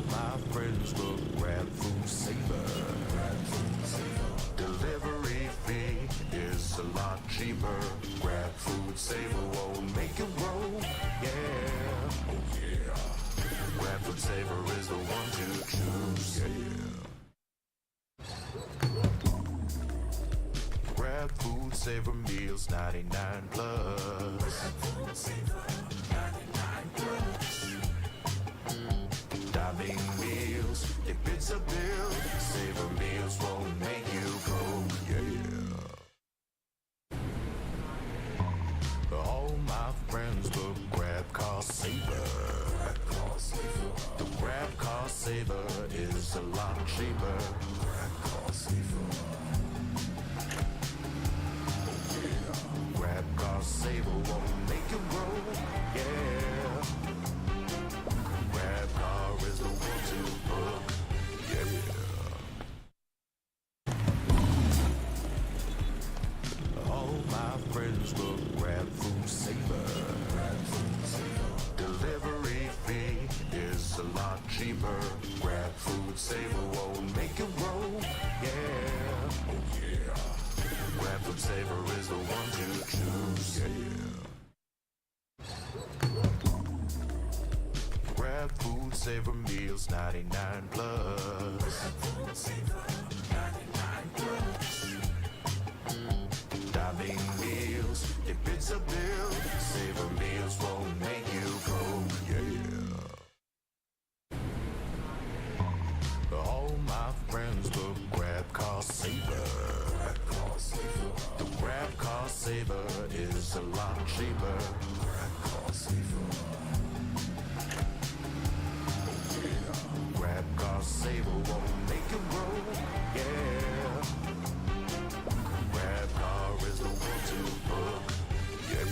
my friends will grab food saver. Delivery fee is a lot cheaper. Grab food saver won't make it roll. Yeah, oh yeah. Grab food saver is the one to choose. Yeah. Grab food saver meals 99 plus. Dining meals, if it's a bill, saver meals won't make you go, yeah. All my friends will grab cost saver. The grab cost saver is a lot cheaper. Grab cost saver. Grab cost saver won't make it roll, yeah. Grab car is the one to book, yeah. All my friends will grab food saver. Delivery fee is a lot cheaper. Grab food saver won't make it roll, yeah. Oh yeah. Grab food saver is the one to choose, yeah. Grab food saver meals 99 plus. Dining meals, if it's a bill, saver meals won't make you go, yeah. All my friends will grab cost saver. The grab cost saver is a lot cheaper. Grab cost saver. Grab cost saver won't make it roll, yeah. Grab car is the one to book, yeah.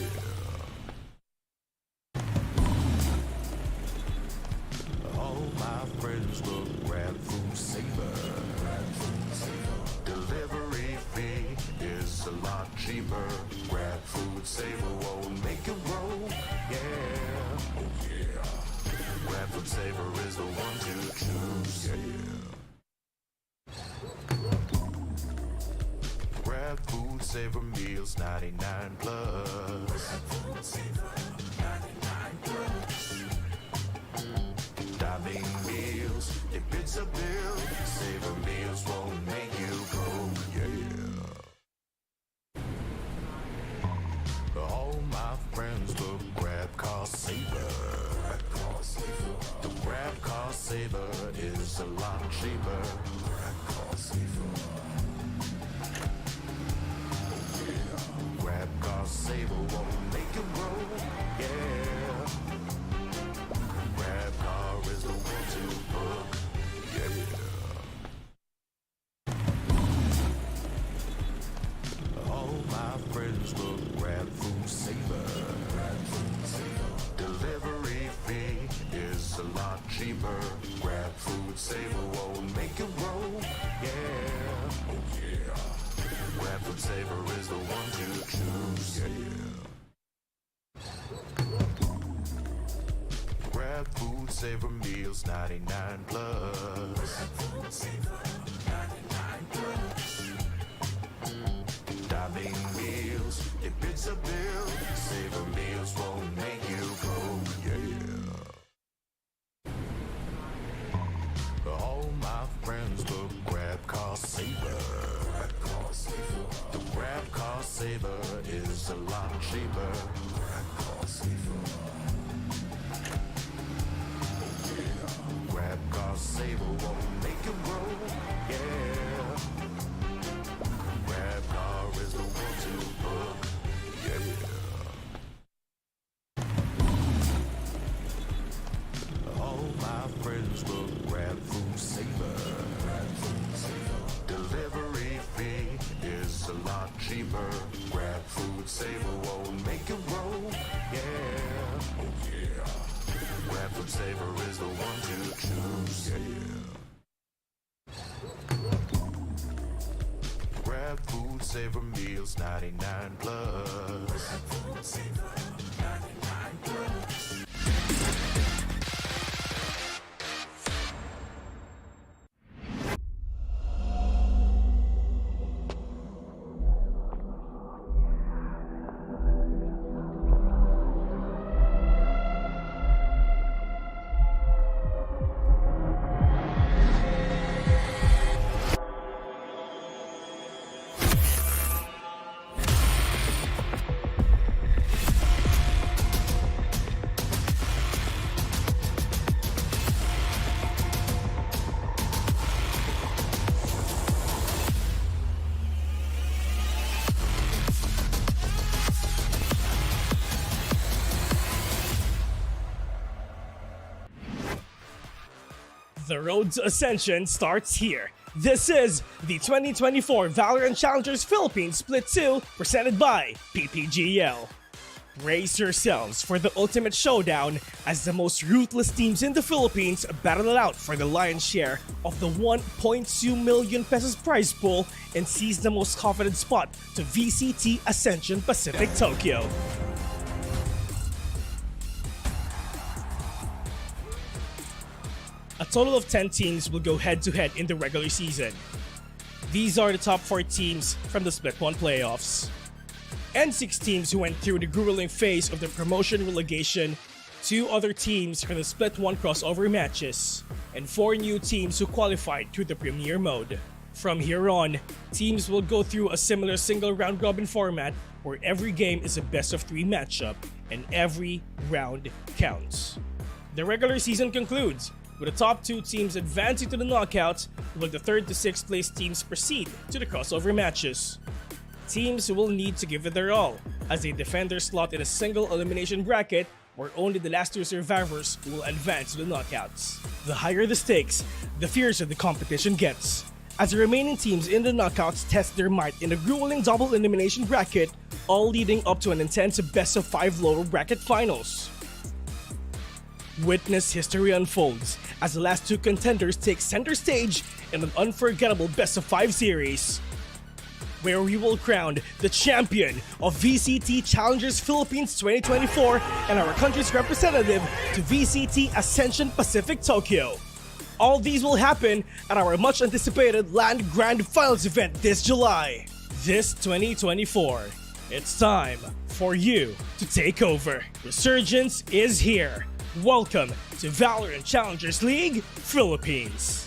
All my friends will grab food saver. Delivery fee is a lot cheaper. Grab food saver won't make it roll, yeah. Oh yeah. Grab food saver is the one to choose, yeah. Grab food saver meals 99 plus. Dining meals, if it's a bill, saver meals won't make you go, yeah. All my friends will grab cost saver. The grab cost saver is a lot cheaper. Grab cost saver. Grab cost saver won't make it roll, yeah. Grab car is the one to book, yeah. All my friends will grab food saver. Delivery fee is a lot cheaper. Grab food saver won't make it roll, yeah. Oh yeah. Grab food saver is the one to choose, yeah. Grab food saver meals 99 plus. Dining meals, if it's a bill, saver meals won't make you go, yeah. All my friends will grab cost saver. The grab cost saver is a lot cheaper. Grab cost saver. Grab cost saver won't make it roll, yeah. Grab car is the one to book, yeah. All my friends will grab food saver. Delivery fee is a lot cheaper. Grab food saver won't make it roll, yeah. Oh yeah. Grab food saver is the one to choose, yeah. Grab food saver meals 99 plus. The road to Ascension starts here. This is the 2024 VALORANT Challengers Philippines Split 2 presented by PPGL. Brace yourselves for the ultimate showdown as the most ruthless teams in the Philippines battle it out for the lion's share of the 1.2 million pesos prize pool and seize the most confident spot to VCT Ascension Pacific Tokyo. A total of 10 teams will go head-to-head in the regular season. These are the top 4 teams from the Split 1 playoffs. And 6 teams who went through the grueling phase of the promotion relegation, 2 other teams from the Split 1 crossover matches, and 4 new teams who qualified through the Premier mode. From here on, teams will go through a similar single round robin format where every game is a best of 3 matchup and every round counts. The regular season concludes with the top 2 teams advancing to the knockouts, while the 3rd to 6th place teams proceed to the crossover matches. Teams will need to give it their all as they defend their slot in a single elimination bracket where only the last 2 survivors will advance to the knockouts. The higher the stakes, the fiercer the competition gets, as the remaining teams in the knockouts test their might in a grueling double elimination bracket, all leading up to an intense best of 5 lower bracket finals. Witness history unfolds as the last 2 contenders take center stage in an unforgettable best of 5 series, where we will crown the champion of VCT Challengers Philippines 2024 and our country's representative to VCT Ascension Pacific Tokyo. All these will happen at our much anticipated Land Grand Finals event this July. This 2024, it's time for you to take over. Resurgence is here. Welcome to VALORANT Challengers League Philippines.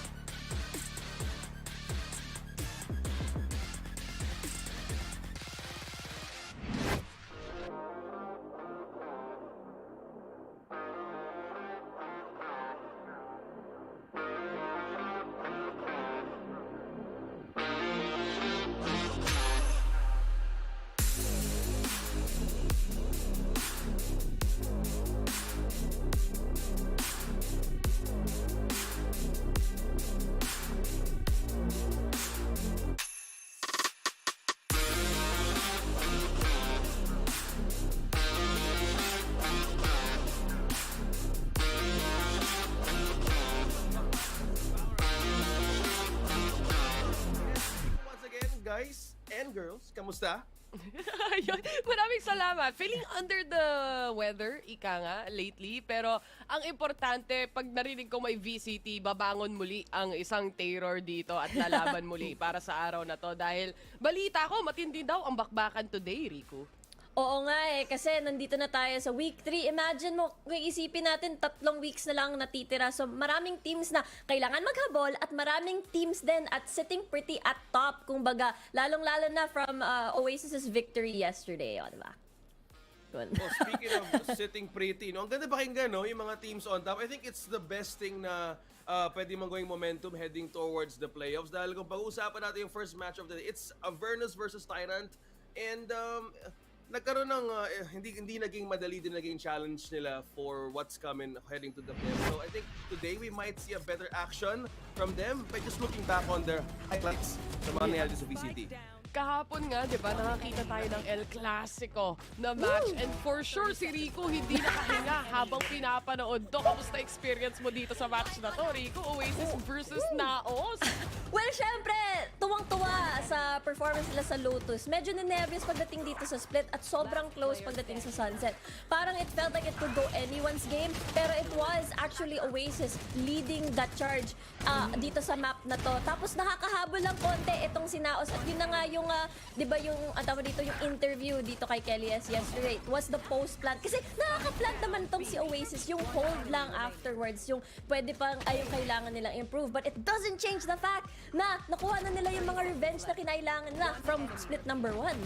Guys and girls, kamusta? Ayun, maraming salamat. Feeling under the weather, ika nga, lately. Pero ang importante, pag narinig ko may VCT, babangon muli ang isang terror dito at lalaban muli para sa araw na to. Dahil balita ko, matindi daw ang bakbakan today, Rico. Oo nga kasi nandito na tayo sa week 3. Imagine mo, kung isipin natin, 3 weeks na lang natitira. So maraming teams na kailangan maghabol at maraming teams din at sitting pretty at top. Kumbaga, lalong-lalo na from Oasis's victory yesterday. O, diba? Oh, speaking of sitting pretty, no? Ang ganda pakinggan, no? Yung mga teams on top. I think it's the best thing na pwede manggoing momentum heading towards the playoffs. Dahil kung pag-uusapan natin yung first match of the day, it's Avernus versus Tyrant. And nagkaroon ng hindi naging madali din naging challenge nila for what's coming heading to the playoffs. So I think today we might see a better action from them by just looking back on their highlights sa mga nangyari sa VCT. Kahapon nga, di ba, nakakita tayo ng El Clasico na match. And for sure, si Rico hindi nakahinga habang pinapanood to. Kamusta experience mo dito sa match na to, Rico? Oasis versus NAOS. Well, syempre, tuwang-tuwa sa performance nila sa Lotus. Medyo ninervyos pagdating dito sa Split at sobrang close pagdating sa Sunset. Parang it felt like it could go anyone's game, pero it was actually Oasis leading that charge dito sa map na to. Tapos nakakahabol lang konti itong si NAOS at yun na nga yung di ba yung tawag dito yung interview dito kay Kelly S yesterday. It was the post-plant. Kasi nakaka-plant naman tong si Oasis. Yung hold lang afterwards. Yung pwede pang yung kailangan nilang improve. But it doesn't change the fact na nakuha na nila yung mga revenge na kinailangan nila from split number 1.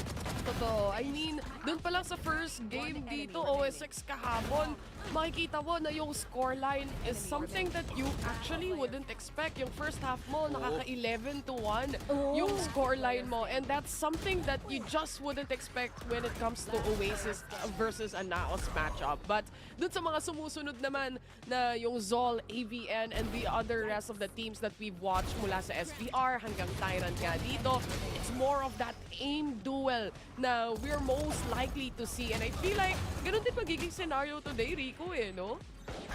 Totoo. I mean, dun pa lang sa first game dito, OSX kahapon, makikita mo na yung scoreline is something that you actually wouldn't expect. Yung first half mo, nakaka-11-1 yung scoreline mo. And and that's something that you just wouldn't expect when it comes to Oasis versus a NAOS matchup. But dun sa mga sumusunod naman na yung ZOL, AVN, and the other rest of the teams that we've watched mula sa SVR hanggang Tyrant nga dito, it's more of that aim duel na we're most likely to see. And I feel like ganun din magiging scenario today, Rico, no?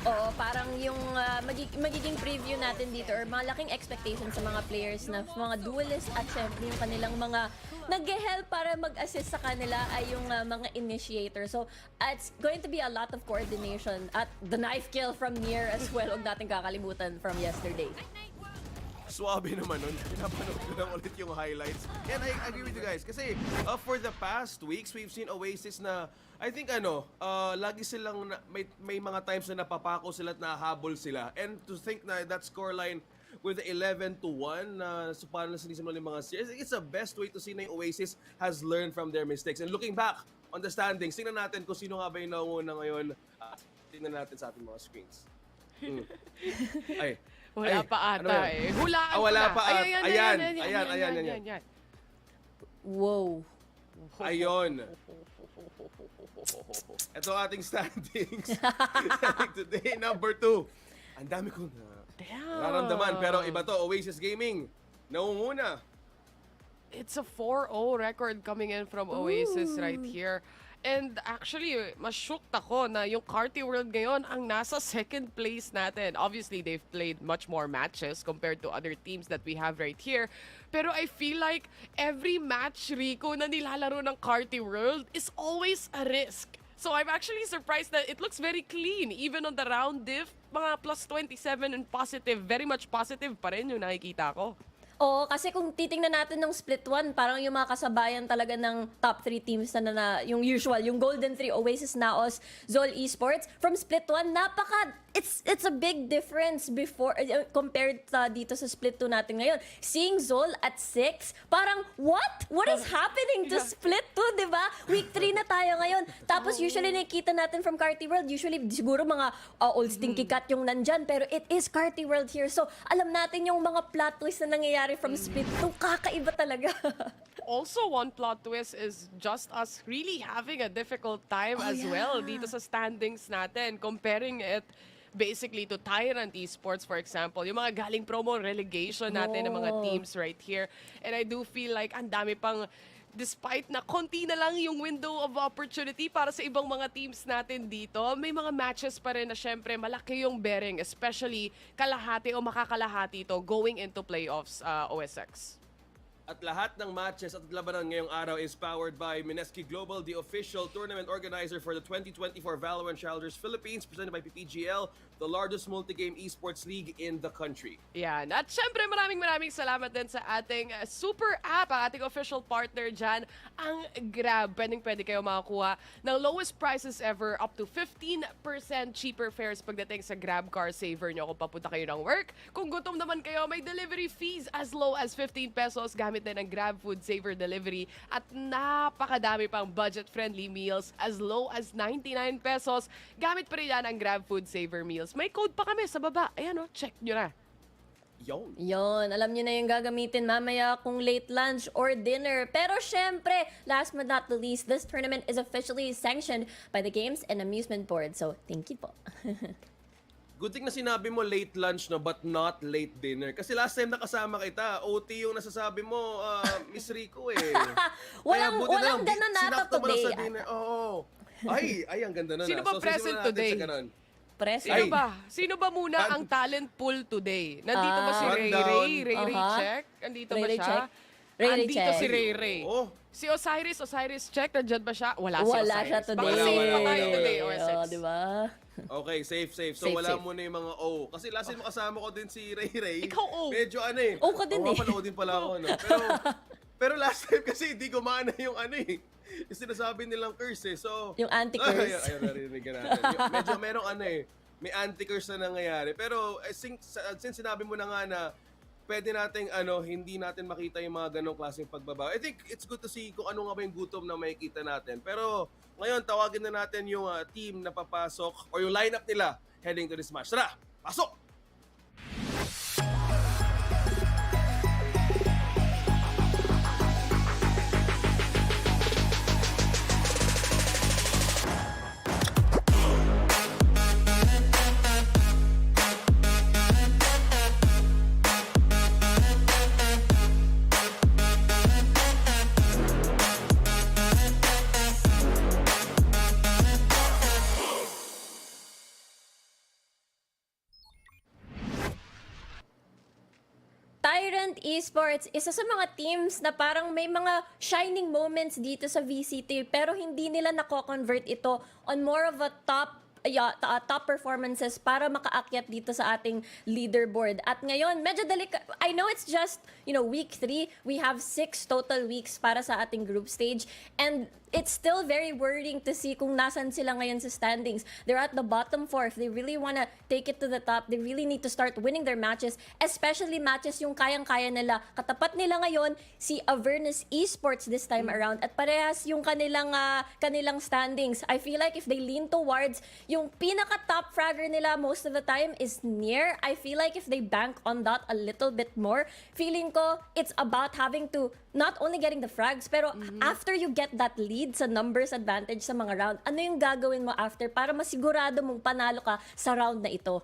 Oo, parang yung magiging preview natin dito or malaking expectations sa mga players na mga duelists at syempre yung kanilang mga nag-help para mag-assist sa kanila ay yung mga initiator. So, it's going to be a lot of coordination at the knife kill from near as well. Huwag natin kakalimutan from yesterday. Swabe naman nun. Pinapanood ko lang ulit yung highlights. And I agree with you guys. Kasi for the past weeks, we've seen Oasis na, I think lagi silang, may mga times na napapako sila at nahabol sila. And to think na that scoreline with the 11-1 na so paano na sinisimula yung mga series, it's the best way to see na yung Oasis has learned from their mistakes. And looking back on the standings, tingnan natin kung sino nga ba yung nauna ngayon. Tingnan natin sa ating mga screens. Ay. Wala pa ata eh. Hulaan ko wala na. pa. Ayan. Wow. Ayun. Ito ating standings. Today, number 2. Ang dami ko na nararamdaman. Pero iba to, Oasis Gaming. Naunguna. It's a 4-0 record coming in from Oasis right here. And actually, mas shocked ako na yung Carty World ngayon ang nasa second place natin. Obviously, they've played much more matches compared to other teams that we have right here. Pero I feel like every match, Rico, na nilalaro ng Carty World is always a risk. So I'm actually surprised that it looks very clean. Even on the round diff, mga plus 27 and positive, very much positive pa rin yung nakikita ko. Oo, kasi kung titingnan natin ng split 1, parang yung mga kasabayan talaga ng top 3 teams na yung usual, yung Golden 3, Oasis, NAOS, ZOL Esports. From split 1, it's a big difference before compared dito sa split 2 natin ngayon. Seeing ZOL at 6, parang what is happening to split 2, di ba? Week 3 na tayo ngayon. Tapos usually nakikita natin from Carty World, usually siguro mga old stinky cat yung nandyan, pero it is Carty World here. So alam natin yung mga plot twist na nangyayari from split 2, kakaiba talaga. Also, one plot twist is JustUs really having a difficult time as well dito sa standings natin, comparing it basically to Tyrant Esports, for example. Yung mga galing promo relegation natin ng mga teams right here. And I do feel like ang dami pang, despite na konti na lang yung window of opportunity para sa ibang mga teams natin dito, may mga matches pa rin na syempre malaki yung bearing, especially kalahati o makakalahati ito going into playoffs, OSX. At lahat ng matches at labanan ngayong araw is powered by Mineski Global, the official tournament organizer for the 2024 VALORANT Challengers Philippines, presented by PPGL, the largest multi-game esports league in the country. Yan. At syempre maraming salamat din sa ating super app, ang ating official partner dyan, ang Grab. Pwede kayo makakuha ng lowest prices ever, up to 15% cheaper fares pagdating sa Grab car saver nyo kung papunta kayo ng work. Kung gutom naman kayo, may delivery fees as low as 15 pesos gamit din ng Grab Food Saver Delivery at napakadami pang budget-friendly meals as low as 99 pesos. Gamit pa rin yan ang Grab Food Saver Meals. May code pa kami sa baba. Ayan check nyo na. Yon, alam nyo na yung gagamitin mamaya kung late lunch or dinner. Pero syempre, last but not the least, this tournament is officially sanctioned by the Games and Amusement Board. So, thank you po. Good thing na sinabi mo late lunch but not late dinner. Kasi last time nakasama kita, OT yung nasasabi mo, Miss Rico eh. walang ganun nata today. Oo. Ay, ang ganda na. Sino ba present today? Sino ba muna ang talent pool today? Nandito ba si Ray check? Andito ba siya? Andito si Ray. Oh. Si Osiris check, nandiyan ba siya? Wala si Wala Osiris. siya today. Baka safe pa tayo today, OSX. Diba? Okay, safe. So wala muna yung mga O. Kasi last time makasama ko din si Ray. Ikaw O. Medyo O ka din O din pala ako. No? Pero last time kasi hindi gumana yung yung sinasabi nilang curse eh. So, yung anti-curse. Ayun, narinig ka natin. Medyo merong may anti-curse na nangyayari. Pero since sinabi mo na nga na pwede nating hindi natin makita yung mga ganong klaseng pagbabago. I think it's good to see kung ano nga ba yung gutom na makikita natin. Pero ngayon, tawagin na natin yung team na papasok or yung lineup nila heading to this match. Tara, pasok! Tyrant Esports, isa sa mga teams na parang may mga shining moments dito sa VCT pero hindi nila nako-convert ito on more of a top performances para makaakyat dito sa ating leaderboard. At ngayon, medyo I know it's just, week 3. We have 6 total weeks para sa ating group stage. And it's still very worrying to see kung nasan sila ngayon sa standings. They're at the bottom 4. If they really wanna take it to the top, they really need to start winning their matches, especially matches yung kayang-kaya nila. Katapat nila ngayon si Avernus Esports this time around at parehas yung kanilang standings. I feel like if they lean towards yung pinaka-top fragger nila most of the time is near. I feel like if they bank on that a little bit more, feeling ko it's about having to not only getting the frags, pero after you get that lead sa numbers advantage sa mga round, ano yung gagawin mo after para masigurado mong panalo ka sa round na ito?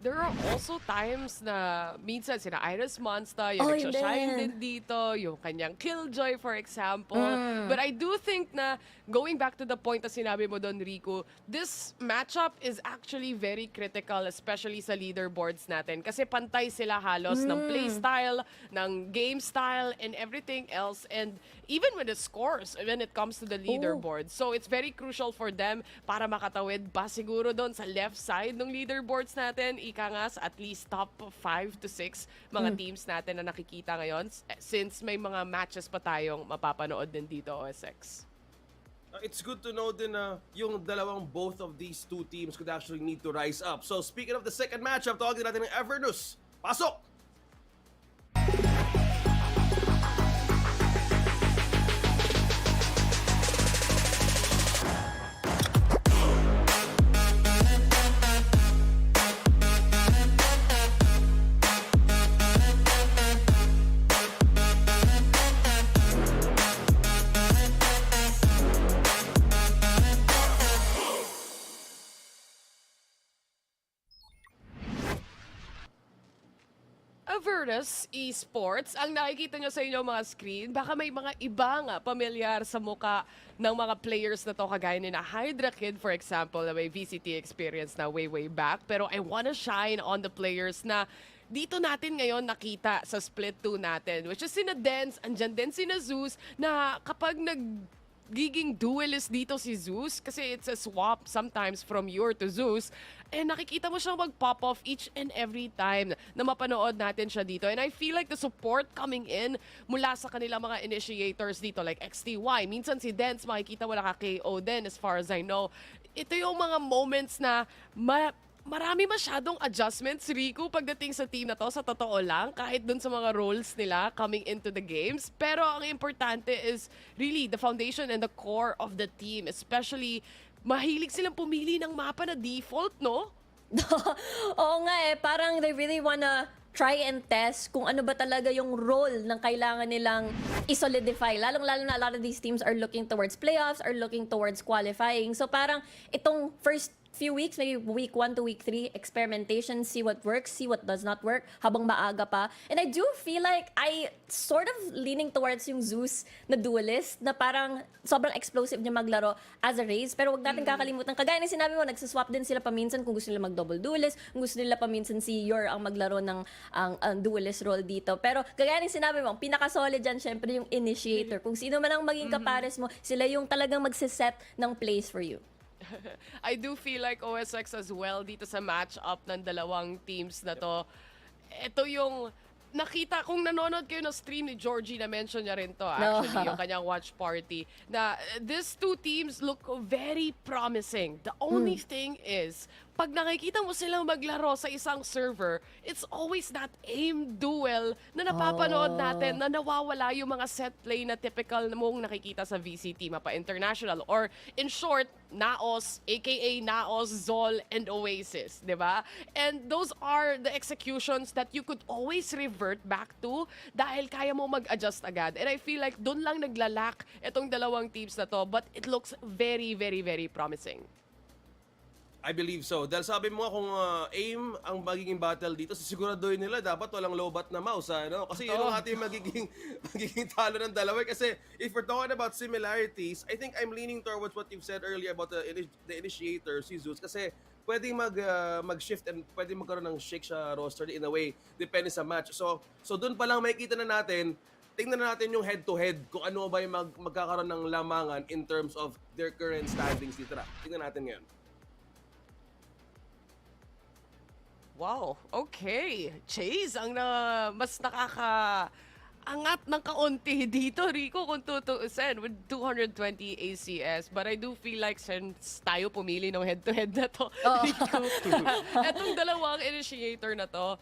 There are also times na minsan sina Iris Monster, yung yun nagsashine din. din dito, yung kanyang Killjoy, for example. But I do think na, going back to the point na sinabi mo doon, Rico, this matchup is actually very critical, especially sa leaderboards natin. Kasi pantay sila halos ng playstyle, ng game style, and everything else. And even with the scores, when it comes to the leaderboard. So it's very crucial for them para makatawid ba siguro doon sa left side ng leaderboards natin, ika nga sa at least top 5 to 6 mga teams natin na nakikita ngayon since may mga matches pa tayong mapapanood din dito, OSX. It's good to know din na yung both of these two teams could actually need to rise up. So speaking of the second matchup, tawagin natin ng Avernus. Pasok! Avernus Esports, ang nakikita nyo sa inyong mga screen, baka may mga iba nga pamilyar sa muka ng mga players na to, kagaya ni na Hydra Kid, for example, na may VCT experience na way back. Pero I wanna shine on the players na dito natin ngayon nakita sa split 2 natin, which is sina Dens, andyan din sina Zeus, na kapag giging duelist dito si Zeus, kasi it's a swap sometimes from Yor to Zeus, nakikita mo siyang mag-pop off each and every time na mapanood natin siya dito. And I feel like the support coming in mula sa kanilang mga initiators dito, like XTY. Minsan si Dens, makikita mo naka-KO din, as far as I know. Ito yung mga moments na marami masyadong adjustments, Rico, pagdating sa team na to, sa totoo lang, kahit dun sa mga roles nila coming into the games. Pero ang importante is really the foundation and the core of the team, especially mahilig silang pumili ng mapa na default, no? Oo nga parang they really wanna try and test kung ano ba talaga yung role ng kailangan nilang i-solidify. Lalong-lalo na a lot of these teams are looking towards playoffs, are looking towards qualifying. So parang itong first few weeks, maybe week 1 to week 3, experimentation, see what works, see what does not work, habang maaga pa. And I do feel like I sort of leaning towards yung Zeus na duelist, na parang sobrang explosive niya maglaro as a race. Pero wag natin kakalimutan, kagaya ng sinabi mo, nagsaswap din sila paminsan kung gusto nila mag-double duelist, kung gusto nila paminsan si Yor ang maglaro ng ang duelist role dito. Pero kagaya ng sinabi mo, ang pinaka-solid dyan, syempre yung initiator. Kung sino man ang maging kapares mo, sila yung talagang magsiset ng place for you. I do feel like OSX as well dito sa match-up ng dalawang teams na to. Ito yung nakita, kung nanonood kayo ng stream ni Georgie, na mention niya rin to actually, yung kanyang watch party, na these two teams look very promising. The only thing is, pag nakikita mo silang maglaro sa isang server, it's always that aim duel na napapanood natin, na nawawala yung mga set play na typical na mong nakikita sa VCT, mapa international, or in short, NAOS, aka NAOS, ZOL, and Oasis, di ba? And those are the executions that you could always revert back to dahil kaya mo mag-adjust agad. And I feel like doon lang naglalak itong dalawang teams na to, but it looks very promising. I believe so. Dahil sabi mo nga kung aim ang magiging battle dito, siguraduhin nila dapat walang lowbat na mouse. Ano? Kasi yun ang ating magiging talo ng dalawa. Kasi if we're talking about similarities, I think I'm leaning towards what you've said earlier about the initiator, si Zeus. Kasi pwedeng mag-shift and pwedeng magkaroon ng shake sa roster in a way, depende sa match. So doon pa lang makikita na natin, tingnan na natin yung head-to-head kung ano ba yung magkakaroon ng lamangan in terms of their current standings dito. Tingnan natin ngayon. Wow, okay. Chase ang mas angat ng kaunti dito, Rico, kung tutuusin with 220 ACS. But I do feel like since tayo pumili ng head-to-head na to, Rico, etong dalawang initiator na to,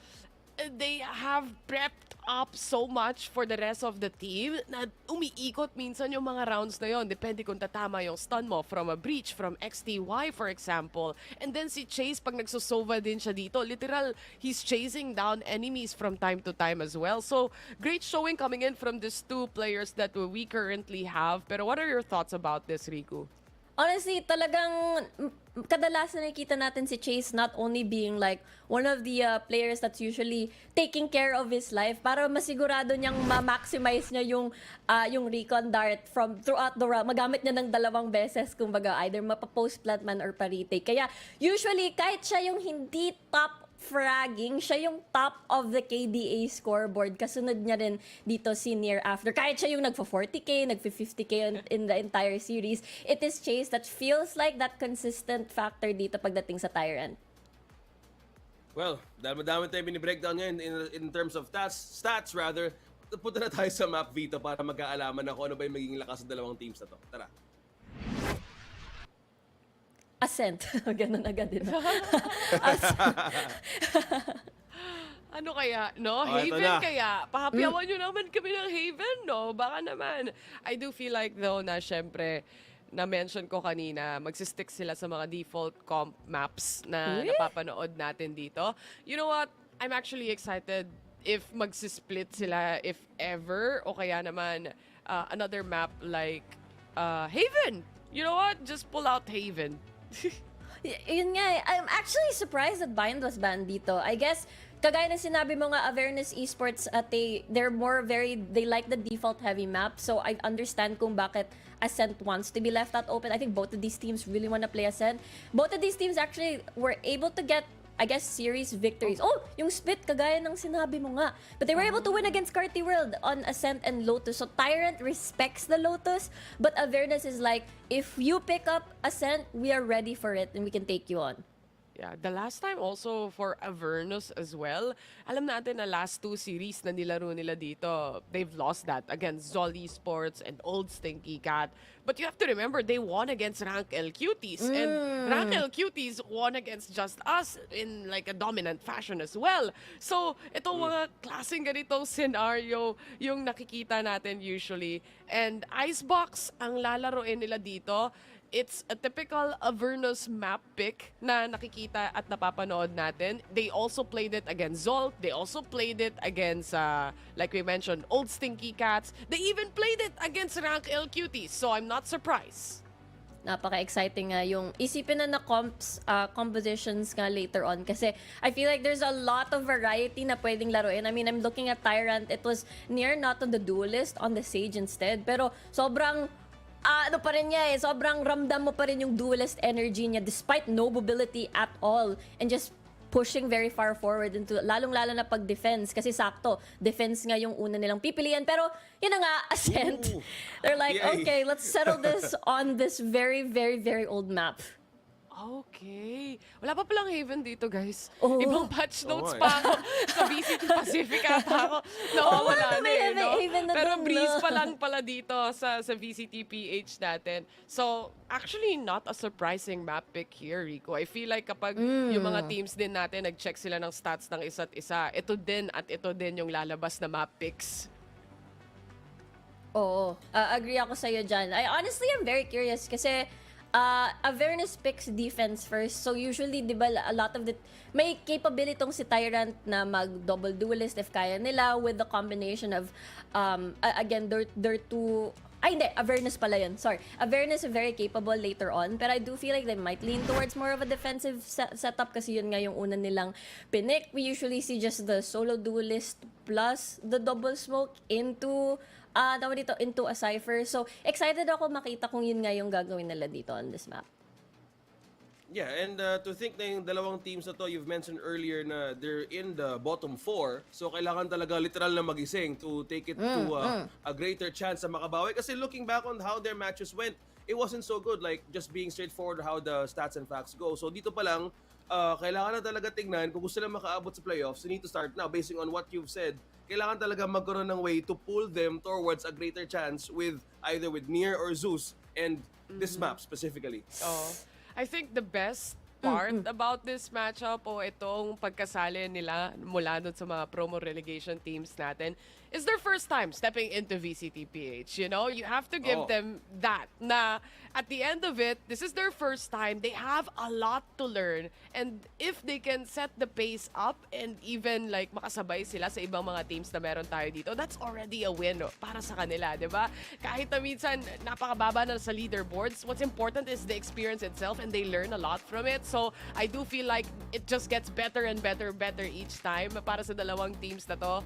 they have prepped up so much for the rest of the team na umiikot minsan yung mga rounds na yon. Depende kung tatama yung stun mo from a breach, from XTY for example. And then si Chase, pag nagsusova din siya dito, literal, he's chasing down enemies from time to time as well. So, great showing coming in from these two players that we currently have. Pero what are your thoughts about this, Riku? Honestly, talagang kadalasan nakikita natin si Chase not only being like one of the players that's usually taking care of his life para masigurado niyang ma-maximize niya yung recon dart from throughout the round. Magamit niya ng 2 beses, kumbaga, either mapa-post plant man or pa-retake. Kaya usually, kahit siya yung hindi top fragging, siya yung top of the KDA scoreboard. Kasunod niya rin dito si Nier after. Kahit siya yung nagfa-40k, nagfa-50k in the entire series, it is Chase that feels like that consistent factor dito pagdating sa Tyrant. Well, dahil madami tayo bini-breakdown ngayon in terms of stats rather, punta na tayo sa map veto para magkaalaman na kung ano ba yung magiging lakas ng dalawang teams na to. Tara. Ascent. Ganun agad din. Ano kaya, no? Oh, ito Haven na. kaya? Pahapyawan nyo naman kami ng Haven, no? Baka naman. I do feel like though na syempre, na-mention ko kanina, magsistick sila sa mga default comp maps na napapanood natin dito. You know what? I'm actually excited if magsisplit sila, if ever, o kaya naman another map like Haven. You know what? Just pull out Haven. Yun nga eh. I'm actually surprised that Bind was banned dito. I guess, kagaya ng sinabi mo nga, Avernus Esports, they're more they like the default heavy map. So I understand kung bakit Ascent wants to be left out open. I think both of these teams really want to play Ascent. Both of these teams actually were able to get, I guess, series victories. Oh, yung split, kagaya ng sinabi mo nga. But they were able to win against Carty World on Ascent and Lotus. So Tyrant respects the Lotus, but Avernus is like, if you pick up Ascent, we are ready for it and we can take you on. Yeah, the last time also for Avernus as well, alam natin na last 2 series na nilaro nila dito, they've lost that against ZOL Esports and Old Stinky Cat. But you have to remember, they won against Rank L Cuties. And Rank L Cuties won against JustUs in like a dominant fashion as well. So, itong mga klaseng ganitong scenario yung nakikita natin usually. And Icebox, ang lalaroin nila dito, it's a typical Avernus map pick na nakikita at napapanood natin. They also played it against ZOL. They also played it against, like we mentioned, Old Stinky Cats. They even played it against Rank L Cuties. So I'm not surprised. Napaka-exciting nga yung isipin na compositions nga later on kasi I feel like there's a lot of variety na pwedeng laruin. I mean, I'm looking at Tyrant. It was near not on the duelist, on the Sage instead. Pero sobrang ano pa rin niya eh, sobrang ramdam mo pa rin yung duelist energy niya despite no mobility at all and just pushing very far forward into lalong-lalo na pag-defense kasi sakto, defense nga yung una nilang pipilian pero yun na nga, Ascent. They're like, Yay. okay, let's settle this on this very, very, very old map. Okay. Wala pa palang Haven dito, guys. Oh. Ibang patch notes Oh, pa ako. Sa VCT Pacific ata ako. Nawawala nga, na may eh, no? Haven na Pero dun, breeze no? pa lang pala dito sa VCT PH natin. So, actually not a surprising map pick here, Rico. I feel like kapag yung mga teams din natin nag-check sila ng stats ng isa't isa, ito din at ito din yung lalabas na map picks. Oo. Agree ako sa'yo dyan. Honestly, I'm very curious kasi Avernus picks defense first. So usually, di ba, a lot of may capability tong si Tyrant na mag-double duelist if kaya nila with the combination of, again, they're two. Ay, hindi. Avernus pala yun. Sorry. Avernus is very capable later on. But I do feel like they might lean towards more of a defensive setup kasi yun nga yung una nilang pinik. We usually see just the solo duelist plus the double smoke into into a cipher. So, excited ako makita kung yun nga yung gagawin nila dito on this map. Yeah, and to think na yung dalawang teams na to, you've mentioned earlier na they're in the bottom 4. So kailangan talaga literal na magising to take it to a greater chance na makabawi. Kasi looking back on how their matches went, it wasn't so good. Like just being straightforward how the stats and facts go. So dito pa lang, kailangan na talaga tignan kung gusto na makaabot sa playoffs, you need to start now. Basing on what you've said, kailangan talaga magkaroon ng way to pull them towards a greater chance with either with Nier or Zeus and this map specifically. Oh. I think the best part about this matchup o itong pagkasali nila mula dun sa mga promo relegation teams natin is their first time stepping into VCT PH. You know, you have to give them that. Na at the end of it, this is their first time. They have a lot to learn. And if they can set the pace up and even like makasabay sila sa ibang mga teams na meron tayo dito, that's already a win para sa kanila, di ba? Kahit na minsan napakababa na sa leaderboards, what's important is the experience itself and they learn a lot from it. So I do feel like it just gets better and better each time para sa dalawang teams na to.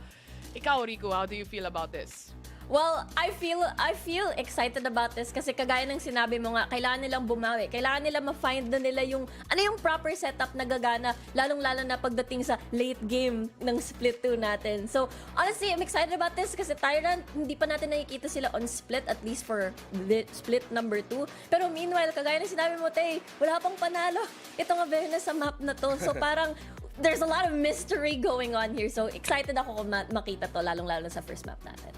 Ikaw, Rico, how do you feel about this? Well, I feel excited about this kasi kagaya ng sinabi mo nga, kailangan nilang bumawi. Kailangan nila ma-find na nila yung ano yung proper setup na gagana, lalong-lalo na pagdating sa late game ng Split 2 natin. So, honestly, I'm excited about this kasi Tyrant, hindi pa natin nakikita sila on Split, at least for Split number 2. Pero meanwhile, kagaya ng sinabi mo, Tay, wala pang panalo itong Avernus sa map na to. So, parang there's a lot of mystery going on here. So, excited ako kung makita to, lalong-lalo sa first map natin.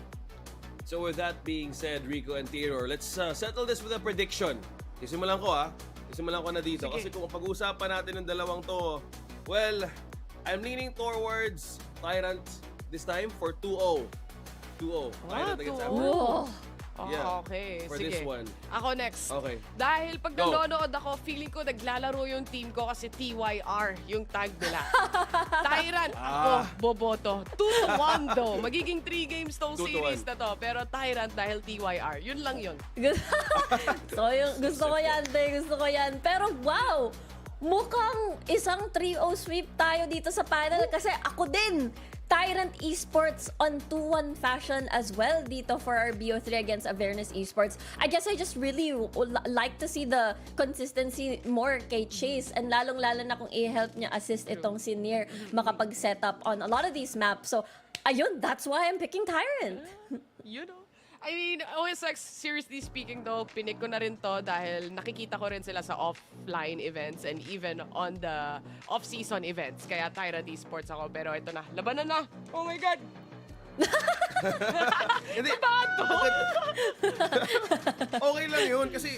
So with that being said, Rico and Theodore, let's settle this with a prediction. Isimulan ko Isimulan ko na dito. Sige. Kasi kung pag-uusapan natin ng dalawang to, well, I'm leaning towards Tyrant this time for 2-0. 2-0. Tyrant against Avernus. Oh, Yeah, okay. for Sige. this one. Ako next. Okay. Dahil pag Go. nanonood ako, feeling ko naglalaro yung team ko kasi TYR yung tag nila. Tyrant, ako, boboto. 2-1 though. Magiging 3 games tong 2-1. series na to. Pero Tyrant dahil TYR. Yun lang yun. So, gusto ko yan, Tay. Gusto ko yan. Pero wow! Mukhang isang 3-0 sweep tayo dito sa panel kasi ako din. Tyrant Esports on 2-1 fashion as well dito for our BO3 against Avernus Esports. I guess I just really like to see the consistency more kay Chase and lalong-lalo na kung i-help niya assist itong si Nier makapag-set up on a lot of these maps. So, ayun, that's why I'm picking Tyrant. You know? I mean, OSX, seriously speaking though, pinik ko na rin to dahil nakikita ko rin sila sa offline events and even on the off-season events. Kaya Tyrant Esports ako. Pero ito na, labanan na! Oh my God! Hindi. Bato! Okay lang yun kasi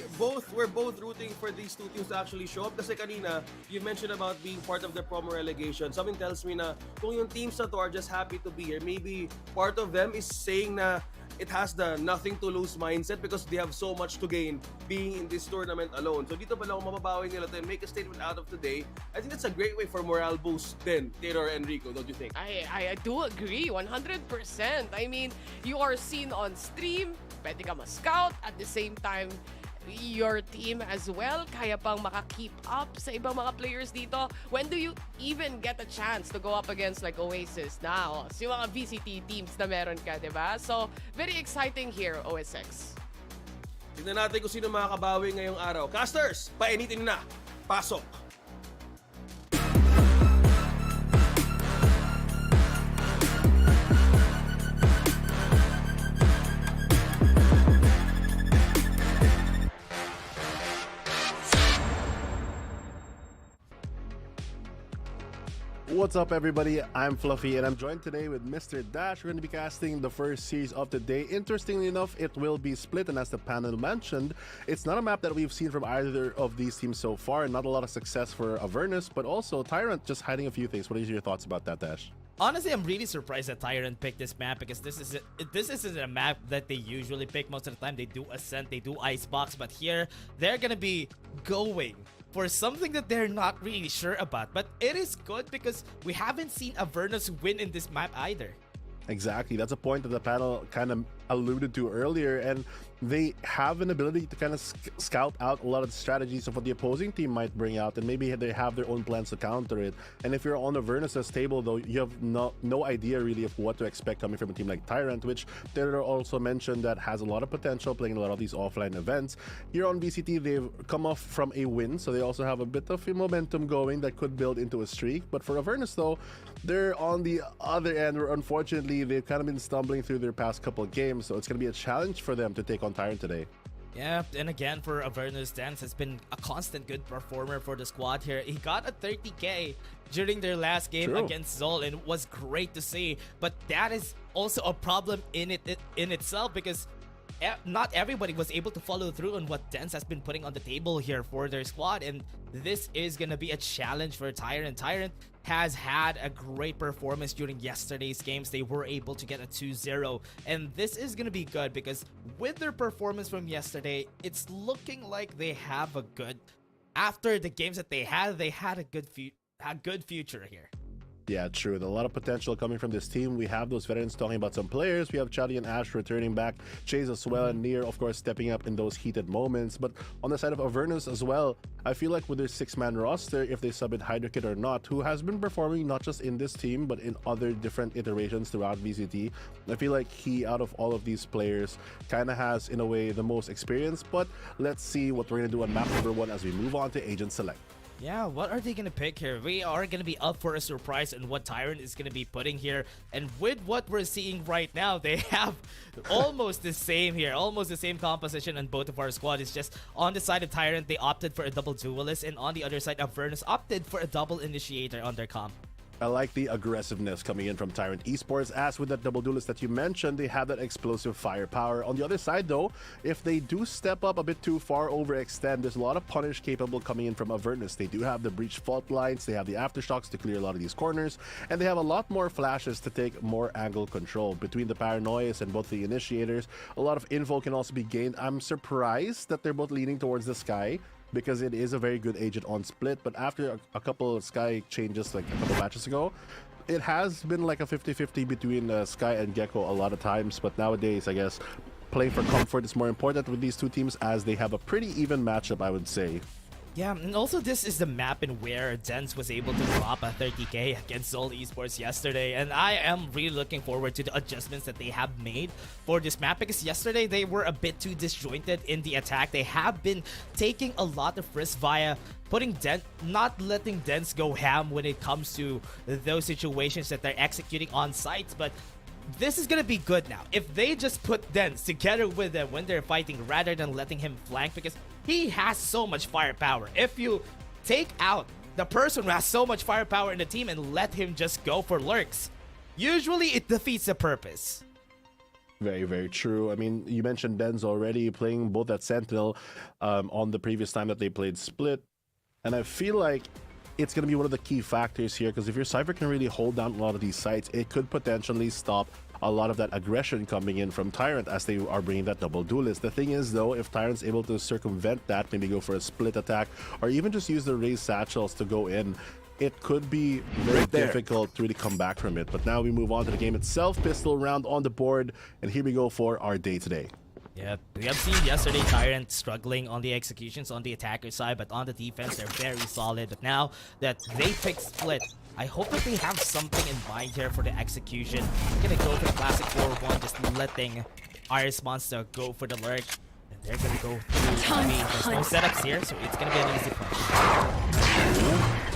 we're both rooting for these two teams to actually show up. Kasi kanina, you mentioned about being part of the promo relegation. Something tells me na kung yung teams na to are just happy to be here, maybe part of them is saying na it has the nothing to lose mindset because they have so much to gain being in this tournament alone. So dito pala kung mababawi nila to and make a statement out of today, I think that's a great way for morale boost then, Theodore and Rico, don't you think? I do agree, 100%. I mean, you are seen on stream, pwede ka ma-scout, at the same time, your team as well, kaya pang maka-keep up sa ibang mga players dito. When do you even get a chance to go up against like Oasis, NAOS, yung mga VCT teams na meron ka, diba? So, very exciting here, OSX. Tignan natin kung sino makakabawi ngayong araw. Casters, painitin na. Pasok! What's up, everybody? I'm Fluffy, and I'm joined today with Mr. Dash. We're going to be casting the first series of the day. Interestingly enough, it will be split, and as the panel mentioned, it's not a map that we've seen from either of these teams so far. Not a lot of success for Avernus, but also Tyrant just hiding a few things. What are your thoughts about that, Dash? Honestly, I'm really surprised that Tyrant picked this map because this isn't a map that they usually pick most of the time. They do Ascent, they do Icebox, but here they're gonna be going for something that they're not really sure about. But it is good because we haven't seen Avernus win in this map either. Exactly. That's a point that the panel kind of alluded to earlier. And they have an ability to kind of scout out a lot of the strategies of what the opposing team might bring out, and maybe they have their own plans to counter it. And if you're on Avernus' table, though, you have no idea really of what to expect coming from a team like Tyrant, which Taylor also mentioned that has a lot of potential playing a lot of these offline events. Here on VCT, they've come off from a win, so they also have a bit of a momentum going that could build into a streak. But for Avernus, though, they're on the other end, where unfortunately they've kind of been stumbling through their past couple of games, so it's going to be a challenge for them to take on Tyrant today. Yeah, and again for Avernus, Dance has been a constant good performer for the squad here. He got a 30k during their last game against ZOL, and it was great to see. But that is also a problem in itself, because not everybody was able to follow through on what Dance has been putting on the table here for their squad, and this is gonna be a challenge for Tyrant. Tyrant has had a great performance during yesterday's games. They were able to get a 2-0, and this is gonna be good because with their performance from yesterday, it's looking like they have a good, after the games that they had a good future here. Yeah, true. And a lot of potential coming from this team. We have those veterans talking about some players. We have Chadi and Ash returning back. Chase as well, and Nier, of course, stepping up in those heated moments. But on the side of Avernus as well, I feel like with their 6-man roster, if they sub in Hydrakid or not, who has been performing not just in this team, but in other different iterations throughout VCT, I feel like he, out of all of these players, kind of has, in a way, the most experience. But let's see what we're going to do on map number 1 as we move on to Agent Select. Yeah, what are they going to pick here? We are going to be up for a surprise on what Tyrant is going to be putting here. And with what we're seeing right now, they have almost the same here. Almost the same composition on both of our squad. It's just on the side of Tyrant, they opted for a double duelist. And on the other side, Avernus opted for a double initiator on their comp. I like the aggressiveness coming in from Tyrant Esports. As with that double duelist that you mentioned, they have that explosive firepower. On the other side, though, if they do step up a bit too far, overextend, there's a lot of punish capable coming in from Avernus. They do have the breach fault lines, they have the aftershocks to clear a lot of these corners, and they have a lot more flashes to take more angle control. Between the paranoias and both the initiators, a lot of info can also be gained. I'm surprised that they're both leaning towards the Sky, because it is a very good agent on Split, but after a couple of Sky changes like a couple matches ago, it has been like a 50-50 between Sky and Gecko a lot of times. But nowadays, I guess playing for comfort is more important with these two teams, as they have a pretty even matchup, I would say. Yeah, and also this is the map in where Dens was able to drop a 30k against ZOL Esports yesterday, and I am really looking forward to the adjustments that they have made for this map, because yesterday they were a bit too disjointed in the attack. They have been taking a lot of risks via putting not letting Dens go ham when it comes to those situations that they're executing on sites, but this is gonna be good now if they just put Dens together with them when they're fighting rather than letting him flank, because he has so much firepower. If you take out the person who has so much firepower in the team and let him just go for lurks, usually it defeats the purpose. Very, very true. I mean, you mentioned Dens already, playing both at Sentinel on the previous time that they played Split, and I feel like it's going to be one of the key factors here, because if your Cypher can really hold down a lot of these sites, it could potentially stop a lot of that aggression coming in from Tyrant as they are bringing that double duelist. The thing is, though, if Tyrant's able to circumvent that, maybe go for a split attack, or even just use the raised satchels to go in, it could be very difficult to really come back from it. But now we move on to the game itself. Pistol round on the board, and here we go for our day today. Yeah, we have seen yesterday Tyrant struggling on the executions on the attacker side, but on the defense they're very solid. But now that they pick Split, I hope that they have something in mind here for the execution. They're gonna go for the classic 4-1, just letting Iris Monster go for the lurk. And they're gonna go through. I mean, there's no setups here, so it's gonna be an easy push.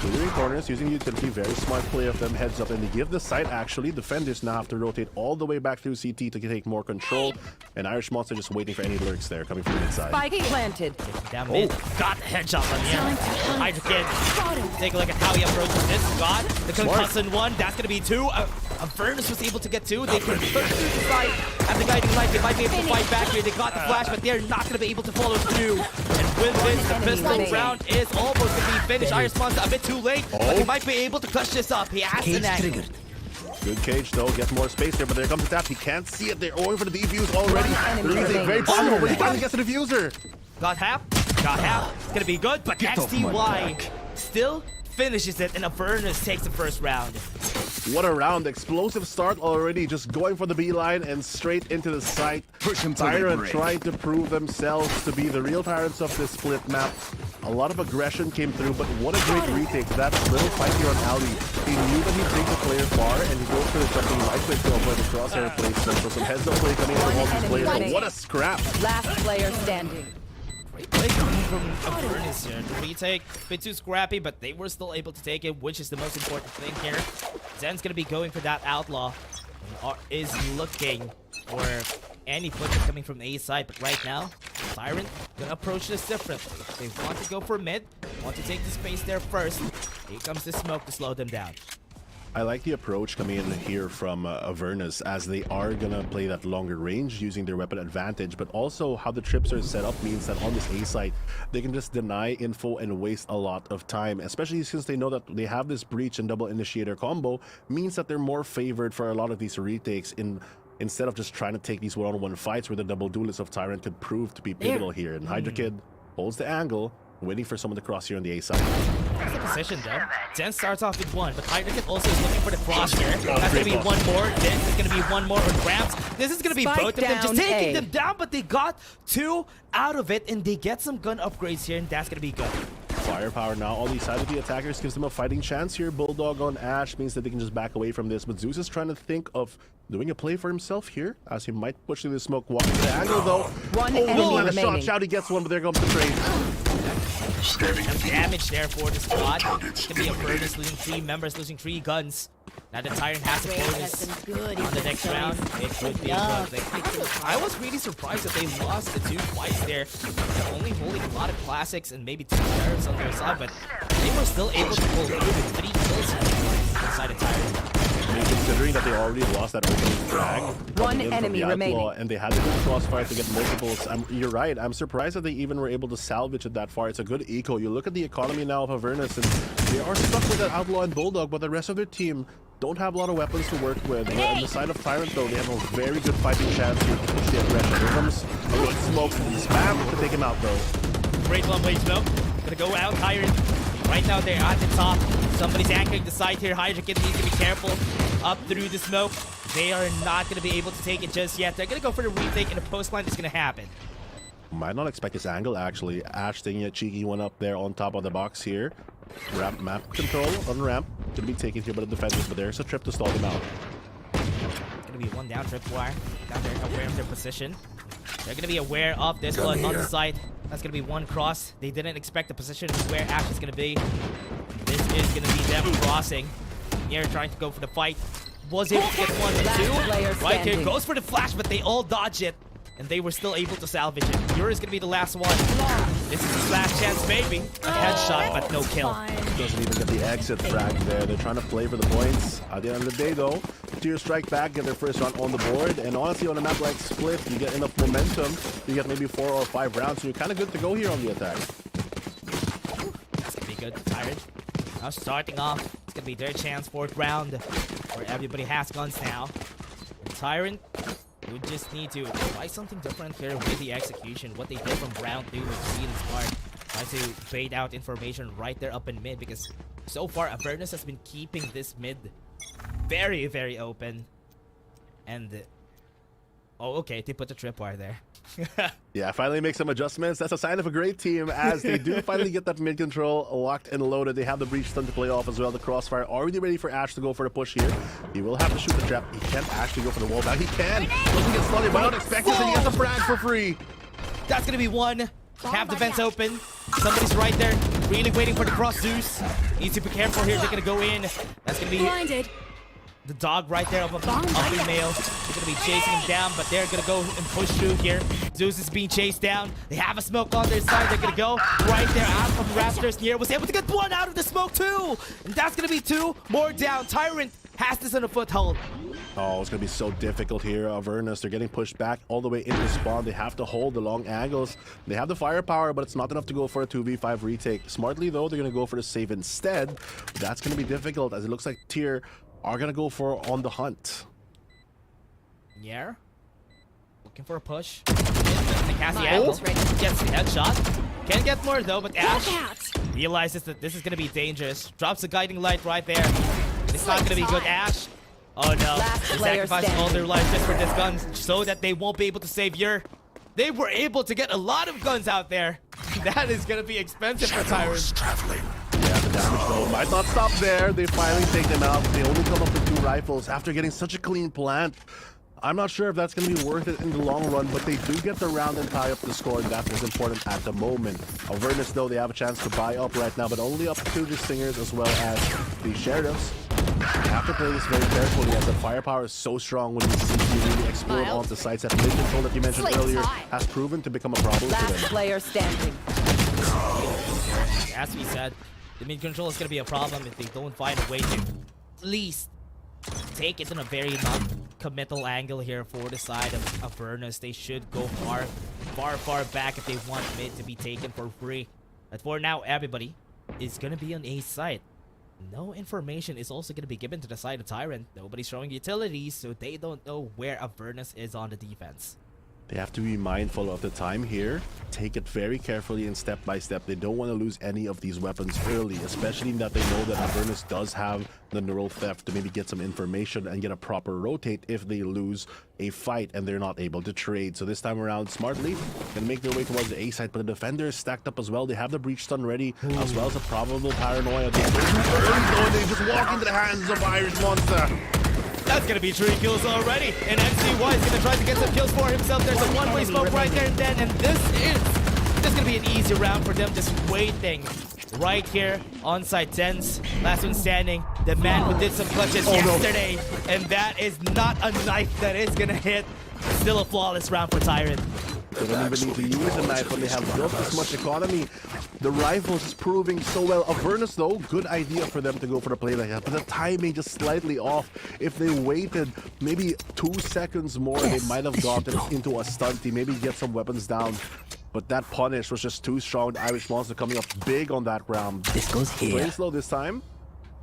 Clearing corners, using utility, very smart play of them, heads up, and they give the site actually. Defenders now have to rotate all the way back through CT to take more control, and Irish Monster just waiting for any lurks there coming from the inside. Spike planted. Damn it. Got the headshot on the end. Hydrakid. Take a look at how he approaches this. Got the concussion one. That's going to be 2. Avernus was able to get 2. They can push through the side at the guiding light. They might be able to fight back here. They got the flash, but they're not going to be able to follow through. And with this, the pistol round is almost going to be finished. Irish Monster a bit too late, but he might be able to clutch this up. He has an angle. Good cage though, get more space there, but there comes the tap. He can't see it. They're going for the defuse already. They're very possible, but he finally gets the diffuser. Got half. Got half. It's gonna be good, but XTY still finishes it, and Avernus takes the first round. What a round. Explosive start already, just going for the beeline and straight into the site. Tyrant trying to prove themselves to be the real Tyrants of this split map. A lot of aggression came through, but what a great retake. That little fight here on Ali. He knew that he'd take the player far, and he goes for the jumping right click to avoid the crosshair placement. So some heads up play coming in from all these players. But what a scrap. Last player standing. Great play coming from Avernus here. The retake, a bit too scrappy, but they were still able to take it, which is the most important thing here. Zen's gonna be going for that outlaw. Is looking for any footprint coming from the A side, but right now, Tyrant gonna approach this differently. They want to go for mid, want to take the space there first. Here comes the smoke to slow them down. I like the approach coming in here from Avernus, as they are gonna play that longer range using their weapon advantage, but also how the trips are set up means that on this A site they can just deny info and waste a lot of time, especially since they know that they have this breach and double initiator combo, means that they're more favored for a lot of these retakes instead of just trying to take these one-on-one fights where the double duelist of Tyrant could prove to be pivotal here. And Hydra Kid holds the angle, waiting for someone to cross here on the A side. That's the position though. Zen starts off with one, but Hydra Kid also is looking for the cross here. That's gonna be one more. Then there's gonna be one more on ramps. This is gonna be Spike both of them just down taking A. them down, but they got two out of it, and they get some gun upgrades here, and that's gonna be good. Firepower now on the side of the attackers gives them a fighting chance here. Bulldog on Ash means that they can just back away from this, but Zeus is trying to think of doing a play for himself here, as he might push through the smoke, walking to the angle though. One Oh, enemy and a shot. remaining. Shouty gets one, but there comes the trade. Some damage there for the squad. It's gonna be Avernus losing 3 members, losing 3 guns. Now the Tyrant has a bonus on the next round. It could be a good thing. I was really surprised that they lost the 2 fights there. They're only holding a lot of classics and maybe 2 sheriffs on their side, but they were still able to pull through with 3 kills inside a Tyrant. I mean, considering that they already lost that opening frag, One coming in from enemy the outlaw, remaining. and they had a good crossfire to get multiples. You're right. I'm surprised that they even were able to salvage it that far. It's a good eco. You look at the economy now of Avernus, and they are stuck with that outlaw and bulldog, but the rest of their team don't have a lot of weapons to work with. On the side of Tyrant, though, they have a very good fighting chance to push the aggression. Here comes a little smoke and spam to take him out, though. Great one way smoke. Gonna go out, Tyrant. Right now they're at the top. Somebody's anchoring the side here. Hydra Kid needs to be careful. Up through the smoke. They are not gonna be able to take it just yet. They're gonna go for the retake, and the post line is gonna happen. Might not expect this angle, actually. Ash taking a cheeky one up there on top of the box here. Ramp map control on ramp. Gonna be taken here by the defenders, but there's a trip to stall them out. Gonna be one down tripwire. Down there, aware of their position. They're gonna be aware of this one on the side. That's gonna be one cross. They didn't expect the position where Ash is gonna be. This is gonna be them crossing. Here trying to go for the fight. Was able to get 1 and 2. Right here, standing. goes for the flash, but they all dodge it. And they were still able to salvage it. Yura is gonna be the last one. This is his last chance, maybe. A headshot, but no kill. Doesn't even get the exit frag there. They're trying to play for the points. At the end of the day, though, Tier strike back, get their first round on the board. And honestly, on a map like Split, you get enough momentum. You get maybe 4 or 5 rounds, so you're kind of good to go here on the attack. That's gonna be good. Tyrant. Now starting off, it's gonna be their chance, 4th round, where everybody has guns now. And Tyrant would just need to try something different here with the execution. What they did from round 2 was really smart. Try to bait out information right there up in mid, because so far Avernus has been keeping this mid very, very open. And oh, okay, they put the tripwire there. Yeah, finally make some adjustments. That's a sign of a great team, as they do finally get that mid control locked and loaded. They have the breach stun to play off as well. The crossfire already ready for Ash to go for the push here. He will have to shoot the trap. He can't actually go for the wall back. He can. Doesn't get slotted, but not expected, and he gets the frag for free. That's gonna be one. Have the vents open. Somebody's right there, really waiting for the cross. Zeus needs to be careful here. They're gonna go in. That's gonna be the dog right there up in male. They're gonna be chasing him down, but they're gonna go and push through here. Zeus is being chased down. They have a smoke on their side. They're gonna go right there out from Raptors. Nier was able to get 1 out of the smoke too, and that's gonna be 2 more down. Tyrant has this on a foothold. Oh, it's going to be so difficult here. Avernus, they're getting pushed back all the way into spawn. They have to hold the long angles. They have the firepower, but it's not enough to go for a 2v5 retake. Smartly, though, they're going to go for the save instead. That's going to be difficult, as it looks like Tier are going to go for on the hunt. Yeah. Looking for a push. The Cassie angle gets the headshot. Can't get more though, but Ash realizes that this is gonna be dangerous. Drops the guiding light right there. but it's not gonna be good. Ash. Oh no, Last they player sacrificed all their standing. lives just for this gun so that they won't be able to save Yer. They were able to get a lot of guns out there. That is gonna be expensive for Tyrant. traveling. Yeah, the damage though might not stop there. They finally take them out. They only come up with 2 rifles after getting such a clean plant. I'm not sure if that's going to be worth it in the long run, but they do get the round and tie up the score, and that is important at the moment. Avernus, though, they have a chance to buy up right now, but only up to the Stingers as well as the Sheriffs. Have to play this very carefully, as the firepower is so strong when you see you really explode onto sites. That mid control that you mentioned earlier has proven to become a problem for Last them. player standing. As we said, the mid control is gonna be a problem if they don't find a way to at least take it in a very non-committal angle here for the side of Avernus. They should go far back if they want mid to be taken for free. But for now, everybody is gonna be on A side. No information is also gonna be given to the side of Tyrant. Nobody's showing utilities, so they don't know where Avernus is on the defense. They have to be mindful of the time here. Take it very carefully and step by step. They don't want to lose any of these weapons early, especially that they know that Avernus does have the neural theft to maybe get some information and get a proper rotate if they lose a fight and they're not able to trade. So this time around, smartly, can make their way towards the A side, but the defender is stacked up as well. They have the breach stun ready, as well as a probable paranoia. They just walk into the hands of Irish Monster. That's gonna be 3 kills already, and MCY is gonna try to get some kills for himself. There's a one-way smoke right there and then, and this is just gonna be an easy round for them, just waiting right here on side 10s. Last one standing, the man who did some clutches yesterday, and that is not a knife that is gonna hit. Still a flawless round for Tyrant. They don't even need to use a knife when they have built this much economy. The rifles is proving so well. Avernus, though, good idea for them to go for the play like that, but the timing just slightly off. If they waited maybe 2 seconds more, they might have gotten into a stunty, maybe get some weapons down. But that punish was just too strong. The Irish Monster coming up big on that round. This goes here. Playing slow this time.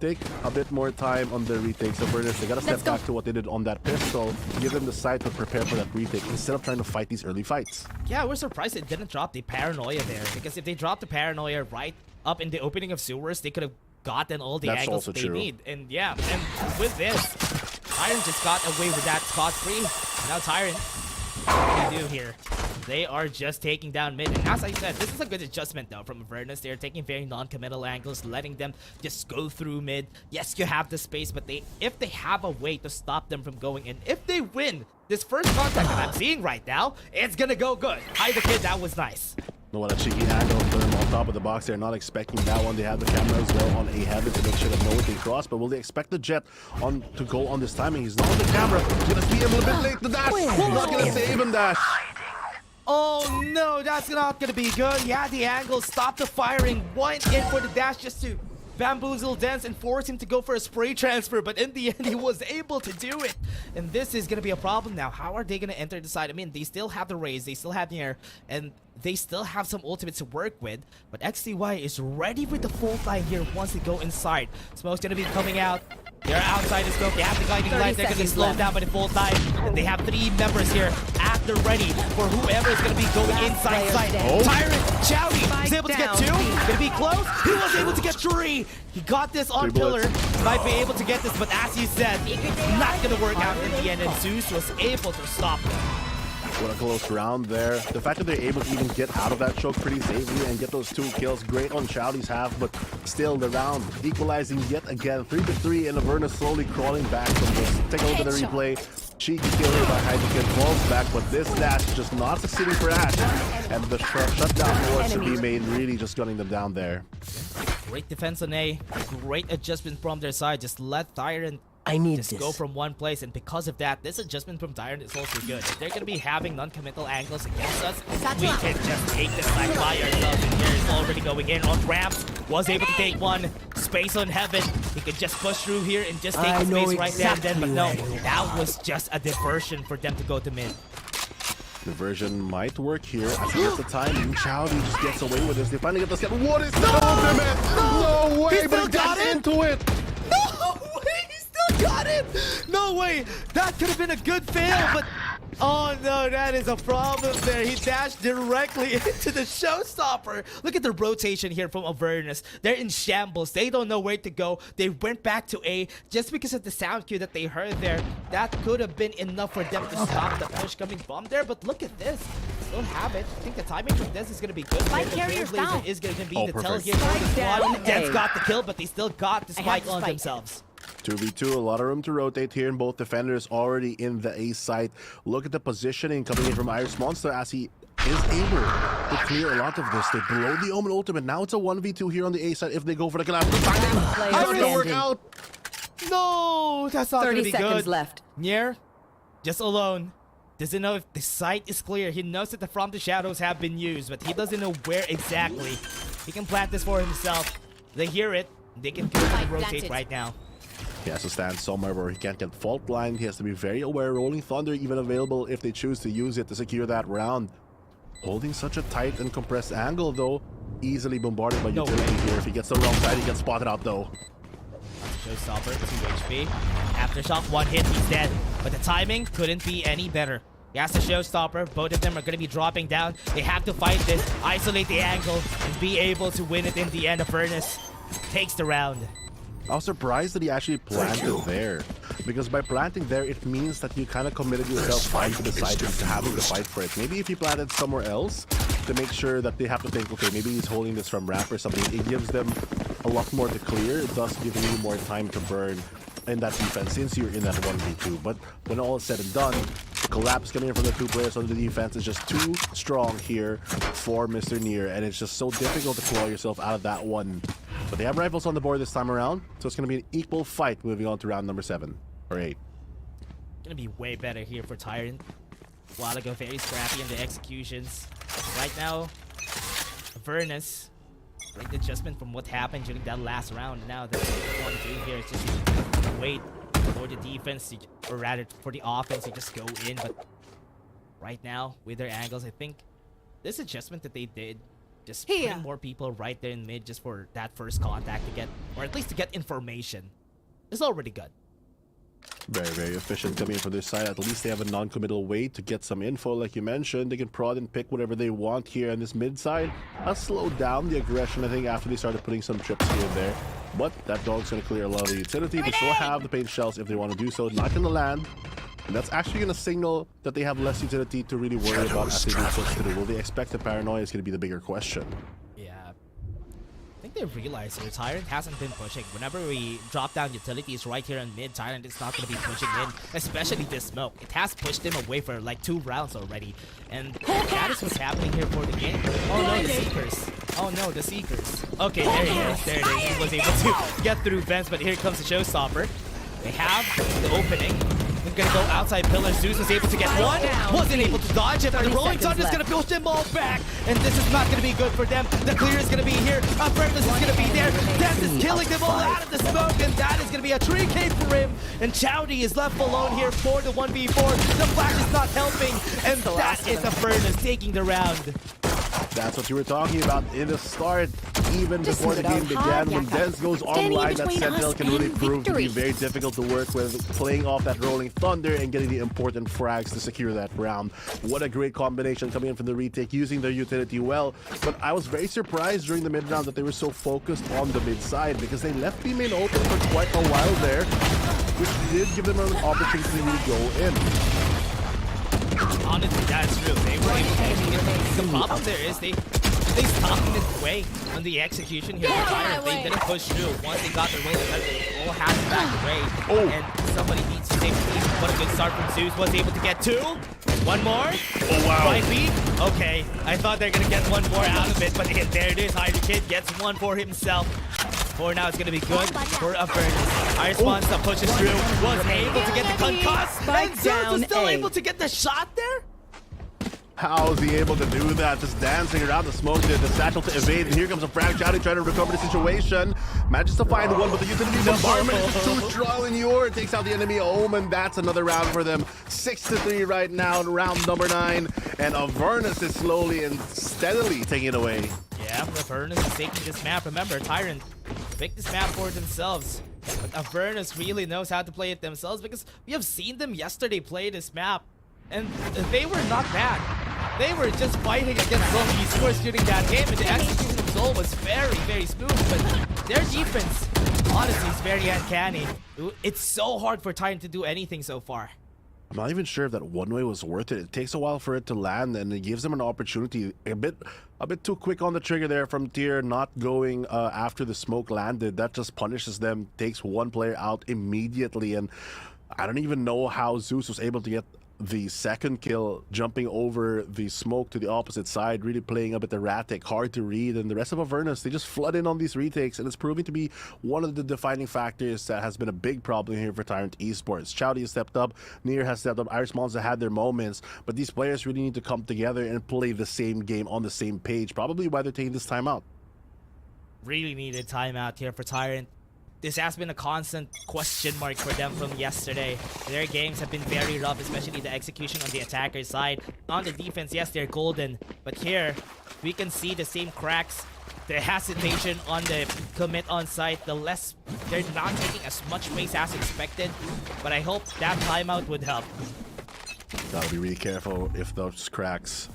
Take a bit more time on the retakes. Avernus, they gotta step back to what they did on that pistol. Give them the sight to prepare for that retake instead of trying to fight these early fights. Yeah, we're surprised it didn't drop the paranoia there, because if they dropped the paranoia right up in the opening of sewers, they could have gotten all the That's angles also they true. need. And yeah, and with this, Tyrant just got away with that scot-free. Now Tyrant, what do they do here? They are just taking down mid. And as I said, this is a good adjustment though from Avernus. They're taking very non-committal angles, letting them just go through mid. Yes, you have the space, but if they have a way to stop them from going in, if they win this first contact that I'm seeing right now, it's gonna go good. Hi, the kid, that was nice. No, what a cheeky angle for them on top of the box. They're not expecting that one. They have the camera as well on A heaven to make sure that no one can cross. But will they expect the jet on to go on this timing? He's not on the camera. He's gonna see him a little bit late. The dash. Not gonna save him, dash. Oh no, that's not gonna be good. Yeah, the angle stopped the firing, went in for the dash just to bamboozle Dance and force him to go for a spray transfer, but in the end he was able to do it. And this is gonna be a problem now. How are they gonna enter the side? I mean, they still have the raise, they still have the air, and they still have some ultimates to work with, but XTY is ready with the full line here once they go inside. Smoke's gonna be coming out. They're outside the smoke. They have the guiding light. They're gonna slow down by the full time. And they have 3 members here at the ready for whoever is gonna be going inside side. Tyrant, Chowdy is able to get 2. Gonna be close. He was able to get 3. He got this on 3 pillar. bullets. Might be able to get this, but as you said, not gonna work out in the end. And Zeus was able to stop him. What a close round there. The fact that they're able to even get out of that choke pretty safely and get those 2 kills, great on Chowdy's half, but still the round equalizing yet again. 3-3 and Avernus slowly crawling back from this. Take a look at the replay. Cheeky kill here by Hydrogen falls back, but this dash just not succeeding for Ash. And the shutdown was to be made, really just gunning them down there. Great defense on A. Great adjustment from their side. Just let Tyrant I need just this. go from one place, and because of that, this adjustment from Tyrant is also good. If they're gonna be having non-committal angles against us, we can just take this like by ourselves. And here is already going in on ramps. Was able to take 1. Space on heaven. He could just push through here and just take I the know space right there and then. But no, exactly where you that was just a diversion for them to go to mid. Diversion might work here. I think it's the time. And Chowdy just gets away with this. They finally get the step. What is the ultimate? No way, He but still he got got it? into it. No way, he still got it! No way! That could have been a good fail, but Oh no, that is a problem there. He dashed directly into the showstopper. Look at the rotation here from Avernus. They're in shambles. They don't know where to go. They went back to A just because of the sound cue that they heard there. That could have been enough for them to stop the push coming from there. But look at this. Still have it. I think the timing from this is going to be good. Spike The carrier Trailblazer found. is going to be the Perfect. tell here for the Spike squad. down Dens A. got the kill, but they still got the I have spike the on spike. themselves. 2v2, a lot of room to rotate here, and both defenders already in the A site. Look at the positioning coming in from Iris Monster as he is able to clear a lot of this. They blow the Omen ultimate. Now it's a 1v2 here on the A side if they go for the collapse. Player How did it work standing. out? No, that's not going to 30 be seconds good. left. Nier, just alone. Doesn't know if the site is clear. He knows that the From the Shadows have been used, but he doesn't know where exactly. He can plant this for himself. They hear it. They can rotate right now. He has to stand somewhere where he can't get fault blind. He has to be very aware. Rolling Thunder even available if they choose to use it to secure that round. Holding such a tight and compressed angle though. Easily bombarded by utility here. If he gets the wrong side, he gets spotted out though. Showstopper, 2 HP. Aftershock, 1 hit, he's dead. But the timing couldn't be any better. He has the Showstopper. Both of them are going to be dropping down. They have to fight this, isolate the angle, and be able to win it in the end. Avernus takes the round. I was surprised that he actually planted there. Because by planting there, it means that you kind of committed yourself back to the side and to having to fight for it. Maybe if he planted somewhere else to make sure that they have to think, okay, maybe he's holding this from ramp or something. It gives them a lot more to clear, thus giving you more time to burn in that defense since you're in that 1v2. But when all is said and done, the collapse coming in from the two players on the defense is just too strong here for Mr. Nier, and it's just so difficult to claw yourself out of that one. But they have rifles on the board this time around, so it's going to be an equal fight moving on to round number 7 or 8. Gonna be way better here for Tyrant. A while ago, very scrappy in the executions. Right now, Avernus, great adjustment from what happened during that last round. Now the one thing here is just to wait for the defense, or rather for the offense to just go in. But right now, with their angles, I think this adjustment that they did, just putting more people right there in mid just for that first contact to get, or at least to get information, is already good. Very, very efficient coming in from their side. At least they have a non-committal way to get some info. Like you mentioned, they can prod and pick whatever they want here. And this mid side has slowed down the aggression, I think, after they started putting some trips here and there. But that dog's going to clear a lot of the utility. They still have the paint shells if they want to do so. Not going to land. And that's actually going to signal that they have less utility to really worry about as they do what to do. Will they expect the paranoia is going to be the bigger question. Yeah. I think they realize here Tyrant hasn't been pushing. Whenever we drop down utilities right here in mid, Tyrant is not going to be pushing in, especially this smoke. It has pushed him away for like 2 rounds already. And that is what's happening here for the game. Oh no, the Seekers. Oh no, the Seekers. Okay, there he is. There it is. He was able to get through vents, but here comes the Showstopper. They have the opening. They're gonna go outside pillar. Zeus was able to get one. Wasn't able to dodge it, but the Rolling Thunder is gonna push them all back. And this is not gonna be good for them. The clear is gonna be here. Avernus is gonna be there. Death is killing them all out of the smoke, and that is gonna be a 3K for him. And Chowdy is left alone here for the 1v4. The flash is not helping, and that is Avernus taking the round. That's what you were talking about in the start, even before the game began. When Dens goes online, that Sentinel can really prove to be very difficult to work with, playing off that Rolling Thunder and getting the important frags to secure that round. What a great combination coming in from the retake, using their utility well. But I was very surprised during the mid round that they were so focused on the mid side, because they left B main open for quite a while there, which did give them an opportunity to really go in. Honestly, that's true. They were able to get the problem there is they stopped in the way on the execution here for Tyrant. They didn't push through. Once they got the roll, they all had to back away. And somebody needs to take the lead. What a good start from Zeus. Was able to get 2. One more. Oh wow. 5B. Okay, I thought they're gonna get 1 more out of it, but there it is. Hydra Kid gets 1 for himself. For now, it's gonna be good for Avernus. Iris Monster pushes through. Was able to get the concuss. And Zeus was still able to get the shot there. How is he able to do that? Just dancing around the smoke there, the satchel to evade, and here comes a frag Chowdy trying to recover the situation. Manages to find one, but the utility bombardment is too strong, and Yor takes out the enemy Omen. That's another round for them. 6-3 right now in round number 9, and Avernus is slowly and steadily taking it away. Yeah, Avernus is taking this map. Remember, Tyrant picked this map for themselves. But Avernus really knows how to play it themselves, because we have seen them yesterday play this map. And they were not bad. They were just fighting against ZOL Esports during that game, and the execution of ZOL was very, very smooth. But their defense, honestly, is very uncanny. It's so hard for Tyrant to do anything so far. I'm not even sure if that one way was worth it. It takes a while for it to land, and it gives them an opportunity. A bit too quick on the trigger there from Tier, not going after the smoke landed. That just punishes them, takes one player out immediately, and I don't even know how Zeus was able to get the second kill, jumping over the smoke to the opposite side, really playing a bit erratic, hard to read, and the rest of Avernus, they just flood in on these retakes, and it's proving to be one of the defining factors that has been a big problem here for Tyrant Esports. Chowdy has stepped up, Nier has stepped up, Iris Monza had their moments, but these players really need to come together and play the same game on the same page, probably why they're taking this time out. Really needed timeout here for Tyrant. This has been a constant question mark for them from yesterday. Their games have been very rough, especially the execution on the attacker side. On the defense, yes, they're golden. But here, we can see the same cracks. The hesitation on the commit on site. They're not taking as much space as expected. But I hope that timeout would help. Gotta be really careful if those cracks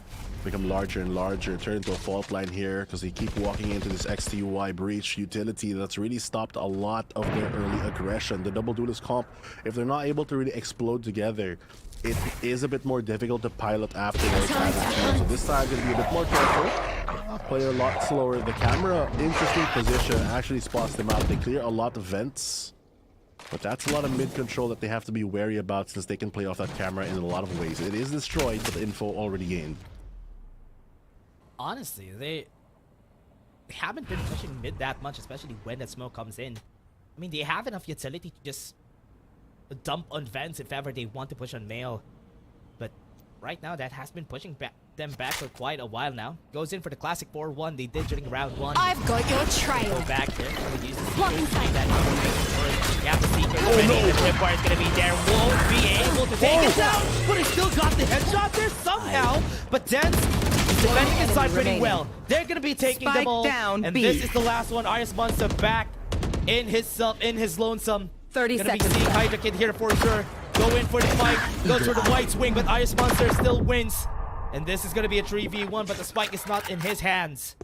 become larger and larger, turn into a fault line here because they keep walking into this XTY breach utility that's really stopped a lot of their early aggression. The double duelist comp, if they're not able to really explode together, it is a bit more difficult to pilot afterwards as a team. So this time, gonna be a bit more careful. Play a lot slower. The camera, interesting position, actually spots them out. They clear a lot of vents. But that's a lot of mid-control that they have to be wary about since they can play off that camera in a lot of ways. It is destroyed, but the info already gained. Honestly, they haven't been pushing mid that much, especially when that smoke comes in. I mean, they have enough utility to just dump on vents if ever they want to push on male. But right now, that has been pushing them back for quite a while now. Goes in for the classic 4-1 they did during round 1. I've got your trail. Go back here. We use the Blocking sight. You have the secret ready. The tripwire is going to be there. Won't be able to take it down. But he still got the headshot there somehow. But Dance defending inside pretty well. They're gonna be taking them all, down, and B. this is the last one. Iris Monster back in his lonesome. 30 gonna seconds be seeing Hydra Kid here for sure. Go in for the fight. Goes for the white swing, but Iris Monster still wins. And this is gonna be a 3v1, but the spike is not in his hands.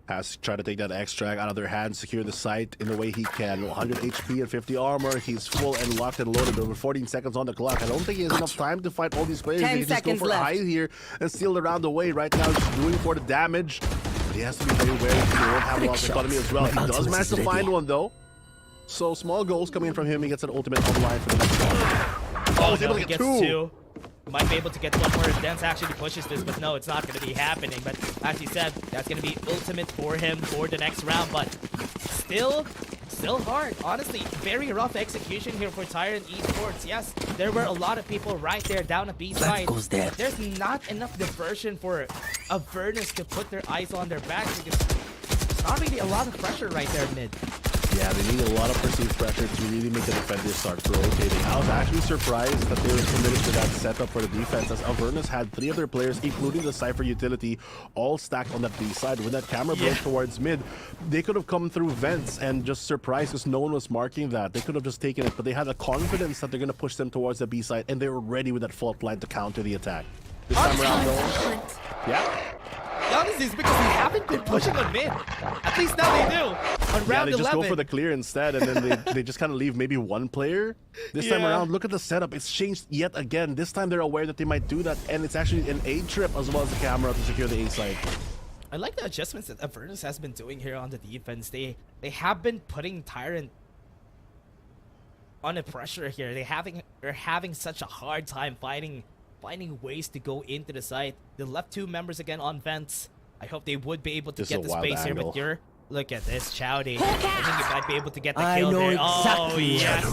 Has tried to take that extract out of their hands, secure the site in the way he can. 100 HP and 50 armor. He's full and locked and loaded. Over 14 seconds on the clock. I don't think he has enough time to fight all these players. 10 He can just go seconds for left. high here and steal the round away. Right now, he's doing for the damage. But he has to be very wary. He won't have a lot of economy as well. He does manage to find one though. So small goals coming in from him. He gets an ultimate on the line for the next round. Oh, he's able to he get gets two. Might be able to get one more if Dance actually pushes this, but no, it's not going to be happening. But as he said, that's going to be ultimate for him for the next round. But still hard. Honestly, very rough execution here for Tyrant Esports. Yes, there were a lot of people right there down at B side. But there's not enough diversion for Avernus to put their eyes on their backs because there's not really a lot of pressure right there mid. Yeah, they need a lot of perceived pressure to really make the defenders start rotating. I was actually surprised that they were committed to that setup for the defense, as Avernus had 3 of their players, including the Cypher utility, all stacked on that B side. When that camera broke towards mid, they could have come through vents and just surprised because no one was marking that. They could have just taken it, but they had the confidence that they're going to push them towards the B side, and they were ready with that fault line to counter the attack. This time around, though, yeah. Honestly, it's because they haven't been pushing on mid. At least now they do. On round they 11. just go for the clear instead, and then they just kind of leave maybe one player. This time around, look at the setup. It's changed yet again. This time they're aware that they might do that, and it's actually an A trip as well as the camera to secure the A side. I like the adjustments that Avernus has been doing here on the defense. They have been putting Tyrant on a pressure here. They're having such a hard time finding ways to go into the site. The left 2 members again on vents. I hope they would be able to get the space here, but look at this, Chowdy. I think he might be able to get the kill there. Oh, yes.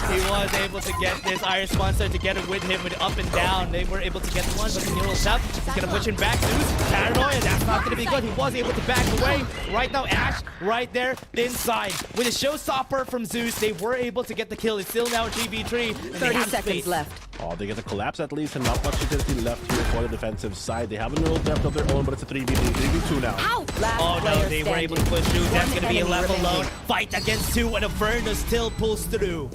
He was able to get this Iris Monster together with him with up and down. They were able to get one, but the neural up. He's going to push him back. Zeus, paranoia. That's not going to be good. He was able to back away. Right now, Ash right there inside. With a showstopper from Zeus, they were able to get the kill. It's still now 3v3. 30 seconds left. Oh, they get the collapse at least, and not much utility left here for the defensive side. They have a little depth of their own, but it's a 3v2 now. Ow! Oh no, they were able to push through. That's going to be a left alone. Fight against 2, and Avernus still pulls through.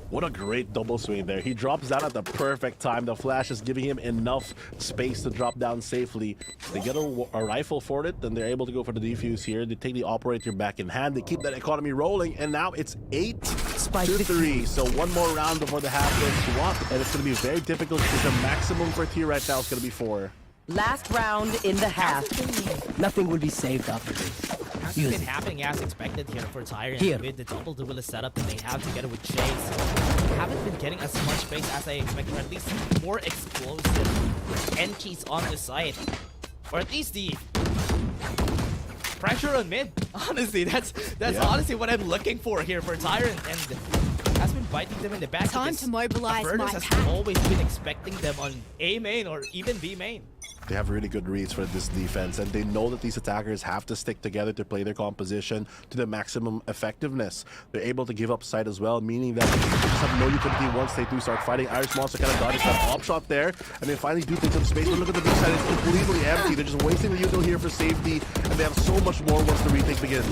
What a great double swing there. He drops down at the perfect time. The flash is giving him enough space to drop down safely. They get a rifle for it, and they're able to go for the defuse here. They take the operator back in hand. They keep that economy rolling, and now it's 8-3. So one more round before the half is swapped, and it's going to be very difficult because the maximum for tier right now is going to be 4. Last round in the half. Nothing will be saved after this. Hasn't been happening as expected here for Tyrant Here. with the double duelist setup that they have together with Chase. They haven't been getting as much space as I expected, or at least more explosive entries on the side. Or at least the pressure on mid. Honestly, that's honestly what I'm looking for here for Tyrant, and has been biting them in the back. Time to mobilize Avernus my has pack. always been expecting them on A main or even B main. They have really good reads for this defense, and they know that these attackers have to stick together to play their composition to the maximum effectiveness. They're able to give up sight as well, meaning that they just have no utility once they do start fighting. Irish Monster kind of dodges that op shot there, and they finally do take some space. But look at the B side, it's completely empty. They're just wasting the util here for safety, and they have so much more once the retake begins.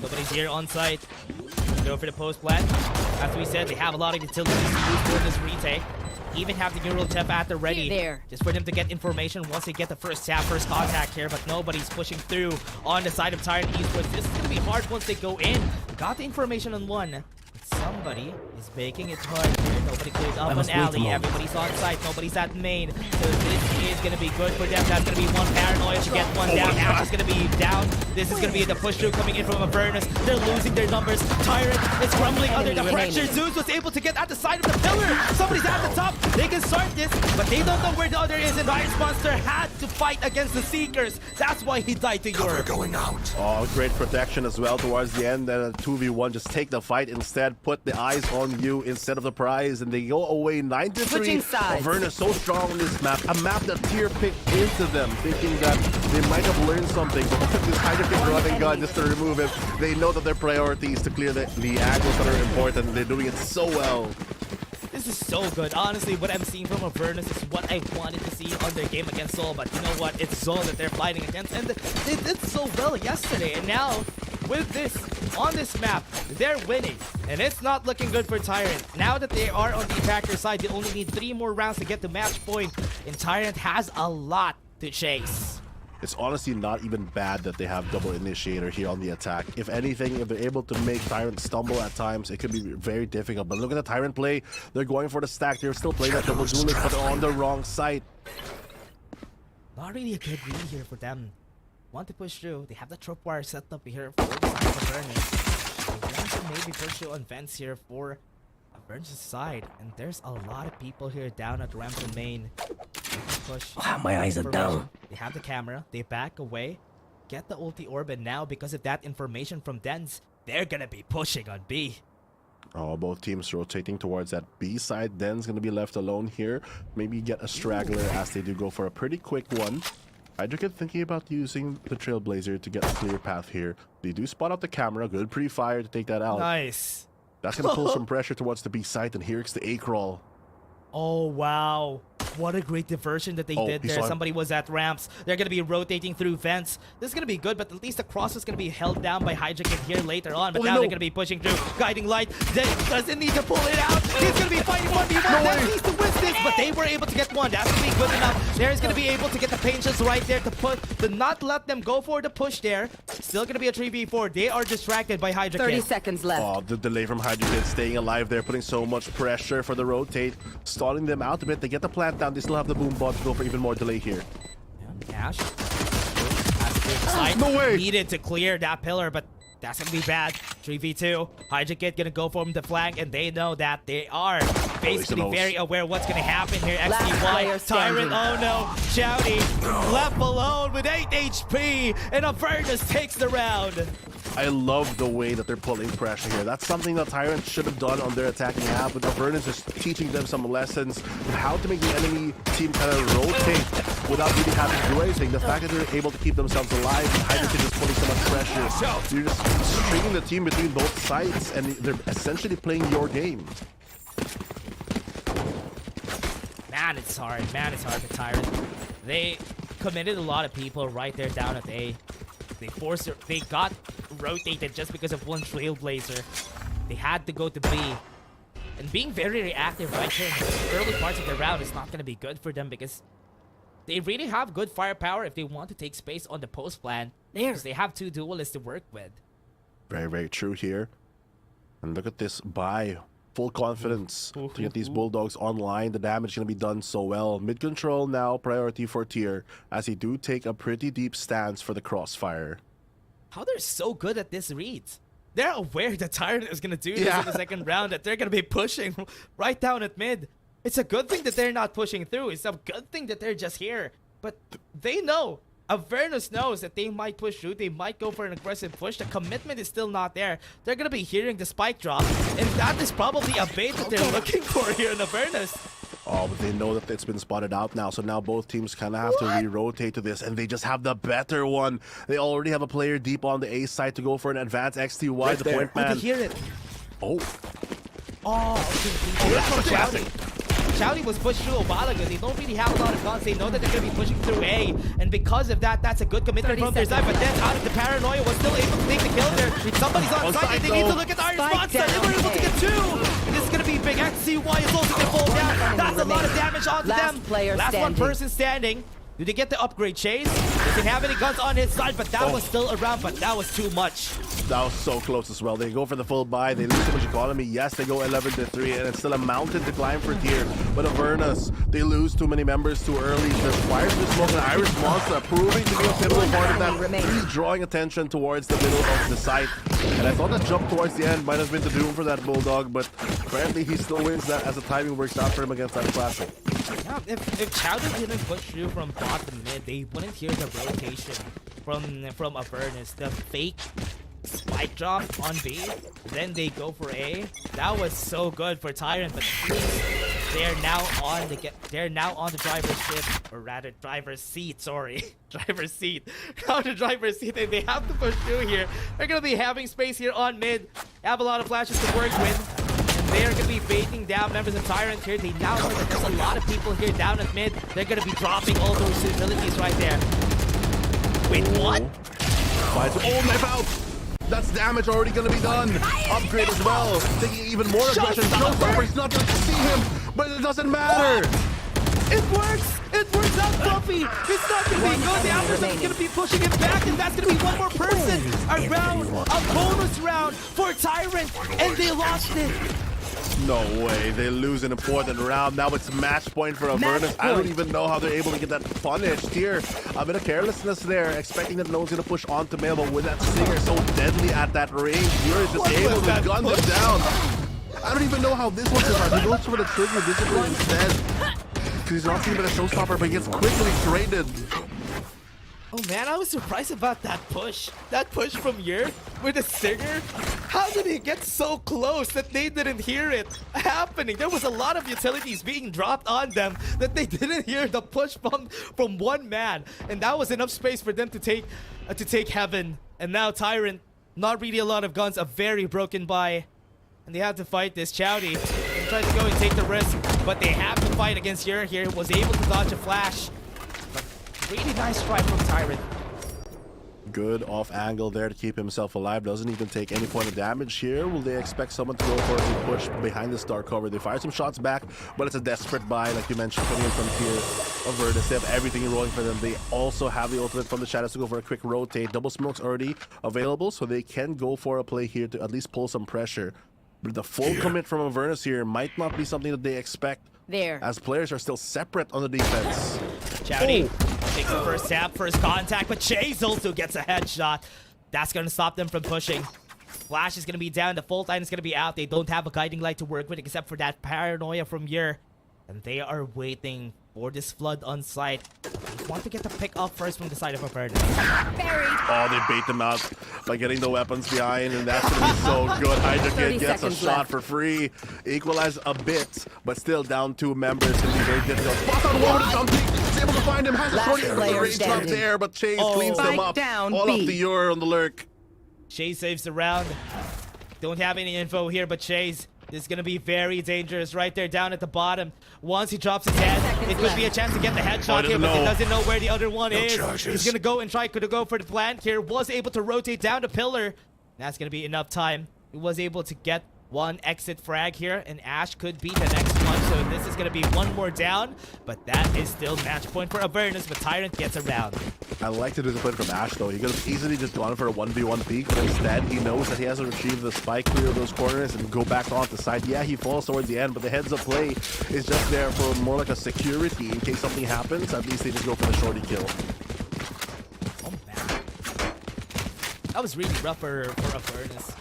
Nobody's here on site. Go for the post plant. As we said, they have a lot of utilities to use for this retake. Even have the neural chef at the ready, There. just for them to get information once they get the first tap, first contact here. But nobody's pushing through on the side of Tyrant Esports. This is gonna be hard once they go in. Got the information on one. Somebody is making it hard here. Nobody clears up on alley. Everybody's on site. Nobody's at main. So this is going to be good for them. That's going to be one paranoia to get one down. Ash is going to be down. This is going to be the push through coming in from Avernus. They're losing their numbers. Tyrant is crumbling under the pressure. Zeus was able to get at the side of the pillar. Somebody's at the top. They can start this, but they don't know where the other is. And Irish Monster had to fight against the Seekers. That's why he died to Europe. Going out. Oh, great protection as well towards the end. And a 2v1, just take the fight instead. Put the eyes on you instead of the prize, and they go away 9-3. Switching sides. Avernus so strong on this map, a map that tier picked into them, thinking that they might have learned something, but with this kind of running gun just to remove it, they know that their priority is to clear the angles that are important, and they're doing it so well. This is so good. Honestly, what I'm seeing from Avernus is what I wanted to see on their game against ZOL. But you know what? It's ZOL that they're fighting against. And they did so well yesterday. And now, with this, on this map, they're winning. And it's not looking good for Tyrant. Now that they are on the attacker side, they only need 3 more rounds to get to match point. And Tyrant has a lot to chase. It's honestly not even bad that they have double initiator here on the attack. If anything, if they're able to make Tyrant stumble at times, it could be very difficult. But look at the Tyrant play. They're going for the stack. They're still playing that double duelist, but they're on the wrong side. Not really a good read here for them. Want to push through. They have the tripwire set up here for the side of Avernus. They want to maybe push through on vents here for Avernus' side. And there's a lot of people here down at ramp and main. Push. Wow, my eyes are down. They have the camera. They back away. Get the ulti orb, and now because of that information from Dens, they're gonna be pushing on B. Oh, both teams rotating towards that B side. Den's gonna be left alone here. Maybe get a straggler as they do go for a pretty quick one. Hydrokin thinking about using the Trailblazer to get a clear path here. They do spot out the camera. Good pre-fire to take that out. Nice. That's gonna pull some pressure towards the B side, and here's the A crawl. Oh, wow. What a great diversion that they did he there. saw him. Somebody was at ramps. They're going to be rotating through vents. This is going to be good, but at least the cross is going to be held down by Hydrokin here later on. But now they're going to be pushing through. Guiding Light doesn't need to pull it out. He's going to be fighting 1v1. That needs to win this, but they were able to get one. That's going to be good enough. There's going to be able to get the painches right there to not let them go for the push there. Still going to be a 3v4. They are distracted by Hydrokin. 30 seconds left. Oh, the delay from Hydrokin staying alive there, putting so much pressure for the rotate, stalling them out a bit. They get the plant down. They still have the boom bot to go for even more delay here. Ash No way! Needed to clear that pillar, but that's gonna be bad. 3v2. Hydrokin gonna go from the flank, and they know that they are basically very aware what's gonna happen here. player XTY, standing. Tyrant, oh no, Shouty left alone with 8 HP, and Avernus takes the round. I love the way that they're pulling pressure here. That's something that Tyrant should have done on their attacking half, but Avernus is teaching them some lessons on how to make the enemy team kind of rotate without really having to do anything. The fact that they're able to keep themselves alive, and Hydrokin is putting so much pressure. You're just stringing the team between both sides, and they're essentially playing your game. Man, it's hard. Man, it's hard for Tyrant. They committed a lot of people right there down at A. They got rotated just because of one Trailblazer. They had to go to B. And being very reactive right here in the early parts of the round is not going to be good for them because they really have good firepower if they want to take space on the post plan. Because they have 2 duelists to work with. Very, very true here. And look at this buy. Full confidence to get these Bulldogs online. The damage going to be done so well. Mid control now, priority for Tier, as he do take a pretty deep stance for the crossfire. How they're so good at this read. They're aware that Tyrant is going to do this in the second round, that they're going to be pushing right down at mid. It's a good thing that they're not pushing through. It's a good thing that they're just here. But they know. Avernus knows that they might push through. They might go for an aggressive push. The commitment is still not there. They're going to be hearing the spike drop. And that is probably a bait that they're looking for here in Avernus. Oh, but they know that it's been spotted out now. So now both teams kind of have to re-rotate to this. And they just have the better one. They already have a player deep on the A side to go for an advanced XTY. Right the point man. I can hear it. Oh. Oh, that's from Chowdy. Chowdy was pushed through a while ago. They don't really have a lot of guns. They know that they're going to be pushing through A. And because of that, that's a good commitment from their side. But then out of the paranoia was still able to take the kill there. Somebody's on site. They need to look at the iron spots. They were able to get 2. This is going to be big. XCY is also going to fall down. That's a lot of damage onto them. Last one person standing. Do they get the upgrade chase? They didn't have any guns on his side, but that was still around, but that was too much. That was so close as well. They go for the full buy. They lose too much economy. Yes, they go 11-3, and it's still a mountain to climb for Tier. But Avernus, they lose too many members too early. There's fires to smoke, and Irish Monster proving to be a pivotal part of that. He's drawing attention towards the middle of the site. And I thought that jump towards the end might have been the doom for that Bulldog, but apparently he still wins that as the timing works out for him against that classic. Yeah, if Chowder didn't push through from bot to mid, they wouldn't hear the rotation from Avernus. The fake spike drop on B, then they go for A. That was so good for Tyrant, but they're now on the driver's seat, or rather driver's seat. Sorry, driver's seat. On the driver's seat, and they have to push through here. They're gonna be having space here on mid. Have a lot of flashes to work with. They are going to be baiting down members of Tyrant here. They now know that there's a lot of people here down at mid. They're going to be dropping all those abilities right there. Wait, what? Oh, knife out! That's damage already going to be done. Upgrade as well. Taking even more aggression. Showstopper's not going to see him, but it doesn't matter. It works! It works out, Fluffy! It's not going to be good. The Avernus is going to be pushing it back, and that's going to be one more person. A bonus round for Tyrant, and they lost it. No way, they lose an important round. Now it's match point for Avernus. I don't even know how they're able to get that punished here. A bit of carelessness there, expecting that no one's gonna push onto male, but with that Stinger so deadly at that range, you're just able to gun them down. I don't even know how this one survives. He goes for the trigger discipline instead. Because he's not even a showstopper, but he gets quickly traded. Oh man, I was surprised about that push. That push from Yer with the Stinger. How did he get so close that they didn't hear it happening? There was a lot of utilities being dropped on them that they didn't hear the push from one man. And that was enough space for them to take heaven. And now Tyrant, not really a lot of guns, a very broken buy. And they have to fight this. Chowdy tries to go and take the risk, but they have to fight against Yer here. Was able to dodge a flash. Really nice try from Tyrant. Good off angle there to keep himself alive. Doesn't even take any point of damage here. Will they expect someone to go for a push behind the star cover? They fire some shots back, but it's a desperate buy, like you mentioned, coming in from Tier. Avernus, they have everything rolling for them. They also have the ultimate from the shadows to go for a quick rotate. Double smoke's already available, so they can go for a play here to at least pull some pressure. But the full commit from Avernus here might not be something that they expect. As players are still separate on the defense. Chowdy takes the first tap, first contact, but Chase also gets a headshot. That's going to stop them from pushing. Flash is going to be down, the full time is going to be out. They don't have a guiding light to work with except for that paranoia from Yer. And they are waiting for this flood on site. They want to get the pick up first from the side of Avernus. Oh, they bait them out by getting the weapons behind, and that's going to be so good. Hydra Kid gets a shot for free. Equalize a bit, but still down 2 members. It's going to be very difficult. Spot on one with something. He's able to find him. Has a shorty. The range up there, but Chase cleans them up. All up the Ure on the lurk. Chase saves the round. Don't have any info here, but Chase, this is going to be very dangerous right there down at the bottom. Once he drops his head, it could be a chance to get the headshot here, but he doesn't know where the other one is. He's going to go and try to go for the plant here. Was able to rotate down the pillar. That's going to be enough time. He was able to get one exit frag here, and Ash could be the next one. So this is going to be one more down, but that is still match point for Avernus, but Tyrant gets around. I like the discipline from Ash though. He could have easily just gone for a 1v1 peek, but instead he knows that he has to retrieve the spike, clear those corners, and go back onto the side. Yeah, he falls towards the end, but the heads-up play is just there for more like a security in case something happens. At least they just go for the shorty kill. Oh man, that was really rough for Avernus,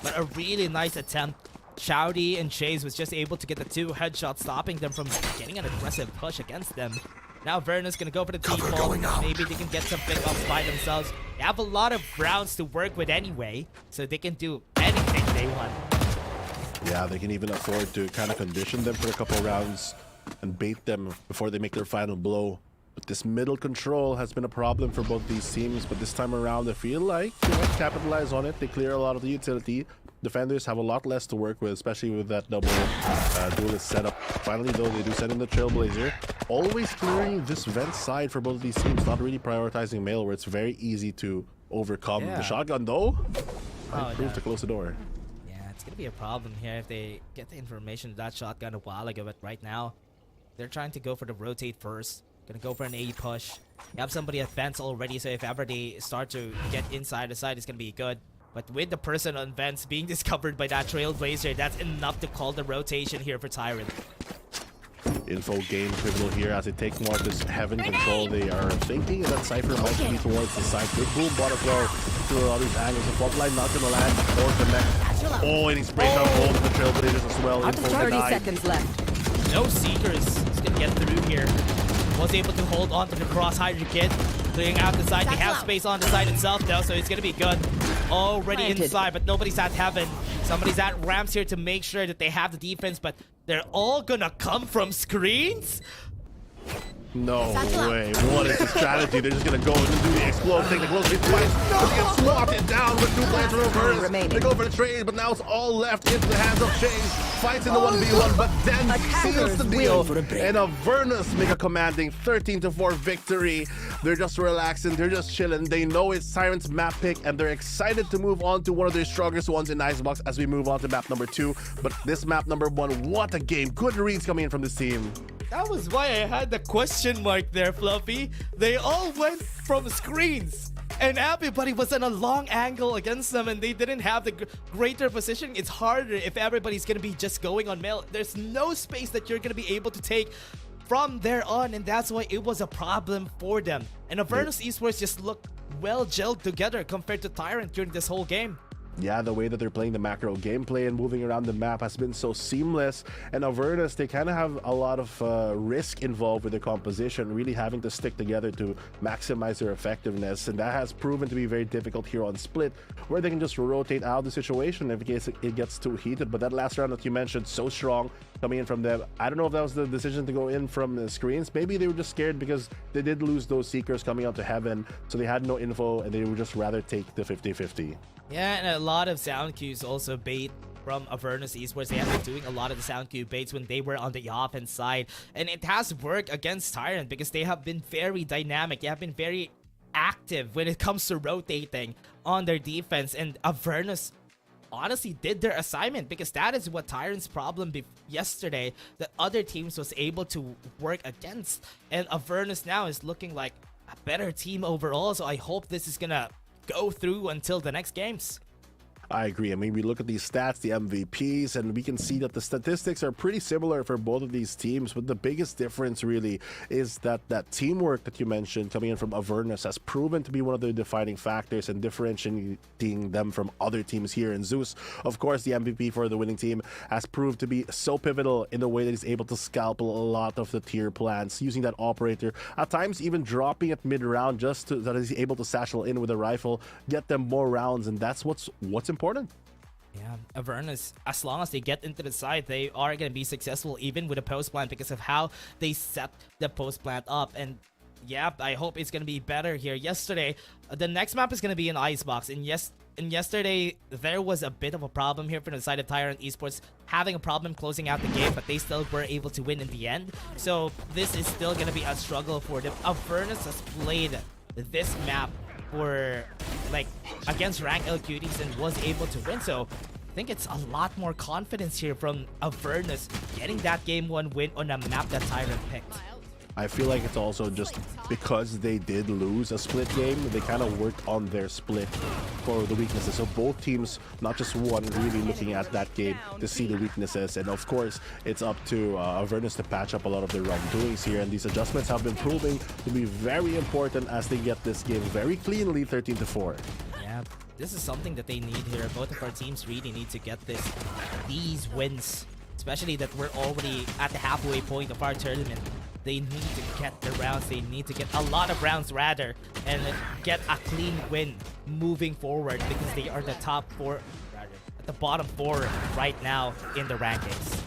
but a really nice attempt. Shouty and Chase was just able to get the 2 headshots, stopping them from getting an aggressive push against them. Now Avernus gonna go for the default. Maybe they can get some pickups by themselves. They have a lot of rounds to work with anyway, so they can do anything they want. Yeah, they can even afford to kind of condition them for a couple rounds and bait them before they make their final blow. But this middle control has been a problem for both these teams, but this time around I feel like they might capitalize on it. They clear a lot of the utility. Defenders have a lot less to work with, especially with that double duelist setup. Finally though, they do send in the Trailblazer. Always clearing this vent side for both of these teams, not really prioritizing male, where it's very easy to overcome. Yeah. The shotgun though, Oh, prove no. to close the door. Yeah, it's gonna be a problem here if they get the information of that shotgun a while ago, but right now, they're trying to go for the rotate first. Gonna go for an A push. You have somebody at vents already, so if ever they start to get inside the side, it's gonna be good. But with the person on vents being discovered by that Trailblazer, that's enough to call the rotation here for Tyrant. Info gain pivotal here as they take more of this heaven control. They are thinking that Cypher might be towards the side. Good boom bottom throw to a lot of these angles. The front line not gonna land or connect. Oh, and he sprays out both of the Trailblazers as well. Out of Info 30 denied. seconds left. No Seekers is gonna get through here. Was able to hold on to the cross Hydra kit, clearing out the side. They have space on the side itself though, so it's gonna be good. Already Planted. inside, but nobody's at heaven. Somebody's at ramps here to make sure that they have the defense, but they're all gonna come from screens? No way. What is the strategy? They're just gonna go and do the explode, take the close range twice. But they get swatted down with 2 players in reverse. remaining. They go for the trade, but now it's all left into the hands of Chase. Fights in the 1v1, but then seals the deal. And Avernus make a commanding 13-4 victory. They're just relaxing, they're just chilling. They know it's Tyrant's map pick, and they're excited to move on to one of their strongest ones in Icebox as we move on to map number 2. But this map number 1, what a game. Good reads coming in from this team. That was why I had the question mark there, Fluffy. They all went from screens, and everybody was in a long angle against them, and they didn't have the greater positioning. It's harder if everybody's gonna be just going on male. There's no space that you're gonna be able to take from there on, and that's why it was a problem for them. And Avernus Esports just looked well gelled together compared to Tyrant during this whole game. Yeah, the way that they're playing the macro gameplay and moving around the map has been so seamless. And Avernus, they kind of have a lot of risk involved with their composition, really having to stick together to maximize their effectiveness. And that has proven to be very difficult here on Split, where they can just rotate out the situation in case it gets too heated. But that last round that you mentioned, so strong coming in from them. I don't know if that was the decision to go in from the screens. Maybe they were just scared because they did lose those Seekers coming out to heaven. So they had no info and they would just rather take the 50-50. Yeah, and a lot of sound cues also bait from Avernus Esports. They have been doing a lot of the sound cue baits when they were on the offense side. And it has worked against Tyrant because they have been very dynamic. They have been very active when it comes to rotating on their defense. And Avernus honestly did their assignment because that is what Tyrant's problem yesterday that other teams was able to work against. And Avernus now is looking like a better team overall. So I hope this is gonna go through until the next games. I agree. I mean, we look at these stats, the MVPs, and we can see that the statistics are pretty similar for both of these teams. But the biggest difference really is that teamwork that you mentioned coming in from Avernus has proven to be one of the defining factors and differentiating them from other teams here in Zeus. Of course, the MVP for the winning team has proved to be so pivotal in the way that he's able to scalpel a lot of the tier plants, using that operator, at times even dropping it mid-round just so that he's able to satchel in with a rifle, get them more rounds, and that's what's important. Yeah, Avernus, as long as they get into the side, they are going to be successful even with a post plant because of how they set the post plant up. And yeah, I hope it's going to be better here. Yesterday, the next map is going to be an Icebox. And yesterday, there was a bit of a problem here from the side of Tyrant Esports, having a problem closing out the game, but they still were able to win in the end. So this is still going to be a struggle for them. Avernus has played this map for like against rank L Cuties and was able to win. So think it's a lot more confidence here from Avernus getting that game 1 win on a map that Tyrant picked. I feel like it's also just because they did lose a split game, they kind of worked on their split for the weaknesses. So both teams, not just one, really looking at that game to see the weaknesses. And of course, it's up to Avernus to patch up a lot of their wrongdoings here. And these adjustments have been proving to be very important as they get this game very cleanly 13-4. Yeah, this is something that they need here. Both of our teams really need to get these wins, especially that we're already at the halfway point of our tournament. They need to get the rounds, they need to get a lot of rounds rather, and get a clean win moving forward because they are the top 4, rather, at the bottom 4 right now in the rankings.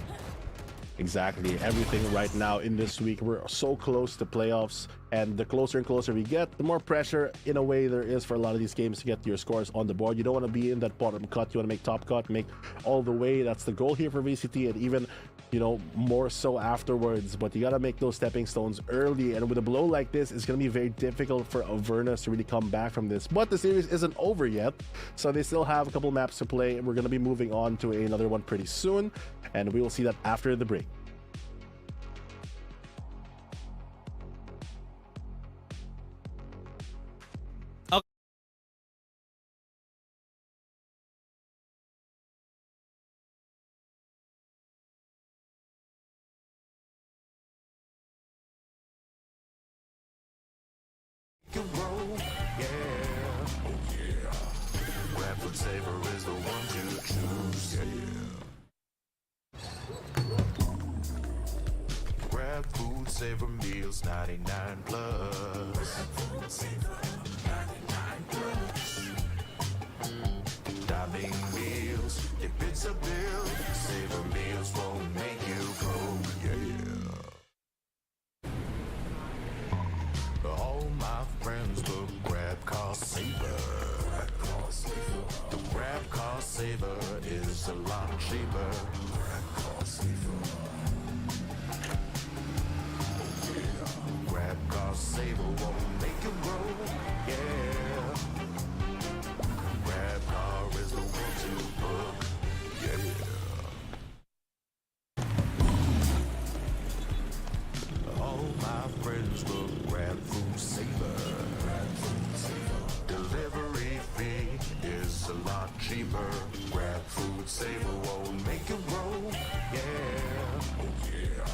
Exactly, everything right now in this week. We're so close to playoffs, and the closer and closer we get, the more pressure in a way there is for a lot of these games to get your scores on the board. You don't want to be in that bottom cut, you want to make top cut, make all the way. That's the goal here for VCT, and even, you know, more so afterwards. But you got to make those stepping stones early, and with a blow like this, it's going to be very difficult for Avernus to really come back from this. But the series isn't over yet, so they still have a couple maps to play. We're going to be moving on to another one pretty soon, and we will see that after the break. Roll, yeah, oh yeah. Grab food saver is the one to choose, yeah. Grab food saver meals 99 plus. Diving meals, if it's a bill, saver meals won't make you go, yeah. All my friends will grab cost saver. The grab cost saver is a lot cheaper. Grab cost saver won't make you roll, yeah. Grab car is the one to book, yeah. All my friends will grab food saver. Delivery fee is a lot cheaper. Grab food saver won't make you roll, yeah. Oh yeah.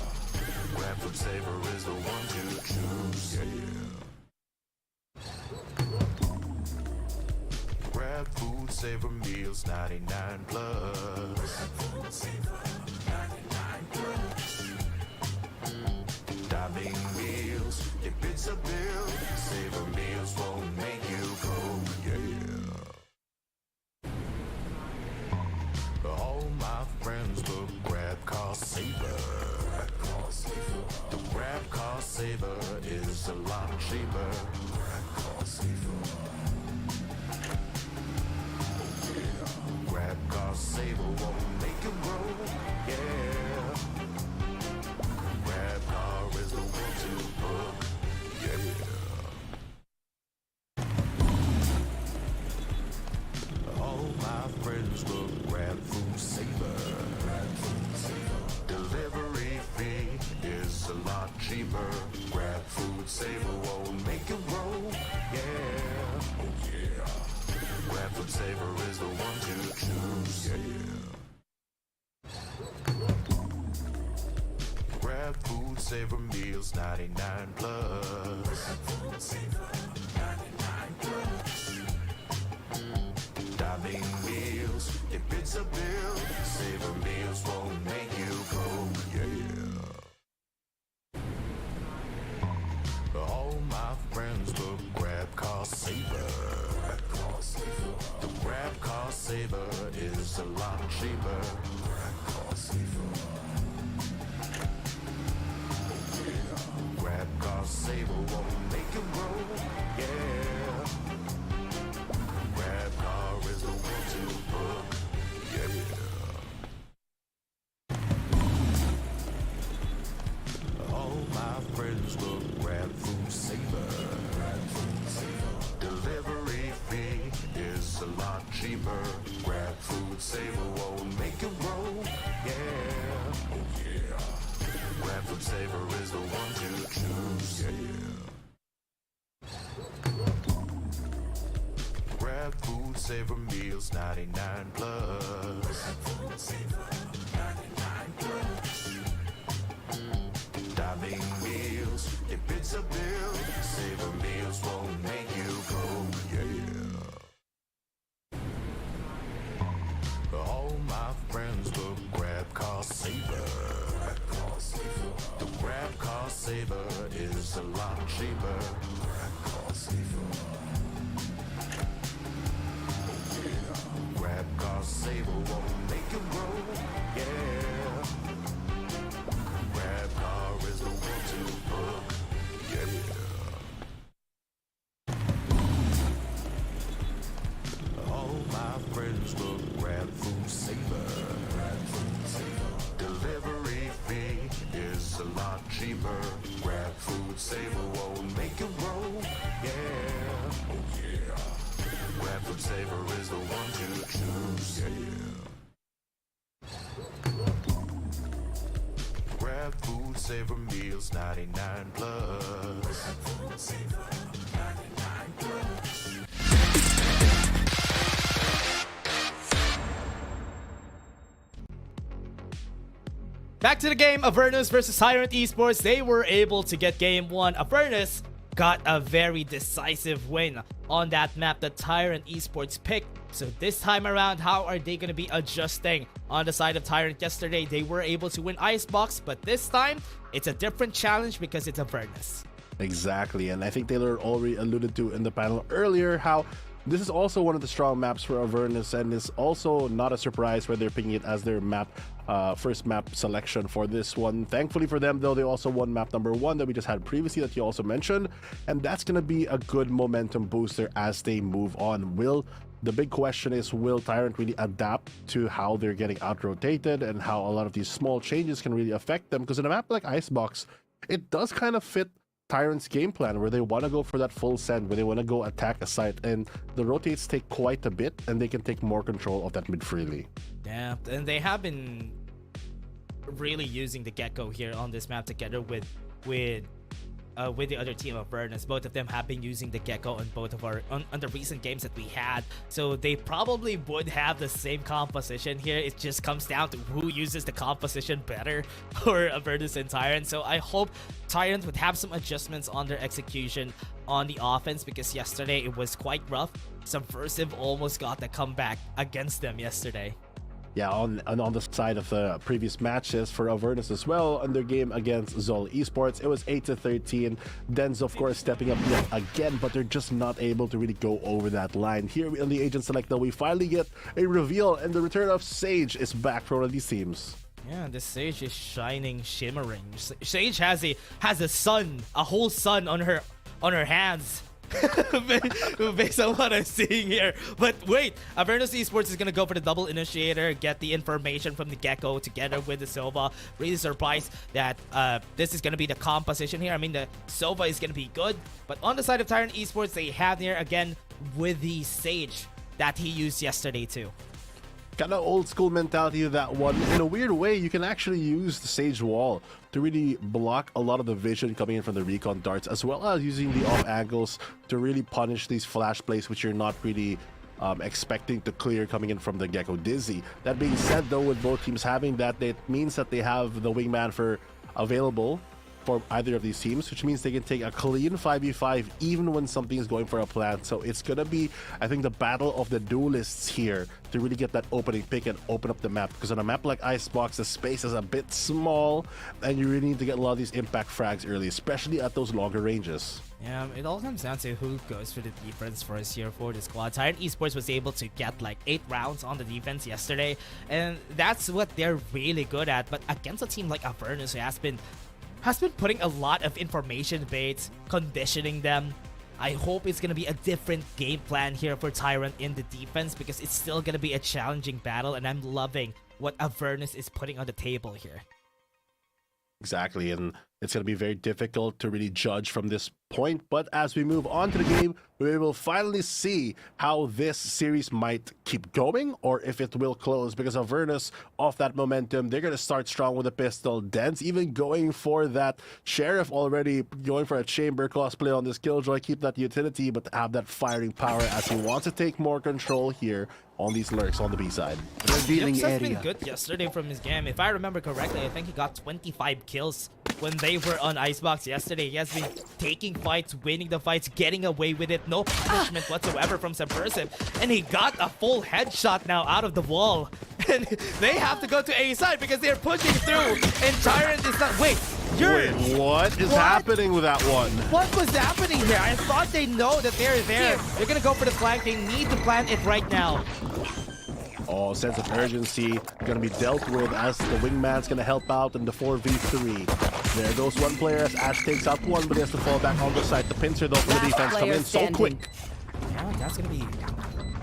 Grab food saver is the one to choose, yeah. Grab food saver meals 99 plus. Diving meals, if it's a bill, saver meals won't make you go, yeah. All my friends will grab cost saver. The grab cost saver is a lot cheaper. Grab cost saver won't make you roll, yeah. Grab car is the one to book, yeah. All my friends will grab food saver. Delivery fee is a lot cheaper. Grab food saver won't make you roll, yeah. Oh yeah. Grab food saver is the one to choose, yeah. Grab food saver meals 99 plus. Diving meals, if it's a bill, saver meals won't make you go, yeah. All my friends will grab cost saver. The grab cost saver is a lot cheaper. Grab cost saver won't make you roll, yeah. Grab car is the one to book, yeah. All my friends will grab food saver. Delivery fee is a lot cheaper. Grab food saver won't Food Saver is the one to choose. Grab Food Saver meals 99 plus. Grab Food Saver 99 plus. Dining meals, if it's a bill, Saver meals won't make you go. All my friends will grab Cost Saver. The grab Cost Saver is a lot cheaper. Grab Cost Saver. Grab Cost Saver won't make you grow. Yeah. Grab car is the one to book. Yeah. All my friends will grab Food Saver. Grab Food Saver. Delivery fee is a lot cheaper. Grab Food Saver won't make you grow. Yeah. Oh yeah. Grab Food Saver is the one to choose. Yeah. Grab Food Saver meals 99 plus. Grab Food Saver 99 plus. Back to the game, Avernus versus Tyrant Esports. They were able to get game 1. Avernus got a very decisive win on that map that Tyrant Esports picked. So this time around, how are they going to be adjusting? On the side of Tyrant yesterday, they were able to win Icebox, but this time, it's a different challenge because it's Avernus. Exactly, and I think Taylor already alluded to in the panel earlier how this is also one of the strong maps for Avernus, and it's also not a surprise why they're picking it as their map, first map selection for this one. Thankfully for them, though, they also won map number 1 that we just had previously that you also mentioned, and that's going to be a good momentum booster as they move on. The big question is, will Tyrant really adapt to how they're getting out-rotated and how a lot of these small changes can really affect them? Because in a map like Icebox, it does kind of fit Tyrant's game plan where they want to go for that full send, where they want to go attack a site, and the rotates take quite a bit and they can take more control of that mid freely. Yeah, and they have been really using the Gecko here on this map together with the other team of Avernus. Both of them have been using the Gecko on both of on the recent games that we had, so they probably would have the same composition here. It just comes down to who uses the composition better for Avernus and Tyrant. So I hope Tyrant would have some adjustments on their execution on the offense, because yesterday it was quite rough. Subversive almost got the comeback against them yesterday. Yeah, on the side of the previous matches for Avernus as well, on their game against ZOL Esports, it was 8-13. Denz, of course, stepping up yet again, but they're just not able to really go over that line. Here on the Agent Select, though, we finally get a reveal, and the return of Sage is back for one of these teams. Yeah, the Sage is shining, shimmering. Sage has a sun, a whole sun on her hands. Based on what I'm seeing here. But wait, Avernus Esports is gonna go for the double initiator, get the information from the Gecko together with the Sova. Really surprised that this is gonna be the composition here. I mean, the Sova is gonna be good, but on the side of Tyrant Esports, they have here again with the Sage that he used yesterday too. Kind of old school mentality of that one. In a weird way, you can actually use the Sage Wall to really block a lot of the vision coming in from the recon darts, as well as using the off angles to really punish these flash plays which you're not really expecting to clear coming in from the Gecko Dizzy. That being said, though, with both teams having that, it means that they have the wingman for available for either of these teams, which means they can take a clean 5v5 even when something is going for a plant. So it's gonna be, I think, the battle of the duelists here to really get that opening pick and open up the map, because on a map like Icebox, the space is a bit small and you really need to get a lot of these impact frags early, especially at those longer ranges. Yeah, it all comes down to who goes for the defense first here for the squad. Tyrant Esports was able to get like 8 rounds on the defense yesterday, and that's what they're really good at. But against a team like Avernus, who has been putting a lot of information baits, conditioning them, I hope it's going to be a different game plan here for Tyrant in the defense, because it's still going to be a challenging battle, and I'm loving what Avernus is putting on the table here. Exactly, and it's going to be very difficult to really judge from this point. But as we move on to the game, we will finally see how this series might keep going or if it will close, because Avernus, off that momentum, they're going to start strong with a pistol. Den's even going for that Sheriff already, going for a Chamber cosplay on this Killjoy, keep that utility, but have that firing power as he wants to take more control here on these lurks on the B side. They're dealing Yups has been area. good yesterday from his game. If I remember correctly, I think he got 25 kills when they were on Icebox yesterday. He has been taking fights, winning the fights, getting away with it. No punishment whatsoever from Subversive. And he got a full headshot now out of the wall. And they have to go to A side because they're pushing through. And Tyrant is not... Wait, What is happening with that one? what was happening here? I thought they know that they're there. They're gonna go for the flank. They need to plant it right now. Oh, sense of urgency going to be dealt with as the wingman's going to help out in the 4v3. There goes one player as Ash takes out one, but he has to fall back on the side. The pincer though for the Last defense come player in so standing. quick. Yeah, that's gonna be...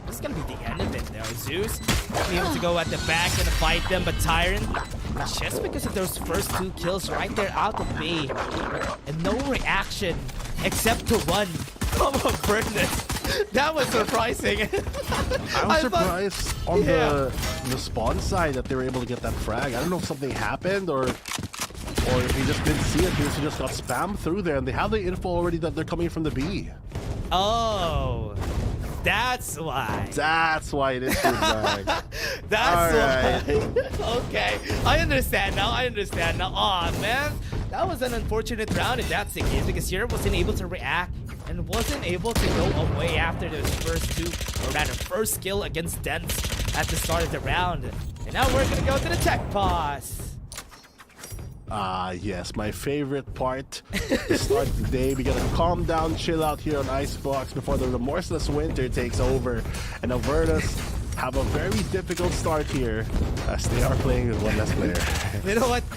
This is gonna be the end of it now. Zeus will be able to go at the back and fight them, but Tyrant, just because of those first 2 kills right there out of B, and no reaction except to run from Avernus. That was surprising. I was surprised on the spawn side that they were able to get that frag. I don't know if something happened or if he just didn't see it because he just got spammed through there, and they have the info already that they're coming from the B. Oh, that's why. That's why it is too frag. That's why. Okay, I understand now. Aw, man. That was an unfortunate round in that case because Europe wasn't able to react and wasn't able to go away after those first 2, or rather first kill against Dents at the start of the round. And now we're gonna go to the tech pause. Ah, yes, my favorite part to start the day. We gotta calm down, chill out here on Icebox before the remorseless winter takes over. And Avernus have a very difficult start here as they are playing with one less player.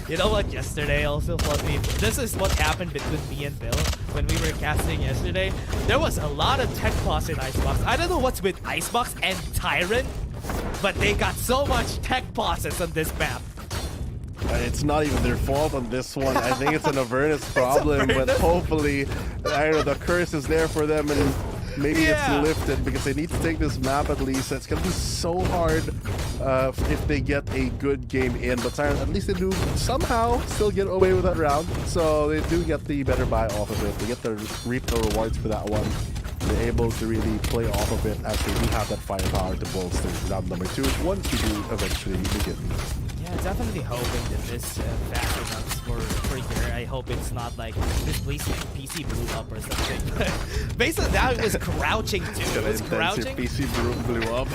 You know what? Yesterday also, Fluffy, this is what happened between me and Bill when we were casting yesterday. There was a lot of tech pause in Icebox. I don't know what's with Icebox and Tyrant, but they got so much tech pauses on this map. It's not even their fault on this one. I think it's an Avernus problem, but hopefully, I don't know, the curse is there for them and maybe it's lifted because they need to take this map at least. It's going to be so hard if they get a good game in, but at least they do somehow still get away with that round. So they do get the better buy off of it. They get to reap the rewards for that one. They're able to really play off of it as they do have that firepower to bolster round number 2 once we do eventually begin. Yeah, definitely hoping that this faster runs for here. I hope it's not like this PC blew up or something. Based on that, it was crouching too. It was crouching. PC blew up.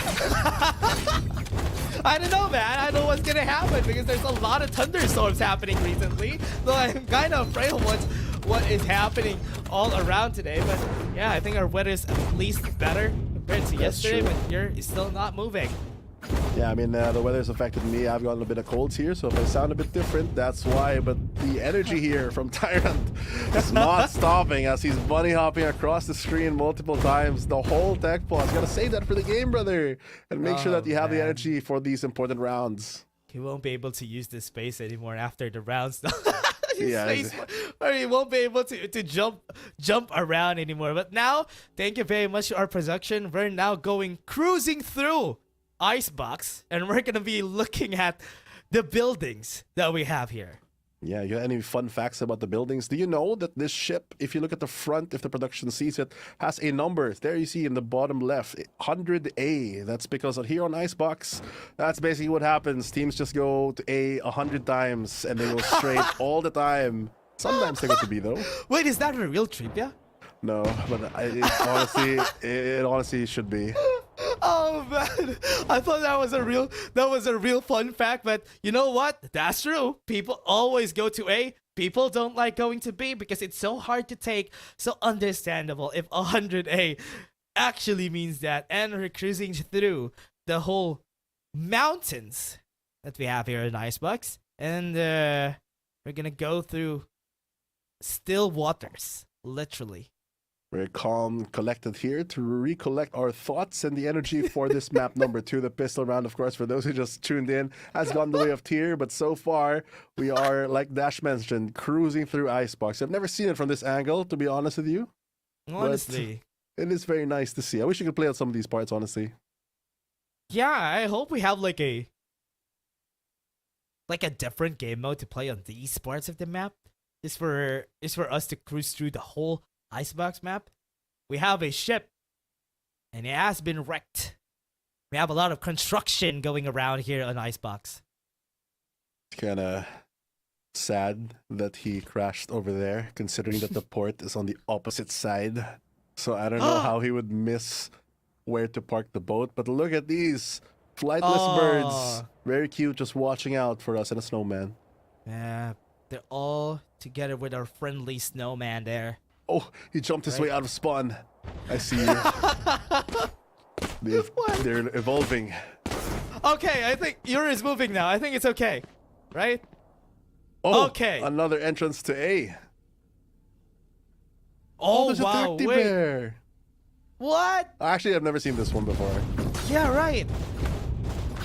I don't know, man. I don't know what's gonna happen because there's a lot of thunderstorms happening recently. So I'm kind of afraid of what is happening all around today. But yeah, I think our weather is at least better compared to yesterday, true. but here it's still not moving. Yeah, I mean, the weather's affected me. I've gotten a bit of colds here, so if I sound a bit different, that's why. But the energy here from Tyrant is not stopping as he's bunny hopping across the screen multiple times. The whole tech pause. Gotta save that for the game, brother. And make sure that you have the energy for these important rounds. He won't be able to use this space anymore after the rounds. Yeah, Or he won't be able to jump around anymore. But now, thank you very much to our production. We're now going cruising through Icebox, and we're gonna be looking at the buildings that we have here. Yeah, you got any fun facts about the buildings? Do you know that this ship, if you look at the front, if the production sees it, has a number. There you see in the bottom left, 100A. That's because here on Icebox, that's basically what happens. Teams just go to A 100 times, and they go straight all the time. Sometimes they go to B, though. Wait, is that a real trivia? No, but it honestly should be. Oh man, I thought that was a real fun fact, but you know what? That's true. People always go to A. People don't like going to B because it's so hard to take. So understandable if 100A actually means that. And we're cruising through the whole mountains that we have here in Icebox, and we're gonna go through still waters, literally. Very calm, collected here to recollect our thoughts and the energy for this map number 2. The pistol round, of course, for those who just tuned in, has gone the way of Tier, but so far we are, like Dash mentioned, cruising through Icebox. I've never seen it from this angle, to be honest with you. Honestly. It is very nice to see. I wish you could play out some of these parts, honestly. Yeah, I hope we have like a different game mode to play on these parts of the map. Is for us to cruise through the whole Icebox map. We have a ship, and it has been wrecked. We have a lot of construction going around here on Icebox. Kind of sad that he crashed over there, considering that the port is on the opposite side. So I don't know how he would miss where to park the boat. But look at these flightless birds. Very cute, just watching out for us and a snowman. Yeah, they're all together with our friendly snowman there. Oh, he jumped his way out of spawn. I see. They're evolving. Okay, I think Yuri is moving now. I think it's okay. Right? Oh, okay. Another entrance to A. Oh, there's wow. a tacti Wait. bear. What? Actually, I've never seen this one before. Yeah, right.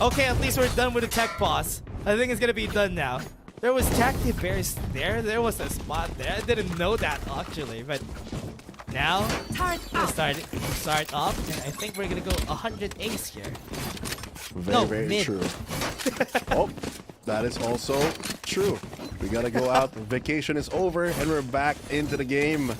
Okay, at least we're done with the tech boss. I think it's gonna be done now. There was tacti bears there. There was a spot there. I didn't know that actually, but now we're start off, and I think we're gonna go 100 ace here. Very mid. true. Oh, that is also true. We gotta go out. Vacation is over, and we're back into the game.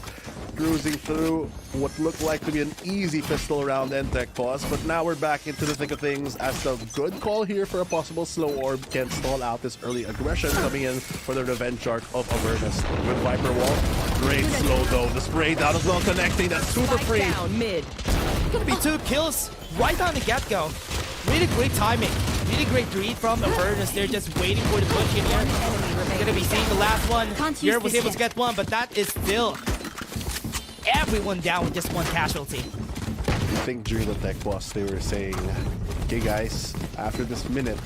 Cruising through what looked like to be an easy pistol round and tech pause, but now we're back into the thick of things as the good call here for a possible slow orb can stall out this early aggression coming in for the revenge arc of Avernus with Viper Wall. Great slow though, the spray down as well connecting, that's super free. Down mid. Gonna be 2 kills right on the get-go. Really great timing. Really great read from Avernus. They're just waiting for the push in here. We're gonna be seeing the last one. Here was able to get one, but that is still everyone down with just one casualty. I think during the tech boss they were saying, okay guys, after this minute,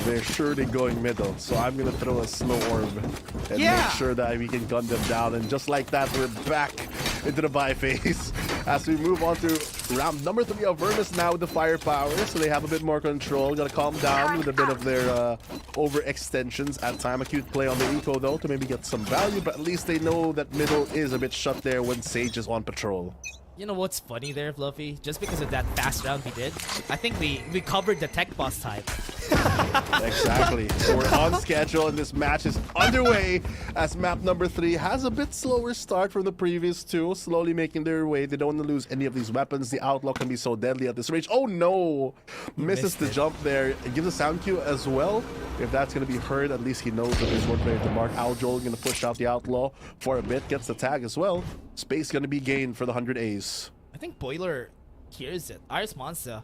they're surely going middle, so I'm gonna throw a slow orb and make sure that we can gun them down. And just like that, we're back into the buy phase as we move on to round number 3 of Avernus now with the firepower, so they have a bit more control. Gotta calm down with a bit of their overextensions at time. A cute play on the eco though to maybe get some value, but at least they know that middle is a bit shut there when Sage is on patrol. You know what's funny there, Fluffy? Just because of that fast round we did, I think we covered the tech boss type. Exactly. So we're on schedule and this match is underway as map number 3 has a bit slower start from the previous 2, slowly making their way. They don't want to lose any of these weapons. The outlaw can be so deadly at this range. Oh no! Misses the jump there. It gives a sound cue as well. If that's going to be heard, at least he knows that there's one player to mark. Aljol going to push out the outlaw for a bit. Gets the tag as well. Space going to be gained for the 100 A's. I think Boiler hears it. Iris Monster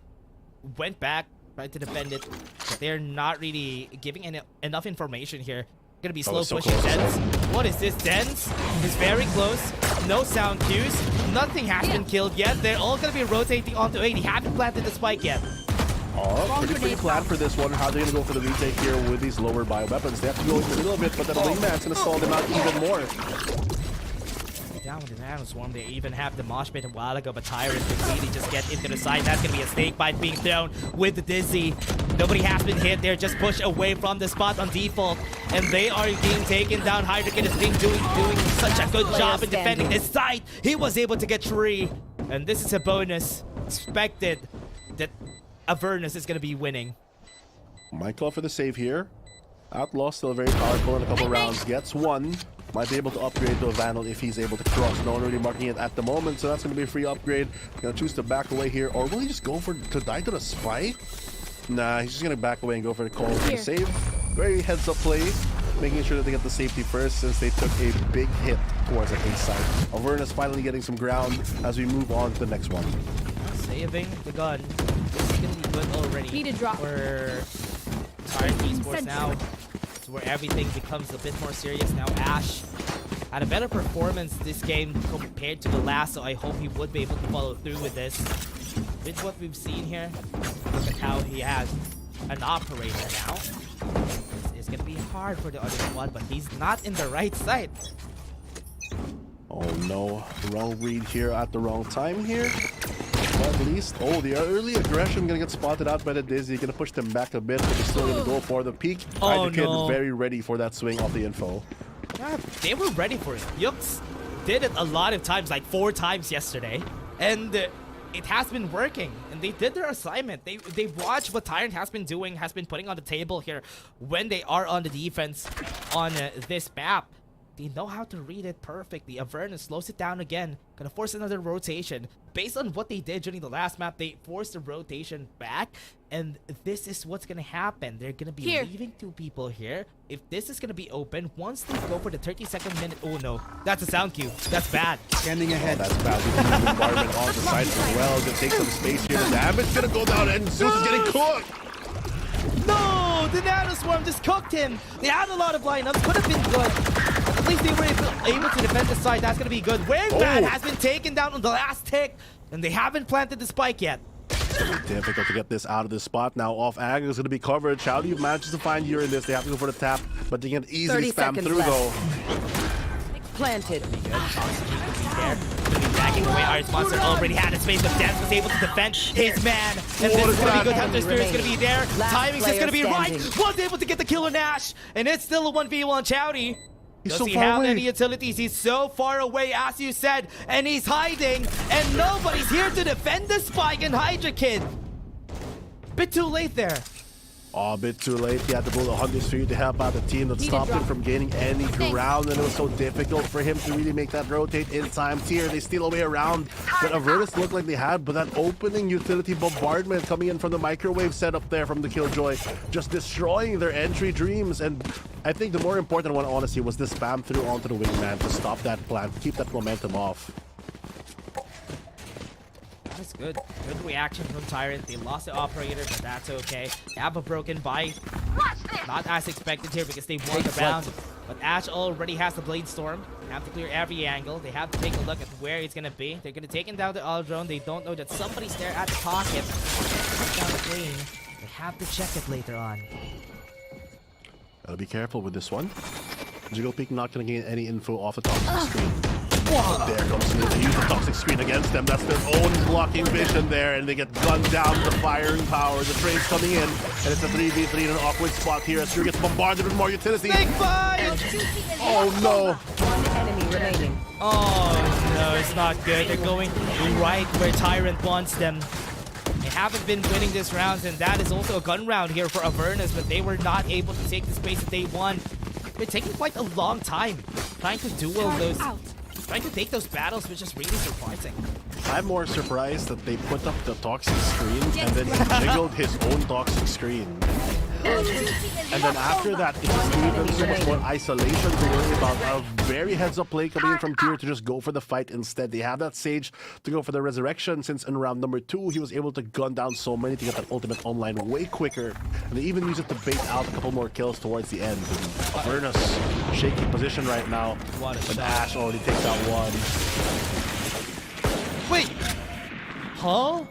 went back, tried to defend it, but they're not really giving enough information here. Gonna be slow pushing Dens. What is this? Dens is very close. No sound cues. Nothing has been killed yet. They're all gonna be rotating onto A. They haven't planted the spike yet. Oh, pretty plan for this one. How they're gonna go for the retake here with these lower bio weapons. They have to go in a little bit, but then Wingman's gonna stall them out even more. Down with the Nano Swarm, they even have the mosh pit a while ago, but Tyrant can really just get into the side. That's gonna be a snake bite being thrown with the Dizzy. Nobody has been hit. They're just pushed away from the spot on default, and they are being taken down. Hydrogen is being doing such a good job in defending this side. He was able to get 3, and this is a bonus. Expected that Avernus is gonna be winning. Might call for the save here. Outlaw still very powerful in a couple rounds. Gets 1. Might be able to upgrade to a Vandal if he's able to cross. No one really marking it at the moment, so that's going to be a free upgrade. Gonna choose to back away here, or will he just go for to die to the spike? Nah, he's just going to back away and go for the call for the save. Very heads-up play, making sure that they get the safety first since they took a big hit towards the A side. Avernus finally getting some ground as we move on to the next one. Saving the gun. This is going to be good already. Need a drop. For Tyrant Esports now. Where everything becomes a bit more serious now. Ash had a better performance this game compared to the last, so I hope he would be able to follow through with this. With what we've seen here, look at how he has an operator now. It's going to be hard for the other squad, but he's not in the right side. Oh no, wrong read here at the wrong time here. But at least, the early aggression gonna get spotted out by the Dizzy. Gonna push them back a bit, but they're still gonna go for the peak. Oh, Kid no. very ready for that swing of the info. Yeah, they were ready for it. Yux did it a lot of times, like 4 times yesterday. And it has been working. And they did their assignment. They watched what Tyrant has been doing, has been putting on the table here when they are on the defense on this map. They know how to read it perfectly. Avernus slows it down again. Gonna force another rotation. Based on what they did during the last map, they forced the rotation back. And this is what's gonna happen. They're gonna be leaving 2 people here. If this is gonna be open, once they go for the 32nd minute... Oh no, that's a sound cue. That's bad. Standing ahead. That's bad. We can bombardment on the side as well. Gonna take some space here. The damage gonna go down, and Zeus is getting cooked. No! The Nano Swarm just cooked him. They had a lot of lineups. Could have been good. At least they were able to defend the side. That's going to be good. Wingman has been taken down on the last tick, and they haven't planted the spike yet. Difficult to get this out of this spot now. Off angle is going to be covered. Chowdy manages to find here in this. They have to go for the tap, but they can easily spam through though. Planted. There. Backing away. Iris Monster already had a space, but Dance was able to defend his man. And this is going to be good. Hunter Spirit is going to be there. Timing's just going to be right. Was able to get the kill on Nash, and it's still a 1v1 Chowdy. He's Does so he far have away. any utilities? He's so far away, as you said, and he's hiding, and nobody's here to defend the spike and Hydra Kid. Bit too late there. A bit too late. He had to pull the 100 Sphere to help out the team that stopped him from gaining any ground, and it was so difficult for him to really make that rotate in time. Tier, they steal away around. But Avernus looked like they had, but that opening utility bombardment coming in from the microwave setup there from the Killjoy, just destroying their entry dreams. And I think the more important one, honestly, was the spam through onto the wingman to stop that plan, keep that momentum off. That's good. Good reaction from Tyrant. They lost the operator, but that's okay. They have a broken bite. Not as expected here because they won the round. But Ash already has the Blade Storm. They have to clear every angle. They have to take a look at where it's going to be. They're going to take him down the all drone. They don't know that somebody's there at the pocket. Down the green. They have to check it later on. Gotta be careful with this one. Jiggle Peak not gonna gain any info off the top of the screen. There comes Smith. They use the toxic screen against them. That's their own blocking vision there, and they get gunned down with the firing power. The trade's coming in, and it's a 3v3 in an awkward spot here. As Sure gets bombarded with more utility. Big fight! Oh no! One enemy remaining. Oh no, it's not good. They're going right where Tyrant wants them. They haven't been winning this round, and that is also a gun round here for Avernus, but they were not able to take the space that they won. They're taking quite a long time trying to duel those, trying to take those battles, which is really surprising. I'm more surprised that they put up the toxic screen and then he jiggled his own toxic screen. And then after that, it's just even so much more isolation to worry about. A very heads-up play coming in from Tier to just go for the fight instead. They have that Sage to go for the resurrection, since in round number 2, he was able to gun down so many to get that ultimate online way quicker. And they even use it to bait out a couple more kills towards the end. Avernus, shaky position right now. What a But shot. Ash already takes out one. Wait! Huh?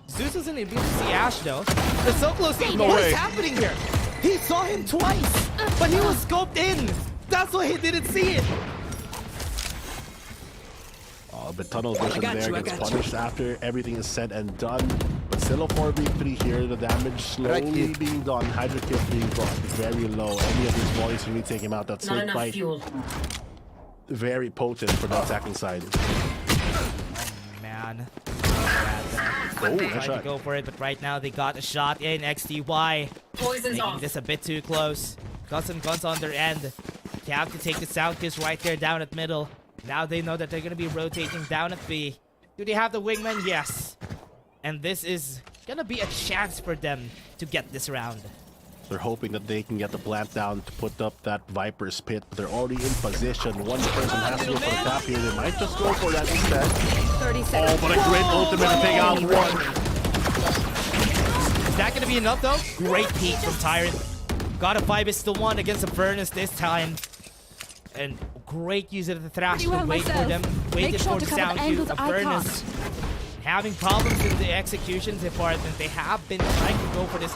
Zeus isn't able to see Ash though. They're so close. No What way. is happening here? He saw him twice, but he was scoped in. That's why he didn't see it. Oh, but tunnel vision there gets punished after everything is said and done. But still a 4v3 here. The damage slowly being done. Hydra kill being brought very low. Any of these volleys can really take him out. That sword fight. Very potent for the attacking side. Man. Oh, Tried to headshot. go for it, but right now they got a shot in. XTY making this a bit too close. Got some guns on their end. They have to take the sound kiss right there down at middle. Now they know that they're going to be rotating down at B. Do they have the wingman? Yes. And this is going to be a chance for them to get this round. They're hoping that they can get the plant down to put up that Viper's pit, but they're already in position. One person has to go for the tap here. They might just go for that instead. 30 seconds. Oh, but a great ultimate to take out one. Is that going to be enough though? Great peek from Tyrant. Got a 5-1 against Avernus this time. And great use of the thrash to wait for them. Waited for the sound cue. Avernus having problems in the executions department. They have been trying to go for this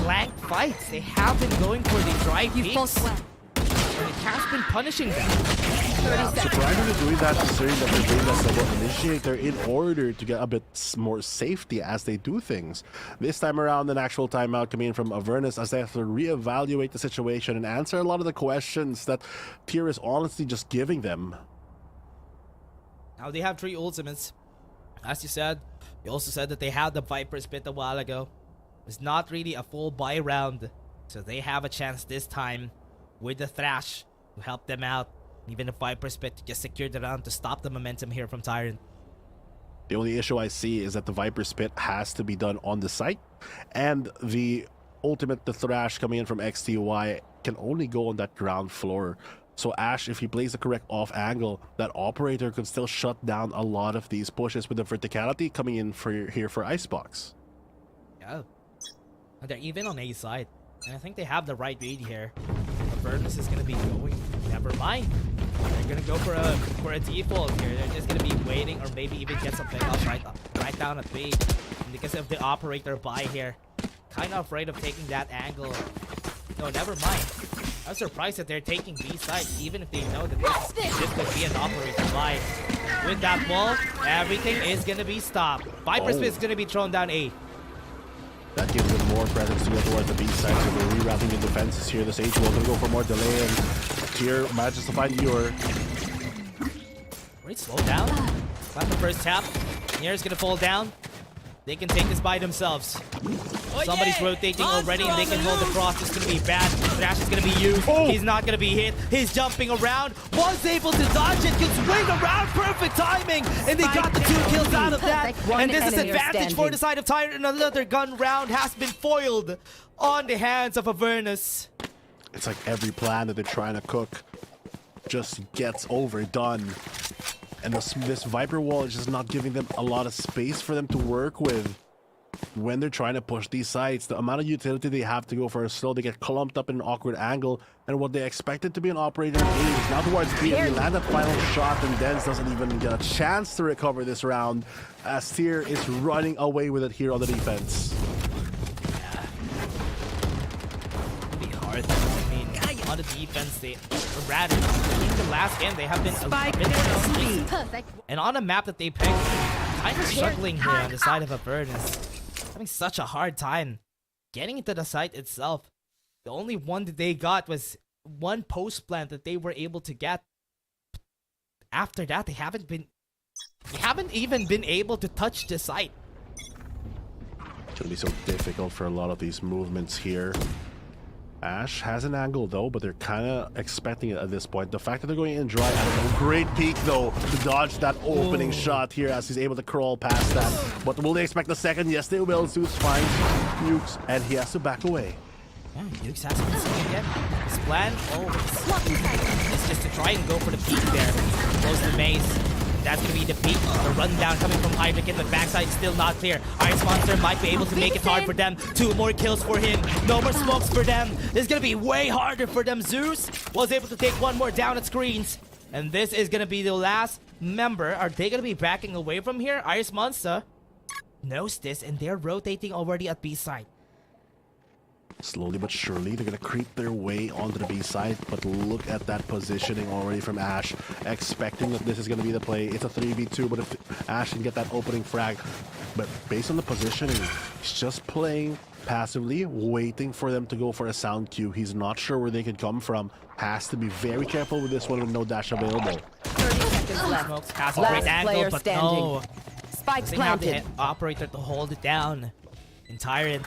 blank fights. They have been going for the dry peaks. And it has been punishing them. I'm surprised they're doing that considering that they're doing that somewhat initiator in order to get a bit more safety as they do things. This time around, an actual timeout coming in from Avernus as they have to reevaluate the situation and answer a lot of the questions that Tier is honestly just giving them. Now they have 3 ultimates. As you said, you also said that they had the Viper Split a while ago. It's not really a full buy round, so they have a chance this time with the Thrash to help them out. Even the Viper Split to just secure the round to stop the momentum here from Tyrant. The only issue I see is that the Viper Spit has to be done on the site, and the ultimate, the Thrash coming in from XTY, can only go on that ground floor. So Ash, if he plays the correct off angle, that operator could still shut down a lot of these pushes with the verticality coming in here for Icebox. Yeah. And they're even on A side. And I think they have the right read here. Avernus is gonna be going. Never mind. They're gonna go for a default here. They're just gonna be waiting, or maybe even get some pickups right down at B. And because of the operator buy here, kind of afraid of taking that angle. No, never mind. I'm surprised that they're taking B side, even if they know that this could be an operator buy. With that wall, everything is gonna be stopped. Viper Spit is gonna be thrown down A. That gives them more presence to go towards the B side, so they're rerouting the defenses here. The Sage will gonna go for more delay, and Tier manages to find Ewer. Wait, slow down. Not the first tap. Nier's gonna fall down. They can take this by themselves. Somebody's rotating already, and they can hold the cross. It's gonna be bad. Thrash is gonna be used. He's not gonna be hit. He's jumping around. Was able to dodge it. Can swing around. Perfect timing. And they got the 2 kills out of that. And this is advantage for the side of Tyrant. Another gun round has been foiled on the hands of Avernus. It's like every plan that they're trying to cook just gets overdone. And this Viper wall is just not giving them a lot of space for them to work with when they're trying to push these sites. The amount of utility they have to go for a slow, they get clumped up in an awkward angle, and what they expected to be an operator is now towards B. They land that final shot, and Dens doesn't even get a chance to recover this round as Tier is running away with it here on the defense. Yeah. It'll be hard. I mean, on the defense, they rather in the last game they have been a bit and on a map that they picked, kind of struggling here on the side of Avernus, having such a hard time getting into the site itself. The only one that they got was one post plant that they were able to get. After that, they haven't even been able to touch the site. It's gonna be so difficult for a lot of these movements here. Ash has an angle though, but they're kind of expecting it at this point. The fact that they're going in dry, I don't know. Great peek though to dodge that opening shot here as he's able to crawl past that. But will they expect the second? Yes, they will. Zeus finds Nukes and he has to back away. Yeah, Nukes has been seen again. His plan is just to try and go for the peak there. Close the maze. That's going to be the peak. The rundown coming from Hydrican, but backside still not clear. Ice Monster might be able to make it hard for them. 2 more kills for him. No more smokes for them. This is going to be way harder for them. Zeus was able to take 1 more down at screens. And this is going to be the last member. Are they going to be backing away from here? Ice Monster knows this, and they're rotating already at B side. Slowly but surely, they're going to creep their way onto the B side, but look at that positioning already from Ash, expecting that this is going to be the play. It's a 3v2, but if Ash can get that opening frag, but based on the positioning, he's just playing passively, waiting for them to go for a sound cue. He's not sure where they could come from. Has to be very careful with this one with no dash available. 30 seconds left. Smokes has a Last great angle, player but standing. no. Spike They have the planted. operator to hold it down. In Tyrant,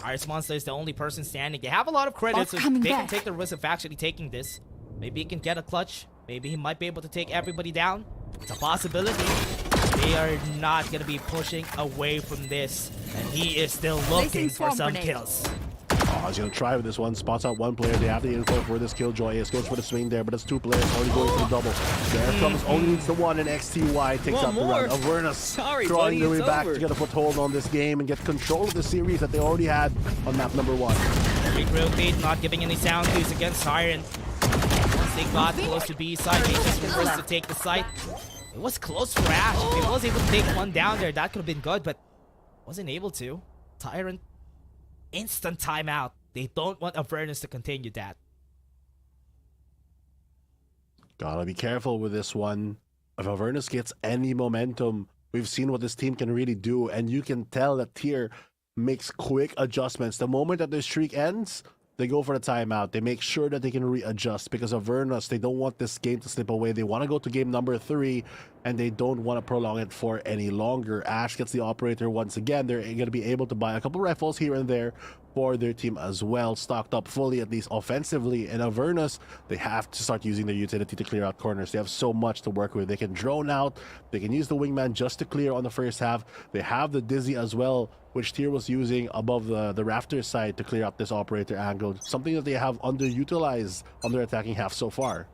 Ice Monster is the only person standing. They have a lot of credits, so they can take the risk of actually taking this. Maybe he can get a clutch. Maybe he might be able to take everybody down. It's a possibility. They are not going to be pushing away from this. And he is still looking for some kills. Oh, he's going to try with this one. Spots out one player. They have the info for this killjoy. Is goes for the swing there, but it's 2 players already going for the double. There comes, only needs the 1, and XTY takes up the run. Avernus trying their way back to get a foothold on this game and get control of the series that they already had on map number 1. Big rotate, not giving any sound cues against Tyrant. Once they got close to B side, they just reversed to take the site. It was close for Ash. If he was able to take 1 down there, that could have been good, but wasn't able to. Tyrant, instant timeout. They don't want Avernus to continue that. Gotta be careful with this one. If Avernus gets any momentum, we've seen what this team can really do, and you can tell that Tier makes quick adjustments. The moment that their streak ends, they go for the timeout. They make sure that they can readjust because Avernus, they don't want this game to slip away. They want to go to game number 3, and they don't want to prolong it for any longer. Ash gets the operator once again. They're going to be able to buy a couple rifles here and there for their team as well, stocked up fully, at least offensively. And Avernus, they have to start using their utility to clear out corners. They have so much to work with. They can drone out, they can use the wingman just to clear on the first half. They have the Dizzy as well, which Tier was using above the rafters side to clear out this operator angle. Something that they have underutilized on their attacking half so far.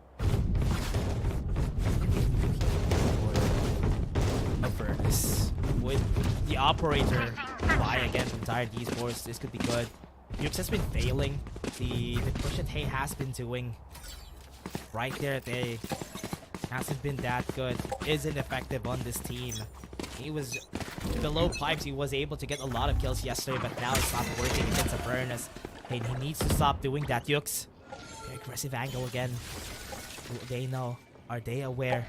Avernus with the operator buy again from Tyrant Esports. This could be good. Yux has been failing. The push that Hay has been doing right there at A hasn't been that good. Isn't effective on this team. He was below pipes. He was able to get a lot of kills yesterday, but now it's not working against Avernus. And he needs to stop doing that. Yux, very aggressive angle again. Do they know? Are they aware?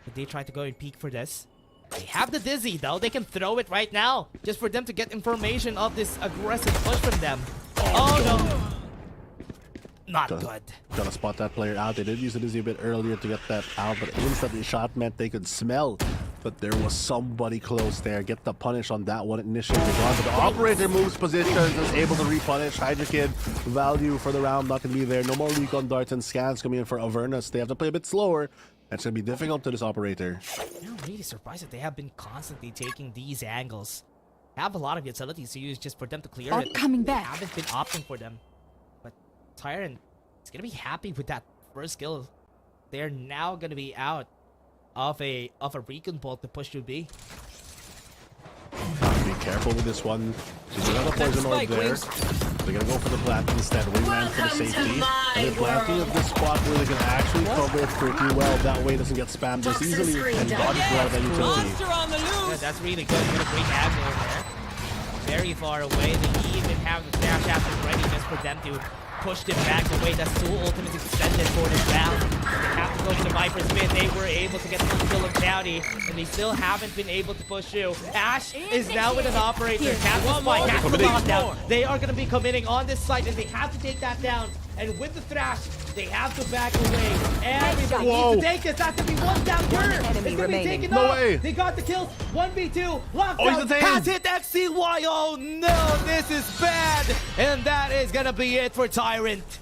Did they try to go and peek for this? They have the Dizzy though. They can throw it right now just for them to get information of this aggressive push from them. Oh no! Not good. Gotta spot that player out. They did use the Dizzy a bit earlier to get that out, but instantly shot meant they could smell. But there was somebody close there. Get the punish on that one initially. But the operator moves positions, is able to repunish. Hydra Kid, value for the round not gonna be there. No more recon darts and scans coming in for Avernus. They have to play a bit slower. It's gonna be difficult to this operator. I'm really surprised that they have been constantly taking these angles. They have a lot of utilities to use just for them to clear it. Coming back. They haven't been opting for them. But Tyrant is gonna be happy with that first kill. They're now gonna be out of a recon bolt to push to B. Be careful with this one. She's another poison orb there. They're gonna go for the plant instead. Wingman for the safety. And they're planting at this spot where they can actually cover it pretty well. That way it doesn't get spammed as easily and dodge well that utility. Yeah, that's really good. Good great angle in there. Very far away. They even have the dash after ready just for them to push them back away. That's two ultimates extended for this round. They have to go to the Viper's mid. They were able to get the kill of County, and they still haven't been able to push through. Ash is now with an operator. Captain's fight. Has the lockdown. They are going to be committing on this site, and they have to take that down. And with the thrash, they have to back away. Everybody needs to take this. That's going to be one down turn. It's going to be taken off. way. They got the kills. 1v2. Lockdown he's detained. has hit XCY. Oh no, this is bad. And that is going to be it for Tyrant.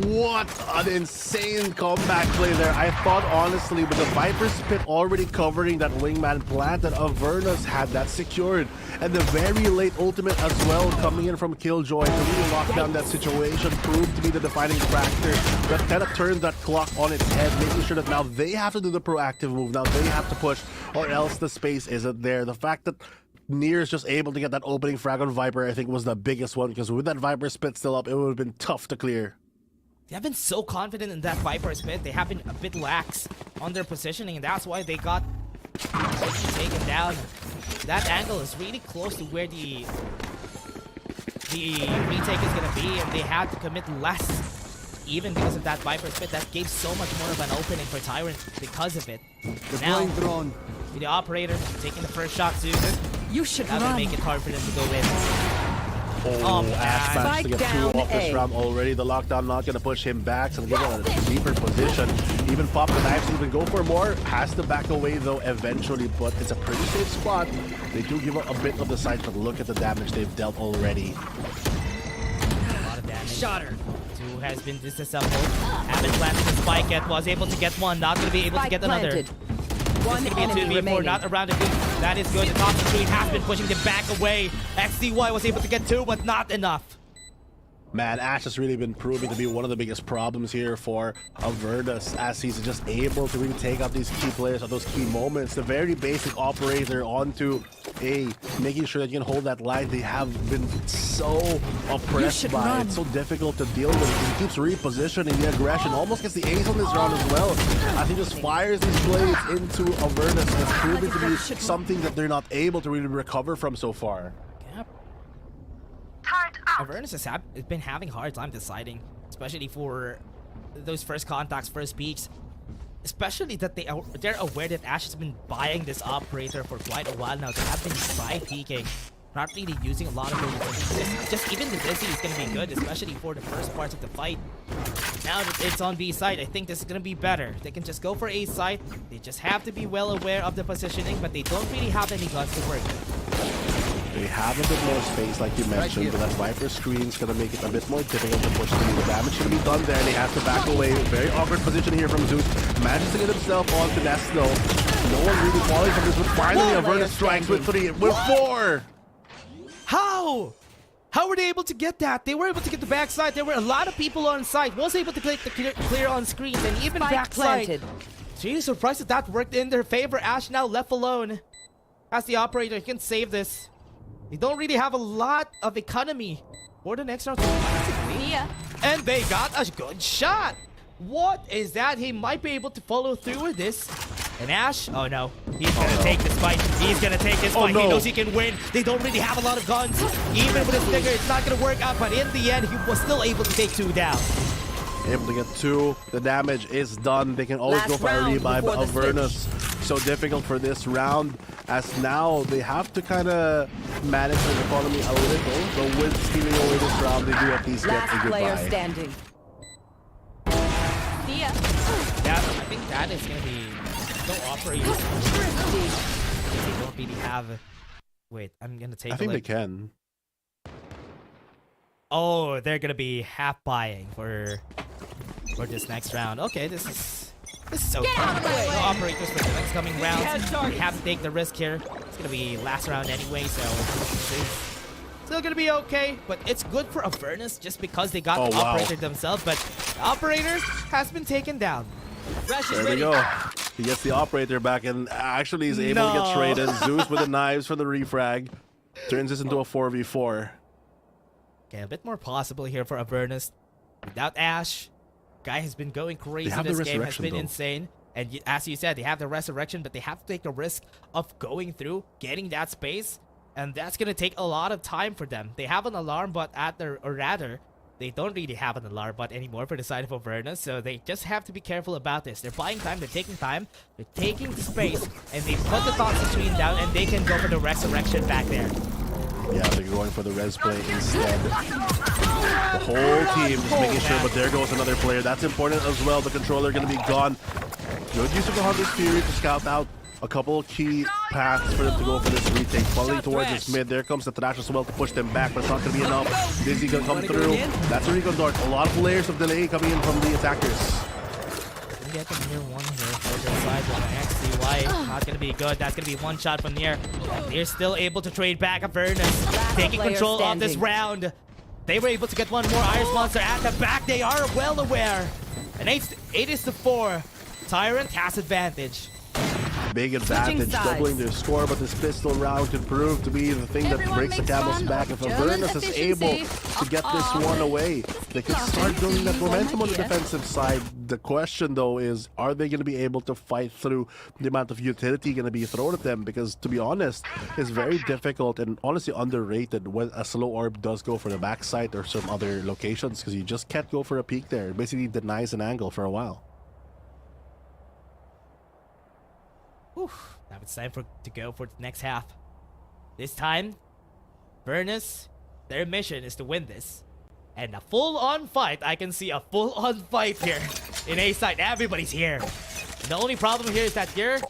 What an insane comeback play there. I thought, honestly, with the Viper's Pit already covering that wingman plant, that Avernus had that secured. And the very late ultimate as well coming in from Killjoy to really lock down that situation proved to be the defining factor that kind of turned that clock on its head, making sure that now they have to do the proactive move. Now they have to push, or else the space isn't there. The fact that Near is just able to get that opening frag on Viper, I think, was the biggest one, because with that Viper's Pit still up, it would have been tough to clear. They have been so confident in that Viper's Pit. They have been a bit lax on their positioning, and that's why they got taken down. That angle is really close to where the retake is going to be, and they had to commit less. Even because of that Viper's Pit, that gave so much more of an opening for Tyrant because of it. Now, the operator taking the first shot too. You should That would make it hard for them to go in. Ash managed to get two off this round already. The lockdown not going to push him back, so give him a deeper position. Even pop the knives, even go for more. Has to back away though eventually, but it's a pretty safe spot. They do give up a bit of the sight, but look at the damage they've dealt already. A lot of damage. Shot her. Two has been disassembled. Haven't planted the spike yet. Was able to get one. Not going to be able to get another. One enemy remaining. Not around the group. That is good. The top three has been pushing them back away. XCY was able to get two, but not enough. Man, Ash has really been proving to be one of the biggest problems here for Avernus, as he's just able to really take out these key players at those key moments. The very basic operator onto A, making sure that you can hold that line. They have been so oppressed by it, so difficult to deal with. He keeps repositioning the aggression, almost gets the ace on this round as well, as he just fires these blades into Avernus, and it's proving to be something that they're not able to really recover from so far. Avernus has been having a hard time deciding, especially for those first contacts, first peaks. Especially that they're aware that Ash has been buying this operator for quite a while now. They have been side peeking, not really using a lot of those. Just even the Dizzy is gonna be good, especially for the first parts of the fight. Now that it's on B side, I think this is gonna be better. They can just go for A side. They just have to be well aware of the positioning, but they don't really have any guns to work with. They have a bit more space, like you mentioned, but that Viper screen's gonna make it a bit more difficult to push through. The damage gonna be done there, and he has to back away. Very awkward position here from Zeus. Manages to get himself onto Nest though. No one really falling from this, but finally Avernus strikes with 3, with 4! How? How were they able to get that? They were able to get the backside. There were a lot of people on site. Was able to click the clear on screens, and even backside. Really surprised that that worked in their favor. Ash now left alone as the operator. He can save this. They don't really have a lot of economy for the next round. Yeah. And they got a good shot. What is that? He might be able to follow through with this. And Ash, oh no, he's gonna take this fight. He's gonna take this fight. No. He knows he can win. They don't really have a lot of guns. Even with his stinger, it's not gonna work out. But in the end, he was still able to take 2 down. Able to get 2. The damage is done. They can always Last go for a round revive. before the Avernus, so difficult for this round, as now they have to kind of manage their economy a little. But with stealing away this round, they do at least get a Last player goodbye. standing. See ya. Yeah, I think that is gonna be no operator. They don't really have. Wait, I'm gonna take. I think a they look. can. Oh, they're gonna be half buying for this next round. Okay, this is okay. No operators for the next coming round. They have to take the risk here. It's gonna be last round anyway, so it's still gonna be okay. But it's good for Avernus just because they got the operator themselves. But the operator has been taken down. There we go. He gets the operator back and actually is able to get traded. Zeus with the knives for the refrag. Turns this into a 4v4. Okay, a bit more possible here for Avernus. Without Ash, guy has been going crazy. They have This the game has resurrection, been though. insane. And as you said, they have the resurrection, but they have to take the risk of going through, getting that space. And that's going to take a lot of time for them. They have an alarm bot they don't really have an alarm bot anymore for the side of Avernus, so they just have to be careful about this. They're buying time, they're taking the space, and they put the toxic screen down, and they can go for the resurrection back there. Yeah, they're going for the res play instead. The whole team is making sure, but there goes another player. That's important as well. The controller going to be gone. Good use of the Hunter's Fury to scout out a couple of key paths for them to go for this retake. Falling towards this mid. There comes the Thrash as well to push them back, but it's not going to be enough. Dizzy going to come through. That's a recon dart. A lot of layers of delay coming in from the attackers. Get them near one here for the side with XCY. Not gonna be good. That's gonna be one shot from near. They're still able to trade back Avernus, taking control of this round. They were able to get one more Iris Monster at the back. They are well aware. And 8-4. Tyrant has advantage. Big advantage, doubling their score, but this pistol round could prove to be the thing that breaks the camel's back. If Avernus is able to get this one away, they could start building that momentum on the defensive side. The question, though, is are they going to be able to fight through the amount of utility going to be thrown at them? Because, to be honest, it's very difficult and honestly underrated when a slow orb does go for the backside or some other locations, because you just can't go for a peek there. It basically denies an angle for a while. Whew. Now it's time to go for the next half. This time, Avernus, their mission is to win this. And a full-on fight. I can see a full-on fight here in A side. Everybody's here. And the only problem here is that here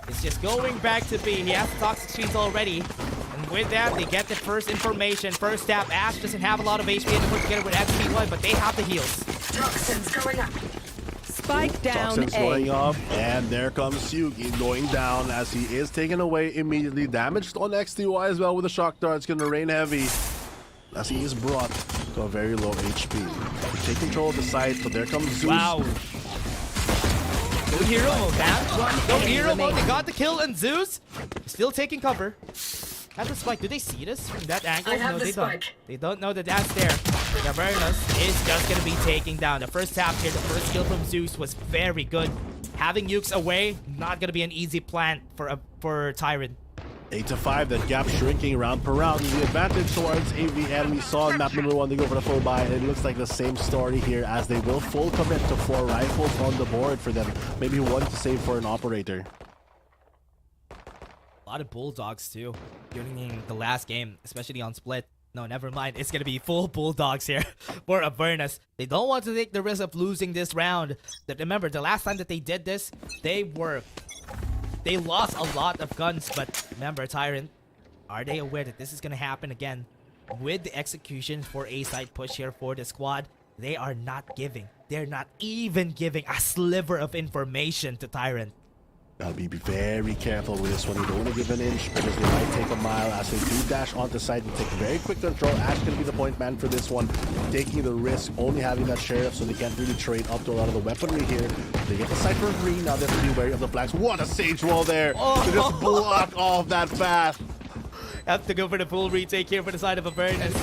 is just going back to B. He has the toxic screens already. And with that, they get the first information. First tap, Ash doesn't have a lot of HP and put together with XP1, but they have the heals. Toxins going up. Spike down Toxins A. going up, and there comes Yugi going down as he is taken away immediately. Damaged on XTY as well with the shock dart. It's going to rain heavy as he is brought to a very low HP. They take control of the site, but there comes Zeus. Wow. No hero mode, man. No hero mode. They got the kill, and Zeus still taking cover. At the spike, do they see this from that angle? No, they don't. They don't know that that's there. The Avernus is just going to be taking down. The first tap here, the first kill from Zeus was very good. Having Ukes away, not going to be an easy plan for Tyrant. 8-5, that gap shrinking round per round. The advantage towards AVN. We saw in map number 1 they go for the full buy, and it looks like the same story here as they will full commit to 4 rifles on the board for them. Maybe 1 to save for an operator. A lot of Bulldogs too during the last game, especially on Split. No, never mind. It's going to be full Bulldogs here for Avernus. They don't want to take the risk of losing this round. But remember, the last time that they did this, they lost a lot of guns. But remember, Tyrant, are they aware that this is going to happen again? With the execution for a side push here for the squad, they are not giving. They're not even giving a sliver of information to Tyrant. Gotta be very careful with this one. You don't want to give an inch because they might take a mile as they do dash onto site and take very quick control. Ash gonna be the point man for this one, taking the risk, only having that sheriff, so they can't really trade up to a lot of the weaponry here. They get the site for free. Now they have to be wary of the flags. What a sage wall there to just block off that path. Have to go for the full retake here for the side of Avernus.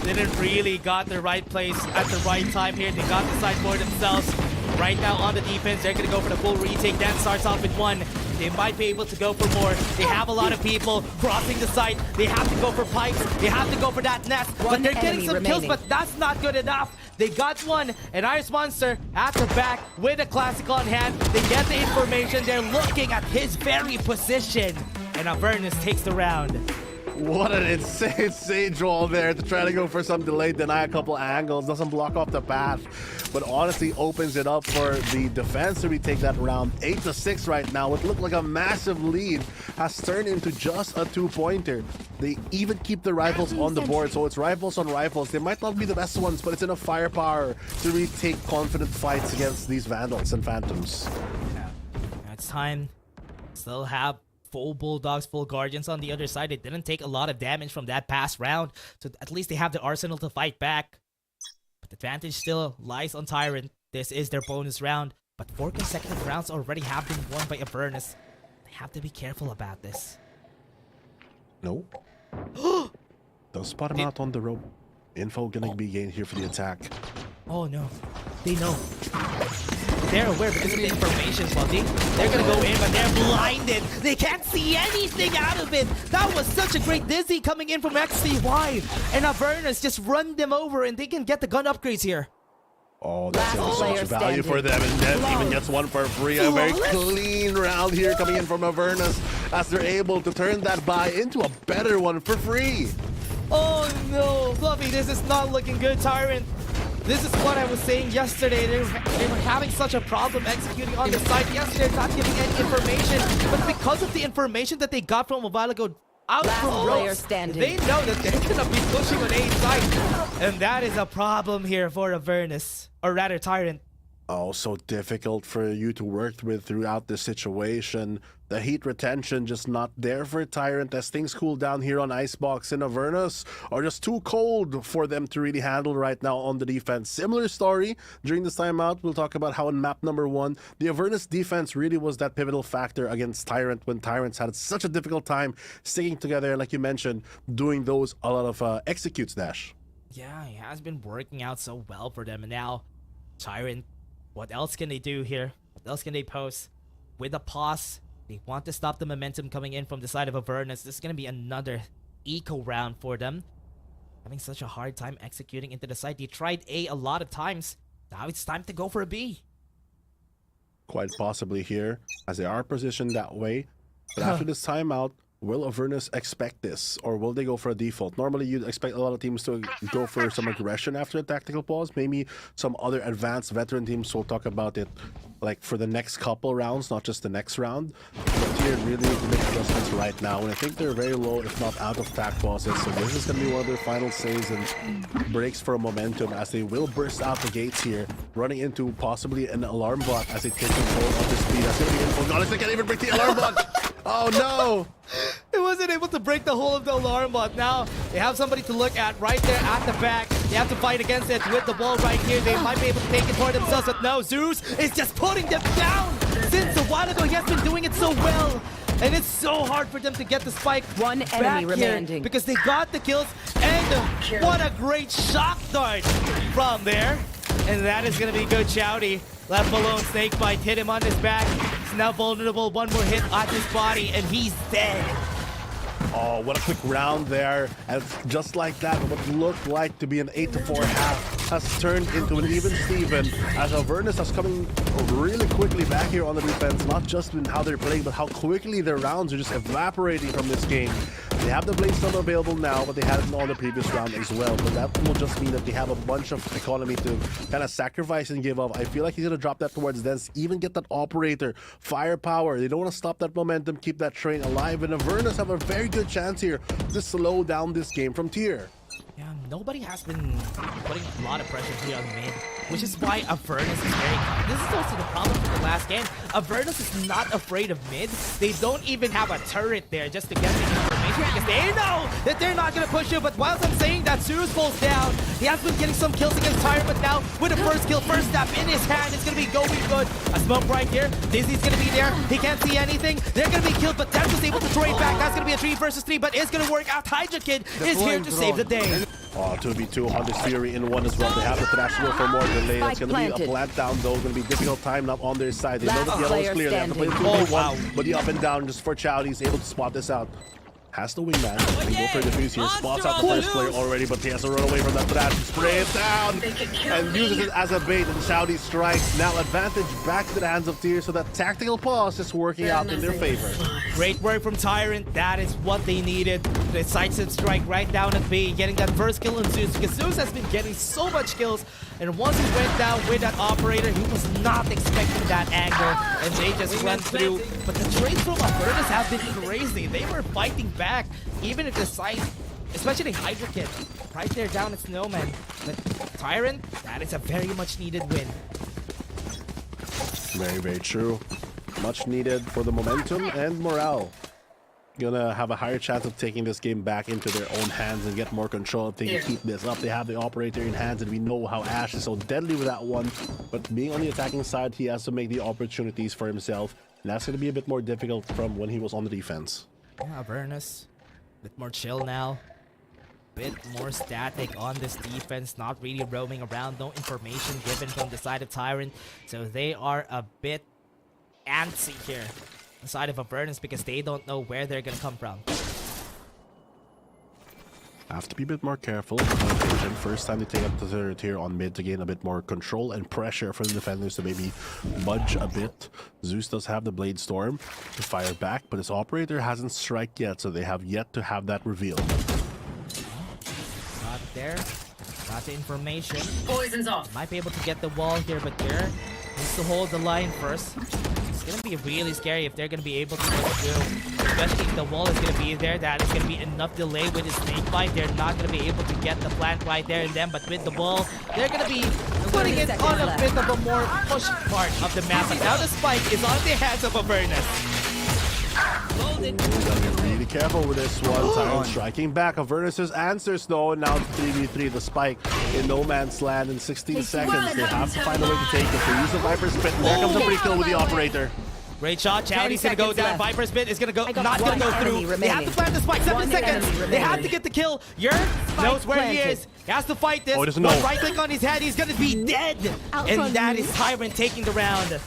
Didn't really got the right place at the right time here. They got the side for themselves. Right now on the defense, they're going to go for the full retake. That starts off with 1. They might be able to go for more. They have a lot of people crossing the site. They have to go for pipes. They have to go for that nest. But they're getting some kills, but that's not good enough. They got 1, and Ice Monster at the back with a classic on hand. They get the information. They're looking at his very position. And Avernus takes the round. What an insane sage wall there to try to go for some delay, deny a couple angles, doesn't block off the path, but honestly opens it up for the defense to retake that round. 8-6 right now. What looked like a massive lead has turned into just a 2-pointer. They even keep the rifles on the board, so it's rifles on rifles. They might not be the best ones, but it's enough firepower to retake confident fights against these Vandals and Phantoms. Yeah. It's time. Still have full Bulldogs, full Guardians on the other side. They didn't take a lot of damage from that past round, so at least they have the arsenal to fight back. But the advantage still lies on Tyrant. This is their bonus round, but 4 consecutive rounds already have been won by Avernus. They have to be careful about this. No. They'll spot him out on the rope. Info gonna be gained here for the attack. Oh no, they know. They're aware because of the information, Bundy. They're gonna go in, but they're blinded. They can't see anything out of it. That was such a great dizzy coming in from XCY. And Avernus just run them over and they can get the gun upgrades here. Oh, that's so much value for them, and then even gets 1 for free. A very clean round here coming in from Avernus as they're able to turn that buy into a better one for free. Oh no, Fluffy, this is not looking good, Tyrant. This is what I was saying yesterday. They were having such a problem executing on the site. Yes, they're not giving any information, but because of the information that they got from a while ago out from Rose, they know that they're gonna be pushing on A site, and that is a problem here for Avernus, or rather Tyrant. Oh, so difficult for you to work with throughout this situation. The heat retention just not there for Tyrant as things cool down here on Icebox, and Avernus are just too cold for them to really handle right now on the defense. Similar story during this timeout. We'll talk about how in map number 1, the Avernus defense really was that pivotal factor against Tyrant when Tyrants had such a difficult time sticking together, and like you mentioned, doing those a lot of executes, Dash. Yeah, it has been working out so well for them, and now Tyrant, what else can they do here? What else can they post? With a pause, they want to stop the momentum coming in from the side of Avernus. This is going to be another eco round for them. Having such a hard time executing into the side. They tried A lot of times. Now it's time to go for a B. Quite possibly here, as they are positioned that way. But after this timeout, will Avernus expect this, or will they go for a default? Normally, you'd expect a lot of teams to go for some aggression after a tactical pause. Maybe some other advanced veteran teams will talk about it like for the next couple rounds, not just the next round. But here, really need to make adjustments right now. And I think they're very low, if not out of tac pauses. So this is going to be one of their final saves and breaks for a momentum as they will burst out the gates here, running into possibly an alarm bot as they take control of the speed. That's going to be info. God, they can't even break the alarm bot! Oh no! It wasn't able to break the whole of the alarm bot. Now they have somebody to look at right there at the back. They have to fight against it with the ball right here. They might be able to take it for themselves, but no, Zeus is just putting them down. Since a while ago, he has been doing it so well. And it's so hard for them to get the spike One enemy remaining. because they got the kills. And what a great shock dart from there. And that is going to be good, Chowdy. Left alone, Snakebite hit him on his back. He's now vulnerable. One more hit at his body, and he's dead. Oh, what a quick round there. And just like that, what looked like to be an 8-4 half has turned into an even Steven as Avernus is coming really quickly back here on the defense, not just in how they're playing, but how quickly their rounds are just evaporating from this game. They have the Blade Storm available now, but they had it on the previous round as well. But that will just mean that they have a bunch of economy to kind of sacrifice and give up. I feel like he's going to drop that towards Dens, even get that operator, firepower. They don't want to stop that momentum, keep that train alive. And Avernus have a very good chance here to slow down this game from tier. Yeah, nobody has been putting a lot of pressure here on mid, which is why Avernus is very... This is also the problem for the last game. Avernus is not afraid of mid. They don't even have a turret there just to get the information because they know that they're not going to push you. But whilst I'm saying that, ZOL falls down. He has been getting some kills against Tyrant, but now with the first kill, first step in his hand, it's going to be going good. A smoke right here. Dizzy's going to be there. He can't see anything. They're going to be killed, but Dens is able to trade back. That's going to be a 3 versus 3, but it's going to work out. Hydra Kid is here to save the day. Oh, 2v2, Hunter's Fury in one as well. They have the thrash for more delay. It's going to be a plant down though. It's going to be a difficult time not on their side. They know that yellow is clear. They have to play 2v1, but the up and down just for Chow. He's able to spot this out. Has the wingman and go for the defuse here. Spots out the first player already, but he has to run away from that thrash. Spray it down and uses it as a bait. And Saudi strikes. Now advantage back to the hands of Tier, so that tactical pause is working out in their favor. Great work from Tyrant. That is what they needed. The sidestep strike right down at B, getting that first kill on ZOL because ZOL has been getting so much kills. And once he went down with that operator, he was not expecting that angle, and they just went through. But the trades from Avernus have been crazy. They were fighting back, even if the side, especially Hydra Kid, right there down at Snowman. But Tyrant, that is a very much needed win. Very, very true. Much needed for the momentum and morale. Gonna have a higher chance of taking this game back into their own hands and get more control if they can keep this up. They have the operator in hands, and we know how Ash is so deadly with that one. But being on the attacking side, he has to make the opportunities for himself. And that's gonna be a bit more difficult from when he was on the defense. Yeah, Avernus, a bit more chill now. Bit more static on this defense, not really roaming around, no information given from the side of Tyrant. So they are a bit antsy here. Side of Avernus because they don't know where they're gonna come from. Have to be a bit more careful. First time they take up the third tier on mid to gain a bit more control and pressure for the defenders to maybe budge a bit. ZOL does have the Blade Storm to fire back, but his operator hasn't strike yet, so they have yet to have that reveal. Not there. Got the information. Poison's off. Might be able to get the wall here, but there needs to hold the line first. It's gonna be really scary if they're gonna be able to get through. Especially if the wall is gonna be there, that is gonna be enough delay with his snake bite. They're not gonna be able to get the plant right there and then, but with the wall, they're gonna be putting it on a bit of a more push part of the map. But now the spike is on the hands of Avernus. Really careful with this one. Tyrant striking back. Avernus' answers though. Now 3v3, the spike in no man's land in 16 seconds. They have to find a way to take it. They use the Viper Spit. There comes a free kill with the operator. Great shot. Charity's gonna go down. Viper Spit is gonna go, not gonna go through. Remaining. They have to plant the spike. 7 seconds. Enemy They have to remaining. get the kill. Yurt knows where he planted. is. He has to fight this. Oh, he doesn't One know. right click on his head. He's gonna be dead. And that is Tyrant taking the round.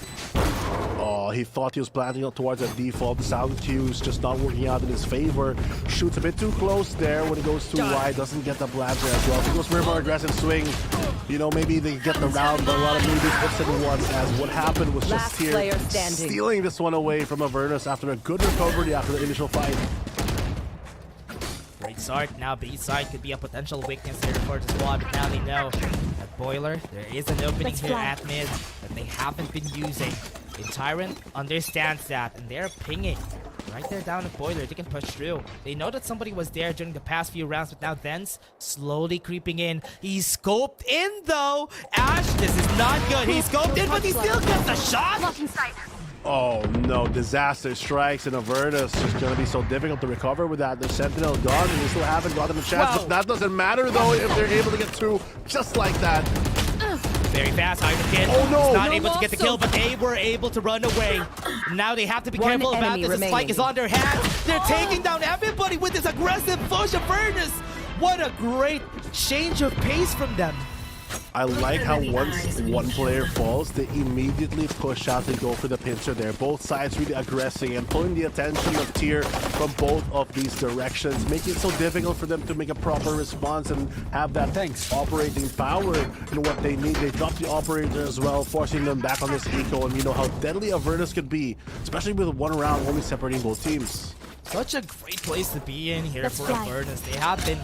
Oh, he thought he was planting up towards that default. Sound cues just not working out in his favor. Shoots a bit too close there when he goes too wide. Doesn't get the blaster as well. He goes for a more aggressive swing. You know, maybe they get the round, but a lot of movies hits it once, as what happened was just Last here player standing. stealing this one away from Avernus after a good recovery after the initial fight. Great start. Now B side could be a potential weakness here for the squad, but now they know that Boiler, there is an opening here at mid that they haven't been using. And Tyrant understands that, and they're pinging right there down at Boiler. They can push through. They know that somebody was there during the past few rounds, but now Dens slowly creeping in. He's scoped in though. Ash, this is not good. He's scoped in, but he still gets a shot. Oh no, disaster strikes, and Avernus is going to be so difficult to recover with that. The Sentinel gone, and they still haven't gotten a chance, but that doesn't matter though if they're able to get through just like that. Very fast, Hydra Kid. Oh, no. He's not No, able to get the kill, but they were able to run away. Now they have to be careful about enemy this. The spike remaining. is on their hands. They're taking down everybody with this aggressive push of Avernus. What a great change of pace from them. I like how once one player falls, they immediately push out and go for the pincer there. Both sides really aggressing and pulling the attention of Tier from both of these directions, making it so difficult for them to make a proper response and have that operating power in what they need. They drop the operator as well, forcing them back on this eco, and you know how deadly Avernus could be, especially with one round only separating both teams. Such a great place to be in here for Avernus. They have been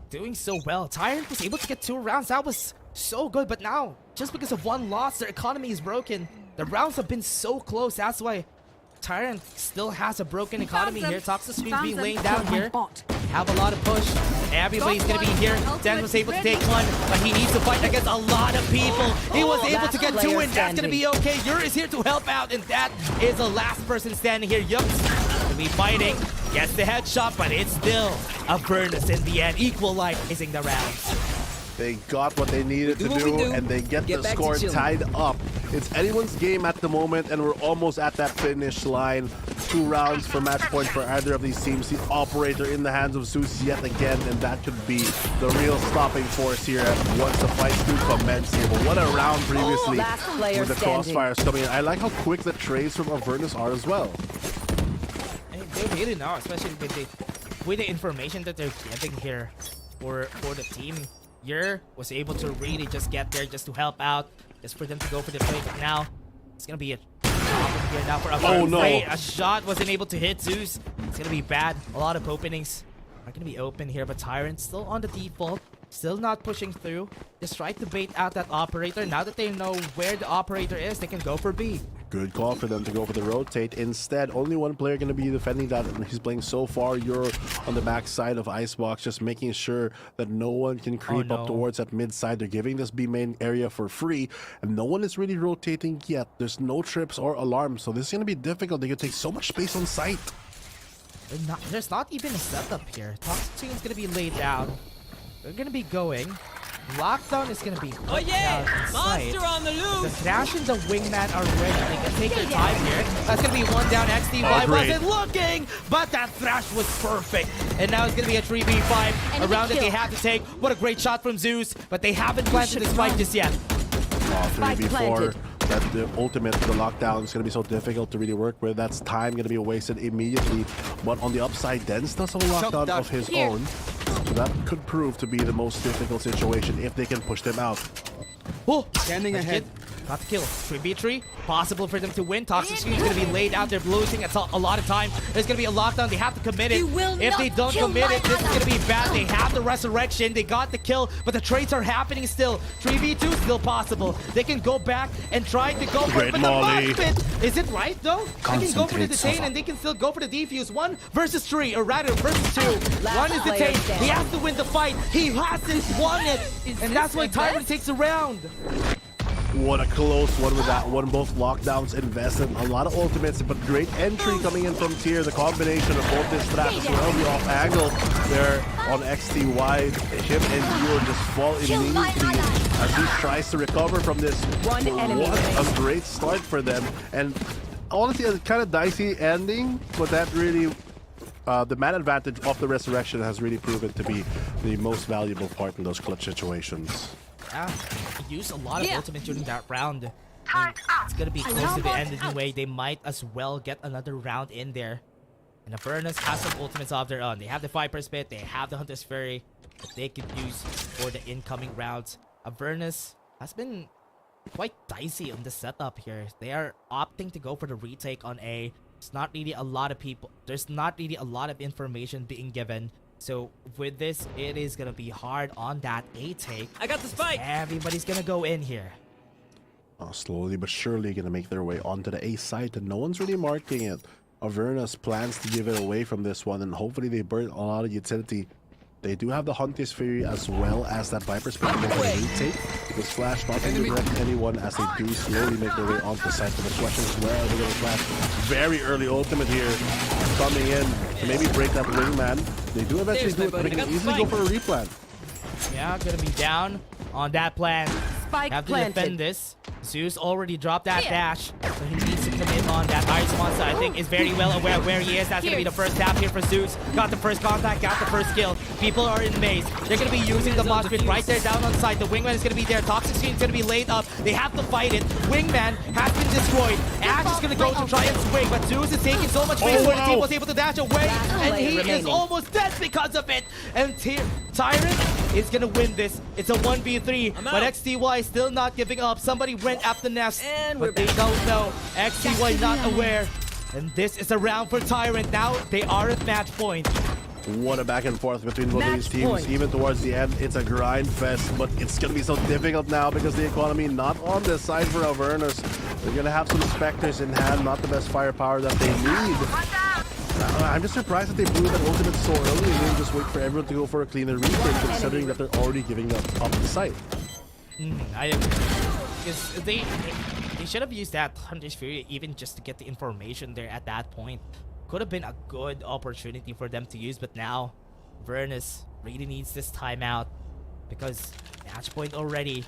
doing so well. Tyrant was able to get 2 rounds. That was so good. But now, just because of one loss, their economy is broken. The rounds have been so close. That's why Tyrant still has a broken economy here. Toxic Screen's being laying down here. Have a lot of push. Everybody's going to be here. Den was able to take one, but he needs to fight against a lot of people. He was able to get 2 and that's going to be okay. Yur is here to help out, and that is the last person standing here. Yups will be fighting. Gets the headshot, but it's still Avernus in the end, equalizing the rounds. They got what they needed to do, and they get the score tied up. It's anyone's game at the moment, and we're almost at that finish line. 2 rounds for match point for either of these teams. The operator in the hands of Zeus yet again, and that could be the real stopping force here once the fights do commence here. But what a round previously with the crossfires coming in. I like how quick the trades from Avernus are as well. They really know, especially with the information that they're getting here for the team. Yur was able to really just get there just to help out, just for them to go for the play. But now it's gonna be a problem here now for Avernus. Oh no! A shot wasn't able to hit Zeus. It's gonna be bad. A lot of openings are gonna be open here, but Tyrant still on the default, still not pushing through. Just try to bait out that operator. Now that they know where the operator is, they can go for B. Good call for them to go for the rotate. Instead, only one player going to be defending that, and he's playing so far. You're on the back side of Icebox, just making sure that no one can creep up towards that mid side. They're giving this B main area for free, and no one is really rotating yet. There's no trips or alarms, so this is going to be difficult. They could take so much space on site. There's not even a setup here. Toxic Team is going to be laid down. They're going to be going. Lockdown is gonna be Monster on the loose! The Thrash and the Wingman are ready. They can take their time here. That's gonna be 1 down. XDY wasn't looking, but that Thrash was perfect. And now it's gonna be a 3v5. A round that they have to take. What a great shot from Zeus, but they haven't planted this fight just yet. 3v4. That the ultimate, the lockdown is going to be so difficult to really work with. That's time going to be wasted immediately. But on the upside, Denz does have a lockdown of his own. So that could prove to be the most difficult situation if they can push them out. Oh, standing ahead. Got the kill. 3v3. Possible for them to win. Toxic Screen is going to be laid out. They're losing a lot of time. There's going to be a lockdown. They have to commit it. If they don't commit it, this is going to be bad. They have the resurrection. They got the kill, but the trades are happening still. 3v2 still possible. They can go back and try to go for it. But the mosh pit, is it right though? They can go for the detain and they can still go for the defuse. 1 versus 3, or rather versus 2. 1 is detained. He has to win the fight. He hasn't won it. And that's why Tyrant takes the round. What a close one with that one. Both lockdowns invested. A lot of ultimates, but great entry coming in from Tier. The combination of both this Thrash as well, the off angle there on XTY. Him and Yur just fall immediately as he tries to recover from this. What a great start for them. And honestly, a kind of dicey ending, but that really the man advantage of the resurrection has really proven to be the most valuable part in those clutch situations. Yeah, he used a lot of ultimate during that round. It's gonna be close to the end anyway. They might as well get another round in there. And Avernus has some ultimates of their own. They have the Viper's Pit, they have the Hunter's Fury that they could use for the incoming rounds. Avernus has been quite dicey on the setup here. They are opting to go for the retake on A. It's not really a lot of people. There's not really a lot of information being given. So with this, it is gonna be hard on that A take. I got the spike! Everybody's gonna go in here. Slowly but surely gonna make their way onto the A site, and no one's really marking it. Avernus plans to give it away from this one, and hopefully they burn a lot of utility. They do have the Hunter's Fury as well as that Viper's Pit to make a retake. This Flash not going to direct anyone as they do slowly make their way onto the site. But the question is, where are they going to flash? Very early ultimate here coming in to maybe break that Wingman. They do eventually do it, but they can easily go for a replan. Yeah, gonna be down on that plan. Spike have to planted. defend this. Zeus already dropped that dash, so he needs to commit on that. Icebox, I think, is very well aware of where he is. That's going to be the first tap here for Zeus. Got the first contact, got the first kill. People are in maze. They're going to be using the mosh pit right there down on side. The Wingman is going to be there. Toxic Screen is going to be laid up. They have to fight it. Wingman has been destroyed. Ash is going to go to try and swing, but Zeus is taking so much space. The team was able to dash away, and he is almost dead because of it. And Tyrant is going to win this. It's a 1v3, but XTY still not giving up. Somebody went up the nest, but they don't know. XTY not aware. And this is a round for Tyrant. Now they are at match point. What a back and forth between both of these teams. Even towards the end, it's a grind fest, but it's going to be so difficult now because the economy not on this side for Avernus. They're going to have some Spectres in hand, not the best firepower that they need. I'm just surprised that they blew that ultimate so early and didn't just wait for everyone to go for a cleaner retake, considering that they're already giving up the site. I agree. Because they should have used that Hunter's Fury even just to get the information there at that point. Could have been a good opportunity for them to use, but now Avernus really needs this timeout because match point already.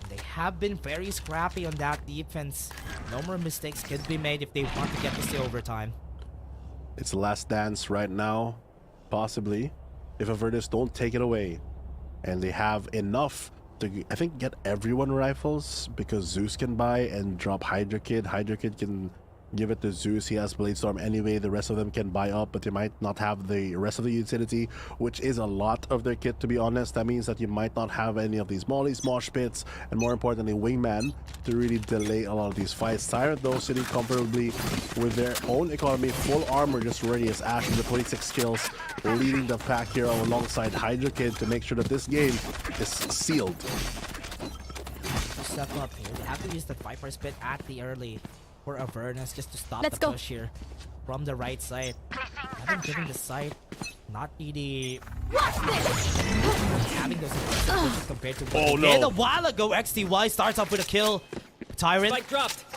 They have been very scrappy on that defense. No more mistakes could be made if they want to get this to overtime. It's the last dance right now, possibly, if Avernus don't take it away. And they have enough to, I think, get everyone rifles because Zeus can buy and drop Hydra Kid. Hydra Kid can give it to Zeus. He has Blade Storm anyway. The rest of them can buy up, but they might not have the rest of the utility, which is a lot of their kit, to be honest. That means that you might not have any of these mollies, mosh pits, and more importantly, Wingman to really delay a lot of these fights. Tyrant, though, sitting comfortably with their own economy, full armor just ready as Ash with the 26 kills, leading the pack here alongside Hydra Kid to make sure that this game is sealed. Step up here. They have to use the Viper Spit at the early for Avernus just to stop the push here from the right side. Haven't given the side not really having those pushes compared to what they did a while ago. XTY starts off with a kill. Tyrant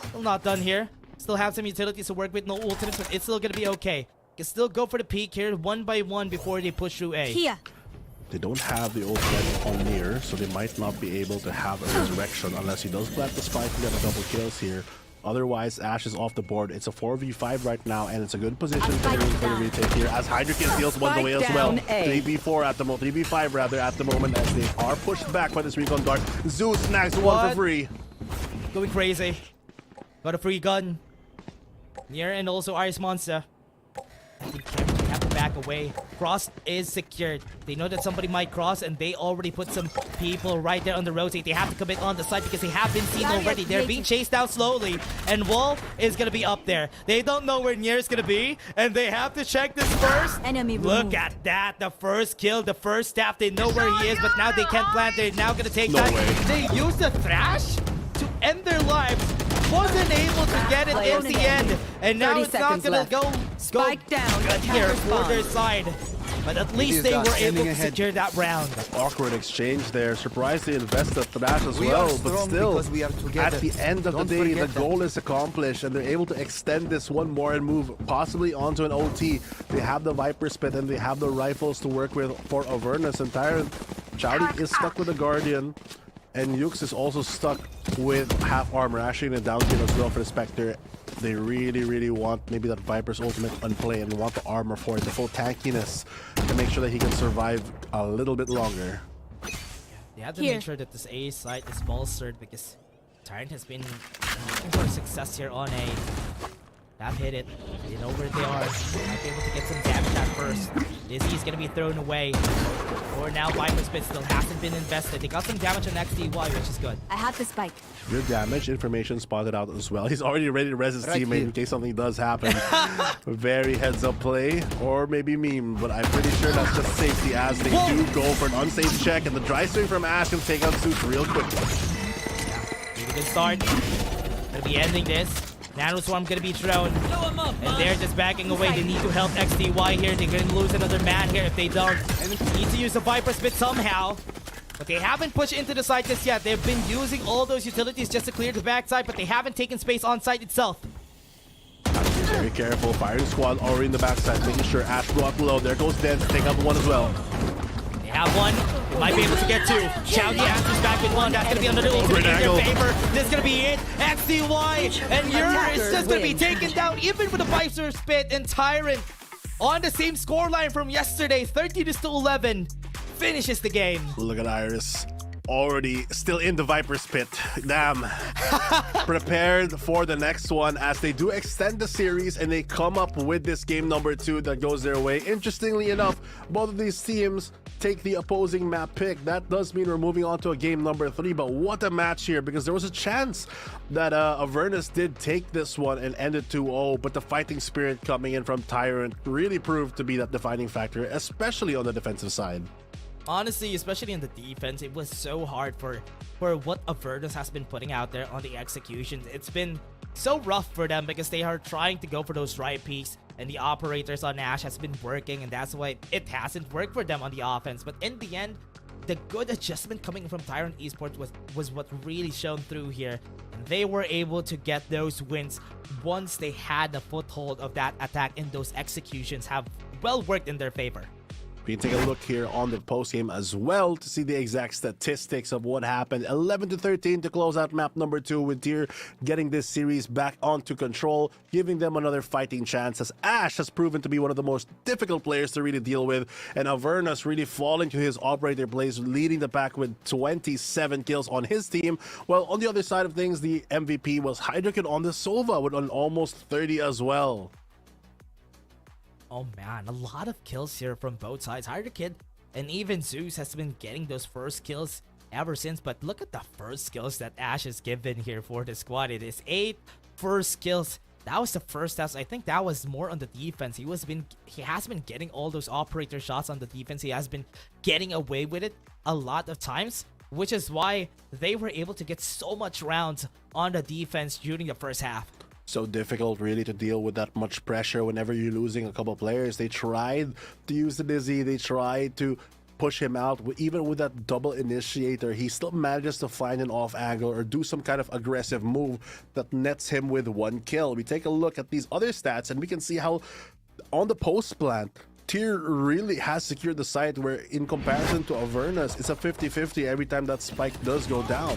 still not done here. Still have some utilities to work with, no ultimates, but it's still gonna be okay. Can still go for the peak here one by one before they push through A. They don't have the ultimate on near, so they might not be able to have a resurrection unless he does plant the spike and get a double kills here. Otherwise, Ash is off the board. It's a 4v5 right now, and it's a good position for the retake here as Hydra Kid steals one away as well. 3v4 at the moment, 3v5 rather at the moment as they are pushed back by this recon dart. Zeus snags the one for free. Going crazy. Got a free gun. Near and also Ice Monster. They have to back away. Cross is secured. They know that somebody might cross and they already put some people right there on the rotate. They have to commit on the side because they have been seen already. They're being chased down slowly and Wolf is going to be up there. They don't know where Nier is going to be and they have to check this first. Look at that. The first kill, the first staff. They know where he is, but now they can't plant. They're now going to take that. They use the Thrash to end their lives. Wasn't able to get it in the end, and now it's not gonna go Spike down here for their side. But at least they were able to secure that round. Awkward exchange there. Surprised they invested Thrash as well, but still, at the end of the day, the goal is accomplished, and they're able to extend this one more and move possibly onto an OT. They have the Viper Spit and they have the rifles to work with for Avernus, and Tyrant. Chowdy is stuck with the Guardian. And Yux is also stuck with half armor, actually in a down kill as well for the Spectre. They really want maybe that Viper's ultimate on play and want the armor for it, the full tankiness to make sure that he can survive a little bit longer. They have to make sure that this A side is bolstered because Tyrant has been looking for success here on A. That hit it. They know where they are. Might be able to get some damage at first. Dizzy's gonna be thrown away. For now, Viper Spit still hasn't been invested. They got some damage on XTY, which is good. I have the spike. Good damage. Information spotted out as well. He's already ready to res his teammate in case something does happen. Very heads up play, or maybe meme, but I'm pretty sure that's just safety as they do go for an unsafe check, and the dry swing from Ash can take out Zeus real quick. Yeah, really good start. Gonna be ending this. Nano Swarm gonna be thrown, and they're just backing away. They need to help XTY here. They're gonna lose another man here if they don't. Need to use the Viper Spit somehow, but they haven't pushed into the site just yet. They've been using all those utilities just to clear the backside, but they haven't taken space on site itself. Very careful. Firing squad already in the backside, making sure Ash go up low. There goes Den to take out one as well. They have one. They might be able to get two. Xiaoyi answers back with one. That's going to be under the ultimate in their favor. This is going to be it. XDY and Yer is just going to be taken down even with a 5-star spit. And Tyrant on the same scoreline from yesterday, 30-11, finishes the game. Look at Iris. Already still in the Viper's pit. Damn. Prepared for the next one as they do extend the series and they come up with this game number 2 that goes their way. Interestingly enough, both of these teams take the opposing map pick. That does mean we're moving on to a game number 3, but what a match here, because there was a chance that Avernus did take this one and end it 2-0, but the fighting spirit coming in from Tyrant really proved to be that defining factor, especially on the defensive side. Honestly, especially in the defense, it was so hard for what Avernus has been putting out there on the executions. It's been so rough for them because they are trying to go for those right peaks, and the operators on Ash has been working, and that's why it hasn't worked for them on the offense. But in the end, the good adjustment coming from Tyrant Esports was what really shone through here. And they were able to get those wins once they had the foothold of that attack, and those executions have well worked in their favor. We can take a look here on the postgame as well to see the exact statistics of what happened. 11-13 to close out map number 2, with Tyr getting this series back onto control, giving them another fighting chance, as Ash has proven to be one of the most difficult players to really deal with, and Avernus really falling to his operator plays, leading the pack with 27 kills on his team. While on the other side of things, the MVP was Hydrokin on the Sova with an almost 30 as well. Oh man, a lot of kills here from both sides. Hydrokin and even Zeus has been getting those first kills ever since. But look at the first kills that Ash has given here for the squad. It is 8 first kills. That was the first test. I think that was more on the defense. He has been getting all those operator shots on the defense. He has been getting away with it a lot of times, which is why they were able to get so much rounds on the defense during the first half. So difficult really to deal with that much pressure whenever you're losing a couple players. They tried to use the Dizzy, they tried to push him out. Even with that double initiator, he still manages to find an off angle or do some kind of aggressive move that nets him with 1 kill. We take a look at these other stats and we can see how on the post plant, Tyr really has secured the site, where in comparison to Avernus, it's a 50-50 every time that spike does go down.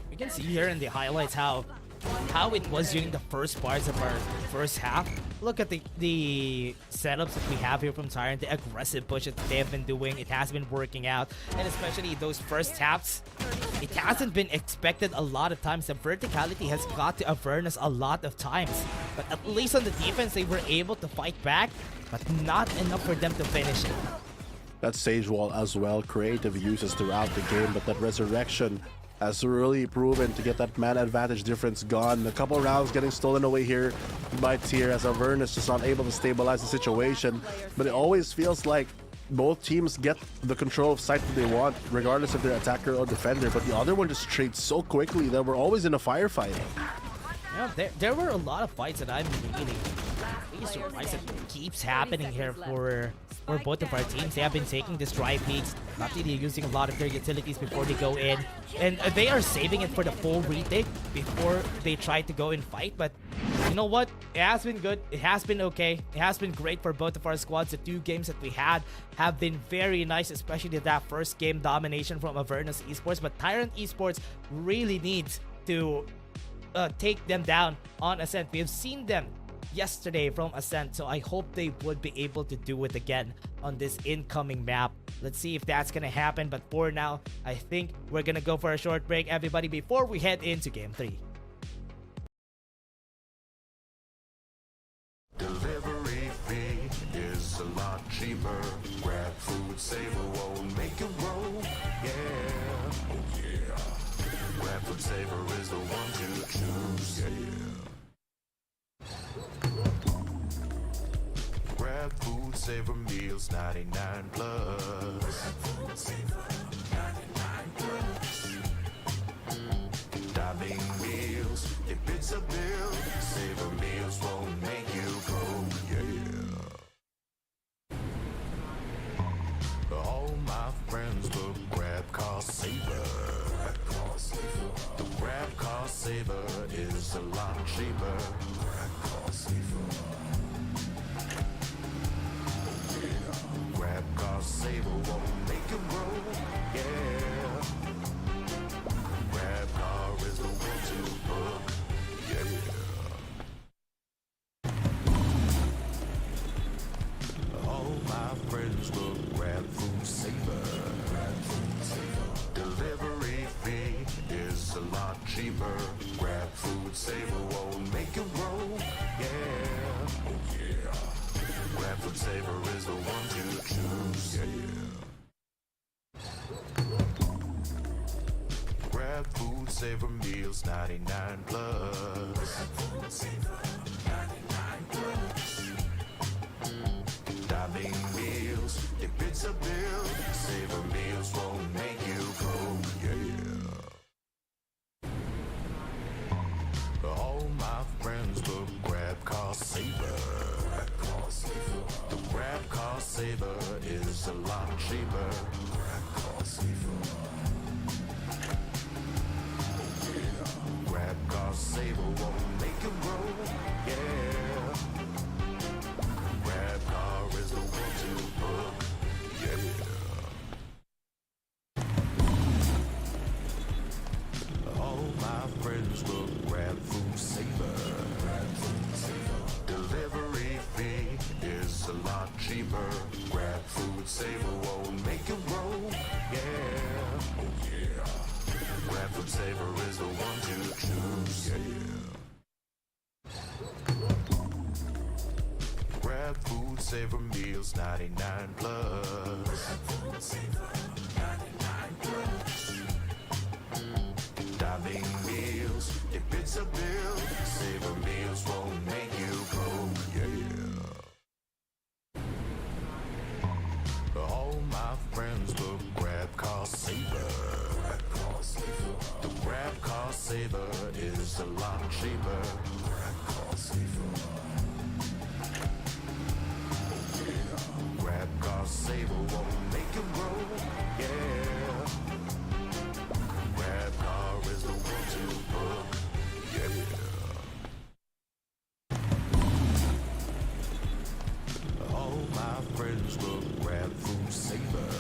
You can see here in the highlights how it was during the first parts of our first half. Look at the setups that we have here from Tyrant, the aggressive push that they have been doing. It has been working out, and especially those first taps, it hasn't been expected a lot of times. The verticality has got to Avernus a lot of times, but at least on the defense they were able to fight back, but not enough for them to finish it. That Sage Wall as well, creative uses throughout the game, but that Resurrection has really proven to get that man advantage difference gone. A couple rounds getting stolen away here by Tyr, as Avernus just not able to stabilize the situation. But it always feels like both teams get the control of site that they want, regardless if they're attacker or defender. But the other one just trades so quickly that we're always in a firefight. Yeah, there were a lot of fights that I'm really surprised that keeps happening here for both of our teams. They have been taking this dry peaks, not really using a lot of their utilities before they go in, and they are saving it for the full retake before they try to go and fight. But you know what? It has been good. It has been okay. It has been great for both of our squads. The 2 games that we had have been very nice, especially that first game domination from Avernus Esports. But Tyrant Esports really needs to take them down on Ascent. We have seen them yesterday from Ascent, so I hope they would be able to do it again on this incoming map. Let's see if that's gonna happen, but for now I think we're gonna go for a short break, everybody, before we head into game 3. Delivery fee is a lot cheaper. Grab food, saver won't make it roll. Yeah, oh yeah. Grab food saver is the one to choose. Yeah. Grab food saver meals 99 plus. Grab food saver 99 plus. Dining meals, if it's a bill, saver meals won't make you go. Yeah. All my friends look grab cost saver. The grab cost saver is a lot cheaper. Grab cost saver. Grab Saver Meals 99 plus. Dining meals, if it's a bill, Saver Meals won't make you broke, yeah. All my friends will grab car saver. The grab car saver is a lot cheaper. Grab car saver won't make you broke, yeah. Grab car is the one to book, yeah. All my friends will grab food saver. Delivery fee is a lot cheaper. Grab food saver won't make you broke, yeah. Oh yeah. Grab food saver is the one to choose, yeah. Grab food saver meals 99 plus. Dining meals, if it's a bill, Saver Meals won't make you broke, yeah. All my friends will grab car saver. The grab car saver is a lot cheaper. Grab car saver won't make you broke, yeah. Grab car is the one to book, yeah. All my friends will grab food saver.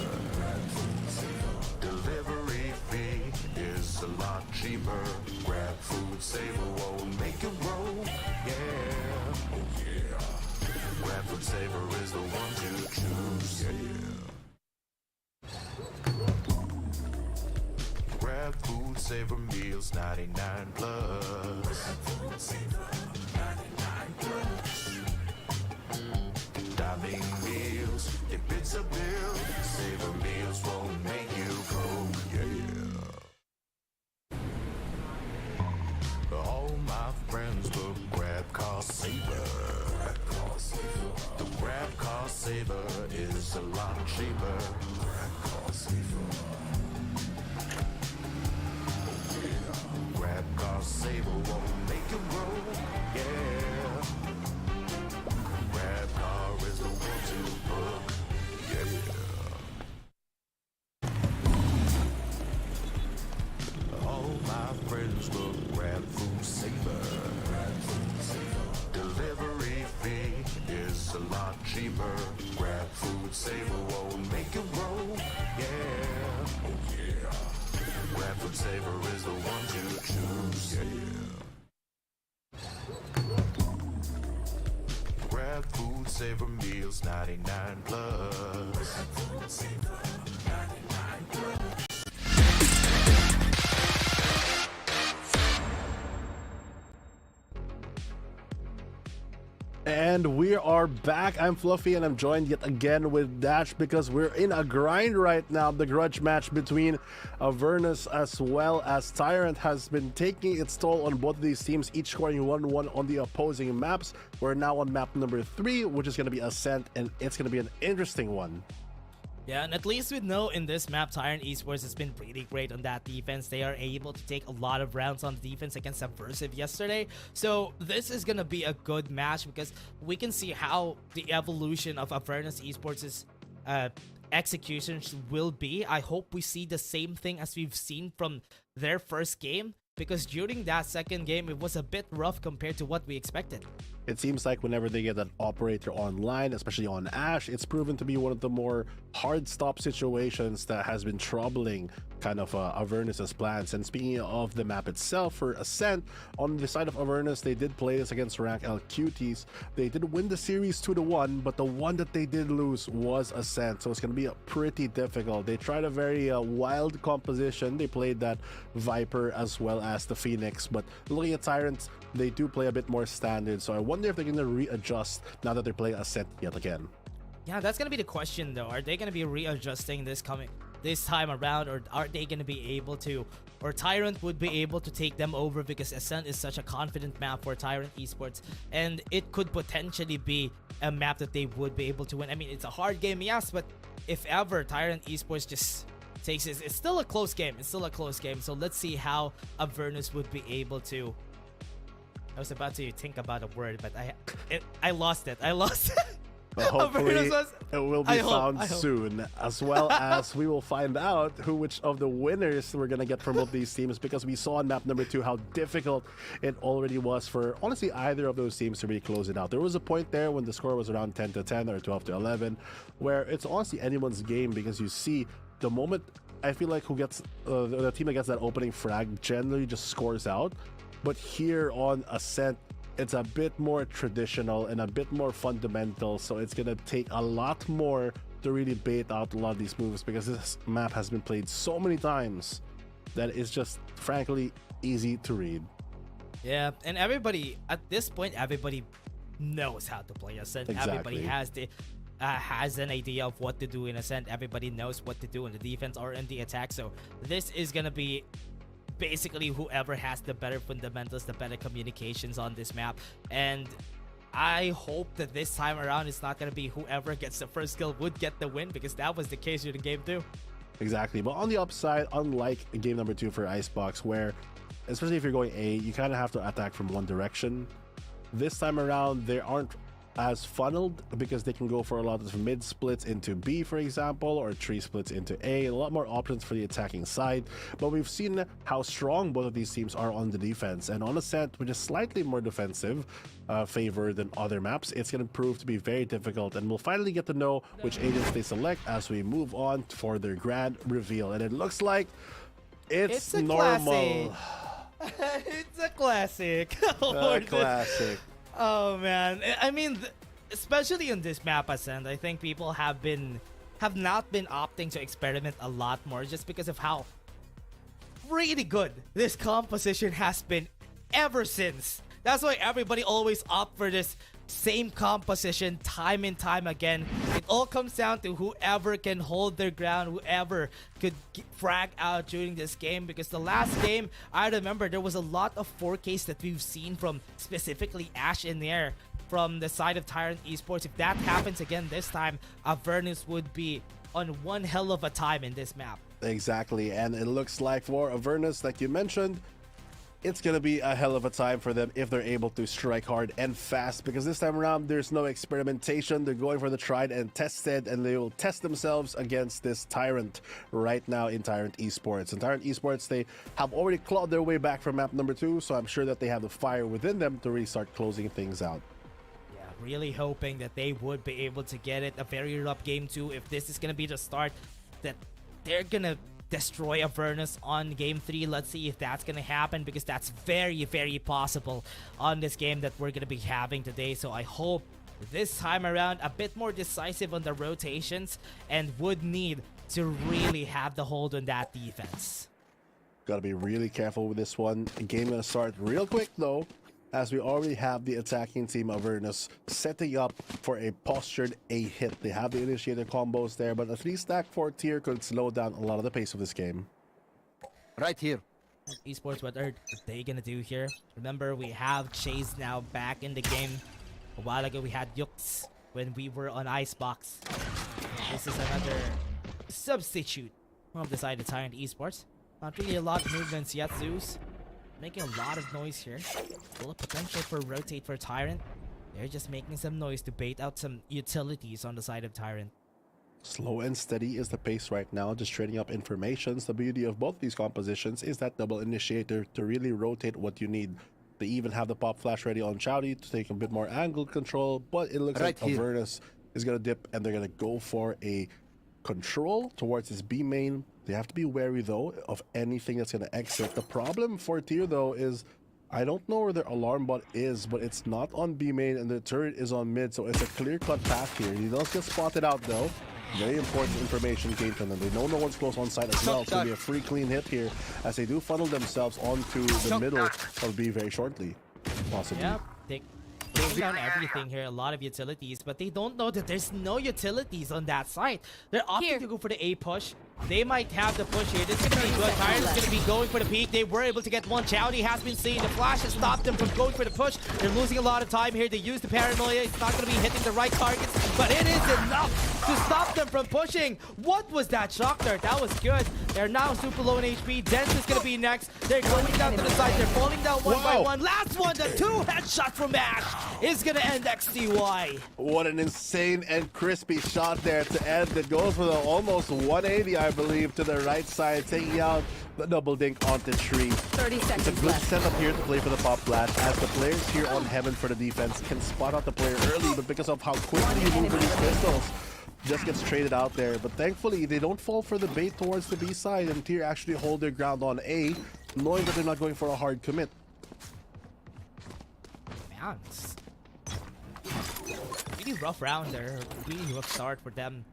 Delivery fee is a lot cheaper. Grab food saver won't make you broke, yeah. Oh yeah. Grab food saver is the one to choose, yeah. Grab food saver meals 99 plus. Dining meals, if it's a bill, Saver Meals won't make you broke, yeah. All my friends will grab car saver. The grab car saver is a lot cheaper. Grab car saver won't make you broke, yeah. Grab car is the one to book, yeah. All my friends will grab food saver. Delivery fee is a lot cheaper. Grab food saver won't make you broke, yeah. Oh yeah. Grab food saver is the one to choose, yeah. Grab food saver meals 99 plus. And we are back. I'm Fluffy and I'm joined yet again with Dash because we're in a grind right now. The grudge match between Avernus as well as Tyrant has been taking its toll on both of these teams, each scoring 1-1 on the opposing maps. We're now on map number 3, which is going to be Ascent, and it's going to be an interesting one. Yeah, and at least we know in this map, Tyrant Esports has been pretty great on that defense. They are able to take a lot of rounds on the defense against Subversive yesterday. So this is going to be a good match because we can see how the evolution of Avernus Esports' executions will be. I hope we see the same thing as we've seen from their first game, because during that second game, it was a bit rough compared to what we expected. It seems like whenever they get an operator online, especially on Ashe, it's proven to be one of the more hard stop situations that has been troubling kind of Avernus' plans. And speaking of the map itself for Ascent, on the side of Avernus, they did play this against Rank L Cuties. They did win the series 2-1, but the one that they did lose was Ascent, so it's going to be pretty difficult. They tried a very wild composition. They played that Viper as well as the Phoenix, but looking at Tyrants, they do play a bit more standard, so I wonder if they're going to readjust now that they're playing Ascent yet again. Yeah, that's going to be the question though. Are they going to be readjusting this time around, or are they going to be able to or Tyrant would be able to take them over, because Ascent is such a confident map for Tyrant Esports, and it could potentially be a map that they would be able to win. I mean, it's a hard game, yes, but if ever Tyrant Esports just takes it, it's still a close game. It's still a close game. So let's see how Avernus would be able to. I was about to think about a word, but I lost it. I lost it. But hopefully Avernus was- it will be I hope, found I hope. soon, as well as we will find out which of the winners we're gonna get from both these teams, because we saw in map number 2 how difficult it already was for honestly either of those teams to really close it out. There was a point there when the score was around 10-10 or 12-11, where it's honestly anyone's game, because you see the moment I feel like who gets the team that gets that opening frag generally just scores out. But here on Ascent, it's a bit more traditional and a bit more fundamental, so it's gonna take a lot more to really bait out a lot of these moves, because this map has been played so many times that it's just frankly easy to read. Yeah, and everybody at this point, everybody knows how to play Ascent. Exactly. Everybody has an idea of what to do in Ascent. Everybody knows what to do in the defense or in the attack. So this is gonna be basically whoever has the better fundamentals, the better communications on this map. And I hope that this time around it's not gonna be whoever gets the first kill would get the win, because that was the case during game 2. Exactly, but on the upside, unlike game number 2 for Icebox, where especially if you're going A, you kind of have to attack from one direction. This time around, they aren't as funneled, because they can go for a lot of mid splits into B, for example, or 3 splits into A. A lot more options for the attacking side, but we've seen how strong both of these teams are on the defense, and on Ascent, which is slightly more defensive favor than other maps, it's going to prove to be very difficult, and we'll finally get to know which agents they select as we move on for their grand reveal. And it looks like it's a normal. It's a classic. Classic. Oh man, I mean, especially in this map, Ascent, I think people have not been opting to experiment a lot more, just because of how really good this composition has been ever since. That's why everybody always opt for this same composition time and time again. It all comes down to whoever can hold their ground, whoever could frag out during this game, because the last game, I remember there was a lot of 4Ks that we've seen from specifically Ash in there from the side of Tyrant Esports. If that happens again this time, Avernus would be on one hell of a time in this map. Exactly, and it looks like for Avernus, like you mentioned, it's gonna be a hell of a time for them if they're able to strike hard and fast, because this time around there's no experimentation. They're going for the tried and tested, and they will test themselves against this Tyrant right now in Tyrant Esports. And Tyrant Esports, they have already clawed their way back from map number 2, so I'm sure that they have the fire within them to really start closing things out. Yeah, really hoping that they would be able to get it. A very rough game 2. If this is gonna be the start, that they're gonna destroy Avernus on game 3. Let's see if that's gonna happen, because that's very, very possible on this game that we're gonna be having today. So I hope this time around a bit more decisive on the rotations, and would need to really have the hold on that defense. Gotta be really careful with this one. The game gonna start real quick though, as we already have the attacking team Avernus setting up for a postured A hit. They have the initiator combos there, but a 3-stack 4 tier could slow down a lot of the pace of this game. Right here. Esports, what are they gonna do here? Remember, we have Chase now back in the game. A while ago we had Yux when we were on Icebox. This is another substitute from the side of Tyrant Esports. Not really a lot of movements yet, Zeus. Making a lot of noise here. Still a potential for rotate for Tyrant. They're just making some noise to bait out some utilities on the side of Tyrant. Slow and steady is the pace right now, just trading up informations. The beauty of both these compositions is that double initiator to really rotate what you need. They even have the pop flash ready on Chowdy to take a bit more angle control, but it looks like Avernus is going to dip, and they're going to go for a control towards his B main. They have to be wary though of anything that's going to exit. The problem for Tier though is I don't know where their alarm bot is, but it's not on B main and the turret is on mid, so it's a clear-cut path here. He does get spotted out though. Very important information gained from them. They know no one's close on site as well, so it'll be a free clean hit here as they do funnel themselves onto the middle of B very shortly, possibly. Yep, taking down everything here, a lot of utilities, but they don't know that there's no utilities on that side. They're opting to go for the A push. They might have the push here. This is going to be good. Tyrant's going to be going for the peak. They were able to get one. Chowdy has been seen. The flash has stopped them from going for the push. They're losing a lot of time here. They use the paranoia. It's not going to be hitting the right targets, but it is enough to stop them from pushing. What was that shock dart? That was good. They're now super low in HP. Dens is going to be next. They're going down to the side. They're falling down one by one. Last one, the 2 headshot from Ash is going to end XDY. What an insane and crispy shot there to end. It goes for the almost 180, I believe, to the right side, taking out the double dink onto tree. 30 It's a seconds good left. setup here to play for the pop flash, as the players here on Heaven for the defense can spot out the player early, but because of how quickly you move for these pistols, just gets traded out there. But thankfully, they don't fall for the bait towards the B side, and Tier actually hold their ground on A, knowing that they're not going for a hard commit. Man, it's really rough round there. Really rough start for them.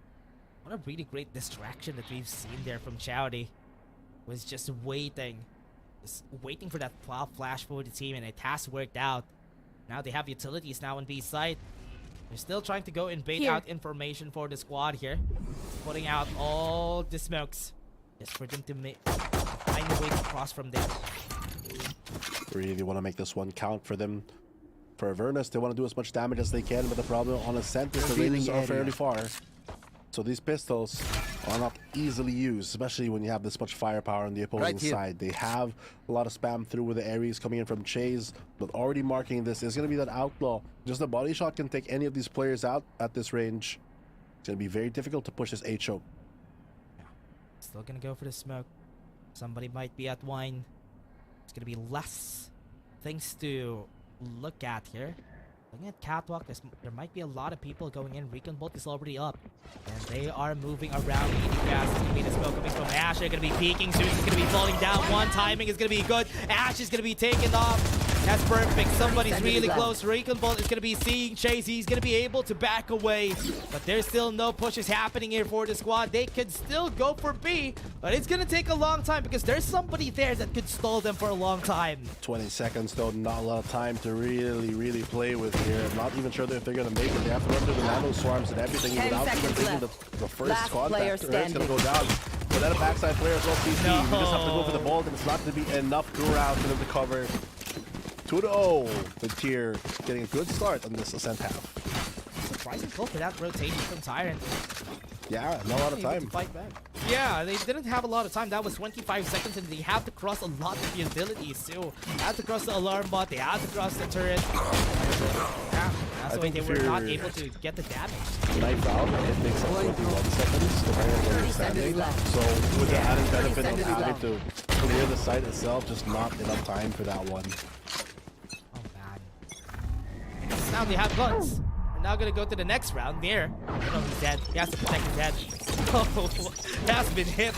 What a really great distraction that we've seen there from Chowdy. Was just waiting for that flash for the team, and it has worked out. Now they have utilities now on B side. They're still trying to go and bait out information for the squad here, putting out all the smokes just for them to find a way to cross from there. Really want to make this one count for them. For Avernus, they want to do as much damage as they can, but the problem on Ascent is the ranges are fairly far. So these pistols are not easily used, especially when you have this much firepower on the opposing side. They have a lot of spam through with the Ares coming in from Chase, but already marking this is going to be that outlaw. Just a body shot can take any of these players out at this range. It's going to be very difficult to push this HO. Still gonna go for the smoke. Somebody might be at wine. It's gonna be less things to look at here. Looking at Catwalk, there might be a lot of people going in. Recon Bolt is already up. And they are moving around really fast. It's gonna be the smoke coming from Ash. They're gonna be peeking. Zeus is gonna be falling down. One timing is gonna be good. Ash is gonna be taken off. That's perfect. Somebody's really close. Recon Bolt is gonna be seeing Chase. He's gonna be able to back away. But there's still no pushes happening here for the squad. They could still go for B, but it's gonna take a long time because there's somebody there that could stall them for a long time. 20 seconds though, not a lot of time to really play with here. I'm not even sure if they're gonna make it. They have to run through the nano swarms and everything 10 without even seconds taking left. the first Last player contact. It's gonna go standing. down. But then a backside player as well, CC. No. We just have to go for the ball, and it's not gonna be enough throughout for them to cover. 2-0 with Tier getting a good start on this Ascent half. Surprising goal for that rotation from Tyrant. Yeah, not a lot of Able to time. fight back. Yeah, they didn't have a lot of time. That was 25 seconds, and they have to cross a lot of the abilities too. They had to cross the alarm bot. They had to cross the turret. Yeah, that's why they were not able to get the damage. Knife out, and it takes up 21 seconds depending on where you're standing. So with the added benefit of having to clear the site itself, just not enough time for that one. Oh man. Now they have guns. We're now gonna go to the next round. Mirror. Oh, he's dead. He has to protect his head. Oh, that's been hit.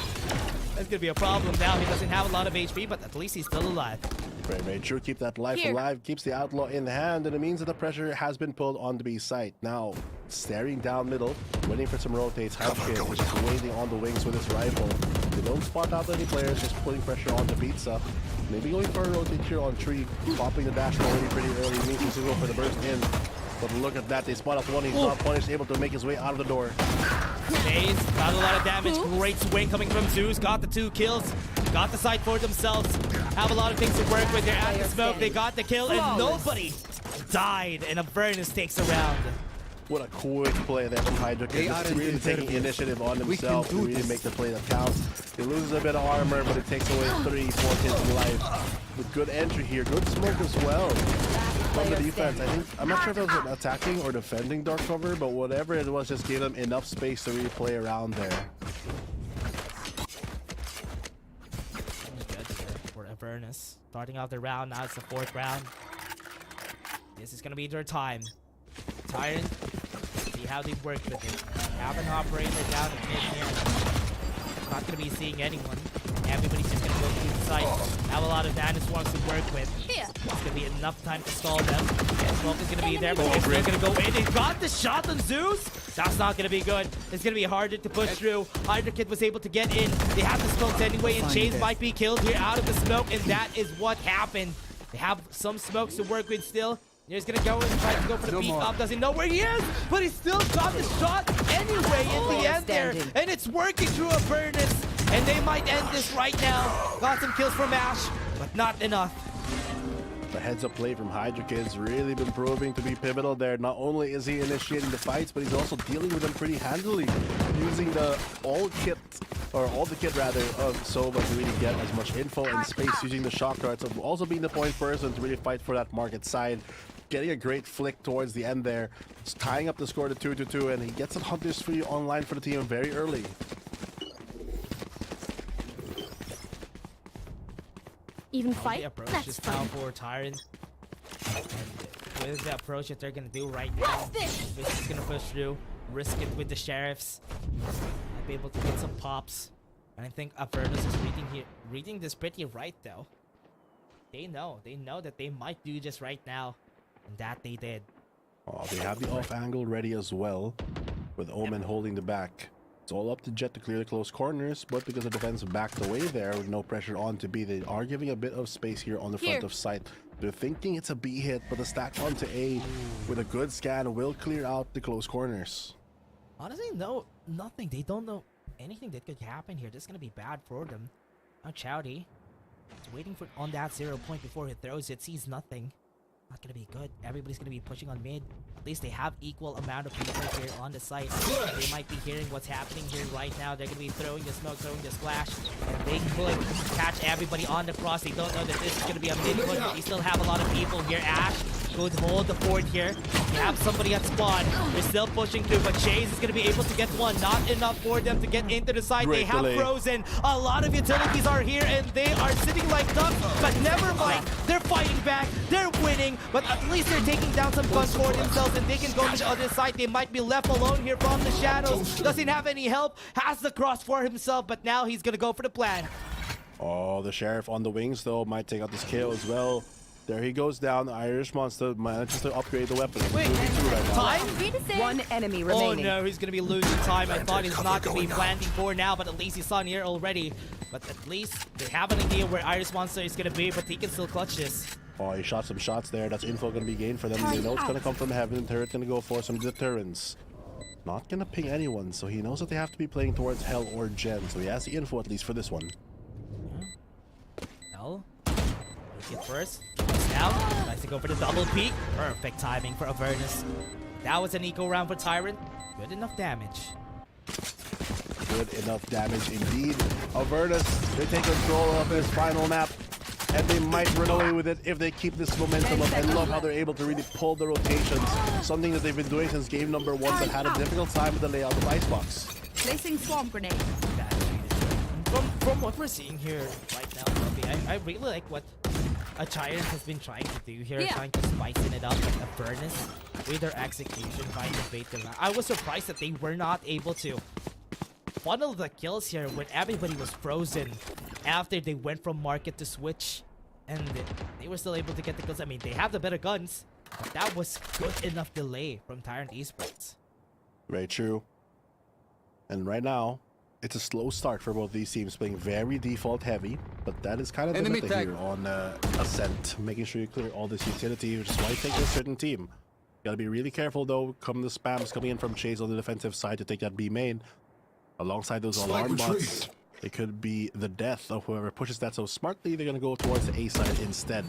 That's gonna be a problem now. He doesn't have a lot of HP, but at least he's still alive. Very true. Keep that life alive. Keeps the outlaw in hand, and it means that the pressure has been pulled on the B site. Now, staring down middle, waiting for some rotates. Halfkid just waiting on the wings with his rifle. They don't spot out any players, just putting pressure on the pizza. Maybe going for a rotate here on tree, popping the dash already pretty early. Means he's going for the burst in. But look at that, they spot out one. He's not punished, able to make his way out of the door. Maze got a lot of damage. Great swing coming from Zeus. Got the 2 kills. Got the site for themselves. Have a lot of things to work with. They're at the smoke. They got the kill, and nobody died. And Avernus takes a round. What a quick play there from Hydra. Just really taking initiative on himself to really make the play that counts. He loses a bit of armor, but it takes away 3-4 kills in life. With good entry here, good smoke as well. From the defense, I'm not sure if it was an attacking or defending dark cover, but whatever it was, just gave them enough space to really play around there. Good for Avernus. Starting out the round, now it's the 4th round. This is gonna be their time. Tyrant, see how they work with it. Have an operator down at mid here. Not gonna be seeing anyone. Everybody's just gonna go through the site. Have a lot of Avernus wants to work with. It's gonna be enough time to stall them. Smoke is gonna be there, but they're still gonna go in. They got the shot on Zeus. That's not gonna be good. It's gonna be harder to push through. Hydra Kid was able to get in. They have the smokes anyway, and Chase might be killed here out of the smoke, and that is what happened. They have some smokes to work with still. He's gonna go and try to go for the beat up. Doesn't know where he is, but he still got the shot anyway in the end there. And it's working through Avernus. And they might end this right now. Got some kills from Ash, but not enough. The heads-up play from Hydra Kid's really been proving to be pivotal there. Not only is he initiating the fights, but he's also dealing with them pretty handily, using the all the kit of Sova to really get as much info and space, using the shock darts, of also being the point person to really fight for that market side. Getting a great flick towards the end there, just tying up the score to 2-2, and he gets a Hunter's free online for the team very early. Even The fight? approach That's is now fun. for Tyrant. And with the approach that they're gonna do right now, they're just gonna push through, risk it with the sheriffs, might be able to get some pops. And I think Avernus is reading this pretty right though. They know that they might do this right now, and that they did. Oh, they have the off angle ready as well, with Omen holding the back. It's all up to Jet to clear the close corners, but because the defense backed away there with no pressure on to B, they are giving a bit of space here on the front of site. They're thinking it's a B hit, but the stack onto A with a good scan will clear out the close corners. Honestly, no, nothing. They don't know anything that could happen here. This is gonna be bad for them. Now Chowdy is waiting for on that 0 point before he throws it. Sees nothing. Not gonna be good. Everybody's gonna be pushing on mid. At least they have equal amount of people here on the site. They might be hearing what's happening here right now. They're gonna be throwing the smoke, throwing the splash. And they could catch everybody on the cross. They don't know that this is gonna be a mid push, but they still have a lot of people here. Ash could hold the fort here. You have somebody at spawn. They're still pushing through, but Chase is gonna be able to get one. Not enough for them to get into the site. They have Frozen. A lot of utilities are here, and they are sitting like ducks. But never mind. They're fighting back. They're winning. But at least they're taking down some guns for themselves, and they can go to the other side. They might be left alone here from the shadows. Doesn't have any help. Has the cross for himself, but now he's gonna go for the plan. Oh, the Sheriff on the wings though might take out this KO as well. There he goes down. The Irish Monster manages to upgrade the weapon. Wait, time? One enemy Oh remaining. no, he's gonna be losing time. I thought he's not gonna be planting for now, but at least he's on here already. But at least they have an idea where Iris Monster is gonna be, but he can still clutch this. Oh, he shot some shots there. That's info gonna be gained for them. They know it's gonna come from heaven. Turret gonna go for some deterrence. Not gonna ping anyone, so he knows that they have to be playing towards Hell or Gen. So he has the info at least for this one. Hell, take it first. Nice down. Nice to go for the double peek. Perfect timing for Avernus. That was an eco round for Tyrant. Good enough damage. Good enough damage indeed. Avernus, they take control of his final map. And they might run away with it if they keep this momentum up. I love how they're able to really pull the rotations. Something that they've been doing since game number 1, but had a difficult time with the layout of Icebox. Placing swarm grenade. From what we're seeing here right now, I really like what a Tyrant has been trying to do here, trying to spicing it up with Avernus with their execution, trying to bait them out. I was surprised that they were not able to funnel the kills here when everybody was frozen after they went from market to switch, and they were still able to get the kills. I mean, they have the better guns, but that was good enough delay from Tyrant Esports. Very true. And right now, it's a slow start for both these teams, playing very default heavy, but that is kind of the meta here on Ascent, making sure you clear all this utility, which is why you take a certain team. You gotta be really careful though, come the spams coming in from Chase on the defensive side to take that B main. Alongside those alarm bots, it could be the death of whoever pushes that, so smartly they're gonna go towards the A side instead.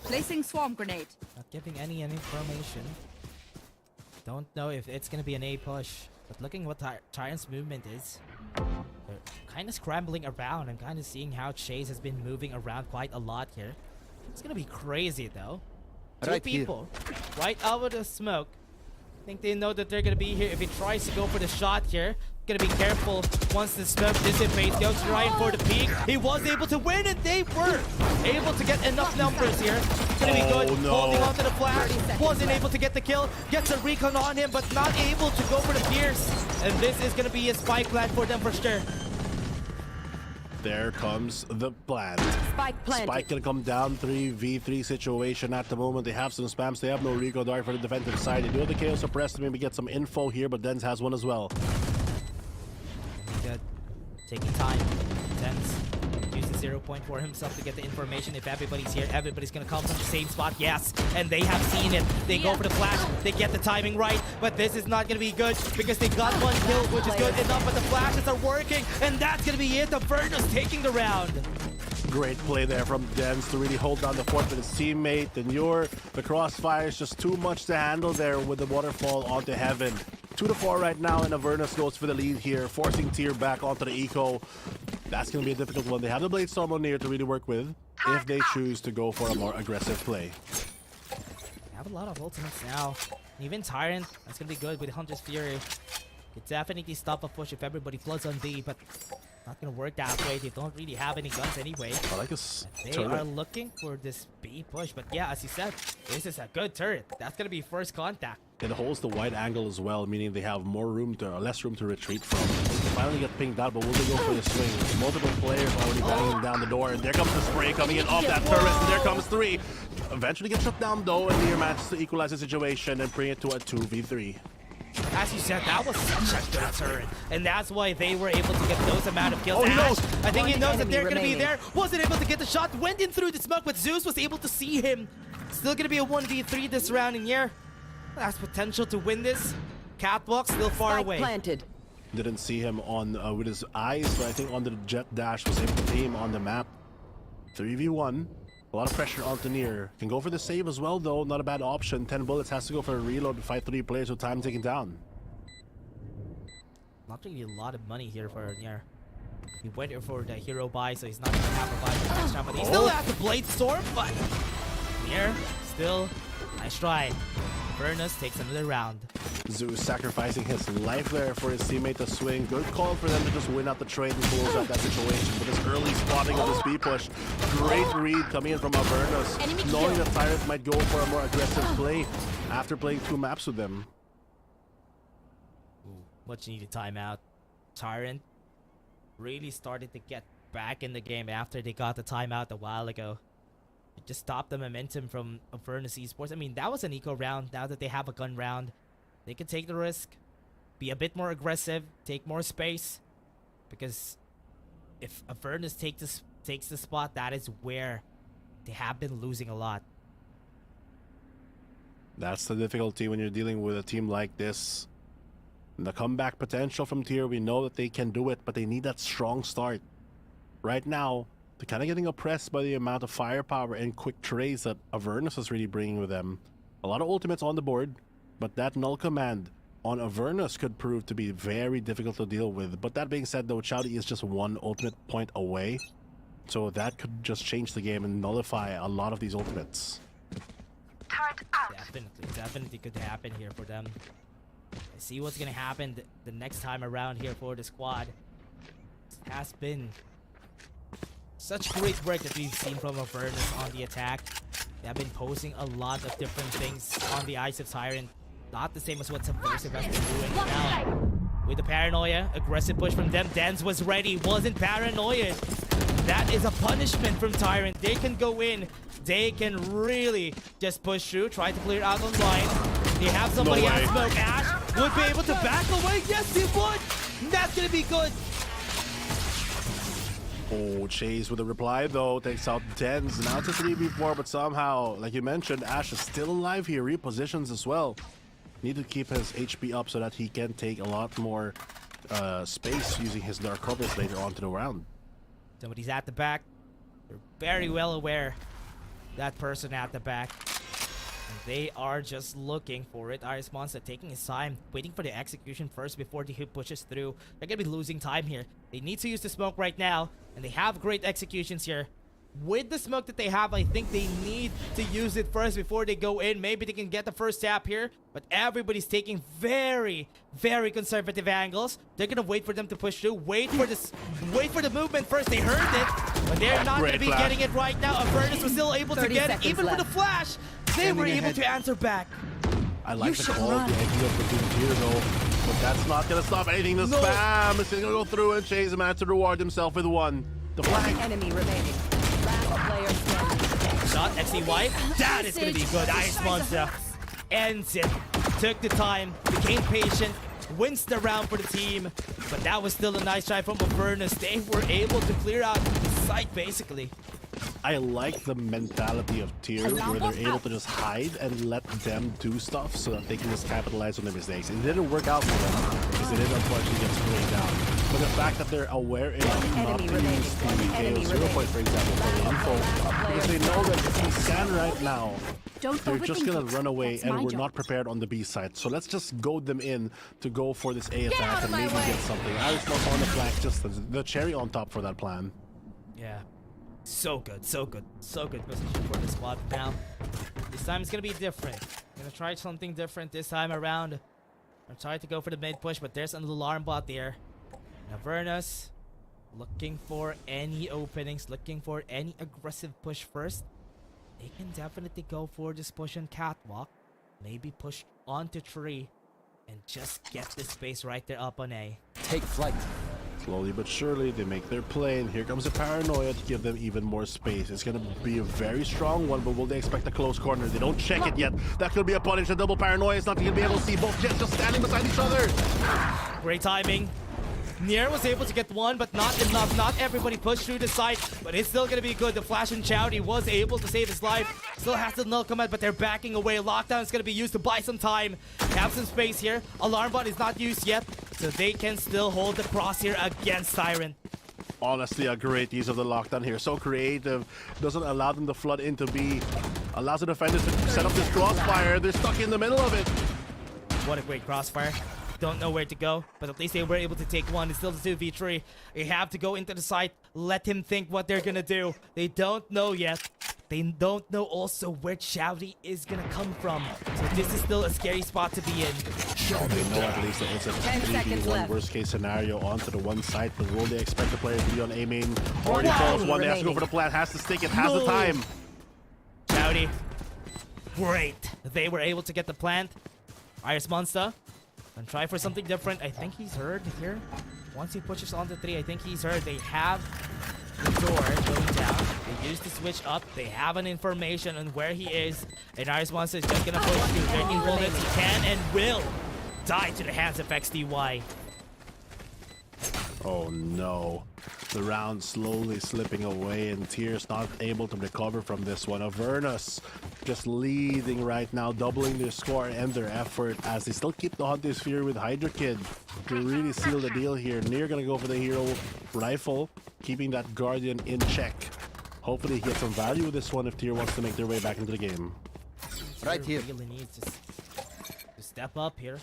Placing swarm grenade. Not giving any information. Don't know if it's gonna be an A push, but looking what Tyrant's movement is, they're kind of scrambling around. I'm kind of seeing how Chase has been moving around quite a lot here. It's gonna be crazy though. Two people right out of the smoke. I think they know that they're gonna be here. If he tries to go for the shot here, gonna be careful once the smoke dissipates. Goes right for the peak. He was able to win, and they were able to get enough numbers here. It's gonna be good. No. Holding on to the flash. Wasn't able to get the kill. Gets a recon on him, but not able to go for the pierce. And this is gonna be a spike plan for them for sure. There comes the plan. Spike planted. Spike gonna come down 3v3 situation at the moment. They have some spams. They have no Rico Dart for the defensive side. They do have the KO suppress to maybe get some info here, but Dens has one as well. Good. Taking time. Dens uses 0 point for himself to get the information. If everybody's here, everybody's gonna come from the same spot. Yes, and they have seen it. They go for the flash. They get the timing right, but this is not gonna be good because they got one kill, which is good enough, but the flashes are working, and that's gonna be it. Avernus taking the round. Great play there from Dens to really hold down the fort with his teammate. The crossfire is just too much to handle there with the waterfall onto Heaven. 2-4 right now, and Avernus goes for the lead here, forcing Tier back onto the eco. That's going to be a difficult one. They have the Blade Storm on near to really work with if they choose to go for a more aggressive play. They have a lot of ultimates now. Even Tyrant, that's going to be good with Hunter's Fury. Could definitely stop a push if everybody floods on D, but not going to work that way. They don't really have any guns anyway. I like this They turret. are looking for this B push, but yeah, as you said, this is a good turret. That's going to be first contact. It holds the wide angle as well, meaning they have less room to retreat from. They finally get pinged out, but will they go for the swing? Multiple players already banging down the door, and there comes the spray coming in off that turret, and there comes 3. Eventually gets shut down though, and Near manages to equalize the situation and bring it to a 2v3. As you said, that was such a good turret, and that's why they were able to get those amount of kills. Oh, he Ash, knows. I think he One knows that enemy they're going to be remaining. there. Wasn't able to get the shot, went in through the smoke, but Zeus was able to see him. Still going to be a 1v3 this round in here. Has potential to win this. Catwalk still far Spike away. planted. Didn't see him on with his eyes, but I think on the jet dash was able to aim on the map. 3v1. A lot of pressure on Near. Can go for the save as well though, not a bad option. 10 bullets, has to go for a reload to fight 3 players with time taken down. Not really a lot of money here for Nier. He went here for the hero buy, so he's not going to have a buy for the next round, but he still has the Blade Storm, but Nier still nice try. Avernus takes another round. Zeus sacrificing his life there for his teammate to swing. Good call for them to just win out the trade and close out that situation. But this early spotting of the speed push, great read coming in from Avernus, knowing that Tyrant might go for a more aggressive play after playing 2 maps with them. Much needed timeout. Tyrant really started to get back in the game after they got the timeout a while ago. It just stopped the momentum from Avernus Esports. I mean, that was an eco round. Now that they have a gun round, they can take the risk, be a bit more aggressive, take more space. Because if Avernus takes the spot, that is where they have been losing a lot. That's the difficulty when you're dealing with a team like this. The comeback potential from Tier, we know that they can do it, but they need that strong start. Right now, they're kind of getting oppressed by the amount of firepower and quick trades that Avernus is really bringing with them. A lot of ultimates on the board, but that null command on Avernus could prove to be very difficult to deal with. But that being said, though, Chowdy is just 1 ultimate point away, so that could just change the game and nullify a lot of these ultimates. Definitely could happen here for them. See what's gonna happen the next time around here for the squad. It has been such great work that we've seen from Avernus on the attack. They have been posing a lot of different things on the eyes of Tyrant. Not the same as what Subversive has been doing now. With the paranoia, aggressive push from them, Dens was ready, wasn't paranoid. That is a punishment from Tyrant. They can go in, they can really just push through, try to clear out online. They have somebody at smoke. Ash would be able to back away. Yes, he would. That's gonna be good. Oh, Chase with a reply though, takes out Dens. Now it's a 3v4, but somehow, like you mentioned, Ash is still alive here, repositions as well. Need to keep his HP up so that he can take a lot more space using his dark covers later on to the round. Somebody's at the back. They're very well aware that person at the back. And they are just looking for it. Icebox taking his time, waiting for the execution first before the hit pushes through. They're gonna be losing time here. They need to use the smoke right now, and they have great executions here. With the smoke that they have, I think they need to use it first before they go in. Maybe they can get the first tap here, but everybody's taking very, very conservative angles. They're gonna wait for them to push through. Wait for the movement first. They heard it, but they're not gonna be getting it right now. Avernus was still able to 30 get it, seconds even left. with the flash. They were able to answer back. I like the should call, run. the idea of the team here though, but that's not gonna stop anything. The spam is gonna go through, and Chase managed to reward himself with 1. The flag. Enemy remaining. Last player standing. Shot, XCY. That is gonna be good. Ice Monster ends it. Took the time, became patient, wins the round for the team. But that was still a nice try from Avernus. They were able to clear out the site, basically. I like the mentality of Tier where they're able to just hide and let them do stuff so that they can just capitalize on their mistakes. It didn't work out for them because they didn't unfortunately get sprayed down. But the fact that they're aware enough not to use the KO 0 point, for example, for the info, because they know that if we stand right now, they're just gonna run away and we're not prepared on the B side. So let's just goad them in to go for this A attack and maybe get something. Icebox on the flank, just the cherry on top for that plan. Yeah. So good, so good. So good position for the squad now. This time it's gonna be different. Gonna try something different this time around. I'm trying to go for the mid push, but there's an alarm bot there. Avernus looking for any openings, looking for any aggressive push first. They can definitely go for this push on catwalk. Maybe push onto tree and just get this space right there up on A. Take flight. Slowly but surely, they make their play, and here comes the paranoia to give them even more space. It's going to be a very strong one, but will they expect a close corner? They don't check it yet. That could be a punish. The double paranoia is not going to be able to see both jets just standing beside each other. Great timing. Nier was able to get one, but not enough. Not everybody pushed through the side, but it's still gonna be good. The flash and Chowdy was able to save his life. Still has the null command, but they're backing away. Lockdown is gonna be used to buy some time. Have some space here. Alarm bot is not used yet, so they can still hold the crosshair against Tyrant. Honestly, a great use of the lockdown here. So creative. Doesn't allow them to flood into B. Allows the defenders to set up this crossfire. They're stuck in the middle of it. What a great crossfire. Don't know where to go, but at least they were able to take one. It's still the 2v3. They have to go into the site, let him think what they're gonna do. They don't know yet. They don't know also where Chowdy is gonna come from. So this is still a scary spot to be in. They know at least that it's a 3v1 worst case scenario onto the one side, but will they expect the player to be on A main? Already falls one, they have to go for the plant, has to stick it, has the time. Chowdy. Great. They were able to get the plant. Iris Monster. And try for something different. I think he's heard here. Once he pushes on the 3, I think he's heard. They have the door going down. They use the switch up. They have an information on where he is. And Iris Monster is just gonna push through 13 bullets. He can and will die to the hands of XDY. Oh no. The round slowly slipping away, and Tears not able to recover from this one. Avernus just leading right now, doubling their score and their effort as they still keep the Hunter's Fear with Hydra Kid to really seal the deal here. Nier gonna go for the hero rifle, keeping that Guardian in check. Hopefully he gets some value with this one if Tier wants to make their way back into the game. Right here. Really needs to step up here.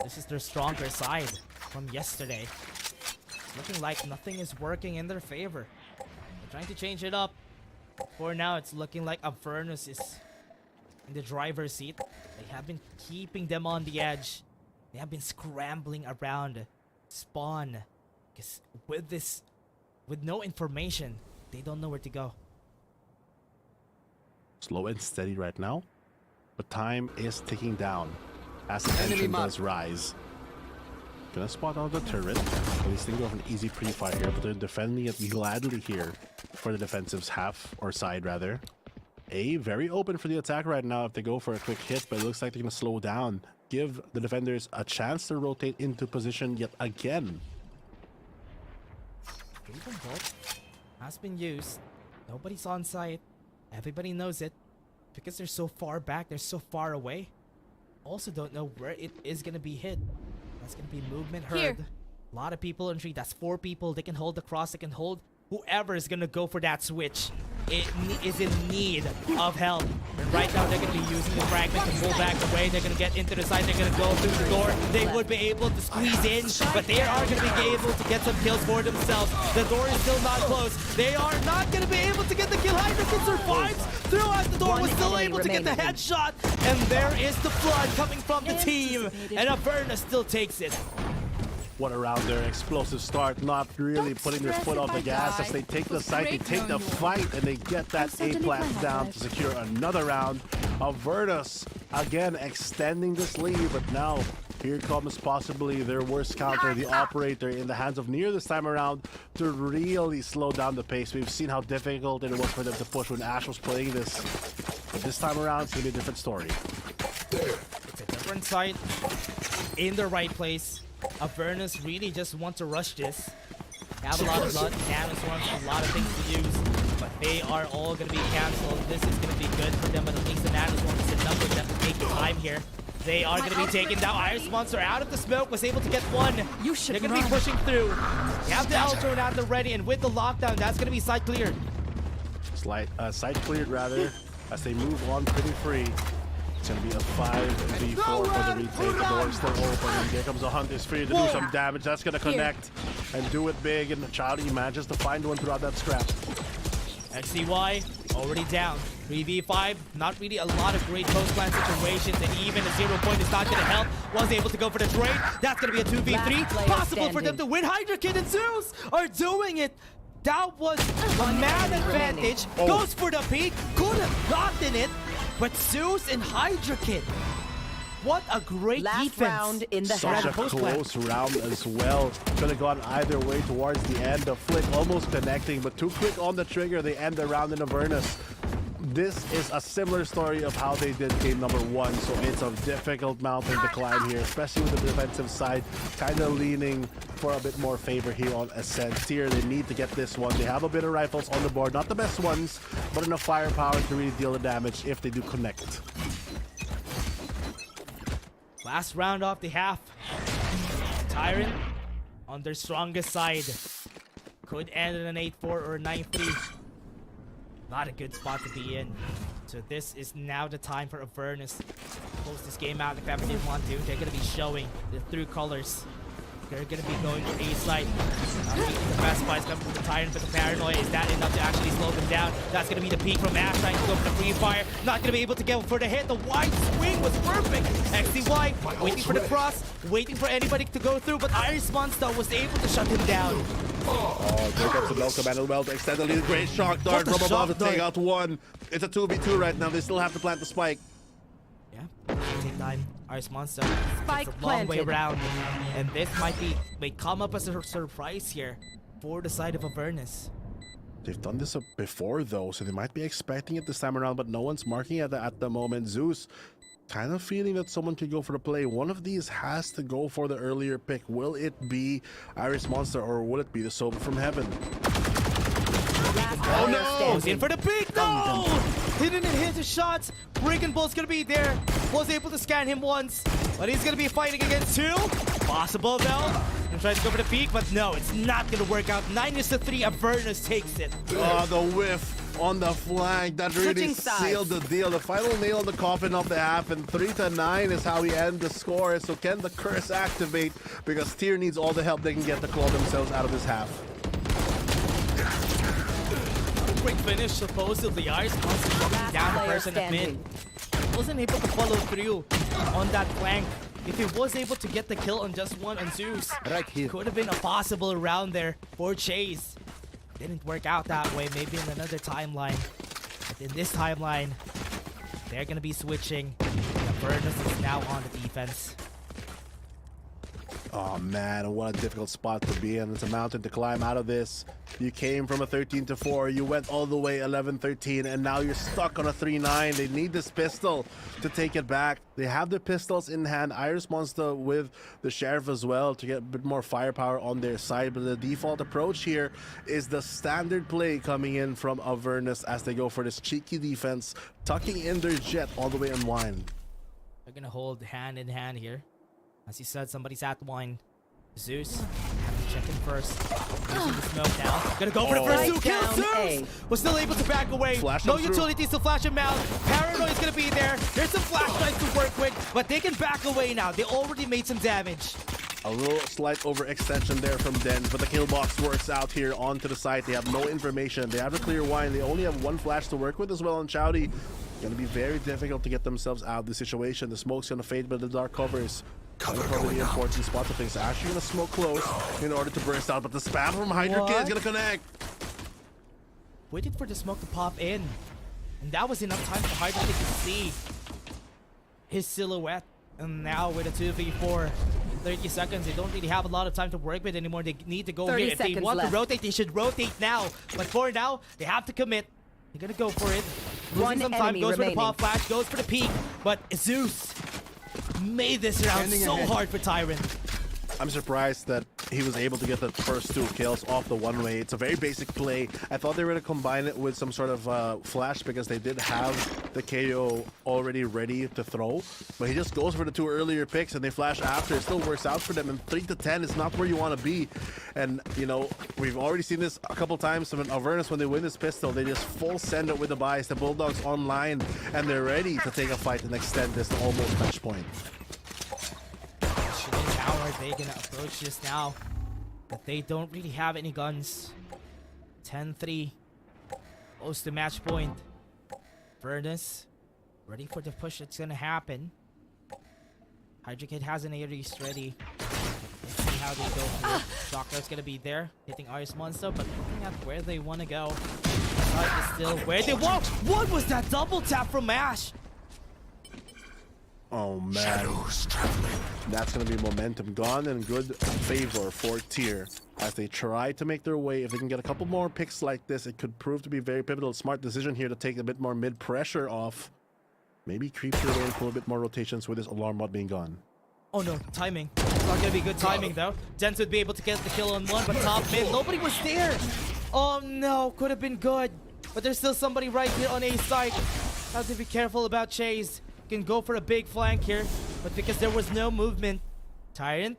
This is their stronger side from yesterday. Looking like nothing is working in their favor. They're trying to change it up. For now, it's looking like Avernus is in the driver's seat. They have been keeping them on the edge. They have been scrambling around spawn. Because with no information, they don't know where to go. Slow and steady right now, but time is ticking down as the tension does rise. Gonna spot out the turret. At least they go for an easy pre-fire here, but they're defending it gladly here for the defensive's half, or side rather. A very open for the attack right now if they go for a quick hit, but it looks like they're gonna slow down. Give the defenders a chance to rotate into position yet again. Freedom Bolt has been used. Nobody's on site. Everybody knows it. Because they're so far back, they're so far away. Also don't know where it is gonna be hit. That's gonna be movement heard. Here. A lot of people in tree. That's 4 people. They can hold the cross. They can hold whoever is gonna go for that switch. It is in need of help. And right now they're gonna be using the fragment to pull back away. They're gonna get into the side. They're gonna go through the door. They would be able to squeeze in, but they are gonna be able to get some kills for themselves. The door is still not closed. They are not gonna be able to get the kill. Hydra survives throughout the door. Was still able to get the headshot, and there is the flood coming from the team. And Avernus still takes it. What a round there. Explosive start, not really putting their foot off the gas as they take the site, they take the fight, and they get that A plant down to secure another round. Avernus again extending this lead, but now here comes possibly their worst counter, the operator in the hands of Nier this time around to really slow down the pace. We've seen how difficult it was for them to push when Ash was playing this. But this time around, it's going to be a different story. It's a different site in the right place. Avernus really just want to rush this. They have a lot of blood, NAOS wants a lot of things to use, but they are all going to be cancelled. This is going to be good for them, but at least the NAOS wants enough for them to take the time here. They are going to be taken down. Iris Monster out of the smoke, was able to get one. They're going to be pushing through. They have the L-turn out there ready, and with the lockdown, that's going to be side cleared. Side cleared rather, as they move on pretty free. It's going to be a 5v4 for the retake. The door's still open. And here comes the Hunter's free to do some damage. That's going to connect and do it big. And Chowdy manages to find one throughout that scrap. XCY already down. 3v5, not really a lot of great post-plan situations, and even a 0 point is not going to help. Was able to go for the trade. That's going to be a 2v3. Possible for them to win. Hydra Kid and Zeus are doing it. That was a man advantage. Goes for the peak. Could have gotten it. But Zeus and Hydra Kid. What a great defense. Round in the Such a close round as well. Could have gone either way towards the end. The flick almost connecting, but too quick on the trigger. They end the round in Avernus. This is a similar story of how they did game number 1, so it's a difficult mountain to climb here, especially with the defensive side kind of leaning for a bit more favor here on Ascent. Here, they need to get this one. They have a bit of rifles on the board, not the best ones, but enough firepower to really deal the damage if they do connect. Last round off the half. Tyrant on their strongest side. Could end in an 8-4 or a 9-3. Not a good spot to be in. So this is now the time for Avernus to close this game out if ever they want to. They're going to be showing the true colors. They're going to be going for A side. The best fights coming from the Tyrant, but the paranoia, is that enough to actually slow them down? That's going to be the peak from Ash, trying to go for the free fire. Not going to be able to get for the hit. The wide swing was perfect. XCY waiting for the cross, waiting for anybody to go through, but Iris Monster was able to shut him down. Oh, there comes the low command as well to extend the lead. Great shock dart from above to take out one. It's a 2v2 right now. They still have to plant the spike. Yeah, take time. Iris Monster. Spike It's a long way planted. around. And this may come up as a surprise here for the side of Avernus. They've done this before though, so they might be expecting it this time around, but no one's marking it at the moment. Zeus kind of feeling that someone could go for the play. One of these has to go for the earlier pick. Will it be Iris Monster or will it be the Sober from Heaven? Oh no! Goes in for the peak! No! He didn't hit his shots. Breaking Bull's gonna be there. Was able to scan him once, but he's gonna be fighting against 2. Possible though. Gonna try to go for the peak, but no, it's not gonna work out. 9-3. Avernus takes it. Oh, the whiff on the flank. That really Switching sides. sealed the deal. The final nail in the coffin of the half, and 3-9 is how we end the score. So can the curse activate? Because Tyr needs all the help they can get to claw themselves out of this half. Quick finish, supposedly. Iris Monster shutting down the player person at mid. Wasn't able to follow through on that flank. If he was able to get the kill on just one on Zeus, Right here. could have been a possible round there for Chase. Didn't work out that way, maybe in another timeline. But in this timeline, they're gonna be switching. Avernus is now on the defense. Oh man, what a difficult spot to be in. It's a mountain to climb out of this. You came from a 13-4, you went all the way 11-13, and now you're stuck on a 3-9. They need this pistol to take it back. They have the pistols in hand. Iris Monster with the Sheriff as well to get a bit more firepower on their side. But the default approach here is the standard play coming in from Avernus as they go for this cheeky defense, tucking in their jet all the way unwind. They're gonna hold hand in hand here. As he said, somebody's at wine. Zeus, have to check in first. Using the smoke now. Gonna go for the first 2 kills. Down Zeus A. was still able to back away. Flash No him through. utilities to flash him out. Paranoia is gonna be there. There's some flashlights to work with, but they can back away now. They already made some damage. A little slight overextension there from Den, but the kill box works out here onto the site. They have no information. They have a clear wine. They only have one flash to work with as well on Chowdy. Gonna be very difficult to get themselves out of the situation. The smoke's gonna fade, but the dark covers. Probably the important spot to things. Actually gonna smoke close in order to burst out, but the spam from Hydra Kid is gonna connect. Waited for the smoke to pop in. And that was enough time for Hydra Kid to see his silhouette. And now with a 2v4, 30 seconds, they don't really have a lot of time to work with anymore. They need to go 30 here. If they seconds want left. to rotate, they should rotate now. But for now, they have to commit. They're gonna go for it. Losing One some time, enemy goes for the remaining. pop flash, goes for the peak. But Zeus made this round so hard for Tyrant. I'm surprised that he was able to get the first 2 kills off the one-way. It's a very basic play. I thought they were going to combine it with some sort of flash because they did have the KO already ready to throw. But he just goes for the 2 earlier picks and they flash after. It still works out for them. And 3 to 10 is not where you want to be. And, you know, we've already seen this a couple times from Avernus when they win this pistol. They just full send it with the buys. The Bulldogs online and they're ready to take a fight and extend this to almost match point. How are they gonna approach this now? But they don't really have any guns. 10-3. Close to match point. Avernus ready for the push that's gonna happen. Hydrocade has an Ares ready. Let's see how they go through. Shocker's gonna be there, hitting Ice Monster, but looking at where they wanna go. Is still where they want. What was that double tap from Ash? Oh man, that's going to be momentum gone and good favor for Tier as they try to make their way. If they can get a couple more picks like this, it could prove to be very pivotal. Smart decision here to take a bit more mid pressure off. Maybe creep your way and pull a bit more rotations with this alarm mod being gone. Oh no, timing. It's not gonna be good timing though. Dents would be able to get the kill on one, but top mid, nobody was there. Oh no, could have been good. But there's still somebody right here on A side. Have to be careful about Chase. Can go for a big flank here, but because there was no movement, Tyrant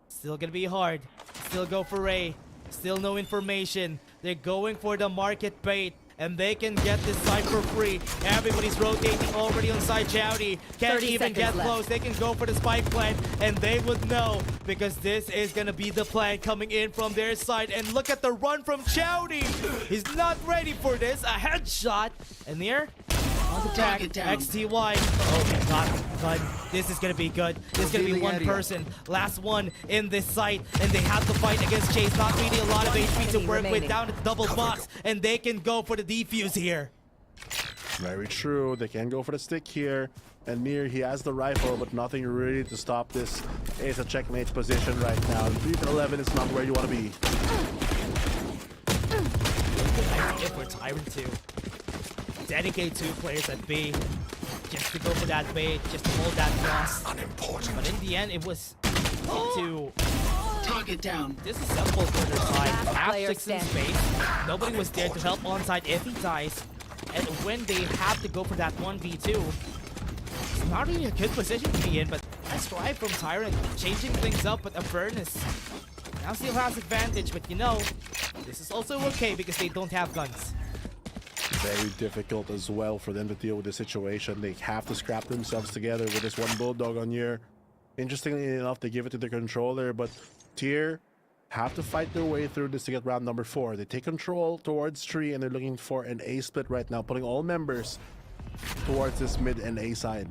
still gonna be hard. Still go for Ray. Still no information. They're going for the market bait, and they can get this side for free. Everybody's rotating already on side. Chowdy can't even get close. They can go for the spike plant, and they would know because this is gonna be the plan coming in from their side. And look at the run from Chowdy. He's not ready for this. A headshot, and here. On the track, XTY. Oh my god, this is gonna be good. This is gonna be one person, last one in this site, and they have to fight against Chase. Not really a lot of HP to work with, down at the double box, and they can go for the defuse here. Very true. They can go for the stick here. And Near, he has the rifle, but nothing really to stop this. It's a checkmate position right now. 3-11 is not where you want to be. If we're Tyrant 2. Dedicate 2 players at B just to go for that bait, just to hold that cross. Unimportant. But in the end, it was to Target down. disassemble for their side. Half player 6 in standing. space. Nobody was there to help on side if he dies. And when they have to go for that 1v2, it's not really a good position to be in, but nice try from Tyrant, changing things up with Avernus. Now still has advantage, but you know, this is also okay because they don't have guns. Very difficult as well for them to deal with the situation. They have to scrap themselves together with this one Bulldog on here. Interestingly enough, they give it to the controller, but Tier have to fight their way through this to get round number 4. They take control towards 3 and they're looking for an A split right now, putting all members towards this mid and A side.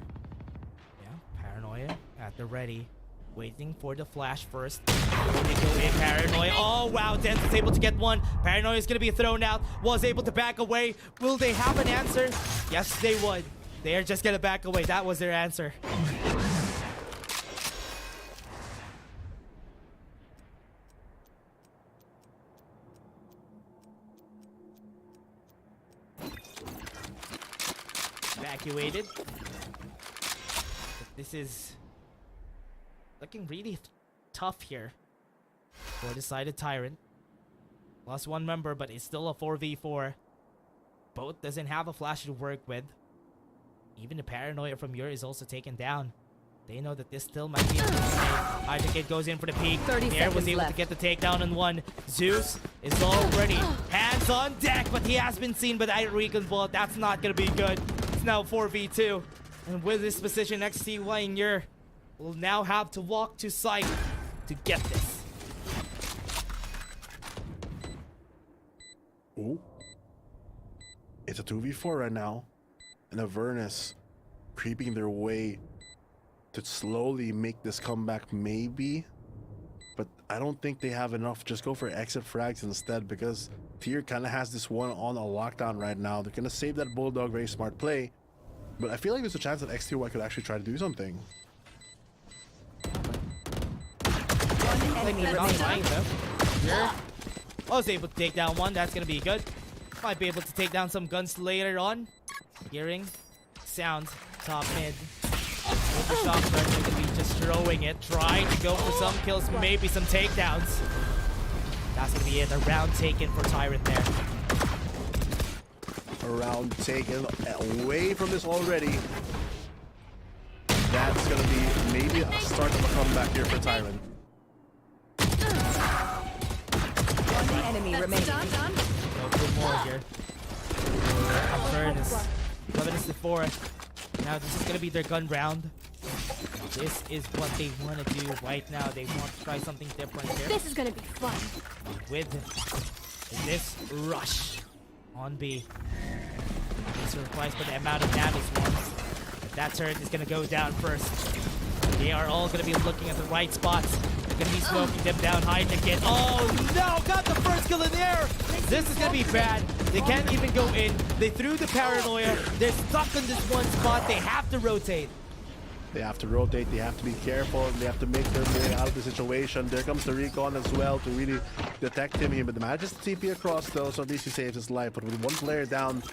Yeah, Paranoia at the ready. Waiting for the flash first. They go in, Paranoia. Oh wow, Dent is able to get one. Paranoia is gonna be thrown out. Was able to back away. Will they have an answer? Yes, they would. They are just gonna back away. That was their answer. Evacuated. But this is looking really tough here for the side of Tyrant. Lost one member, but it's still a 4v4. Both doesn't have a flash to work with. Even the Paranoia from Yuri is also taken down. They know that this still might be a Hydrocade goes in for the peek. 30 Air was seconds able left. to get the takedown on one. Zeus is already hands on deck, but he has been seen by the Recon Ball. That's not gonna be good. It's now 4v2. And with this position, XTY and Yuri will now have to walk to site to get this. Ooh. It's a 2v4 right now. And Avernus creeping their way to slowly make this comeback maybe. But I don't think they have enough. Just go for exit frags instead because Tier kind of has this one on a lockdown right now. They're going to save that Bulldog, very smart play. But I feel like there's a chance that XTY could actually try to do something. Here. Was able to take down one. That's gonna be good. Might be able to take down some guns later on. Hearing sounds top mid. With the shock start, they're going to be just throwing it, trying to go for some kills, maybe some takedowns. That's going to be it. A round taken for Tyrant there. A round taken away from this already. That's going to be maybe a start of a comeback here for Tyrant. One enemy remaining. Go for more here. Avernus. 11 is the 4. Now this is going to be their gun round. This is what they want to do right now. They want to try something different here. This is gonna be fun. With this rush on B. Surprised by the amount of damage ones. But that turret is going to go down first. They are all going to be looking at the right spots. They're going to be smoking them down, hiding again. Oh no! Got the first kill in the air! This is going to be bad. They can't even go in. They threw the paranoia. They're stuck in this one spot. They have to rotate. They have to rotate, they have to be careful, and they have to make their way out of the situation. There comes the recon as well to really detect him here, but manages to TP across though, so at least he saves his life. But with one player down,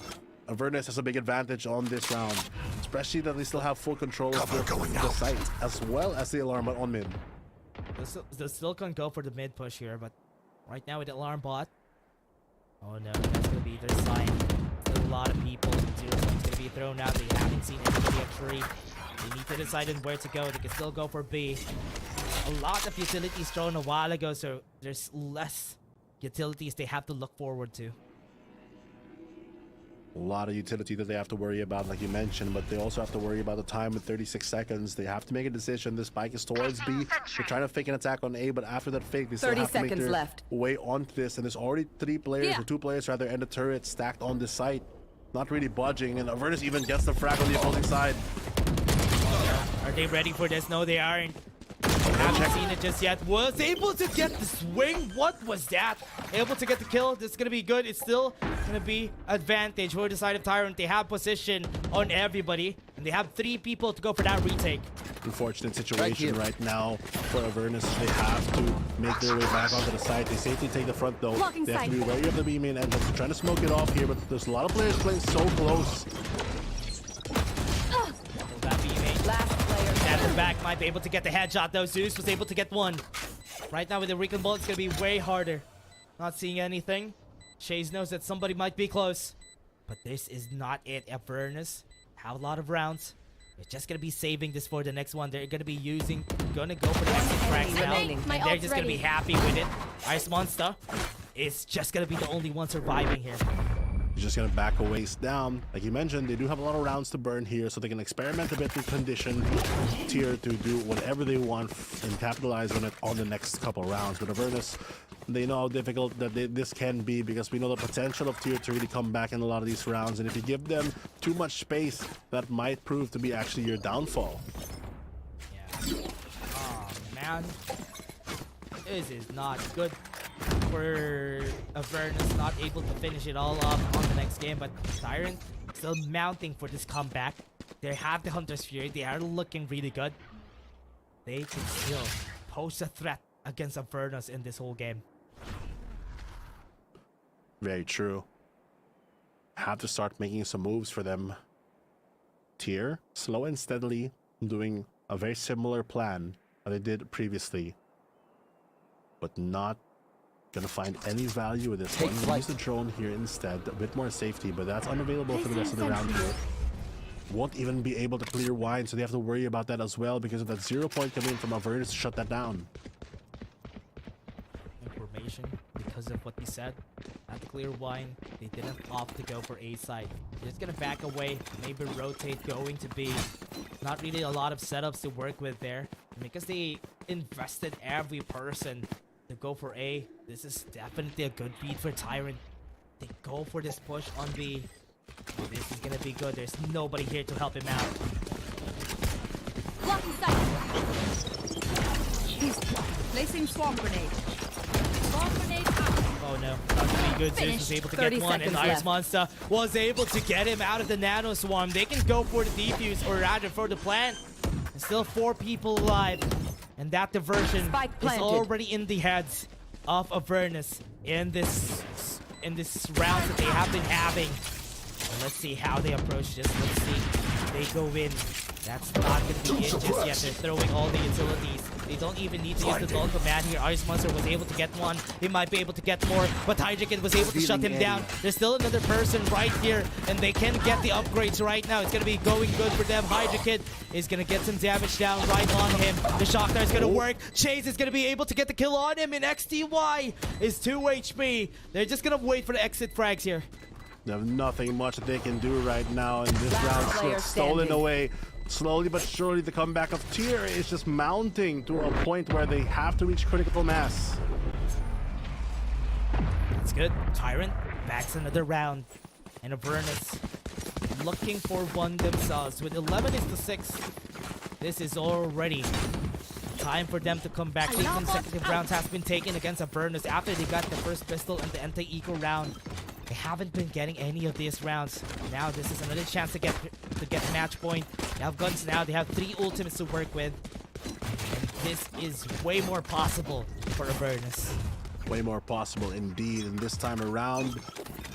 Avernus has a big advantage on this round, especially that they still have full control of the site, as well as the alarm bot on mid. They still can go for the mid push here, but right now with the alarm bot, oh no, that's going to be their sign. Still a lot of people. 0 points going to be thrown out. They haven't seen anybody at 3. They need to decide on where to go. They can still go for B. A lot of utilities thrown a while ago, so there's less utilities they have to look forward to. A lot of utility that they have to worry about, like you mentioned, but they also have to worry about the time with 36 seconds. They have to make a decision. The spike is towards B. They're trying to fake an attack on A, but after that fake, they still have to make their way onto this. And there's already 3 players, or 2 players rather, and the turret stacked on this site. Not really budging, and Avernus even gets the frag on the opposing side. Are they ready for this? No, they aren't. Haven't seen it just yet. Was able to get the swing. What was that? Able to get the kill. This is going to be good. It's still going to be advantage for the side of Tyrant. They have position on everybody. And they have 3 people to go for that retake. Unfortunate situation right now for Avernus. They have to make their way back onto the side. They safely take the front though. They have to be wary of the B main entrance. They're trying to smoke it off here, but there's a lot of players playing so close. That B main. Last player. Standing back might be able to get the headshot though. Zeus was able to get one. Right now with the recon ball, it's going to be way harder. Not seeing anything. Shaze knows that somebody might be close. But this is not it. Avernus have a lot of rounds. They're just going to be saving this for the next one. They're going to be gonna go for the exit cracks now. And they're just going to be happy with it. Ice Monster is just going to be the only one surviving here. He's just gonna back a ways down. Like you mentioned, they do have a lot of rounds to burn here, so they can experiment a bit with condition Tier to do whatever they want and capitalize on it on the next couple rounds. But Avernus, they know how difficult that this can be, because we know the potential of Tier to really come back in a lot of these rounds, and if you give them too much space, that might prove to be actually your downfall. Yeah. Oh man, this is not good for Avernus, not able to finish it all off on the next game, but Tyrant still mounting for this comeback. They have the Hunter's Fury, they are looking really good. They can still pose a threat against Avernus in this whole game. Very true. Have to start making some moves for them. Tier, slow and steadily, doing a very similar plan that they did previously, but not gonna find any value with this one. Use the drone here instead, a bit more safety, but that's unavailable for the rest of the round here. Won't even be able to clear wine, so they have to worry about that as well because of that 0 point coming in from Avernus to shut that down. Information because of what he said. At the clear wine, they didn't opt to go for A side. They're just gonna back away, maybe rotate going to B. Not really a lot of setups to work with there, because they invested every person to go for A. This is definitely a good beat for Tyrant. They go for this push on B. This is gonna be good. There's nobody here to help him out. Blocking sight. Placing swarm grenade. Swarm grenade out. Oh no, not gonna be good. Zeus was able to get one, and Ice Monster was able to get him out of the nano swarm. They can go for the defuse, or rather for the plant. There's still 4 people alive, and that diversion is already in the heads of Avernus in this round that they have been having. And let's see how they approach this. Let's see. They go in. That's not going to be it just yet. They're throwing all the utilities. They don't even need to use the ZOL command here. Ice Monster was able to get one. He might be able to get more, but Hydrogen was able to shut him down. There's still another person right here, and they can get the upgrades right now. It's going to be going good for them. Hydrogen is going to get some damage down right on him. The Shock Dart is going to work. Chase is going to be able to get the kill on him, and XTY is 2 HP. They're just going to wait for the exit frags here. They have nothing much that they can do right now, and this round Split stolen away. Slowly but surely, the comeback of Tier is just mounting to a point where they have to reach critical mass. That's good. Tyrant backs another round. And Avernus looking for one themselves. With 11-6, this is already time for them to come back. 3 consecutive rounds has been taken against Avernus after they got the first pistol and the anti-eco round. They haven't been getting any of these rounds. Now this is another chance to get match point. They have guns now. They have 3 ultimates to work with. And this is way more possible for Avernus. Way more possible indeed. And this time around,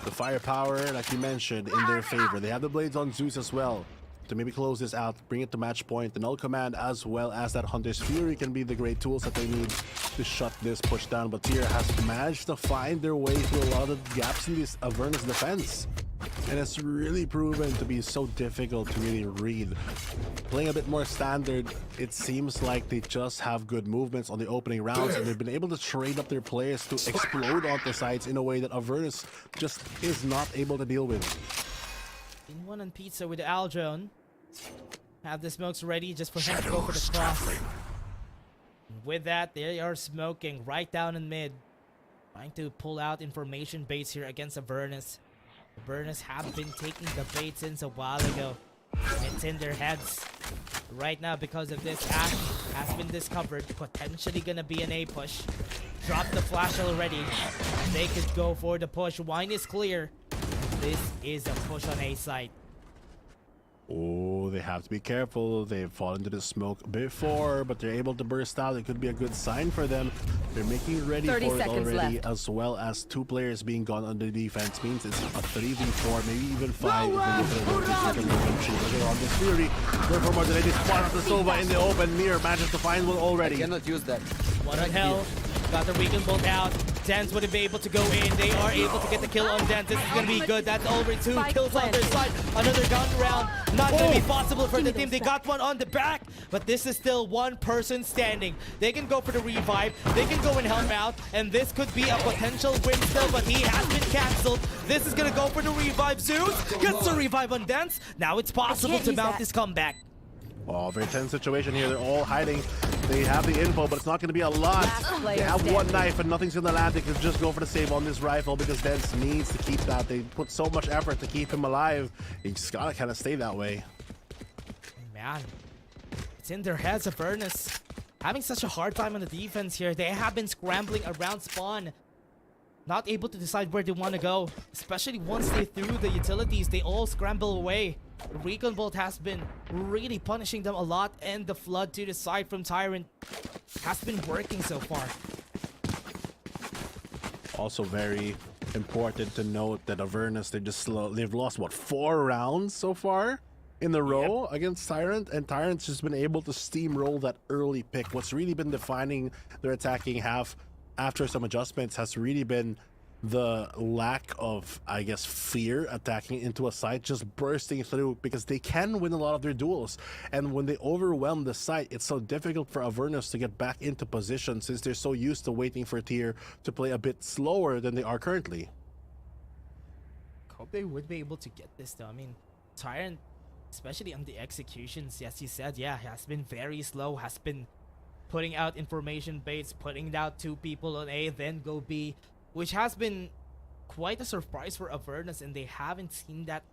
the firepower, like you mentioned, in their favor. They have the blades on Zeus as well to maybe close this out, bring it to match point. The null command as well as that Hunter's Fury can be the great tools that they need to shut this push down. But Tier has managed to find their way through a lot of gaps in this Avernus defense. And it's really proven to be so difficult to really read. Playing a bit more standard, it seems like they just have good movements on the opening rounds, and they've been able to trade up their players to explode onto sides in a way that Avernus just is not able to deal with. In one on Pizza with the Aldrone. Have the smokes ready just for him to go for the cross. And with that, they are smoking right down in mid. Trying to pull out information baits here against Avernus. Avernus have been taking the bait since a while ago. And it's in their heads. Right now, because of this, Ash has been discovered. Potentially gonna be an A push. Drop the flash already. They could go for the push. Wine is clear. This is a push on A site. Oh, they have to be careful. They've fallen into the smoke before, but they're able to burst out. It could be a good sign for them. They're making ready for it already, as well as 2 players being gone on the defense. Means it's a 3v4, maybe even 5. Look at on this Fury. Therefore, Martinelli spot out the Sova in the open. Mir manages to find one already. I cannot use that. One on hell. Got the Recon Bolt out. Dance wouldn't be able to go in. They are able to get the kill on Dance. This is going to be good. That's already 2 kills on their side. Another gun round. Not going to be possible for the team. They got one on the back, but this is still 1 person standing. They can go for the revive. They can go and help out, and this could be a potential win still, but he has been cancelled. This is going to go for the revive. Zeus gets the revive on Dance. Now it's possible to mount this comeback. Oh, very tense situation here. They're all hiding. They have the info, but it's not going to be a lot. They have 1 knife and nothing's going to land. They can just go for the save on this rifle because Dance needs to keep that. They put so much effort to keep him alive. He's got to kind of stay that way. Man, it's in their heads. Avernus having such a hard time on the defense here. They have been scrambling around spawn. Not able to decide where they want to go. Especially once they threw the utilities, they all scramble away. The Recon Bolt has been really punishing them a lot, and the flood to the side from Tyrant has been working so far. Also very important to note that Avernus, they've lost, what, 4 rounds so far in a row against Tyrant, and Tyrant's just been able to steamroll that early pick. What's really been defining their attacking half after some adjustments has really been the lack of, I guess, fear attacking into a site, just bursting through, because they can win a lot of their duels. And when they overwhelm the site, it's so difficult for Avernus to get back into position since they're so used to waiting for Tier to play a bit slower than they are currently. Hope they would be able to get this though. I mean, Tyrant, especially on the executions, as you said, yeah, has been very slow, has been putting out information baits, putting out 2 people on A, then go B, which has been quite a surprise for Avernus, and they haven't seen that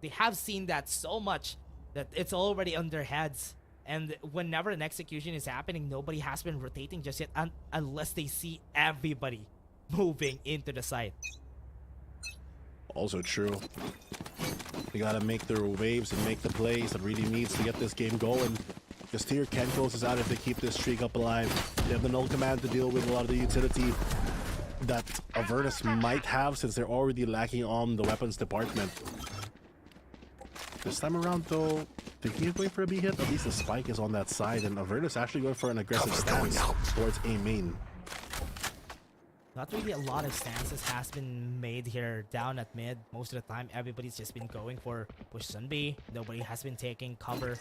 they have seen that so much that it's already on their heads. And whenever an execution is happening, nobody has been rotating just yet unless they see everybody moving into the site. Also true. They gotta make their waves and make the plays that really needs to get this game going. Because Tier can close this out if they keep this streak up alive. They have the null command to deal with a lot of the utility that Avernus might have, since they're already lacking on the weapons department. This time around, though, thinking of going for a B hit, at least the spike is on that side, and Avernus actually going for an aggressive stance towards A main. Not really a lot of stances has been made here down at mid. Most of the time, everybody's just been going for push on B. Nobody has been taking cover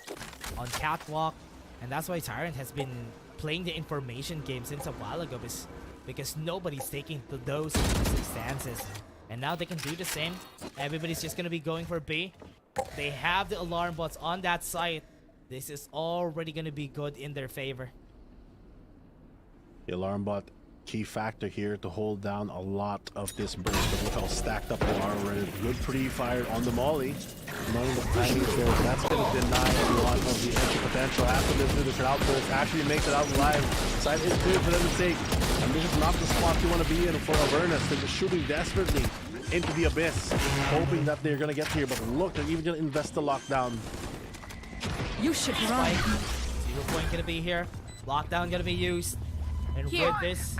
on catwalk. And that's why Tyrant has been playing the information game since a while ago, because nobody's taking those aggressive stances. And now they can do the same. Everybody's just going to be going for B. They have the alarm bots on that site. This is already going to be good in their favor. The alarm bot, key factor here to hold down a lot of this burst, but look how stacked up they are already. Good pre-fire on the molly. Knowing the timing there, that's going to deny a lot of the entry potential after this outburst actually makes it out live. Side is clear for them to take, and this is not the spot you want to be in for Avernus. They're just shooting desperately into the abyss, hoping that they're going to get here, but look, they're even going to invest the lockdown. You should run. 0 point gonna be here. Lockdown gonna be used. And with this,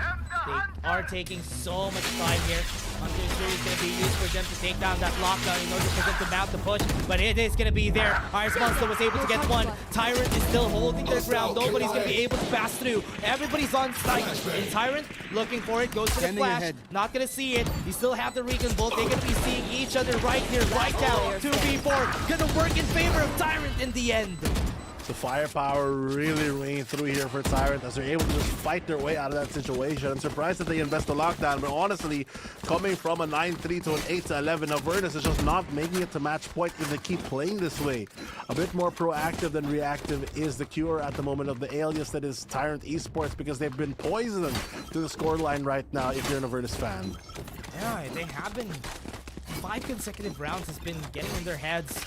they are taking so much time here. Hunter is gonna be used for them to take down that lockdown in order for them to mount the push. But it is gonna be there. Icebox was able to get one. Tyrant is still holding their ground. Nobody's gonna be able to pass through. Everybody's on site. And Tyrant looking for it, goes for the flash. Not gonna see it. You still have the recon bolt. They're gonna be seeing each other right here, right now. 2v4. Gonna work in favor of Tyrant in the end. The firepower really ringing through here for Tyrant as they're able to just fight their way out of that situation. I'm surprised that they invest the lockdown, but honestly, coming from a 9-3 to an 8-11, Avernus is just not making it to match point if they keep playing this way. A bit more proactive than reactive is the cure at the moment of the alias that is Tyrant Esports, because they've been poisoned to the scoreline right now if you're an Avernus fan. Yeah, they have been. 5 consecutive rounds has been getting in their heads.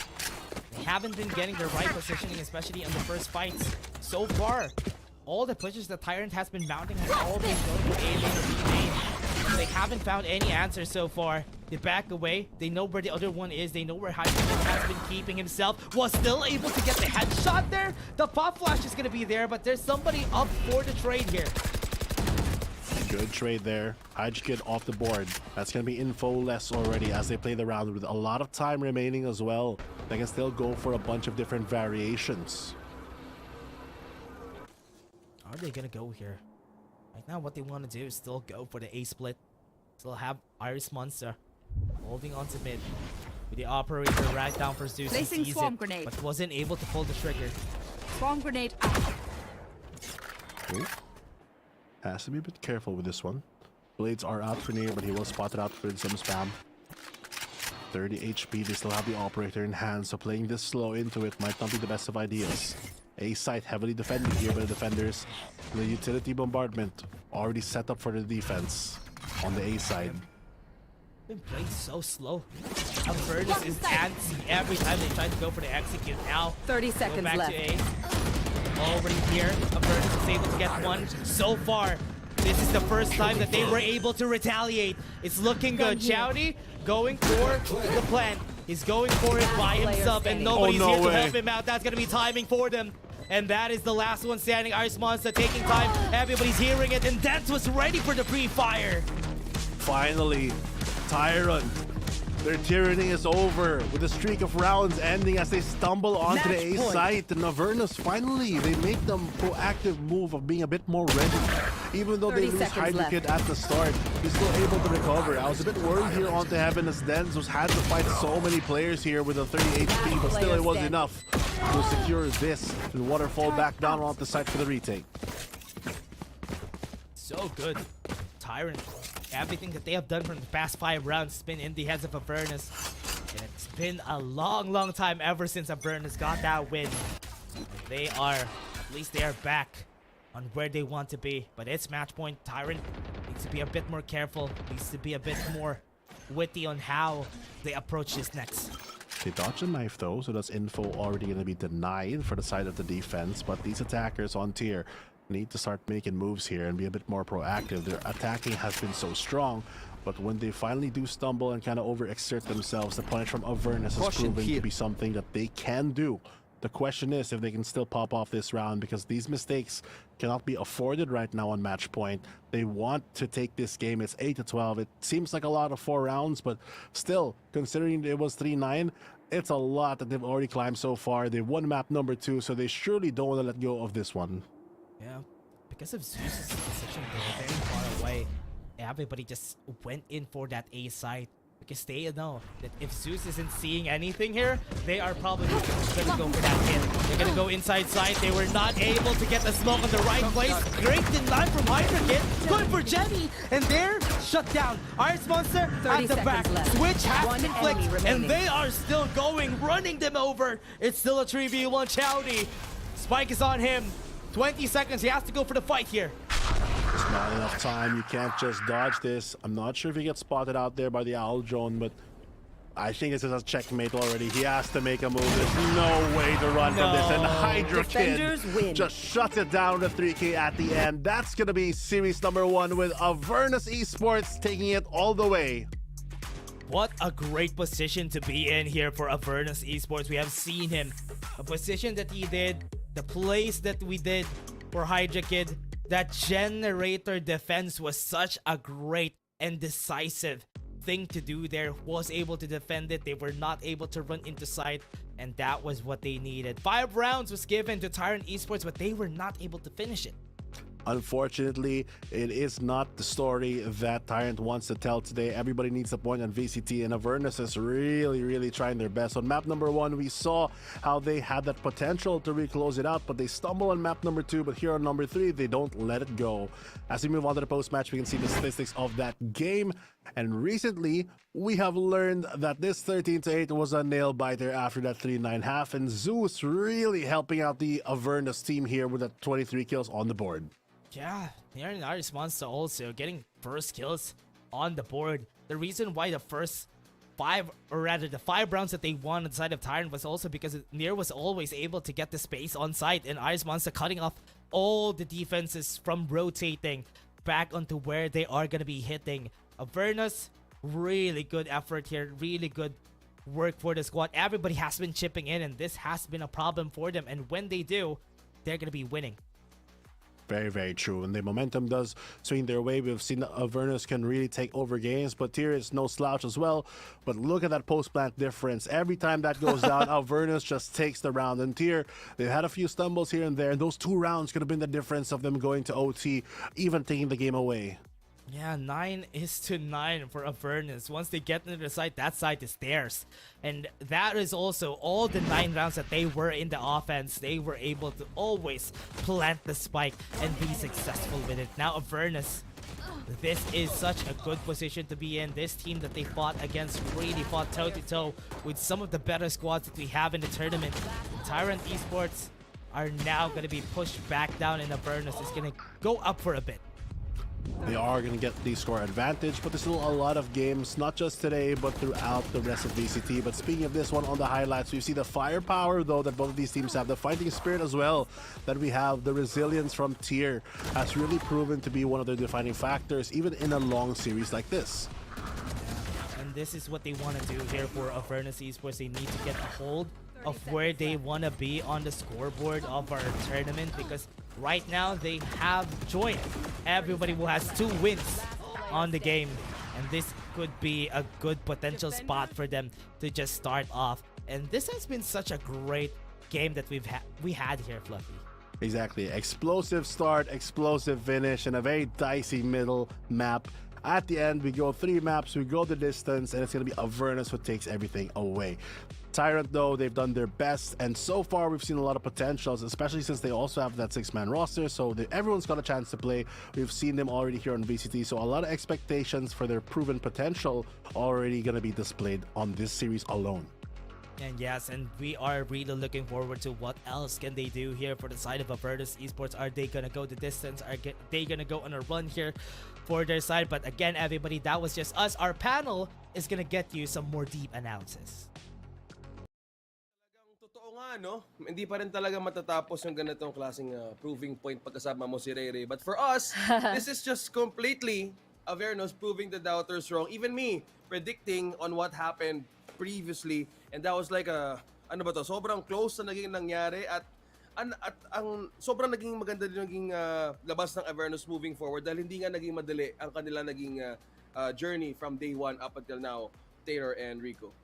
They haven't been getting the right positioning, especially on the first fights. So far, all the pushes that Tyrant has been mounting have all been going to A lane or B lane. But they haven't found any answers so far. They back away. They know where the other one is. They know where Icebox has been keeping himself. Was still able to get the headshot there. The pop flash is going to be there, but there's somebody up for the trade here. Good trade there. Hydgekid off the board. That's going to be info-less already as they play the round with a lot of time remaining as well. They can still go for a bunch of different variations. Are they going to go here? Right now, what they want to do is still go for the A split. Still have Iris Monster holding on to mid. With the operator right down for Zeus. Placing Sees swarm it, grenade. but wasn't able to pull the trigger. Swarm grenade out. Ooh. Has to be a bit careful with this one. Blades are out for near, but he will spot it out for some spam. 30 HP, they still have the operator in hand, so playing this slow into it might not be the best of ideas. A site heavily defended here by the defenders. The utility bombardment already set up for the defense on the A side. Been played so slow. Avernus is antsy every time they try to go for the execute. Now 30 go seconds back left. to A. Already here, Avernus is able to get one. So far, this is the first time that they were able to retaliate. It's looking good. Chowdy going for the plant. He's going for it by himself, and nobody's here to help him out. That's going to be timing for them. And that is the last one standing. Ice Monster taking time. Everybody's hearing it, and Dance was ready for the pre-fire. Finally, Tyrant. Their tyranny is over, with a streak of rounds ending as they stumble onto the A site. And Avernus, finally, they make the proactive move of being a bit more ready. Even though they lose Hydrekid at the start, he's still able to recover. I was a bit worried here onto Heaven as Denz had to fight so many players here with a 30 HP, but still it was enough to secure this and waterfall back down onto the site for the retake. So good. Tyrant. Everything that they have done from the past 5 rounds has been in the heads of Avernus. And it's been a long, long time ever since Avernus got that win. And they are, at least they are back on where they want to be. But it's match point. Tyrant needs to be a bit more careful. Needs to be a bit more witty on how they approach this next. They dodge a knife though, so that's info already going to be denied for the side of the defense. But these attackers on tier need to start making moves here and be a bit more proactive. Their attacking has been so strong, but when they finally do stumble and kind of overexert themselves, the punish from Avernus is proving to be something that they can do. The question is if they can still pop off this round, because these mistakes cannot be afforded right now on match point. They want to take this game. It's 8-12. It seems like a lot of 4 rounds, but still, considering it was 3-9, It's a lot that they've already climbed so far. They won map number 2, so they surely don't want to let go of this one. Yeah, because of Zeus's position, they were very far away. Everybody just went in for that A site because they know that if Zeus isn't seeing anything here, they are probably gonna go for that hit. They're gonna go inside side. They were not able to get the smoke on the right place. Great deny from Hydra Kid. Going for Jenny, and they're shut down. Ice Monster at the back. left. Switch has One been flicked, enemy and remaining. they are still going, running them over. It's still a 3v1 Chowdy. Spike is on him. 20 seconds. He has to go for the fight here. There's not enough time. You can't just dodge this. I'm not sure if he gets spotted out there by the Owl Drone, but I think this is a checkmate already. He has to make a move. There's no way to run from this. And Hydra Defenders Kid win. just shuts it down to 3K at the end. That's going to be series number 1 with Avernus Esports taking it all the way. What a great position to be in here for Avernus Esports. We have seen him. A position that he did, the plays that we did for Hydra Kid. That generator defense was such a great and decisive thing to do there. Was able to defend it. They were not able to run into sight, and that was what they needed. 5 rounds was given to Tyrant Esports, but they were not able to finish it. Unfortunately, it is not the story that Tyrant wants to tell today. Everybody needs a point on VCT, and Avernus is really trying their best. On map number 1, we saw how they had that potential to reclose it out, but they stumble on map number 2, but here on number 3, they don't let it go. As we move on to the post-match, we can see the statistics of that game, and recently, we have learned that this 13-8 was a nail-biter after that 3-9 half, and Zeus really helping out the Avernus team here with that 23 kills on the board. Yeah, here in our response to also getting first kills on the board. The reason why the first 5, or rather the 5 rounds that they won on the side of Tyrant was also because Nier was always able to get the space on site, and Ice Monster cutting off all the defenses from rotating back onto where they are going to be hitting. Avernus, really good effort here, really good work for the squad. Everybody has been chipping in, and this has been a problem for them, and when they do, they're going to be winning. Very true. And the momentum does swing their way. We've seen Avernus can really take over games, but Tyr is no slouch as well. But look at that post-plant difference. Every time that goes down, Avernus just takes the round. And Tyr, they've had a few stumbles here and there, and those 2 rounds could have been the difference of them going to OT, even taking the game away. Yeah, 9-9 for Avernus. Once they get into the site, that site is theirs. And that is also all the 9 rounds that they were in the offense. They were able to always plant the spike and be successful with it. Now Avernus, this is such a good position to be in. This team that they fought against really fought toe-to-toe with some of the better squads that we have in the tournament. Tyrant Esports are now going to be pushed back down, and Avernus is going to go up for a bit. They are going to get the score advantage, but there's still a lot of games, not just today, but throughout the rest of VCT. But speaking of this one on the highlights, we see the firepower, though, that both of these teams have, the fighting spirit as well, that we have, the resilience from Tyr has really proven to be one of their defining factors, even in a long series like this. And this is what they want to do here for Avernus Esports. They need to get a hold of where they want to be on the scoreboard of our tournament, because right now they have joined everybody who has 2 wins on the game, and this could be a good potential spot for them to just start off. And this has been such a great game that we had here, Fluffy. Exactly. Explosive start, explosive finish, and a very dicey middle map. At the end, we go 3 maps, we go the distance, and it's going to be Avernus who takes everything away. Tyrant, though, they've done their best, and so far we've seen a lot of potentials, especially since they also have that 6-man roster, so everyone's got a chance to play. We've seen them already here on VCT, so a lot of expectations for their proven potential already going to be displayed on this series alone. And yes, and we are really looking forward to what else can they do here for the side of Avernus Esports. Are they gonna go the distance? Are they gonna go on a run here for their side? But again, everybody, that was just us. Our panel is gonna get you some more deep analysis. Totoo nga, no? Hindi pa rin talaga matatapos yung ganitong klaseng proving point pagkasama mo si Ray. But for us, this is just completely Avernus proving the doubters wrong. Even me predicting on what happened previously, and that was like sobrang close na naging nangyari, at ang sobrang naging maganda din naging labas ng Avernus moving forward, dahil hindi nga naging madali ang kanila naging journey from day 1 up until now, Taylor and Rico.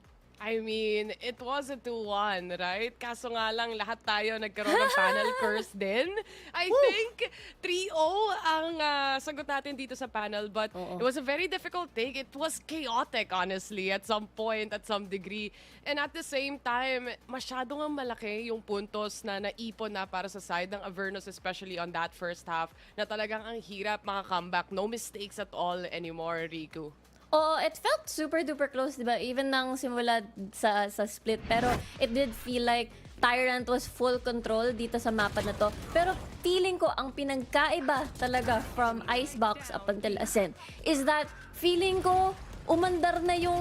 I mean, it was a 2-1, right? Kaso nga lang, lahat tayo nagkaroon ng panel curse din. I think 3-0 ang sagot natin dito sa panel, but it was a very difficult take. It was chaotic, honestly, at some point, at some degree. And at the same time, masyado nga malaki yung puntos na naipon na para sa side ng Avernus, especially on that first half, na talagang ang hirap maka-comeback. No mistakes at all anymore, Riku. Oh, it felt super duper close, diba? Even nang simula sa split. Pero it did feel like Tyrant was full control dito sa mapa na to. Pero feeling ko ang pinagkaiba talaga from Icebox up until Ascent is that feeling ko umandar na yung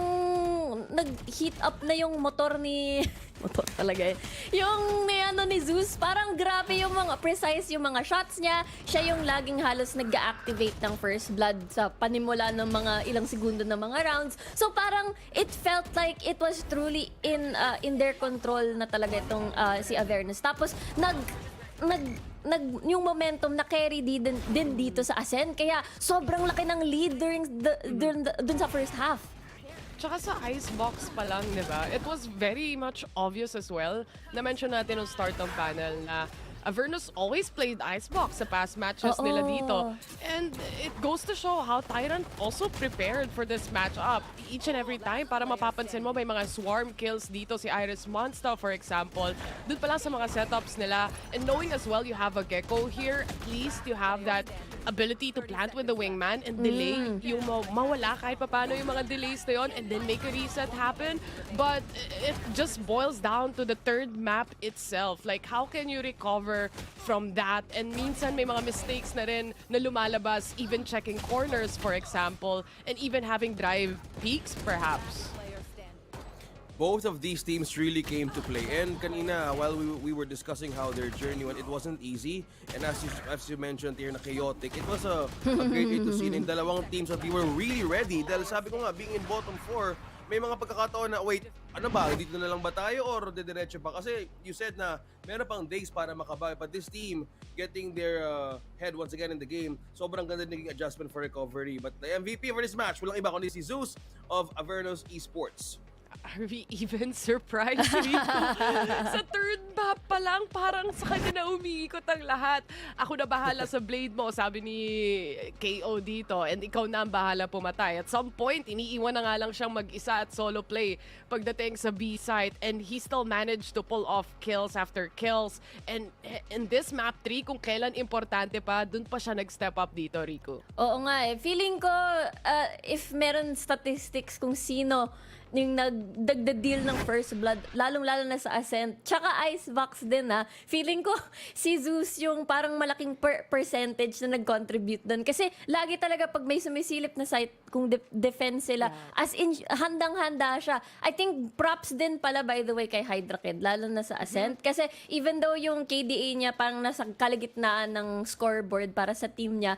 nag-heat up na yung motor ni motor talaga eh. Yung ni Zeus, parang grabe yung mga precise yung mga shots niya. Siya yung laging halos nag-activate ng first blood sa panimula ng mga ilang segundo ng mga rounds. So parang it felt like it was truly in their control na talaga itong si Avernus. Tapos yung momentum na carry din dito sa Ascent. Kaya sobrang laki ng lead dun sa first half. Tsaka sa Icebox pa lang, di ba? It was very much obvious as well. Na-mention natin ng start ng panel na Avernus always played Icebox sa past matches nila dito. And it goes to show how Tyrant also prepared for this matchup. Each and every time, para mapapansin mo, may mga swarm kills dito si Iris Monster, for example. Doon pa lang sa mga setups nila. And knowing as well you have a Gecko here, at least you have that ability to plant with the wingman and delay yung mawala kahit paano yung mga delays na yun and then make a reset happen. But it just boils down to the third map itself. Like, how can you recover from that? And minsan may mga mistakes na rin na lumalabas, even checking corners, for example, and even having drive peaks, perhaps. Both of these teams really came to play. And kanina, while we were discussing how their journey went, it wasn't easy. And as you mentioned here, na chaotic, it was a great way to see in dalawang teams that we were really ready. Dahil sabi ko nga, being in bottom 4, may mga pagkakataon na, wait, ano ba, dito na lang ba tayo or didiretso pa? Kasi you said na meron pang days para makabay. But this team, getting their head once again in the game, sobrang ganda naging adjustment for recovery. But the MVP for this match, walang iba kundi si Zeus of Avernus Esports. Are we even surprised, Rico? Sa third map pa lang, parang sa kanya na umiikot ang lahat. Ako na bahala sa blade mo, sabi ni KO dito, and ikaw na ang bahala pumatay. At some point, iniiwan na nga lang siyang mag-isa at solo play pagdating sa B site, and he still managed to pull off kills after kills. And in this map 3, kung kailan importante pa, dun pa siya nag-step up dito, Rico. Oo nga eh. Feeling ko, if meron statistics kung sino yung nagdagda-deal ng first blood, lalong-lalo na sa Ascent, tsaka Icebox din feeling ko si Zeus yung parang malaking percentage na nag-contribute doon. Kasi lagi talaga pag may sumisilip na site, kung defense sila, as in, handang-handa siya. I think props din pala, by the way, kay Hydra Kid, lalo na sa Ascent. Kasi even though yung KDA niya parang nasa kalagitnaan ng scoreboard para sa team niya,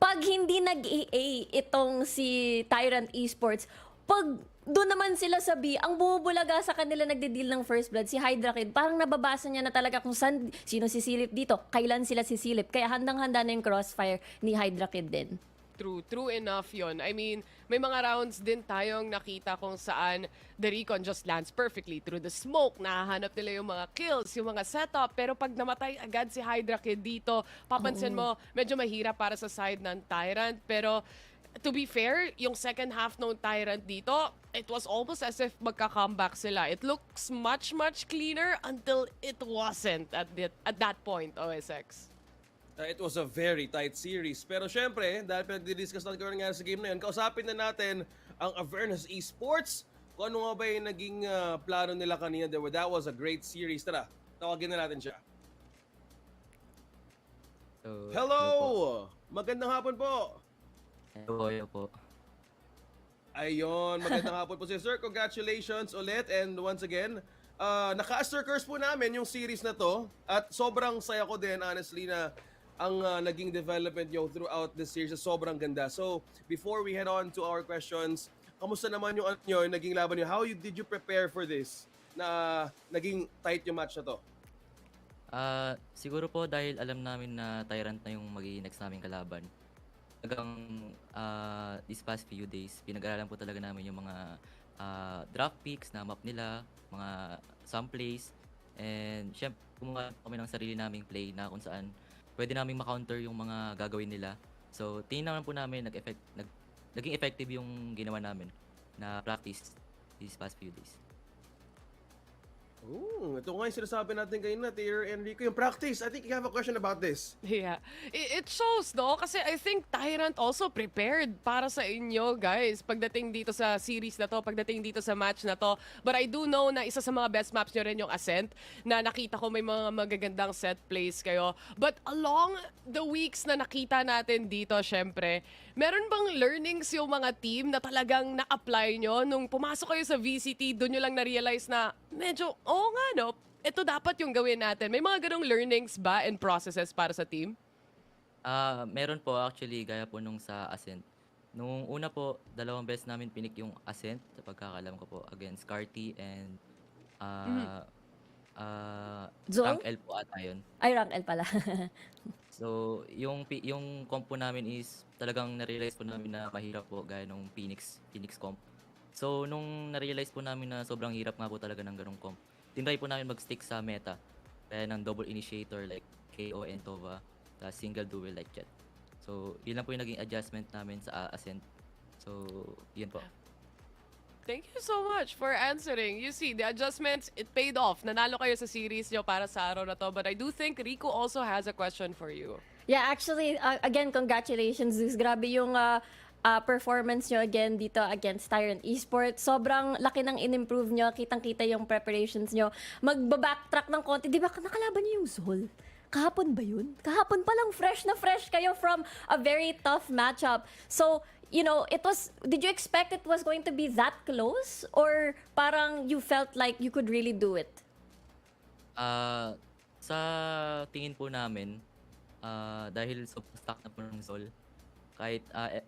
pag hindi nag-EA itong si Tyrant Esports, pag doon naman sila sa B, ang bumubulaga sa kanila nagde-deal ng first blood, si Hydra Kid, parang nababasa niya na talaga kung sino sisilip dito, kailan sila sisilip. Kaya handang-handa na yung crossfire ni Hydra Kid din. True enough yon. I mean, may mga rounds din tayong nakita kung saan the recon just lands perfectly through the smoke. Nahahanap nila yung mga kills, yung mga setup. Pero pag namatay agad si Hydra Kid dito, papansin mo, medyo mahirap para sa side ng Tyrant. Pero to be fair, yung second half ng Tyrant dito, it was almost as if magka-comeback sila. It looks much cleaner until it wasn't at that point, OSX. It was a very tight series. Pero syempre, dahil pinag-discuss natin kung nangyari sa game na yun, kausapin na natin ang Avernus Esports. Kung ano nga ba yung naging plano nila kanina. That was a great series. Tara, tawagin na natin siya. Hello! Magandang hapon po! Hello po. Ayun, magandang hapon po sir. Congratulations ulit. And once again, naka-Aster Curse po namin yung series na to. At sobrang saya ko din, honestly, na ang naging development nyo throughout the series sobrang ganda. So, before we head on to our questions, kamusta naman yung naging laban nyo? How did you prepare for this? Na naging tight yung match na to? Siguro po dahil alam namin na Tyrant na yung magiging next naming kalaban. Hanggang these past few days, pinag-aralan po talaga namin yung mga draft picks na map nila, mga some plays, and syempre gumawa kami ng sarili naming play na kung saan pwede naming ma-counter yung mga gagawin nila. So tingin naman po namin naging effective yung ginawa namin na practice these past few days. Ito nga yung sinasabi natin kanina, Tier Enrico, yung practice. I think you have a question about this. Yeah. It shows, no? Kasi I think Tyrant also prepared para sa inyo, guys, pagdating dito sa series na to, pagdating dito sa match na to. But I do know na isa sa mga best maps nyo rin yung Ascent, na nakita ko may mga magagandang set plays kayo. But along the weeks na nakita natin dito, syempre, meron bang learnings yung mga team na talagang na-apply nyo nung pumasok kayo sa VCT, doon nyo lang na-realize na medyo, oo nga no, ito dapat yung gawin natin. May mga ganong learnings ba and processes para sa team? Meron po actually, gaya po nung sa Ascent. Nung una po, 2 beses namin pinik yung Ascent, sa pagkakalam ko po, against Carty and Zol? Rank L po ata yun. Ay, rank L pala. So, yung comp po namin is talagang na-realize po namin na mahirap po gaya nung Phoenix comp. So, nung na-realize po namin na sobrang hirap nga po talaga ng ganung comp, tinry po namin mag-stick sa meta. Kaya ng double initiator like KO and Tova, tapos single duel like Jet. So, yun lang po yung naging adjustment namin sa Ascent. So, yun po. Thank you so much for answering. You see, the adjustments, it paid off. Nanalo kayo sa series nyo para sa araw na to. But I do think Rico also has a question for you. Yeah, actually, again, congratulations, Zeus. Grabe yung performance nyo again dito against Tyrant Esports. Sobrang laki ng in-improve nyo. Kitang-kita yung preparations nyo. Magbabacktrack ng konti. Di ba nakalaban nyo yung ZOL? Kahapon ba yun? Kahapon pa lang fresh na fresh kayo from a very tough matchup. So, you know, did you expect it was going to be that close? Or parang you felt like you could really do it? Sa tingin po namin, dahil sobrang stuck na po ng ZOL, kahit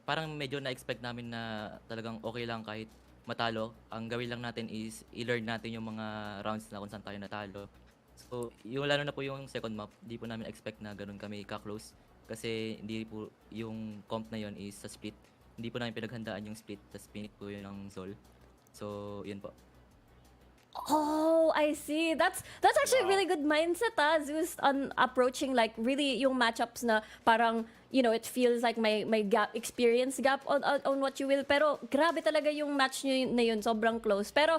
parang medyo na-expect namin na talagang okay lang kahit matalo. Ang gawin lang natin is i-learn natin yung mga rounds na kung saan tayo natalo. So, yung lalo na po yung second map, di po namin expect na ganun kami ka-close. Kasi hindi po yung comp na yon is sa split. Hindi po namin pinaghandaan yung split, tapos pinik po yun ng ZOL. So, yun po. Oh, I see. That's actually a really good mindset, Zeus, on approaching like really yung matchups na parang, you know, it feels like may gap, experience gap on what you will. Pero grabe talaga yung match nyo na yun, sobrang close. Pero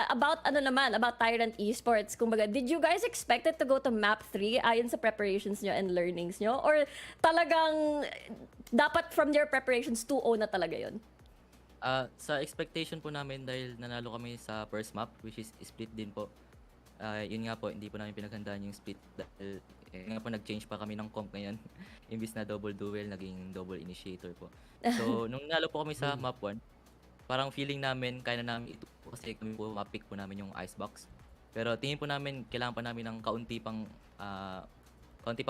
about Tyrant Esports, kumbaga, did you guys expect it to go to map 3 ayon sa preparations nyo and learnings nyo? Or talagang dapat from your preparations 2-0 na talaga yun? Sa expectation po namin dahil nanalo kami sa first map, which is split din po. Yun nga po, hindi po namin pinaghandaan yung split dahil nga po nag-change pa kami ng comp ngayon. Imbis na double duel, naging double initiator po. So, nung nanalo po kami sa map 1, parang feeling namin, kaya na namin ito kasi kami po ma-pick po namin yung Icebox. Pero tingin po namin, kailangan pa namin ng kaunti pang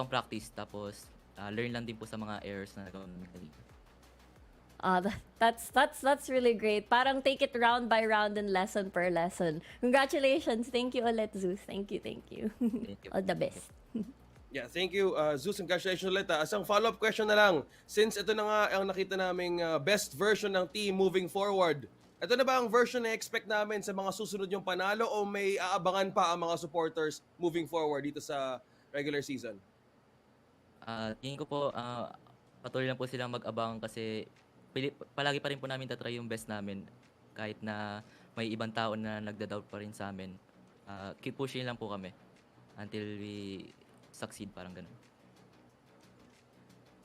practice, tapos learn lang din po sa mga errors na nagawa namin kanina. That's really great. Parang take it round by round and lesson per lesson. Congratulations. Thank you ulit, Zeus. Thank you. Thank you. All the best. Yeah, thank you, Zeus. Congratulations ulit. Isang follow-up question na lang. Since ito na nga ang nakita naming best version ng team moving forward, ito na ba ang version na expect namin sa mga susunod yung panalo o may aabangan pa ang mga supporters moving forward dito sa regular season? Tingin ko po, patuloy lang po silang mag-abang kasi palagi pa rin po namin tatry yung best namin kahit na may ibang tao na nagda-doubt pa rin sa amin. Keep pushing lang po kami until we succeed, parang ganun.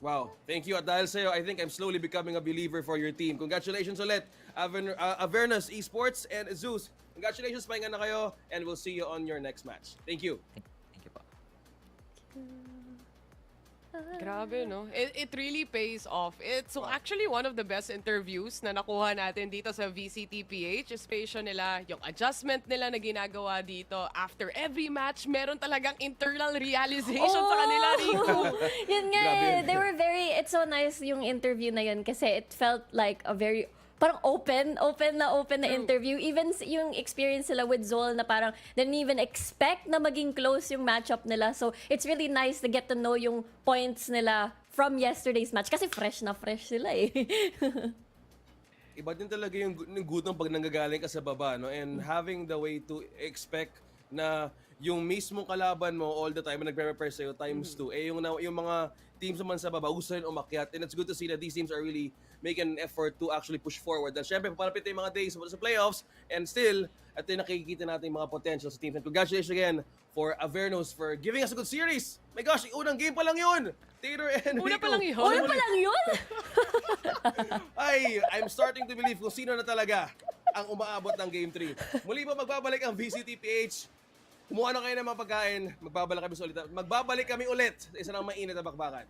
Wow, thank you. At dahil sa'yo, I think I'm slowly becoming a believer for your team. Congratulations ulit, Avernus Esports and Zeus. Congratulations, pahinga na kayo, and we'll see you on your next match. Thank you. Thank you po. Grabe, no? It really pays off. It's actually one of the best interviews na nakuha natin dito sa VCT PH. Especially nila, yung adjustment nila na ginagawa dito. After every match, meron talagang internal realization sa kanila, Rico. Yun nga it's so nice yung interview na yun kasi it felt like a very parang open na interview. Even yung experience nila with ZOL na parang they didn't even expect na maging close yung matchup nila. So, it's really nice to get to know yung points nila from yesterday's match. Kasi fresh na fresh sila eh. Iba din talaga yung gutom pag nanggagaling ka sa baba, no? And having the way to expect na yung mismong kalaban mo all the time na nagre-prepare sa'yo times 2, yung mga teams naman sa baba gusto rin umakyat, and it's good to see that these teams are really making an effort to actually push forward. Dahil syempre, papalapit na yung mga days sa playoffs, and still, at nakikita natin yung mga potential sa teams. And congratulations again for Avernus for giving us a good series. My gosh, unang game pa lang yun! Tater and Una Rico. pa lang yun? Una pa lang yun? Ay, I'm starting to believe kung sino na talaga ang umaabot ng Game 3. Muli pa magbabalik ang VCT PH. Kumuha na kayo ng mga pagkain. Magbabalik kami ulit sa isa ng mainit na bakbakan.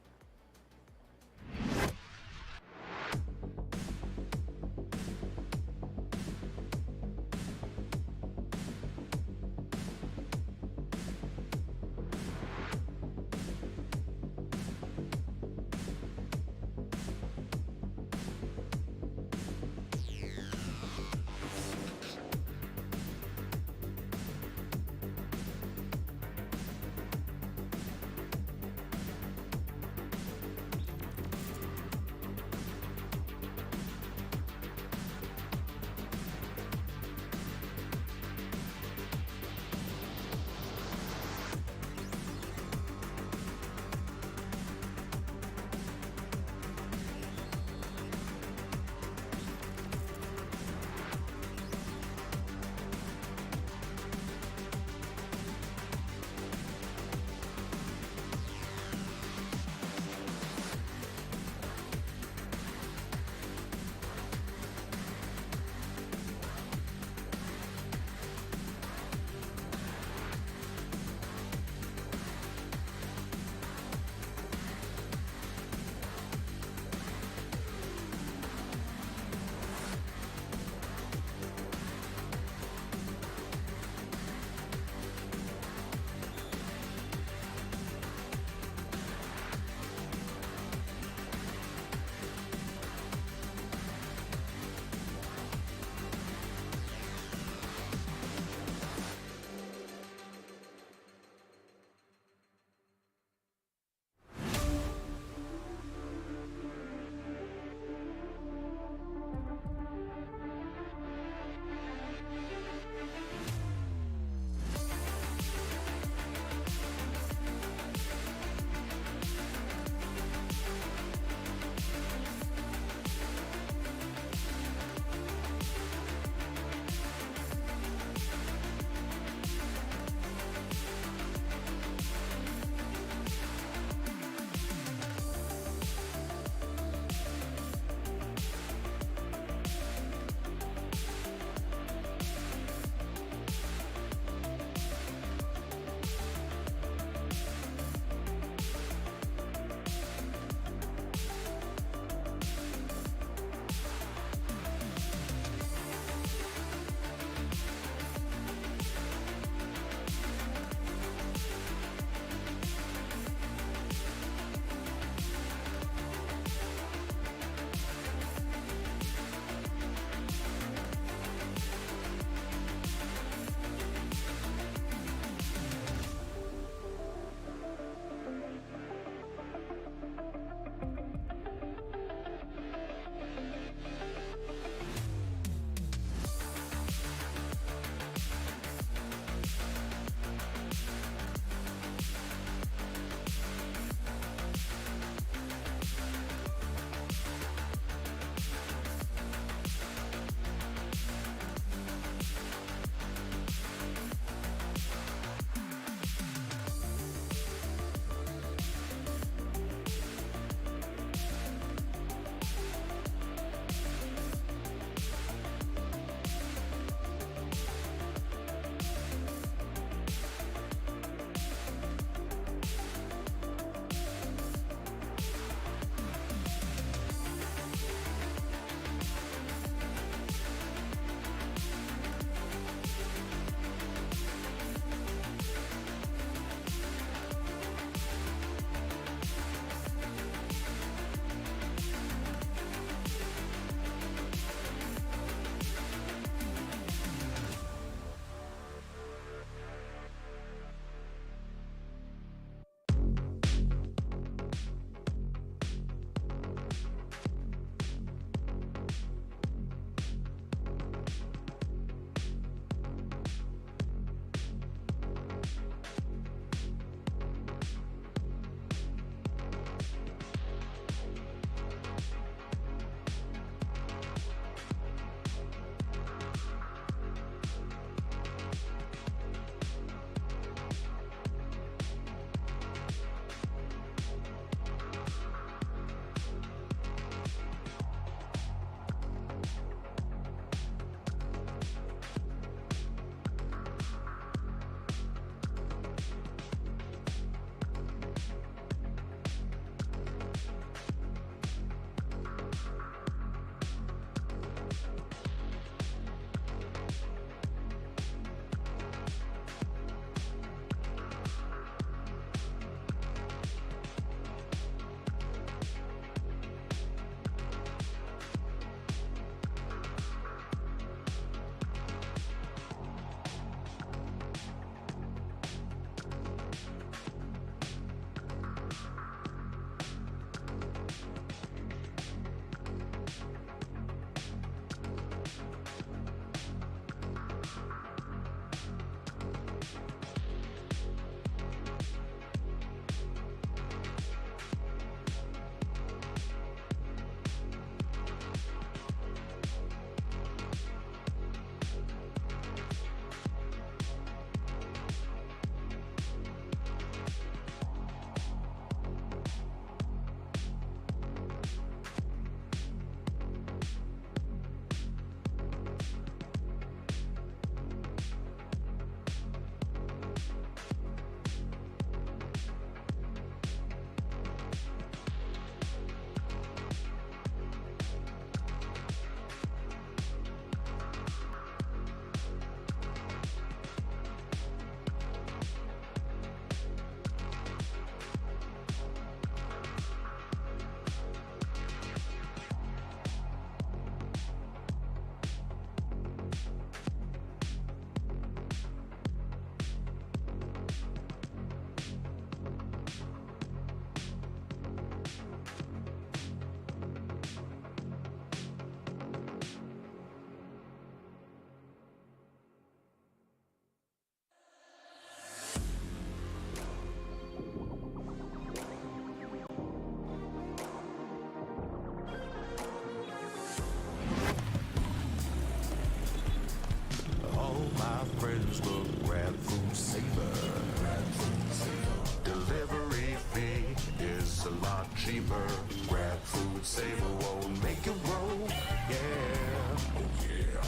lot cheaper. Grab food saver won't make it roll. Yeah, oh yeah.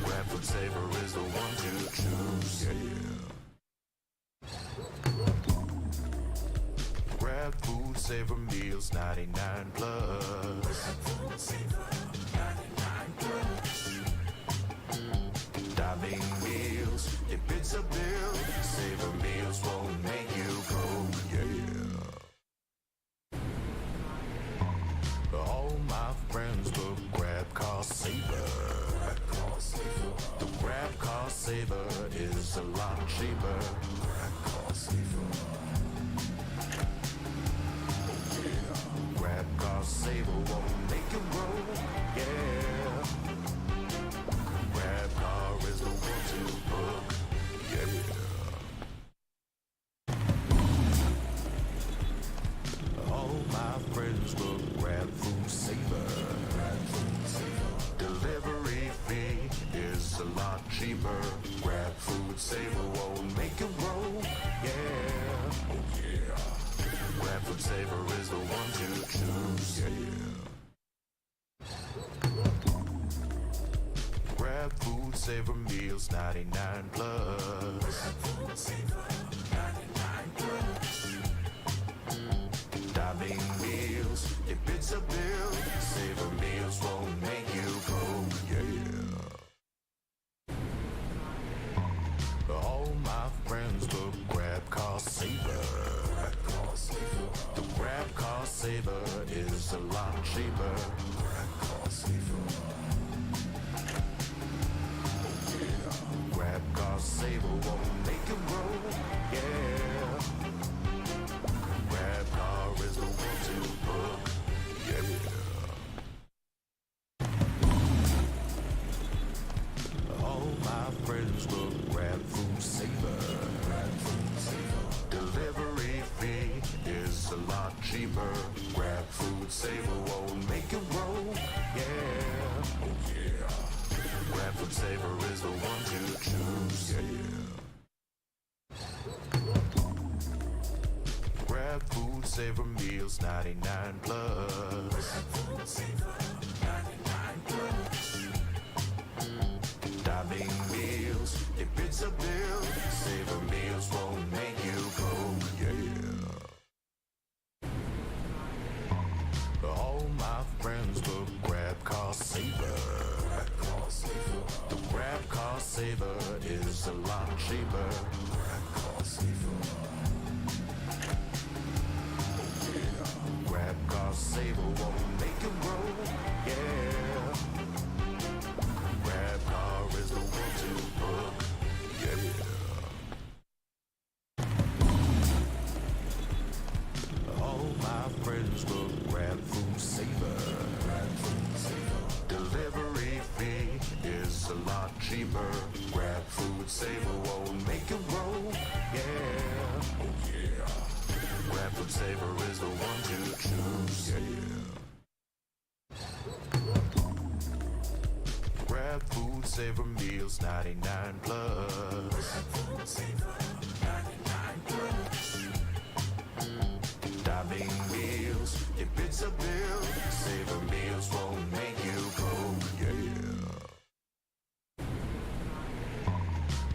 Grab food saver is the one to choose. Yeah. Grab food saver meals 99 plus. Dining meals, if it's a bill, saver meals won't make you go, yeah. All my friends book Grab Car Saver. The Grab Car Saver is a lot cheaper. Grab Car Saver. Grab Car Saver won't make it roll, yeah. Grab Car is the one to book, yeah. All my friends book Grab Food Saver. Delivery fee is a lot cheaper. Grab Food Saver won't make it roll, yeah. Oh yeah. Grab Food Saver is the one to choose, yeah. Grab Food Saver meals 99 plus. Dining meals, if it's a bill, Saver meals won't make you go, yeah. All my friends book Grab Car Saver. The Grab Car Saver is a lot cheaper. Grab Car Saver. Grab Car Saver won't make it roll, yeah. Grab Car is the one to book, yeah. All my friends book Grab Food Saver. Delivery fee is a lot cheaper. Grab Food Saver won't make it roll, yeah. Oh yeah. Grab Food Saver is the one to choose, yeah. Grab Food Saver meals 99 plus. Dining meals, if it's a bill, Saver meals won't make you go, yeah. All my friends book Grab Car Saver. The Grab Car Saver is a lot cheaper. Grab Car Saver. Grab Car Saver won't make it roll, yeah. Grab Car is the one to book, yeah. All my friends book Grab Food Saver. Delivery fee is a lot cheaper. Grab Food Saver won't make it roll, yeah. Oh yeah. Grab Food Saver is the one to choose, yeah. Grab Food Saver meals 99 plus. Dining meals, if it's a bill, Saver meals won't make you go, yeah.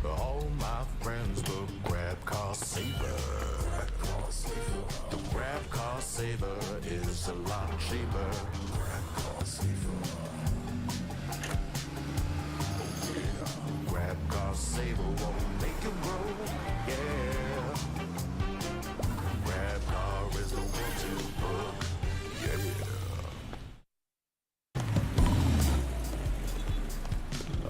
All my friends book Grab Car Saver. The Grab Car Saver is a lot cheaper. Grab Car Saver. Grab Car Saver won't make it roll, yeah. Grab Car is the one to book, yeah.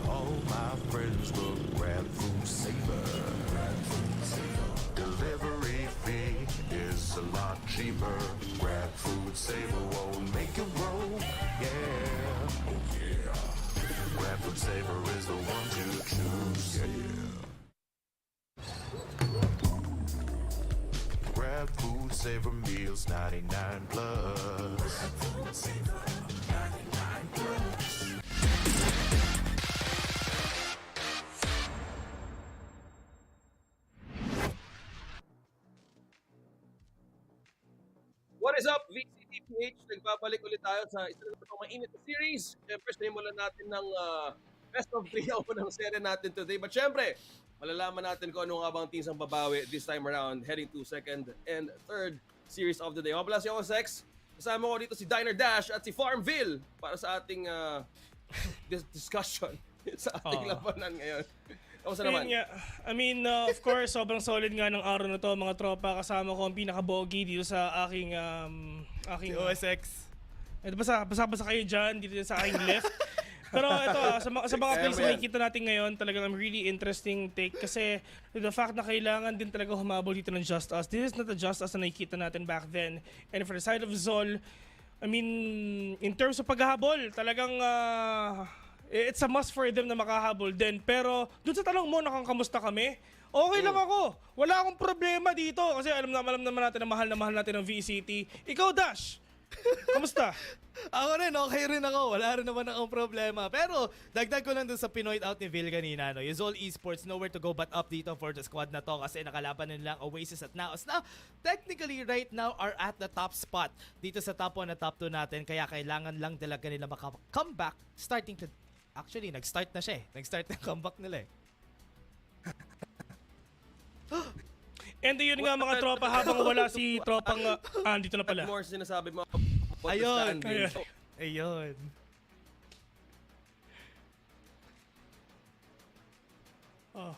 All my friends book Grab Food Saver. Delivery fee is a lot cheaper. Grab Food Saver won't make it roll, yeah. Oh yeah. Grab Food Saver is the one to choose, yeah. Grab Food Saver meals 99 plus. What is up, VCT PH? Nagbabalik ulit tayo sa isa na itong mainit na series. Siyempre, sinimulan natin ng best of 3 ang unang serye natin today. But siyempre, malalaman natin kung ano nga bang teams ang babawi this time around heading to second and third series of the day. Ako pala si OSX. Kasama ko dito si Diner Dash at si Farmville para sa ating discussion sa ating labanan ngayon. Kamusta naman? I mean, of course, sobrang solid nga ng araw na to, mga tropa. Kasama ko ang pinaka-bogey dito sa aking OSX. Ito, basa kayo dyan, dito sa aking left. Pero ito, sa mga plays na nakikita natin ngayon, talagang really interesting take kasi the fact na kailangan din talaga humabol dito ng JustUs. This is not the JustUs na nakikita natin back then. And for the side of ZOL, I mean, in terms of paghahabol, talagang it's a must for them na makahabol din. Pero dun sa tanong mo, kamusta kami? Okay lang ako. Wala akong problema dito. Kasi alam naman natin na mahal natin ang VCT. Ikaw, Dash, kamusta? Ako rin, okay rin ako. Wala rin naman akong problema. Pero, dagdag ko lang dun sa pinoint out ni Vil kanina, no? Yung ZOL Esports, nowhere to go but up dito for the squad na to kasi nakalaban nila Oasis at NAOS. Now, technically, right now, are at the top spot dito sa top 1 at top 2 natin. Kaya kailangan lang talaga nila maka-comeback starting to... Actually, nag-start na siya eh. Nag-start na comeback nila eh. And yun nga mga tropa, habang wala si tropang... dito na pala. More sinasabi mo. Ayun. Ayun. Oh.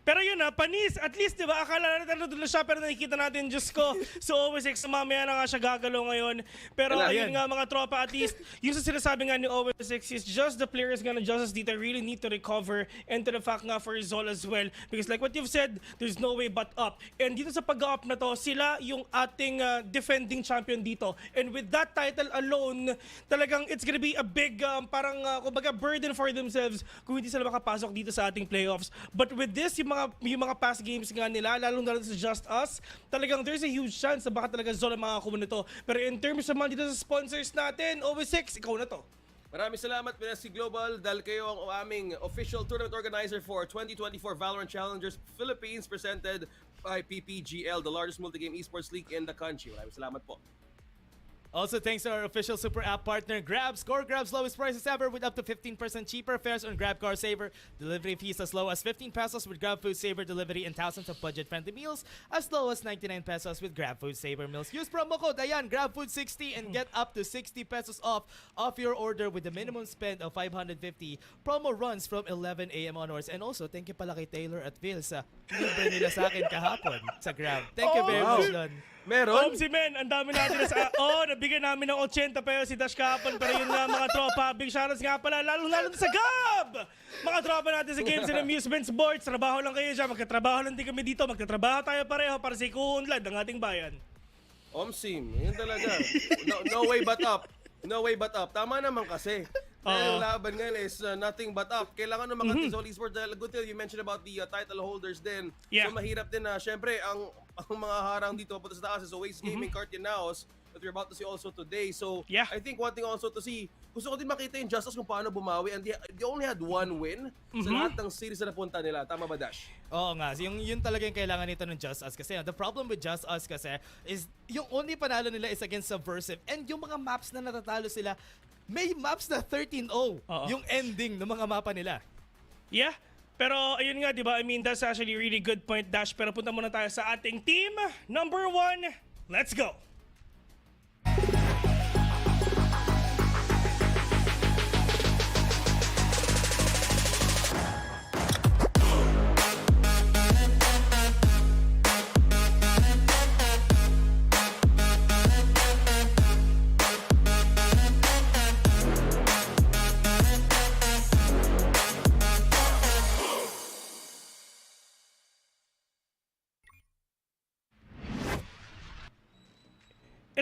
Pero yun panis, at least diba, akala natin nandun na siya pero nakikita natin, Diyos ko, so OSX, mamaya na nga siya gagalaw ngayon. Pero ayun nga mga tropa, at least, yung sa sinasabi nga ni OSX is just the players nga na JustUs dito really need to recover and to the fact nga for ZOL as well. Because like what you've said, there's no way but up. And dito sa pag-up na to, sila yung ating defending champion dito. And with that title alone, talagang it's gonna be a big, kumbaga burden for themselves kung hindi sila makapasok dito sa ating playoffs. But with this, yung mga past games nga nila, lalong sa JustUs, talagang there's a huge chance na baka talaga ZOL ang makakakuha nito. Pero in terms naman dito sa sponsors natin, OV6, ikaw na to. Maraming salamat, Pinesi Global, dahil kayo ang aming official tournament organizer for 2024 VALORANT Challengers Philippines presented by PPGL, the largest multi-game esports league in the country. Maraming salamat po. Also, thanks to our official super app partner, Grab. Score Grab's lowest prices ever with up to 15% cheaper fares on Grab Car Saver. Delivery fees as low as 15 pesos with Grab Food Saver Delivery and thousands of budget-friendly meals as low as 99 pesos with Grab Food Saver meals. Use promo code GrabFood60 and get up to 60 pesos off your order with a minimum spend of 550. Promo runs from 11 a.m. onwards. And also, thank you pala kay Taylor at Phil sa libre nila sa akin kahapon sa Grab. Thank you very much, Lon. Meron? Si Men, ang dami natin na sa... nabigyan namin ng 80 pesos si Dash kahapon. Pero yun nga mga tropa, big shoutouts nga pala, lalo sa GAB! Mga tropa natin sa Games and Amusements Boards, trabaho lang kayo dyan, magkatrabaho lang din kami dito, magkatrabaho tayo pareho para sa ikuunlad ng ating bayan. Omsim, yun talaga. No way but up. No way but up. Tama naman kasi. Yung laban ngayon is nothing but up. Kailangan naman ZOL Esports dahil good thing you mentioned about the title holders din. Yeah. So mahirap din na syempre ang mga harang dito punta sa taas is Oasis Gaming, Cartier NAOS that we're about to see also today. So Yeah. I think one thing also to see, gusto ko din makita yung JustUs kung paano bumawi and they only had one win sa lahat ng series na napunta nila. Tama ba, Dash? Oo nga, yun talaga yung kailangan nito ng JustUs kasi the problem with JustUs kasi is yung only panalo nila is against Subversive and yung mga maps na natatalo sila, may maps na 13-0 yung ending ng mga mapa nila. Yeah. Pero ayun nga, di ba? I mean, that's actually a really good point, Dash. Pero punta muna tayo sa ating team number 1. Let's go!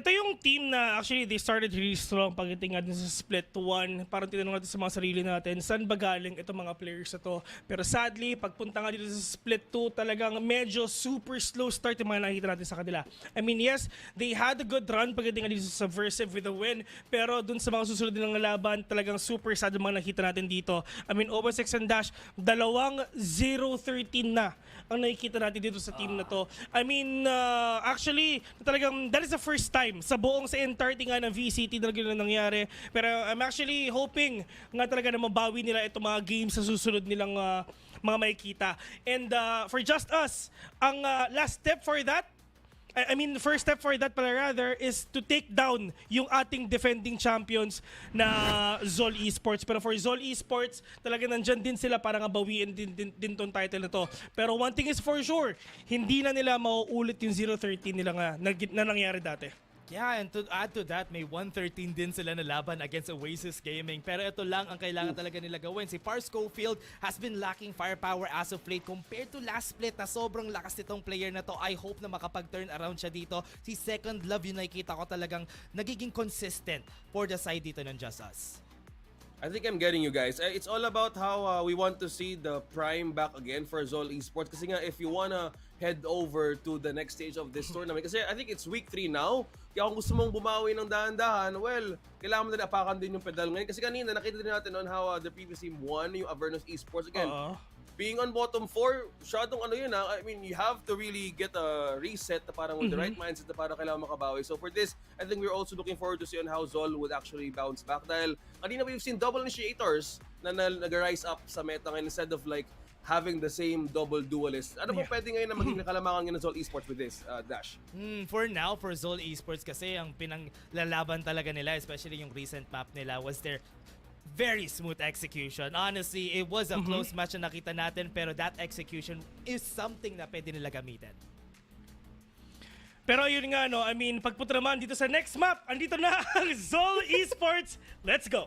ito yung team na actually they started really strong pagdating natin sa Split 1. Parang tinanong natin sa mga sarili natin, saan ba galing itong mga players na to? Pero sadly, pagpunta nga dito sa Split 2, talagang medyo super slow start yung mga nakikita natin sa kanila. I mean, yes, they had a good run pagdating nga dito sa Subversive with a win, pero dun sa mga susunod nilang laban, talagang super sad yung mga nakikita natin dito. I mean, OS6 and Dash, dalawang 0-13 na ang nakikita natin dito sa team na to. I mean, actually, talagang that is the first time sa buong sa entirety nga ng VCT na gano'n nangyari. Pero I'm actually hoping nga talaga na mabawi nila itong mga games sa susunod nilang mga makikita. And for JustUs, ang last step for that, I mean, the first step for that pala rather is to take down yung ating defending champions na ZOL Esports. Pero for ZOL Esports, talaga nandyan din sila para nga bawiin din tong title na to. Pero one thing is for sure, hindi na nila mauulit yung 0-13 nila nga na nangyari dati. Yeah, and to add to that, may 113 din sila na laban against Oasis Gaming. Pero ito lang ang kailangan talaga nila gawin. Si Par Schofield has been lacking firepower as of late compared to last split na sobrang lakas nitong player na to. I hope na makapag-turn around siya dito. Si Second Love yung nakikita ko talagang nagiging consistent for the side dito ng JustUs. I think I'm getting you guys. It's all about how we want to see the prime back again for ZOL Esports. Kasi nga, if you wanna head over to the next stage of this tournament, kasi I think it's week 3 now. Kaya kung gusto mong bumawi ng dahan-dahan, well, kailangan mo na apakan din yung pedal ngayon. Kasi kanina, nakita din natin on how the previous team won, yung Avernus Esports. Again, being on bottom 4, syadong ano yun ha. I mean, you have to really get a reset na parang with the right mindset na parang kailangan makabawi. So for this, I think we're also looking forward to see on how ZOL would actually bounce back. Dahil kanina we've seen double initiators na nag-rise up sa meta ngayon instead of like having the same double duelist. Ano po pwede ngayon na maging nakalamangan ng ZOL Esports with this, Dash? For now, for ZOL Esports kasi ang pinanglalaban talaga nila, especially yung recent map nila, was their very smooth execution. Honestly, it was a close match na nakita natin, pero that execution is something na pwede nila gamitin. Pero yun nga, no, I mean, pagpunta naman dito sa next map, andito na ang ZOL Esports. Let's go!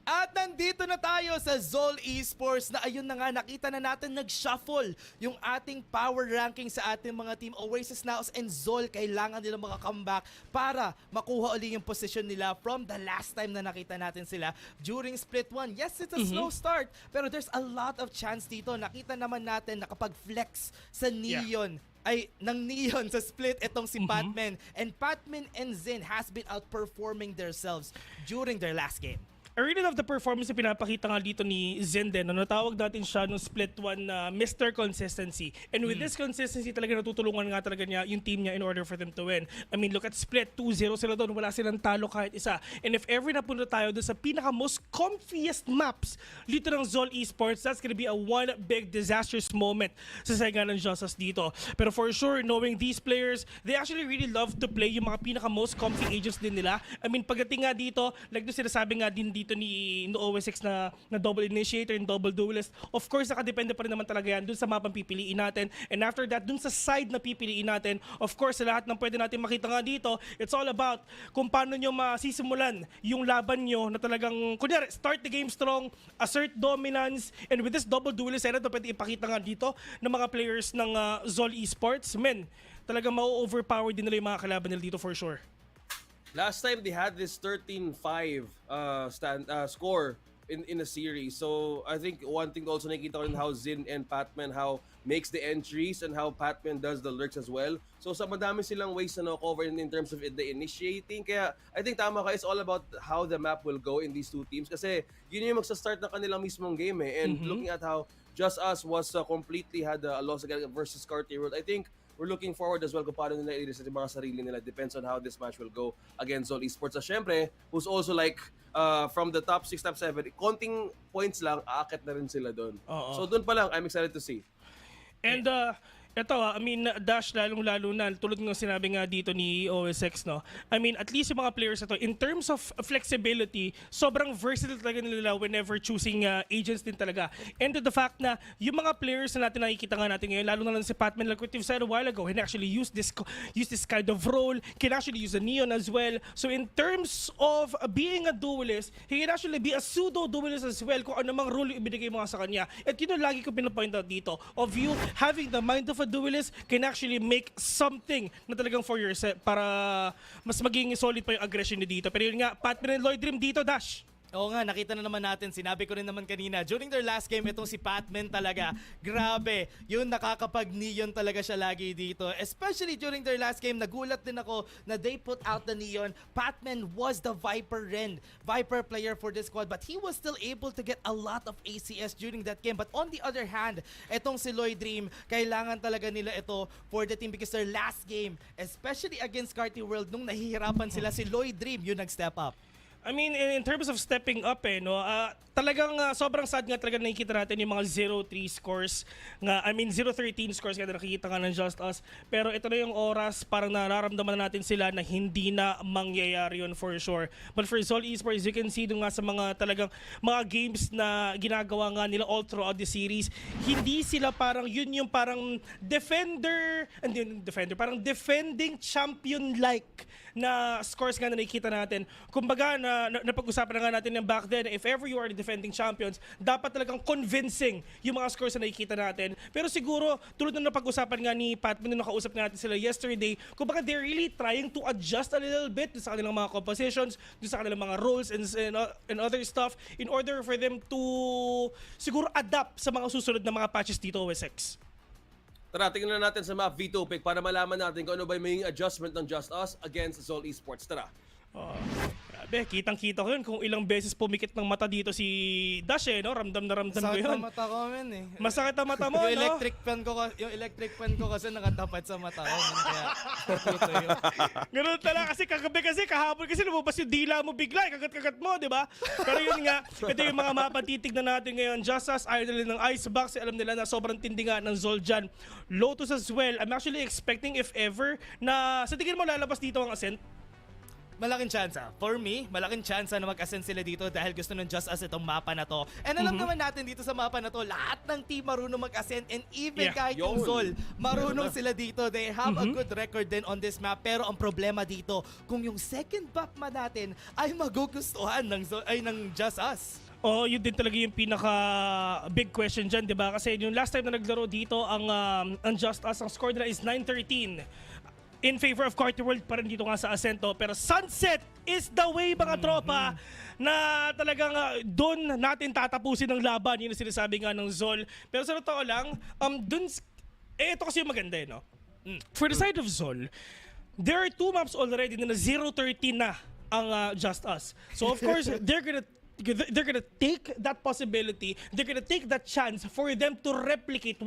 At nandito na tayo sa ZOL Esports na ayun na nga, nakita na natin nag-shuffle yung ating power ranking sa ating mga team. Oasis, NAOS, and ZOL kailangan nila maka-comeback para makuha ulit yung position nila from the last time na nakita natin sila during Split 1. Yes, it's a slow start, pero there's a lot of chance dito. Nakita naman natin nakapag-flex sa Neon. Ng Neon sa Split itong si Patman. And Patman and Zin has been outperforming themselves during their last game. I really love the performance na pinapakita nga dito ni Zen din. Natawag natin siya nung Split 1 na Mr. Consistency. And with this consistency talaga natutulungan nga talaga niya yung team niya in order for them to win. I mean, look at Split 2-0 sila doon. Wala silang talo kahit isa. And if ever napunta tayo doon sa pinaka-most comfiest maps dito ng ZOL Esports, that's gonna be a one big disastrous moment sa saga ng JustUs dito. Pero for sure, knowing these players, they actually really love to play yung mga pinaka-most comfy agents din nila. I mean, pagdating nga dito, like doon sinasabi nga din dito ni OS6 na double initiator and double duelist. Of course, nakadepende pa rin naman talaga yan dun sa mapang pipiliin natin. And after that, dun sa side na pipiliin natin, of course, sa lahat ng pwede natin makita nga dito, it's all about kung paano nyo masisimulan yung laban nyo na talagang, kunyari, start the game strong, assert dominance, and with this double duelist, na pwede ipakita nga dito ng mga players ng ZOL Esports. Men, talagang ma-overpower din nila yung mga kalaban nila dito for sure. Last time they had this 13-5 score in a series. So I think one thing also nakita ko rin how Zin and Patman how makes the entries and how Patman does the lurks as well. So sa madami silang ways na cover in terms of the initiating. Kaya I think tama ka, it's all about how the map will go in these two teams. Kasi yun yung magsa-start na kanilang mismong game eh. And looking at how JustUs was completely had a loss again versus Cartier World, I think we're looking forward as well kung paano nila i-reset yung mga sarili nila. Depends on how this match will go against ZOL Esports. Syempre, who's also like from the top 6, top 7, konting points lang, aakit na rin sila doon. So doon pa lang, I'm excited to see. And Ito, I mean, Dash, lalong-lalo na, tulad ng sinabi nga dito ni OSX, no? I mean, at least yung mga players ito, in terms of flexibility, sobrang versatile talaga nila whenever choosing agents din talaga. And to the fact na, yung mga players na natin nakikita nga natin ngayon, lalo na lang si Patman, like what you've said a while ago, can actually use this kind of role, can actually use a Neon as well. So in terms of being a duelist, he can actually be a pseudo-duelist as well kung anumang role yung ibinigay mo nga sa kanya. At yun ang lagi ko pinapoint out dito, of you having the mind of a duelist can actually make something na talagang for yourself para mas maging solid pa yung aggression niyo dito. Pero yun nga, Patman and Lloyd Dream dito, Dash. Oo nga, nakita na naman natin, sinabi ko rin naman kanina, during their last game, itong si Patman talaga, grabe, yun nakakapag-neon talaga siya lagi dito. Especially during their last game, nagulat din ako na they put out the neon. Patman was the Viper player for this squad, but he was still able to get a lot of ACS during that game. But on the other hand, itong si Lloyd Dream, kailangan talaga nila ito for the team because their last game, especially against Carty World, nung nahihirapan sila, si Lloyd Dream yung nag-step up. I mean, in terms of stepping up no, talagang sobrang sad nga talaga nakikita natin yung mga 0-3 scores nga, I mean 0-13 scores nga na nakikita nga ng JustUs. Pero ito na yung oras, parang nararamdaman na natin sila na hindi na mangyayari yun for sure. But for ZOL Esports, you can see doon nga sa mga talagang mga games na ginagawa nga nila all throughout the series, hindi sila parang yun yung parang parang defending champion-like na scores nga na nakikita natin. Kumbaga, napag-usapan na nga natin yung back then, if ever you are the defending champions, dapat talagang convincing yung mga scores na nakikita natin. Pero siguro, tulad na napag-usapan nga ni Patman nung nakausap nga natin sila yesterday, kumbaga they're really trying to adjust a little bit sa kanilang mga compositions, sa kanilang mga roles and other stuff in order for them to siguro adapt sa mga susunod na mga patches dito, OSX. Tara, tingnan na natin sa map veto pick para malaman natin kung ano ba yung maging adjustment ng JustUs against ZOL Esports. Tara. Grabe, kitang-kita ko yun kung ilang beses pumikit ng mata dito si Dash no? Ramdam na ramdam ko yun. Masakit ang mata ko, men eh. Masakit ang mata mo, yung no? yung electric fan ko kasi nakatapat sa mata ko. Kaya, tuto yun. Ganun talaga kasi kagabi kasi kahapon kasi lumabas yung dila mo bigla, kagat-kagat mo, di ba? Pero yun nga, ito yung mga mapa titignan natin ngayon. JustUs, ayaw nila ng Icebox, alam nila na sobrang tindi nga ng ZOL dyan. Lotus as well. I'm actually expecting if ever na sa tingin mo lalabas dito ang Ascent. Malaking tsansa. For me, malaking tsansa na mag-ascend sila dito dahil gusto ng JustUs itong mapa na to. And alam naman natin dito sa mapa na to, lahat ng team marunong mag-ascend and even kahit yung ZOL, marunong sila dito. They have a good record din on this map. Pero ang problema dito, kung yung second map natin ay magugustuhan ng JustUs. Oh, yun din talaga yung pinaka big question dyan, di ba? Kasi yung last time na naglaro dito ang JustUs, ang score nila is 9-13. In favor of Carty World pa rin dito nga sa Ascent. Pero Sunset is the way, mga tropa, na talagang doon natin tatapusin ang laban. Yun ang sinasabi nga ng ZOL. Pero sa totoo lang, ito kasi yung maganda, no? For the side of ZOL, there are 2 maps already na 0-13 na ang JustUs. So of course, they're gonna take that possibility, they're gonna take that chance for them to replicate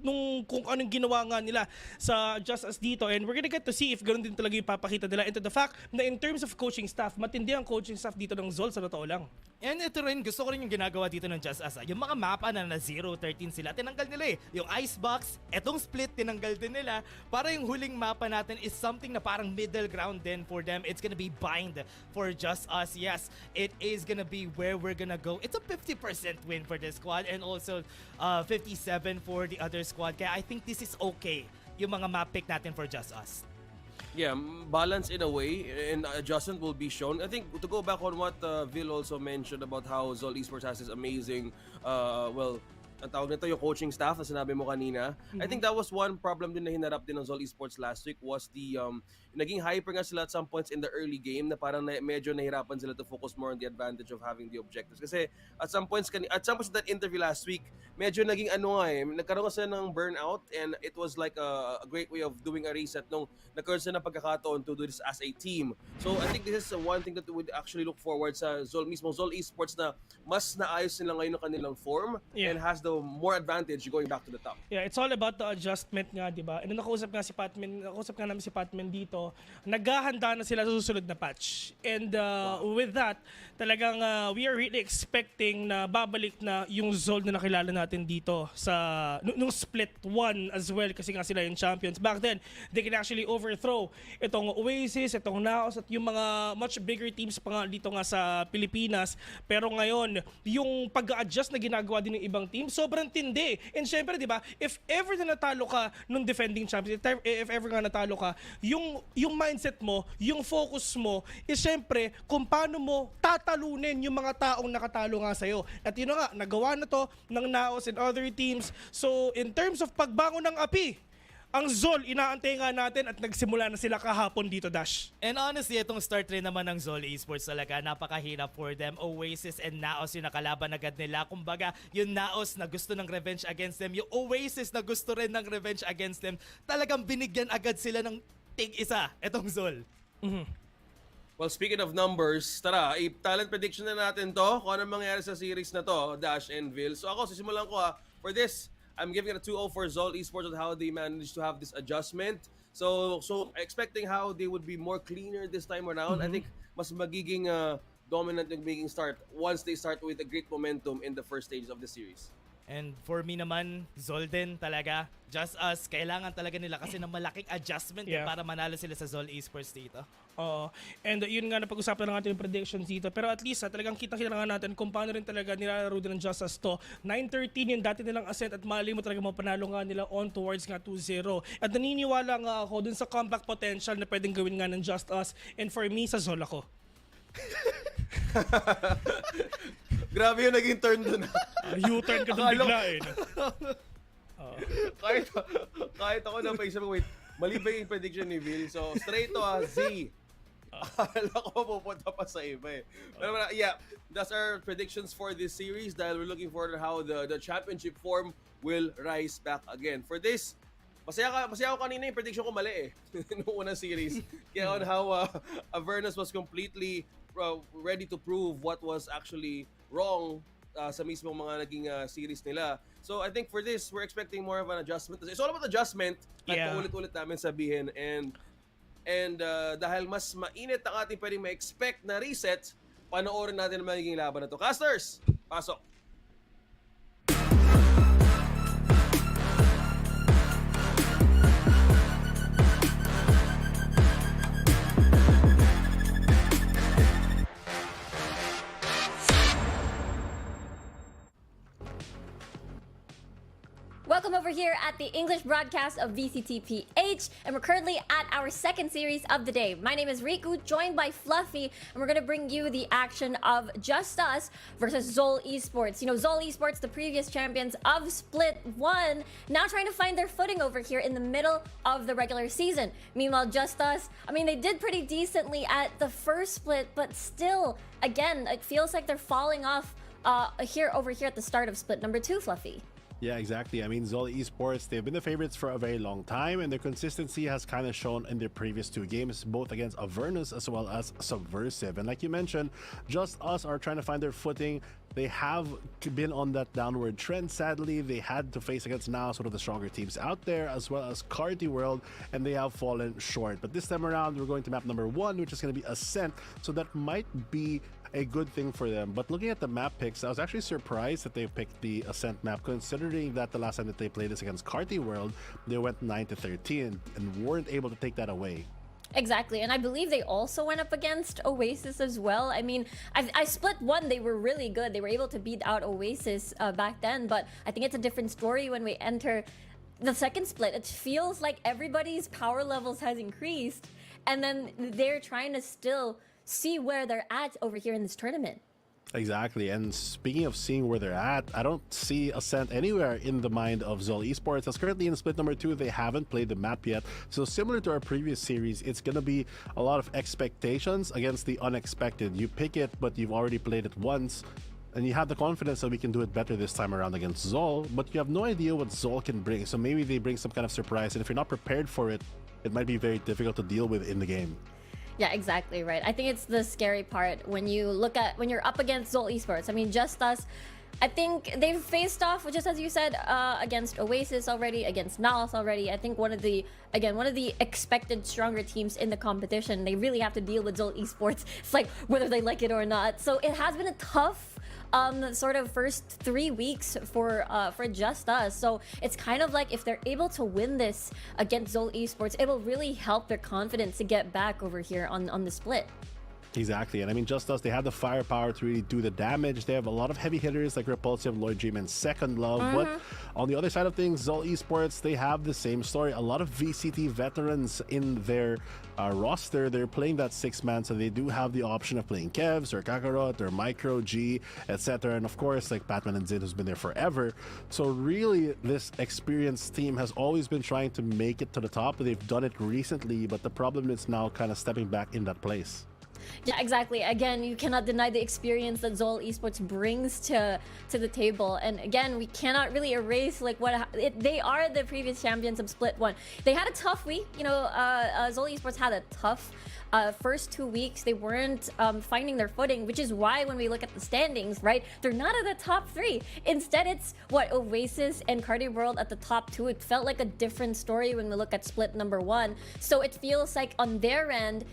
kung anong ginawa nga nila sa JustUs dito, and we're gonna get to see if ganoon din talaga yung papakita nila, and to the fact na in terms of coaching staff, matindi ang coaching staff dito ng ZOL sa totoo lang. And ito rin, gusto ko rin yung ginagawa dito ng JustUs. Yung mga mapa na 0-13 sila, tinanggal nila eh. Yung Icebox, etong Split, tinanggal din nila. Para yung huling mapa natin is something na parang middle ground din for them. It's gonna be bind for JustUs. Yes, it is gonna be where we're gonna go. It's a 50% win for this squad and also 57 for the other squad. Kaya I think this is okay, yung mga map pick natin for JustUs. Yeah, balance in a way, and adjustment will be shown. I think to go back on what Vil also mentioned about how ZOL Esports has this amazing, ang tawag nito yung coaching staff na sinabi mo kanina. I think that was one problem din na hinarap din ng ZOL Esports last week was the naging hyper nga sila at some points in the early game na parang medyo nahirapan sila to focus more on the advantage of having the objectives. Kasi at some points in that interview last week, medyo naging nagkaroon sila ng burnout, and it was like a great way of doing a reset nung nagkaroon sila ng pagkakataon to do this as a team. So I think this is one thing that we would actually look forward sa ZOL mismo, ZOL Esports, na mas naayos nila ngayon ang kanilang form and has the more advantage going back to the top. Yeah, it's all about the adjustment nga, di ba? And nakausap nga namin si Patman dito, naghahanda na sila sa susunod na patch. And with that, talagang we are really expecting na babalik na yung ZOL na nakilala natin dito sa nung split 1 as well, kasi nga sila yung champions. Back then, they can actually overthrow itong Oasis, itong NAOS, at yung mga much bigger teams pa nga dito nga sa Pilipinas. Pero ngayon, yung pag-adjust na ginagawa din ng ibang team, sobrang tindi. And syempre, di ba, if ever na natalo ka nung defending champions, if ever nga natalo ka, yung mindset mo, yung focus mo, is syempre, kung paano mo tatalunin yung mga taong nakatalo nga sa'yo. At yun na nga, nagawa na to ng NAOS and other teams. So, in terms of pagbangon ng api, ang ZOL, inaantay nga natin at nagsimula na sila kahapon dito, Dash. And honestly, itong start rin naman ng ZOL Esports talaga, napakahirap for them. Oasis and NAOS yung nakalaban agad nila. Kumbaga, yung NAOS na gusto ng revenge against them, yung Oasis na gusto rin ng revenge against them, talagang binigyan agad sila ng tig-isa, itong ZOL. Well, speaking of numbers, tara, i-talent prediction na natin to kung ano mangyayari sa series na to, Dash and Vil. So ako, sisimulan ko for this, I'm giving it a 2-0 for ZOL Esports on how they managed to have this adjustment. So expecting how they would be more cleaner this time around. I think mas magiging dominant yung making start once they start with a great momentum in the first stages of the series. And for me naman, ZOL din talaga. JustUs, kailangan talaga nila kasi ng malaking adjustment para manalo sila sa ZOL Esports dito. And yun nga, napag-usapan na natin yung predictions dito. Pero at least talagang kita-kita nga natin kung paano rin talaga nilalaro din ng JustUs to. 9-13 yung dati nilang Ascent at mali mo talaga mapanalo nga nila on towards nga 2-0. At naniniwala nga ako dun sa comeback potential na pwedeng gawin nga ng JustUs. And for me, sa ZOL ako. Grabe yung naging turn doon. U-turn ka doon bigla eh. Kahit ako na paisip ko, wait, mali ba yung prediction ni Vil? So, straight to Z. Akala ko pupunta pa sa iba eh. Pero yeah, that's our predictions for this series dahil we're looking forward to how the championship form will rise back again. For this, masaya ako kanina yung prediction ko mali eh. Noong unang series. Kaya on how Avernus was completely ready to prove what was actually wrong sa mismong mga naging series nila. So I think for this, we're expecting more of an adjustment. It's all about adjustment. At paulit-ulit namin sabihin. And dahil mas mainit ang ating pwedeng ma-expect na reset, panoorin natin ang magiging laban na to. Casters, pasok! Welcome over here at the English broadcast of VCT PH, and we're currently at our second series of the day. My name is Riku, joined by Fluffy, and we're going to bring you the action of JustUs versus ZOL Esports. You know, ZOL Esports, the previous champions of Split 1, now trying to find their footing over here in the middle of the regular season. Meanwhile, JustUs, I mean, they did pretty decently at the first split, but still, again, it feels like they're falling off over here at the start of Split number 2, Fluffy. Yeah, exactly. I mean, ZOL Esports, they've been the favorites for a very long time, and their consistency has kind of shown in their previous two games, both against Avernus as well as Subversive. And like you mentioned, JustUs are trying to find their footing. They have been on that downward trend, sadly. They had to face against NAOS, one of the stronger teams out there, as well as Carty World, and they have fallen short. But this time around, we're going to map number 1, which is going to be Ascent, so that might be a good thing for them. But looking at the map picks, I was actually surprised that they picked the Ascent map, considering that the last time that they played this against Carty World, they went 9-13 and weren't able to take that away. Exactly, and I believe they also went up against Oasis as well. I mean, I Split 1, they were really good. They were able to beat out Oasis back then, but I think it's a different story when we enter the second split. It feels like everybody's power levels has increased, and then they're trying to still see where they're at over here in this tournament. Exactly, and speaking of seeing where they're at, I don't see Ascent anywhere in the mind of ZOL Esports. As currently in split number 2, they haven't played the map yet. So similar to our previous series, it's going to be a lot of expectations against the unexpected. You pick it, but you've already played it once, and you have the confidence that we can do it better this time around against ZOL, but you have no idea what ZOL can bring. So maybe they bring some kind of surprise, and if you're not prepared for it, it might be very difficult to deal with in the game. Yeah, exactly right. I think it's the scary part when you're up against ZOL Esports. I mean, JustUs, I think they've faced off, just as you said, against Oasis already, against NAOS already. I think one of the expected stronger teams in the competition. They really have to deal with ZOL Esports. It's like whether they like it or not. So it has been a tough sort of first 3 weeks for JustUs. So it's kind of like if they're able to win this against ZOL Esports, it will really help their confidence to get back over here on the split. Exactly, and I mean, JustUs, they have the firepower to really do the damage. They have a lot of heavy hitters like Repulsive, Lloyd Dream, and Second Love. But on the other side of things, ZOL Esports, they have the same story. A lot of VCT veterans in their roster. They're playing that 6-man, so they do have the option of playing Kevs or Kakarot or Micro, G, etc. And of course, like Batman and Zin, who's been there forever. So really, this experienced team has always been trying to make it to the top. They've done it recently, but the problem is now kind of stepping back in that place. Yeah, exactly. Again, you cannot deny the experience that ZOL Esports brings to the table. And again, we cannot really erase like they are the previous champions of Split 1. They had a tough week. You know, ZOL Esports had a tough first 2 weeks. They weren't finding their footing, which is why when we look at the standings, right, they're not at the top 3. Instead, it's Oasis and Cardi World at the top 2. It felt like a different story when we look at Split number 1. So it feels like on their end,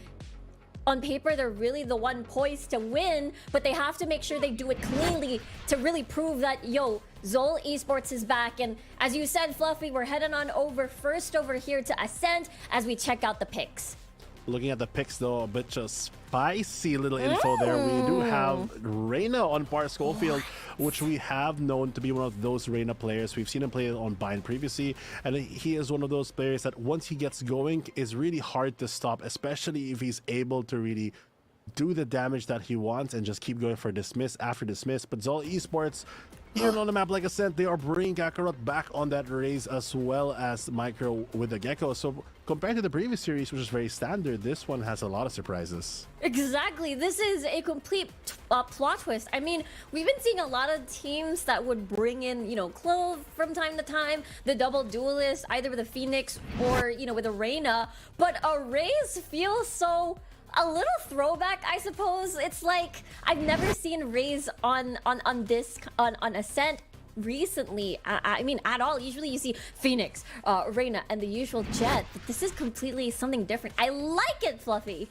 on paper, they're really the one poised to win, but they have to make sure they do it cleanly to really prove that, ZOL Esports is back. And as you said, Fluffy, we're heading on over here to Ascent as we check out the picks. Looking at the picks, though, a bit of spicy little info there. We do have Reyna on Par Schofield, which we have known to be one of those Reyna players. We've seen him play on Bind previously, and he is one of those players that once he gets going is really hard to stop, especially if he's able to really do the damage that he wants and just keep going for dismiss after dismiss. But ZOL Esports, even on a map like Ascent, they are bringing Kakarot back on that race as well as Micro with the Gecko. So compared to the previous series, which is very standard, this one has a lot of surprises. Exactly. This is a complete plot twist. I mean, we've been seeing a lot of teams that would bring in, Clove from time to time, the double duelist, either with a Phoenix or, with a Reyna. But a Raze feels so a little throwback, I suppose. It's like I've never seen Raze on Ascent recently. I mean, at all. Usually you see Phoenix, Reyna, and the usual Jet. But this is completely something different. I like it, Fluffy.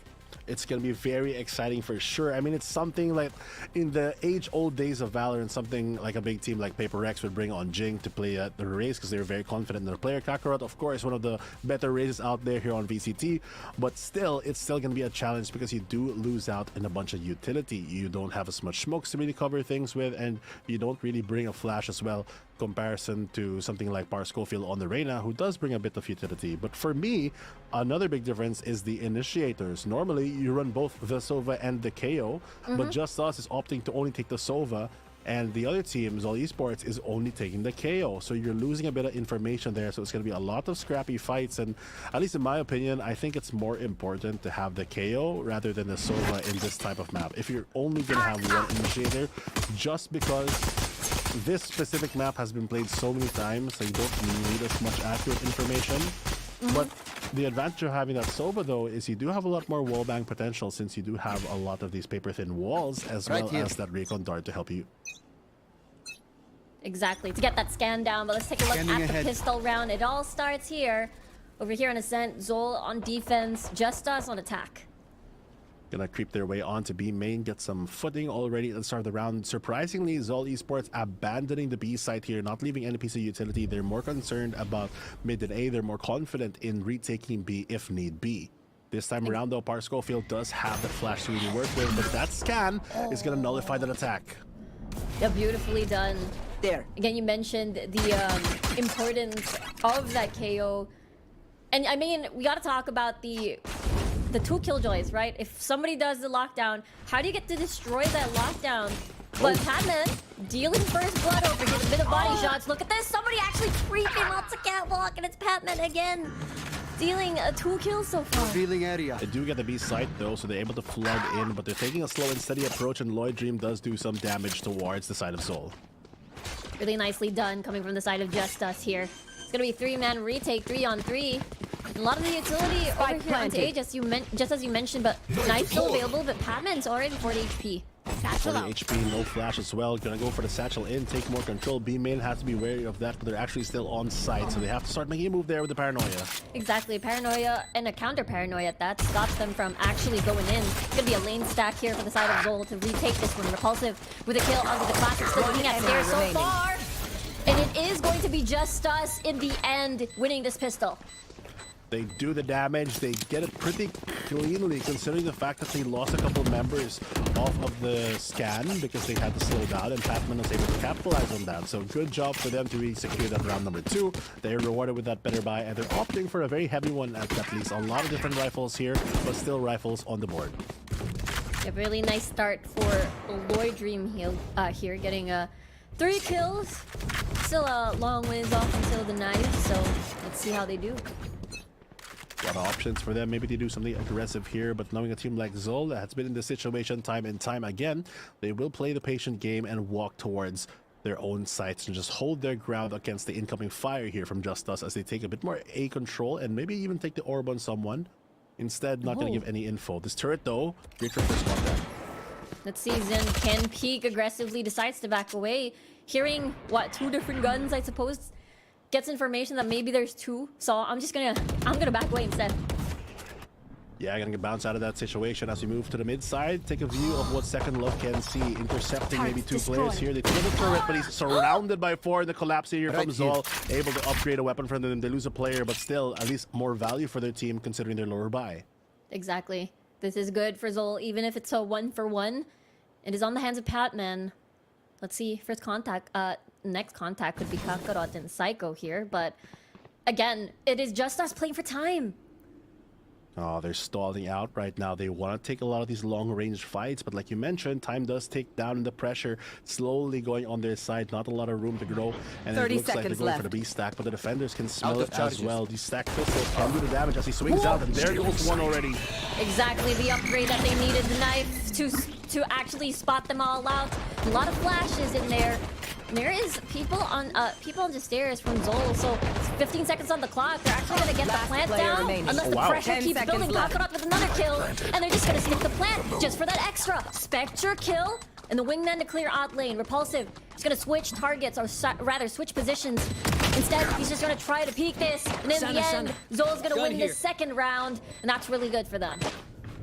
It's going to be very exciting for sure. I mean, it's something like in the age-old days of Valorant, something like a big team like Paper Rex would bring on Jing to play the Raze because they were very confident in their player. Kakarot, of course, one of the better Razes out there here on VCT, but still, it's still going to be a challenge because you do lose out in a bunch of utility. You don't have as much smokes to really cover things with, and you don't really bring a flash as well, comparison to something like Par Schofield on the Reyna, who does bring a bit of utility. But for me, another big difference is the initiators. Normally, you run both the Sova and the KO, but JustUs is opting to only take the Sova, and the other team, ZOL Esports, is only taking the KO. So you're losing a bit of information there, so it's going to be a lot of scrappy fights, and at least in my opinion, I think it's more important to have the KO rather than the Sova in this type of map. If you're only going to have one initiator, just because this specific map has been played so many times, so you don't need as much accurate information. But the advantage of having that Sova, though, is you do have a lot more wallbang potential since you do have a lot of these paper-thin walls as well as that Recon Dart to help you. Exactly, to get that scan down. But let's take a look at the pistol round. It all starts here. Over here on Ascent, ZOL on defense, JustUs on attack. Gonna creep their way onto B main, get some footing already at the start of the round. Surprisingly, ZOL Esports abandoning the B site here, not leaving any piece of utility. They're more concerned about mid and A. They're more confident in retaking B if need be. This time around, though, Par Schofield does have the flash to really work with, but that scan is gonna nullify that attack. Yeah, beautifully done. There. Again, you mentioned the importance of that KO. And I mean, we gotta talk about the 2 killjoys, right? If somebody does the lockdown, how do you get to destroy that lockdown? But Padman dealing first blood over here, a bit of body shots. Look at this, somebody actually creeping off the catwalk, and it's Padman again, dealing 2 kills so far. Revealing area. They do get the B site though, so they're able to flood in, but they're taking a slow and steady approach, and Lloyd Dream does do some damage towards the side of ZOL. Really nicely done coming from the side of JustUs here. It's gonna be 3-man retake, 3-on-3. A lot of the utility over here onto A, just as you mentioned, but Knife's still available, but Padman's already 40 HP. 40 HP, no flash as well. Gonna go for the satchel in, take more control. B main has to be wary of that, but they're actually still on site, so they have to start making a move there with the paranoia. Exactly, paranoia and a counter paranoia at that stops them from actually going in. Gonna be a lane stack here for the side of ZOL to retake this one. Repulsive with a kill onto the classic, still looking at stairs so far. And it is going to be JustUs in the end winning this pistol. They do the damage, they get it pretty cleanly considering the fact that they lost a couple members off of the scan because they had to slow down, and Patman was able to capitalize on that. So good job for them to really secure that round number 2. They're rewarded with that better buy, and they're opting for a very heavy one at least. A lot of different rifles here, but still rifles on the board. A really nice start for Lloyd Dream here, getting 3 kills. Still a long ways off until the knife, so let's see how they do. A lot of options for them. Maybe they do something aggressive here, but knowing a team like ZOL that has been in this situation time and time again, they will play the patient game and walk towards their own sites and just hold their ground against the incoming fire here from JustUs as they take a bit more A control and maybe even take the orb on someone. Instead, not going to give any info. This turret, though, great for first contact. Let's see, Zen can peek aggressively, decides to back away. Hearing, what, 2 different guns, I suppose? Gets information that maybe there's 2, so I'm gonna back away instead. Yeah, gonna get bounced out of that situation as we move to the mid side. Take a view of what Second Love can see. Intercepting maybe 2 players here. They kill the turret, but he's surrounded by 4 in the collapse here from ZOL. Able to upgrade a weapon from them. They lose a player, but still at least more value for their team considering their lower buy. Exactly. This is good for ZOL, even if it's a 1-for-1. It is on the hands of Patman. Let's see, first contact. Next contact could be Kakarot and Psycho here, but again, it is JustUs playing for time. Oh, they're stalling out right now. They want to take a lot of these long-range fights, but like you mentioned, time does take down the pressure, slowly going on their side. Not a lot of room to grow, and it looks like they're going for the B stack, but the defenders can smell it as well. These stack pistols can do the damage as he swings out, and there goes one already. Exactly the upgrade that they needed. The knife to actually spot them all out. A lot of flashes in there. There is people on the stairs from ZOL, so 15 seconds on the clock. They're actually gonna get the plant down unless the pressure keeps building. Kakarot with another kill, and they're just gonna stick the plant just for that extra. Spectre kill, and the wingman to clear out lane. Repulsive is gonna switch targets, or rather switch positions. Instead, he's just gonna try to peek this, and in the end, ZOL's gonna win this second round, and that's really good for them.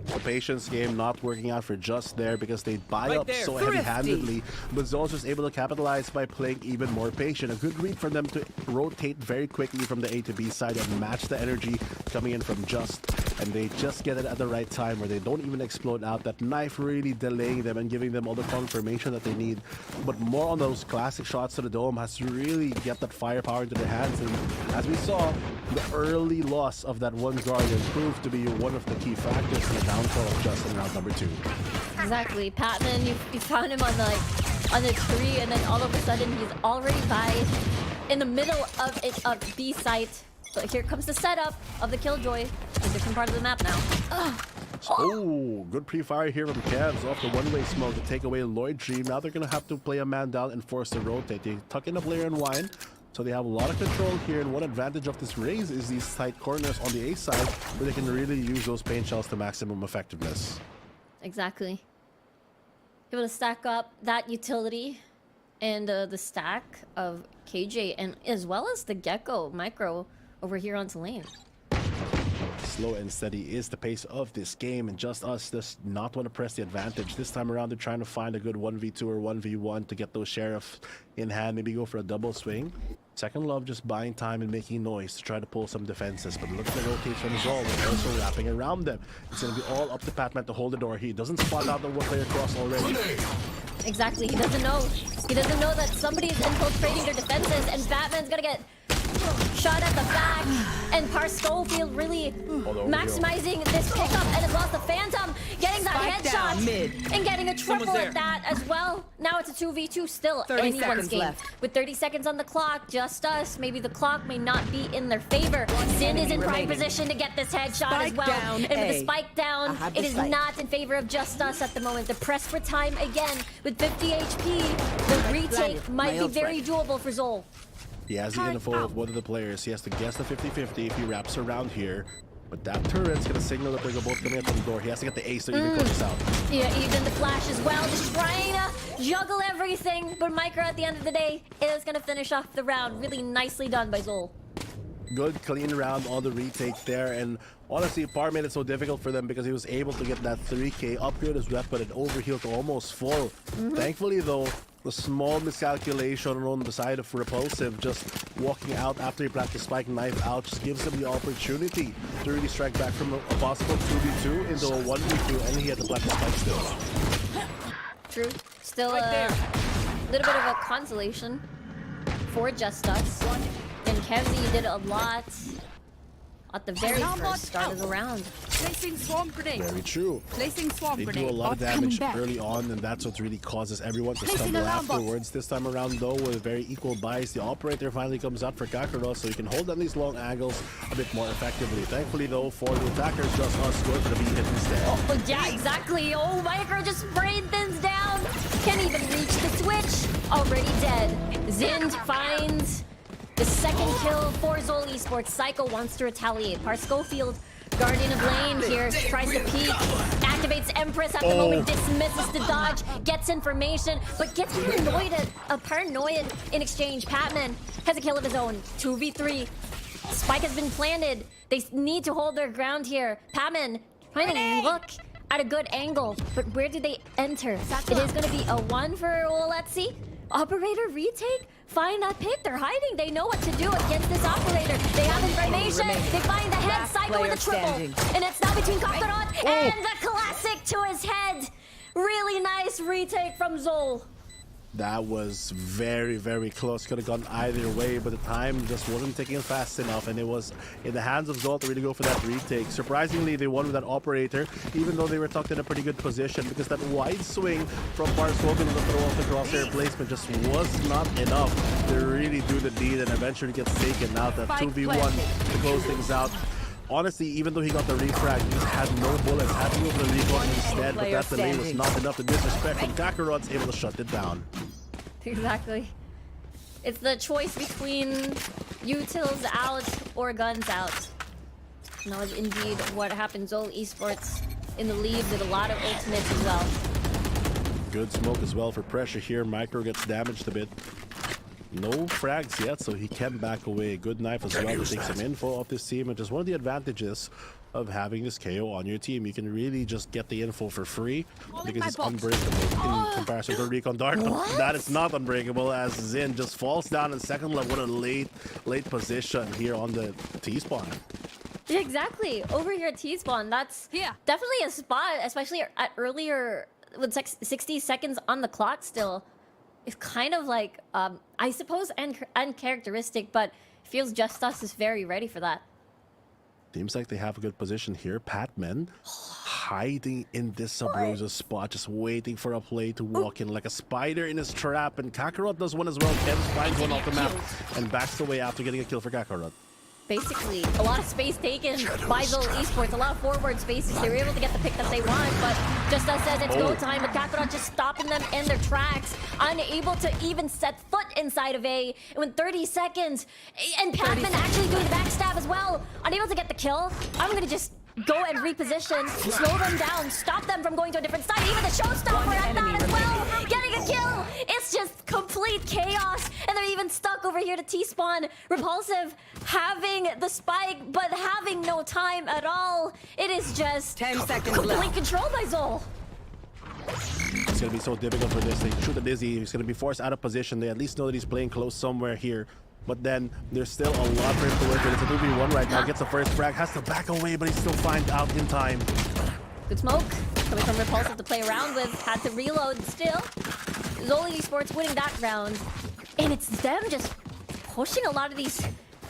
The patience game not working out for Just there because they buy up so heavy-handedly, but ZOL's just able to capitalize by playing even more patient. A good read for them to rotate very quickly from the A to B side and match the energy coming in from Just, and they just get it at the right time where they don't even explode out. That knife really delaying them and giving them all the confirmation that they need, but more on those classic shots to the dome has to really get that firepower into their hands, and as we saw, the early loss of that one Guardian proved to be one of the key factors in the downfall of Just in round number 2. Exactly. Patman, you found him on the tree, and then all of a sudden he's already in the middle of B site. So here comes the setup of the Killjoy. A different part of the map now. Oh, good pre-fire here from Cavs off the one-way smoke to take away Lloyd Dream. Now they're going to have to play a man down and force to rotate. They tuck in a player and wine. So they have a lot of control here, and one advantage of this raise is these tight corners on the A side where they can really use those paint shells to maximum effectiveness. Exactly. Able to stack up that utility and the stack of KJ, and as well as the Gecko Micro over here onto lane. Slow and steady is the pace of this game, and JustUs does not want to press the advantage. This time around, they're trying to find a good 1v2 or 1v1 to get those sheriffs in hand, maybe go for a double swing. Second Love just buying time and making noise to try to pull some defenses, but look at the rotates from ZOL. They're also wrapping around them. It's going to be all up to Patman to hold the door. He doesn't spot out the one player cross already. Exactly, he doesn't know. He doesn't know that somebody is infiltrating their defenses, and Batman's gonna get shot at the back, and Schofield really maximizing this pickup, and as well as the Phantom getting that headshot and getting a triple at that as well. Now it's a 2v2, still anyone's game. With 30 seconds on the clock, JustUs, maybe the clock may not be in their favor. Sin is in prime position to get this headshot as well, and with the spike down, it is not in favor of JustUs at the moment. The press for time again with 50 HP. The retake might be very doable for ZOL. He has the info of one of the players. He has to guess the 50-50 if he wraps around here. But that turret's gonna signal that they're both coming up on the door. He has to get the ace to even close this out. Yeah, even the flash as well, just trying to juggle everything. But Micro, at the end of the day, is gonna finish off the round. Really nicely done by ZOL. Good, clean round on the retake there, and honestly, Par made it so difficult for them because he was able to get that 3k upgrade his weapon and overheal to almost full. Thankfully though, the small miscalculation on the side of Repulsive, just walking out after he planted the spike knife out, just gives him the opportunity to really strike back from a possible 2v2 into a 1v2, and he had to plant the spike still. True. Still a little bit of a consolation for JustUs. And Kevzy did a lot at the very first start of the round. Placing swarm grenade. Very true. Placing swarm They grenade. do a lot of Bot coming damage back. early on, and that's what really causes everyone to Placing stumble alarm bot. afterwards. This time around, though, with very equal bias, the operator finally comes out for Kakarot, so he can hold down these long angles a bit more effectively. Thankfully, though, for the attackers, JustUs going for the B hit instead. Oh, yeah, exactly. Oh, Micro just sprayed things down. Can't even reach the switch. Already dead. Zind finds the second kill for ZOL Esports. Psycho wants to retaliate. Par Schofield, Guardian of Lane here, tries to peek, activates Empress at the moment, dismisses the dodge, gets information, but gets paranoid in exchange. Patman has a kill of his own. 2v3. Spike has been planted. They need to hold their ground here. Patman trying to look at a good angle, but where do they enter? It is going to be a 1 for, well, let's see. Operator retake? Find that pick. They're hiding. They know what to do against this operator. They have information. They find the head. Psycho with a triple. And it's now between Kakarot and the classic to his head. Really nice retake from ZOL. That was very, very close. Could have gone either way, but the time just wasn't ticking fast enough, and it was in the hands of ZOL to really go for that retake. Surprisingly, they won with that operator, even though they were tucked in a pretty good position, because that wide swing from Barswogan to throw off the crosshair placement just was not enough to really do the deed, and eventually gets taken out. That 2v1 to close things out. Honestly, even though he got the refrag, he just had no bullets, had to go for the recon instead, but that delay was not enough to disrespect, and Kakarot's able to shut it down. Exactly. It's the choice between utils out or guns out. And that was indeed what happened. ZOL Esports in the lead with a lot of ultimates as well. Good smoke as well for pressure here. Micro gets damaged a bit. No frags yet, so he can back away. Good knife as well to take some info off this team, which is one of the advantages of having this KO on your team. You can really just get the info for free because it's unbreakable in comparison to Recon Dart. But that is not unbreakable, as Zin just falls down in second level. What a late position here on the T-spawn. Yeah, exactly. Over here at T-spawn, that's definitely a spot, especially at earlier with 60 seconds on the clock still. It's kind of like, I suppose, uncharacteristic, but it feels JustUs is very ready for that. Seems like they have a good position here. Patman hiding in this Sub-Rosa spot, just waiting for a play to walk in like a spider in his trap. And Kakarot does one as well. Ken finds one off the map and backs away after getting a kill for Kakarot. Basically, a lot of space taken by ZOL Esports, a lot of forward spaces. They were able to get the pick that they want, but JustUs says it's go time, but Kakarot just stopping them in their tracks, unable to even set foot inside of A. And when 30 seconds, and Patman actually doing the backstab as well, unable to get the kill. I'm gonna just go and reposition, slow them down, stop them from going to a different side. Even the showstopper at that as well, getting a kill. It's just complete chaos, and they're even stuck over here to T-spawn. Repulsive having the spike, but having no time at all. It is just 10 seconds complete left. control by ZOL. It's going to be so difficult for this. They shoot a Dizzy. He's going to be forced out of position. They at least know that he's playing close somewhere here. But then there's still a lot for him to work with. It's a 2v1 right now. Gets the first frag, has to back away, but he still finds out in time. Good smoke coming from Repulsive to play around with. Had to reload still. ZOL Esports winning that round. And it's them just pushing a lot of these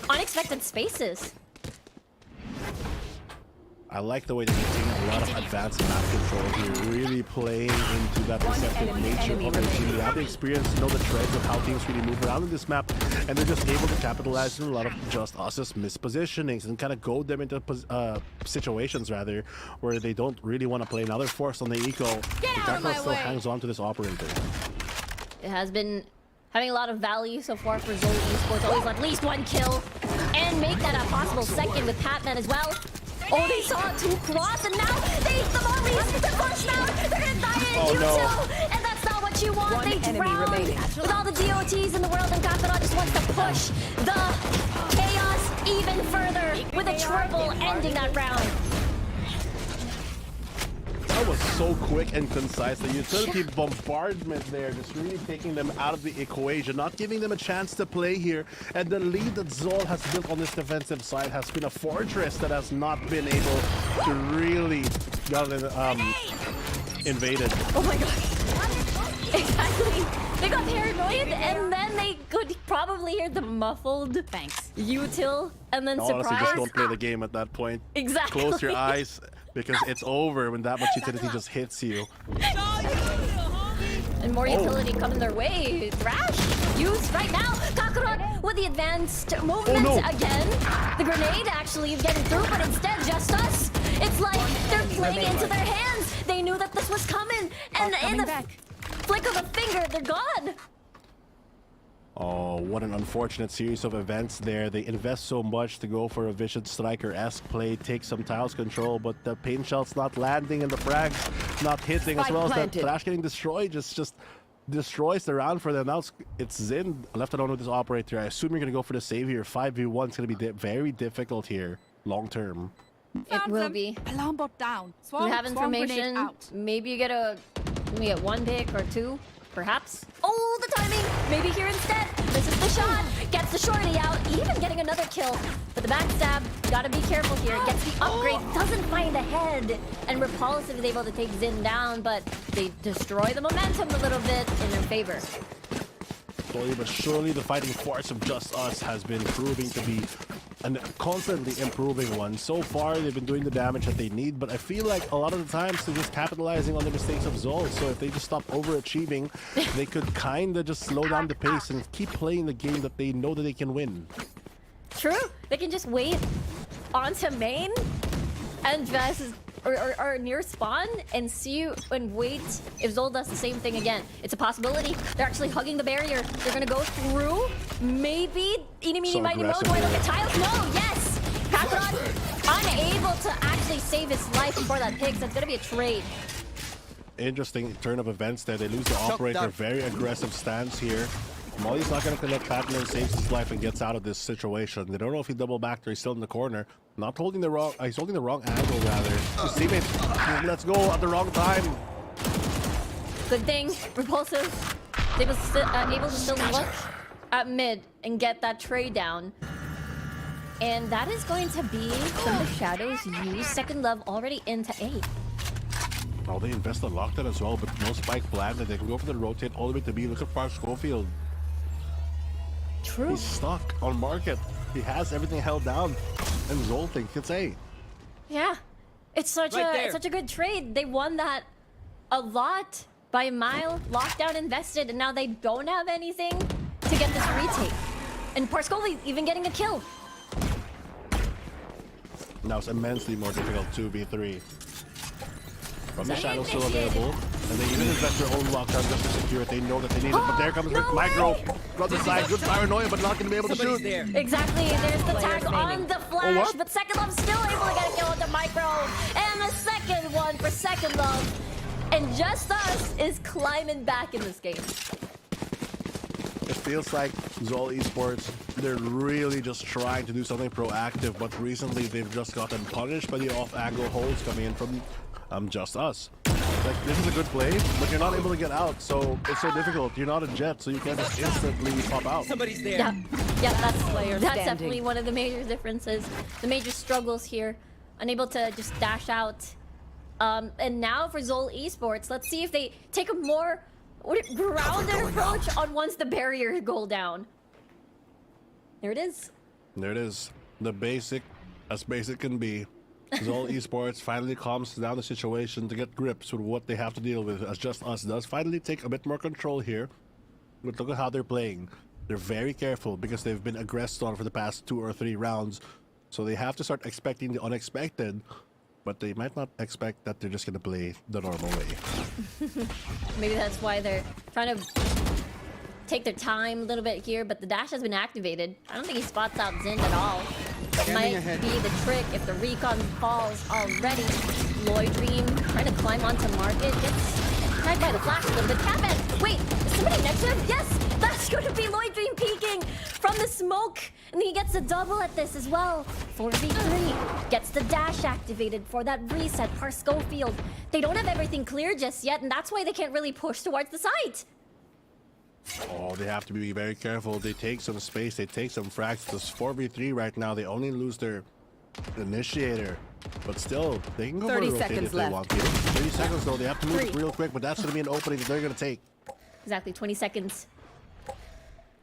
unexpected spaces. I like the way that they're taking a lot of advanced map control here, really playing into that deceptive nature of their team. They have the experience to know the trends of how teams really move around in this map, and they're just able to capitalize on a lot of JustUs' mispositionings and kind of goad them into situations, rather, where they don't really want to play another force on the eco. Kakarot still hangs on to this operator. It has been having a lot of value so far for ZOL Esports. Always at least one kill, and make that a possible second with Patman as well. Oh, they saw two cross, and now they hit the mollies. They're pushed out. They're gonna die in Q2, and that's not what you want. One They enemy drown remaining. with all the DOTs in the world, and Kakarot just wants to push the chaos even further with a triple ending that round. That was so quick and concise. The utility bombardment there, just really taking them out of the equation, not giving them a chance to play here. And the lead that ZOL has built on this defensive side has been a fortress that has not been able to really get invaded. Oh my god. Exactly. They got paranoid, and then they could probably hear the muffled util, and then Honestly, surprise. just don't play the game at that point. Exactly. Close your eyes, because it's over when that much utility just hits you. And more utility coming their way. Thrash used right now. Kakarot with the advanced movement again. The grenade actually getting through, but instead JustUs. It's like they're playing into their hands. They knew that this was coming, and in the flick of a finger, they're gone. Oh, what an unfortunate series of events there. They invest so much to go for a Vision Striker-esque play, take some tiles control, but the pain shell's not landing and the frags not hitting, as well as that Thrash getting destroyed just destroys the round for them. Now it's Zin left alone with this operator. I assume you're going to go for the save here. 5v1 is going to be very difficult here, long term. It will be. Alarm bot down. We have information. Out. Maybe you get one pick or two, perhaps. Oh, the timing! Maybe here instead. This is the shot. Gets the shorty out, even getting another kill. But the backstab, gotta be careful here. Gets the upgrade, doesn't find a head. And Repulsive is able to take Zin down, but they destroy the momentum a little bit in their favor. Slowly but surely, the fighting force of JustUs has been proving to be a constantly improving one. So far, they've been doing the damage that they need, but I feel like a lot of the times they're just capitalizing on the mistakes of ZOL. So if they just stop overachieving, they could kind of just slow down the pace and keep playing the game that they know that they can win. True. They can just wait onto main and just or near spawn and see and wait if ZOL does the same thing again. It's a possibility. They're actually hugging the barrier. They're gonna go through. Maybe Eeny Meeny Miny Mo. Do I look at tiles? No. Yes. Kakarot unable to actually save his life before that pick. So it's gonna be a trade. Interesting turn of events there. They lose the operator. Very aggressive stance here. Molly's not going to connect Patlin, saves his life and gets out of this situation. They don't know if he double backed or he's still in the corner. Not holding the wrong, he's holding the wrong angle rather. His teammate, let's go at the wrong time. Good thing, Repulsive, they was able to still look at mid and get that trade down. And that is going to be from the Shadows use. Second love already into 8. Oh, they invest a lockdown as well, but no spike planted. They can go for the rotate all the way to B. Look at Park Schofield. True. He's stuck on market. He has everything held down. And ZOL thinks it's A. Yeah. It's such a good trade. They won that a lot by a mile. Lockdown invested, and now they don't have anything to get this retake. And Parscoli even getting a kill. Now it's immensely more difficult 2v3. From the Shadow still available, and they even invest their own lockdown just to secure it. They know that they need it, but there comes Rick Micro. Got the side, good paranoia, but not going to be able to shoot. Exactly, there's the tag on the flash, but Second Love still able to get a kill with the Micro. And the second one for Second Love. And JustUs is climbing back in this game. It feels like ZOL Esports, they're really just trying to do something proactive, but recently they've just gotten punished by the off-angle holds coming in from JustUs. Like, this is a good play, but you're not able to get out, so it's so difficult. You're not a jet, so you can't just instantly pop out. Somebody's there. Yeah, that's definitely one of the major differences. The major struggles here. Unable to just dash out. And now for ZOL Esports, let's see if they take a more grounded approach on once the barrier go down. There it is. There it is. The basic, as basic can be. ZOL Esports finally calms down the situation to get grips with what they have to deal with, as JustUs does finally take a bit more control here. But look at how they're playing. They're very careful because they've been aggressed on for the past 2 or 3 rounds. So they have to start expecting the unexpected, but they might not expect that they're just going to play the normal way. Maybe that's why they're trying to take their time a little bit here, but the dash has been activated. I don't think he spots out Zin at all. That might be the trick if the recon falls already. Lloyd Dream trying to climb onto market. Gets tagged by the flash a little bit. Cabin! Wait, is somebody next to him? Yes! That's going to be Lloyd Dream peeking from the smoke. And he gets a double at this as well. 4v3 gets the dash activated for that reset. Par Schofield. They don't have everything clear just yet, and that's why they can't really push towards the site. Oh, they have to be very careful. They take some space. They take some frags. This 4v3 right now. They only lose their initiator. But still, they can go for a 30 rotate seconds if they left. want to. 30 seconds though. They have to move 3. real quick, but that's going to be an opening that they're going to take. Exactly, 20 seconds.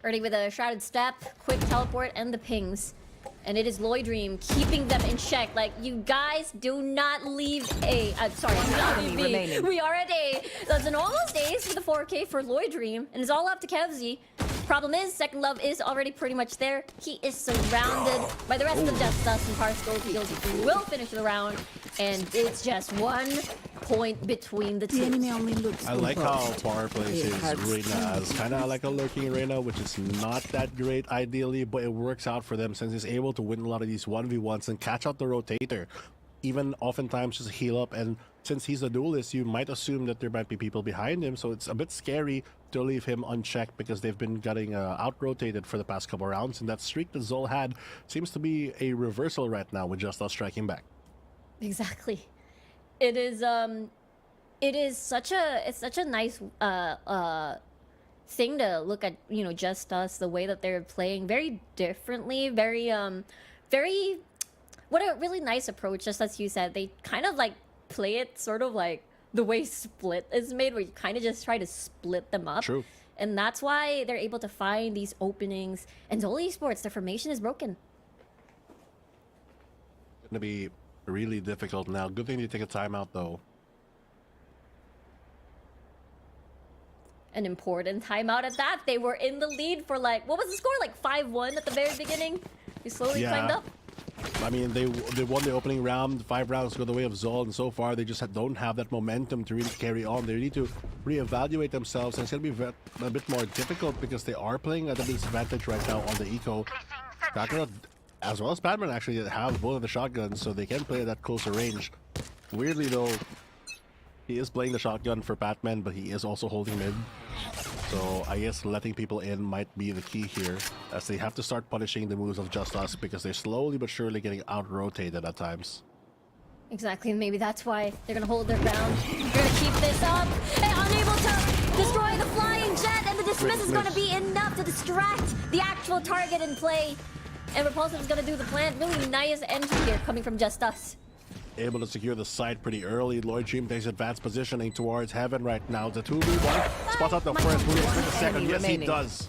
Early with a Shrouded Step, quick teleport, and the pings. And it is Lloyd Dream keeping them in check. Like, you guys do not leave A. Sorry, do not leave B. remaining. We are at A. That's an almost ace for the 4K for Lloyd Dream. And it's all up to Kevzy. Problem is, Second Love is already pretty much there. He is surrounded by the rest of JustUs and Par Schofield. He will finish the round. And it's just 1 point between the The enemy two. only looks I like how composed. Par plays his Reyna as kind of like a lurking Reyna, which is not that great ideally, but it works out for them since he's able to win a lot of these 1v1s and catch out the rotator. Even oftentimes just heal up, and since he's a duelist, you might assume that there might be people behind him, so it's a bit scary to leave him unchecked because they've been getting out-rotated for the past couple rounds, and that streak that ZOL had seems to be a reversal right now with JustUs striking back. Exactly. It is such a nice thing to look at, you know, JustUs, the way that they're playing very differently, very what a really nice approach, just as you said. They kind of like play it sort of like the way Split is made, where you kind of just try to split them up. True. And that's why they're able to find these openings. And ZOL Esports, their formation is broken. Gonna be really difficult now. Good thing you take a timeout though. An important timeout at that. They were in the lead for like, what was the score? Like 5-1 at the very beginning. They slowly climbed up. I mean, they won the opening round. 5 rounds go the way of ZOL, and so far they just don't have that momentum to really carry on. They need to reevaluate themselves, and it's going to be a bit more difficult because they are playing at a disadvantage right now on the eco. Kakarot, as well as Batman, actually have both of the shotguns, so they can play at that closer range. Weirdly though, he is playing the shotgun for Batman, but he is also holding mid. So I guess letting people in might be the key here, as they have to start punishing the moves of JustUs because they're slowly but surely getting out-rotated at times. Exactly, maybe that's why they're gonna hold their ground. They're gonna keep this up. And unable to destroy the flying jet, and the dismiss is gonna be enough to distract the actual target in play. And Repulsive is gonna do the plant. Really nice entry here coming from JustUs. Able to secure the site pretty early. Lloyd Dream takes advanced positioning towards Heaven right now. The 2v1 spots out the first, will he expect the second? Yes, he does.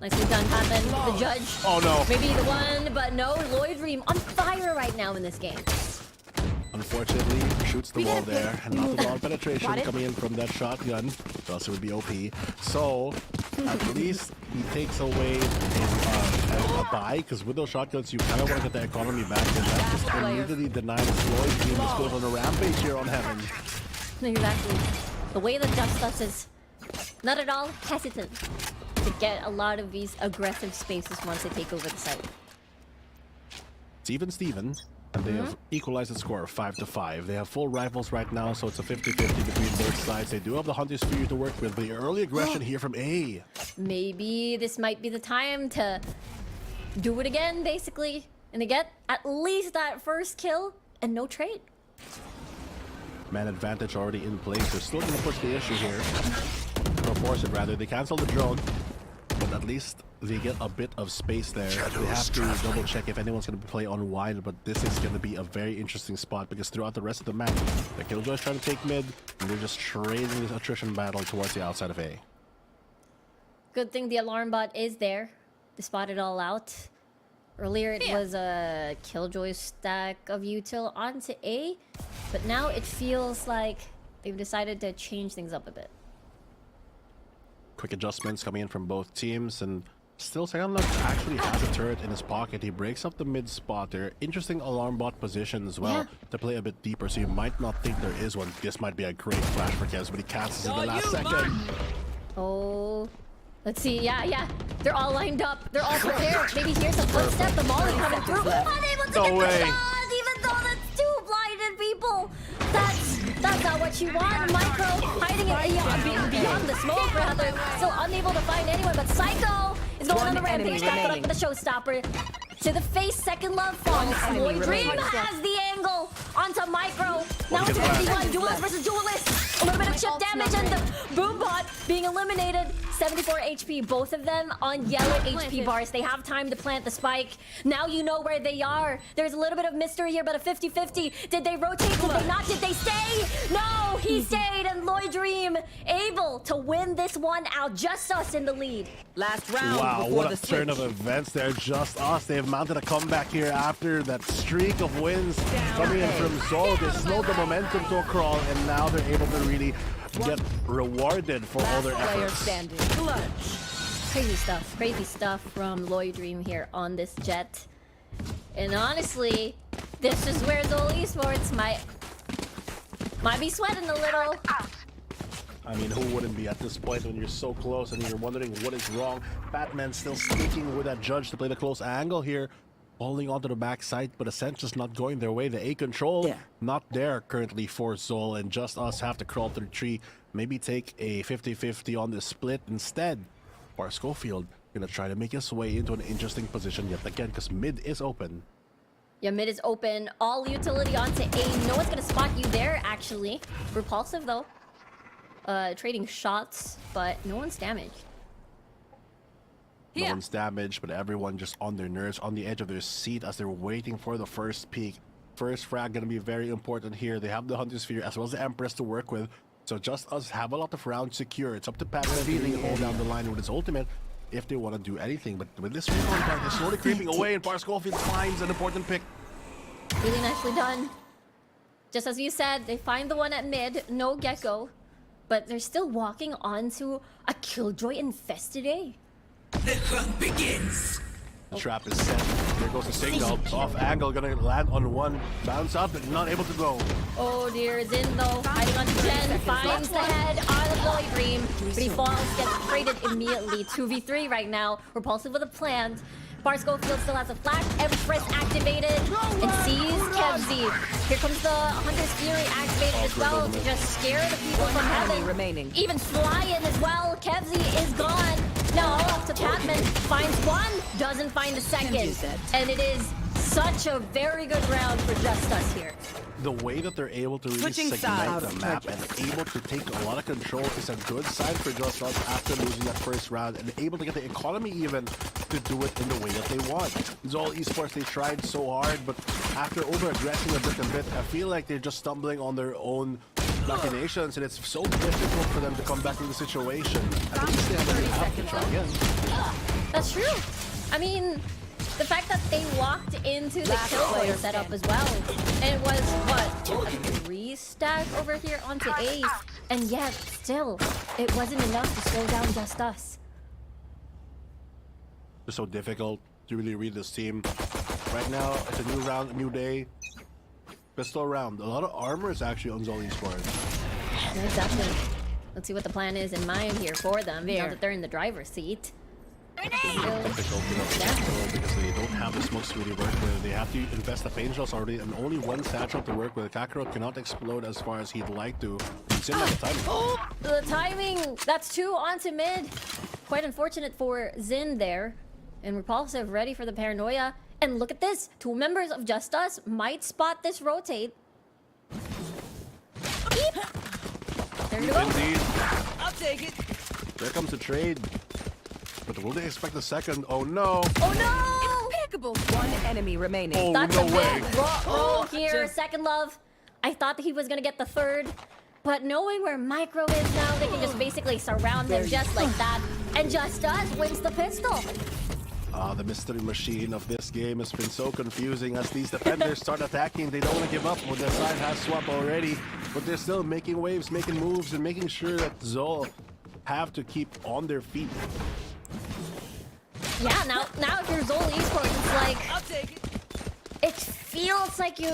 Nicely done, Patman. The judge. Oh no. Maybe the one, but no. Lloyd Dream on fire right now in this game. Unfortunately, shoots the wall there, and not the wall penetration coming in from that shotgun. Or else it would be OP. So, at least he takes away a buy, because with those shotguns, you kind of want to get the economy back, and that just immediately denies Lloyd Dream. Just goes on a rampage here on Heaven. Exactly. The way that JustUs is not at all hesitant to get a lot of these aggressive spaces once they take over the site. It's even Steven. And they have equalized the score 5-5. They have full rifles right now, so it's a 50-50 between both sides. They do have the Hunter's Fury to work with, but the early aggression here from A. Maybe this might be the time to do it again, basically. And to get at least that first kill and no trade. Man advantage already in place. They're still going to push the issue here. Or force it, rather. They cancel the drone, but at least they get a bit of space there. They have to double check if anyone's going to play on wide, but this is going to be a very interesting spot because throughout the rest of the map, the Killjoy's trying to take mid, and they're just trading this attrition battle towards the outside of A. Good thing the alarm bot is there to spot it all out. Earlier it was a Killjoy stack of util onto A, but now it feels like they've decided to change things up a bit. Quick adjustments coming in from both teams, and still Second Love actually has a turret in his pocket. He breaks up the mid spot there. Interesting alarm bot position as well to play a bit deeper, so you might not think there is one. This might be a great flash for Kevz, but he casts it in the last second. Oh, Let's see. Yeah. They're all lined up. They're all prepared. Maybe here's a footstep. The molly coming through. Unable to No get way. the shot, even though that's two blinded people. That's not what you want. Micro hiding it beyond the smoke, rather. So unable to find anyone, but Psycho is going on the rampage. Back up with the showstopper. To the face, second love falls. Lloyd Dream has the angle onto Micro. Now it's 51 duelist versus duelist. A little bit of chip damage and the Boombot being eliminated. 74 HP, both of them on yellow HP bars. They have time to plant the spike. Now you know where they are. There's a little bit of mystery here, but a 50-50. Did they rotate? Did they not? Did they stay? No, he stayed, and Lloyd Dream able to win this one out. Just us in the lead. Last round Wow, before what the a turn switch. of events there. Just us. They've mounted a comeback here after that streak of wins coming in from ZOL. They slowed the momentum to a crawl, and now they're able to really get rewarded for all their Player efforts. standing. Clutch. Crazy stuff from Lloyd Dream here on this jet. And honestly, this is where ZOL Esports might be sweating a little. I mean, who wouldn't be at this point when you're so close and you're wondering what is wrong? Batman still sneaking with that judge to play the close angle here. Holding onto the backside, but Ascent just not going their way. The A control not there currently for ZOL, and Just Us have to crawl through the tree. Maybe take a 50-50 on this split instead. Or Schofield gonna try to make his way into an interesting position yet again, because mid is open. Yeah, mid is open. All utility onto A. No one's gonna spot you there, actually. Repulsive, though. Trading shots, but no one's damaged. No one's damaged, but everyone just on their nerves, on the edge of their seat as they're waiting for the first peak. First frag gonna be very important here. They have the Hunter Sphere as well as the Empress to work with. So Just Us have a lot of rounds secure. It's up to Pat to really hold down the line with his ultimate if they want to do anything. But with this recon card, they're slowly creeping away, and Par Schofield finds an important pick. Really nicely done. Just as you said, they find the one at mid, no Gecko. But they're still walking onto a Killjoy infested A. The hunt begins. The trap is set. There goes the signal. Off angle, gonna land on one. Bounce up, but not able to go. Oh dear, Zin though, hiding on Jen, finds the head on the Lloyd Dream, but he falls, gets traded immediately. 2v3 right now, Repulsive with a plant. Bar Schofield still has a flash, Empress activated, and sees Kevzy. Here comes the Hunter's Fury activated as well to just scare the people from heaven. Remaining. Even flying as well, Kevzy is gone. Now off to Patman, finds one, doesn't find the second. And it is such a very good round for Just Us here. The way that they're able to really Switching segment sides. the map and able to take a lot of control is a good sign for Just Us after losing that first round, and able to get the economy even to do it in the way that they want. ZOL Esports, they tried so hard, but after over-aggressing a bit and bit, I feel like they're just stumbling on their own machinations, and it's so difficult for them to come back from the situation. At least they have to try again. That's true. I mean, the fact that they walked into the Killjoy setup as well, and it was, what, a 3-stack over here onto A, and yet, still, it wasn't enough to slow down Just Us. It's so difficult to really read this team. Right now, it's a new round, a new day. Pistol round. A lot of armor is actually on ZOL Esports. Exactly. Let's see what the plan is in mind here for them, now that they're in the driver's seat. Difficult because they don't have the smokes to really work with. They have to invest the pain shots already, and only one satchel to work with. Kakarot cannot explode as far as he'd like to. It's in the timing. Oh, the timing! That's 2 onto mid. Quite unfortunate for Zin there. And Repulsive ready for the paranoia. And look at this. 2 members of Just Us might spot this rotate. Beep. There you go. Indeed. I'll take it. There comes the trade. But will they expect a second? Oh no! Oh no! Impeccable. One enemy remaining. Oh, That's no a way. big roll here. just- Second love. I thought that he was gonna get the third. But knowing where Micro is now, they can just basically surround them just like that. And Just Us wins the pistol. The mystery machine of this game has been so confusing as these defenders start attacking. They don't want to give up when their side has swapped already, but they're still making waves, making moves, and making sure that ZOL have to keep on their feet. Yeah, now if you're ZOL Esports, it's like I'll take it. it feels like you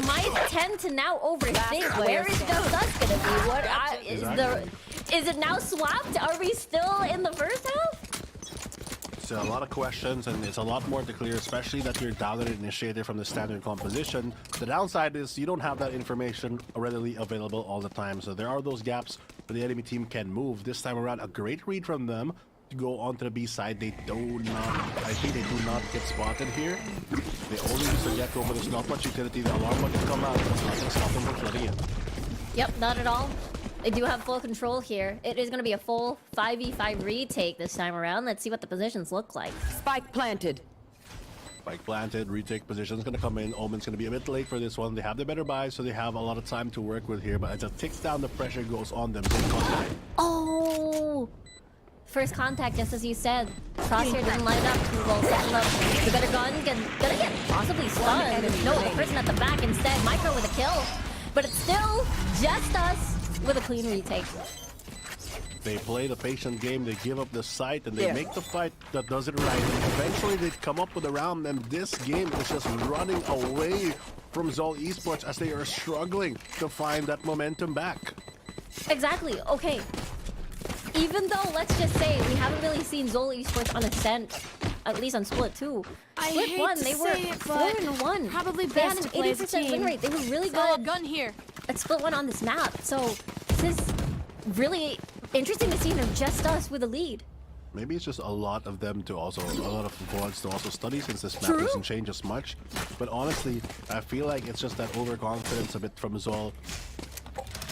might tend to now overthink Last where player is Just Us gonna be? What is Exactly. Is it now swapped? Are we still in the first half? So a lot of questions, and it's a lot more to clear, especially that you're down an initiator from the standard composition. The downside is you don't have that information readily available all the time, so there are those gaps where the enemy team can move. This time around, a great read from them to go onto the B side. They do not, I think they do not get spotted here. They only use the Gecko, but there's not much utility. The alarm button come out, but it's not going to stop them from flooding it. Yep, not at all. They do have full control here. It is going to be a full 5v5 retake this time around. Let's see what the positions look like. Spike planted. Spike planted, retake position's going to come in. Omen's going to be a bit late for this one. They have the better buy, so they have a lot of time to work with here. But as it ticks down, the pressure goes on them. Oh! First contact, just as you said. Crosshair didn't light up. Well, settle up. The better gun gonna get possibly stunned. No, the person at the back instead. Micro with a kill. But it's still just us with a clean retake. They play the patient game, they give up the sight, and they make the fight that does it right. And eventually they come up with a round, and this game is just running away from ZOL Esports as they are struggling to find that momentum back. Exactly. Okay. Even though, let's just say, we haven't really seen ZOL Esports on Ascent, at least on Split 2. Split 1, they were 4-1. Probably They had best an to play as a 80% win team. rate. They were really good Gun here. at Split 1 on this map. So, this is really interesting to see them just us with a lead. Maybe it's just a lot of them to also, a lot of VODs to also study since this map True. doesn't change as much. But honestly, I feel like it's just that overconfidence a bit from ZOL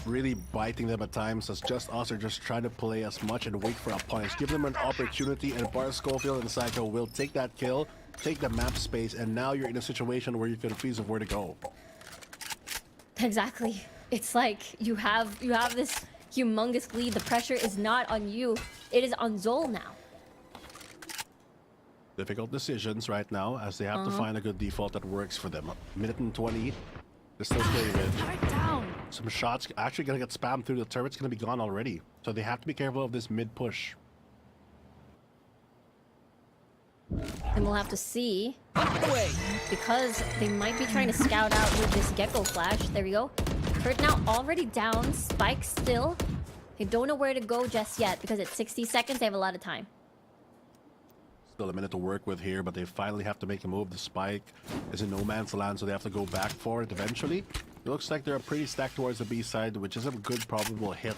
really biting them at times, as just us are just trying to play as much and wait for a punish. Give them an opportunity, and Bar Schofield and Psycho will take that kill, take the map space, and now you're in a situation where you're confused of where to go. Exactly. It's like you have this humongous lead. The pressure is not on you. It is on ZOL now. Difficult decisions right now, as they have to find a good default that works for them. Minute and 20. They're still playing it. Right down. Some shots actually gonna get spammed through. The turret's gonna be gone already. So they have to be careful of this mid push. And we'll have to see. Because they might be trying to scout out with this Gecko flash. There we go. Turret now already down. Spike still. They don't know where to go just yet because it's 60 seconds. They have a lot of time. Still a minute to work with here, but they finally have to make a move. The spike is in no man's land, so they have to go back for it eventually. It looks like they're pretty stacked towards the B side, which is a good probable hit.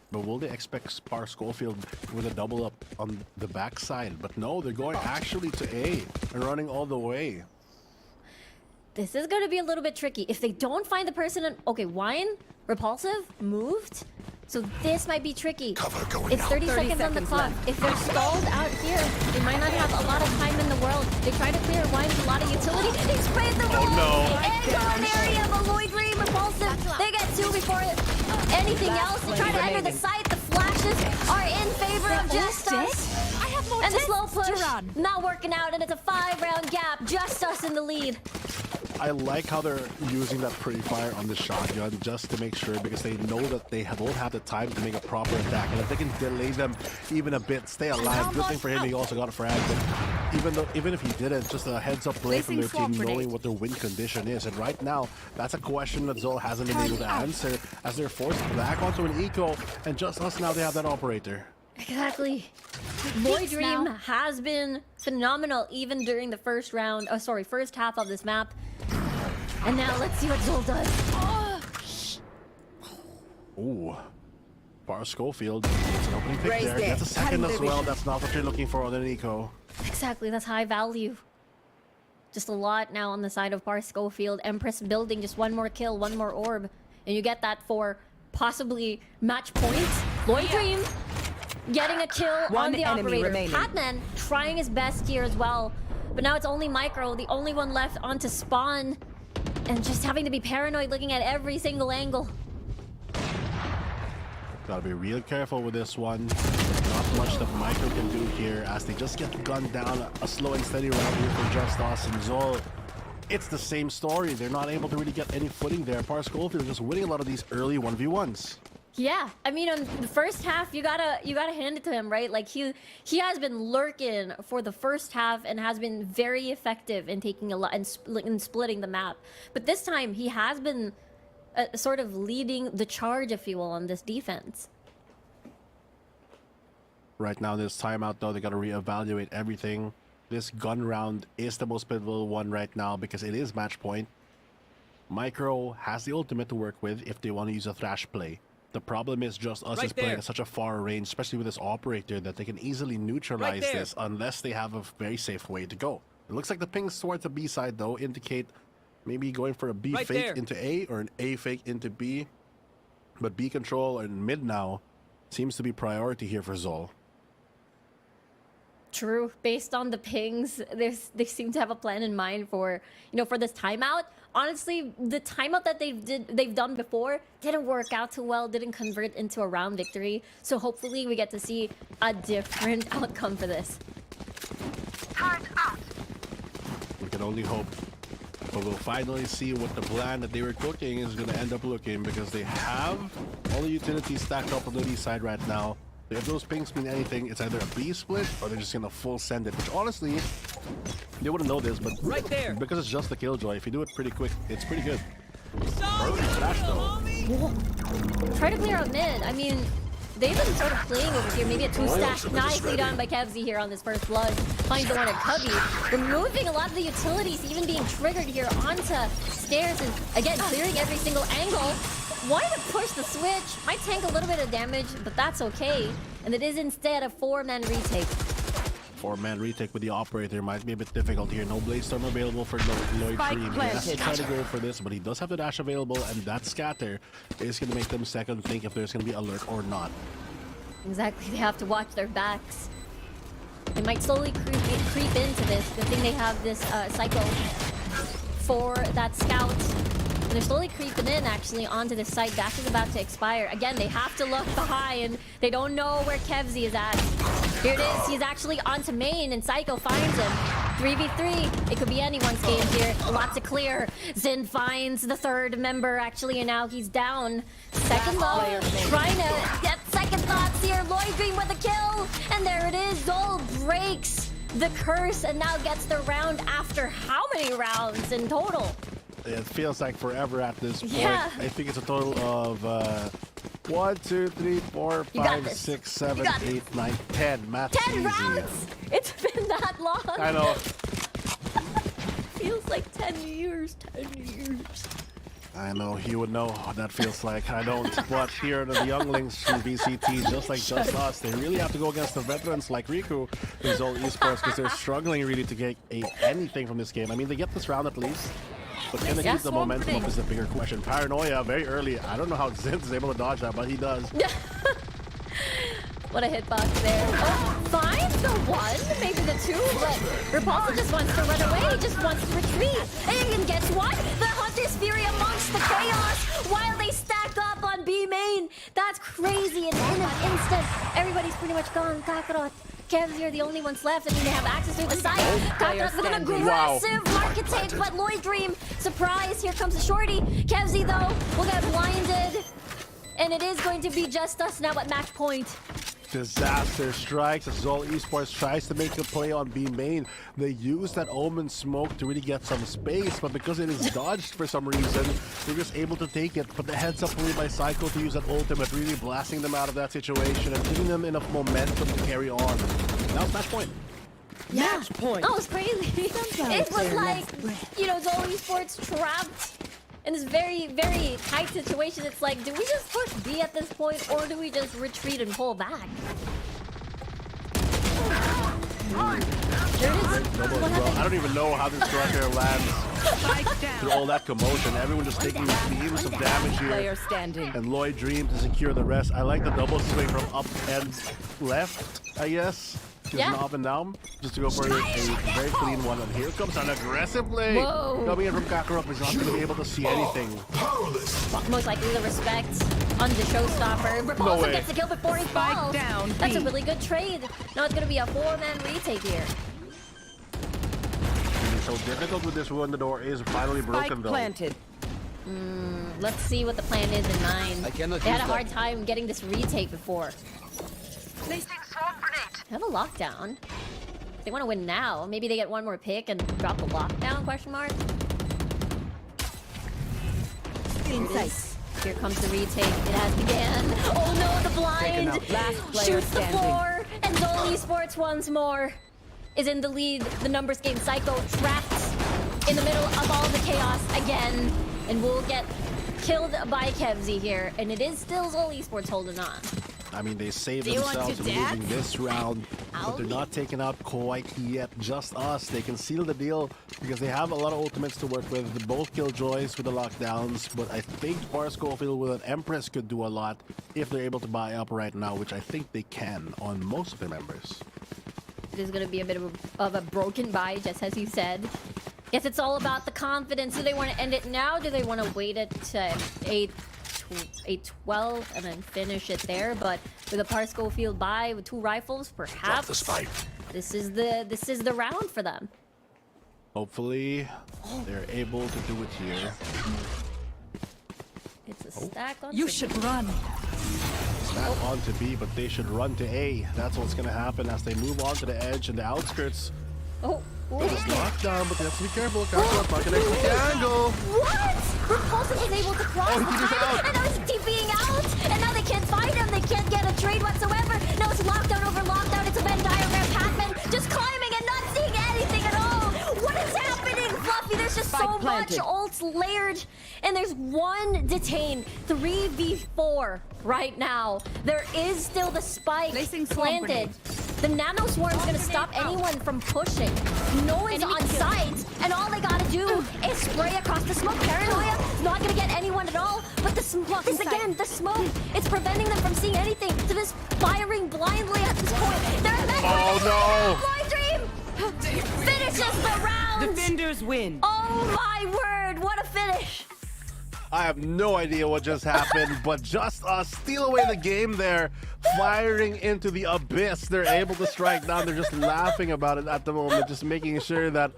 But will they expect Spar Schofield with a double up on the back side? But no, they're going actually to A and running all the way. This is going to be a little bit tricky. If they don't find the person in... Okay, Wine, Repulsive, moved. So this might be tricky. It's 30 seconds on the clock. If they're stalled out here, they might not have a lot of time in the world. They try to clear Wine's a lot of utility. They sprayed the roll. And an area of a Void Dream Repulsive. They get two before anything else. They try to enter the site. The flashes are in favor of Just Us. I have more And the slow tests push to run. not working out, and it's a 5-round gap. Just Us in the lead. I like how they're using that pre-fire on the shotgun just to make sure, because they know that they won't have the time to make a proper attack. And if they can delay them even a bit, stay alive. Good thing for him, he also got a frag. But even if he didn't, just a heads-up play from their team, knowing what their win condition is. And right now, that's a question that ZOL hasn't been able to answer, as they're forced back onto an eco. And just us now, they have that operator. Exactly. Void Dream has been phenomenal even during the first round, first half of this map. And now let's see what ZOL does. Ooh. Bar Schofield. It's an opening pick there. That's a second as well. That's not what you're looking for on an eco. Exactly, that's high value. Just a lot now on the side of Bar Schofield. Empress building just one more kill, one more orb. And you get that for possibly match points. Void Dream getting a kill on the operator. Patman trying his best here as well. But now it's only Micro, the only one left onto spawn. And just having to be paranoid looking at every single angle. Gotta be real careful with this one. Not much that Micro can do here, as they just get gunned down. A slow and steady round here for JustUs and ZOL. It's the same story. They're not able to really get any footing there. Bar Schofield just winning a lot of these early 1v1s. Yeah, I mean, on the first half, you gotta hand it to him, right? Like he has been lurking for the first half and has been very effective in taking a lot and splitting the map. But this time, he has been sort of leading the charge, if you will, on this defense. right now in this timeout, though. They got to reevaluate everything. This gun round is the most pivotal one right now because it is match point. Micro has the ultimate to work with if they want to use a thrash play. The problem is JustUs is playing at such a far range, especially with this operator, that they can easily neutralize this unless they have a very safe way to go. It looks like the pings towards the B side, though, indicate maybe going for a B fake into A or an A fake into B. But B control and mid now seems to be priority here for ZOL. True. Based on the pings, they seem to have a plan in mind for, for this timeout. Honestly, the timeout that they've done before didn't work out too well, didn't convert into a round victory. So hopefully we get to see a different outcome for this. We can only hope. But we'll finally see what the plan that they were cooking is going to end up looking, because they have all the utilities stacked up on the B side right now. If those pings mean anything, it's either a B split or they're just going to full send it, which honestly, they wouldn't know this, but because it's just the killjoy, if you do it pretty quick, it's pretty good. Early flash though. Try to clear out mid. I mean, they've been sort of playing over here. Maybe a two-stack. Nicely done by Kevzy here on this first blood. Finds the one at Cubby. Removing a lot of the utilities, even being triggered here onto stairs. And again, clearing every single angle. Wanted to push the switch. Might tank a little bit of damage, but that's okay. And it is instead a 4-man retake. 4-man retake with the operator might be a bit difficult here. No Blaze Storm available for Lloyd Dream. He has to try to go for this, but he does have the dash available, and that scatter is going to make them second think if there's going to be alert or not. Exactly, they have to watch their backs. They might slowly creep into this. Good thing they have this Psycho for that scout. And they're slowly creeping in, actually, onto this site. Dash is about to expire. Again, they have to look behind. They don't know where Kevzy is at. Here it is. He's actually onto main, and Psycho finds him. 3v3. It could be anyone's game here. A lot to clear. Zin finds the third member, actually, and now he's down. Second low. Trying to get second thoughts here. Lloyd Dream with a kill. And there it is. ZOL breaks the curse and now gets the round after how many rounds in total? It feels like forever at this point. Yeah. I think it's a total of 1, 2, 3, 4, 5, 6, 7, 8, 9, 10. Math's 10 easy. rounds! It's been that long. I know. Feels like 10 years. 10 years. I know, he would know what that feels like. I don't. But here are the younglings from VCT, just like JustUs, they really have to go against the veterans like Riku in ZOL Esports, because they're struggling really to get anything from this game. I mean, they get this round at least. But can they keep the momentum up is the bigger question. Paranoia, very early. I don't know how Zint is able to dodge that, but he does. What a hitbox there. Oh, finds the one, maybe the two, but Repulsa just wants to run away. He just wants to retreat. And guess what? The Hunter's Fury amongst the chaos while they stack up on B main. That's crazy. And in an instant, everybody's pretty much gone. Kakarot, Kevs are the only ones left. I mean, they have access to the side. Kakarot with an aggressive market take, but Lloyd Dream, surprise, here comes the shorty. Kevzy, though, will get blinded. And it is going to be JustUs now at match point. Disaster strikes as ZOL Esports tries to make a play on B main. They use that Omen smoke to really get some space, but because it is dodged for some reason, they're just able to take it. But the heads up play by Psycho to use that ultimate, really blasting them out of that situation and giving them enough momentum to carry on. Now it's match point. Yeah. Match point. Oh, it's crazy. It was like, ZOL Esports trapped in this very, very tight situation. It's like, do we just push B at this point, or do we just retreat and pull back? There it is. I don't even know how this structure lands through all that commotion. Everyone just taking beams of damage here. And Lloyd Dream to secure the rest. I like the double swing from up and left, I guess. Just an up and down, just to go for a very clean one. And here comes an aggressive play. Whoa. Coming in from Kakarot, he's not going to be able to see anything. Most likely the respect on the showstopper. Repulsa gets the kill before he falls. That's a really good trade. Now it's going to be a 4-man retake here. So difficult with this one. The door is finally broken, though. Let's see what the plan is in mind. They had a hard time getting this retake before. They have a lockdown. They want to win now. Maybe they get one more pick and drop the lockdown, question mark? Here comes the retake. It has began. Oh no, the blind shoots the floor. And ZOL Esports once more is in the lead. The numbers game. Psycho trapped in the middle of all the chaos again. And will get killed by Kevzy here. And it is still ZOL Esports holding on. I mean, they saved Do you want themselves to from losing dance? this round, but they're not taken out quite yet. Just us. They can seal the deal because they have a lot of ultimates to work with. Both Killjoys with the lockdowns, but I think Schofield with an Empress could do a lot if they're able to buy up right now, which I think they can on most of their members. It is going to be a bit of a broken buy, just as you said. Guess it's all about the confidence. Do they want to end it now? Do they want to wait it to 8-12 and then finish it there? But with a Schofield buy with 2 rifles, perhaps this is the round for them. Hopefully, they're able to do it here. It's a stack on. You should run. It's not on to B, but they should run to A. That's what's going to happen as they move on to the edge and the outskirts. Oh, It is locked down, but they have to be careful. Careful, not connected to the angle. what? Repulsive was able to cross Oh, he TP'd behind, out. and now he's TPing out, and now they can't find him. They can't get a trade whatsoever. Now it's lockdown over lockdown. It's a Venn diagram. Pac-Man just climbing and not seeing anything at all. What is happening, Fluffy? There's just so Spike planted. much ults layered, and there's one detained. 3v4 right now. There is still the spike Placing swarm planted. The nano swarm's gonna stop anyone from pushing. No one's on site, and all they gotta do is spray across the smoke. Paranoia is not gonna get anyone at all, but the smoke is again, the smoke, it's preventing them from seeing anything. So just firing blindly at this point. They're in that Dream finishes the round. Defenders win. Oh my word, what a finish. I have no idea what just happened, but just us steal away the game there, firing into the abyss. They're able to strike down. They're just laughing about it at the moment, just making sure that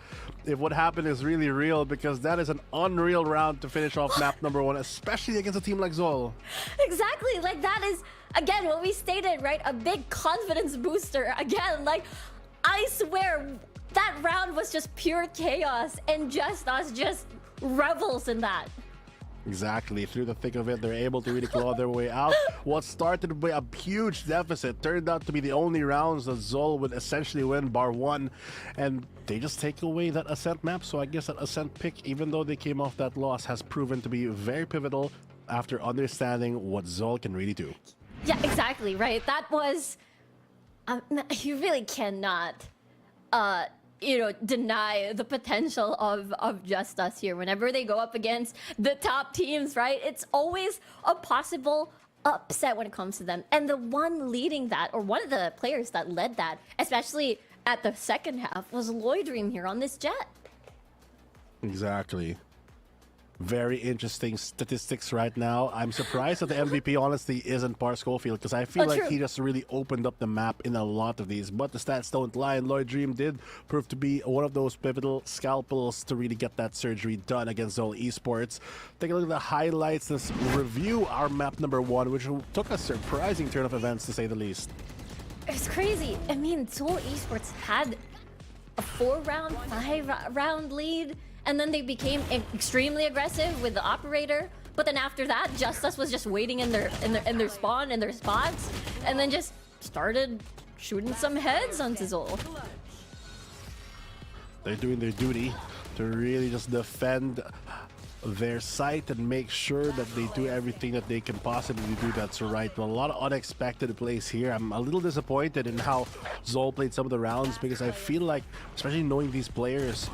if what happened is really real, because that is an unreal round to finish off map number 1, especially against a team like ZOL. Exactly, like that is, again, what we stated, right? A big confidence booster. Again, like, I swear, that round was just pure chaos, and just us just revels in that. Exactly. Through the thick of it, they're able to really claw their way out. What started with a huge deficit turned out to be the only rounds that ZOL would essentially win, bar 1. And they just take away that Ascent map. So I guess that Ascent pick, even though they came off that loss, has proven to be very pivotal after understanding what ZOL can really do. Yeah, exactly, right? That was... you really cannot... deny the potential of JustUs here. Whenever they go up against the top teams, right? It's always a possible upset when it comes to them. And the one leading that, or one of the players that led that, especially at the second half, was Lloydream here on this jet. Exactly. Very interesting statistics right now. I'm surprised that the MVP honestly isn't Schofield, because I feel like true. he just really opened up the map in a lot of these. But the stats don't lie, and Lloydream did prove to be one of those pivotal scalpels to really get that surgery done against ZOL Esports. Take a look at the highlights. Let's review our map number 1, which took a surprising turn of events to say the least. It's crazy. I mean, ZOL Esports had a 4-round, 5-round lead, and then they became extremely aggressive with the operator. But then after that, JustUs was just waiting in their spawn, in their spots, and then just started shooting some heads onto ZOL. They're doing their duty to really just defend their site and make sure that they do everything that they can possibly do that's right. But a lot of unexpected plays here. I'm a little disappointed in how ZOL played some of the rounds, because I feel like, especially knowing these players,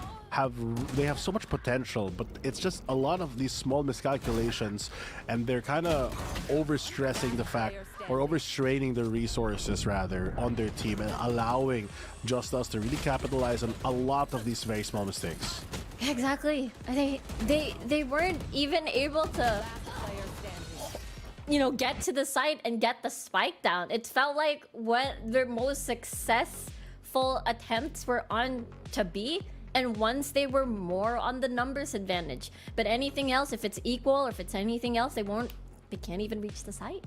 they have so much potential, but it's just a lot of these small miscalculations, and they're kind of overstressing the fact, or overstraining the resources rather on their team, and allowing JustUs to really capitalize on a lot of these very small mistakes. Exactly. They weren't even able to, get to the site and get the spike down. It felt like what their most successful attempts were on to B, and once they were more on the numbers advantage. But anything else, if it's equal or if it's anything else, they can't even reach the site.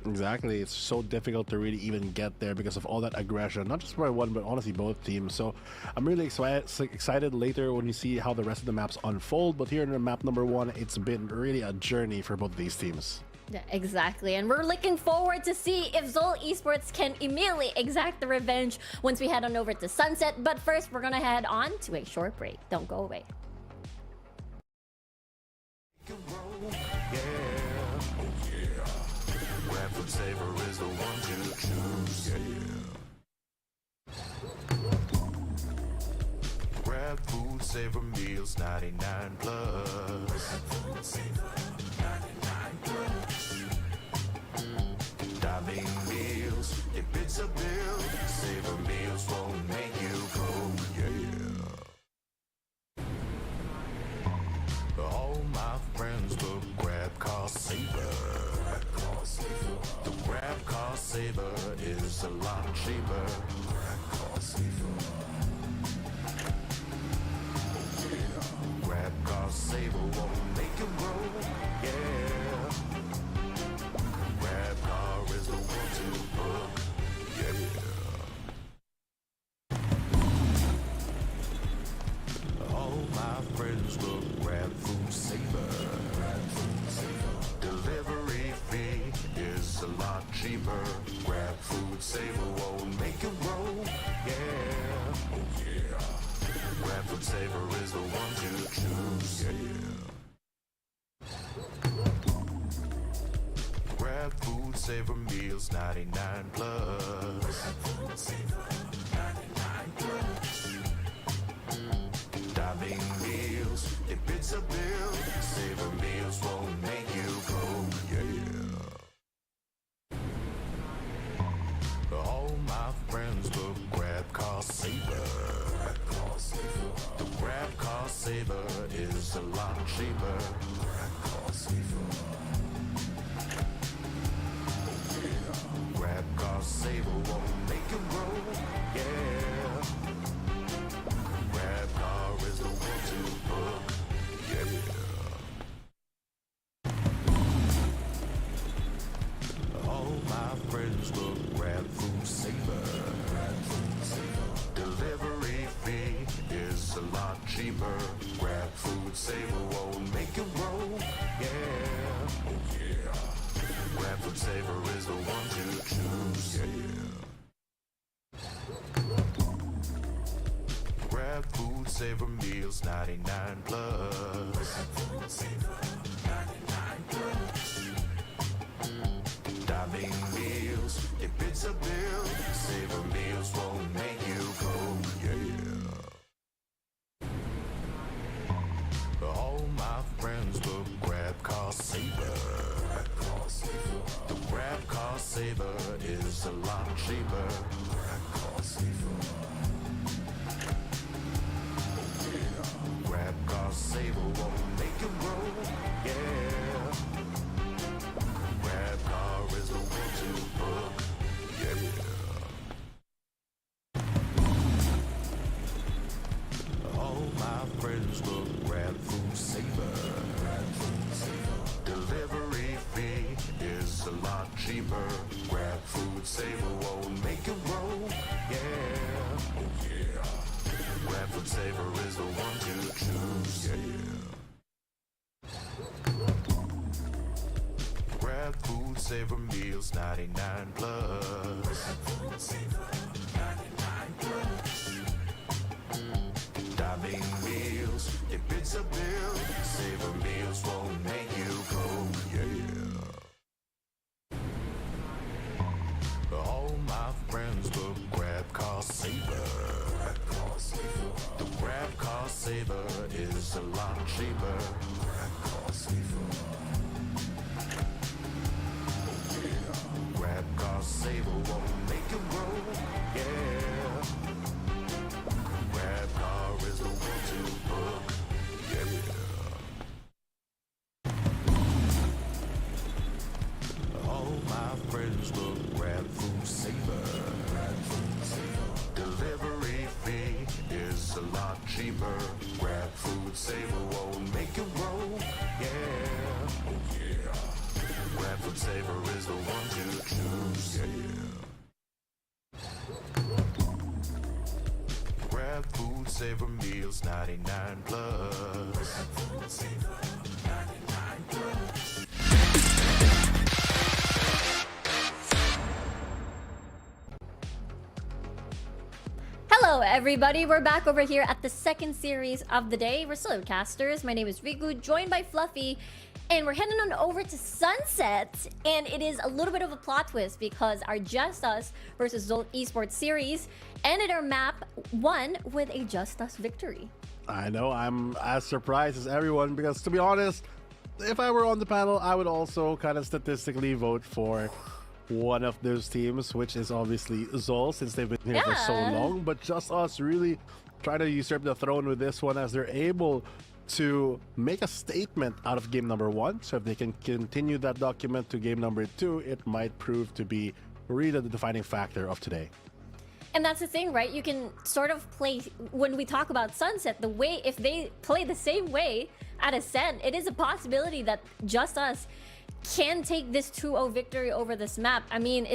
Exactly. It's so difficult to really even get there because of all that aggression, not just by one, but honestly both teams. So I'm really excited later when you see how the rest of the maps unfold. But here in the map number 1, it's been really a journey for both of these teams. Yeah, exactly. And we're looking forward to see if ZOL Esports can immediately exact the revenge once we head on over to Sunset. But first, we're going to head on to a short break. Don't go away. Food Saver is the one to choose. Grab Food Saver meals 99 plus. Dining meals, if it's a bill, Saver meals won't make you go. All my friends will grab Cost Saver. The grab Cost Saver is a lot cheaper. Grab Cost Saver won't make you broke. Yeah. Grab car is the one to book. Yeah. All my friends will grab Food Saver. Delivery fee is a lot cheaper. Grab Food Saver won't make you broke. Yeah. Grab Food Saver is the one to choose. Grab Food Saver meals 99 plus. Dining meals, if it's a bill, Saver meals won't make you go. All my friends will grab Cost Saver. The grab Cost Saver is a lot cheaper. Grab Cost Saver won't make you broke. Yeah. Grab car is the one to book. Yeah. All my friends will grab Food Saver. Delivery fee is a lot cheaper. Grab Food Saver won't make you broke. Yeah. Grab Food Saver is the one to choose. Grab Food Saver meals 99 plus. Dining meals, if it's a bill, Saver meals won't make you go. All my friends will grab Cost Saver. The grab Cost Saver is a lot cheaper. Grab Cost Saver won't make you broke. Yeah. Grab car is the one to book. Yeah. All my friends will grab Food Saver. Delivery fee is a lot cheaper. Grab Food Saver won't make you broke. Yeah. Grab Food Saver is the one to choose. Grab Food Saver meals 99 plus. Dining meals, if it's a bill, Saver meals won't make you go. All my friends will grab Cost Saver. The grab Cost Saver is a lot cheaper. Grab Cost Saver won't make you broke. Yeah. Grab car is the one to book. Yeah. All my friends will grab Food Saver. Delivery fee is a lot cheaper. Grab Food Saver won't make you broke. Yeah. Grab Food Saver is the one to choose. Grab Food Saver meals 99 plus. everybody? We're back over here at the second series of the day. We're still casters. My name is Rigu, joined by Fluffy, and we're heading on over to Sunset. And it is a little bit of a plot twist because our Just Us versus ZOL Esports series ended our map 1 with a Just Us victory. I know, I'm as surprised as everyone because, to be honest, if I were on the panel, I would also kind of statistically vote for one of those teams, which is obviously ZOL, since they've been here for so long. But Just Us really try to usurp the throne with this one, as they're able to make a statement out of game number 1. So if they can continue that document to game number 2, it might prove to be really the defining factor of today. And that's the thing, right? You can sort of play, when we talk about Sunset, the way, if they play the same way at Ascent, it is a possibility that Just Us can take this 2-0 victory over this map. I mean,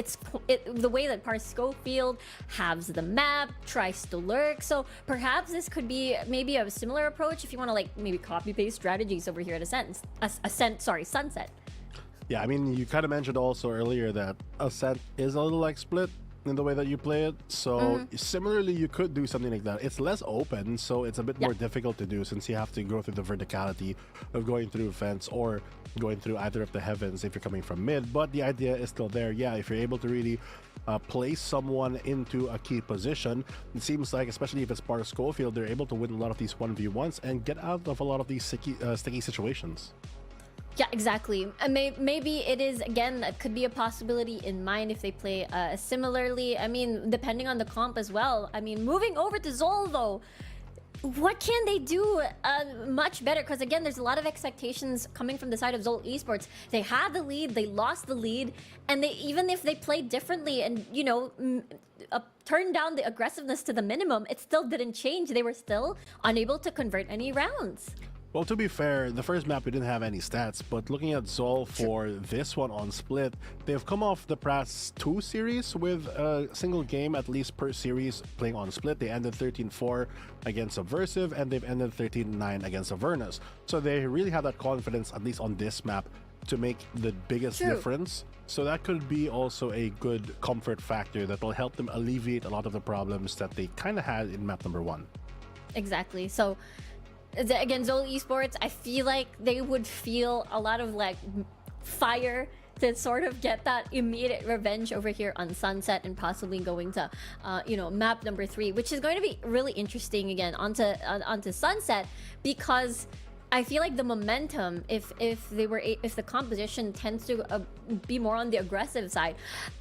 the way that Schofield halves the map, tries to lurk. So perhaps this could be maybe a similar approach if you want to like maybe copy paste strategies over here at Sunset. Yeah, I mean, you kind of mentioned also earlier that Ascent is a little like Split in the way that you play it. So similarly, you could do something like that. It's less open, so it's a bit more difficult to do since you have to go through the verticality of going through fence or going through either of the heavens if you're coming from mid. But the idea is still there. Yeah, if you're able to really place someone into a key position, it seems like, especially if it's part of Schofield, they're able to win a lot of these 1v1s and get out of a lot of these sticky situations. Yeah, exactly. And maybe it is, again, that could be a possibility in mind if they play similarly. I mean, depending on the comp as well. I mean, moving over to ZOL, though, what can they do much better? Because, again, there's a lot of expectations coming from the side of ZOL Esports. They had the lead, they lost the lead, and they, even if they played differently and, you know, turned down the aggressiveness to the minimum, it still didn't change. They were still unable to convert any rounds. Well, to be fair, the first map we didn't have any stats, but looking at ZOL for this one on Split, they've come off the past 2 series with a single game at least per series playing on Split. They ended 13-4 against Subversive, and they've ended 13-9 against Avernus. So they really have that confidence, at least on this map, to make the biggest difference. So that could be also a good comfort factor that will help them alleviate a lot of the problems that they kind of had in map number 1. Exactly. So again, ZOL Esports, I feel like they would feel a lot of like fire to sort of get that immediate revenge over here on Sunset and possibly going to, you know, map number 3, which is going to be really interesting again onto Sunset, because I feel like the momentum, if the composition tends to be more on the aggressive side,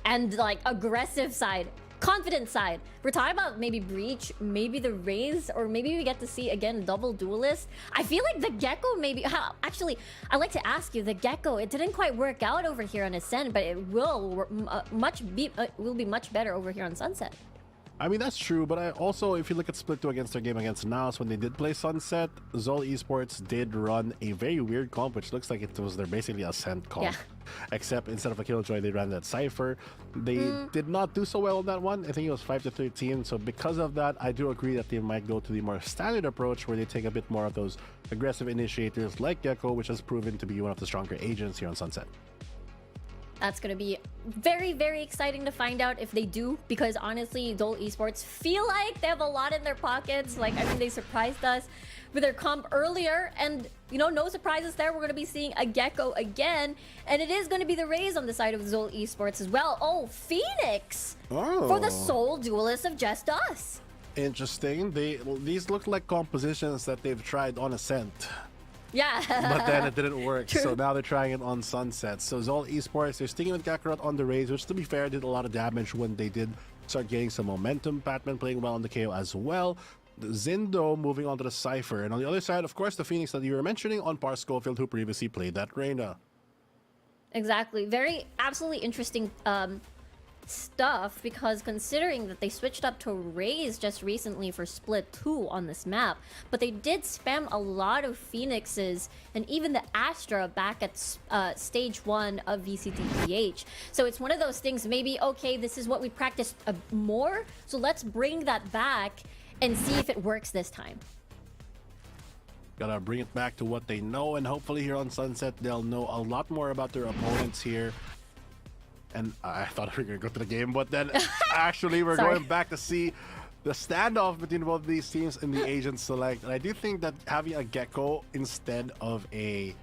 and like aggressive side, confident side, we're talking about maybe Breach, maybe the Raze, or maybe we get to see again double duelist. I feel like the Gecko maybe, actually I'd like to ask you, the Gecko, it didn't quite work out over here on Ascent, but it will be much better over here on Sunset. I mean, that's true, but I also, if you look at Split 2 against their game against NAOS, when they did play Sunset, ZOL Esports did run a very weird comp, which looks like it was their basically Ascent comp. Yeah. Except instead of a Killjoy, they ran that Cypher. They did not do so well on that one. I think it was 5-13. So because of that, I do agree that they might go to the more standard approach where they take a bit more of those aggressive initiators like Gecko, which has proven to be one of the stronger agents here on Sunset. That's going to be very, very exciting to find out if they do, because honestly, ZOL Esports feel like they have a lot in their pockets. Like, I mean, they surprised us with their comp earlier, and, you know, no surprises there. We're going to be seeing a Gecko again, and it is going to be the Raze on the side of ZOL Esports as well. Oh, Phoenix for the sole duelist of Just Us. Interesting. These look like compositions that they've tried on Ascent. Yeah. But then it didn't work. So now they're trying it on Sunset. So ZOL Esports, they're sticking with Kakarot on the Raze, which to be fair did a lot of damage when they did start getting some momentum. Patman playing well on the KO as well. Zindo moving on to the Cypher. And on the other side, of course, the Phoenix that you were mentioning on Par Schofield, who previously played that Reyna. Exactly. Very absolutely interesting stuff, because considering that they switched up to Raze just recently for Split 2 on this map, but they did spam a lot of Phoenixes and even the Astra back at stage 1 of VCT PH. So it's one of those things, maybe, okay, this is what we practiced more, so let's bring that back and see if it works this time. Gotta bring it back to what they know, and hopefully here on Sunset, they'll know a lot more about their opponents here. And I thought we were going to go to the game, but then actually we're going back to see the standoff between both these teams in the Agent Select. And I do think that having a Gecko instead of a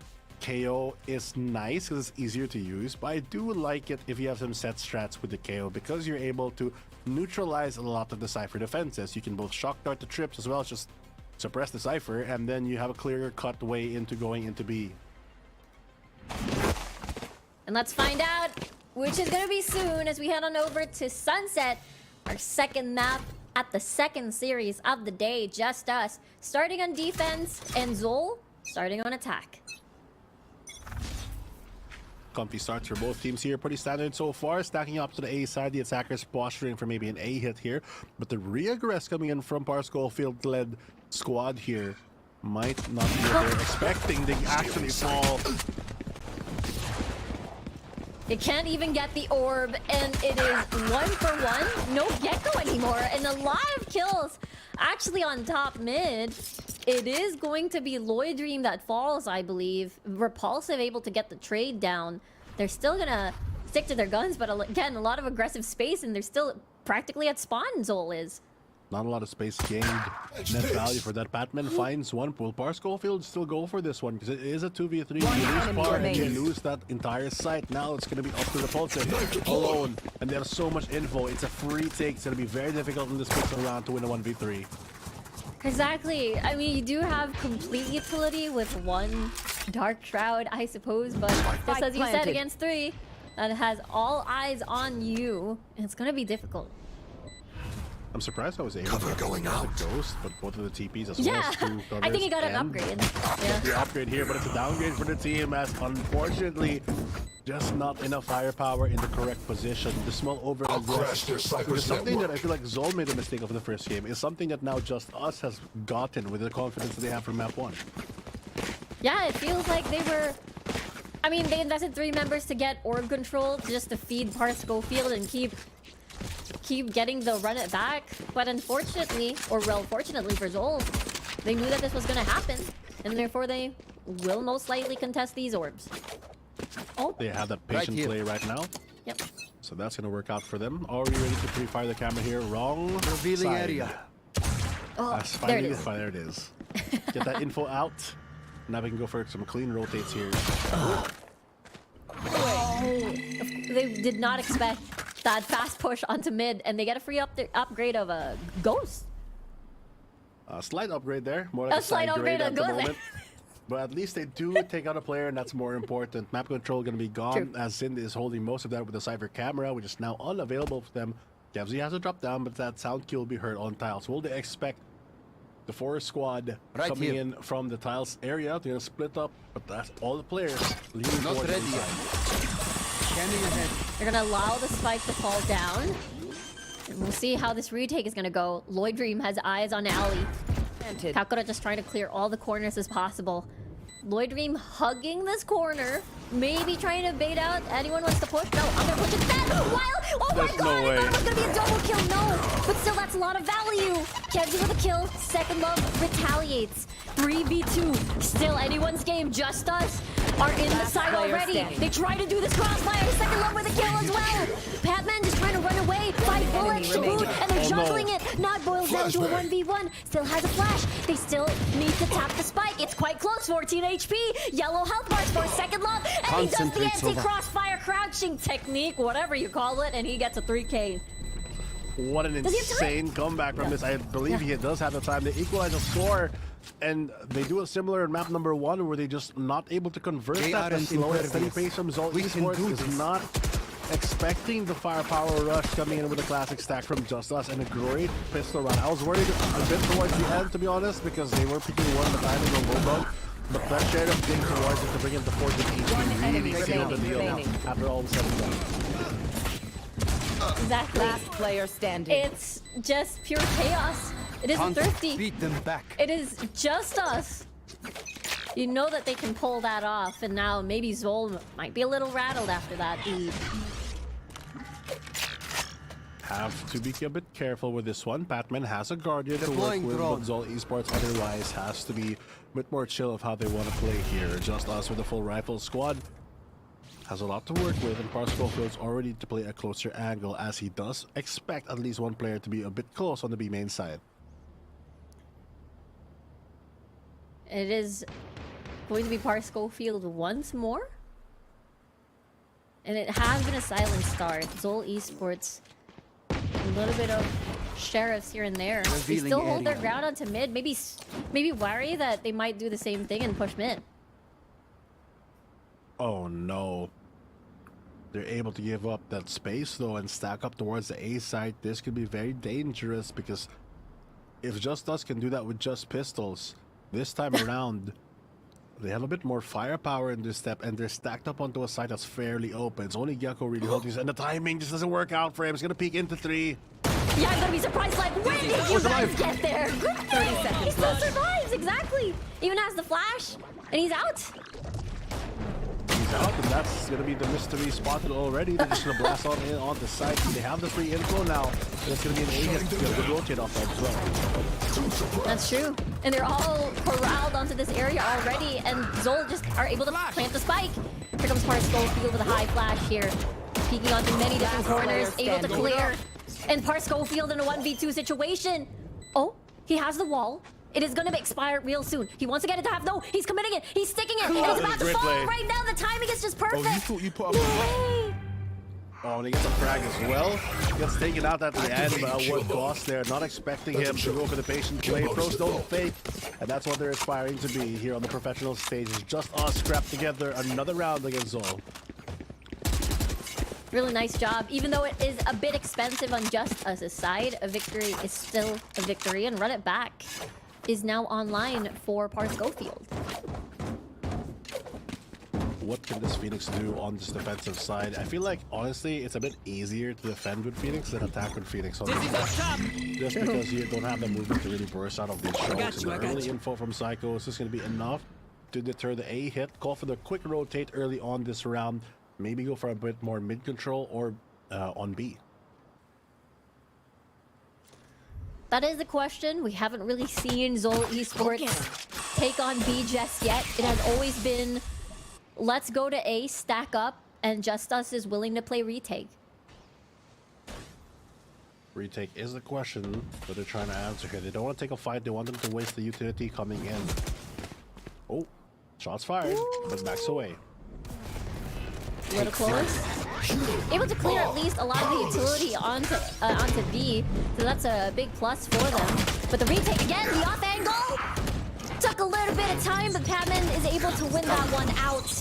KO is nice because it's easier to use, but I do like it if you have some set strats with the KO because you're able to neutralize a lot of the Cypher defenses. You can both shock dart the trips as well as just suppress the Cypher, and then you have a clearer cut way into going into B. And let's find out which is gonna be soon as we head on over to Sunset, our second map at the second series of the day. Just Us starting on defense and ZOL starting on attack. Comfy starts for both teams here. Pretty standard so far. Stacking up to the A side. The attackers posturing for maybe an A hit here. But the re-aggress coming in from Parsco field-led squad here might not be what they're expecting. They actually fall. They can't even get the orb, and it is 1-for-1. No Gecko anymore, and a lot of kills actually on top mid. It is going to be Lloyd Dream that falls, I believe. Repulsive able to get the trade down. They're still gonna stick to their guns, but again, a lot of aggressive space, and they're still practically at spawn, ZOL is. Not a lot of space gained. Net value for that. Batman finds one pull. Parsco still go for this one because it is a 2v3. You lose Par and you lose that entire site. Now it's going to be up to Repulsive alone. And they have so much info. It's a free take. It's going to be very difficult in this pixel round to win a 1v3. Exactly. I mean, you do have complete utility with one Dark Shroud, I suppose, but just as you said, against 3, that has all eyes on you, and it's going to be difficult. I'm surprised I was able to going out a ghost, but both of the TPs as well as 2 I think he got an upgrade. Yeah. The upgrade here, but it's a downgrade for the team as unfortunately just not enough firepower in the correct position. The small over-aggress is something that I feel like ZOL made a mistake of in the first game. It's something that now Just Us has gotten with the confidence that they have from map 1. Yeah, it feels like they were... I mean, they invested 3 members to get orb control just to feed Parsco Field and keep getting the run it back, but unfortunately, or well, fortunately for ZOL, they knew that this was gonna happen, and therefore they will most likely contest these orbs. Oh, they have that patient play right now. Yep. So that's gonna work out for them. Are we ready to pre-fire the camera here? Wrong Revealing side. area. Oh, There it there is. Get that info out. Now we can go for some clean rotates here. They did not expect that fast push onto mid, and they get a free upgrade of a Ghost. A slight upgrade there, more like a slight side grade upgrade at the of moment. But at least they do take out a player, and that's more important. Map control going to be gone, as Sind is holding most of that with the Cypher camera, which is now unavailable for them. Kevzy has a drop down, but that sound kill will be heard on tiles. Will they expect the Forest squad coming in from the tiles area? They're going to split up, but that's all the players leaning towards the inside. They're gonna allow the spike to fall down. And we'll see how this retake is gonna go. Lloyd Dream has eyes on Alley. Kakura just trying to clear all the corners as possible. Lloyd Dream hugging this corner. Maybe trying to bait out. Anyone wants to push? No, I'm gonna push instead. While, oh my god, no way. I thought it was gonna be a double kill. No, but still, that's a lot of value. Kevzy with a kill. Second Love retaliates. 3v2. Still anyone's game. Just Us are in the side already. They try to do this crossfire. Second Love with a kill as well. Patman just trying to run away. 5 bullets to boot, and they're juggling it. Not boils down to a 1v1. Still has a flash. They still need to tap the spike. It's quite close. 14 HP. Yellow health bars for Second Love. And he does the anti-crossfire crouching technique, whatever you call it, and he gets a 3K. What an insane comeback from this. I believe he does have the time. They equalize the score, and they do a similar in map number 1 where they just not able to convert that. And slow and steady pace from ZOL Esports is not expecting the firepower rush coming in with a classic stack from Just Us and a great pistol run. I was worried a bit towards the end, to be honest, because they were picking one at a time in the low bug. But that share of dig towards it to bring in the 14 HP really sealed the deal after all the 7 done. Exactly. Last player standing. It's just pure chaos. It isn't thirsty. Beat them back. It is Just Us. You know that they can pull that off, and now maybe ZOL might be a little rattled after that lead. Have to be a bit careful with this one. Batman has a Guardian to work with, but ZOL Esports otherwise has to be a bit more chill of how they want to play here. Just Us with a full rifle squad. has a lot to work with, and Parskofield's already to play a closer angle, as he does expect at least one player to be a bit close on the B main side. It is going to be Parskofield once more. And it has been a silent start. ZOL Esports, a little bit of sheriffs here and there. They still hold their ground onto mid. Maybe worry that they might do the same thing and push mid. Oh no. They're able to give up that space though and stack up towards the A side. This could be very dangerous because if JustUs can do that with just pistols, this time around, they have a bit more firepower in this step, and they're stacked up onto a side that's fairly open. It's only Gecko really holding, and the timing just doesn't work out for him. He's gonna peek into 3. Yeah, I'm gonna be surprised. Like, when did you guys get there? 30 seconds. He still survives, exactly. Even has the flash, and he's out. He's out, and that's gonna be the mystery spotted already. They're just gonna blast on in on the side. They have the free info now, and it's gonna be an A hit to rotate off that as well. That's true. And they're all corralled onto this area already, and ZOL just are able to plant the spike. Here comes Parskofield with a high flash here. Peeking onto many different corners, able to clear. And Parskofield in a 1v2 situation. Oh, he has the wall. It is going to expire real soon. He wants to get it to half. No, he's committing it. He's sticking it. And it's about to fall right now. The timing is just perfect. Oh, you put up no way. Oh, and he gets a frag as well. Gets taken out at the end, but at what cost there? Not expecting him to go for the patient play. Pros don't fake. And that's what they're aspiring to be here on the professional stage. It's JustUs scrapped together another round against ZOL. Really nice job. Even though it is a bit expensive on JustUs' side, a victory is still a victory. And Run It Back is now online for Parskofield. What can this Phoenix do on this defensive side? I feel like, honestly, it's a bit easier to defend with Phoenix than attack with Phoenix on just because you don't have the movement to really burst out of these strokes. And the early info from Psycho is just going to be enough to deter the A hit. Call for the quick rotate early on this round. Maybe go for a bit more mid control or on B. That is the question. We haven't really seen ZOL Esports take on B just yet. It has always been, let's go to A, stack up, and JustUs is willing to play retake. Retake is the question that they're trying to answer here. They don't want to take a fight. They want them to waste the utility coming in. Oh, shots fired, but backs away. A little close. Able to clear at least a lot of the utility onto B, so that's a big plus for them. But the retake again, the off angle! Took a little bit of time, but Patman is able to win that one out.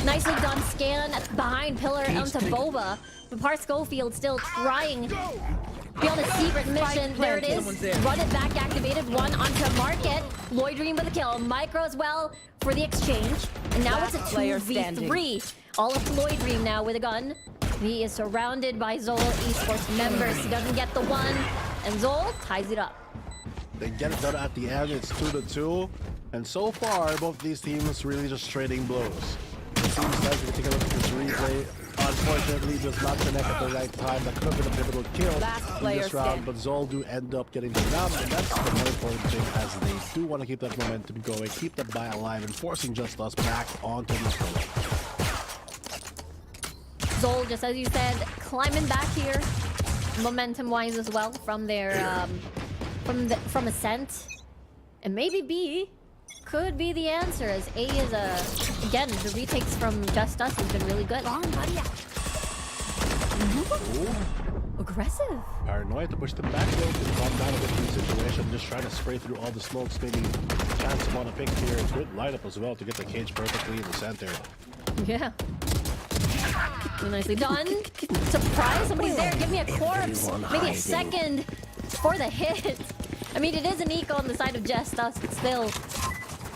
Nicely done scan behind pillar onto Boba. But Parskofield still trying beyond a secret mission. There it is. Run It Back activated. One onto Market. Lloyd Dream with a kill. Micro as well for the exchange. And now it's a 2v3. All of Lloyd Dream now with a gun. He is surrounded by ZOL Esports members. He doesn't get the one. And ZOL ties it up. They get it done at the end. It's 2-2. And so far, both these teams really just trading blows. It seems like if you take a look at this replay, unfortunately does not connect at the right time. That could have been a pivotal kill in this round, but ZOL do end up getting the round, and that's the more important thing, as they do want to keep that momentum going, keep that buy alive, and forcing JustUs back onto this one. ZOL, just as you said, climbing back here, momentum-wise as well from their from Ascent, and maybe B could be the answer, as A is again, the retakes from JustUs has been really good. Aggressive. Paranoid to push them back though, to calm down a bit in the situation, just trying to spray through all the smokes, maybe chance upon a pick here. Good lineup as well to get the cage perfectly in the center. Yeah. Nicely done. Surprise, somebody's there. Give me a corpse. Maybe a second for the hit. I mean, it is an eco on the side of JustUs, but still,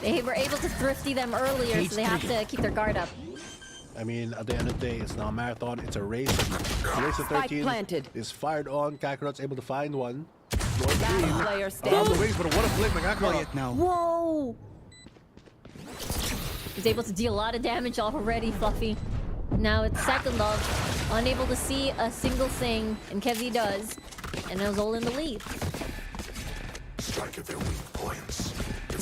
they were able to thrifty them earlier, so they have to keep their guard up. I mean, at the end of the day, it's not a marathon, it's a race. The race of 13 is fired on. Kakarot's able to find one. Around the wings, but what a flick by Kakarot now. Whoa! He's able to deal a lot of damage off already, Fluffy. Now it's second love, unable to see a single thing, and Kevzy does, and now ZOL in the lead. Strike at their weak points.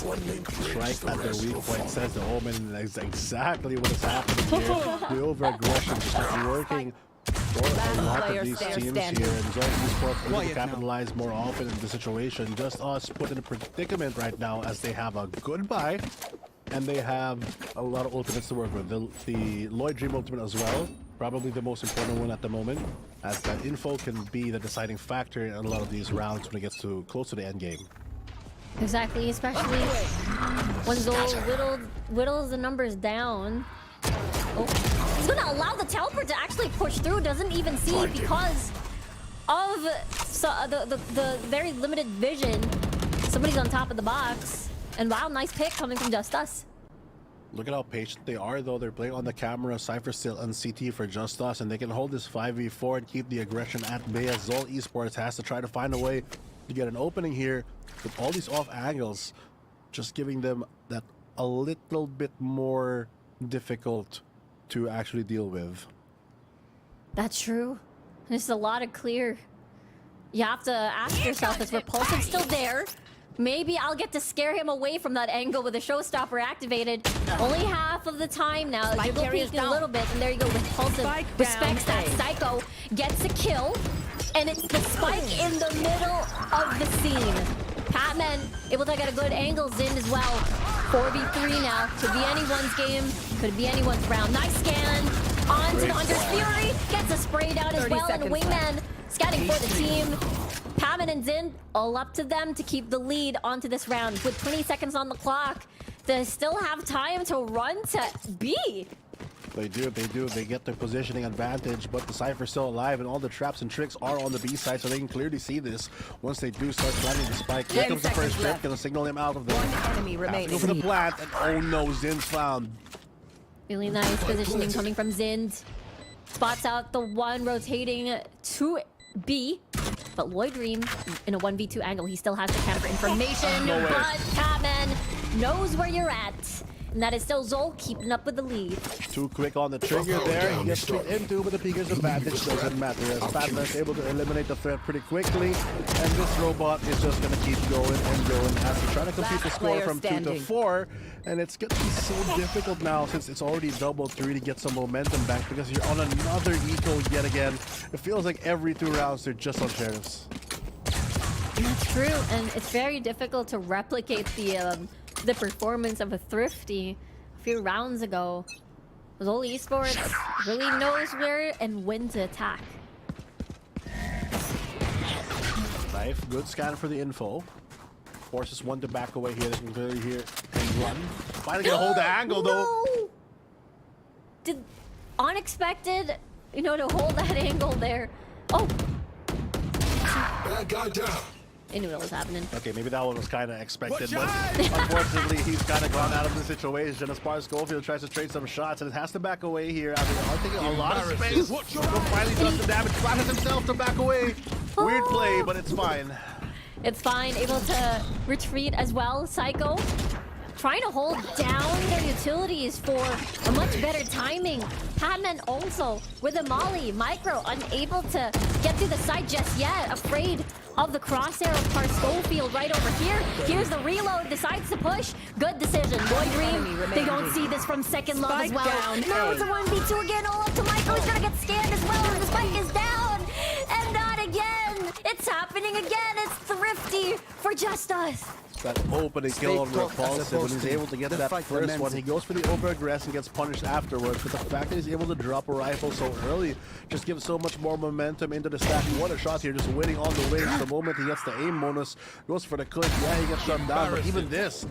Strike at their weak point, says the Omen, and that's exactly what is happening here. The over-aggression just not working for a lot of these teams here, and ZOL Esports able to capitalize more often in the situation. JustUs put in a predicament right now as they have a good buy, and they have a lot of ultimates to work with. The Lloyd Dream ultimate as well, probably the most important one at the moment, as that info can be the deciding factor in a lot of these rounds when it gets to close to the end game. Exactly, especially when ZOL whittles the numbers down. Oh, he's gonna allow the teleport to actually push through, doesn't even see because of the very limited vision. Somebody's on top of the box. And wow, nice pick coming from JustUs. Look at how patient they are, though. They're playing on the camera. Cypher still on CT for JustUs, and they can hold this 5v4 and keep the aggression at bay as ZOL Esports has to try to find a way to get an opening here with all these off angles, just giving them that a little bit more difficult to actually deal with. That's true. There's a lot of clear. You have to ask yourself, is Repulsive still there? Maybe I'll get to scare him away from that angle with a showstopper activated. Only half of the time now. Jiggle peek a little bit, and there you go. Repulsive respects that Psycho, gets a kill, and it's the spike in the middle of the scene. Patman able to get a good angle. Zin as well. 4v3 now. Could be anyone's game. Could be anyone's round. Nice scan. On to the Hunter's Fury. Gets a spray down as well. And Wingman scouting for the team. Patman and Zin, all up to them to keep the lead onto this round. With 20 seconds on the clock, they still have time to run to B. They do. They get their positioning advantage, but the Cypher's still alive, and all the traps and tricks are on the B side, so they can clearly see this. Once they do start planting the spike, here comes the first trip, gonna signal him out of the... One enemy remaining. Go for the plant, and oh no, Zin's found. Really nice positioning coming from Zind. Spots out the one rotating to B. But Lloyd Dream in a 1v2 angle, he still has the camera information. No way. But Patman knows where you're at. And that is still ZOL keeping up with the lead. Too quick on the trigger there. He gets straight into, but the Peeker's advantage doesn't matter as Patman is able to eliminate the threat pretty quickly. And this robot is just going to keep going and going as he's trying to complete the score from 2 to 4. And it's going to be so difficult now since it's already doubled to really get some momentum back because you're on another eco yet again. It feels like every 2 rounds they're just on sheriffs. That's true, and it's very difficult to replicate the performance of a Thrifty a few rounds ago. ZOL Esports really knows where and when to attack. Knife, good scan for the info. Forces one to back away here. They can clearly hear and run. Finally gonna hold the angle though. No! Did unexpected, to hold that angle there. Oh! Bad guy down. I knew what was happening. Okay, maybe that one was kind of expected, but unfortunately, he's kind of gone out of the situation as far as Schofield tries to trade some shots, and it has to back away here. I mean, I'm thinking a lot of space. Finally does the damage. Flattens himself to back away. Weird play, but it's fine. It's fine. Able to retreat as well. Psycho trying to hold down their utilities for a much better timing. Patman also with a molly. Micro unable to get through the side just yet. Afraid of the crosshair of Par Schofield right over here. Here's the reload. Decides to push. Good decision. Lloyd Dream, they don't see this from Second Love as well. Now it's a 1v2 again. All up to Micro. He's gonna get scanned as well. And the spike is down. And not again. It's happening again. It's Thrifty for JustUs. That opening kill on Repulsive, when he's able to get that first one, he goes for the over-aggress and gets punished afterwards. But the fact that he's able to drop a rifle so early just gives so much more momentum into the stack. What a shot here, just winning on the wings. The moment he gets the aim bonus, goes for the click. Yeah, he gets shut down, but even this,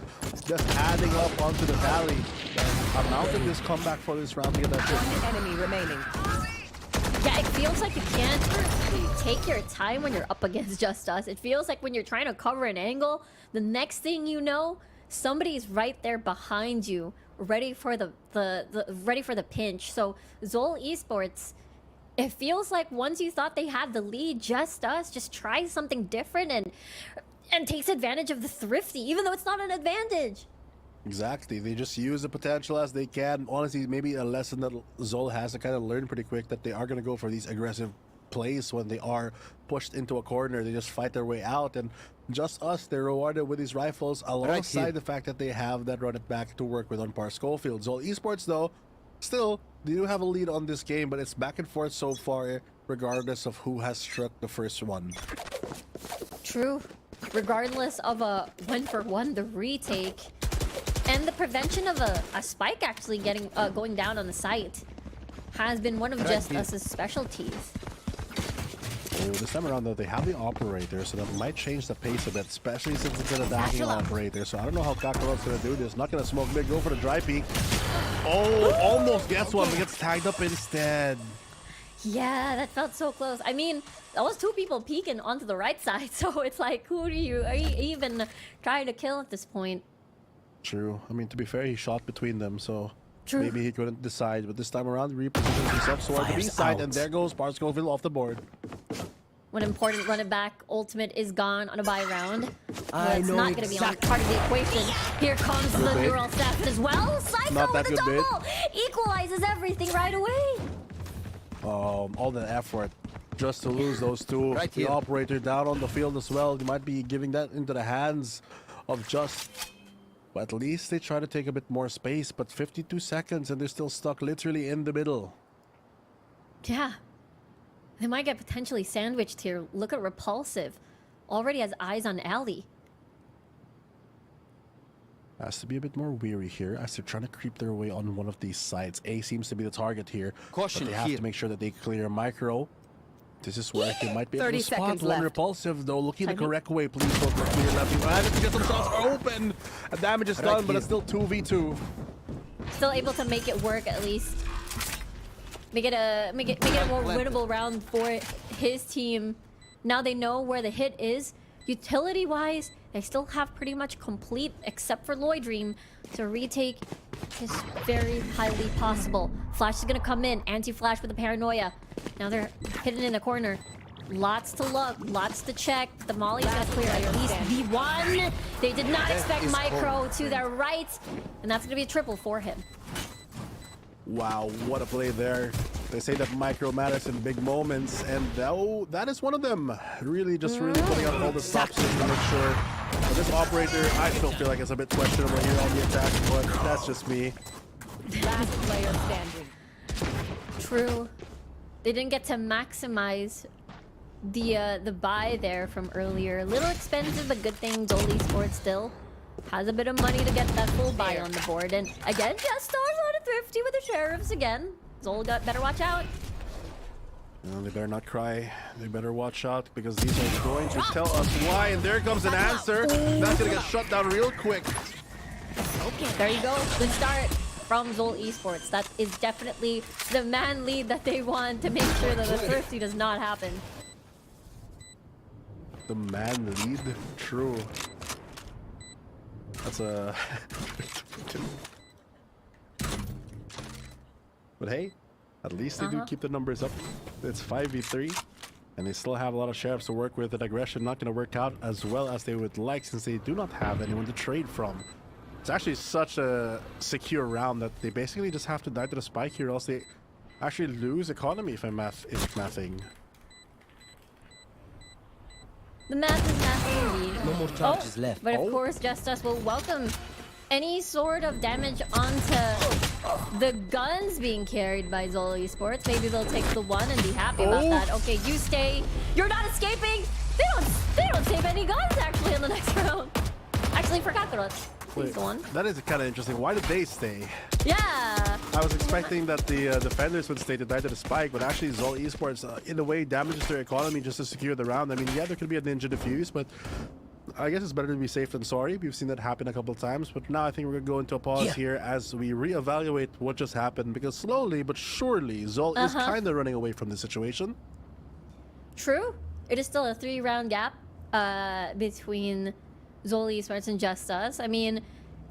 just adding up onto the tally. And amount of this comeback for this round to get that shit. Enemy remaining. Yeah, it feels like you can't take your time when you're up against JustUs. It feels like when you're trying to cover an angle, the next thing you know, somebody's right there behind you, ready for the pinch. So ZOL Esports, it feels like once you thought they had the lead, JustUs just tries something different and takes advantage of the Thrifty, even though it's not an advantage. Exactly. They just use the potential as they can. Honestly, maybe a lesson that ZOL has to kind of learn pretty quick that they are going to go for these aggressive plays when they are pushed into a corner. They just fight their way out, and JustUs, they're rewarded with these rifles alongside the fact that they have that run it back to work with on Par Schofield. ZOL Esports, though, still, they do have a lead on this game, but it's back and forth so far, regardless of who has struck the first one. True. Regardless of a 1-for-1, the retake and the prevention of a spike actually going down on the site has been one of JustUs' specialties. Oh, this time around, though, they have the operator, so that might change the pace a bit, especially since it's an attacking operator. So I don't know how Kakarot's going to do this. Not going to smoke mid, go for the dry peek. Oh, almost gets one, but gets tagged up instead. Yeah, that felt so close. I mean, that was two people peeking onto the right side, so it's like, who are you even trying to kill at this point? True. I mean, to be fair, he shot between them, so True. maybe he couldn't decide. But this time around, repositions himself toward the B side, and there goes Par Schofield off the board. One important run it back ultimate is gone on a buy round. It's know not going to be on part of the equation. Here comes the bit. neural theft as well. Psycho Not that with the good double equalizes everything right away. All the effort just to lose those two. The operator down on the field as well. They might be giving that into the hands of Just. But at least they try to take a bit more space. But 52 seconds and they're still stuck literally in the middle. Yeah. They might get potentially sandwiched here. Look at Repulsive. Already has eyes on Alley. Has to be a bit more weary here as they're trying to creep their way on one of these sides. A seems to be the target here. Caution, but they have to make sure that they clear Micro. This is where they might be able to spot one Repulsive, though. Looking the correct way, please don't clear left. Managed to get some shots open. A damage is done, but it's still 2v2. Still able to make it work at least. Make it a more winnable round for his team. Now they know where the hit is. Utility-wise, they still have pretty much complete, except for Lloydream. So retake is very highly possible. Flash is gonna come in. Anti-flash with the paranoia. Now they're hidden in a corner. Lots to look, lots to check. The Molly's gonna clear at least V1. They did not expect Micro to their right, and that's gonna be a triple for him. Wow, what a play there. They say that Micro matters in big moments, and that is one of them. Really putting out all the stops to make sure. But this operator, I still feel like it's a bit questionable here on the attack, but that's just me. Last player standing. True. They didn't get to maximize the buy there from earlier. A little expensive, but good thing ZOL Esports still has a bit of money to get that full buy on the board. And again, JustUs on a thrifty with the Sheriffs again. ZOL better watch out. No, they better not cry. They better watch out because these are going to tell us why. And there comes an answer. That's going to get shut down real quick. Okay, there you go. Good start from ZOL Esports. That is definitely the man lead that they want to make sure that the thrifty does not happen. The man lead? True. That's a... But hey, at least they do keep the numbers up. It's 5v3, and they still have a lot of Sheriffs to work with, and aggression not going to work out as well as they would like since they do not have anyone to trade from. It's actually such a secure round that they basically just have to die to the spike here, or else they actually lose economy if mathing. The math is math indeed. No more charges left. But of course, JustUs will welcome any sort of damage onto the guns being carried by ZOL Esports. Maybe they'll take the one and be happy about that. Okay, you stay. You're not escaping. They don't save any guns actually in the next round. Actually, for Kakarot. Please go on. That is kind of interesting. Why did they stay? Yeah. I was expecting that the defenders would stay to die to the spike, but actually ZOL Esports, in a way, damages their economy just to secure the round. I mean, yeah, there could be a ninja defuse, but I guess it's better to be safe than sorry. We've seen that happen a couple of times, but now I think we're going to go into a pause here as we reevaluate what just happened, because slowly but surely, ZOL is kind of running away from the situation. True. It is still a 3-round gap between ZOL Esports and JustUs. I mean,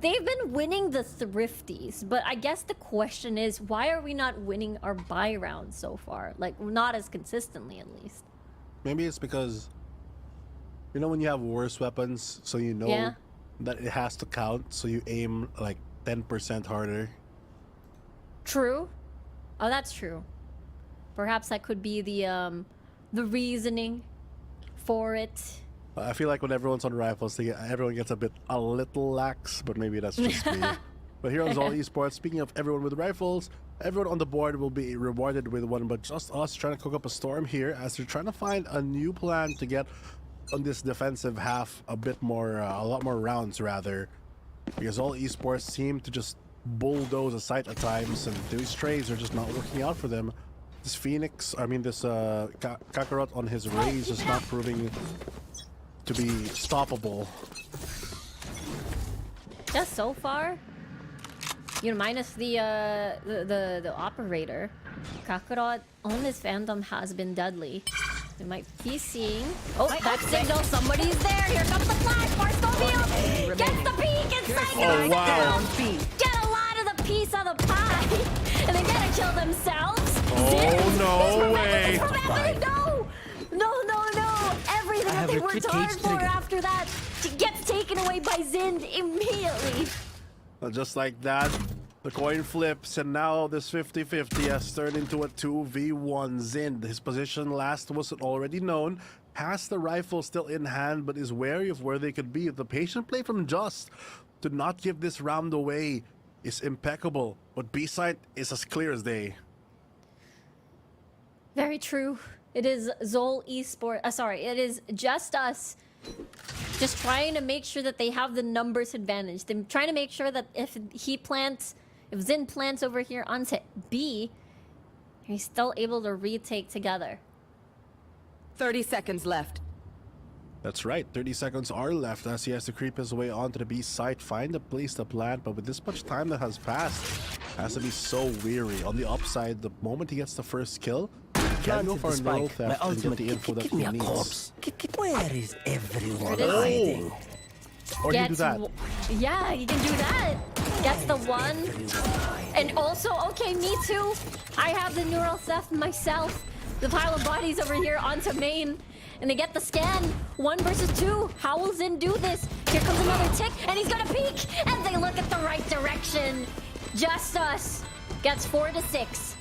they've been winning the thrifties, but I guess the question is, why are we not winning our buy rounds so far? Like, not as consistently, at least. Maybe it's because, you know, when you have worse weapons, so you know that it has to count, so you aim like 10% harder. True. Oh, that's true. Perhaps that could be the the reasoning for it. I feel like when everyone's on rifles, everyone gets a little lax, but maybe that's just me. But here on ZOL Esports, speaking of everyone with rifles, everyone on the board will be rewarded with one, but just us trying to cook up a storm here as they're trying to find a new plan to get on this defensive half a lot more rounds rather. Because ZOL Esports seem to just bulldoze a site at times, and these trades are just not working out for them. This Kakarot on his raise is not proving to be stoppable. Just so far, minus the operator, Kakarot on this Phantom has been deadly. We might be seeing. Oh, that signal! Somebody's there! Here comes the flash! Barstow gets the peek inside! Oh, wow. Get a lot of the piece of the pie! And they're gonna kill themselves! Oh, no way! No! Everything that they worked hard for after that gets taken away by Zind immediately! Just like that, the coin flips, and now this 50-50 has turned into a 2v1. Zind, his position last wasn't already known, has the rifle still in hand, but is wary of where they could be. The patient play from Just to not give this round away is impeccable, but B-side is as clear as day. Very true. It is ZOL Esports. It is JustUs. Just trying to make sure that they have the numbers advantage. They're trying to make sure that if Zin plants over here onto B, he's still able to retake together. 30 seconds left. That's right, 30 seconds are left as he has to creep his way onto the B site, find a place to plant, but with this much time that has passed, has to be so weary. On the upside, the moment he gets the first kill, he can go for a neural theft and get the info that he needs. Where is everyone hiding? Or you do that. Yeah, you can do that. Gets the one. And also, okay, me too. I have the neural theft myself. The pile of bodies over here onto main. And they get the scan. 1 versus 2. How will Zin do this? Here comes another tick, and he's gonna peek. And they look at the right direction. JustUs gets 4 to 6.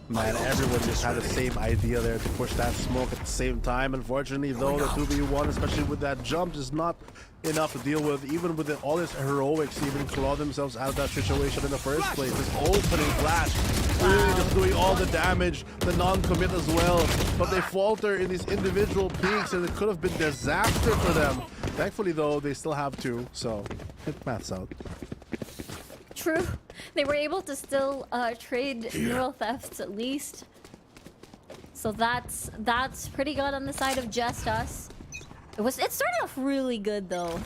Man, everyone just had the same idea there to push that smoke at the same time. Unfortunately, though, the 2v1, especially with that jump, is not enough to deal with. Even with all his heroics, to even claw themselves out of that situation in the first place. This opening flash, really just doing all the damage, the non-commit as well. But they falter in these individual peaks, and it could have been disaster for them. Thankfully, though, they still have 2, so it maths out. True. They were able to still trade neural thefts at least. So that's pretty good on the side of JustUs. It started off really good though.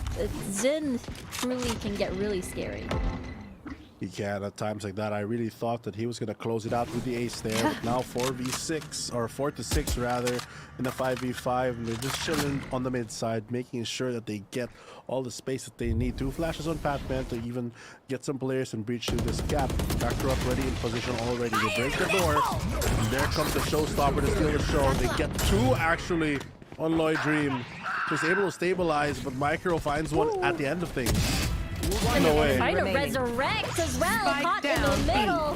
Zin truly can get really scary. He can at times like that. I really thought that he was going to close it out with the ace there. But now 4v6, or 4 to 6 rather, in a 5v5. And they're just chilling on the mid side, making sure that they get all the space that they need. 2 flashes on Patman to even get some players and breach through this gap. Kakarot ready in position already. They break the door. And there comes the showstopper to steal the show. They get 2 actually on Lloyd Dream. Just able to stabilize, but Micro finds one at the end of things. No way. Trying to resurrect as well, caught in the middle.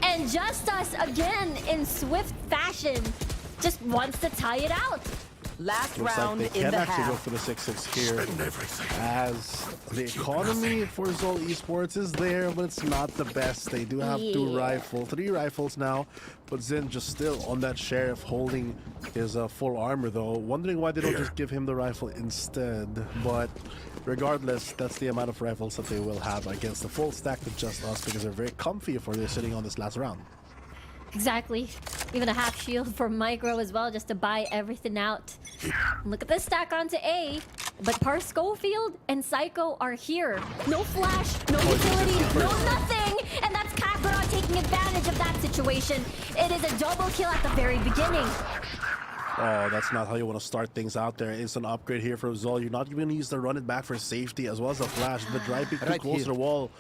And JustUs again in swift fashion just wants to tie it out. Last Looks round like they in can the actually go half. for the 6-6 here, as the economy for ZOL Esports is there, but it's not the best. They do have 3 rifles now, but Zin just still on that sheriff holding his full armor though. Wondering why they don't just give him the rifle instead, but regardless, that's the amount of rifles that they will have against the full stack of JustUs, because they're very comfy if they're sitting on this last round. Exactly. Even a half shield for Micro as well, just to buy everything out. Look at this stack onto A, but Par Schofield and Psycho are here. No flash, no utility, no nothing! And that's Kakarot taking advantage of that situation. It is a double kill at the very beginning. Oh, that's not how you want to start things out there. Instant upgrade here from ZOL. You're not even going to use the run it back for safety as well as the flash. The dry peek too close to the wall.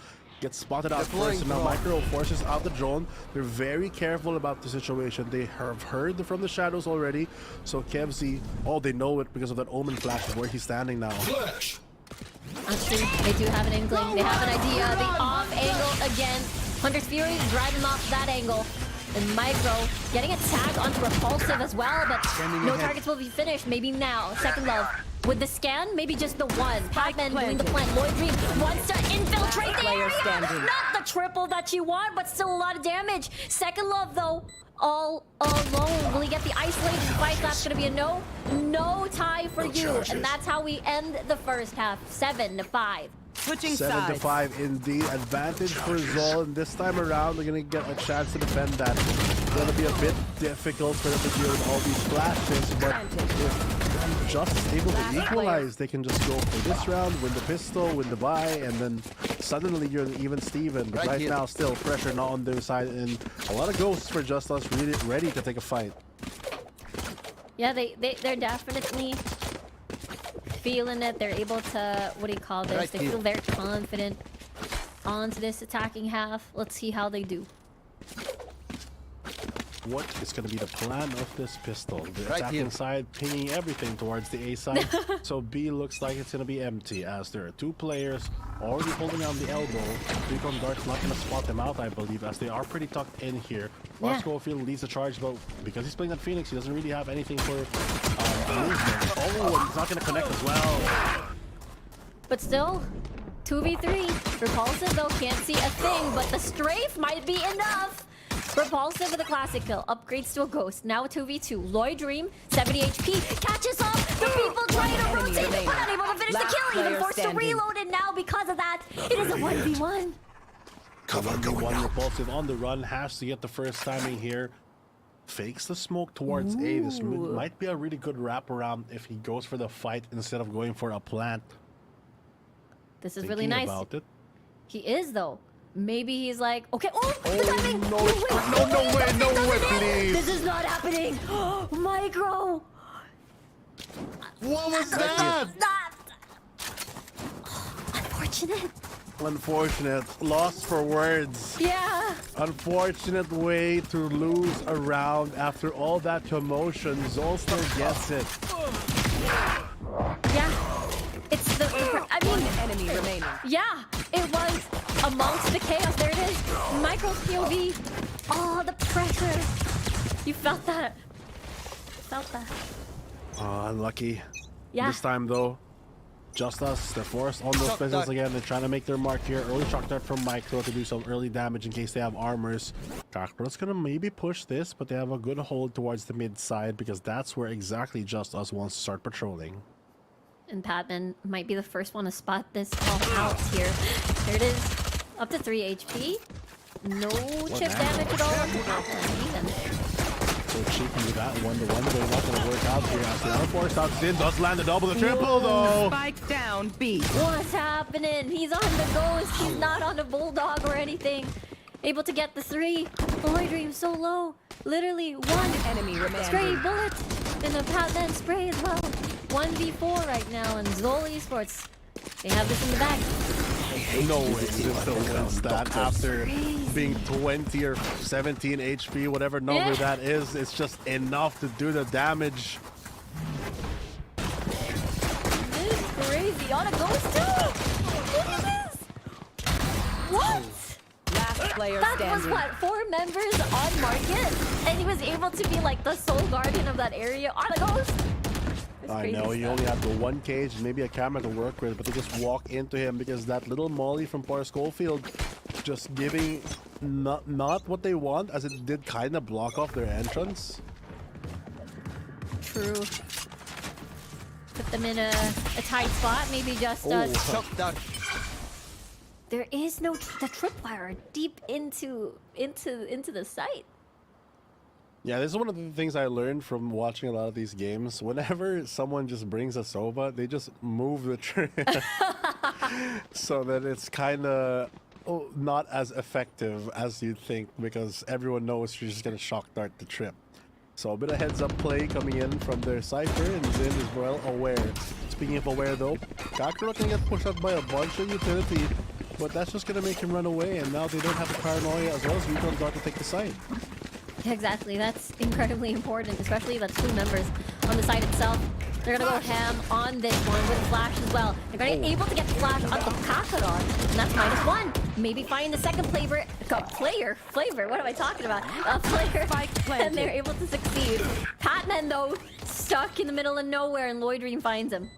Gets spotted out first, and now Micro forces out the drone. They're very careful about the situation. They have heard from the shadows already. So Kevzi, they know it because of that Omen flash of where he's standing now. Actually, they do have an inkling. They have an idea. The off angle again. Hunter's Fury drive him off that angle. And Micro getting a tag onto Repulsive as well, but no targets will be finished. Maybe now. Second Love with the scan, maybe just the one. Pac-Man doing the plant. Lloyd Dream wants to infiltrate the area. Not the triple that you want, but still a lot of damage. Second Love though, all alone. Will he get the isolated fight? That's gonna be a no. No tie for you. And that's how we end the first half. 7-5. Switching 7-5 indeed. Advantage for ZOL, and this time around they're gonna get a chance to defend that. It's gonna be a bit difficult for them to deal with all these flashes, but if Just able to equalize, they can just go for this round, win the pistol, win the buy, and then suddenly you're an even Steven. But right now, still pressure not on their side, and a lot of ghosts for JustUs really ready to take a fight. Yeah, they're definitely feeling it. They're able to, what do you call this? They feel very confident onto this attacking half. Let's see how they do. What is going to be the plan of this pistol? The attacking side pinging everything towards the A side. So B looks like it's going to be empty, as there are two players already holding on the elbow. Recon Dart's not going to spot them out, I believe, as they are pretty tucked in here. Mark Schofield leads the charge, but because he's playing at Phoenix, he doesn't really have anything for movement. Oh, and he's not going to connect as well. But still, 2v3. Repulsive, though, can't see a thing, but the strafe might be enough. Repulsive with a classic kill, upgrades to a ghost. Now a 2v2. Lloyd Dream, 70 HP, catches up. The people trying to rotate, but unable to finish the kill. Even forced to reload it now because of that. It is a 1v1. Cover going on. Repulsive on the run, has to get the first timing here. Fakes the smoke towards A. This might be a really good wraparound if he goes for the fight instead of going for a plant. This is really nice. About it. He is, though. Maybe he's like, okay, the timing! No way, please! This is not happening! Micro! What was that? Unfortunate. Unfortunate. Lost for words. Yeah. Unfortunate way to lose a round after all that commotion. ZOL still gets it. Yeah. It's the... I mean... enemy remaining. Yeah. It was amongst the chaos. There it is. Micro POV. Oh, the pressure. You felt that. Felt that. Unlucky. Yeah. This time, though, JustUs, they're forced on those pistols again. They're trying to make their mark here. Early shock dart from Micro to do some early damage in case they have armors. Cockroach's gonna maybe push this, but they have a good hold towards the mid side because that's where exactly JustUs wants to start patrolling. And Patman might be the first one to spot this all out here. There it is. Up to 3 HP. No chip damage at all. So cheeky with that one. The one way not going to work out here. As the R4 stops in, does land a double, the triple though. Spike down, B. What's happening? He's on the ghost. He's not on the bulldog or anything. Able to get the 3. Lloyd Dream so low. Literally one enemy remaining. stray bullet. And a Patman spray as well. 1v4 right now, and ZOL Esports, they have this in the bag. No way still wins that after being 20 or 17 HP, whatever number that is. It's just enough to do the damage. This is crazy. On a ghost too! Look at this! What? Last player That standing. was what, 4 members on market? And he was able to be like the sole guardian of that area on a ghost? I know, he only had the one cage, maybe a camera to work with, but they just walk into him because that little molly from Poor Schofield just giving not what they want, as it did kind of block off their entrance. True. Put them in a tight spot, maybe just there is no the tripwire deep into the site. Yeah, this is one of the things I learned from watching a lot of these games. Whenever someone just brings a Sova, they just move the trip so that it's kind of not as effective as you'd think, because everyone knows you're just going to shock dart the trip. So a bit of heads up play coming in from their Cypher, and Zin is well aware. Speaking of aware though, Kakarot can get pushed up by a bunch of utility, but that's just going to make him run away, and now they don't have the paranoia as well as Recon Dart to take the site. Exactly, that's incredibly important, especially that's 2 members on the site itself. They're gonna go ham on this one with a flash as well. They're gonna be able to get the flash on the Kakarot, and that's -1. maybe find the second flavor. Flavor. What am I talking about? Player. And they're able to succeed. Patman though, stuck in the middle of nowhere, and Lloydream finds him.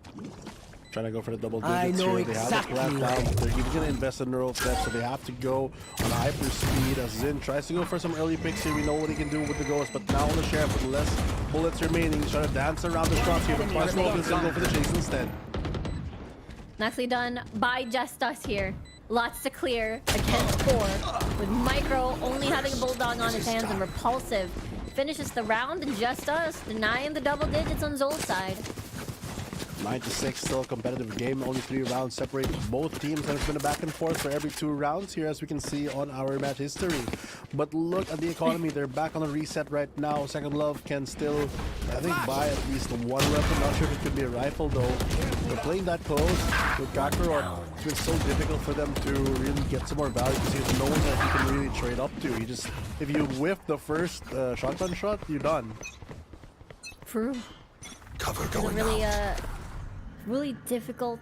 Trying to go for the double I digits know here. They exactly have the plan down, but they're even going to invest in neural steps, so they have to go on hyper speed. As Zin tries to go for some early picks here. We know what he can do with the ghost, but now on the sheriff with less bullets remaining. He's trying to dance around the shots here, but Parsco is going to go for the chase instead. Nicely done by JustUs here. Lots to clear against 4, with Micro only having a bulldog on his hands, and Repulsive finishes the round, and JustUs denying the double digits on ZOL's side. 9-6, still a competitive game. Only 3 rounds separate both teams, and it's been a back and forth for every 2 rounds here, as we can see on our match history. But look at the economy. They're back on a reset right now. Second Love can still, I think, buy at least one weapon. Not sure if it could be a rifle, though. They're playing that close with Kakarot. It's been so difficult for them to really get some more value because there's no one that you can really trade up to. You just, if you whiff the first shotgun shot, you're done. True. Cover It's going really, out. really difficult.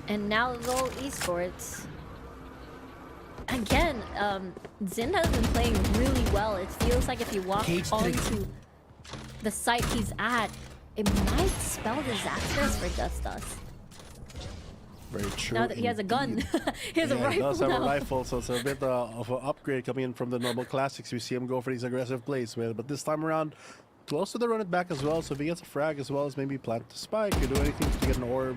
And now ZOL Esports. Again, Zin has been playing really well. It feels like if you walk onto the site he's at, it might spell disastrous for JustUs. Very true. Now that he has a gun. He has a rifle He does have now. a rifle, so it's a bit of an upgrade coming in from the normal classics. We see him go for these aggressive plays with, but this time around, close to the run it back as well. So if he gets a frag as well as maybe plant the spike or do anything to get an orb,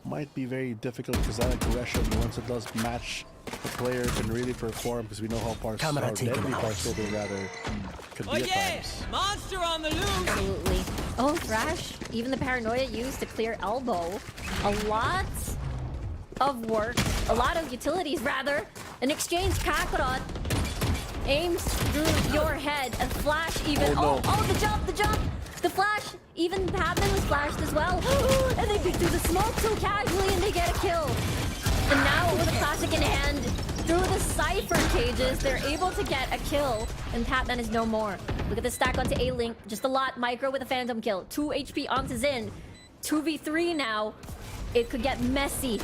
might be very difficult because that aggression, once it does match, the player can really perform because we know how deadly Parsco rather could be at times. Monster on the loose! Absolutely. Oh, Thrash, even the paranoia used to clear elbow. A lot of work, a lot of utilities rather. An exchange Kakarot aims through your head, and Flash even. Oh, no. Oh, the jump! The Flash, even Padman was flashed as well. And they beat through the smoke so casually, and they get a kill. And now with a classic in hand, through the Cypher cages, they're able to get a kill, and Patman is no more. Look at the stack onto A-Link, just a lot. Micro with a Phantom kill, 2 HP onto Zin. 2v3 now. It could get messy.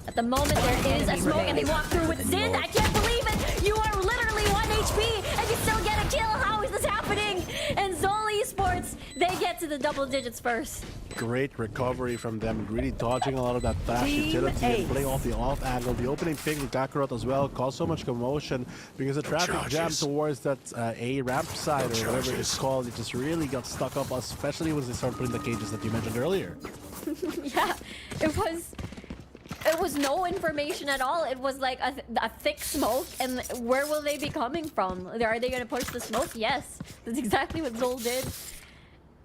At the moment, there is a smoke, and they walk through with Zin. I can't believe it! You are literally 1 HP, and you still get a kill! How is this happening? And ZOL Esports, they get to the double digits first. Great recovery from them, really dodging a lot of that flash utility and playing off the off angle. The opening pick with Kakarot as well caused so much commotion because the traffic jam towards that A ramp side or whatever it's called, it just really got stuck up, especially when they started putting the cages that you mentioned earlier. Yeah, it was no information at all. It was like a thick smoke, and where will they be coming from? Are they going to push the smoke? Yes, that's exactly what ZOL did,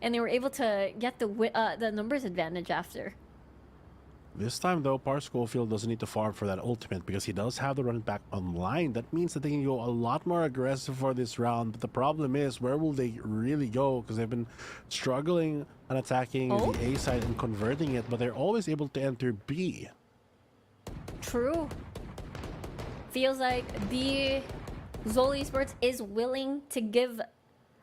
and they were able to get the numbers advantage after. This time though, Parsco doesn't need to farm for that ultimate because he does have the run back online. That means that they can go a lot more aggressive for this round. But the problem is, where will they really go? Because they've been struggling on attacking the A side and converting it, but they're always able to enter B. True. Feels like the ZOL Esports is willing to give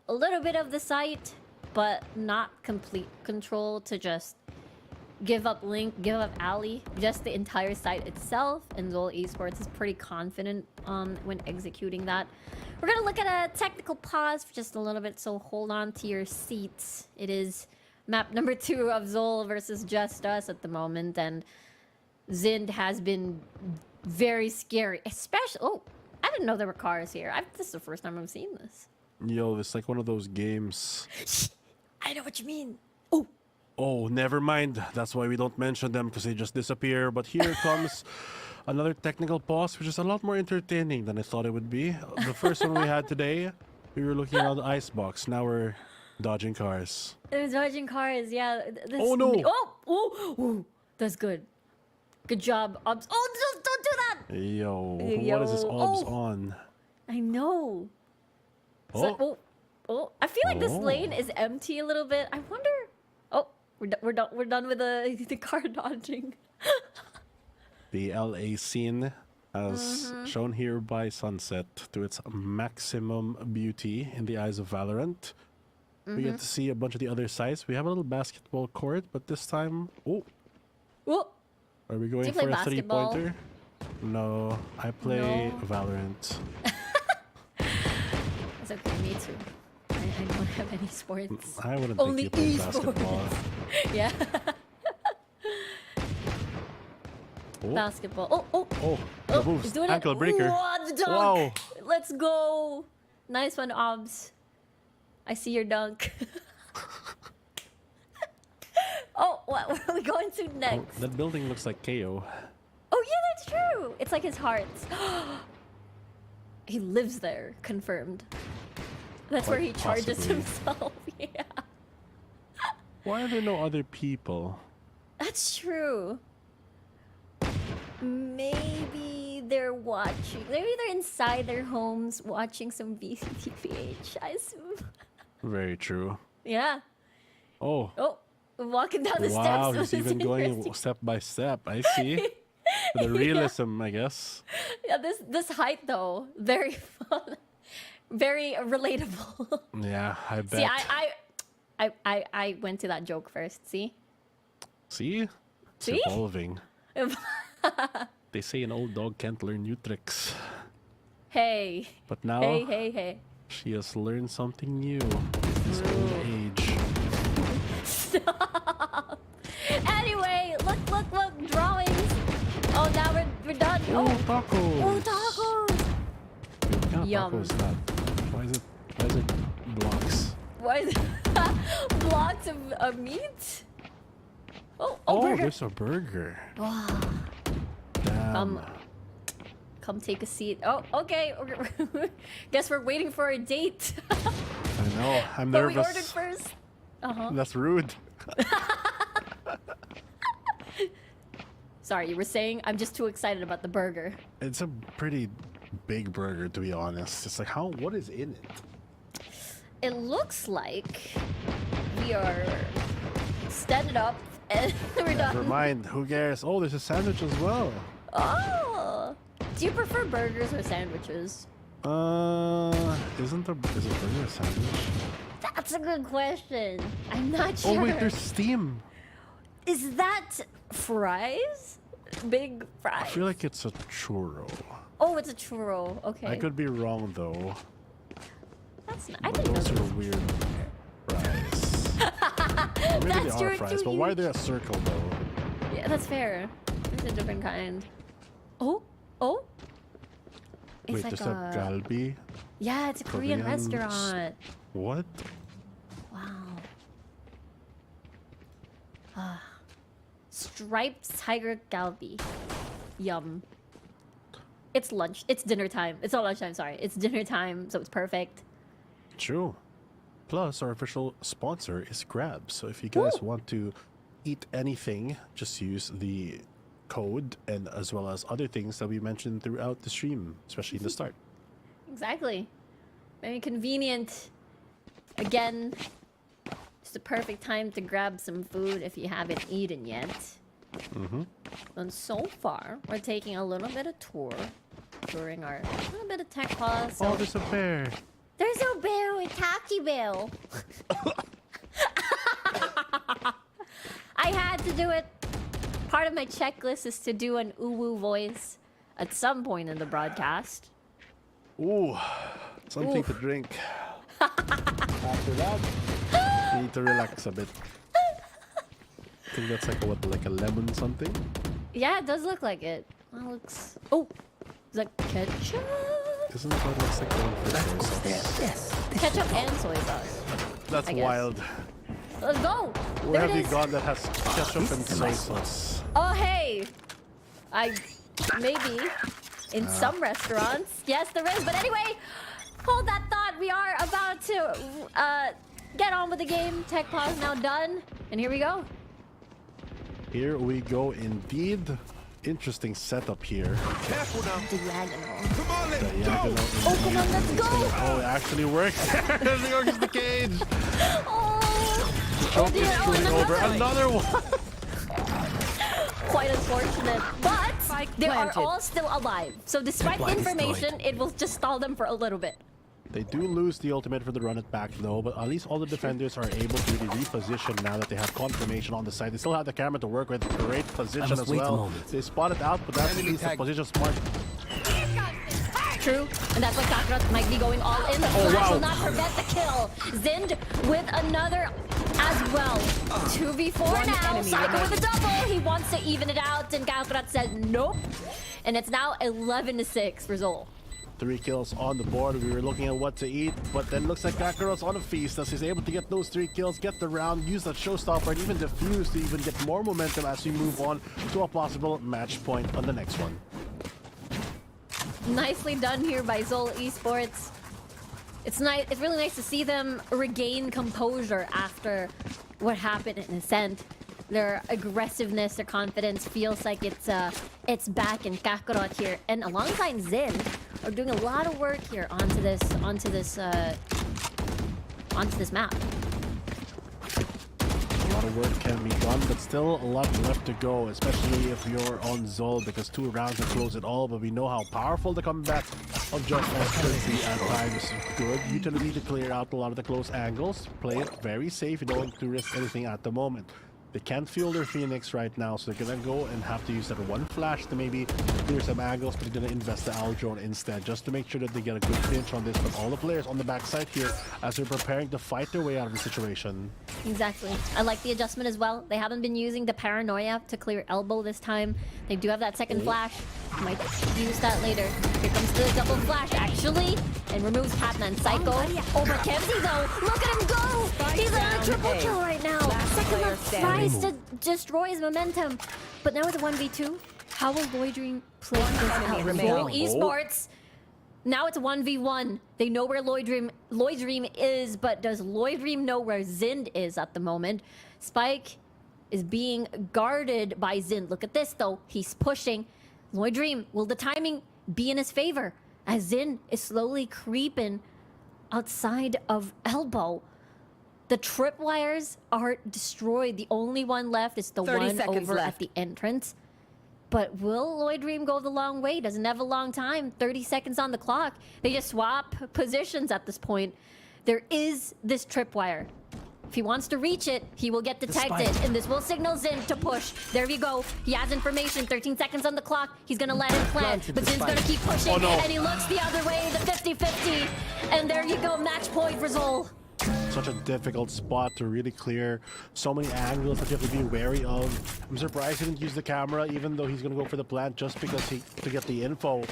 a little bit of the site, but not complete control, to just give up Link, give up Ali, just the entire site itself. And ZOL Esports is pretty confident when executing that. We're gonna look at a technical pause for just a little bit, so hold on to your seats. It is map number 2 of ZOL versus JustUs at the moment, and Zind has been very scary, especially. Oh, I didn't know there were cars here. This is the first time I've seen this. Yo, it's like one of those games. I know what you mean. Oh, never mind. That's why we don't mention them, because they just disappear. But here comes another technical pause, which is a lot more entertaining than I thought it would be. The first one we had today, we were looking around the Icebox. Now we're dodging cars. It was dodging cars, yeah. Oh, no. Oh, that's good. Good job, Obs. Oh, don't do that! Yo, Yo. what is this Obs on? I know. Oh. I feel like this lane is empty a little bit. I wonder. Oh, we're done with the car dodging. The LA scene, as shown here by Sunset, to its maximum beauty in the eyes of Valorant. We get to see a bunch of the other sites. We have a little basketball court, but this time, Oh. are we going Do you for play a basketball? three-pointer? No, I play No. Valorant. It's okay, me too. I don't have any sports. I wouldn't Only think you play esports. basketball. Yeah. Oh, Basketball. Oh, oh, the moves. he's doing Ankle it. breaker. What the dunk? Wow. Let's go. Nice one, Obs. I see your dunk. Oh, what are we going to Oh, next? that building looks like KO. Oh, yeah, that's true. It's like his heart. He lives there, confirmed. That's where he Quite charges possibly. himself. Yeah. Why are there no other people? That's true. Maybe they're watching. Maybe they're inside their homes watching some VCT PH, I assume. Very true. Yeah. Oh, Oh, walking down the wow, steps. he's was even going interesting. step by step. I see. The realism, I guess. Yeah, this height though, very fun, very relatable. Yeah, I bet. See, I went to that joke first. See? See? It's See? evolving. They say an old dog can't learn new tricks. Hey. But now, Hey. she has learned something new. This old age. Stop. Anyway, look, drawings. Oh, now we're done. Oh, Oh, tacos! tacos. What kind of Yum. taco is that? Why is it blocks? What is blocks of meat? Oh, Oh, burger. there's a burger. Wow. Damn. Come take a seat. Oh, okay. Guess we're waiting for a date. I know. I'm But we nervous. ordered first. That's rude. Sorry, you were saying? I'm just too excited about the burger. It's a pretty big burger, to be honest. It's like, what is in it? It looks like we are standing up and we're Never done. mind. Who cares? Oh, there's a sandwich as well. Oh! Do you prefer burgers or sandwiches? Is a burger a sandwich? That's a good question. I'm not sure. Oh wait, there's steam. Is that fries? Big fries? I feel like it's a churro. Oh, it's a churro. Okay. I could be wrong though. That's not, I But didn't know. those are weird fries. Or maybe That's they are true, fries, too but why are huge. they a circle though? Yeah, that's fair. It's a different kind. Oh, oh. It's Wait, like there's a galbi. Yeah, it's a Korean Korean restaurant. What? Wow. Striped tiger galbi. Yum. It's lunch. It's dinner time. It's not lunchtime, sorry. It's dinner time, so it's perfect. True. Plus, our official sponsor is Grab. So if you guys want to eat anything, just use the code and as well as other things that we mentioned throughout the stream, especially in the start. Exactly. Very convenient. Again, it's the perfect time to grab some food if you haven't eaten yet. And so far, we're taking a little bit of tour during our little bit of tech pause. Oh, there's a bear. There's no bear with Taco Bell. I had to do it. Part of my checklist is to do an uwu voice at some point in the broadcast. Ooh, something Oof. to drink. After that, you need to relax a bit. I think that's like a lemon something. Yeah, it does look like it. That looks. Oh, is that ketchup? Isn't that what it looks like going for soy sauce? Yes. Ketchup and soy sauce. That's I guess. wild. Let's go. Where There have it you is. gone that has ketchup and soy sauce? Oh, hey. Maybe in some restaurants. Yes, there is. But anyway, hold that thought. We are about to get on with the game. Tech pause now done. And here we go. Here we go indeed. Interesting setup here. Diagonal. Diagonal. Oh, come on, let's go. Oh, it actually works. There goes the cage. Oh, Choke dear. is Oh, going over. Another one. quite unfortunate. But they are planted. all still alive. So despite Blind information, it will just stall them for a little bit. They do lose the ultimate for the run it back though, but at least all the defenders are able to really reposition now that they have confirmation on the side. They still have the camera to work with. Great position as well. They spot it out, but that's at least a position smart. True, and that's why Kakarot might be going all in. The flash will not prevent the kill. Zind with another as well. 2v4 now. Psycho with a double. He wants to even it out, and Kakarot said nope. And it's now 11-6 for ZOL. 3 kills on the board. We were looking at what to eat, but then looks like Kakarot's on a feast as he's able to get those 3 kills, get the round, use that showstopper, and even defuse to even get more momentum as we move on to a possible match point on the next one. Nicely done here by ZOL Esports. It's nice. It's really nice to see them regain composure after what happened in Ascent. Their aggressiveness, their confidence feels like it's back in Kakarot here, and alongside Zin are doing a lot of work here onto this map. A lot of work can be done, but still a lot left to go, especially if you're on ZOL, because 2 rounds to close it all. But we know how powerful the comeback of JustUs could be at times. Good utility to clear out a lot of the close angles. Play it very safe. You don't want to risk anything at the moment. They can't fuel their Phoenix right now, so they're gonna go and have to use that one flash to maybe clear some angles, but they're gonna invest the owl drone instead, just to make sure that they get a good pinch on this. But all the players on the backside here, as they're preparing to fight their way out of the situation. Exactly. I like the adjustment as well. They haven't been using the paranoia to clear elbow this time. They do have that second flash. Might use that later. Here comes the double flash, actually, and removes Patman. Psycho over Kevzi, though. Look at him go! He's on a triple kill right now. Second left tries to destroy his momentum. But now with a 1v2, how will Lloydream play this out? ZOL Esports. Now it's a 1v1. They know where Lloydream is, but does Lloydream know where Zind is at the moment? Spike is being guarded by Zind. Look at this, though. He's pushing. Lloydream, will the timing be in his favor? As Zind is slowly creeping outside of elbow. The tripwires are destroyed. The only one left is the one over at the entrance. But will Lloydream go the long way? Doesn't have a long time. 30 seconds on the clock. They just swap positions at this point. There is this tripwire. If he wants to reach it, he will get detected. And this will signal Zin to push. There we go. He has information. 13 seconds on the clock. He's going to let him plant. But Zin's going to keep pushing. And he looks the other way. The 50-50. And there you go. Match point for ZOL. Such a difficult spot to really clear. So many angles that you have to be wary of. I'm surprised he didn't use the camera, even though he's going to go for the plant just because to get the info.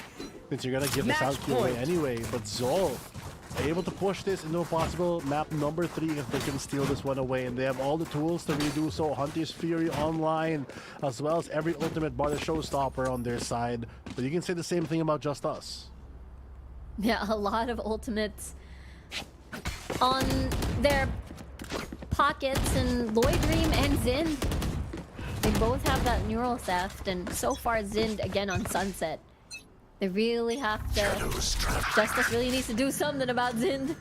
Since you're going to give the sound cue away anyway. But ZOL able to push this into a possible map number 3 if they can steal this one away. And they have all the tools to really do so. Hunter's Fury online, as well as every ultimate bar the showstopper on their side. But you can say the same thing about JustUs. Yeah, a lot of ultimates on their pockets, and Lloydream and Zin, they both have that neural theft, and so far Zind again on Sunset. They really have to. JustUs really needs to do something about Zind.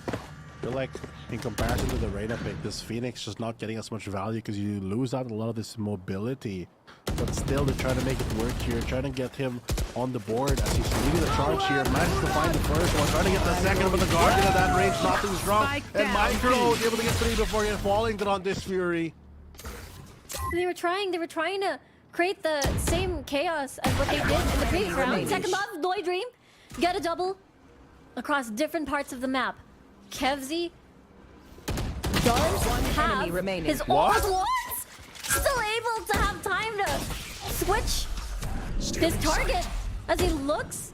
I feel like in comparison to the Reyna pick, this Phoenix just not getting as much value because you lose out a lot of this mobility. But still, they're trying to make it work here, trying to get him on the board as he's leading the charge here. Manages to find the first one, trying to get the second, but the Guardian at that range not too strong. And Micro able to get 3 before getting falling to Hunter's Fury. They were trying to create the same chaos as what they did in the previous round. Second love, Lloydream get a double across different parts of the map. Kevzi does have his ult once. Still able to have time to switch his target as he looks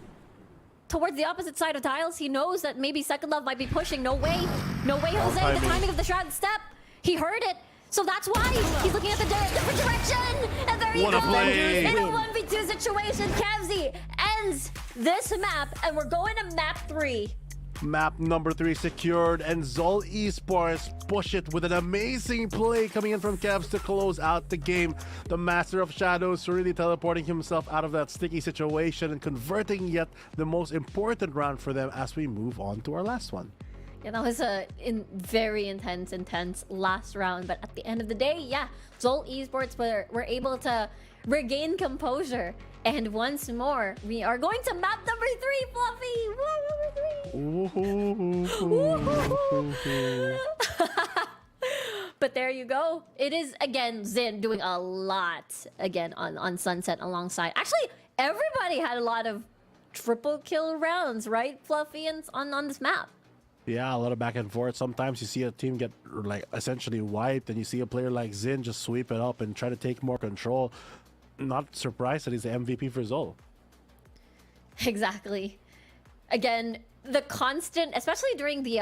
towards the opposite side of tiles. He knows that maybe Second Love might be pushing. No way, Jose. The timing of the shroud step. He heard it. So that's why he's looking at the different direction. And there you go. In a 1v2 situation, Kevzi ends this map, and we're going to map 3. Map number 3 secured, and ZOL Esports push it with an amazing play coming in from Kevs to close out the game. The Master of Shadows really teleporting himself out of that sticky situation and converting yet the most important round for them as we move on to our last one. Yeah, that was a very intense last round. But at the end of the day, yeah, ZOL Esports were able to regain composure. And once more, we are going to map number 3, Fluffy! Woo, number 3! But there you go. It is, again, Zin doing a lot, again, on Sunset alongside. Actually, everybody had a lot of triple kill rounds, right, Fluffy, and on this map? Yeah, a lot of back and forth. Sometimes you see a team get like essentially wiped, and you see a player like Zin just sweep it up and try to take more control. Not surprised that he's the MVP for ZOL. Exactly. Again, the constant, especially during the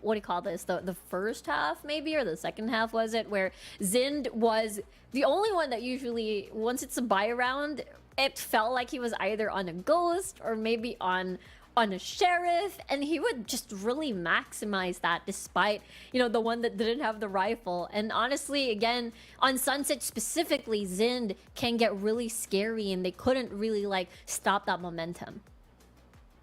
what do you call this? The first half maybe, or the second half was it, where Zind was the only one that usually, once it's a buy round, it felt like he was either on a ghost or maybe on a sheriff, and he would just really maximize that despite, you know, the one that didn't have the rifle. And honestly, again, on Sunset specifically, Zind can get really scary, and they couldn't really like stop that momentum.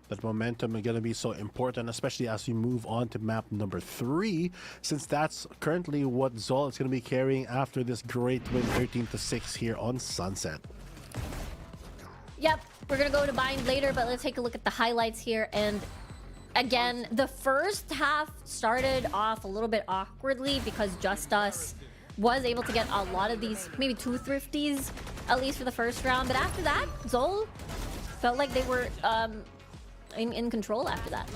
That momentum is going to be so important, especially as we move on to map number 3, since that's currently what ZOL is going to be carrying after this great win 13-6 here on Sunset. Yep, we're gonna go to bind later, but let's take a look at the highlights here. And again, the first half started off a little bit awkwardly because JustUs was able to get a lot of these, maybe 2 thrifties, at least for the first round. But after that, ZOL felt like they were in control after that.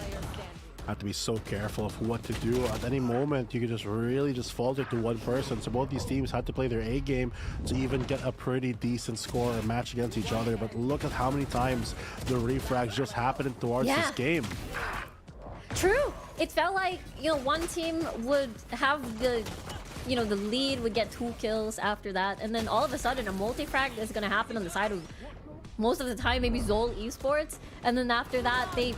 Have to be so careful of what to do. At any moment, you could just really just falter to one person. So both these teams had to play their A game to even get a pretty decent score or match against each other. But look at how many times the refrags just happened towards this game. True. It felt like, you know, one team would have the, you know, the lead, would get 2 kills after that, and then all of a sudden a multi-frag is going to happen on the side of, most of the time, maybe ZOL Esports, and then after that they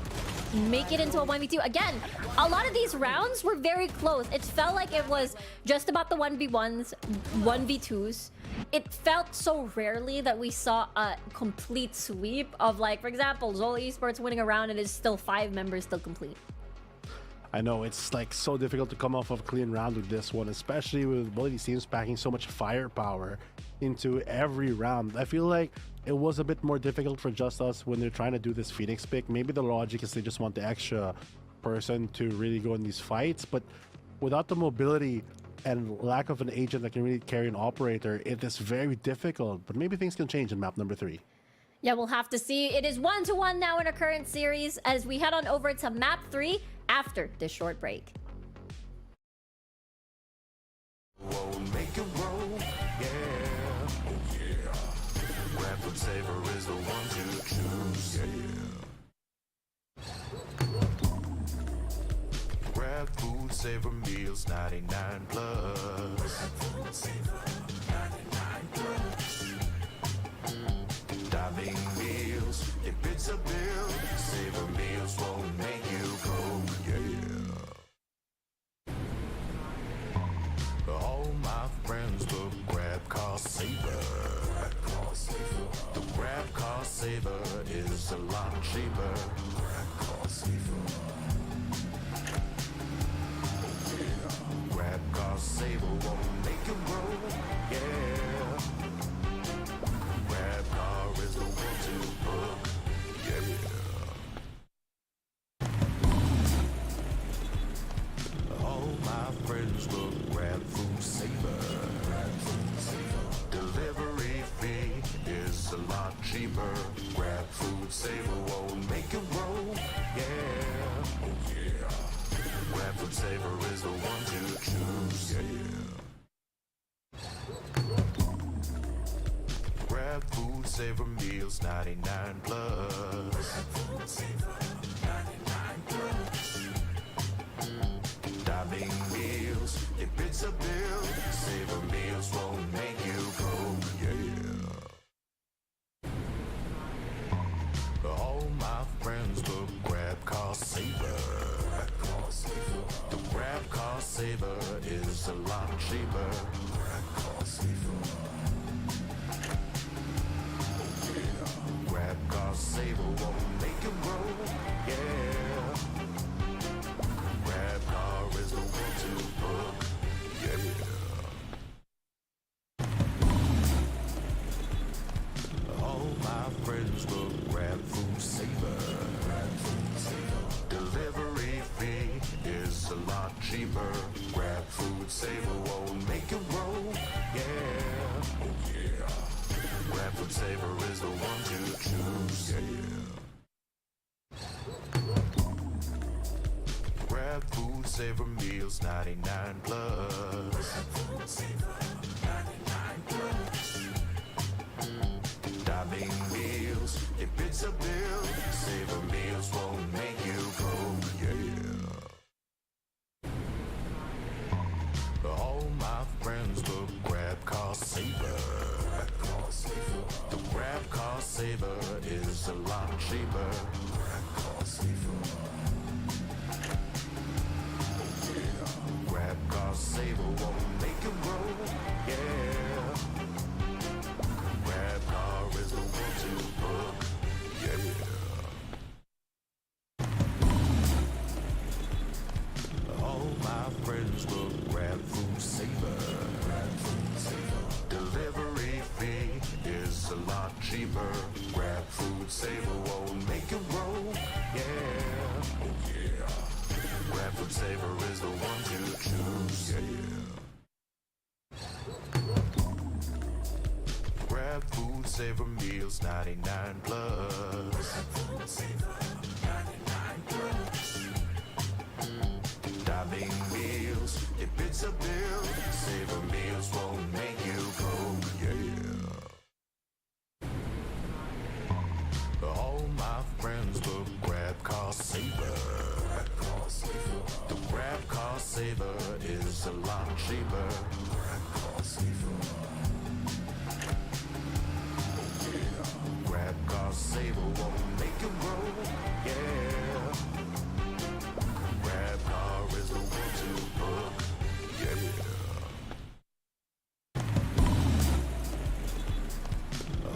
make it into a 1v2. Again, a lot of these rounds were very close. It felt like it was just about the 1v1s, 1v2s. It felt so rarely that we saw a complete sweep of, like, for example, ZOL Esports winning a round and it's still 5 members still complete. I know, it's like so difficult to come off of a clean round with this one, especially with both these teams packing so much firepower into every round. I feel like it was a bit more difficult for JustUs when they're trying to do this Phoenix pick. Maybe the logic is they just want the extra person to really go in these fights, but without the mobility and lack of an agent that can really carry an operator, it is very difficult. But maybe things can change in map number 3. Yeah, we'll have to see. It is 1-1 now in our current series as we head on over to map 3 after this short break. Whoa, make it roll, yeah, oh yeah. Grab food saver is the one to choose, yeah. Grab food saver meals 99 plus. Food saver 99 plus. Diving meals, if it's a bill, saver meals won't make you go, yeah. All my friends will grab cost saver. The grab cost saver is a lot cheaper. Grab cost saver. Grab cost saver won't make you roll, yeah. Grab car is the one to book, yeah. All my friends will grab food saver. Delivery fee is a lot cheaper. Grab food saver won't make it roll, yeah. Oh yeah. Grab food saver is the one to choose, yeah. Grab food saver meals 99 plus. Food saver 99 plus. Diving meals, if it's a bill, saver meals won't make you go, yeah. All my friends will grab cost saver. The grab cost saver is a lot cheaper. Grab cost saver. Grab cost saver won't make it roll, Grab food, savor meals, 99 plus. Dining meals, if it's a bill, savor meals won't make you go, yeah. All my friends will grab car saver. The grab car saver is a lot cheaper. Grab car saver won't make you roll, yeah. Grab car is the one to book, yeah. All my friends will grab food saver. Delivery fee is a lot cheaper. Grab food saver won't make you roll, yeah. Oh yeah. Grab food saver is the one to choose, yeah. Grab food saver meals, 99 plus. Dining meals, if it's a bill, saver meals won't make you go, yeah. All my friends will grab car saver. The grab car saver is a lot cheaper. Grab car saver won't make you roll, yeah. Grab car is the one to book, yeah.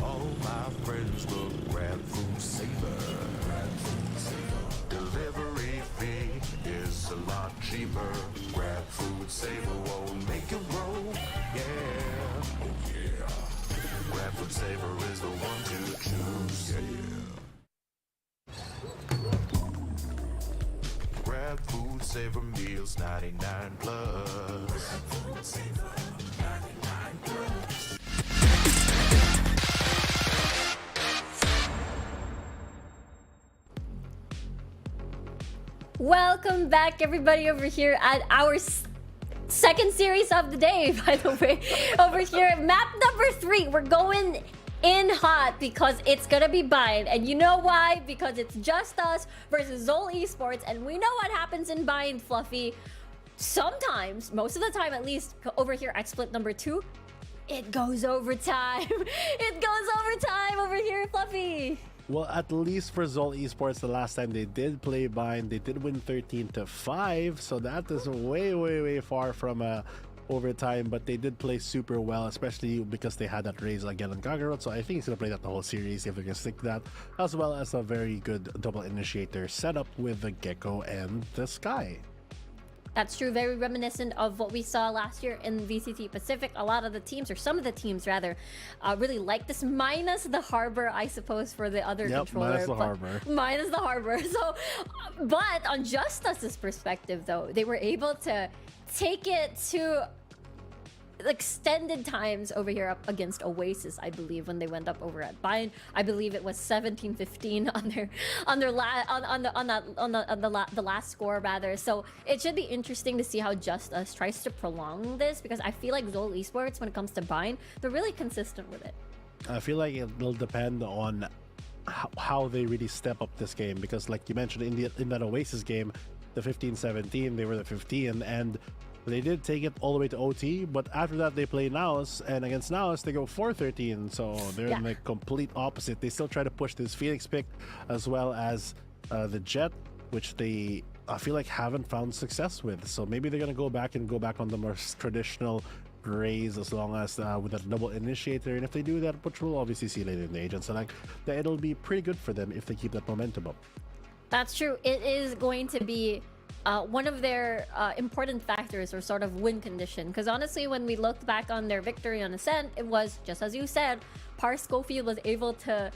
All my friends will grab food saver. Delivery fee is a lot cheaper. Grab food saver won't make you roll, yeah. Oh yeah. Grab food saver is the one to choose, yeah. Grab food saver meals, 99 plus. Welcome back, everybody, over here at our second series of the day, by the way. Over here, map number 3. We're going in hot because it's gonna be Bind. And you know why? Because it's Just Us versus ZOL Esports. And we know what happens in Bind, Fluffy. Sometimes, most of the time at least, over here at split number 2, it goes overtime. It goes overtime over here, Fluffy. Well, at least for ZOL Esports, the last time they did play Bind, they did win 13-5. So that is way far from overtime. But they did play super well, especially because they had that raise again on Kakarot. So I think he's going to play that the whole series if they can stick to that. As well as a very good double initiator setup with the Gecko and the Sky. That's true. Very reminiscent of what we saw last year in VCT Pacific. A lot of the teams, or some of the teams rather, really like this, minus the Harbor, I suppose, for the other controller. Minus the Harbor. Minus the Harbor. So, but on JustUs' perspective, though, they were able to take it to extended times over here up against Oasis, I believe, when they went up over at Bind. I believe it was 17-15 on the last score rather. So it should be interesting to see how JustUs tries to prolong this, because I feel like ZOL Esports, when it comes to Bind, they're really consistent with it. I feel like it will depend on how they really step up this game, because like you mentioned in that Oasis game, the 15-17, they were the 15, and they did take it all the way to OT, but after that they play NAOS, and against NAOS they go 4-13, so they're in the complete opposite. They still try to push this Phoenix pick as well as the Jet, which they I feel like haven't found success with. So maybe they're gonna go back on the more traditional raise, as long as with a double initiator, and if they do that, which we'll obviously see later in the Agent Select, that it'll be pretty good for them if they keep that momentum up. That's true. It is going to be one of their important factors, or sort of win condition, because honestly, when we looked back on their victory on Ascent, it was just as you said. Par Schofield was able to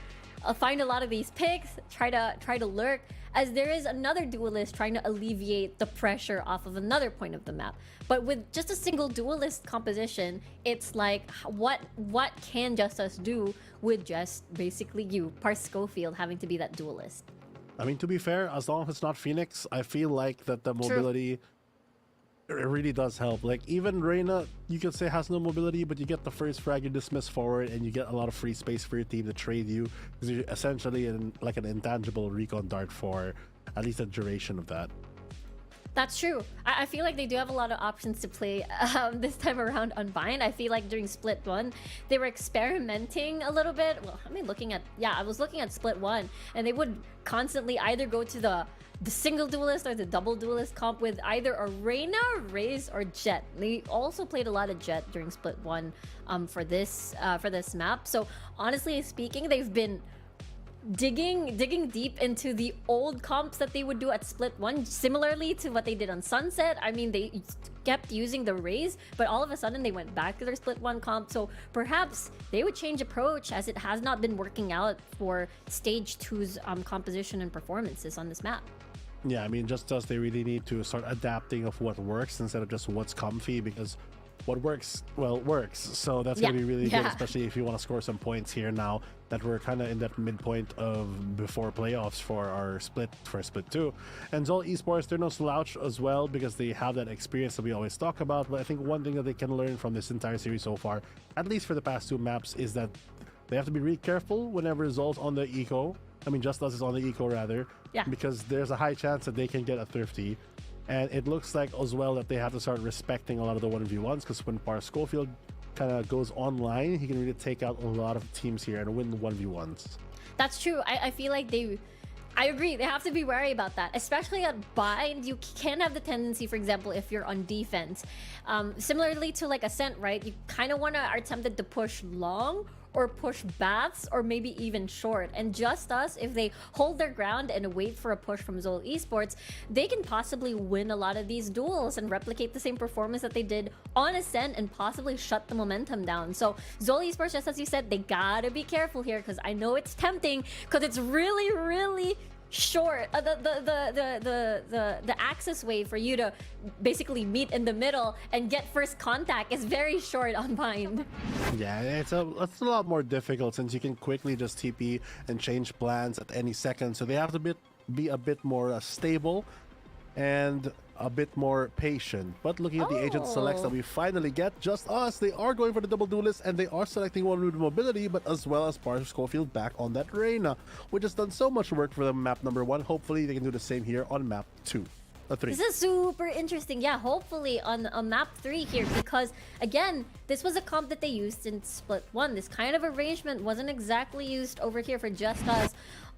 find a lot of these picks, try to lurk, as there is another duelist trying to alleviate the pressure off of another point of the map. But with just a single duelist composition, it's like, what can JustUs do with just basically you, Par Schofield, having to be that duelist? I mean, to be fair, as long as it's not Phoenix, I feel like that the mobility it really does help. Like, even Reyna, you could say has no mobility, but you get the first frag, you dismiss forward, and you get a lot of free space for your team to trade you, because you're essentially like an intangible recon dart for at least a duration of that. That's true. I feel like they do have a lot of options to play this time around on Bind. I feel like during Split 1, they were experimenting a little bit. Well, I was looking at Split 1, and they would constantly either go to the single duelist or the double duelist comp with either a Reyna, Raze, or Jet. They also played a lot of Jet during Split 1 for this map. So honestly speaking, they've been digging deep into the old comps that they would do at Split 1, similarly to what they did on Sunset. I mean, they kept using the Raze, but all of a sudden they went back to their Split 1 comp. So perhaps they would change approach, as it has not been working out for Stage 2's composition and performances on this map. Yeah, I mean, JustUs, they really need to start adapting of what works instead of just what's comfy, because what works, well, works. So that's going to be really good, especially if you want to score some points here now that we're kind of in that midpoint of before playoffs for our Split 2. And ZOL Esports, they're no slouch as well, because they have that experience that we always talk about. But I think one thing that they can learn from this entire series so far, at least for the past 2 maps, is that they have to be really careful whenever ZOL's on the eco. I mean, JustUs is on the eco rather, because there's a high chance that they can get a thrifty. And it looks like as well that they have to start respecting a lot of the 1v1s, because when Par Schofield kind of goes online, he can really take out a lot of teams here and win 1v1s. That's true. I feel like I agree. They have to be wary about that, especially at Bind. You can have the tendency, for example, if you're on defense, similarly to like Ascent, right? You kind of are tempted to push long or push baths or maybe even short. And JustUs, if they hold their ground and wait for a push from ZOL Esports, they can possibly win a lot of these duels and replicate the same performance that they did on Ascent and possibly shut the momentum down. So ZOL Esports, just as you said, they gotta be careful here, because I know it's tempting, because it's really, really short. The access way for you to basically meet in the middle and get first contact is very short on Bind. Yeah, it's a lot more difficult, since you can quickly just TP and change plans at any second. So they have to be a bit more stable and a bit more patient. But looking at the agent selects that we finally get, JustUs, they are going for the double duelist, and they are selecting one with mobility, but as well as Par Schofield back on that Reyna, which has done so much work for them map number 1. Hopefully they can do the same here on map 3. This is super interesting. Yeah, hopefully on map 3 here, because again, this was a comp that they used in Split 1. This kind of arrangement wasn't exactly used over here for JustUs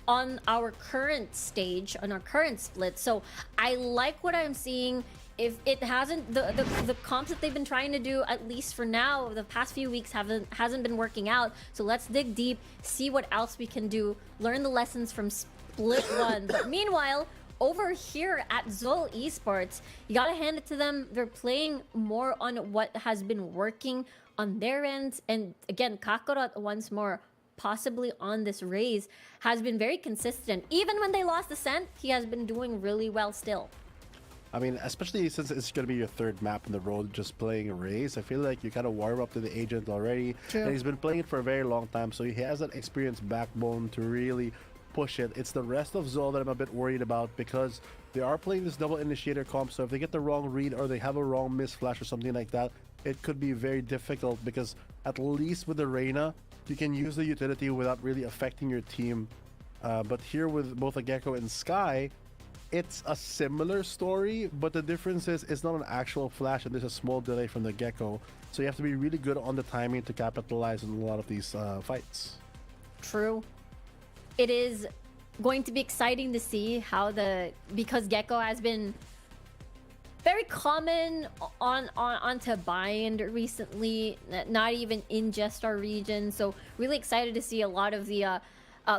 on our current stage, on our current split. So I like what I'm seeing. If it hasn't, the comps that they've been trying to do, at least for now, the past few weeks hasn't been working out. So let's dig deep, see what else we can do, learn the lessons from Split 1. But meanwhile, over here at ZOL Esports, you gotta hand it to them. They're playing more on what has been working on their end. And again, Kakarot once more, possibly on this Raze, has been very consistent. Even when they lost Ascent, he has been doing really well still. I mean, especially since it's going to be your 3rd map in the road just playing Raze, I feel like you kind of warm up to the agent already. True. And he's been playing it for a very long time, so he has that experienced backbone to really push it. It's the rest of ZOL that I'm a bit worried about, because they are playing this double initiator comp, so if they get the wrong read or they have a wrong miss flash or something like that, it could be very difficult, because at least with the Reyna, you can use the utility without really affecting your team. But here with both a Gecko and Sky, it's a similar story, but the difference is it's not an actual flash and there's a small delay from the Gecko. So you have to be really good on the timing to capitalize on a lot of these fights. True. It is going to be exciting to see how because Gecko has been very common onto Bind recently, not even in just our region. So really excited to see a lot of the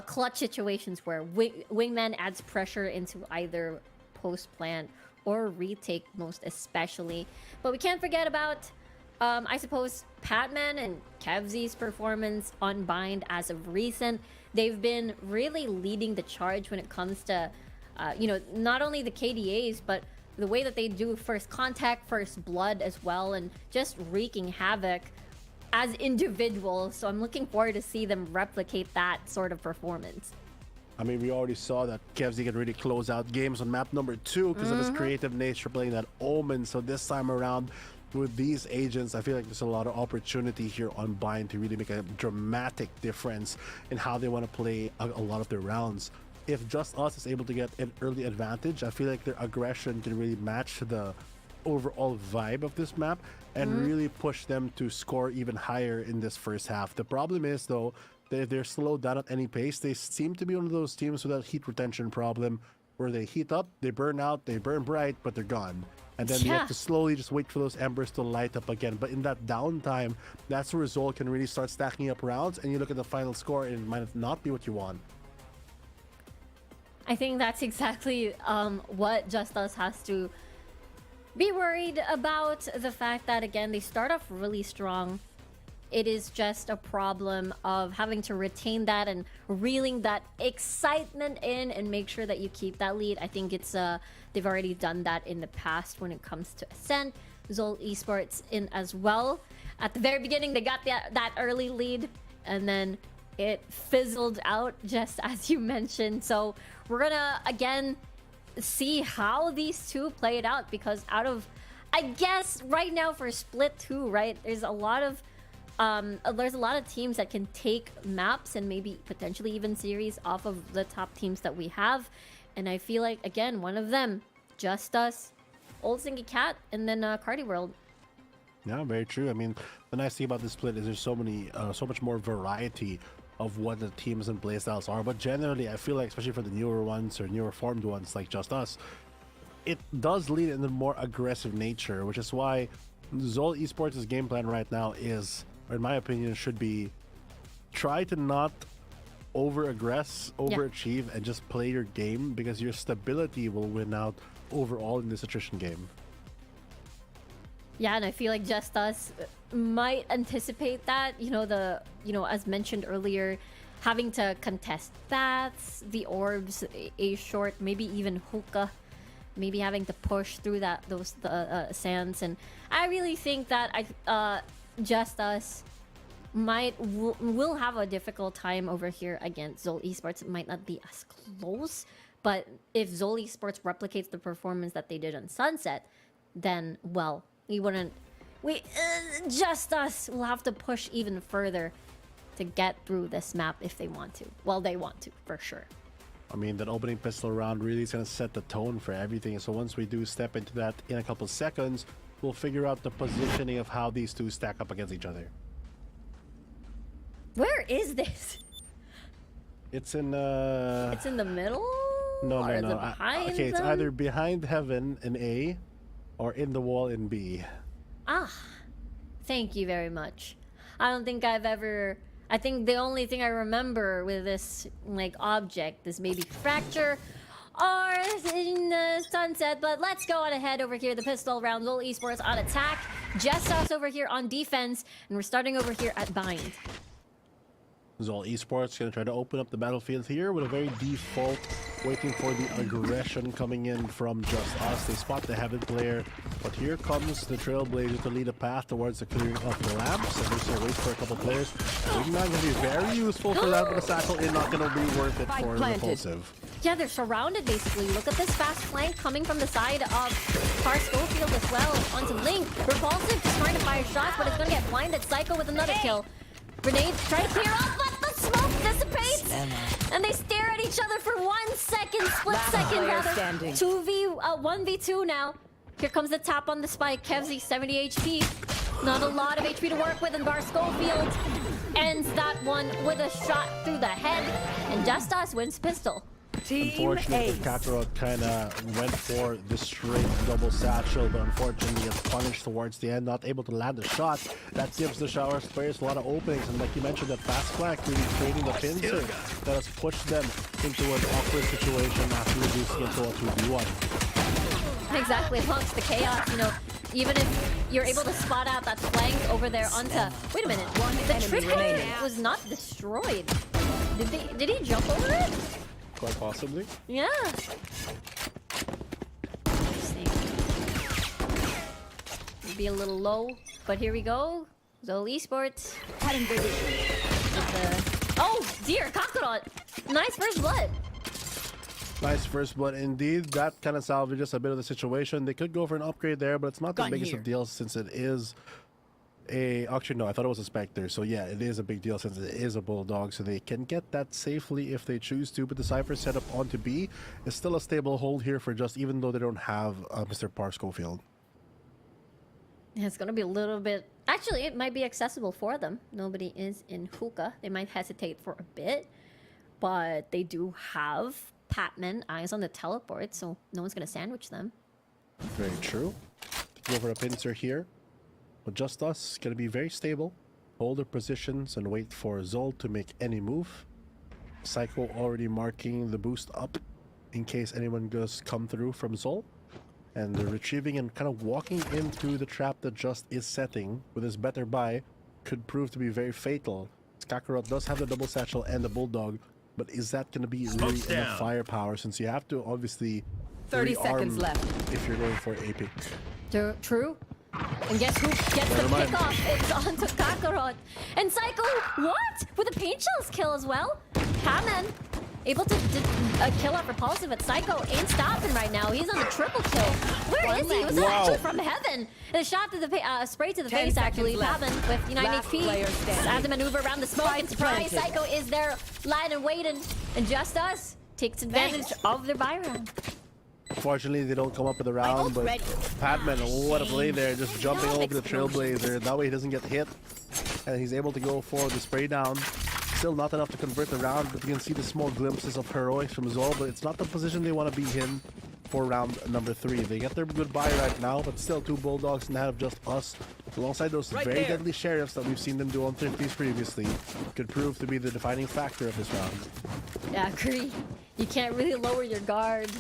clutch situations where Wingman adds pressure into either post plant or retake, most especially. But we can't forget about, I suppose, Patman and Kevzy's performance on Bind as of recent. They've been really leading the charge when it comes to, not only the KDAs, but the way that they do first contact, first blood as well, and just wreaking havoc as individuals. So I'm looking forward to see them replicate that sort of performance. I mean, we already saw that Kevzi can really close out games on map number 2 because of his creative nature playing that Omen. So this time around, with these agents, I feel like there's a lot of opportunity here on Bind to really make a dramatic difference in how they want to play a lot of their rounds. If JustUs is able to get an early advantage, I feel like their aggression can really match the overall vibe of this map and really push them to score even higher in this first half. The problem is, though, that if they're slowed down at any pace, they seem to be one of those teams with that heat retention problem where they heat up, they burn out, they burn bright, but they're gone. And then you have to slowly just wait for those embers to light up again. But in that downtime, that's where ZOL can really start stacking up rounds, and you look at the final score and it might not be what you want. I think that's exactly what JustUs has to be worried about. The fact that, again, they start off really strong. It is just a problem of having to retain that and reeling that excitement in and make sure that you keep that lead. I think it's they've already done that in the past when it comes to Ascent. ZOL Esports in as well. At the very beginning, they got that early lead, and then it fizzled out, just as you mentioned. So we're gonna again see how these two play it out, because out of, I guess right now for Split 2, right, there's a lot of teams that can take maps and maybe potentially even series off of the top teams that we have. And I feel like, again, one of them, JustUs, Old Singy Cat, and then Cardi World. Yeah, very true. I mean, the nice thing about this split is there's so much more variety of what the teams and playstyles are. But generally, I feel like, especially for the newer ones or newer formed ones like JustUs, it does lead in a more aggressive nature, which is why ZOL Esports' game plan right now is, or in my opinion, should be try to not overachieve, and just play your game, because your stability will win out overall in this attrition game. Yeah, and I feel like JustUs might anticipate that, as mentioned earlier, having to contest bats, the orbs, a short, maybe even hookah, maybe having to push through those sands. And I really think that JustUs will have a difficult time over here against ZOL Esports. It might not be as close, but if ZOL Esports replicates the performance that they did on Sunset, then, well, JustUs will have to push even further to get through this map if they want to. Well, they want to, for sure. I mean, that opening pistol round really is going to set the tone for everything. So once we do step into that in a couple seconds, we'll figure out the positioning of how these two stack up against each other. Where is this? It's in It's in the middle? No. Or is it behind okay, it's them? either behind heaven in A or in the wall in B. Ah, thank you very much. I don't think I've ever... I think the only thing I remember with this, object is maybe fracture or in the Sunset. But let's go on ahead over here. The pistol round, ZOL Esports on attack. JustUs over here on defense. And we're starting over here at bind. ZOL Esports going to try to open up the battlefield here with a very default, waiting for the aggression coming in from JustUs. They spot the Heaven player, but here comes the Trailblazer to lead a path towards the clearing of the lamps. And they're going wait for a couple players. Wingman going to be very useful for that, but a Sackle in not going to be worth it for Repulsive. Yeah, they're surrounded basically. Look at this fast flank coming from the side of Car Schofield as well onto Link. Repulsive just trying to fire shots, but it's going to get blinded. Psycho with another kill. Grenade trying to clear up, but the smoke dissipates! And they stare at each other for 1 second, split second rather. 1v2 now. Here comes the tap on the spike. Kevzi, 70 HP. Not a lot of HP to work with, and Bar Schofield ends that one with a shot through the head. And JustUs wins pistol. Unfortunately, Kakarot kind of went for the straight double satchel, but unfortunately gets punished towards the end, not able to land a shot. That gives the Showers players a lot of openings, and like you mentioned, that fast flank really creating the pincer that has pushed them into an awkward situation after reducing it to a 2v1. Exactly, amongst the chaos, even if you're able to spot out that flank over there onto... Wait a minute, the triplet was not destroyed. Did he jump over it? Quite possibly. Yeah. Maybe a little low, but here we go. ZOL Esports. Oh dear, Kakarot. Nice first blood. Nice first blood indeed. That kind of salvages a bit of the situation. They could go for an upgrade there, but it's not the Gun biggest here. of deals since it is a... Actually, no, I thought it was a Spectre. So yeah, it is a big deal since it is a Bulldog. So they can get that safely if they choose to. But the Cypher setup onto B is still a stable hold here for Just, even though they don't have Mr. Schofield. Yeah, it's gonna be a little bit... Actually, it might be accessible for them. Nobody is in hookah. They might hesitate for a bit, but they do have Patman, eyes on the teleport, so no one's gonna sandwich them. Very true. Go for a pincer here. But JustUs gonna be very stable. Hold their positions and wait for ZOL to make any move. Psycho already marking the boost up in case anyone does come through from ZOL. And they're retrieving and kind of walking into the trap that Just is setting with his better buy could prove to be very fatal. Kakarot does have the double satchel and the Bulldog, but is that going to be really enough firepower since you have to obviously 30 rearm seconds left. if you're going for a pick. True. And guess who gets Never the mind. pick off? It's onto Kakarot. And Psycho, what? With a paint shells kill as well? Hammond able to kill off Repulsive, but Psycho ain't stopping right now. He's on the triple kill. Where is he? Was that actually from heaven? And a shot to the spray to the 10 face actually. seconds left. Hammond with 9 Last player HP. standing. Has to maneuver around the smoke and surprise. planted. Psycho is there lying and waiting. And JustUs takes advantage of their buy round. Fortunately, they don't come up with a round, but Padman, what a play there, just jumping over the Trailblazer. That way he doesn't get hit, and he's able to go for the spray down. Still not enough to convert the round, but you can see the small glimpses of heroics from ZOL, but it's not the position they want to be in for round number 3. They get their goodbye right now, but still 2 Bulldogs and have JustUs alongside those very deadly Sheriffs that we've seen them do on 50s previously could prove to be the defining factor of this round. Yeah, agree. You can't really lower your guard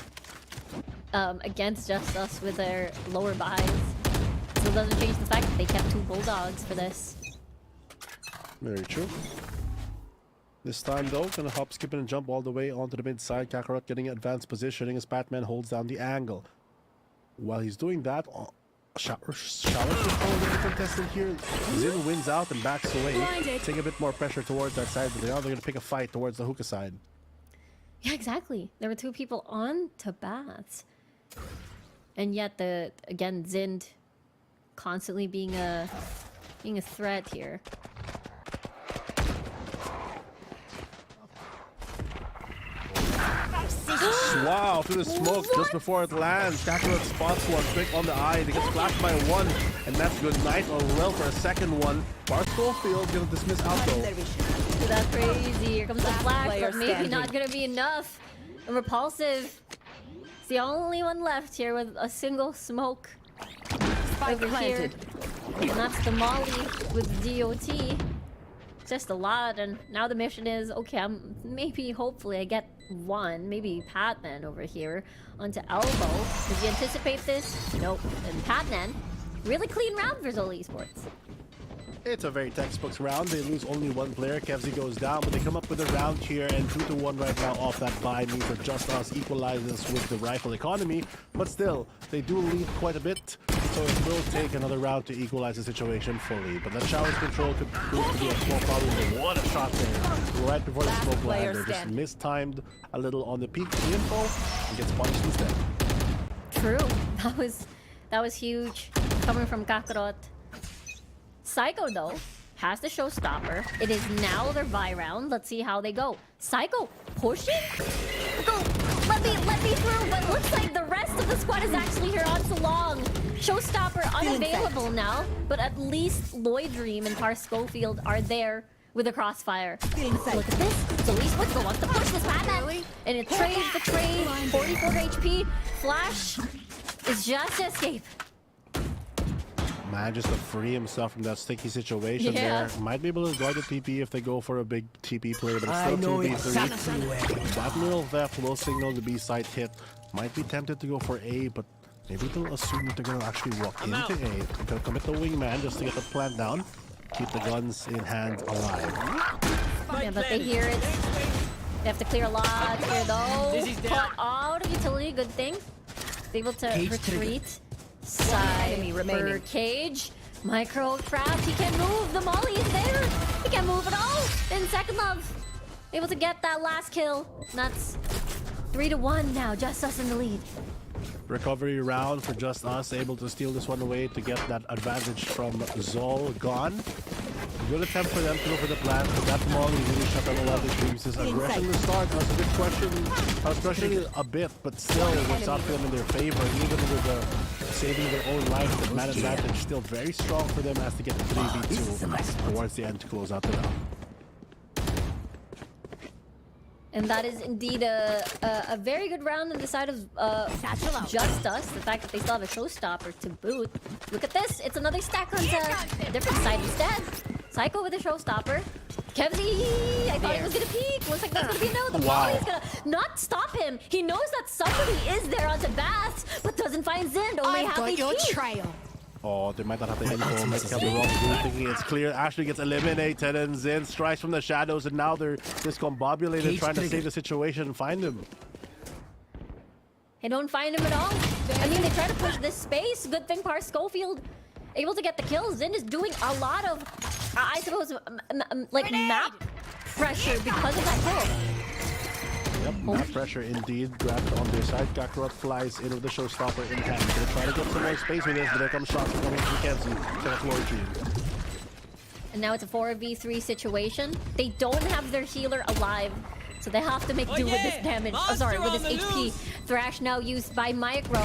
against JustUs with their lower buys. So it doesn't change the fact that they kept 2 Bulldogs for this. Very true. This time though, gonna hop, skip, and jump all the way onto the mid side. Kakarot getting advanced positioning as Batman holds down the angle. While he's doing that, shower control of the contestant here. Zin wins out and backs away, taking a bit more pressure towards that side, but now they're gonna pick a fight towards the hookah side. Yeah, exactly. There were 2 people on to baths. And yet again, Zind constantly being a threat here. Wow, through the smoke just before it lands. Kakarot spots one quick on the eye. They get flashed by 1, and that's good night or well for a second one. Schofield gonna dismiss out though. That's crazy. Here comes the flash, player but maybe standing. not gonna be enough. And Repulsive is the only one left here with a single smoke over here. And that's the Molly with DOT. Just a lot, and now the mission is, okay, hopefully I get 1, maybe Patman over here onto Elbow. Does he anticipate this? Nope. And Patman, really clean round for ZOL Esports. It's a very textbook round. They lose only 1 player. Kevzi goes down, but they come up with a round here, and 2-1 right now off that buy means that JustUs equalizes with the rifle economy. But still, they do lead quite a bit, so it will take another round to equalize the situation fully. But that shower's control could prove to be a small problem. But what a shot there! Right before the smoke landed, just mistimed a little on the peak info and gets punished instead. True. That was huge coming from Kakarot. Psycho though has the showstopper. It is now their buy round. Let's see how they go. Psycho pushing? Go. Let me through, but looks like the rest of the squad is actually here on so long. Showstopper unavailable now, but at least Lloydream and Schofield are there with a crossfire. Look at this. ZOL Esports wants to push this Batman. And it trades the trade. 44 HP. Flash is just to escape. Manages to free himself from that sticky situation there. Might be able to guard the TP if they go for a big TP play, but it's still 2v3. That middle theft will signal the B side hit. Might be tempted to go for A, but maybe they'll assume that they're going to actually walk into A. They're going to commit the wingman just to get the plant down. Keep the guns in hand alive. Yeah, but they hear it. They have to clear a lot here though. Cut out of utility, good thing. Able to retreat. Cyber cage. Micro trap. He can't move. The Molly is there. He can't move at all. In second love. Able to get that last kill. That's 3-1 now, JustUs in the lead. Recovery round for Just Us, able to steal this one away to get that advantage from ZOL gone. Good attempt for them to go for the plant, but that Molly really shut down a lot of the dreams. This aggression to start was a good question. I was questioning a bit, but still it works out for them in their favor, even with saving their own life. The man advantage still very strong for them as to get the 3v2 towards the end to close out the round. And that is indeed a very good round on the side of JustUs. The fact that they still have a showstopper to boot. Look at this. It's another stack on a different side instead. Psycho with a showstopper. Kevzy, I thought he was going to peek. Looks like that's going to be a no. The Molly's going to not stop him. He knows that somebody is there onto Baths, but doesn't find Zind. Only half HP. Oh, they might not have the info. Might have the wrong move, thinking it's clear. Ashley gets eliminated, and Zin strikes from the shadows, and now they're discombobulated, trying to save the situation and find him. They don't find him at all. I mean, they try to push this space. Good thing Par Schofield able to get the kill. Zin is doing a lot of, I suppose, like map pressure because of that kill. Yep, map pressure indeed. Grabbed on their side. Kakarot flies in with the showstopper in hand. Gonna try to get some more space with this, but there comes shots coming from Kenzie. Second floor retreat. And now it's a 4v3 situation. They don't have their healer alive, so they have to make do with this damage. Oh, sorry, with this HP. Thrash now used by Micro.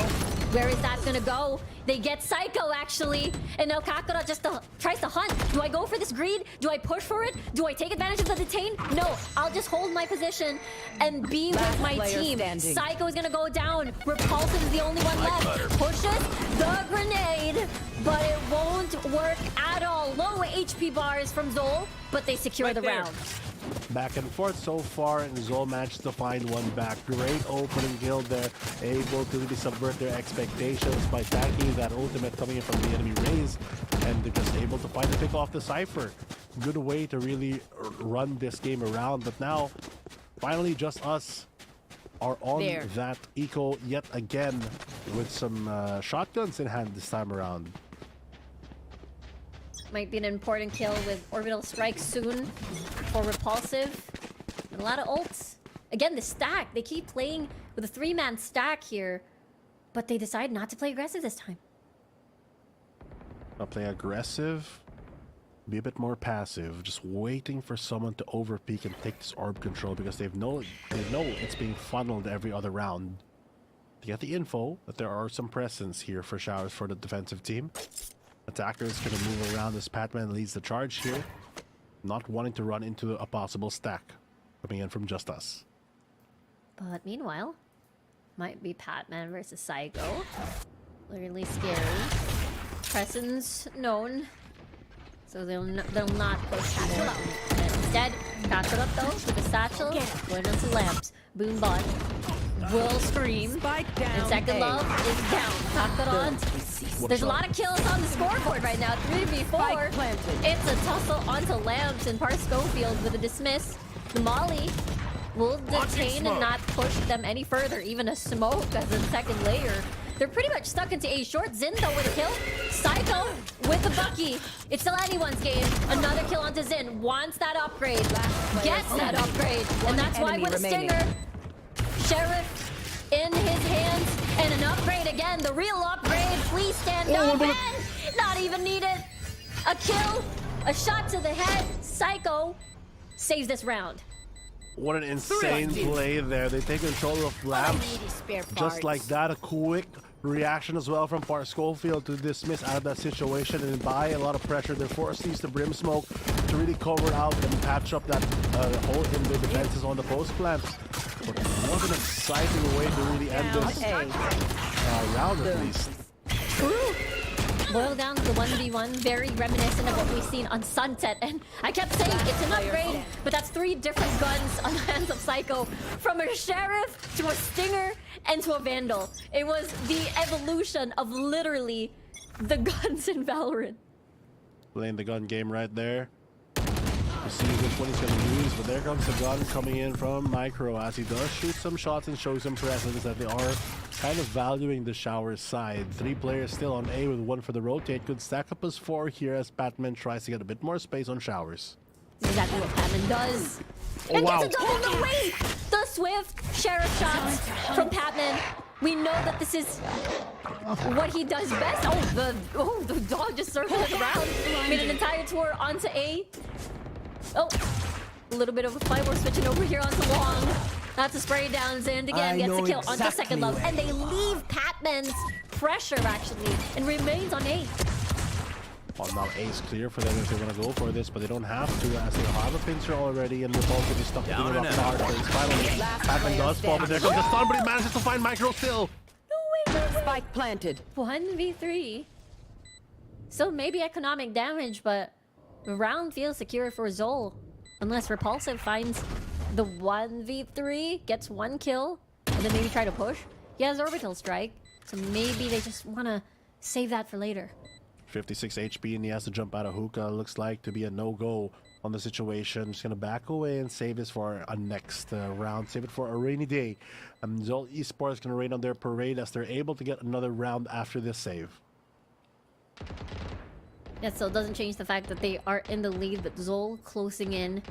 Where is that gonna go? They get Psycho actually, and now Kakarot just tries to hunt. Do I go for this greed? Do I push for it? Do I take advantage of the detain? No, I'll just hold my position and be with my team. Psycho is gonna go down. Repulsive is the only one left. Pushes the grenade, but it won't work at all. Low HP bars from ZOL, but they secure the round. Back and forth so far, and ZOL managed to find one back. Great opening kill there, able to really subvert their expectations by tanking that ultimate coming in from the enemy Raze, and they're just able to find a pick off the Cypher. Good way to really run this game around, but now, finally, JustUs are on that eco yet again with some shotguns in hand this time around. Might be an important kill with Orbital Strike soon for Repulsive. And a lot of ults. Again, the stack. They keep playing with a 3-man stack here, but they decide not to play aggressive this time. Not play aggressive. Be a bit more passive. Just waiting for someone to overpeak and take this orb control because they know it's being funneled every other round. They get the info that there are some presence here for showers for the defensive team. Attacker is going to move around as Patman leads the charge here, not wanting to run into a possible stack coming in from JustUs. But meanwhile, might be Patman versus Psycho. Really scary. Presence known, so they'll not push there. And instead, Kakarot though with the satchel, going on to lamps. Boombot will scream, and Second Love is down. Kakarot. There's a lot of kills on the scoreboard right now. 3v4. It's a tussle onto lamps, and Par Schofield with a dismiss. The Molly will detain and not push them any further. Even a smoke as a second layer. They're pretty much stuck into A short. Zin though with a kill. Psycho with the Bucky. It's still anyone's game. Another kill onto Zin. Wants that upgrade. Gets that upgrade. And that's why with a Stinger, Sheriff in his hands, and an upgrade again. The real upgrade. Please stand up, and not even needed. A kill, a shot to the head. Psycho saves this round. What an insane play there. They take control of lamps just like that. A quick reaction as well from Par Schofield to dismiss out of that situation and buy a lot of pressure. They're forced to use the brim smoke to really cover out and patch up that hole in the defenses on the post plant. But what an exciting way to really end this round at least. True. Boil down to the 1v1, very reminiscent of what we've seen on Sunset. And I kept saying it's an upgrade, but that's 3 different guns on the hands of Psycho. From a Sheriff to a Stinger and to a Vandal. It was the evolution of literally the guns in Valorant. Playing the gun game right there. To see which one he's going to use, but there comes the gun coming in from Micro as he does shoot some shots and show some presence that they are kind of valuing the Showers side. 3 players still on A with 1 for the rotate. Could stack up as 4 here as Batman tries to get a bit more space on Showers. That's exactly what Patman does. And wow. gets a double, no way! The swift sheriff shots from Patman. We know that this is what he does best. The dog just circled around. Made an entire tour onto A. Oh, a little bit of a fight. We're switching over here onto Long. That's a spray down. And again gets the kill onto second love. And they leave Patman's pressure actually and remains on A. Well, now A's clear for them if they want to go for this, but they don't have to as they have a pincer already, and they're also stuck in the rock hard place. Finally, Patman does fall, but there comes the stun, but he manages to find Micro still. No way. Spike planted. 1v3. Still maybe economic damage, but the round feels secure for ZOL. Unless Repulsive finds the 1v3, gets one kill, and then maybe try to push. He has Orbital Strike, so maybe they just want to save that for later. 56 HP, and he has to jump out of hookah. Looks like to be a no-go on the situation. Just gonna back away and save this for a next round. Save it for a rainy day. ZOL Esports gonna rain on their parade as they're able to get another round after this save. That still doesn't change the fact that they are in the lead, but ZOL closing in.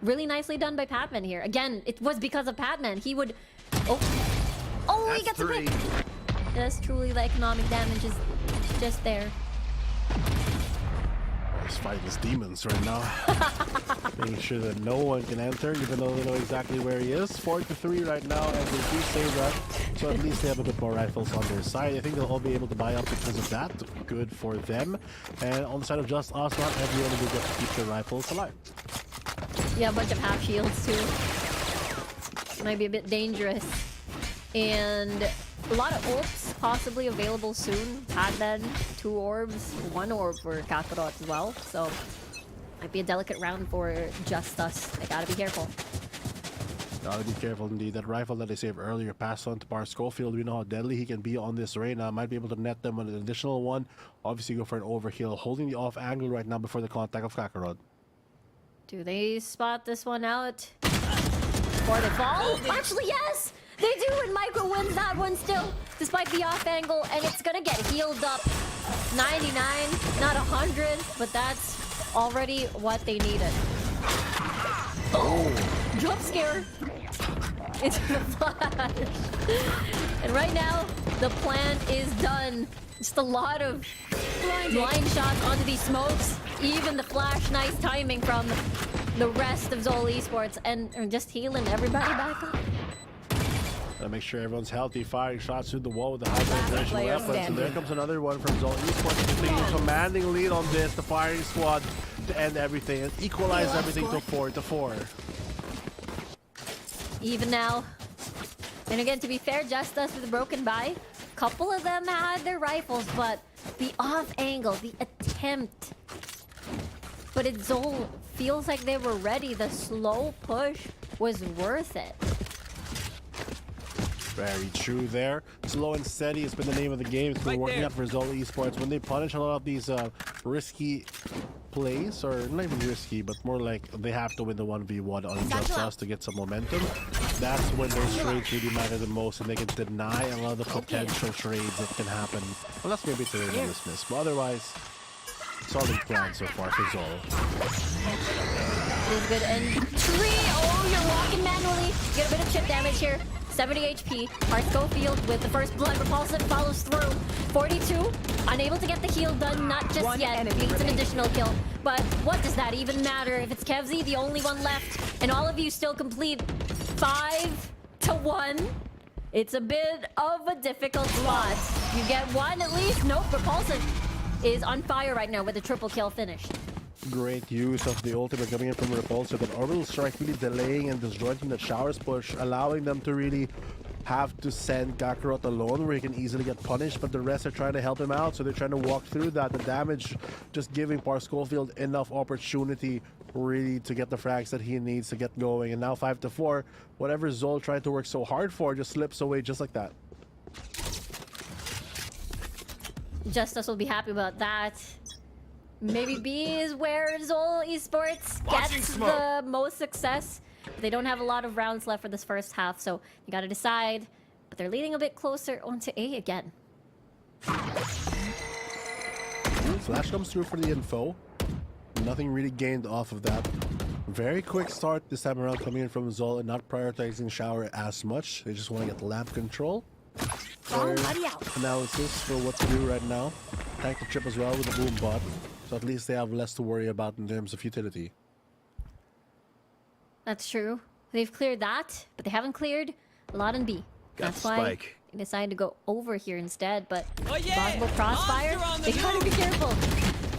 Really nicely done by Patman here. Again, it was because of Patman. He would... Oh, he gets a pick! Yes, truly the economic damage is just there. He's fighting his demons right now. Making sure that no one can enter, even though they know exactly where he is. 4-3 right now, and they do save that. So at least they have a bit more rifles on their side. I think they'll all be able to buy up because of that. Good for them. And on the side of JustUs, not everyone will get to keep their rifles alive. Yeah, a bunch of half shields too. Might be a bit dangerous. And a lot of ults possibly available soon. Padman, 2 orbs, 1 orb for Kakarot as well. So might be a delicate round for JustUs. They gotta be careful. Gotta be careful indeed. That rifle that they saved earlier passed on to Bar Schofield. We know how deadly he can be on this Reyna. Might be able to net them with an additional one. Obviously go for an overkill. Holding the off angle right now before the contact of Kakarot. Do they spot this one out before they fall? Actually, yes! They do, and Micro wins that one still, despite the off angle, and it's gonna get healed up. 99, not 100, but that's already what they needed. Oh! Jump scare! It's the flash! And right now, the plan is done. Just a lot of blind shots onto these smokes. Even the flash, nice timing from the rest of ZOL Esports, and just healing everybody back up. Gotta make sure everyone's healthy, firing shots through the wall with the high vibration weapons. And there comes another one from ZOL Esports, taking a commanding lead on this, the firing squad, to end everything and equalize everything to 4-4. Even now. And again, to be fair, JustUs with a broken buy. Couple of them had their rifles, but the off angle, the attempt. But ZOL feels like they were ready. The slow push was worth it. Very true there. Slow and steady has been the name of the game. It's been working out for ZOL Esports. When they punish a lot of these risky plays, or not even risky, but more like they have to win the 1v1 on JustUs to get some momentum, that's when those trades really matter the most, and they can deny a lot of the potential trades that can happen. Unless maybe it's a dismiss, but otherwise, solid plan so far for ZOL. This is good entry. Oh, you're walking manually. Get a bit of chip damage here. 70 HP. Art Schofield with the first blood. Repulsive follows through. 42. Unable to get the heal done. Not just yet. Needs an additional kill. But what does that even matter if it's Kevzy, the only one left, and all of you still complete 5-1? It's a bit of a difficult spot. You get one at least. Nope. Repulsive is on fire right now with a triple kill finish. Great use of the ultimate coming in from Repulsive, but Orbital Strike really delaying and disjointing the Showers push, allowing them to really have to send Kakarot alone where he can easily get punished, but the rest are trying to help him out, so they're trying to walk through that. The damage just giving Par Schofield enough opportunity really to get the frags that he needs to get going, and now 5-4. Whatever ZOL tried to work so hard for just slips away just like that. JustUs will be happy about that. Maybe B is where ZOL Esports gets the most success. They don't have a lot of rounds left for this first half, so you gotta decide. But they're leading a bit closer onto A again. Flash comes through for the info. Nothing really gained off of that. Very quick start this time around coming in from ZOL and not prioritizing shower as much. They just want to get lamp control. Analysis for what to do right now. Tank the trip as well with the boom bot. So at least they have less to worry about in terms of utility. That's true. They've cleared that, but they haven't cleared a lot in B. That's why they decided to go over here instead, but possible crossfire, they gotta be careful.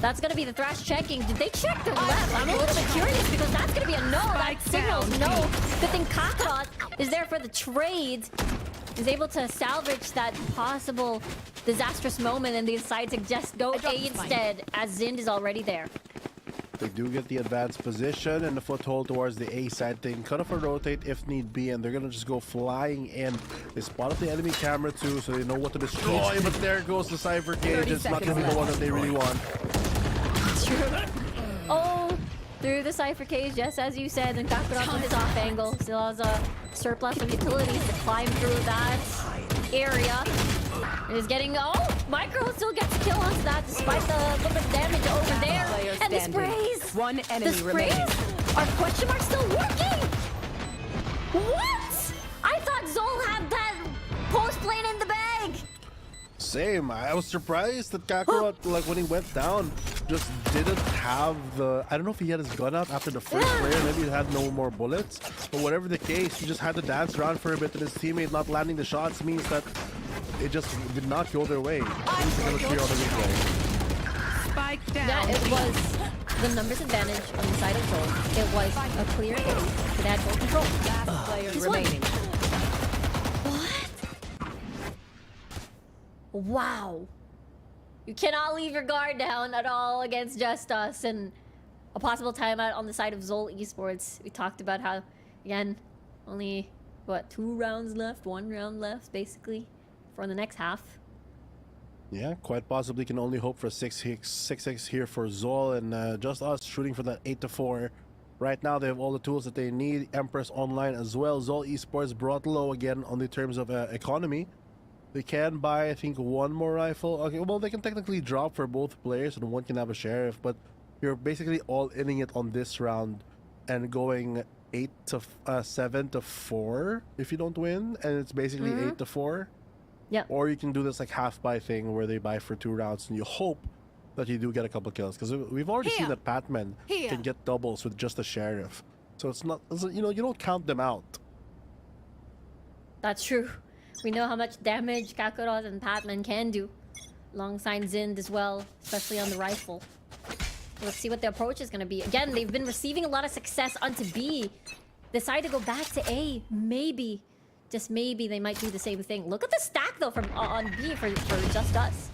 That's gonna be the Thrash checking. Did they check the left? I'm a little bit curious because that's gonna be a no. That signals no. Good thing Kakarot is there for the trade. Is able to salvage that possible disastrous moment and they decide to just go A instead as Zind is already there. They do get the advanced position and the foothold towards the A side. They can cut off a rotate if need be, and they're gonna just go flying in. They spotted the enemy camera too, so they know what to destroy. But there goes the Cypher Cage. It's not gonna be the one that they really want. True. Oh, through the Cypher Cage, just as you said, and Kakarot with his off angle. Still has a surplus of utilities to climb through that area. It is getting, Micro still gets kill onto that despite the little bit of damage over there. And the sprays! One enemy The remaining. sprays! Are question marks still working? What? I thought ZOL had that post lane in the bag! Same. I was surprised that Kakarot, like when he went down, just didn't have the... I don't know if he had his gun out after the first player, maybe he had no more bullets. But whatever the case, he just had to dance around for a bit, and his teammate not landing the shots means that it just did not go their way. He's gonna clear on the replay. Spike down. Yeah, it was the numbers advantage on the side of ZOL. It was a clear A that had full control. Last player remaining. Wow. You cannot leave your guard down at all against JustUs, and a possible timeout on the side of ZOL Esports. We talked about how, again, only, what, 2 rounds left, 1 round left, basically, for the next half. Yeah, quite possibly can only hope for 6-6 here for ZOL, and JustUs shooting for that 8-4. Right now, they have all the tools that they need. Empress online as well. ZOL Esports brought low again on the terms of economy. They can buy, I think, 1 more rifle. Okay, well, they can technically drop for both players, and one can have a sheriff, but you're basically all-inning it on this round and going 7-4 if you don't win, and it's basically 8-4. Yeah. Or you can do this like half-buy thing where they buy for 2 rounds, and you hope that you do get a couple kills, because we've already seen that Patman can get doubles with just a sheriff. So it's not, you know, you don't count them out. That's true. We know how much damage Kakarot and Patman can do. Alongside Zind as well, especially on the rifle. Let's see what the approach is going to be. Again, they've been receiving a lot of success onto B. Decide to go back to A. Maybe, just maybe, they might do the same thing. Look at the stack, though, from on B for JustUs.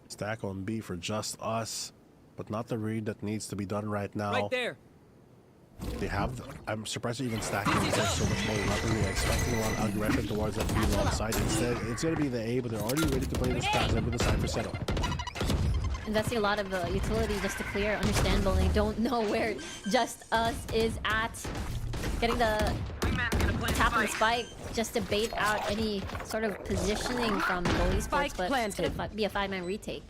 Stack on B for JustUs, but not the read that needs to be done right now. Right there. They have... I'm surprised they're even stacking these guys so much more. They're not really expecting a lot of aggression towards that B long side. Instead, it's going to be the A, but they're already ready to play this pass and with the Cypher setup. Investing a lot of utility just to clear. Understandable. They don't know where JustUs is at. Getting the tap on the spike just to bait out any sort of positioning from ZOL Esports, but it's going to be a 5-man retake.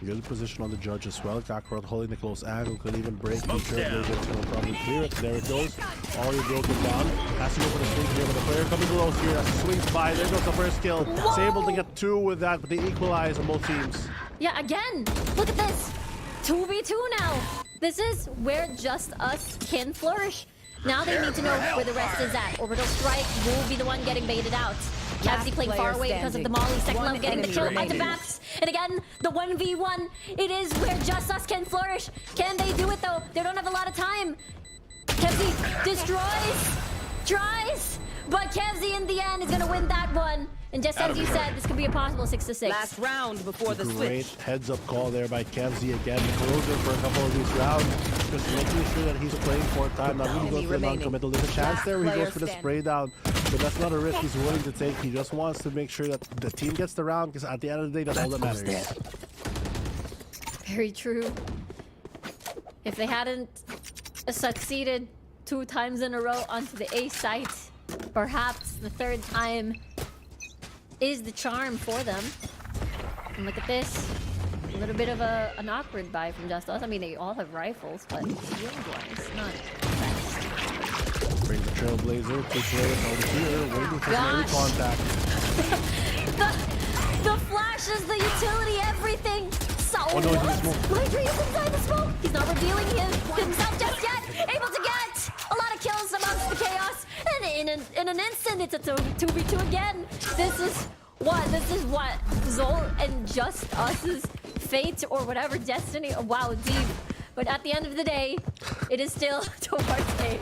Good position on the judge as well. Kakarot holding the close angle, could even break the Trailblazers, will probably clear it. There it goes. Already broken down. Has to go for the swing here, but the player coming close here as he swings by. There goes the first kill. He's able to get 2 with that, but they equalize on both teams. Yeah, again, look at this. 2v2 now. This is where JustUs can flourish. Now they need to know where the rest is at. Orbital Strike will be the one getting baited out. Cavsy playing far away because of the Molly. Second Love getting the kill onto Baps. And again, the 1v1. It is where JustUs can flourish. Can they do it though? They don't have a lot of time. Kevzy destroys, tries, but Kevzy in the end is gonna win that one. And just as you said, this could be a possible 6-6. Last round before the Great switch. heads-up call there by Kevzy again. Closer for a couple of these rounds. Just making sure that he's playing for time. Not really going for the non-committal. There's a chance there where he goes for the spray down. But that's not a risk he's willing to take. He just wants to make sure that the team gets the round, because at the end of the day, that's all that matters. Very true. If they hadn't succeeded 2 times in a row onto the A site, perhaps the 3rd time is the charm for them. And look at this. A little bit of an awkward buy from JustUs. I mean, they all have rifles, but yield-wise, not best. Bring the Trailblazer, quick play over here, waiting for some early contact. the flashes, the utility, everything. So Oh no, he's in the smoke. Lloydry is inside the smoke. He's not revealing himself just yet. Able to get a lot of kills amongst the chaos. And in an instant, it's a 2v2 again. This is what ZOL and JustUs' fate or whatever destiny. Oh, wow, deep. But at the end of the day, it is still towards A.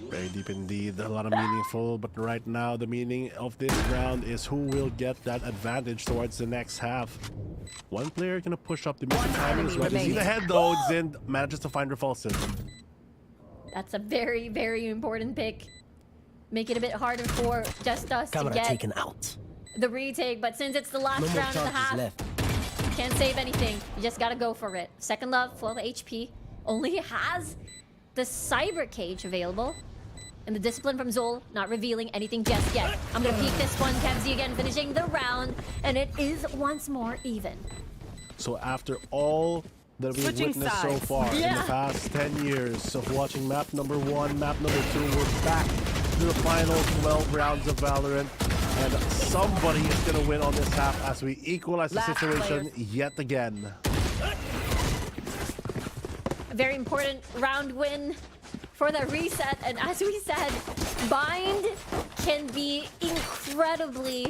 Very deep indeed, a lot of meaningful, but right now the meaning of this round is who will get that advantage towards the next half. One player gonna push up the missing timing as well. You see the head though, Zind manages to find Repulsive. That's a very, very important pick. Make it a bit harder for JustUs to Camera get taken out. the retake, but since it's the last No more round of the chances half, left. you can't save anything. You just gotta go for it. Second Love, full HP, only has the Cyber Cage available. And the discipline from ZOL, not revealing anything just yet. I'm gonna peek this one. Kevzi again finishing the round, and it is once more even. So after all that we've Switching witnessed so sides. far in the past 10 years of watching map number 1, map number 2, we're back to the final 12 rounds of Valorant. And somebody is gonna win on this half as we equalize the Last situation yet again. A very important round win for the reset, and as we said, Bind can be incredibly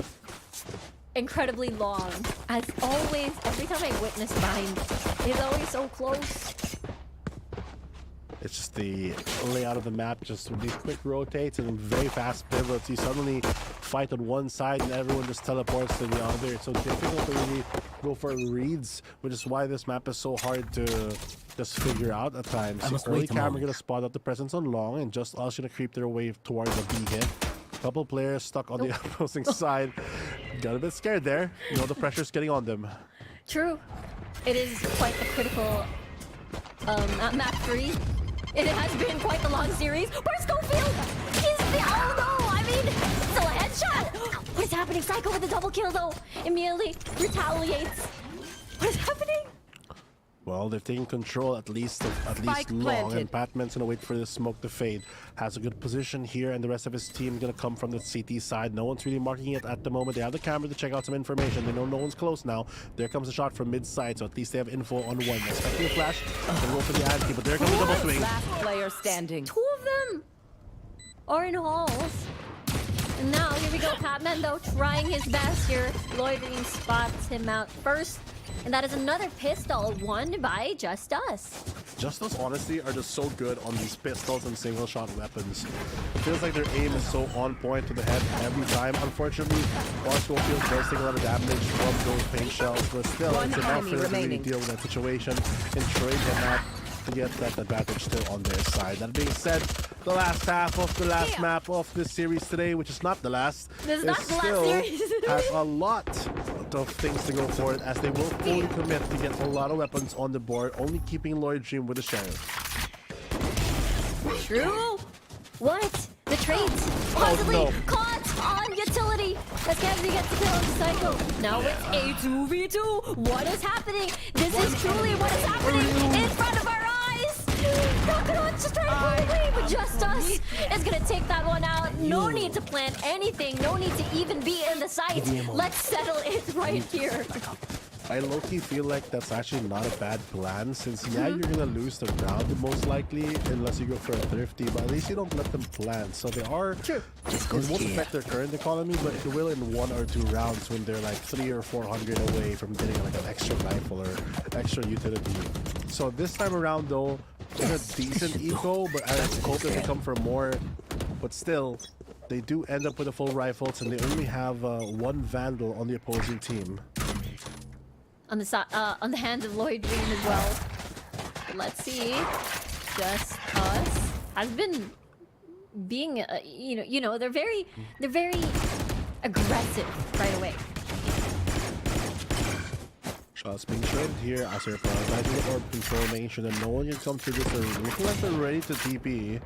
long. As always, every time I witness Bind, it's always so close. It's just the layout of the map, just with these quick rotates and very fast pivots. You suddenly fight on one side and everyone just teleports to the other. It's so difficult to really go for reads, which is why this map is so hard to just figure out at times. I must Early wait a camera moment. gonna spot out the presence on long, and JustUs gonna creep their way towards the B hit. Couple players stuck on the opposing side. Got a bit scared there. You know, the pressure's getting on them. True. It is quite a critical map 3. It has been quite the long series. Where's Schofield? He's the oh no! I mean, still a headshot! What is happening? Psycho with a double kill though. Immediately retaliates. What is happening? Well, they're taking control at least long, planted. and Patman's gonna wait for the smoke to fade. Has a good position here, and the rest of his team gonna come from the CT side. No one's really marking it at the moment. They have the camera to check out some information. They know no one's close now. There comes a shot from mid side, so at least they have info on one. Expecting a flash, gonna go for the anti, but there comes the double swing. Last player standing. 2 of them are in halls. And now here we go. Patman though trying his best here. Loitering spots him out first. And that is another pistol won by JustUs. JustUs honestly are just so good on these pistols and single shot weapons. It feels like their aim is so on point to the head every time. Unfortunately, Schofield does take a lot of damage from those paint shells, but still One it's enough enemy for them to really remaining. deal with that situation and trade them out to get that advantage still on their side. That being said, the last half of the last map of this series today, which is not the last, This is not the last still series. has a lot of things to go for it, as they will fully commit to get a lot of weapons on the board, only keeping Lloyd Dream with the Sheriff. True. What? The trades possibly no. caught on utility. As Kevzi gets the kill on Psycho. Now it's a 2v2. What is happening? This is truly what is happening in front of our eyes. Crocodile's just trying to pull away, but JustUs is gonna take that one out. No need to plan anything. No need to even be in the site. Let's settle it right here. I low-key feel like that's actually not a bad plan, since yeah, you're gonna lose the round most likely unless you go for a thrifty, but at least you don't let them plan. So they are True. it won't affect their current economy, but it will in 1 or 2 rounds when they're like 300 or 400 away from getting like an extra rifle or extra utility. So this time around though, in a decent eco, but I hope that they come for more. But still, they do end up with the full rifles, and they only have 1 Vandal on the opposing team. On the hands of Lloyd Dream as well. But let's see. JustUs has been being, you know, they're very aggressive right away. Shots being traded here as they're prioritizing the orb control, making sure that no one can come through this. They're looking like they're ready to TP,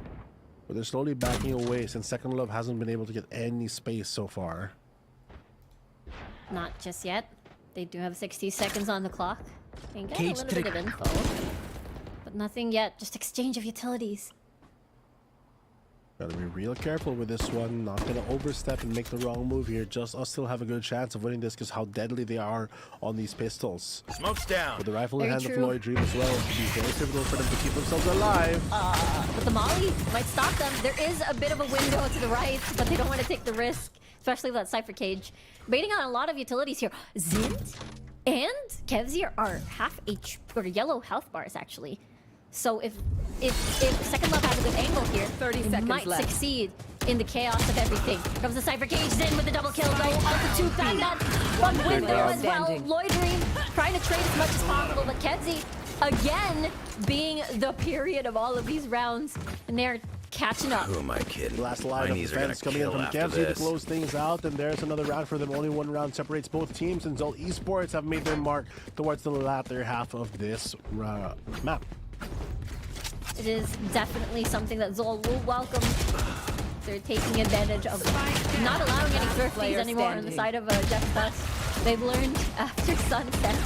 but they're slowly backing away since Second Love hasn't been able to get any space so far. Not just yet. They do have 60 seconds on the clock. Can get Cage a little bit of info. But nothing yet, just exchange of utilities. Gotta be real careful with this one. Not gonna overstep and make the wrong move here. Just us still have a good chance of winning this because how deadly they are on these pistols. Smoke's down. With the rifle in Very hand of true. Floyd Dream as well, it should be very pivotal for them to keep themselves alive. But the Molly might stop them. There is a bit of a window to the right, but they don't want to take the risk, especially with that Cypher Cage. Baiting on a lot of utilities here. Zint and Kevzi are half H or yellow health bars actually. So if Second Love has a good angle here, 30 they seconds might left. succeed in the chaos of everything. Comes the Cypher Cage, Zin with the double kill though. Also two Batman, one window as well. standing. Lloyd Dream trying to trade as much as possible, but Kevzi again being the period of all of these rounds, and they're catching up. Who am I kidding? The last line of defense coming in from Kevzi to close things out, and there's another round for them. Only one round separates both teams, and ZOL Esports have made their mark towards the latter half of this map. It is definitely something that ZOL will welcome. They're taking advantage of not allowing any thrifties anymore on the side of JustUs. They've learned after Sunset,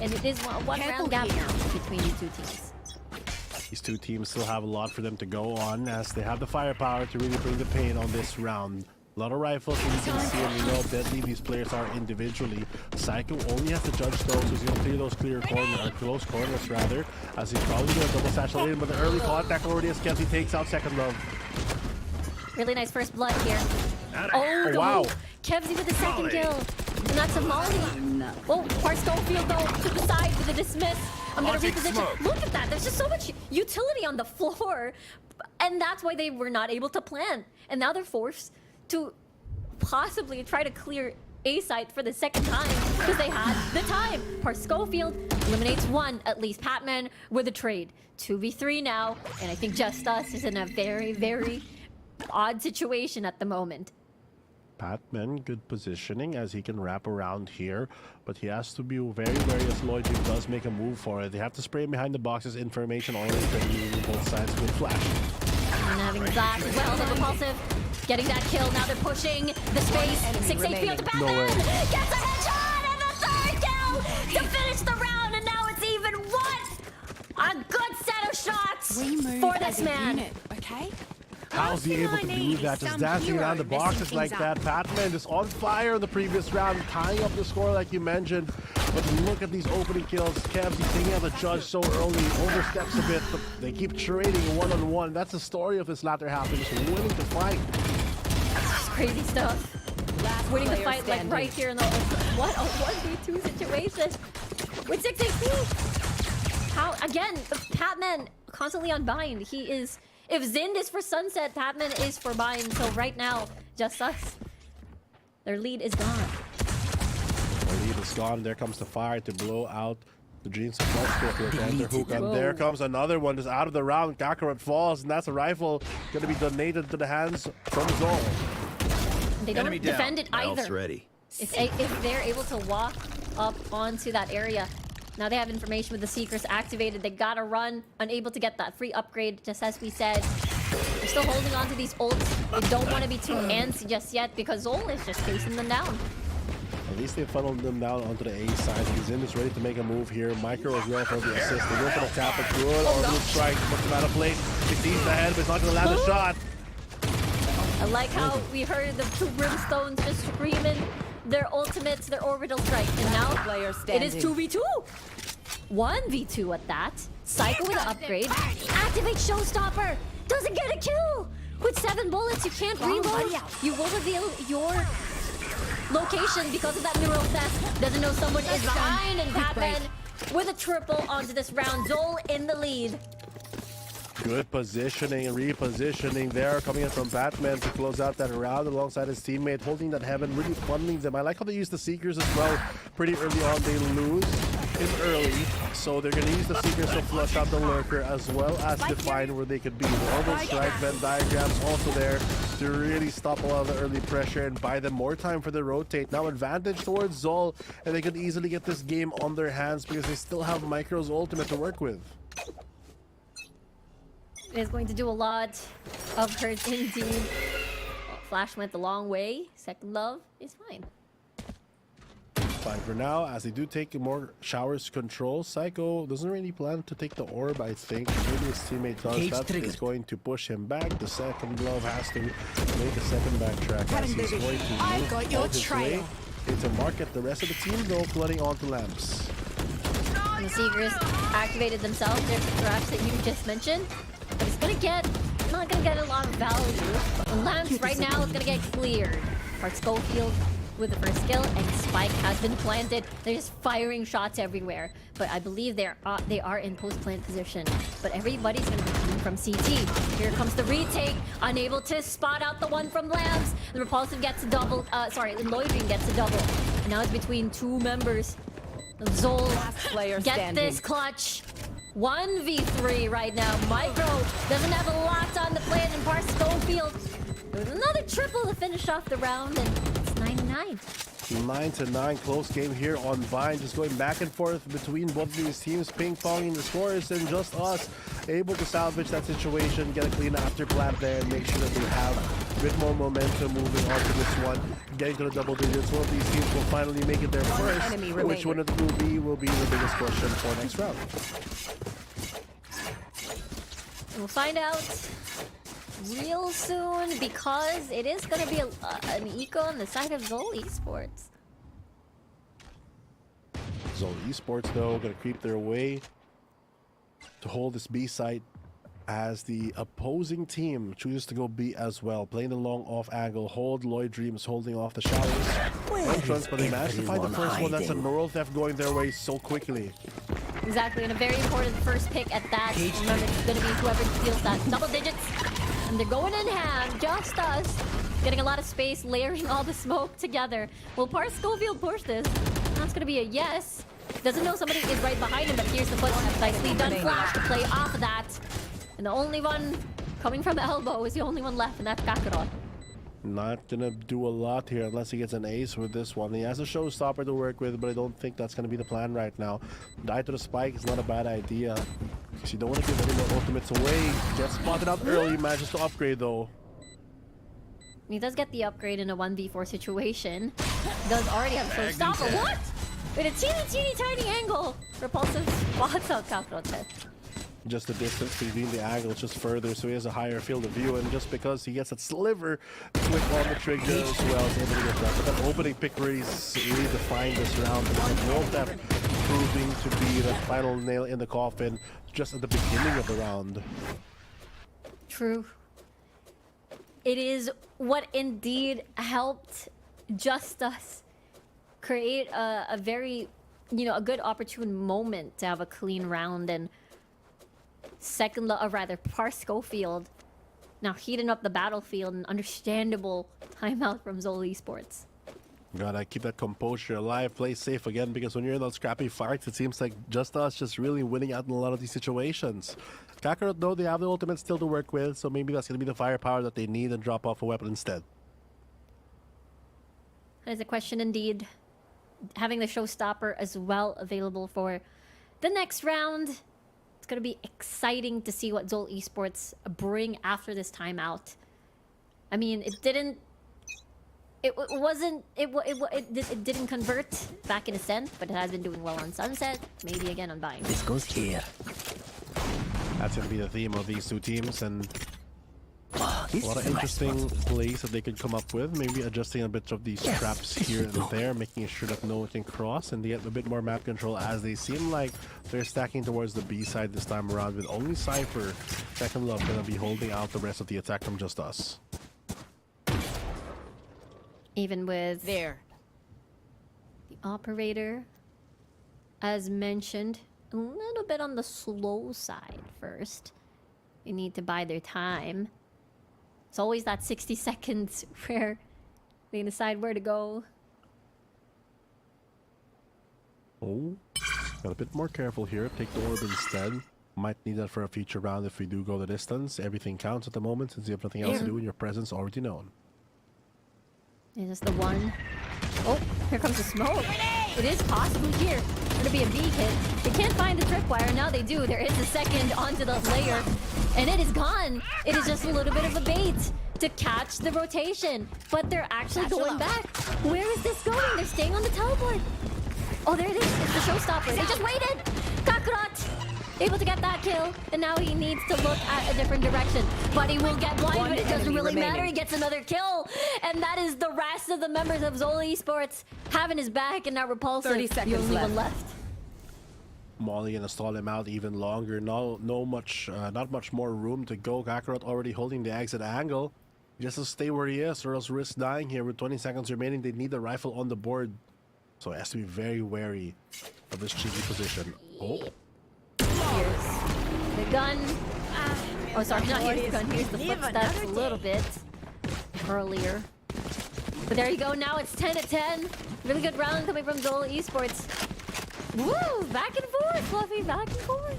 and it is one round gap now between the two teams. These two teams still have a lot for them to go on as they have the firepower to really bring the pain on this round. A lot of rifles, and you can see, and you know how deadly these players are individually. Psycho only has to judge those, so he's going to clear those close corners rather, as he's probably going to double satch in, but the early contact already as Kevzi takes out Second Love. Really nice first blood here. Oh, wow. Kevzi with the second kill. And that's a Molly. Oh, Part Schofield though to the side with the dismiss. I'm gonna reposition. Look at that. There's just so much utility on the floor. And that's why they were not able to plan. And now they're forced to possibly try to clear A site for the second time because they had the time. Part Schofield eliminates one, at least Patman with a trade. 2v3 now. And I think JustUs is in a very, very odd situation at the moment. Patman, good positioning as he can wrap around here, but he has to be very wary as Lloyd Dream does make a move for it. They have to spray him behind the boxes, information always ready on both sides with flash. And having Flash as well, the repulsive, getting that kill. Now they're pushing the space. 6 HP on the No Batman! way. Gets a headshot and the third kill to finish the round, and now it's even one! A good set of shots for this man. Okay? How's he able to do that? Just dancing around the boxes like that. Patman just on fire in the previous round, tying up the score like you mentioned. But look at these opening kills. Kevzi taking out the judge so early, oversteps a bit, but they keep trading one-on-one. That's the story of this latter half. They're just willing to fight. It's crazy stuff. Winning the fight like right here in the what a 1v2 situation with 6 HP. How again? Patman constantly on bind. He is. If Zind is for Sunset, Patman is for bind. So right now, JustUs, their lead is gone. The lead is gone. There comes the fire to blow out the dreams of Hook. And there comes another one just out of the round. Kakarot falls, and that's a rifle going to be donated to the hands from ZOL. They don't defend it either. Ready. If they're able to walk up onto that area. Now they have information with the Seekers activated. They gotta run, unable to get that free upgrade, just as we said. They're still holding on to these ults. They don't want to be too antsy just yet because ZOL is just chasing them down. At least they funneled them down onto the A side. Zin is ready to make a move here. Micro as well for the assist. They go for the tap, a good orbital strike. Puts him out of play. He sees the head, but it's not going to land a shot. I like how we heard the two Brimstones just screaming their ultimates, their orbital strike. And now it is 2v2. 1v2 at that. Psycho with an upgrade. Activate Showstopper. Doesn't get a kill. With 7 bullets, you can't reload. You will reveal your location because of that neural theft. Doesn't know someone is behind, and Batman with a triple onto this round. ZOL in the lead. Good positioning and repositioning there, coming in from Batman to close out that round alongside his teammate, holding that heaven, really funneling them. I like how they use the Seekers as well. Pretty early on, they lose in early, so they're going to use the Seekers to flush out the Lurker as well as define where they could be. Orbital strike, Venn diagrams also there to really stop a lot of the early pressure and buy them more time for the rotate. Now advantage towards ZOL, and they could easily get this game on their hands because they still have Micro's ultimate to work with. It is going to do a lot of hurt indeed. Well, Flash went the long way. Second Love is fine. Fine for now, as they do take more showers control. Psycho doesn't really plan to take the orb, I think. Maybe his teammate does. That is going to push him back. The second glove has to make a second backtrack as he's going to move got your all his trail. way into market. The rest of the team, though, flooding onto lamps. And the Seekers activated themselves. There's the traps that you just mentioned. But it's gonna get, not gonna get a lot of value. The lamps right now is gonna get cleared. Park Schofield with the first kill, and Spike has been planted. They're just firing shots everywhere. But I believe they are in post-plant position. But everybody's gonna be coming from CT. Here comes the retake, unable to spot out the one from Lamps. The Repulsive gets a double, Loitering gets a double. And now it's between two members. ZOL, player get standing. this clutch. 1v3 right now. Micro doesn't have a lot on the plate, and Park Schofield with another triple to finish off the round, and it's 9-9. 9-9, close game here on Vine, just going back and forth between both of these teams, ping-ponging the scores, and JustUs able to salvage that situation, get a clean after plant there, and make sure that they have a bit more momentum moving on to this one, getting to the double digits. One of these teams will finally make it there first. Which one it will be the biggest question for next round. We'll find out real soon, because it is going to be an eco on the side of ZOL Esports. ZOL Esports, though, going to creep their way to hold this B site as the opposing team chooses to go B as well. Playing the long off angle, hold Lloyd Dreams holding off the showers. Entrance, but they managed to find the first one. That's a neural theft going their way so quickly. Exactly, and a very important first pick at that. Remember, it's going to be whoever steals that double digits. And they're going in hand, JustUs. Getting a lot of space, layering all the smoke together. Will Park Schofield push this? That's going to be a yes. Doesn't know somebody is right behind him, but here's the footstep. Nicely done flash to play off of that. And the only one coming from the elbow is the only one left, and that's Kakarot. Not gonna do a lot here unless he gets an ace with this one. He has a showstopper to work with, but I don't think that's gonna be the plan right now. Die to the spike is not a bad idea, because you don't want to give any more ultimates away. Gets spotted out early, manages to upgrade though. He does get the upgrade in a 1v4 situation. He does already have a showstopper. What? With a teeny tiny angle. Repulsive spots out Kakarot's head. Just the distance between the angles just further, so he has a higher field of view, and just because he gets that sliver quick on the trigger as well, is able to get that. But that opening pick really defined this round. World Theft proving to be the final nail in the coffin just at the beginning of the round. True. It is what indeed helped JustUs create a very, a good opportune moment to have a clean round. And Park Schofield now heating up the battlefield, an understandable timeout from ZOL Esports. Gotta keep that composure alive, play safe again, because when you're in those scrappy fights, it seems like JustUs just really winning out in a lot of these situations. Kakarot, though, they have the ultimate still to work with, so maybe that's gonna be the firepower that they need and drop off a weapon instead. That is a question indeed. Having the showstopper as well available for the next round. It's going to be exciting to see what ZOL Esports bring after this timeout. I mean, it didn't convert back in Ascent, but it has been doing well on Sunset, maybe again on Vine. This goes here. That's going to be the theme of these two teams, and a This lot of is a nice interesting plays that they could come up with. Maybe adjusting a bit of these traps here and there, making sure that no one can cross, and they get a bit more map control, as they seem like they're stacking towards the B side this time around, with only Cypher, Second Love, going to be holding out the rest of the attack from JustUs. Even with There. the operator, as mentioned, a little bit on the slow side first. You need to buy their time. It's always that 60 seconds where they decide where to go. Oh, got a bit more careful here. Take the orb instead. Might need that for a future round if we do go the distance. Everything counts at the moment since you have nothing else to do and your presence already known. Is this the one? Oh, here comes the smoke. It is possible here. Gonna be a B hit. They can't find the tripwire. Now they do. There is a second onto the layer. And it is gone. It is just a little bit of a bait. to catch the rotation. But they're actually going back. Where is this going? They're staying on the teleport. Oh, there it is. It's the showstopper. They just waited. Kakarot able to get that kill. And now he needs to look at a different direction. But he will get blind, but it doesn't really matter. He gets another kill. And that is the rest of the members of ZOL Esports having his back, and now Repulsive, 30 seconds the only left. one left. Molly gonna stall him out even longer. Not much more room to go. Kakarot already holding the exit angle. Just to stay where he is, or else risk dying here with 20 seconds remaining. They need the rifle on the board, so he has to be very wary of this cheeky position. Oh, Here's the gun. Oh, sorry, not here's the gun. Here's the footsteps a little bit earlier. But there you go. Now it's 10-10. Really good round coming from ZOL Esports. Woo! Back and forth, Fluffy. Back and forth.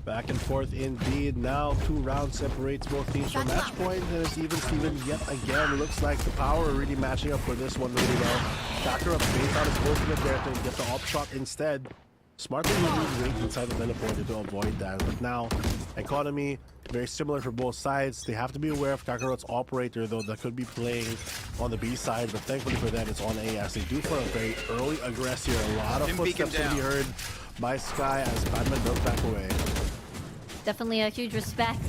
back and forth indeed. Now 2 rounds separates both teams from match point, and it's even Steven yet again. Looks like the power really matching up for this one really well. Kakarot baits out his ultimate there to get the op shot instead. Smartly moving right inside the teleporter to avoid that. But now, economy, very similar for both sides. They have to be aware of Kakarot's operator, though, that could be playing on the B side. But thankfully for them, it's on A as they do for a very early aggress here. A lot of footsteps to be heard by Sky as Batman does back away. Definitely a huge respect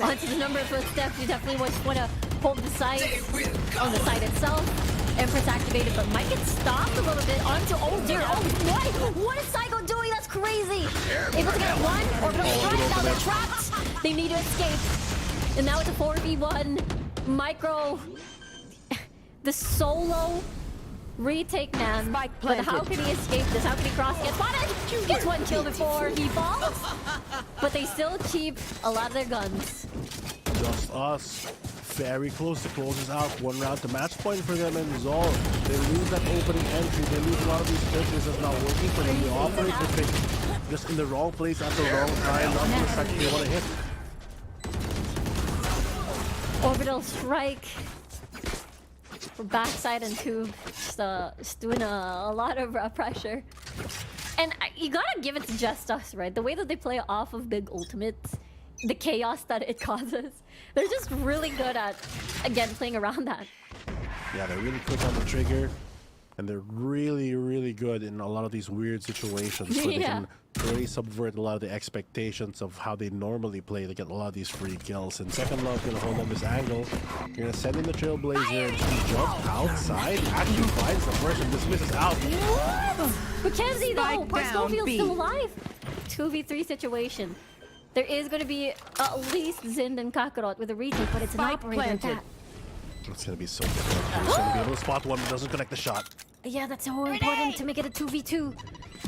onto the number of footsteps. You definitely want to hold the side on the side itself. Empress activated, but might get stopped a little bit onto. Oh dear! Oh, what is Psycho doing? That's crazy! Able to get one orbital strike. Now they're trapped. They need to escape, and now it's a 4v1. Micro, the solo retake man. But how can he escape this? How can he cross? Get spotted. Gets one kill before he falls. But they still keep a lot of their guns. Just us. Very close to closes out. 1 round to match point for them, and ZOL, they lose that opening entry. They lose a lot of these pitches that's not working for them. The operator pick just in the wrong place at the wrong time. Not the second they want to hit. Orbital strike for backside and tube. Just doing a lot of pressure. And you gotta give it to JustUs, right? The way that they play off of big ultimates, the chaos that it causes. They're just really good at, again, playing around that. Yeah, they're really quick on the trigger, and they're really, really good in a lot of these weird situations where they can really subvert a lot of the expectations of how they normally play to get a lot of these free kills. And Second Love gonna hold on this angle. You're gonna send in the Trailblazer, and he jumps outside. He actually finds the first and dismisses out. Mackenzie, though, Parskofield's still alive. 2v3 situation. There is going to be at least Zind and Kakarot with a retake, but it's an operator attack. It's going to be so difficult. He's going to be able to spot one, but doesn't connect the shot. Yeah, that's so important to make it a 2v2.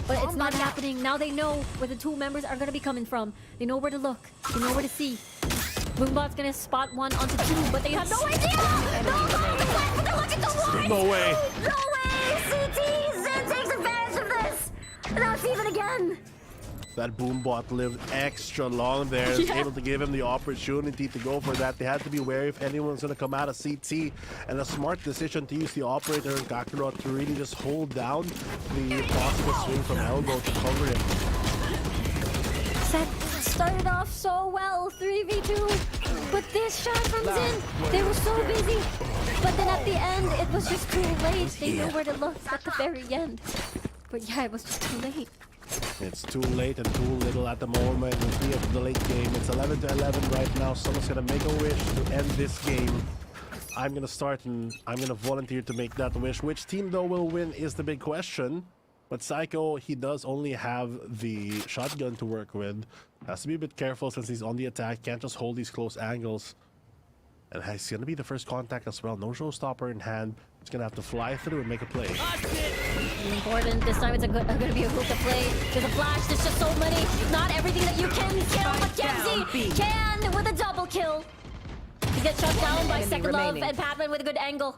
But it's not happening. Now they know where the 2 members are going to be coming from. They know where to look. They know where to see. Boombot's going to spot 1 onto 2, but they have no idea! No, they're looking to 1! No way! No way! CT! Zind takes advantage of this! And now it's even again! That Boombot lived extra long there. Is able to give him the opportunity to go for that. They had to be wary if anyone's going to come out of CT. And a smart decision to use the operator and Kakarot to really just hold down the possible swing from elbow to cover him. Set started off so well, 3v2. But this shot from Zin, they were so busy. But then at the end, it was just too late. They knew where to look at the very end. But yeah, it was just too late. It's too late and too little at the moment. We'll be at the late game. It's 11-11 right now. Someone's gonna make a wish to end this game. I'm gonna start and I'm gonna volunteer to make that wish. Which team though will win is the big question. But Psycho, he does only have the shotgun to work with. Has to be a bit careful since he's on the attack. Can't just hold these close angles. And he's gonna be the first contact as well. No showstopper in hand. He's gonna have to fly through and make a play. Important. This time it's gonna be a hook to play. There's a flash. There's just so many. Not everything that you can kill. Mackenzie can with a double kill. He gets shut down by Second Love and Patman with a good angle.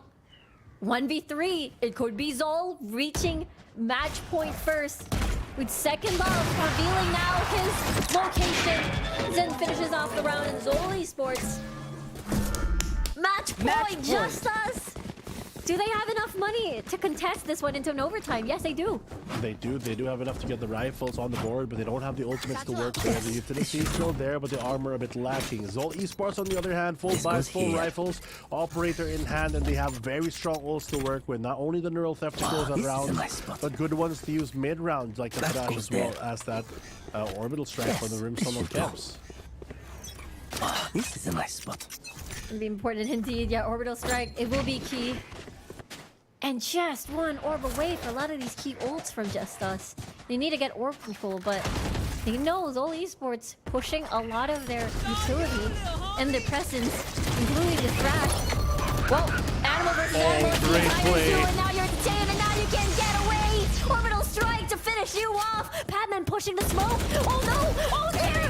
1v3. It could be ZOL reaching match point first. With Second Love revealing now his location. Zen finishes off the round in ZOL Esports. Match point, JustUs. Do they have enough money to contest this one into an overtime? Yes, they do. They do have enough to get the rifles on the board, but they don't have the ultimates to work there. The utility is still there, but the armor a bit lacking. ZOL Esports, on the other hand, full buys, full rifles, operator in hand, and they have very strong ults to work with. Not only the neural theft to close that round, but good ones to use mid-round, like the Flash, as well as that orbital strike for the Rimstone of Kevs. This is a nice spot. It'll be important indeed. Yeah, orbital strike, it will be key. And just one orb away for a lot of these key ults from JustUs. They need to get orb control, but they know ZOL Esports pushing a lot of their utility and their presence, including the Thrash. Well, Animal versus Animal, great play. and now you're detained, and now you can get away! Orbital strike to finish you off! Padman pushing the smoke! Oh no! Oh there!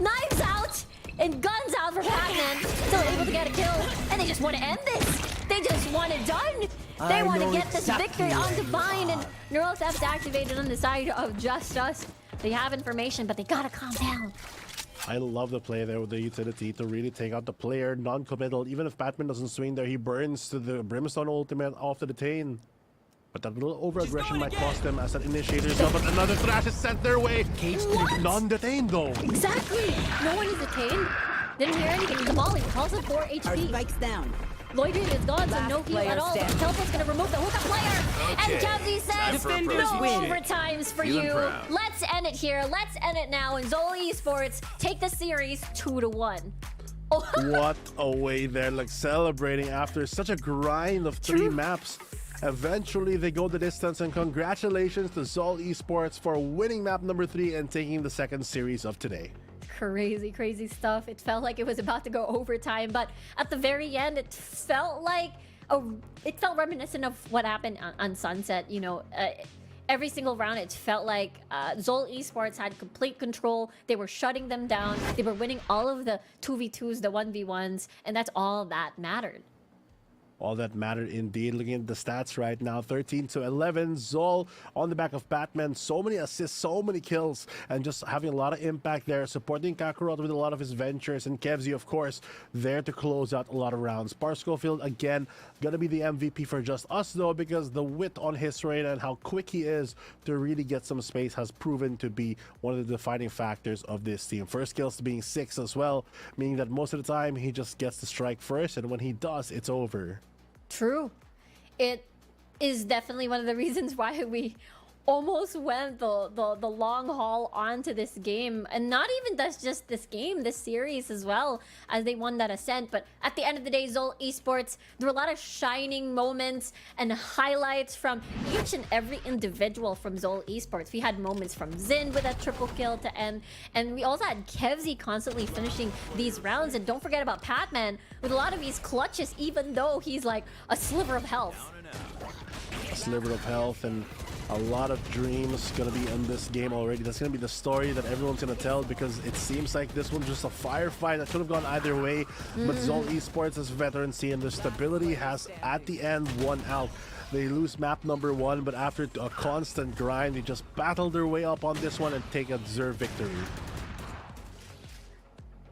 Knives out! And guns out for Padman! Still able to get a kill, and they just want to end this! They just want it done! They want to get this victory on Divine, and Neural Theft's activated on the side of JustUs. They have information, but they gotta calm down. I love the play there with the utility to really take out the player, non-committal. Even if Batman doesn't swing there, he burns to the Brimstone ultimate off the detain. But that little over-aggression might cost them as an initiator. But another Thrash is sent their way. Non-detained though. Exactly! No one is detained. Didn't hear anything. The Molly calls it 4 Our HP. spike's down. Loitering is gone, so no heal at all. player standing. Telpo's gonna remove the hookup player! Okay. And Kevzy says, Defenders no win. overtimes for Feeling you. proud. Let's end it here. Let's end it now. And ZOL Esports take the series 2-1. Oh, What a way there, like celebrating after such a grind of 3 maps. Eventually, they go the distance, and congratulations to ZOL Esports for winning map number 3 and taking the second series of today. crazy stuff. It felt like it was about to go overtime, but at the very end, it felt like it felt reminiscent of what happened on Sunset. You know, every single round, it felt like ZOL Esports had complete control. They were shutting them down. They were winning all of the 2v2s, the 1v1s, and that's all that mattered. All that mattered indeed. Looking at the stats right now, 13-11. ZOL on the back of Batman. So many assists, so many kills, and just having a lot of impact there. Supporting Kakarot with a lot of his ventures. And Kevzy, of course, there to close out a lot of rounds. Schofield, again, gonna be the MVP for JustUs, though, because the width on his raid and how quick he is to really get some space has proven to be one of the defining factors of this team. First kills being 6 as well, meaning that most of the time he just gets to strike first, and when he does, it's over. True. It is definitely one of the reasons why we almost went the long haul onto this game. And not even just this game, this series as well, as they won that Ascent. But at the end of the day, ZOL Esports, there were a lot of shining moments and highlights from each and every individual from ZOL Esports. We had moments from Zin with that triple kill to end. And we also had Kevzy constantly finishing these rounds. And don't forget about Patman with a lot of these clutches, even though he's like a sliver of health. A sliver of health and a lot of dreams gonna be in this game already. That's gonna be the story that everyone's gonna tell, because it seems like this one's just a firefight that should have gone either way. But ZOL Esports' veterancy and their stability has at the end won out. They lose map number 1, but after a constant grind, they just battle their way up on this one and take a deserved victory.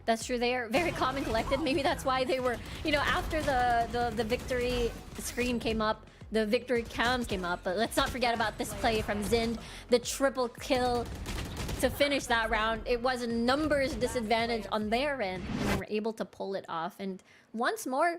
That's true. They are very calm and collected. Maybe that's why they were, you know, after the victory screen came up, the victory cams came up. But let's not forget about this play from Zind, the triple kill to finish that round. It was a numbers disadvantage on their end, and they were able to pull it off. And once more,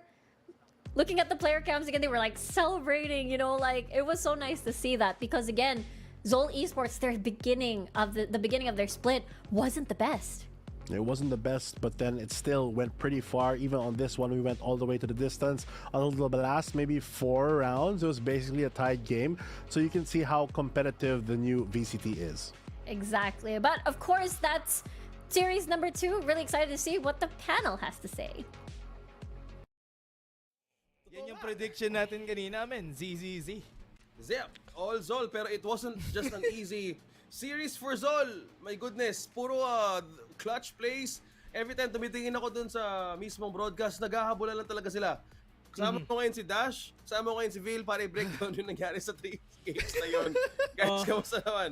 looking at the player cams again, they were like celebrating, you know, like it was so nice to see that, because again, ZOL Esports, their beginning of the beginning of their split wasn't the best. It wasn't the best, but then it still went pretty far. Even on this one, we went all the way to the distance. Until the last maybe 4 rounds, it was basically a tied game. So you can see how competitive the new VCT is. Exactly. But of course, that's series number 2. Really excited to see what the panel has to say. Yan yung prediction natin kanina, men. ZZZ. Zip, all ZOL, pero it wasn't just an easy series for ZOL. My goodness, puro clutch plays. Every time tumitingin ako dun sa mismong broadcast, naghahabulan lang talaga sila. Kasama ko ngayon si Dash, kasama ko ngayon si Vil para i-breakdown yung nangyari sa 3 games na yun. Guys, kamusta naman?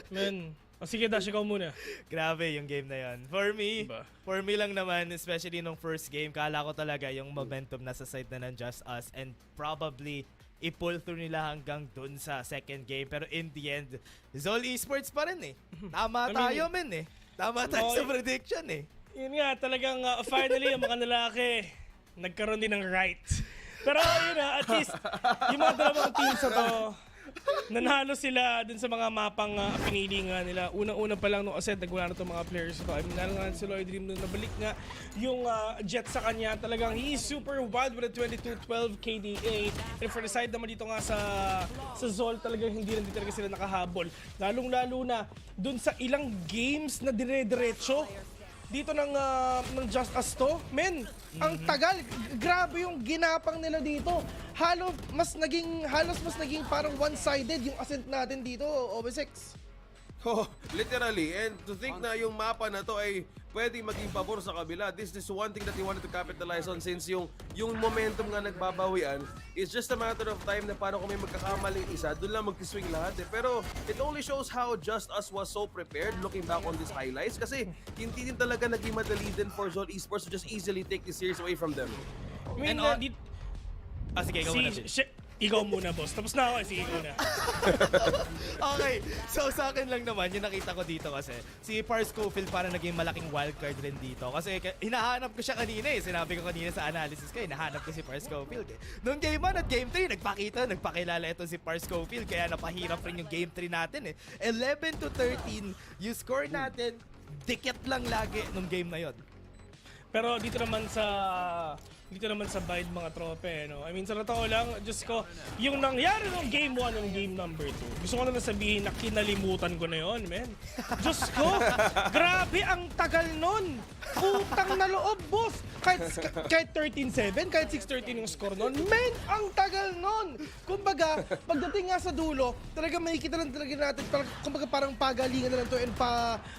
Man, O sige, Dash, ikaw muna. Grabe yung game na yun. Diba? For me lang naman, especially nung first game, kala ko talaga yung momentum nasa side na ng JustUs and probably i-pull through nila hanggang dun sa second game. Pero in the end, ZOL Esports pa rin eh. Tama tayo, men eh. Tama tayo sa prediction eh. Yun nga, talagang finally, ang mga lalaki, nagkaroon din ng right. Pero yun na, at least, yung mga dalawang teams na to, nanalo sila dun sa mga mapang pinili nga nila. Unang-una pa lang nung Ascent, nagwala na itong mga players ito. I mean, lalo nga si Lloyd Dream nung nabalik nga yung Jet sa kanya. Talagang he's super wild with a 22-12 KDA. And for the side naman dito nga sa ZOL, talagang hindi talaga sila nakahabol. Lalong-lalo na dun sa ilang games na dire-diretso dito ng JustUs to, men, ang tagal, grabe yung ginapang nila dito. Halos mas naging parang one-sided yung Ascent natin dito, OB6. Oh, literally. And to think na yung mapa na to ay pwede maging pabor sa kabila. This is one thing that he wanted to capitalize on since yung momentum nga nagbabawian. It's just a matter of time na parang kung may magkakamali isa, doon lang mag-swing lahat eh. Pero it only shows how JustUs was so prepared looking back on these highlights kasi hindi din talaga naging madali din for ZOL Esports to just easily take this series away from them. I mean, Sige, ikaw muna. Ikaw muna, boss. Tapos na ako, sige, ikaw na. Okay, so sa akin lang naman, yung nakita ko dito kasi, si Pars Scofield parang naging malaking wildcard rin dito. Kasi hinahanap ko siya kanina eh. Sinabi ko kanina sa analysis ko, hinahanap ko si Pars Scofield eh. Noong game 1 at game 3, nagpakilala ito si Pars Scofield. Kaya napahirap rin yung game 3 natin eh. 11-13, yung score natin, dikit lang lagi nung game na yon. Pero dito naman sa Bide mga trope, no? I mean, sa totoo lang, Diyos ko, yung nangyari nung game 1 and game number 2, gusto ko na sabihin na kinalimutan ko na yon, men. Diyos ko, grabe ang tagal nun. Putang na loob, boss. Kahit 13-7, kahit 6-13 yung score nun, men, ang tagal nun. Kumbaga, pagdating nga sa dulo, talaga makikita lang talaga natin, kumbaga parang pagalingan na lang to and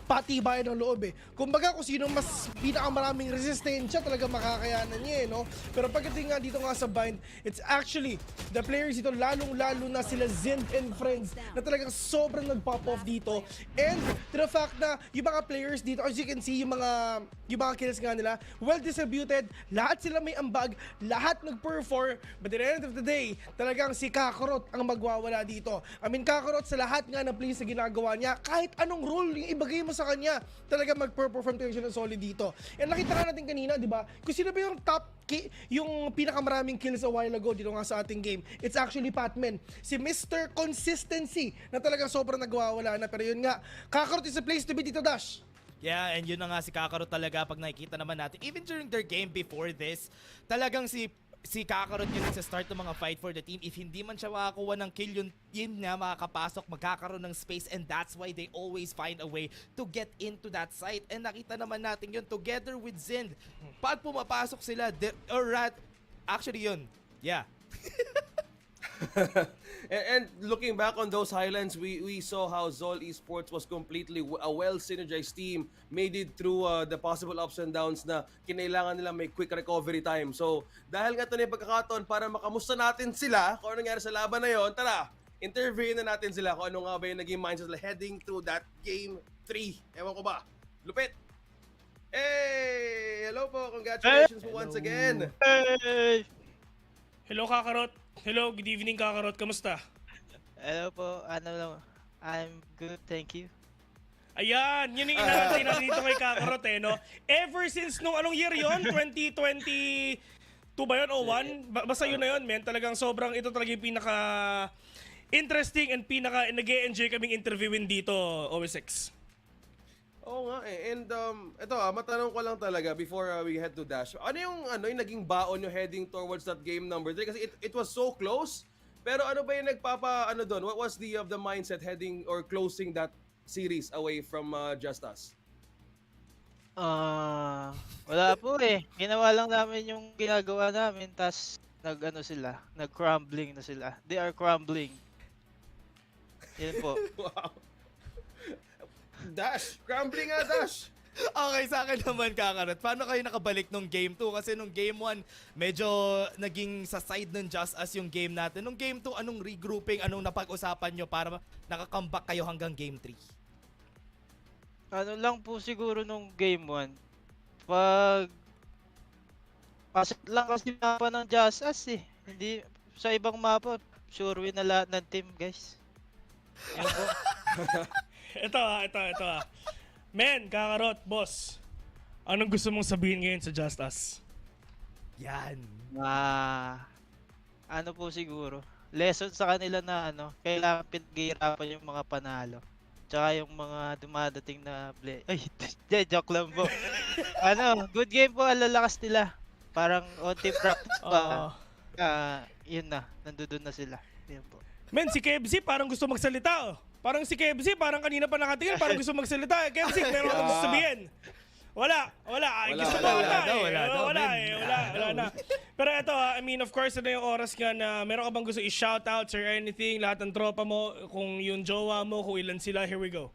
patibayan ng loob eh. Kumbaga, kung sino mas pinakamaraming resistensya, talaga makakayanan niya eh, no? Pero pagdating nga dito nga sa Bind, it's actually the players dito, lalong-lalo na sila Zind and friends na talagang sobrang nag-pop off dito. And to the fact na yung mga players dito, as you can see, yung mga kills nga nila, well distributed, lahat sila may ambag, lahat nag-perform, but at the end of the day, talagang si Kakarot ang magwawala dito. I mean, Kakarot sa lahat nga na plays na ginagawa niya, kahit anong role yung ibagay mo sa kanya, talaga mag-perform talaga siya ng solid dito. And nakita nga natin kanina, di ba, kung sino ba yung yung pinakamaraming kills a while ago dito nga sa ating game, it's actually Patman. Si Mr. Consistency na talagang sobrang nagwawala na. Pero yun nga, Kakarot is a place to be dito, Dash. Yeah, and yun na nga si Kakarot talaga pag nakikita naman natin. Even during their game before this, talagang si Kakarot yun sa start ng mga fight for the team. If hindi man siya makakuha ng kill, yun na makakapasok, magkakaroon ng space, and that's why they always find a way to get into that site. And nakita naman natin yun together with Zind. Pag pumapasok sila, actually yun, yeah. And looking back on those highlights, we saw how ZOL Esports was completely a well-synergized team, made it through the possible ups and downs na kinailangan nila may quick recovery time. So, dahil nga ito na yung pagkakataon para makamusta natin sila kung ano nangyari sa laban na yon, tara, interviewin na natin sila kung ano nga ba yung naging mindset nila heading through that game 3. Ewan ko ba? Lupit! Hey! Hello po! Congratulations po once again! Hey! Hello, Kakarot. Hello, good evening, Kakarot. Kamusta? Hello po, I'm good, thank you. Ayan, yun yung inaantay natin dito kay Kakarot eh, no? Ever since nung anong year yon 2022 ba yun o 1? Basta yun na yun, men. Talagang sobrang, ito talaga yung pinaka interesting and pinaka nag-e-enjoy kaming interviewin dito, OS6. Oo nga eh. And ito matanong ko lang talaga before we head to Dash. Ano yung naging baon nyo heading towards that game number 3? Kasi it was so close. Pero ano ba yung doon? What was the mindset heading or closing that series away from JustUs? Wala po eh. Ginawa lang namin yung ginagawa namin, tas nag-crumbling na sila. They are crumbling. Yan po. Wow. Dash! Crumbling nga, Dash! Okay, sa akin naman, Kakarot. Paano kayo nakabalik nung game 2? Kasi nung game 1, medyo naging sa side ng JustUs yung game natin. Nung game 2, anong regrouping, anong napag-usapan nyo para nakakambak kayo hanggang game 3? Ano lang po siguro nung game 1, pag pasok lang kasi mapa ng JustUs eh. Hindi sa ibang mapa, sure win na lahat ng team, guys. Yun po. Ito. Men, Kakarot, boss. Anong gusto mong sabihin ngayon sa JustUs? Yan. Ano po siguro, lesson sa kanila na kailangan pinaghihirapan yung mga panalo. Tsaka yung mga dumadating na Ay, joke lang po. Good game po, ang lalakas nila. Parang onti practice pa. Yun na, nandun na sila. Yun po. Men, si KFC parang gusto magsalita. Parang si KFC, parang kanina pa nakatingin, parang gusto magsalita. KFC, meron ka gusto sabihin. Wala. Ay, gusto mo wala na. Pero ito, I mean, of course, yung oras nga na meron ka bang gusto i-shoutouts or anything, lahat ng tropa mo, kung yung jowa mo, kung ilan sila, here we go.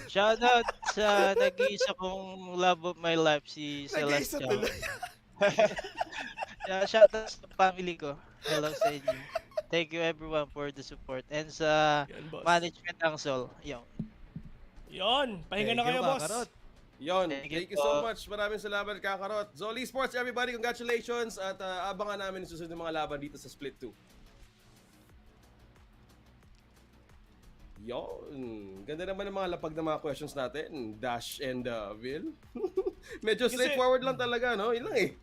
Shoutout sa nag-iisa kong love of my life, si Celestial. Shoutout sa family ko. Hello sa inyo. Thank you everyone for the support. And sa management ng ZOL. Yon, pahinga na kayo, boss. Kakarot. Yon, thank you so much. Maraming salamat, Kakarot. ZOL Esports, everybody, congratulations. At abangan namin yung susunod ng mga laban dito sa Split 2. Yon, ganda naman ng mga lapag na mga questions natin, Dash and Will. Medyo straightforward lang talaga, no? Yun lang eh.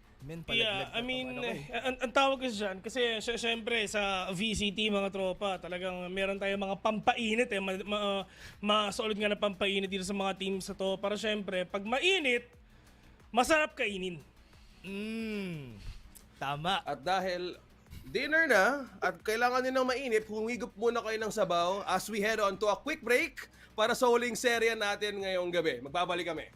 Yeah, I mean, ang tawag kasi dyan, kasi syempre sa VCT mga tropa, talagang meron tayong mga pampainit eh, masolid nga na pampainit dito sa mga team sa to, para syempre, pag mainit, masarap kainin. Tama. At dahil dinner na, at kailangan nyo ng mainit, humigop muna kayo ng sabaw as we head on to a quick break para sa huling serya natin ngayong gabi. Magbabalik kami.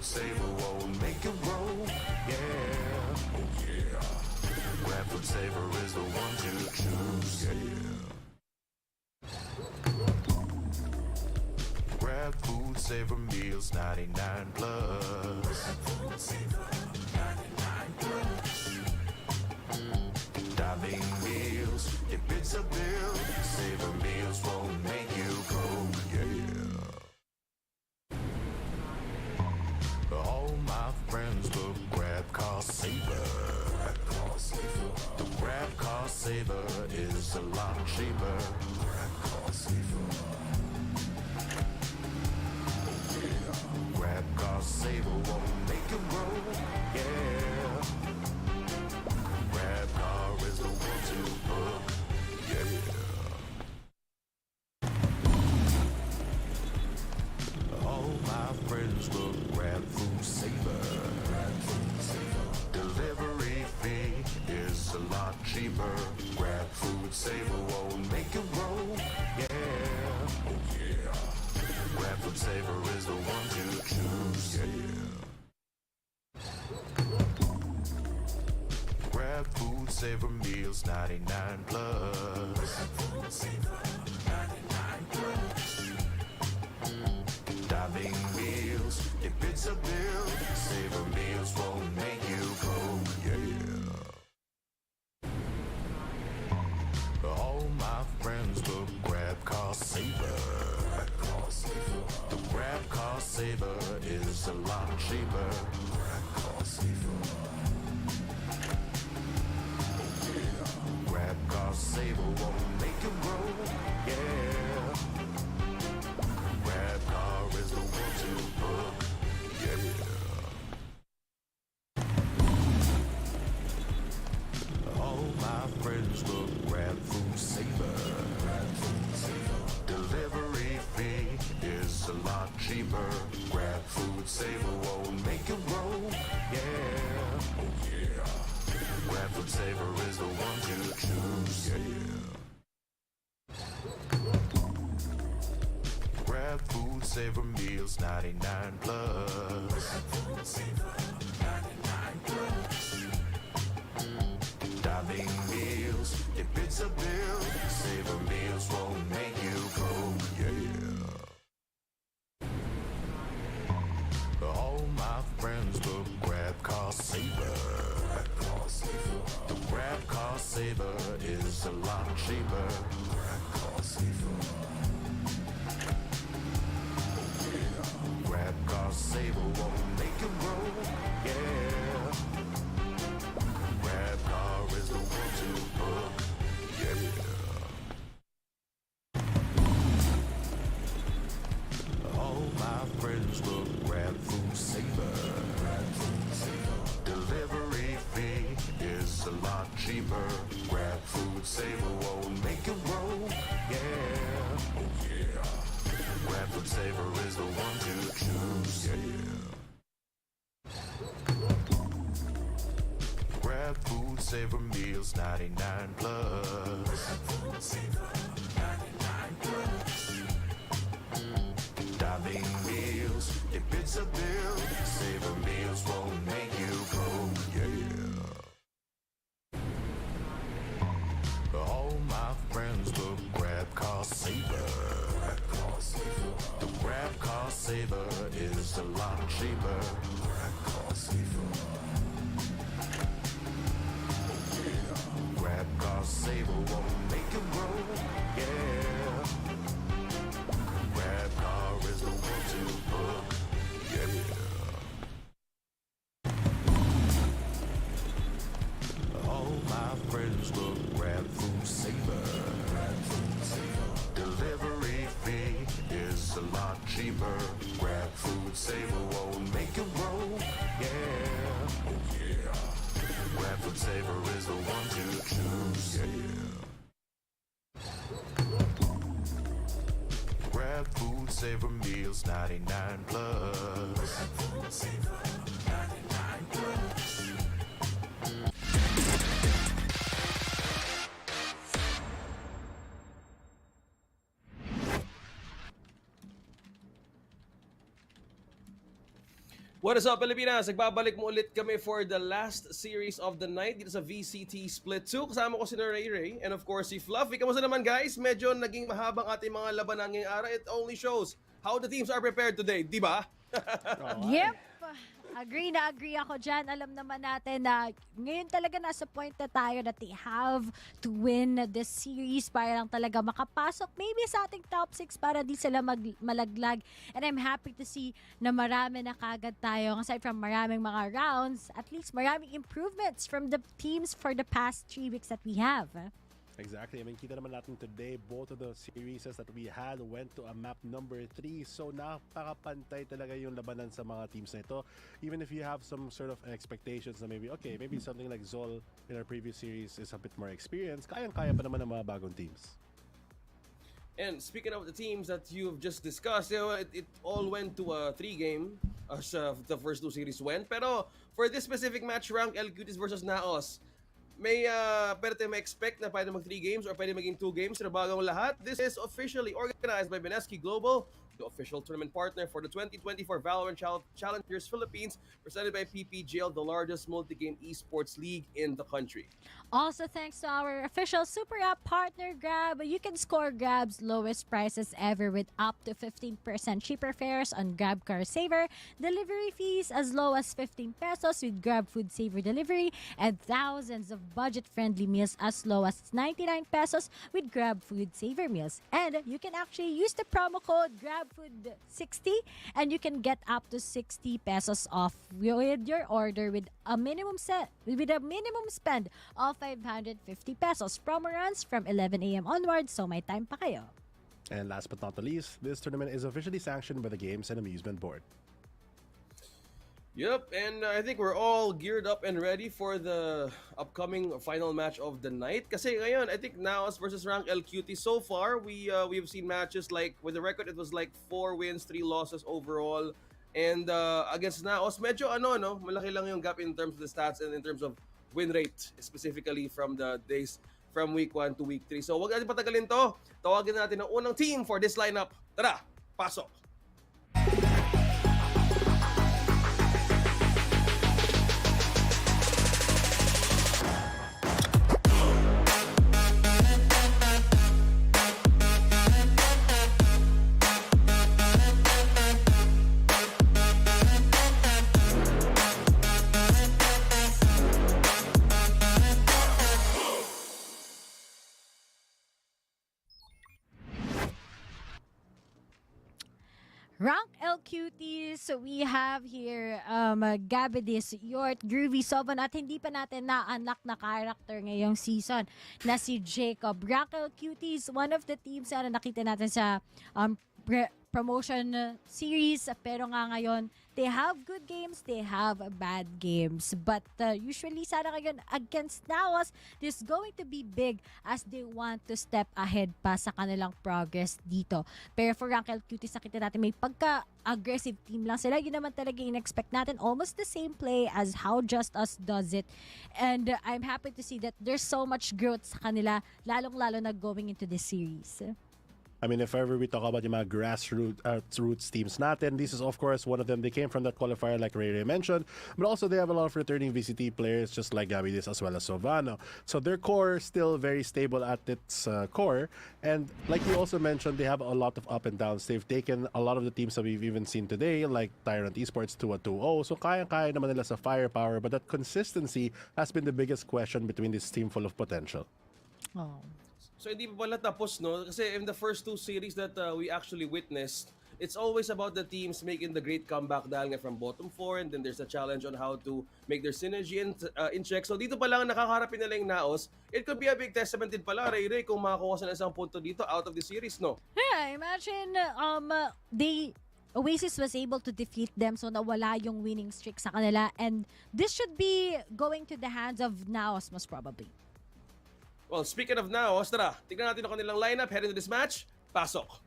saver won't make it roll. Yeah, oh yeah. Grab food saver is the one to choose. Yeah. Grab food saver meals 99 plus. Diving meals, if it's a bill, saver meals won't make you broke. Yeah. All my friends will grab cost saver. The grab cost saver is a lot cheaper. Grab cost saver. Grab cost saver won't make it roll. Yeah. Grab car is the one to book. Yeah. All my friends will grab food saver. Delivery fee is a lot cheaper. Grab food saver won't make it roll. Yeah, oh yeah. Grab food saver is the one to choose. Yeah. Grab food saver meals 99 plus. Diving meals, if it's a bill, saver meals won't make you broke. Yeah. All my friends will grab cost saver. The grab cost saver is a lot cheaper. Grab cost saver. Grab cost saver won't make it roll. Yeah. Grab car is the one to book. Yeah. All my friends will grab food saver. Delivery fee is a lot cheaper. Grab food saver won't make it roll. Yeah, oh yeah. Grab food saver is the one to choose. Yeah. Grab food saver meals 99 plus. Diving meals, if it's a bill, saver meals won't make you broke. Yeah. All my friends will grab cost saver. The grab cost saver is a lot cheaper. Grab cost saver. Grab cost saver won't make it roll. Yeah. Grab car is the one to book. Yeah. All my friends will grab food saver. Delivery fee is a lot cheaper. Grab food saver won't make it roll. Yeah, oh yeah. Grab food saver is the one to choose. Yeah. Grab food saver meals 99 plus. Diving meals, if it's a bill, saver meals won't make you broke. Yeah. All my friends will grab cost saver. The grab cost saver is a lot cheaper. Grab cost saver. Grab cost saver won't make it roll. Yeah. Grab car is the one to book. Yeah. All my friends will grab food saver. Delivery fee is a lot cheaper. Grab food saver won't make it roll. Yeah, oh yeah. Grab food saver is the one to choose. Yeah. Grab food saver meals 99 plus. What is up, Pilipinas? Nagbabalik mo ulit kami for the last series of the night dito sa VCT Split 2. Kasama ko si Ray and of course si Fluffy. Kamusta naman guys? Medyo naging mahabang ating mga laban ngayong araw. It only shows how the teams are prepared today, di ba? Yep. Agree na agree ako dyan. Alam naman natin na ngayon talaga nasa point na tayo that they have to win this series para lang talaga makapasok maybe sa ating top 6 para di sila malaglag. And I'm happy to see na marami na kagad tayo. Aside from maraming mga rounds, at least maraming improvements from the teams for the past 3 weeks that we have. Exactly. I mean, kita naman natin today, both of the series that we had went to a map number 3. So, napakapantay talaga yung labanan sa mga teams na ito. Even if you have some sort of expectations na maybe something like ZOL in our previous series is a bit more experienced, kayang-kaya pa naman ng mga bagong teams. And speaking of the teams that you've just discussed, you know, it all went to a 3-game as the first 2 series went. Pero for this specific match, rank Cuties versus NAOS, pwede tayo ma-expect na pwede mag 3 games or pwede maging 2 games na bagong lahat. This is officially organized by Beneski Global, the official tournament partner for the 2024 VALORANT Challengers Philippines, presented by PPGL, the largest multi-game esports league in the country. Also, thanks to our official super app partner, Grab, you can score Grab's lowest prices ever with up to 15% cheaper fares on Grab Car Saver, delivery fees as low as 15 pesos with Grab Food Saver delivery, and thousands of budget-friendly meals as low as 99 pesos with Grab Food Saver meals. And you can actually use the promo code GrabFood60 and you can get up to 60 pesos off with your order with a minimum spend of 550 pesos. Promo runs from 11 a.m. onwards, so may time pa kayo. And last but not the least, this tournament is officially sanctioned by the Games and Amusement Board. Yep, and I think we're all geared up and ready for the upcoming final match of the night. Kasi ngayon, I think NAOS versus rank Cuties, so far, we've seen matches like, with the record, it was like 4 wins, 3 losses overall. And against NAOS, medyo malaki lang yung gap in terms of the stats and in terms of win rate, specifically from the days from week 1 to week 3. So wag natin patagalin to. Tawagin natin ang unang team for this lineup. Tara, pasok! Rank Cuties, so we have here Gabidis, Yort, Groovy, Soban at hindi pa natin na-unlock na character ngayong season na si Jacob. Rank Cuties, one of the teams na nakita natin sa promotion series, pero nga ngayon they have good games, they have bad games, but usually sana ngayon against NAOS, this is going to be big as they want to step ahead pa sa kanilang progress dito. Pero for Rank Cuties, nakita natin may pagka-aggressive team lang sila. Yun naman talaga in-expect natin, almost the same play as how JustUs does it, and I'm happy to see that there's so much growth sa kanila, lalong-lalo na going into this series. I mean, if ever we talk about yung mga grassroots teams natin, this is of course one of them. They came from that qualifier like Ray mentioned, but also they have a lot of returning VCT players just like Gabidis as well as Sovano. So their core still very stable at its core, and like you also mentioned, they have a lot of up and downs. They've taken a lot of the teams that we've even seen today, like Tyrant Esports 2-2-0. So kaya-kaya naman nila sa firepower, but that consistency has been the biggest question between this team full of potential. Oh. So hindi pa pala tapos, no? Kasi in the first 2 series that we actually witnessed, it's always about the teams making the great comeback dahil nga from bottom 4, and then there's a challenge on how to make their synergy in check. So dito pa lang nakakaharapin nila yung NAOS. It could be a big testament din pala, Ray, kung makakuha sa isang punto dito out of the series, no? Yeah, imagine Oasis was able to defeat them, so nawala yung winning streak sa kanila, and this should be going to the hands of NAOS most probably. Well, speaking of NAOS, tara, tignan natin ang kanilang lineup heading to this match. Pasok!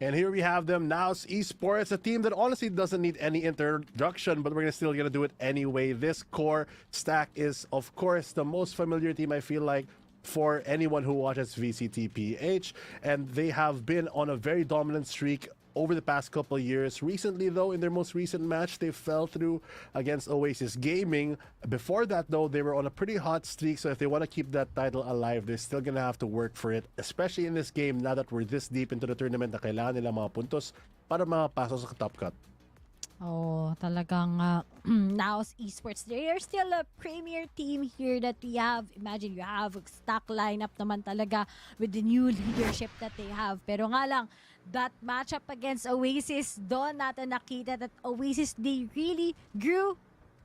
And here we have them, NAOS Esports, a team that honestly doesn't need any introduction, but we're still gonna do it anyway. This core stack is, of course, the most familiar team, I feel like, for anyone who watches VCT PH, and they have been on a very dominant streak over the past couple of years. Recently, though, in their most recent match, they fell through against Oasis Gaming. Before that, though, they were on a pretty hot streak, so if they want to keep that title alive, they're still gonna have to work for it, especially in this game, now that we're this deep into the tournament na kailangan nila mga puntos para makapasok sa top cut. Oh, talagang NAOS Esports. They are still a premier team here that we have. Imagine you have a stack lineup naman talaga with the new leadership that they have. Pero nga lang, that matchup against Oasis, doon natin nakita that Oasis, they really grew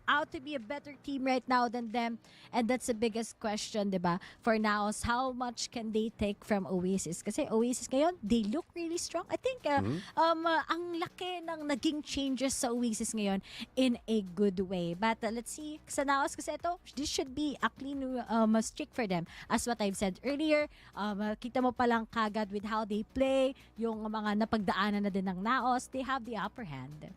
out to be a better team right now than them, and that's the biggest question, diba? For NAOS, how much can they take from Oasis? Kasi Oasis ngayon, they look really strong. I think ang laki ng naging changes sa Oasis ngayon in a good way. But let's see sa NAOS, kasi ito, this should be a clean streak for them. As what I've said earlier, kita mo palang kagad with how they play, yung mga napagdaanan na din ng NAOS, they have the upper hand.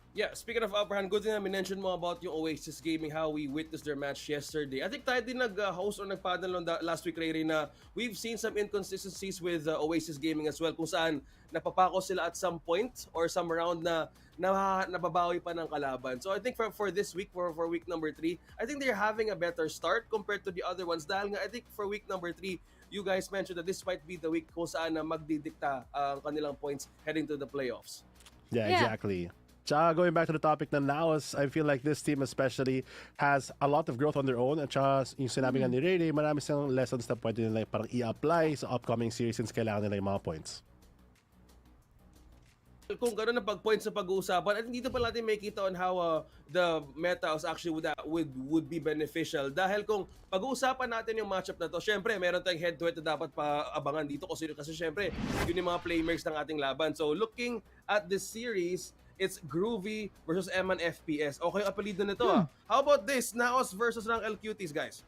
Yeah, speaking of upper hand, good thing na mention mo about yung Oasis Gaming, how we witnessed their match yesterday. I think tayo din nag-host or nag-panel on last week, Ray, na we've seen some inconsistencies with Oasis Gaming as well, kung saan napapako sila at some point or some round na nababawi pa ng kalaban. So I think for this week, for week number 3, I think they're having a better start compared to the other ones. Dahil nga, I think for week number 3, you guys mentioned that this might be the week kung saan na magdidikta ang kanilang points heading to the playoffs. Yeah, exactly. Tsaka going back to the topic na NAOS, I feel like this team especially has a lot of growth on their own. At tsaka yung sinabi nga ni Ray, marami silang lessons na pwede nila parang i-apply sa upcoming series since kailangan nila yung mga points. Kung gano'n na pag-points sa pag-uusapan, at dito pala natin makikita on how the meta actually would be beneficial. Dahil kung pag-uusapan natin yung matchup na to, syempre meron tayong head-to-head na dapat paabangan dito kasi syempre yun yung mga playmakers ng ating laban. So looking at this series, it's Groovy versus Eman FPS. Okay, apelido nito How about this? NAOS versus Rank Cuties, guys.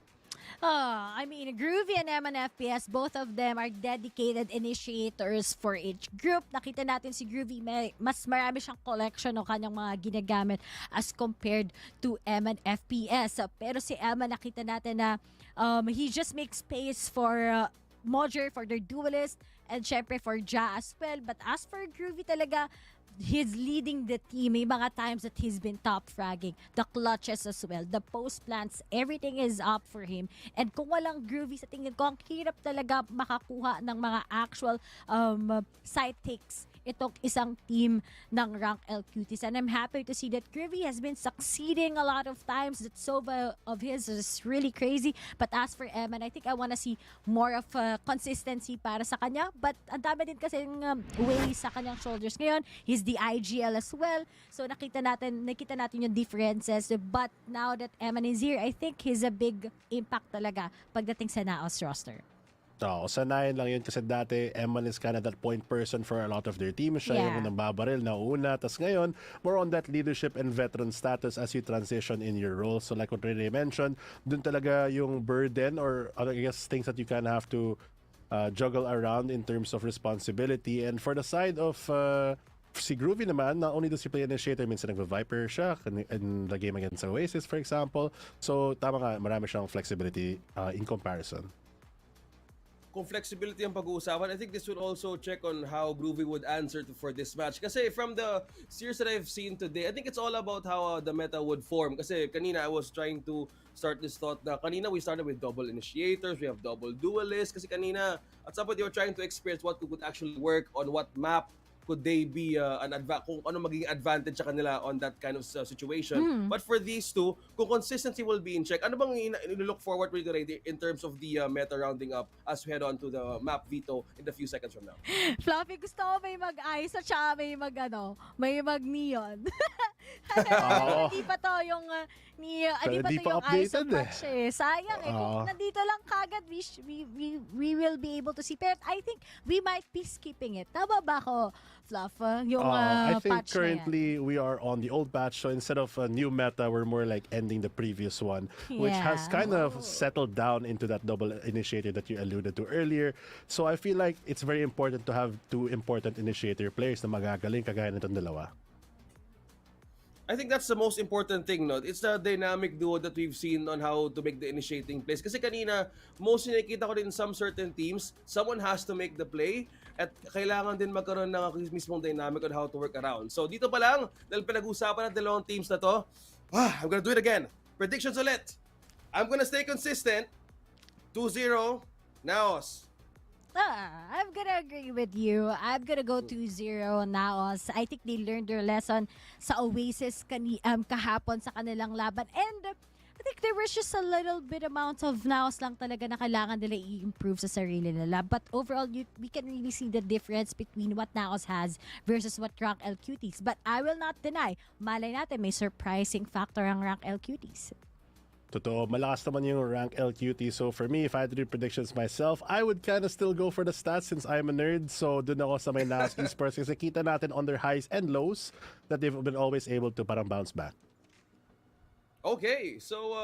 I mean, Groovy and Eman FPS, both of them are dedicated initiators for each group. Nakita natin si Groovy, mas marami siyang collection ng kanyang mga ginagamit as compared to Eman FPS. Pero si Eman, nakita natin na he just makes space for Mojer, for their duelist, and syempre for Ja as well. But as for Groovy talaga, he's leading the team. May mga times that he's been top fragging. The clutches as well. The post plants. Everything is up for him. And kung walang Groovy, sa tingin ko, ang hirap talaga makakuha ng mga actual side takes itong isang team ng Rank Cuties. And I'm happy to see that Groovy has been succeeding a lot of times. That Sova of his is really crazy. But as for Eman, I think I wanna see more of consistency para sa kanya. But ang dami din kasi way sa kanyang shoulders ngayon. He's the IGL as well. So nakita natin yung differences. But now that Eman is here, I think he's a big impact talaga pagdating sa NAOS roster. Oo, sanayan lang yun kasi dati Eman is kind of that point person for a lot of their team. Siya yung nababaril na una. Tapos ngayon, more on that leadership and veteran status as you transition in your role. So like what Rene mentioned, dun talaga yung burden or I guess things that you kind of have to juggle around in terms of responsibility. And for the side of si Groovy naman, not only does he play initiator, minsan nagva-Viper siya in the game against Oasis, for example. So tama nga, marami siyang flexibility in comparison. Kung flexibility ang pag-uusapan, I think this would also check on how Groovy would answer for this match. Kasi from the series that I've seen today, I think it's all about how the meta would form. Kasi kanina I was trying to start this thought na kanina we started with double initiators, we have double duelists. Kasi kanina at some point they were trying to experience what could actually work on what map. Could they be kung ano magiging advantage sa kanila on that kind of situation. But for these two, kung consistency will be in check, ano bang look forward with in terms of the meta rounding up as we head on to the map veto in the few seconds from now? Fluffy, gusto ko may mag-ice at saka may mag-neon. Oo. Hindi pa to yung Pero hindi pa di to pa yung updated Icebox Sayang eh. Kung Oo. nandito lang kagad, we will be able to see. Pero I think we might be skipping it. Tama ba ako, Fluff? Yung I think patch na yan. currently we are on the old patch, so instead of a new meta, we're more like ending the previous one, which has Yeah. kind of settled down into that double initiator that you alluded to earlier. So I feel like it's very important to have two important initiator players na magagaling kagaya nitong dalawa. I think that's the most important thing, no? It's the dynamic duo that we've seen on how to make the initiating plays. Kasi kanina, mostly nakikita ko din some certain teams, someone has to make the play at kailangan din magkaroon ng mismong dynamic on how to work around. So dito pa lang, dahil pinag-usapan ng dalawang teams na to, I'm gonna do it again. Predictions ulit. I'm gonna stay consistent. 2-0, NAOS. I'm gonna agree with you. I'm gonna go 2-0 NAOS. I think they learned their lesson sa Oasis kahapon sa kanilang laban. And I think there was just a little bit amount of NAOS lang talaga na kailangan nila i-improve sa sarili nila. But overall, we can really see the difference between what NAOS has versus what Rank L Cuties. But I will not deny, malay natin may surprising factor ang Rank L Cuties. Totoo, malakas naman yung rank LQT. So for me, if I had to do predictions myself, I would kind of still go for the stats since I'm a nerd. So dun ako sa may NAOS Esports kasi kita natin on their highs and lows that they've been always able to parang bounce back. Okay, so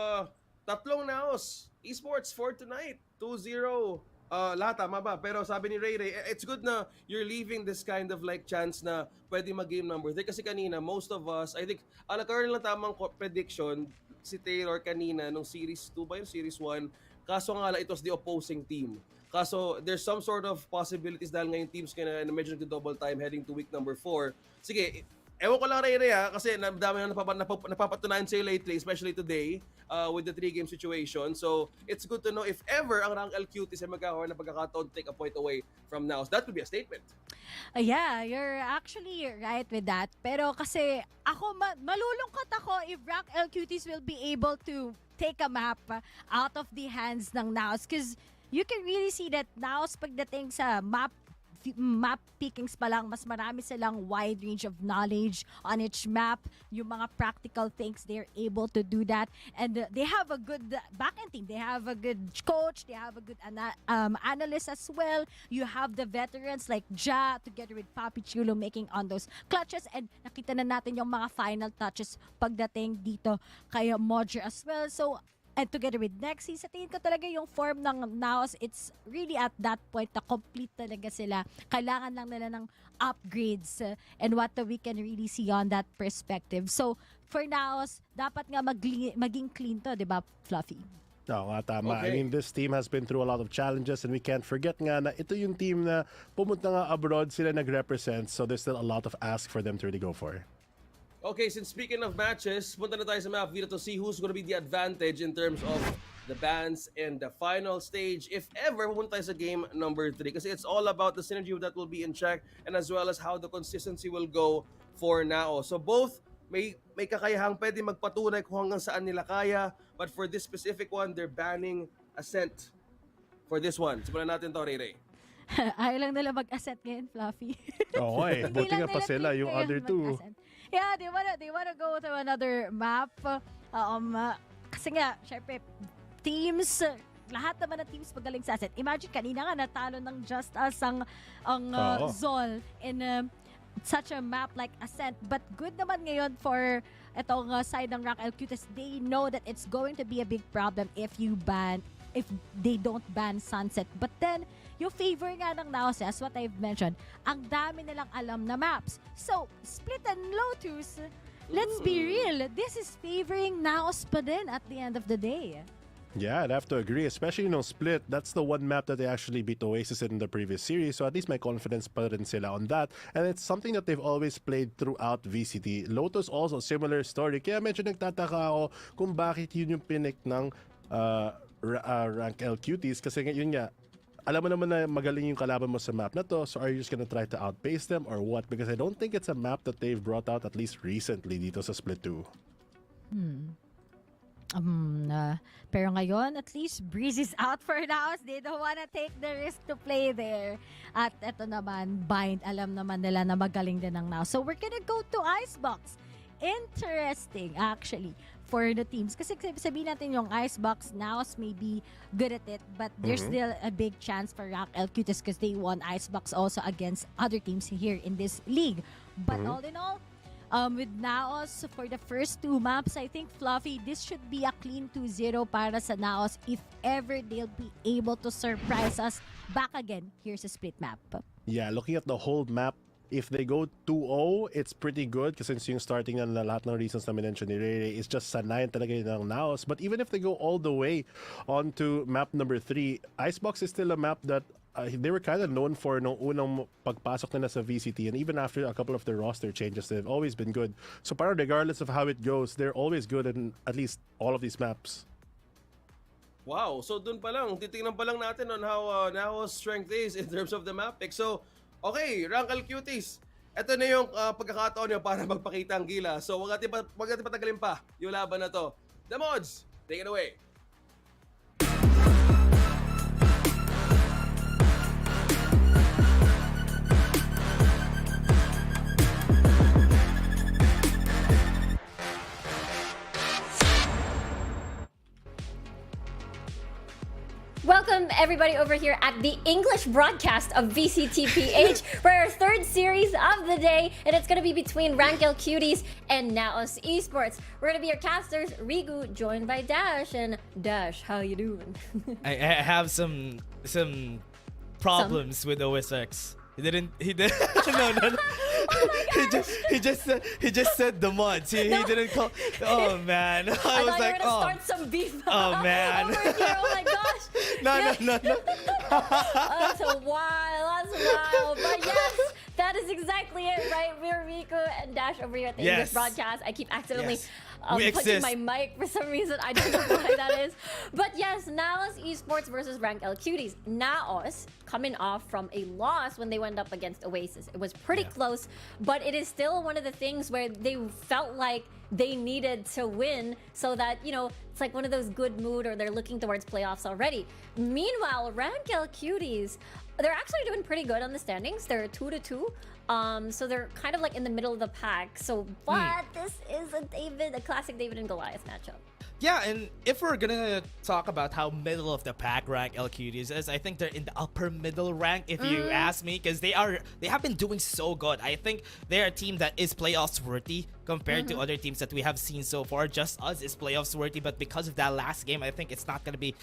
tatlong NAOS Esports for tonight. 2-0. Lahat tama ba? Pero sabi ni Ray, it's good na you're leaving this kind of like chance na pwede mag-game number 3. Kasi kanina, most of us, I think, nagkaroon lang tamang prediction si Taylor kanina nung Series 2 ba yung Series 1. Kaso nga lang, it was the opposing team. Kaso, there's some sort of possibilities dahil ngayon teams kaya na medyo nag-double time heading to week number 4. Sige, ewan ko lang Ray kasi dami na napapatunayan sa'yo lately, especially today with the 3-game situation. So, it's good to know if ever ang Rank L Cuties ay magkakaroon na pagkakataon to take a point away from NAOS. That would be a statement. Yeah, you're actually right with that. Pero kasi ako, malulungkot ako if Rank L Cuties will be able to take a map out of the hands ng NAOS. Because you can really see that NAOS pagdating sa map pickings pa lang, mas marami silang wide range of knowledge on each map. Yung mga practical things, they're able to do that. And they have a good backend team. They have a good coach. They have a good analyst as well. You have the veterans like Ja together with Papi Chulo making on those clutches. And nakita na natin yung mga final touches pagdating dito kay Modger as well. So, and together with Nexi, sa tingin ko talaga yung form ng NAOS, it's really at that point na complete talaga sila. Kailangan lang nila ng upgrades and what we can really see on that perspective. So, for NAOS, dapat nga maging clean to, di ba, Fluffy? Oo nga, tama. Okay. I mean, this team has been through a lot of challenges and we can't forget nga na ito yung team na pumunta nga abroad, sila nag-represent, so there's still a lot of ask for them to really go for. Okay, since speaking of matches, punta na tayo sa map video to see who's going to be the advantage in terms of the bans and the final stage. If ever, pumunta tayo sa game number 3 kasi it's all about the synergy that will be in check and as well as how the consistency will go for NAOS. So both may kakayahang pwede magpatunay kung hanggang saan nila kaya, but for this specific one, they're banning Ascent for this one. Simulan natin to, Ray. Ayaw lang nila mag-ascent ngayon, Fluffy. Oo eh, Hindi buti lang nga pa nila sila click yung ngayon other two. mag-ascent. Yeah, they wanna go to another map. Kasi nga, syempre, teams, lahat naman ng teams magaling sa Ascent. Imagine, kanina nga natalo ng JustUs ang ZOL in such a map like Ascent. But good naman ngayon for itong side ng Rank L Cuties. They know that it's going to be a big problem if they don't ban Sunset. But then, yung favor nga ng NAOS, as what I've mentioned, ang dami nilang alam na maps. So, Split and Lotus, let's be real, this is favoring NAOS pa din at the end of the day. Yeah, I'd have to agree. Especially, Split, that's the one map that they actually beat Oasis in the previous series. So at least may confidence pa rin sila on that. And it's something that they've always played throughout VCT. Lotus also, similar story. Kaya medyo nagtataka ako kung bakit yun yung pinik ng Rank L Cuties. Kasi yun nga, alam mo naman na magaling yung kalaban mo sa map na to, so are you just gonna try to outpace them or what? Because I don't think it's a map that they've brought out at least recently dito sa Split 2. Pero ngayon, at least Breeze is out for now. They don't wanna take the risk to play there. At eto naman, Bind, alam naman nila na magaling din ang now. So we're gonna go to Icebox. interesting actually for the teams. Kasi sabihin natin yung Icebox, NAOS may be good at it, but there's still a big chance for Rank L Cuties because they won Icebox also against other teams here in this league. But all in all, with NAOS for the first 2 maps, I think, Fluffy, this should be a clean 2-0 para sa NAOS if ever they'll be able to surprise us back again. Here's a split map. Yeah, looking at the whole map, if they go 2-0, it's pretty good kasi since yung starting na lahat ng reasons na minention ni Rere is just sanayan talaga yun ng Naos. But even if they go all the way onto map number 3, Icebox is still a map that they were kind of known for nung unang pagpasok nila sa VCT, and even after a couple of their roster changes, they've always been good. So parang regardless of how it goes, they're always good in at least all of these maps. Wow, so dun pa lang, titingnan pa lang natin on how NAO's strength is in terms of the map pick. So, okay, Rankle Cuties, ito na yung pagkakataon nyo para magpakita ang gila. So, wag natin patagalin pa yung laban na to. The Mods, take it away. Welcome everybody over here at the English broadcast of VCT PH for our 3rd series of the day, and it's going to be between Rankel Cuties and NAOS Esports. We're going to be your casters, Rigu, joined by Dash. And Dash, how you doing? I have some problems with OSX. He did no. Oh my gosh. He just said the mods. He didn't call. Oh man, I was thought like, you were gonna start some beef. Oh man. Over here. Oh my gosh. No. That's wild. But yes, that is exactly it, right? We're Riku and Dash over here at the English broadcast. I keep accidentally punching my mic for some reason. I don't know why that is. But yes, NAOS Esports versus Rank L Cuties. NAOS coming off from a loss when they went up against Oasis. It was pretty close, but it is still one of the things where they felt like they needed to win so that, you know, it's like one of those good mood or they're looking towards playoffs already. Meanwhile, Rank L Cuties, they're actually doing pretty good on the standings. They're 2-2. So they're kind of like in the middle of the pack. So, but this is a classic David and Goliath matchup. Yeah, and if we're gonna talk about how middle of the pack rank L Cuties is, I think they're in the upper middle rank if you ask me, because they have been doing so good. I think they're a team that is playoffs worthy compared to other teams that we have seen so far. JustUs is playoffs worthy, but because of that last game, I think it's not gonna be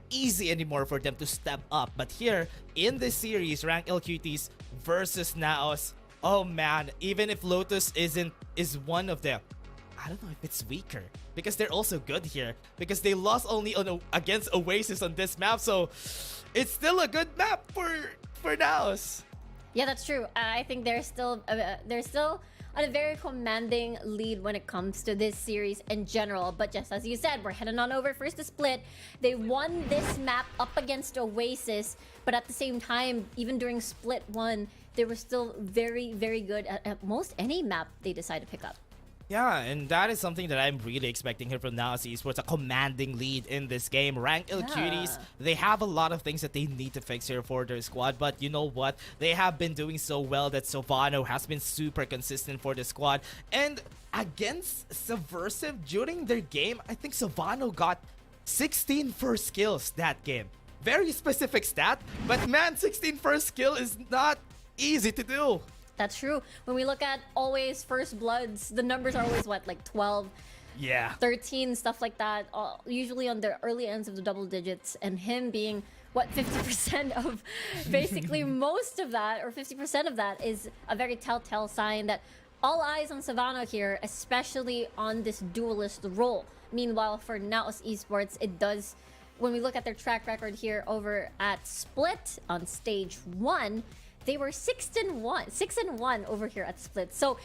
easy anymore for them to step up. But here in this series, rank L Cuties versus NAOS, oh man, even if Lotus is one of them, I don't know if it's weaker because they're also good here because they lost only against Oasis on this map, so it's still a good map for NAOS. Yeah, that's true. I think they're still on a very commanding lead when it comes to this series in general. But just as you said, we're heading on over first to Split. They won this map up against Oasis, but at the same time, even during Split 1, they were still very, very good at most any map they decide to pick up. Yeah, and that is something that I'm really expecting here from NAOS Esports, a commanding lead in this game. Rank L Cuties, they have a lot of things that they need to fix here for their squad, but you know what? They have been doing so well that Sovano has been super consistent for the squad. And against Subversive during their game, I think Sovano got 16 first kills that game. Very specific stat, but man, 16 first kill is not easy to do. That's true. When we look at always first bloods, the numbers are always what, like 12, 13, stuff like that. Usually on the early ends of the double digits, and him being what, 50% of basically most of that, or 50% of that, is a very telltale sign that all eyes on Savannah here, especially on this duelist role. Meanwhile, for NAOS Esports, it does, when we look at their track record here over at Split on stage 1, they were 6-1 over here at Split. So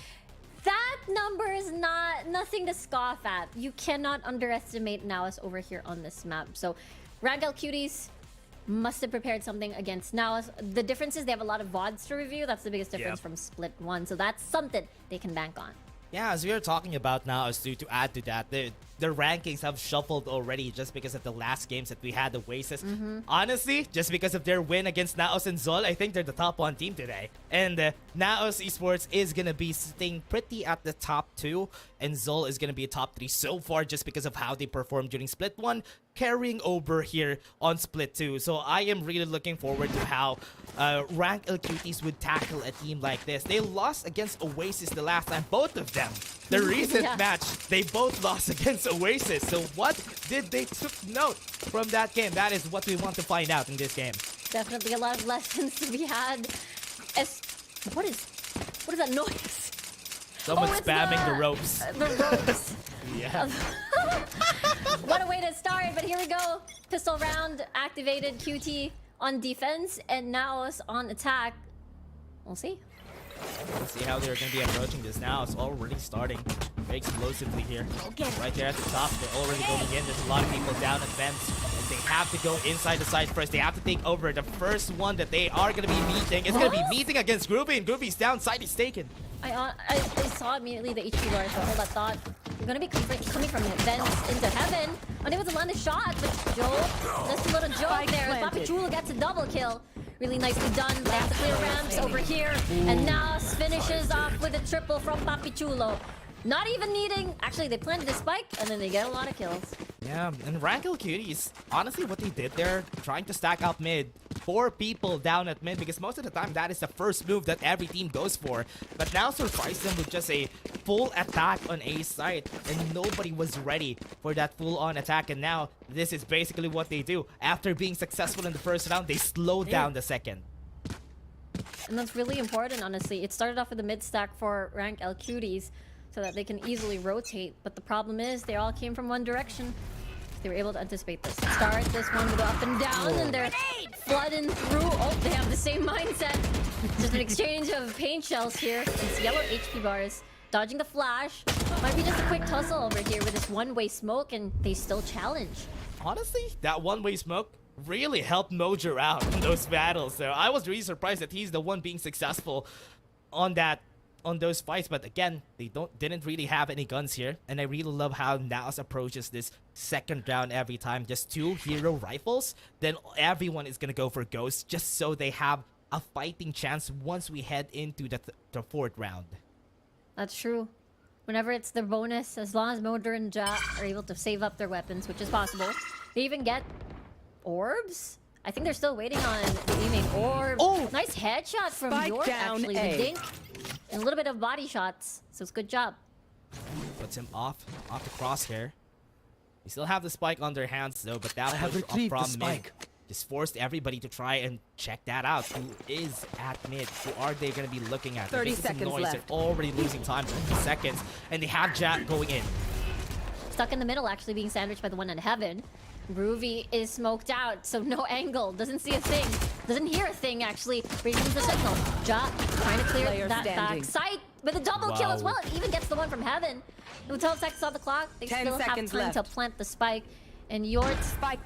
that number is nothing to scoff at. You cannot underestimate NAOS over here on this map. So Rank L Cuties must have prepared something against NAOS. The difference is they have a lot of VODs to review. That's the biggest difference from Split 1. So that's something they can bank on. Yeah, as we are talking about NAOS, to add to that, their rankings have shuffled already just because of the last games that we had, the Oasis. Honestly, just because of their win against NAOS and ZOL, I think they're the top 1 team today. And NAOS Esports is going to be staying pretty at the top 2, and ZOL is going to be a top 3 so far just because of how they performed during Split 1, carrying over here on Split 2. So I am really looking forward to how Rank Cuties would tackle a team like this. They lost against Oasis the last time, both of them. The recent match, they both lost against Oasis. So what did they took note from that game? That is what we want to find out in this game. Definitely a lot of lessons to be had. What is that noise? Someone spamming the ropes. The ropes. Yeah. What a way to start, but here we go. Pistol round activated, QT on defense, and NAOS on attack. We'll see. Let's see how they're going to be approaching this now. It's already starting very explosively here. Right there at the top, they're already going in. There's a lot of people down at vents. And they have to go inside the site first. They have to take over. The first one that they are going to be meeting is going to be meeting against Groovy, and Groovy's down, side is taken. I saw immediately the HP bar, so hold that thought. We're gonna be coming from vents into heaven. Unable to land a shot, but Joe, just a little joke there. Papi Chulo gets a double kill. Really nicely done. They have to clear ramps over here. And now finishes off with a triple from Papi Chulo. Not even needing... Actually, they planted a spike, and then they get a lot of kills. Yeah, and Rankle Cuties, honestly, what they did there, trying to stack up mid, 4 people down at mid, because most of the time that is the first move that every team goes for. But now surprised them with just a full attack on A site, and nobody was ready for that full-on attack. And now this is basically what they do. After being successful in the first round, they slow down the second. And that's really important, honestly. It started off with a mid stack for Rank L Cuties, so that they can easily rotate. But the problem is, they all came from one direction. They were able to anticipate this. Start this one with up and down, and they're flooding through. Oh, they have the same mindset. Just an exchange of paint shells here. It's yellow HP bars. Dodging the flash. Might be just a quick tussle over here with this one-way smoke, and they still challenge. Honestly, that one-way smoke really helped Mojo out in those battles. So I was really surprised that he's the one being successful on those fights. But again, they didn't really have any guns here, and I really love how NAOS approaches this second round every time. Just 2 hero rifles, then everyone is gonna go for ghosts, just so they have a fighting chance once we head into the 4th round. That's true. Whenever it's their bonus, as long as Moder and Ja are able to save up their weapons, which is possible, they even get orbs. I think they're still waiting on the aiming orb. Oh! Nice headshot from York, actually. The dink. And a little bit of body shots, so it's good job. Puts him off the crosshair. They still have the spike on their hands though, but that push up from mid just forced everybody to try and check that out. Who is at mid? Who are they going to be looking at? 30 seconds noise. left. They're already losing time, 30 seconds, and they have Jack going in. Stuck in the middle, actually being sandwiched by the one in heaven. Groovy is smoked out, so no angle. Doesn't see a thing. Doesn't hear a thing, actually. Brings the signal. Ja trying to clear that back site with a double kill as well. It even gets the one from heaven. With 12 seconds on the clock, they still have time to plant the spike. And Yort,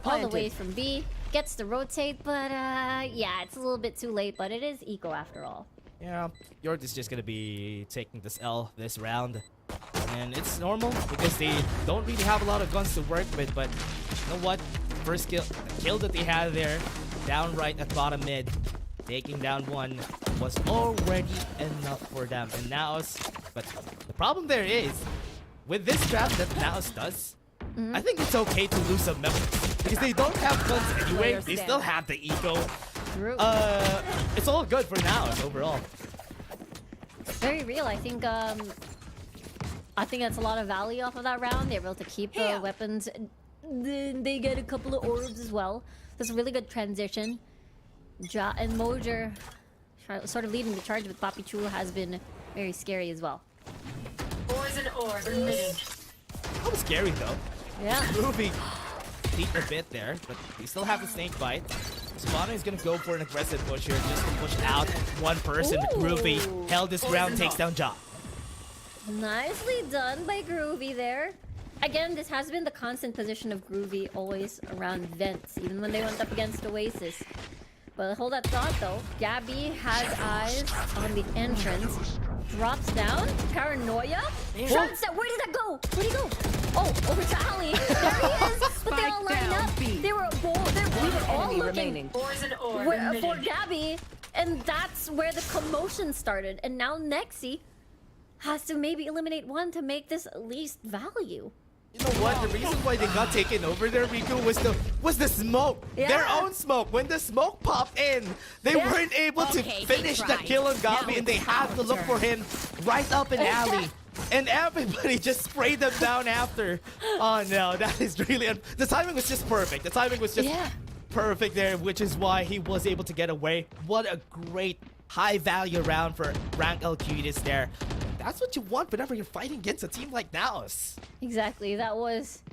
all the way from B, gets to rotate, but yeah, it's a little bit too late, but it is eco after all. Yeah, Yort is just going to be taking this L this round. And it's normal because they don't really have a lot of guns to work with, but you know what? First kill that they had there, down right at bottom mid, taking down one, was already enough for them. And NAOS, but the problem there is, with this trap that NAOS does, I think it's okay to lose some members because they don't have guns anyway. They still have the eco. It's all good for NAOS overall. Very real. I think that's a lot of value off of that round. They're able to keep the weapons. Then they get a couple of orbs as well. That's a really good transition. Ja and Mojer sort of leading the charge with Papi Chulo has been very scary as well. Poison orb emitted. That was scary though. Yeah. Groovy peeked a bit there, but we still have the snake bite. Spawner is gonna go for an aggressive push here just to push out one person. Groovy held this ground, takes down Ja. Nicely done by Groovy there. Again, this has been the constant position of Groovy, always around vents, even when they went up against Oasis. But hold that thought though. Gabby has eyes on the entrance. Drops down. Paranoia. Shots that. Where did that go? Where'd he go? Oh, over to Ali. There he is. But they all line up. They were we were all looking Poison orb for emitting. Gabby, and that's where the commotion started. And now Nexi has to maybe eliminate one to make this at least value. You know what? The reason why they got taken over there, Riku, was the smoke. Yeah. Their own smoke. When the smoke popped in, they weren't able to finish the kill on Gabi, and they had to look for him right up in alley. And everybody just sprayed them down after. Oh no, that is really... The timing was just perfect. The timing was just perfect there, which is why he was able to get away. What a great high-value round for Rank L Cuties there. That's what you want whenever you're fighting against a team like NAOS. Exactly. That was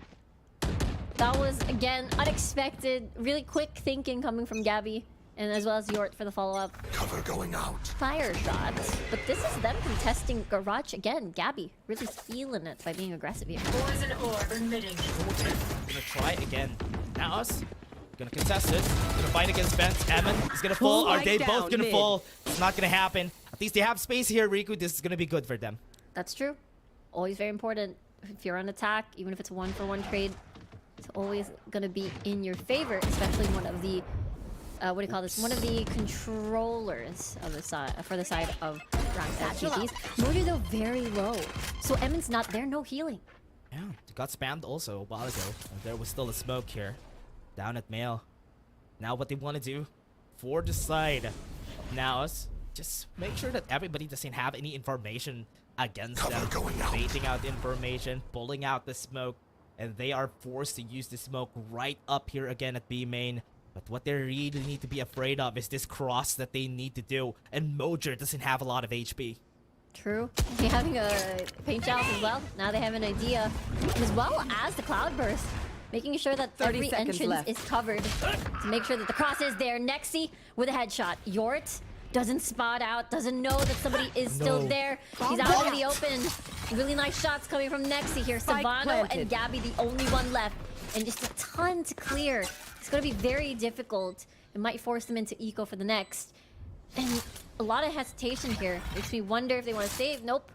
again unexpected, really quick thinking coming from Gabby, and as well as Yort for the follow-up. Cover going out. Fire shots, but this is them contesting Garage again. Gabby really feeling it by being aggressive here. Poison orb emitting. Gonna try again. NAOS gonna contest it. Gonna fight against Vent. Emin is gonna fall. Are they both gonna fall? It's not gonna happen. At least they have space here, Riku. This is gonna be good for them. That's true. Always very important. If you're on attack, even if it's a 1-for-1 trade, it's always gonna be in your favor, especially one of the what do you call this? One of the controllers of the side for the side of Rank LGTs. Mojo though very low, so Emin's not there. No healing. Yeah, they got spammed also a while ago. And there was still a smoke here, down at Mail. Now what they want to do for the side of NAOS, just make sure that everybody doesn't have any information against them. Baiting out information, pulling out the smoke, and they are forced to use the smoke right up here again at B main. But what they really need to be afraid of is this cross that they need to do, and Mojo doesn't have a lot of HP. True. They're having a paint challenge as well. Now they have an idea, as well as the cloudburst, making sure that every entrance is covered to make sure that the cross is there. Nexi with a headshot. Yort doesn't spot out, doesn't know that somebody is still there. He's out in the open. Really nice shots coming from Nexi here. Savano and Gabby the only one left, and just a ton to clear. It's going to be very difficult. It might force them into eco for the next. And a lot of hesitation here. Makes me wonder if they want to save. Nope.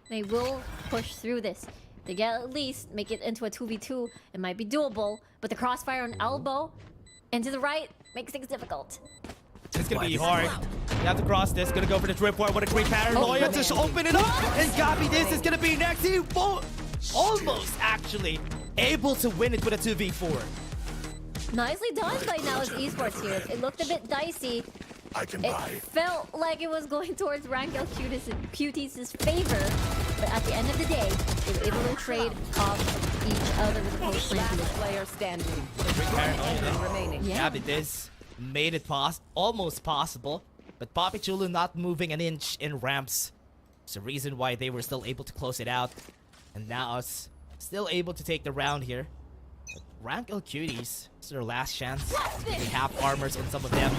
They will push through this. They get at least make it into a 2v2. It might be doable. But the crossfire on elbow and to the right makes things difficult. It's going to be hard. You have to cross this. Going to go for the tripwire. What a great pattern. Loya just open it up. And Gabi, this is going to be next. He almost actually able to win it with a 2v4. Nicely done by NAOS Esports here. It looked a bit dicey. It felt like it was going towards Rank L Cuties' favor, but at the end of the day, they were able to trade off each other with a post-plant. Player standing. Remaining. Yeah. Gabi, this made it almost possible, but Papichulo not moving an inch in ramps. It's the reason why they were still able to close it out. And NAOS still able to take the round here. Rank L Cuties, it's their last chance. They have armors on some of them.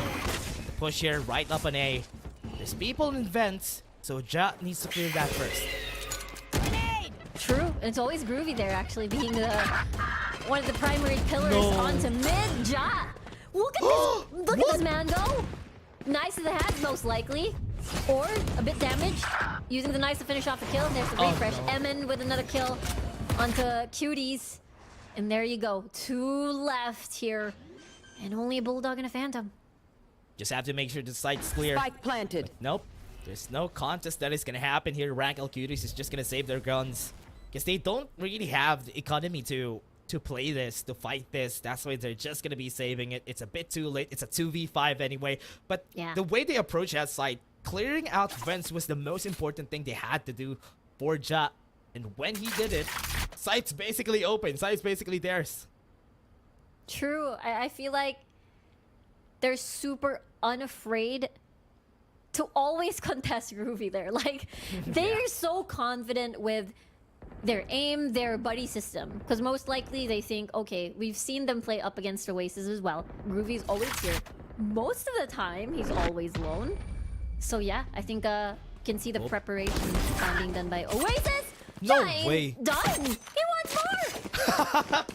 The push here, right up on A. There's people in vents, so Ja needs to clear that first. True, and it's always Groovy there actually being one of the primary pillars onto mid. Ja! Look at this! Look at this man go! Nice to the head, most likely. Or a bit damaged. Using the nice to finish off the kill. And there's the refresh. Emin with another kill onto Cuties. And there you go. 2 left here. And only a Bulldog and a Phantom. Just have to make sure the site's clear. Spike planted. But nope. There's no contest that is going to happen here. Rank L Cuties is just going to save their guns. Because they don't really have the economy to play this, to fight this. That's why they're just going to be saving it. It's a bit too late. It's a 2v5 anyway. But the way they approach that site, clearing out vents was the most important thing they had to do for Ja. And when he did it, site's basically open. Site's basically theirs. True. I feel like they're super unafraid to always contest Groovy there. Like, they are so confident with their aim, their buddy system. Because most likely they think, okay, we've seen them play up against Oasis as well. Groovy's always here. Most of the time, he's always lone. So yeah, I think you can see the preparation being done by Oasis. No way. Done. He wants more.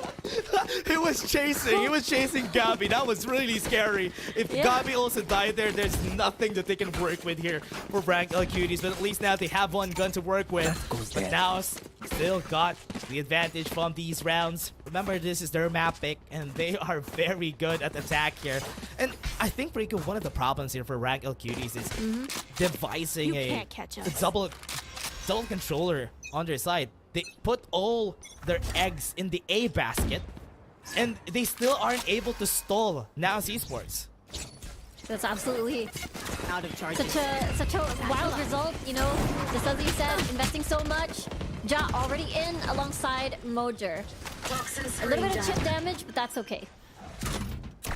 He was chasing Gabi. That was really scary. If Gabi also died there, there's nothing that they can work with here for Rank L Cuties. But at least now they have one gun to work with. But NAOS still got the advantage from these rounds. Remember, this is their map pick, and they are very good at attack here. And I think, Rico, one of the problems here for Rank L Cuties is devising a double controller on their side. They put all their eggs in the A basket, and they still aren't able to stall NAOS Esports. That's absolutely out of charge. Such a wild result, you know. Just as you said, investing so much. Ja already in alongside Mojer. A little bit of chip damage, but that's okay.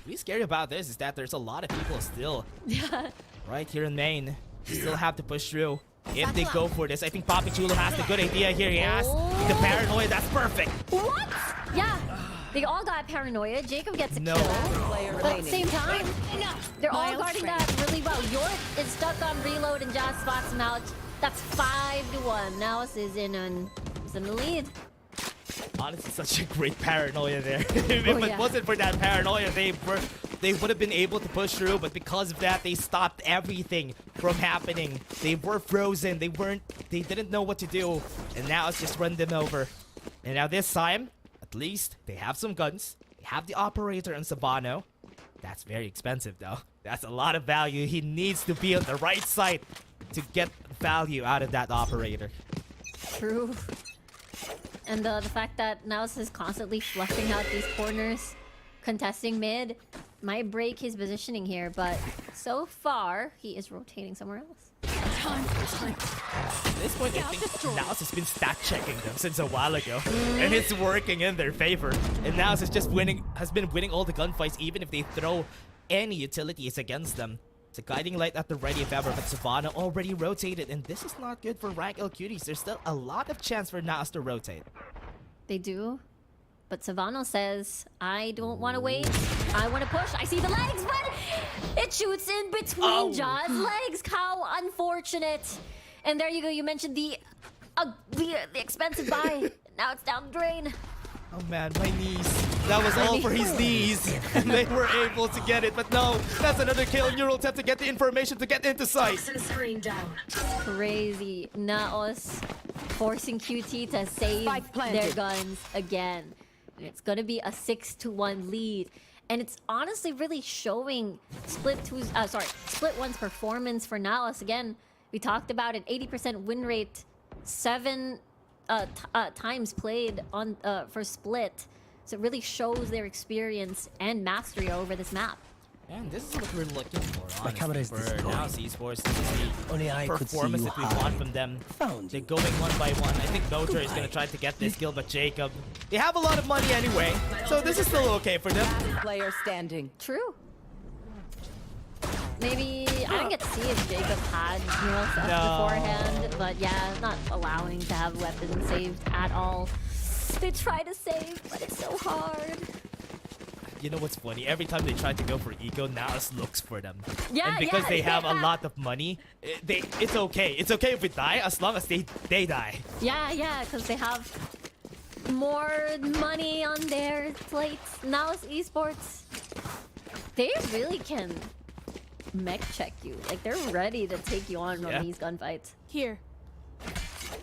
What's scary about this is that there's a lot of people still right here in main. You still have to push through if they go for this. I think Papi Chulo has the good idea here. He has the paranoia. That's perfect. What? Yeah. They all got paranoia. Jacob gets a kill. But at the same time, they're all guarding that really well. York is stuck on reload and Jazz spots him out. That's 5-1. NAOS is in the lead. Honestly, such a great paranoia there. If it wasn't for that paranoia, they would have been able to push through, but because of that, they stopped everything from happening. They were frozen. They didn't know what to do, and now it's just run them over. And now this time, at least they have some guns. They have the operator and Sabano. That's very expensive, though. That's a lot of value. He needs to be on the right side to get value out of that operator. True. And the fact that NAOS is constantly flushing out these corners, contesting mid, might break his positioning here, but so far, he is rotating somewhere else. At this point, I think NAOS has been stat checking them since a while ago, and it's working in their favor. And NAOS has been winning all the gunfights, even if they throw any utilities against them. It's a guiding light at the ready if ever, but Savannah already rotated, and this is not good for Rank L Cuties. There's still a lot of chance for NAOS to rotate. They do, but Savannah says, I don't want to wait. I want to push. I see the legs, but it shoots in between Jaw's legs. How unfortunate. And there you go. You mentioned the expensive buy. Now it's down the drain. Oh man, my knees. That was all for his knees. And they were able to get it, but no. That's another kill. Neural attempt to get the information to get into sight. Crazy. NAOS forcing QT to save their guns again. And it's gonna be a 6-1 lead. And it's honestly really showing Split 1's performance for NAOS. Again, we talked about it, 80% win rate, 7 times played on for Split. So it really shows their experience and mastery over this map. And this is what we're looking for, honestly, for destroyed. NAOS Esports. This is the Only I could see performance you that we hide. want from them. Found They're you. going one by one. I think Mojo is going to try to get this kill, but Jacob, they have a lot of money anyway, so this is still okay for them. Player standing. True. Maybe I didn't get to see if Jacob had neural stuff beforehand, but yeah, not allowing to have weapons saved at all. They try to save, but it's so hard. You know what's funny? Every time they try to go for eco, NAOS looks for them. Yeah, and because they have a lot of money, it's okay. It's okay if we die as long as they die. Yeah, because they have more money on their plates. NAOS Esports, they really can mech check you. Like, they're ready to take you on these gunfights. Here.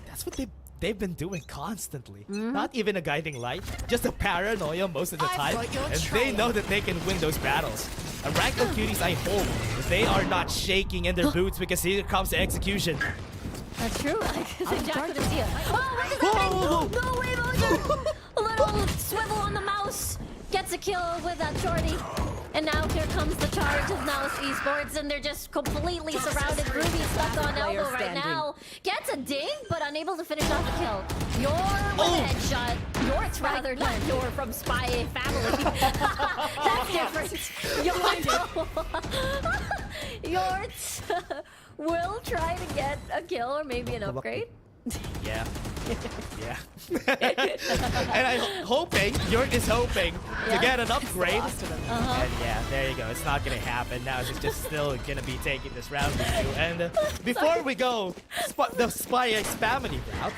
That's what they've been doing constantly. Not even a guiding light, just a paranoia most of the time. And they know that they can win those battles. And Rank L Cuties, I hope they are not shaking in their boots because here comes the execution. That's true. Jack to see it. Oh, what is happening? No way, Mojo! A little swivel on the mouse. Gets a kill with that shorty. And now here comes the charge of NAOS Esports, and they're just completely surrounded. Ruby stuck on elbow right now. Gets a ding, but unable to finish off the kill. You're with a headshot. Yort's rather not you're from Spy family. That's different. Yort will try to get a kill or maybe an upgrade. Yeah. Yeah. And I'm hoping, York is hoping to get an upgrade. And yeah, there you go. It's not going to happen. Now it's just still going to be taking this round with you. And before we go, the Spy X family route.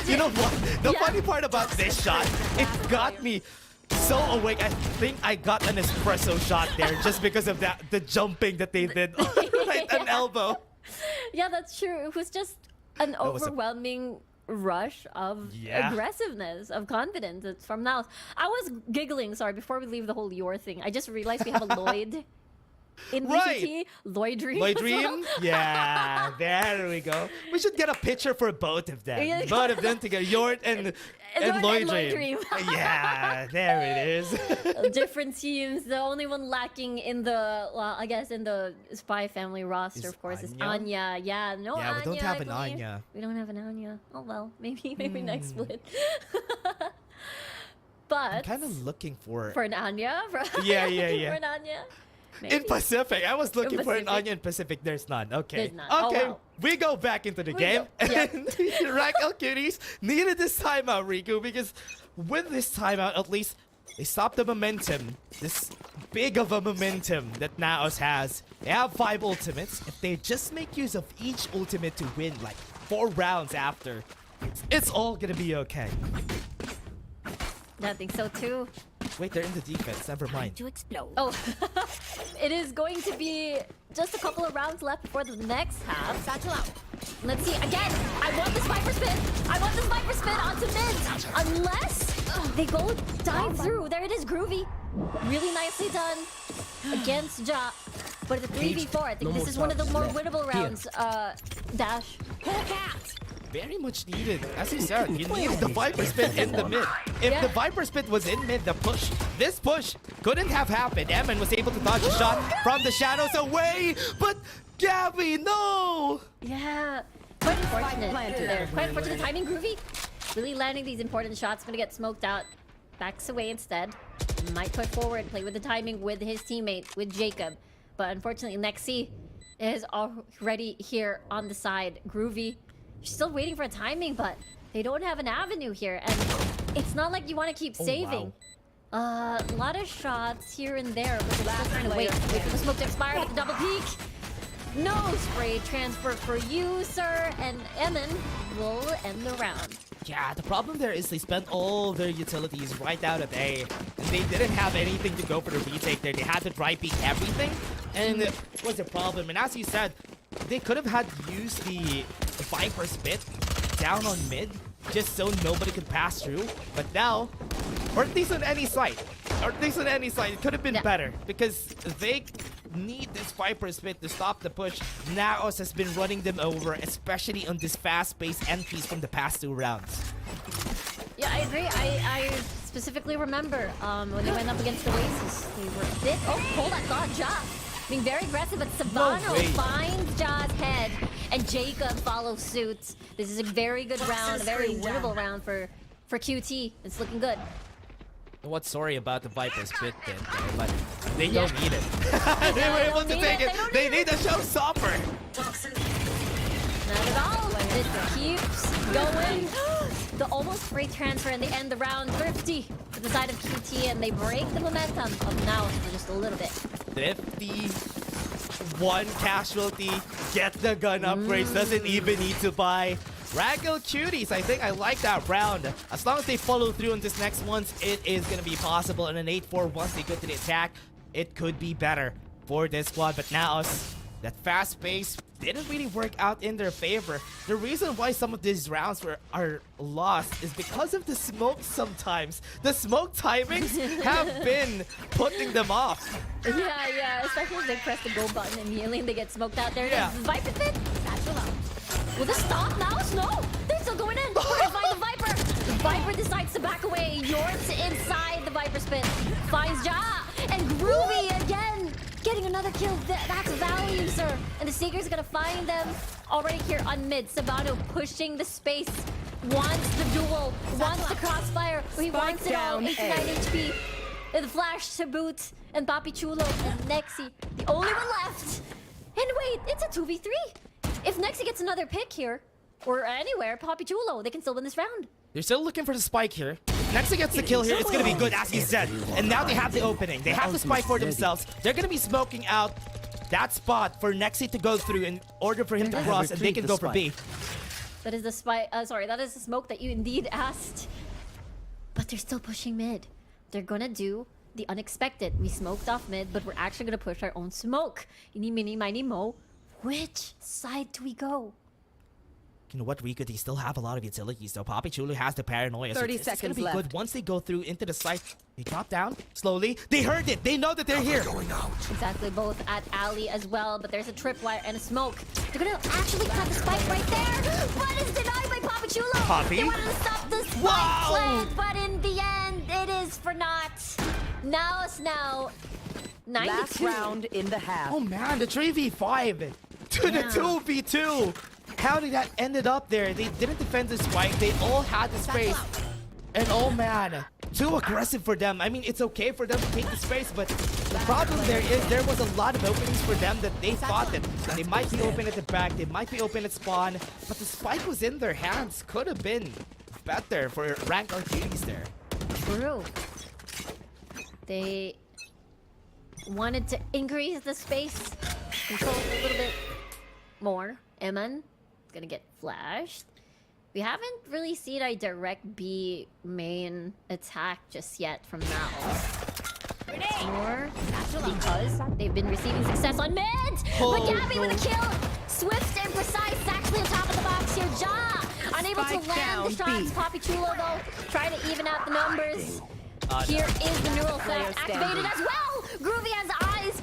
You know what? The funny part about this shot, it got me so awake. I think I got an espresso shot there just because of that, the jumping that they did right an elbow. Yeah, that's true. It was just an overwhelming rush of Yeah. aggressiveness, of confidence. It's from NAOS. I was giggling, sorry, before we leave the whole your thing. I just realized we have a Lloyd in Right. VCT. Lloyd Dream. Lloyd as well. Dream? Yeah, there we go. We should get a picture for both of them. Yeah. Both of them together, Yort and Yort Lloyd and Lloyd Dream. Dream. Yeah, there it is. Different teams. The only one lacking in the, well, I guess in the Spy Family roster, Is of course, is Anya? Anya. Yeah, no Yeah, Anya. we don't have I an believe. Anya. We don't have an Anya. Oh well, maybe next split. But I'm kind of looking for for an Anya, Yeah. for an Anya. in Maybe. Pacific. I was looking for an Pacific. Onion Pacific. There's none. Okay. There's none. Oh, Okay. wow. We go back into the We game. go. Yep. And Raquel Cuties needed this timeout, Riku, because with this timeout, at least they stop the momentum. This big of a momentum that NAOS has. They have 5 ultimates. If they just make use of each ultimate to win like 4 rounds after, it's all gonna be okay. I think so too. Wait, they're in the defense. Never mind. To explode. Oh, it is going to be just a couple of rounds left before the next half. Satchel out. Let's see again. I want this Viper spin. I want this Viper spin onto mid. Unless they go dive through. There it is, Groovy. Really nicely done against Ja. But it's a 3v4. I think this is one of the more winnable rounds. Dash. Very much needed. As you said, you needed the Viper spin in the mid. If the Viper spin was in mid, the push, this push couldn't have happened. Emin was able to dodge a shot from the shadows away, but Gabby, no! Yeah, quite unfortunate there. Quite unfortunate timing, Groovy. Really landing these important shots. Gonna get smoked out. Backs away instead. Might put forward, play with the timing with his teammate, with Jacob. But unfortunately, Nexi is already here on the side. Groovy, still waiting for a timing, but they don't have an avenue here. And it's not like you want to keep saving. A lot of shots here and there, but they're still trying to wait for the smoke to expire with the double peek. No spray transfer for you, sir, and Emin will end the round. Yeah, the problem there is they spent all their utilities right out of A. And they didn't have anything to go for the retake there. They had to dry peek everything. And it was a problem. And as you said, they could have had used the Viper spit down on mid just so nobody could pass through. But now, or at least on any site, it could have been better because they need this Viper spit to stop the push. NAOS has been running them over, especially on this fast-paced entries from the past 2 rounds. Yeah, I agree. I specifically remember when they went up against the Oasis, they were a bit. Oh, hold on, God, Ja. Being very aggressive, but Savano finds Ja's head, and Jacob follows suit. This is a very good round, a very winnable round for QT. It's looking good. What's sorry about the Viper spit then, but they don't need it. They were able to take it. They need a showstopper. Not at all. It keeps going. The almost free transfer, and they end the round 50 to the side of QT, and they break the momentum of NAOS for just a little bit. 51 casualty. Get the gun upgrades. Doesn't even need to buy. Raggle Cuties, I think I like that round. As long as they follow through on this next one, it is going to be possible. And an 8-4 once they go to the attack, it could be better for this squad. But now, that fast pace didn't really work out in their favor. The reason why some of these rounds are lost is because of the smoke sometimes. The smoke timings have been putting them off. Yeah, especially if they press the go button immediately and they get smoked out there. Yeah. Viper spin. Satchel out. Will this stop now? No! They're still going in! We're gonna find the Viper! The Viper decides to back away. Yort's inside the Viper spin. Finds Ja! And Groovy again! Getting another kill. That's value, sir. And the Seeker's gonna find them already here on mid. Sabano pushing the space. Wants the duel. Wants the crossfire. He wants it all. 89 HP. And the flash to boot. And Papi Chulo and Nexi. The only one left. And wait, it's a 2v3. If Nexi gets another pick here, or anywhere, Papi Chulo, they can still win this round. They're still looking for the spike here. Nexi gets the kill here, it's gonna be good, as you said. And now they have the opening. They have the spike for themselves. They're gonna be smoking out that spot for Nexi to go through in order for him to cross, and they can go for B. That is the spike. That is the smoke that you indeed asked. But they're still pushing mid. They're gonna do the unexpected. We smoked off mid, but we're actually gonna push our own smoke. Eeny, meeny, miny, mo. Which side do we go? You know what, Rico, they still have a lot of utilities, though. Papi Chulo has the paranoia. 30 it's gonna seconds be left. good once they go through into the site. They drop down slowly. They heard it. They know that they're here. Exactly, both at alley as well, but there's a tripwire and a smoke. They're gonna actually cut the spike right there, but it's denied by Papachulo. Poppy? They wanted to stop the spike Wow! plant, but in the end, it is for naught. NAOS now 92. Last round in the half. Oh man, the 3v5 to the 2v2. How did that ended up there? They didn't defend the spike. They all had the space. And oh man, too aggressive for them. I mean, it's okay for them to take the space, but the problem there is there was a lot of openings for them that they thought that they might be open at the back, they might be open at spawn, but the spike was in their hands. Could have been better for rank or Cuties there. True. They wanted to increase the space, control it a little bit more. Eman is gonna get flashed. We haven't really seen a direct B main attack just yet from NAOS. Or because they've been receiving success on mid! But Gabby with a kill! Swift and precise, actually on top of the box here. Ja! Unable to Spike land the down, shots. B. Poppy Chulo though, trying to even out the numbers. Here is the neural theft activated as well! Groovy has eyes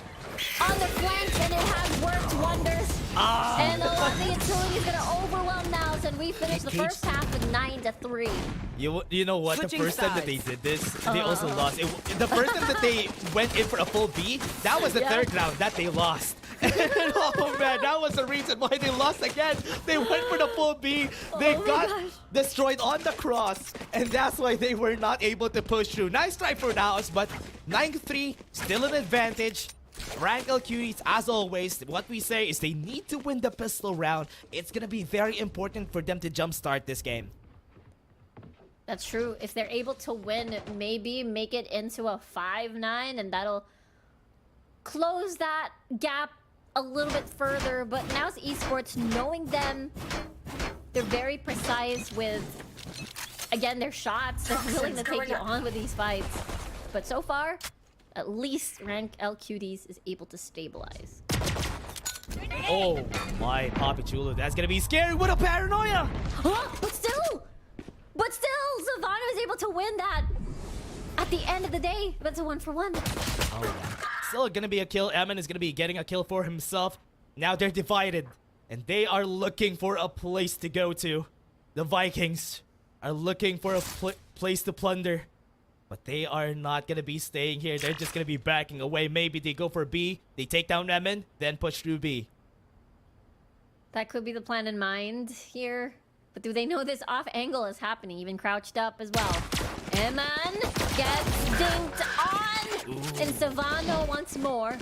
on the flank and it has worked wonders. And a lot of the utility is gonna overwhelm now, and we finish the first half with 9-3. You know what? Switching the first time that they sides. did this, they also lost. The first time that they went in for a full B, that was the third round that they lost. Oh man, that was the reason why they lost again. They went for the full B. They got destroyed on the cross, and that's why they were not able to push through. Nice try for NAOS, but 9-3, still an advantage. Rank Cuties, as always, what we say is they need to win the pistol round. It's gonna be very important for them to jumpstart this game. That's true. If they're able to win, maybe make it into a 5-9, and that'll close that gap a little bit further. But now it's Esports, knowing them, they're very precise with, again, their shots. They're willing to take you on with these fights. But so far, at least Rank Cuties is able to stabilize. Oh my, Papi Chulo, that's gonna be scary. What a paranoia! Huh? But still, Savannah was able to win that. At the end of the day, that's a 1-for-1. Oh yeah. Still gonna be a kill. Eman is gonna be getting a kill for himself. Now they're divided, and they are looking for a place to go to. The Vikings are looking for a place to plunder. But they are not gonna be staying here. They're just gonna be backing away. Maybe they go for B, they take down Eman, then push through B. That could be the plan in mind here. But do they know this off angle is happening, even crouched up as well? Eman gets dinked on! And Savano once more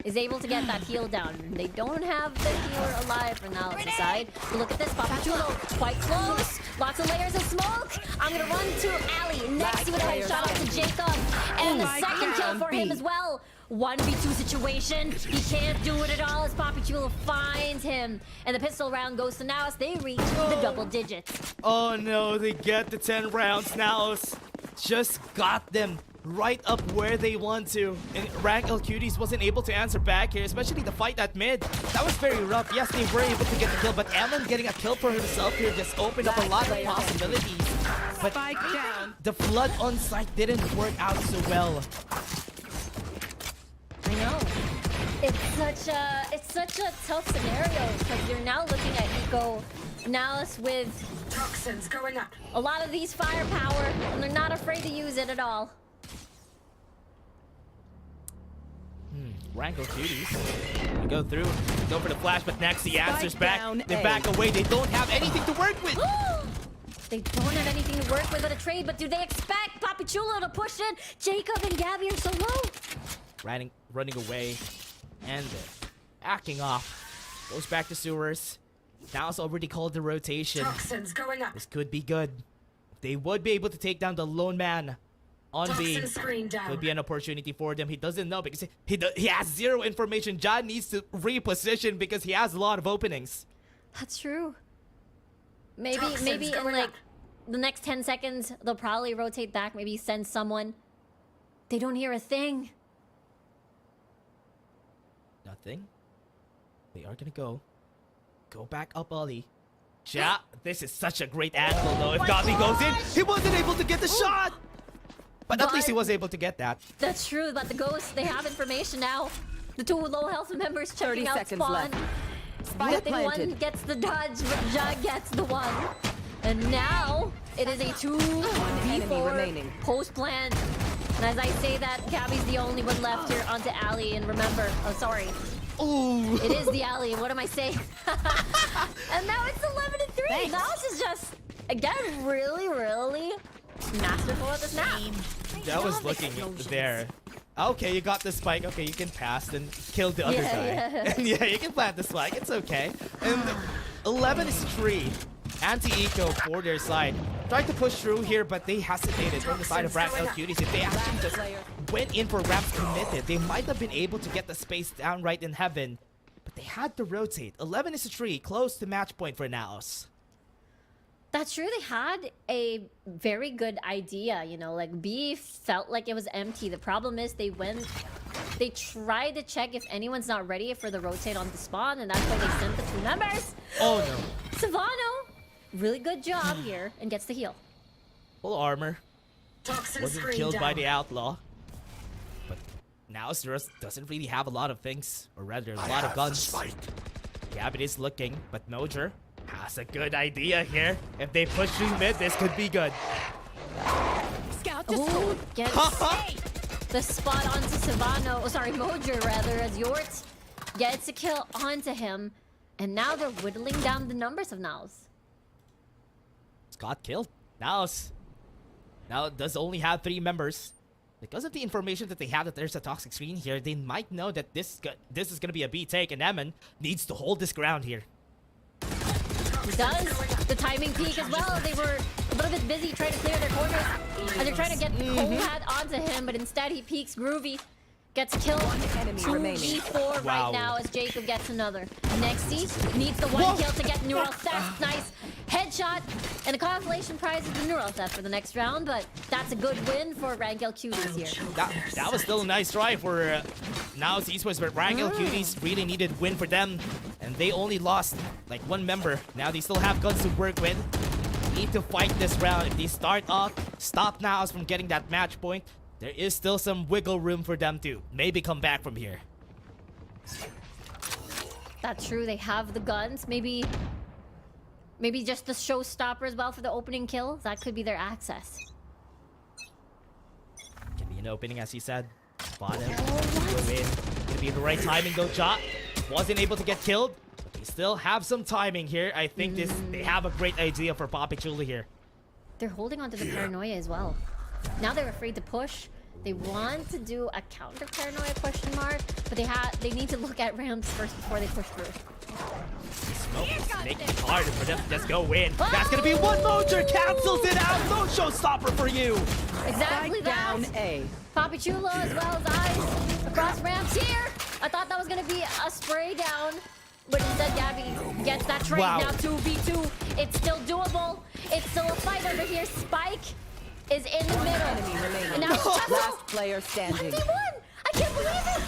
is able to get that heal down. They don't have the healer alive for now. It's side. But look at this, Papachulo, quite close. Lots of layers of smoke. I'm gonna run to Ali. Next, he would have a shot off to Jacob. And the second kill for him as well. 1v2 situation. He can't do it at all as Papachulo finds him. And the pistol round goes to NAOS. They reach the double digits. Oh no, they get the 10 rounds. NAOS just got them right up where they want to. And Rank Cuties wasn't able to answer back here, especially the fight at mid. That was very rough. Yes, they were able to get the kill, but Eman getting a kill for himself here just opened up a lot of possibilities. But the flood on site didn't work out so well. I know. It's such a tough scenario because you're now looking at Eco NAOS with Toxins going up. a lot of these firepower, and they're not afraid to use it at all. Rank Cuties. They go through, go for the flash, but next the answer's back. down They A. back away. They don't have anything to work with. They don't have anything to work with but a trade, but do they expect Papachulo to push in? Jacob and Gabby are so low. Running away and backing off. Goes back to sewers. NAOS already called the rotation. Toxins going up. This could be good. They would be able to take down the lone man on B. Toxin screen down. Could be an opportunity for them. He doesn't know because he has zero information. John needs to reposition because he has a lot of openings. That's true. Maybe Toxins in going like up. the next 10 seconds, they'll probably rotate back, maybe send someone. They don't hear a thing. Nothing. They are gonna go back up Ollie. Yeah, this is such a great angle though. If Gabi goes in, he wasn't able to get the shot! But at least he was able to get that. That's true, but the Ghosts, they have information now. The two low health members checking 30 out seconds spawn. left. I think one planted. gets the dodge, but Jag gets the one. And now, it is a 2v4 remaining. post-plant. And as I say that, Gabby's the only one left here onto Alley. And remember, oh sorry, Ooh. it is the Alley. What am I saying? And now it's 11-3. NAOS is just, again, really, really masterful at the snap. That was looking there. Okay, you got the spike. Okay, you can pass and kill the other guy. Yeah. And yeah, you can plant the spike. It's okay. And 11 is 3. Anti-eco for their side. Tried to push through here, but they hesitated on the side of Rack Out Cuties. If they actually just went in for ramps committed, they might have been able to get the space down right in heaven. But they had to rotate. 11 is 3, close to match point for NAOS. That's true. They had a very good idea, you know, like B felt like it was empty. The problem is they tried to check if anyone's not ready for the rotate on the spawn, and that's why they sent the two members. Oh no. Savano, really good job here, and gets the heal. Full armor. Toxin Wasn't screen killed by down. the outlaw. But NAOS doesn't really have a lot of things, or rather a lot of guns. Gabby is looking, but Mojer has a good idea here. If they push through mid, this could be good. Scout just gets the spot onto Savano, oh sorry, Mojer rather, as Yort gets a kill onto him. And now they're whittling down the numbers of NAOS. Scott killed. NAOS now does only have 3 members. Because of the information that they have that there's a toxic screen here, they might know that this is going to be a B take, and Emin needs to hold this ground here. He does. The timing peak as well. They were a little bit busy trying to clear their corners. And they're trying to get Cold Hat onto him, but instead he peeks Groovy. Gets killed. 2v4 right now as Jacob gets another. Nexy needs the one kill to get neural theft. Nice headshot. And a consolation prize is the neural theft for the next round, but that's a good win for Rangel Cuties here. That was still a nice try for NAOS Esports, but Rangel Cuties really needed win for them. And they only lost like 1 member. Now they still have guns to work with. Need to fight this round. If they start off, stop NAOS from getting that match point, there is still some wiggle room for them to maybe come back from here. That's true. They have the guns. Maybe just the showstopper as well for the opening kill. That could be their access. Can be an opening, as he said. Bottom. Go in. Gonna be the right timing though. Ja wasn't able to get killed. They still have some timing here. I think they have a great idea for Poppy Chula here. They're holding on to the paranoia as well. Now they're afraid to push. They want to do a counter paranoia question mark, but they need to look at ramps first before they push through. Smoke is making it harder for them to just go in. That's gonna be one Mojer, cancels it out. No showstopper for you. Exactly Down that. A. Poppy Chula as well as Ice across ramps here. I thought that was gonna be a spray down, but instead Gabby gets that trade. Wow. Now 2v2. It's still doable. It's still a fight over here. Spike is in the middle. And now Last player standing. 1v1! I can't believe it!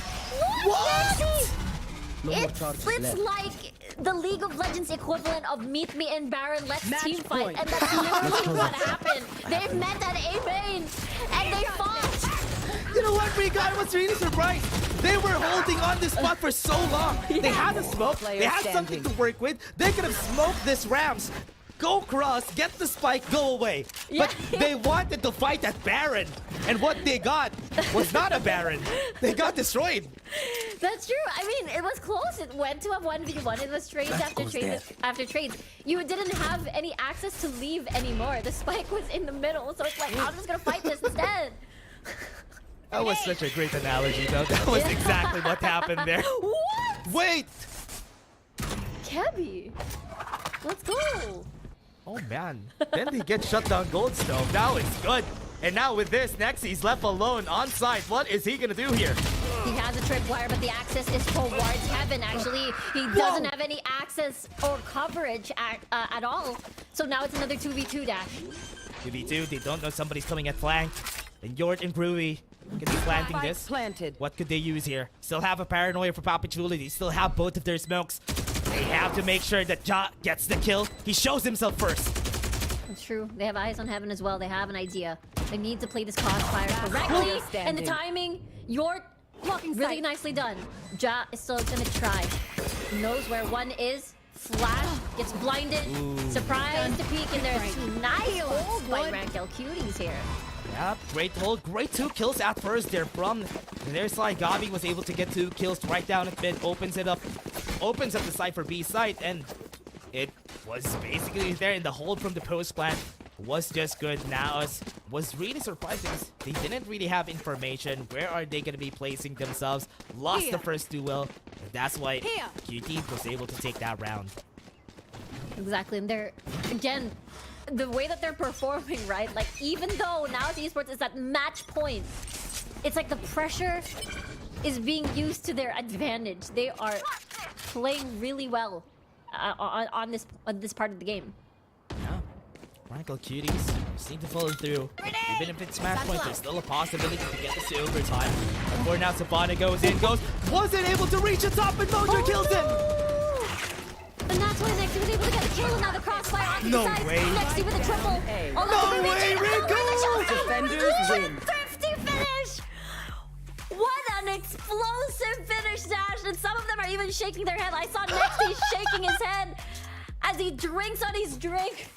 What? Gabby? It's like the League of Legends equivalent of Meet Me in Baron Let's Match team fight. point. And that's literally what happened. They met at A main and they fought. You know what, Rika? I was really surprised. They were holding on this spot for so long. They had a smoke. They had something to work with. They could have smoked this Rams. Go cross, get the spike, go away. But they wanted to fight that Baron. And what they got was not a Baron. They got destroyed. That's true. I mean, it was close. It went to a 1v1. It was trades after trades after trades. You didn't have any access to leave anymore. The spike was in the middle. So it's like, I'm just going to fight this instead. That was such a great analogy, though. That was exactly what happened there. What? Wait! Kebby. Let's go. Oh, man. Then they get shut down Goldstone. Now it's good. And now with this, next he's left alone on site. What is he going to do here? He has a tripwire, but the access is towards heaven. Actually, he doesn't have any access or coverage at all. So now it's another 2v2 dash. 2v2, they don't know somebody's coming at flank. And Yort and Groovy can be planting this. Planted. What could they use here? Still have a paranoia for Papachula. They still have both of their smokes. They have to make sure that Ja gets the kill. He shows himself first. It's true. They have eyes on heaven as well. They have an idea. They need to play this crossfire correctly. And the timing, you're really nicely done. Ja is still gonna try. He knows where one is. Flash gets blinded. Surprise to peek, and there's two nice holds by Rankel Cuties here. Yeah, great hold. Great 2 kills at first there from their side. Gabi was able to get 2 kills right down at mid. Opens up the side for B side, and it was basically there in the hold from the post plant. Was just good. NAOS was really surprised because they didn't really have information. Where are they going to be placing themselves? Lost the first duel. And that's why QT was able to take that round. Exactly, and they're, again, the way that they're performing, right? Like, even though NAOS Esports is at match point, it's like the pressure is being used to their advantage. They are playing really well on this part of the game. Yeah. Rankel Cuties just need to follow through. Even if it's match point, there's still a possibility to get this to overtime. Before now, Savannah goes in, wasn't able to reach the top, and Mojo kills him! And that's why Nexy was able to get the kill, and now the crossfire onto the side. way. Nexy with a triple. No way, Rico! Defenders win. Thrifty finish! What an explosive finish, Dash! And some of them are even shaking their head. I saw Nexy shaking his head as he drinks on his drink.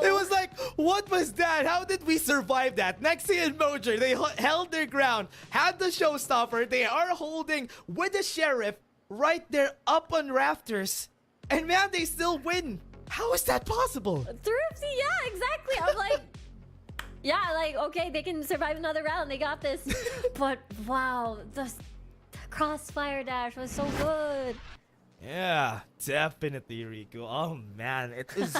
It was like, what was that? How did we survive that? Nexy and Mojo, they held their ground, had the showstopper. They are holding with the sheriff right there up on rafters. And man, they still win. How is that possible? Thrifty, yeah, exactly. I'm like, yeah, like, okay, they can survive another round. They got this. But wow, the crossfire dash was so good. Yeah, definitely, Riku. Oh man, it is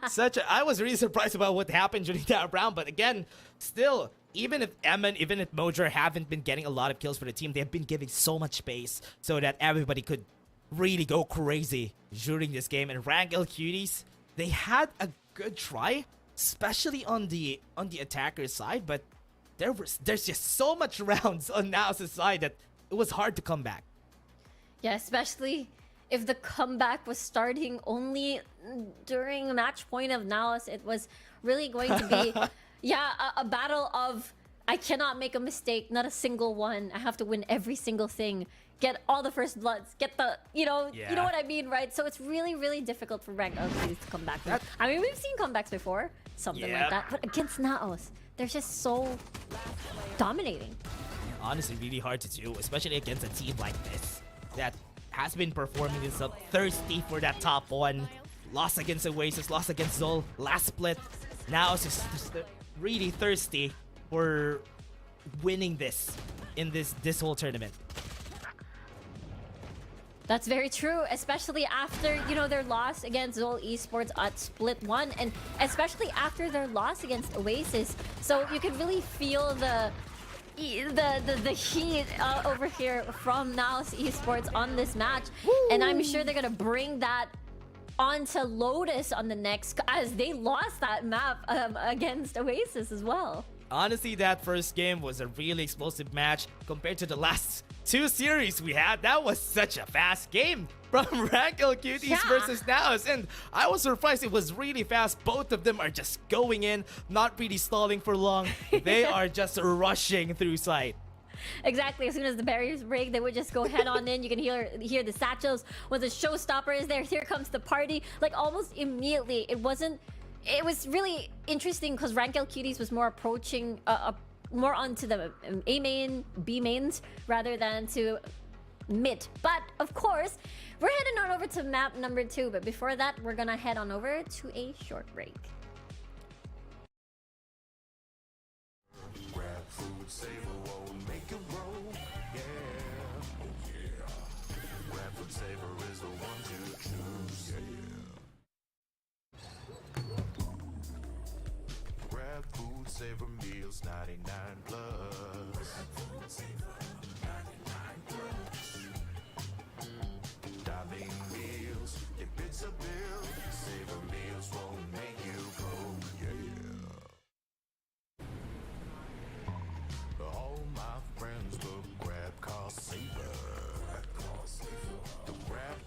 such a... I was really surprised about what happened during that round, but again, still, even if Emin, even if Mojo haven't been getting a lot of kills for the team, they have been giving so much space so that everybody could really go crazy during this game. And Rankel Cuties, they had a good try, especially on the attacker's side, but there's just so much rounds on NAOS' side that it was hard to come back. Yeah, especially if the comeback was starting only during match point of NAOS, it was really going to be, yeah, a battle of I cannot make a mistake, not a single one. I have to win every single thing, get all the first bloods, get the, you know what I mean, right? So it's really, really difficult for Rank to come back. I mean, we've seen comebacks before, something like that, but against NAOS, they're just so dominating. Honestly, really hard to do, especially against a team like this that has been performing this up, thirsty for that top one. Lost against Oasis, lost against ZOL, last split. Now it's just really thirsty for winning this in this whole tournament. That's very true, especially after, you know, their loss against ZOL Esports at Split 1, and especially after their loss against Oasis. So you could really feel the heat over here from NAOS Esports on this match. Woo! And I'm sure they're gonna bring that onto Lotus on the next, as they lost that map against Oasis as well. Honestly, that first game was a really explosive match compared to the last 2 series we had. That was such a fast game from Rankel Cuties versus NAOS, and I was surprised it was really fast. Both of them are just going in, not really stalling for long. They are just rushing through site. Exactly. As soon as the barriers break, they would just go head on in. You can hear the satchels. When the showstopper is there, here comes the party. Like almost immediately. It was really interesting because Rankel Cuties was more approaching more onto the A main, B mains rather than to mid. But of course, we're heading on over to map number 2. But before that, we're gonna head on over to a short break. Grab food, save a roll, make it roll. Yeah. Oh yeah. Grab food saver is the one to choose. Yeah. Grab food saver meals 99 plus. Grab food saver 99 plus. Dining meals, get bits of bill. Saver meals won't make you broke. All my friends look grab car saver. The grab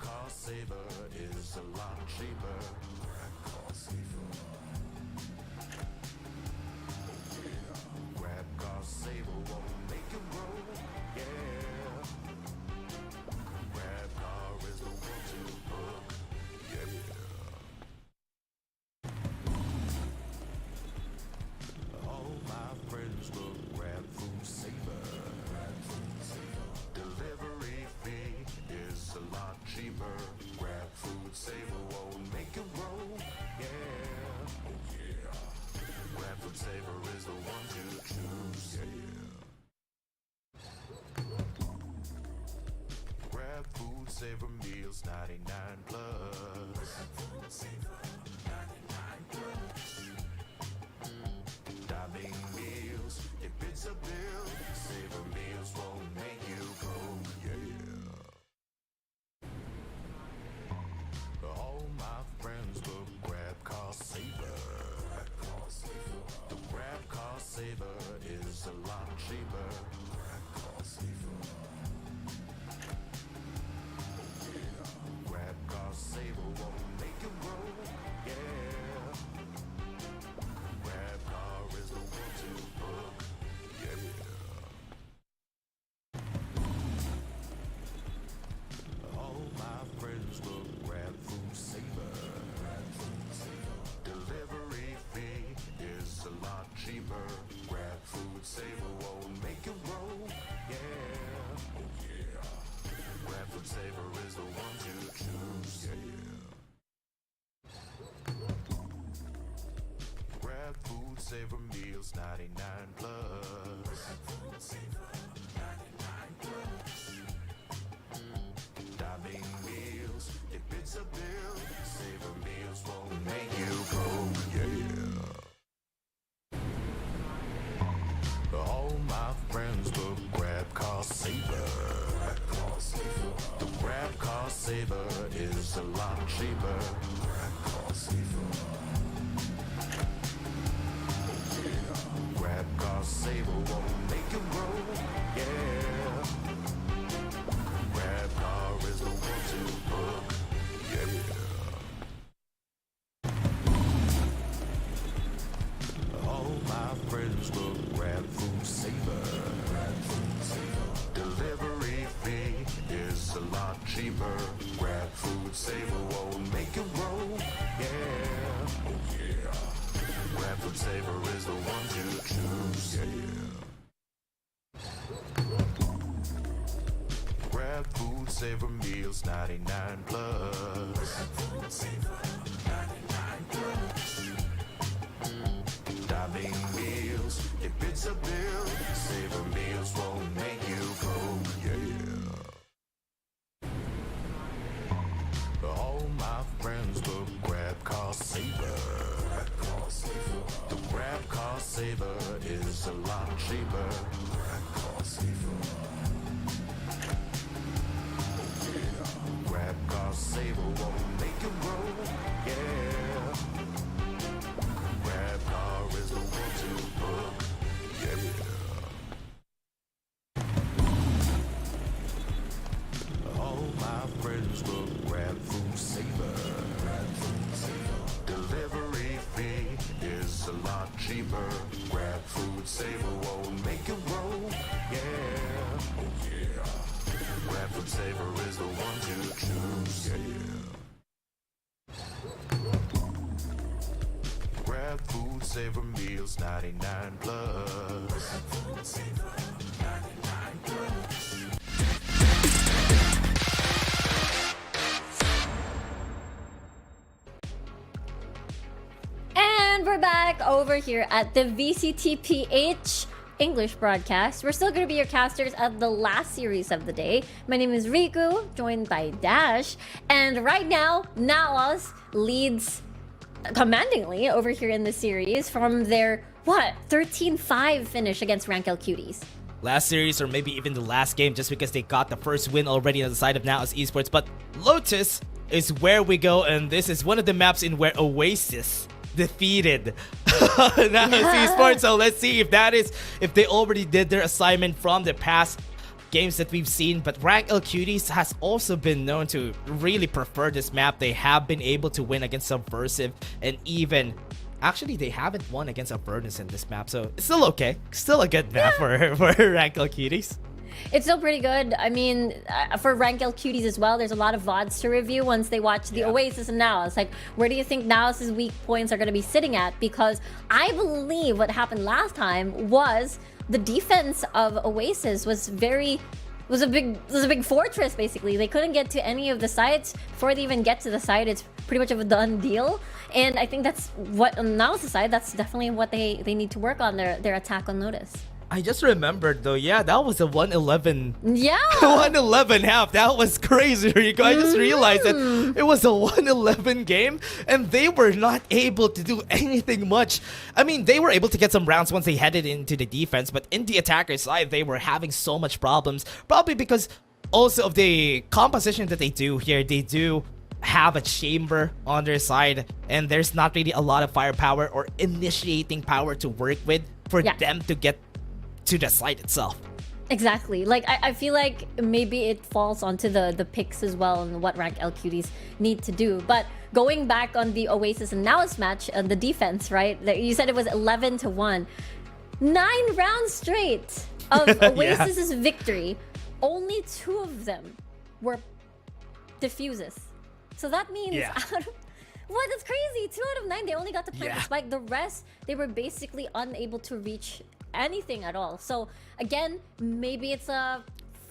lot cheaper. Grab food, saver won't make it roll. Yeah, oh yeah. Grab food saver is the one to choose. Grab food saver meals 99 plus. Grab food saver 99 plus. Diving meals, if it's a bill, saver meals won't make you go. Yeah. All my friends will grab cost saver. The grab cost saver is a lot cheaper. Grab cost saver. Grab cost saver won't make it roll. Yeah. Grab car is the one to book. Yeah. All my friends will grab food saver. Delivery fee is a lot cheaper. Grab food saver won't make it roll. Yeah. Oh yeah. Grab food saver is the one to choose. Yeah. Grab food saver meals 99 plus. Grab food saver 99 plus. Diving meals, if it's a bill, saver meals won't make you go. Yeah. All my friends will grab cost saver. The grab cost saver is a lot cheaper. Grab cost saver. Grab cost saver won't make it roll. Yeah. Grab car is the one to book. Yeah. All my friends will grab food saver. Delivery fee is a lot cheaper. Grab food saver won't make it roll. Yeah. Oh yeah. Grab food saver is the one to choose. Yeah. Grab food saver meals 99 plus. Grab food saver 99 plus. Diving meals, if it's a bill, saver meals won't make you go. Yeah. All my friends will grab cost saver. The grab cost saver is a lot cheaper. Grab cost saver. Grab cost saver won't make it roll. Yeah. Grab car is the one to book. Yeah. All my friends will grab food saver. Delivery fee is a lot cheaper. Grab food saver won't make it roll. Yeah. Oh yeah. Grab food saver is the one to choose. Yeah. Grab food saver meals 99 plus. Grab food saver 99 plus. And we're back over here at the VCT PH English broadcast. We're still going to be your casters at the last series of the day. My name is Riku, joined by Dash. And right now, NAOS leads commandingly over here in the series from their, 13-5 finish against Rankel Cuties. Last series, or maybe even the last game, just because they got the first win already on the side of NAOS Esports. But Lotus is where we go, and this is one of the maps in where Oasis defeated NAOS Esports. So let's see if they already did their assignment from the past games that we've seen. But Rankel Cuties has also been known to really prefer this map. They have been able to win against Subversive, and even actually they haven't won against Avernus in this map, so it's still okay. Still a good map for Rankel Cuties. It's still pretty good. I mean, for Rankel Cuties as well, there's a lot of VODs to review once they watch the Oasis and NAOS. Like, where do you think NAOS's weak points are going to be sitting at? Because I believe what happened last time was the defense of Oasis was very was a big fortress basically. They couldn't get to any of the sites. Before they even get to the site, it's pretty much of a done deal. And I think that's what on NAOS side, that's definitely what they need to work on, their attack on Lotus. I just remembered though, yeah, that was a 111. Yeah. 111 half. That was crazy, Rico. I just realized that it was a 111 game and they were not able to do anything much. I mean, they were able to get some rounds once they headed into the defense, but in the attacker side, they were having so much problems. Probably because also of the composition that they do here. They do have a chamber on their side and there's not really a lot of firepower or initiating power to work with for them to get to the site itself. Exactly. Like I feel like maybe it falls onto the picks as well and what rank LQDs need to do. But going back on the Oasis and NAOS match, the defense, right? You said it was 11-1. 9 rounds straight of Oasis's victory. Only 2 of them were diffuses. So that means out of what? That's crazy. 2 out of 9, they only got to plant the spike. The rest, they were basically unable to reach anything at all. So again, maybe it's a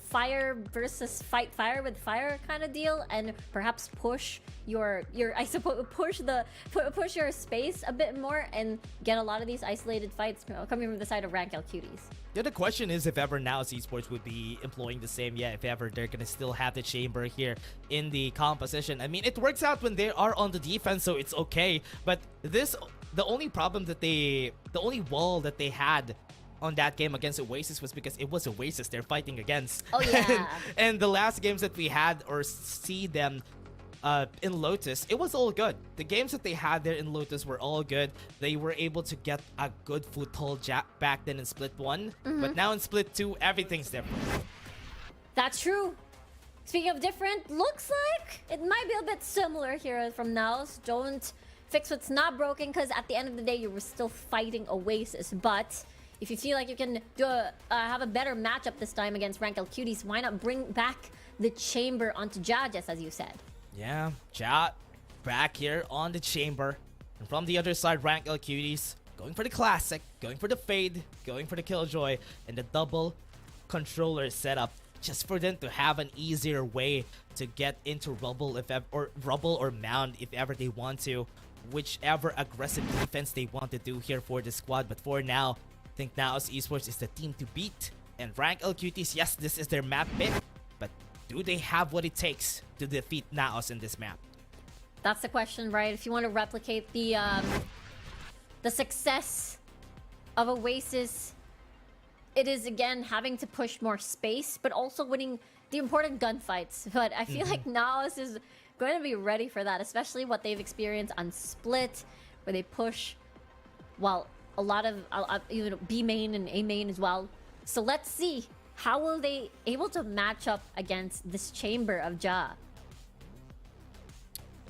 fire versus fight fire with fire kind of deal, and perhaps push your I suppose push your space a bit more and get a lot of these isolated fights coming from the side of rank LQDs. Yeah, the question is if ever NAOS Esports would be employing the same. Yeah, if ever they're gonna still have the chamber here in the composition. I mean, it works out when they are on the defense, so it's okay. But the only problem that the only wall that they had on that game against Oasis was because it was Oasis they're fighting against. Oh yeah. and the last games that we had or see them in Lotus, it was all good. The games that they had there in Lotus were all good. They were able to get a good foothold back then in Split 1. But now in Split 2, everything's different. That's true. Speaking of different, looks like it might be a bit similar here from NAOS. Don't fix what's not broken, because at the end of the day, you were still fighting Oasis. But if you feel like you can do have a better matchup this time against rank LQDs, why not bring back the chamber onto Judges, as you said? Yeah, Chat back here on the chamber. And from the other side, rank LQDs going for the classic, going for the fade, going for the killjoy, and the double controller setup just for them to have an easier way to get into rubble or mound if ever they want to, whichever aggressive defense they want to do here for the squad. But for now, I think NAOS Esports is the team to beat. And rank LQDs, yes, this is their map pick, but do they have what it takes to defeat NAOS in this map? That's the question, right? If you want to replicate the success of Oasis, it is again having to push more space, but also winning the important gunfights. But I feel like NAOS is going to be ready for that, especially what they've experienced on Split, where they push, well, a lot of B main and A main as well. So let's see, how will they able to match up against this chamber of Ja?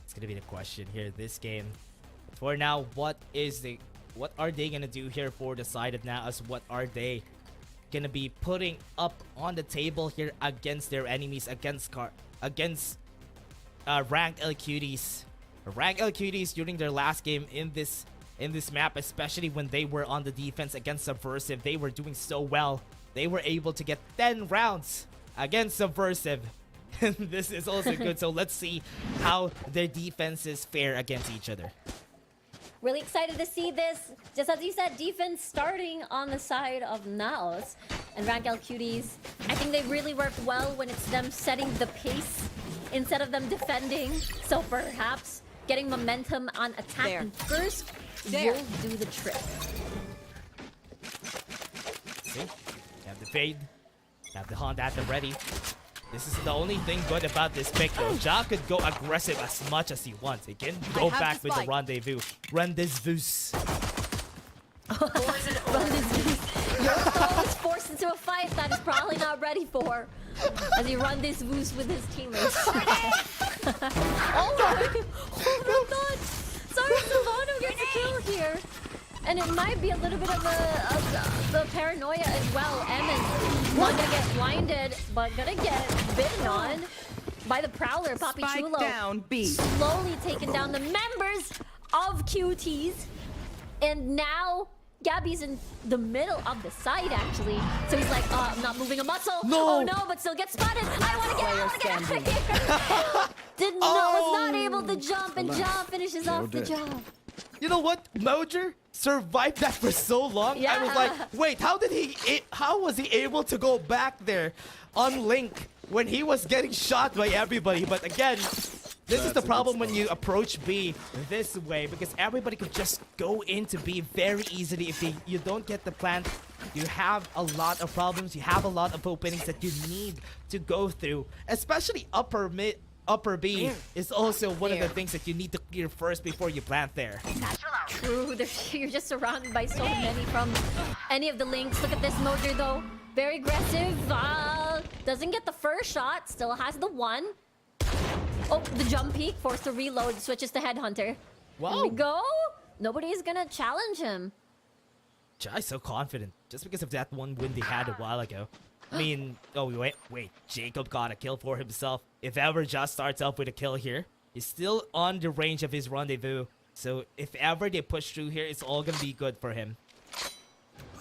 It's gonna be the question here this game. For now, what are they gonna do here for the side of NAOS? What are they gonna be putting up on the table here against their enemies, against ranked LQDs? Ranked LQDs during their last game in this map, especially when they were on the defense against Subversive, they were doing so well. They were able to get 10 rounds against Subversive. And this is also good. So let's see how their defenses fare against each other. Really excited to see this. Just as you said, defense starting on the side of NAOS and rank LQDs. I think they really work well when it's them setting the pace instead of them defending. So perhaps getting momentum on attacking first will do the trick. See? Have the fade. Have the Honda at the ready. This is the only thing good about this pick though. Ja could go aggressive as much as he wants. He can go back with the rendezvous. Rendezvous. Your soul is forced into a fight that he's probably not ready for, as he rendezvous with his teammates. Oh my god! Sorry, Silvano gets a kill here. And it might be a little bit of the paranoia as well. Emmons not gonna get blinded, but gonna get bitten on by the Prowler. Papi Chulo down, B. slowly taking down the members of Cuties. And now Gabby's in the middle of the site, actually. So he's like, I'm not moving a muscle. No. Oh no, but still get spotted. I want to get out of here. Was not able to jump, and Ja finishes off the job. You know what? Mojer survived that for so long. I was Yeah. like, wait, how was he able to go back there on Link when he was getting shot by everybody? But again, this is the problem when you approach B this way, because everybody could just go into B very easily. If you don't get the plant, you have a lot of problems. You have a lot of openings that you need to go through, especially upper B is also one of the things that you need to clear first before you plant there. True, you're just surrounded by so many from any of the links. Look at this Mojer though. Very aggressive. Doesn't get the first shot. Still has the one. Oh, the jump peak. Forced to reload. Switches to Headhunter. Wow. Here we go. Nobody's gonna challenge him. Jai's so confident just because of that one win they had a while ago. I mean, oh wait, Jacob got a kill for himself. If ever just starts up with a kill here, he's still on the range of his rendezvous. So if ever they push through here, it's all gonna be good for him.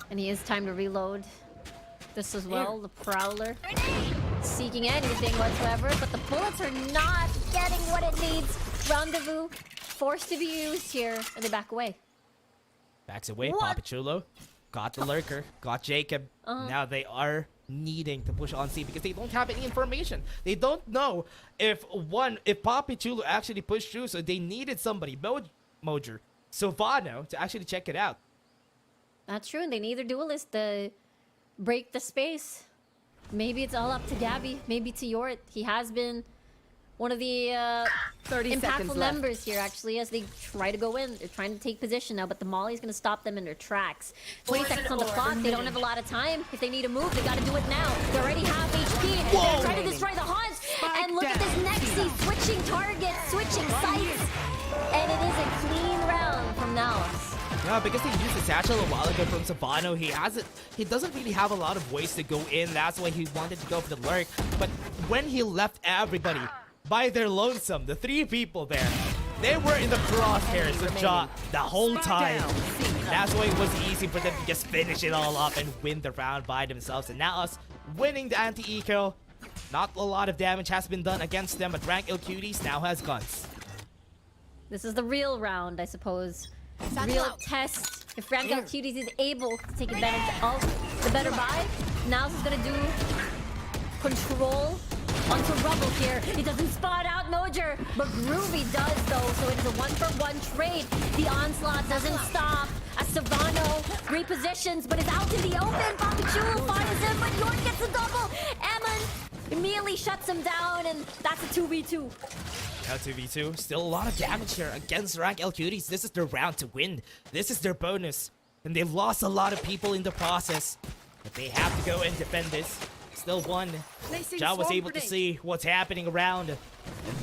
And he has time to reload this as well, the Prowler. Seeking anything whatsoever, but the bullets are not getting what it needs. Rendezvous forced to be used here, and they back away. Backs away, What? Papachulo. Got the lurker, got Jacob. Now they are needing to push on C because they don't have any information. They don't know if Papachulo actually pushed through, so they needed somebody, Mojer, Sovano, to actually check it out. That's true, and they need their duelist to break the space. Maybe it's all up to Gabby, maybe to Yort. He has been one of the 30 seconds impactful left. members here, actually, as they try to go in. They're trying to take position now, but the Molly's going to stop them in their tracks. 20 seconds on the clock. They don't have a lot of time. If they need to move, they got to do it now. They already have HP, and they're trying to destroy the Haunts. And look at this Nexi switching targets, switching sights. And it is a clean round from NAOS. Yeah, because they used the satchel a while ago from Savano, he doesn't really have a lot of ways to go in. That's why he wanted to go for the lurk. But when he left everybody by their lonesome, the 3 people there, they were in the crosshairs of Ja the whole time. That's why it was easy for them to just finish it all up and win the round by themselves. And now us winning the anti-eco. Not a lot of damage has been done against them, but Rank Cuties now has guns. This is the real round, I suppose. Real test. If Rangel Cuties is able to take advantage of the better buy, NAOS is gonna do control onto Rubble here. He doesn't spot out Mojer, but Groovy does though, so it is a 1-for-1 trade. The onslaught doesn't stop as Savano repositions, but is out in the open. Papachulo finds him, but York gets a double. Eamon immediately shuts him down, and that's a 2v2. Now 2v2, still a lot of damage here against Rank Cuties. This is their round to win. This is their bonus. And they've lost a lot of people in the process. But they have to go and defend this. Still one. Ja was able to see what's happening around. And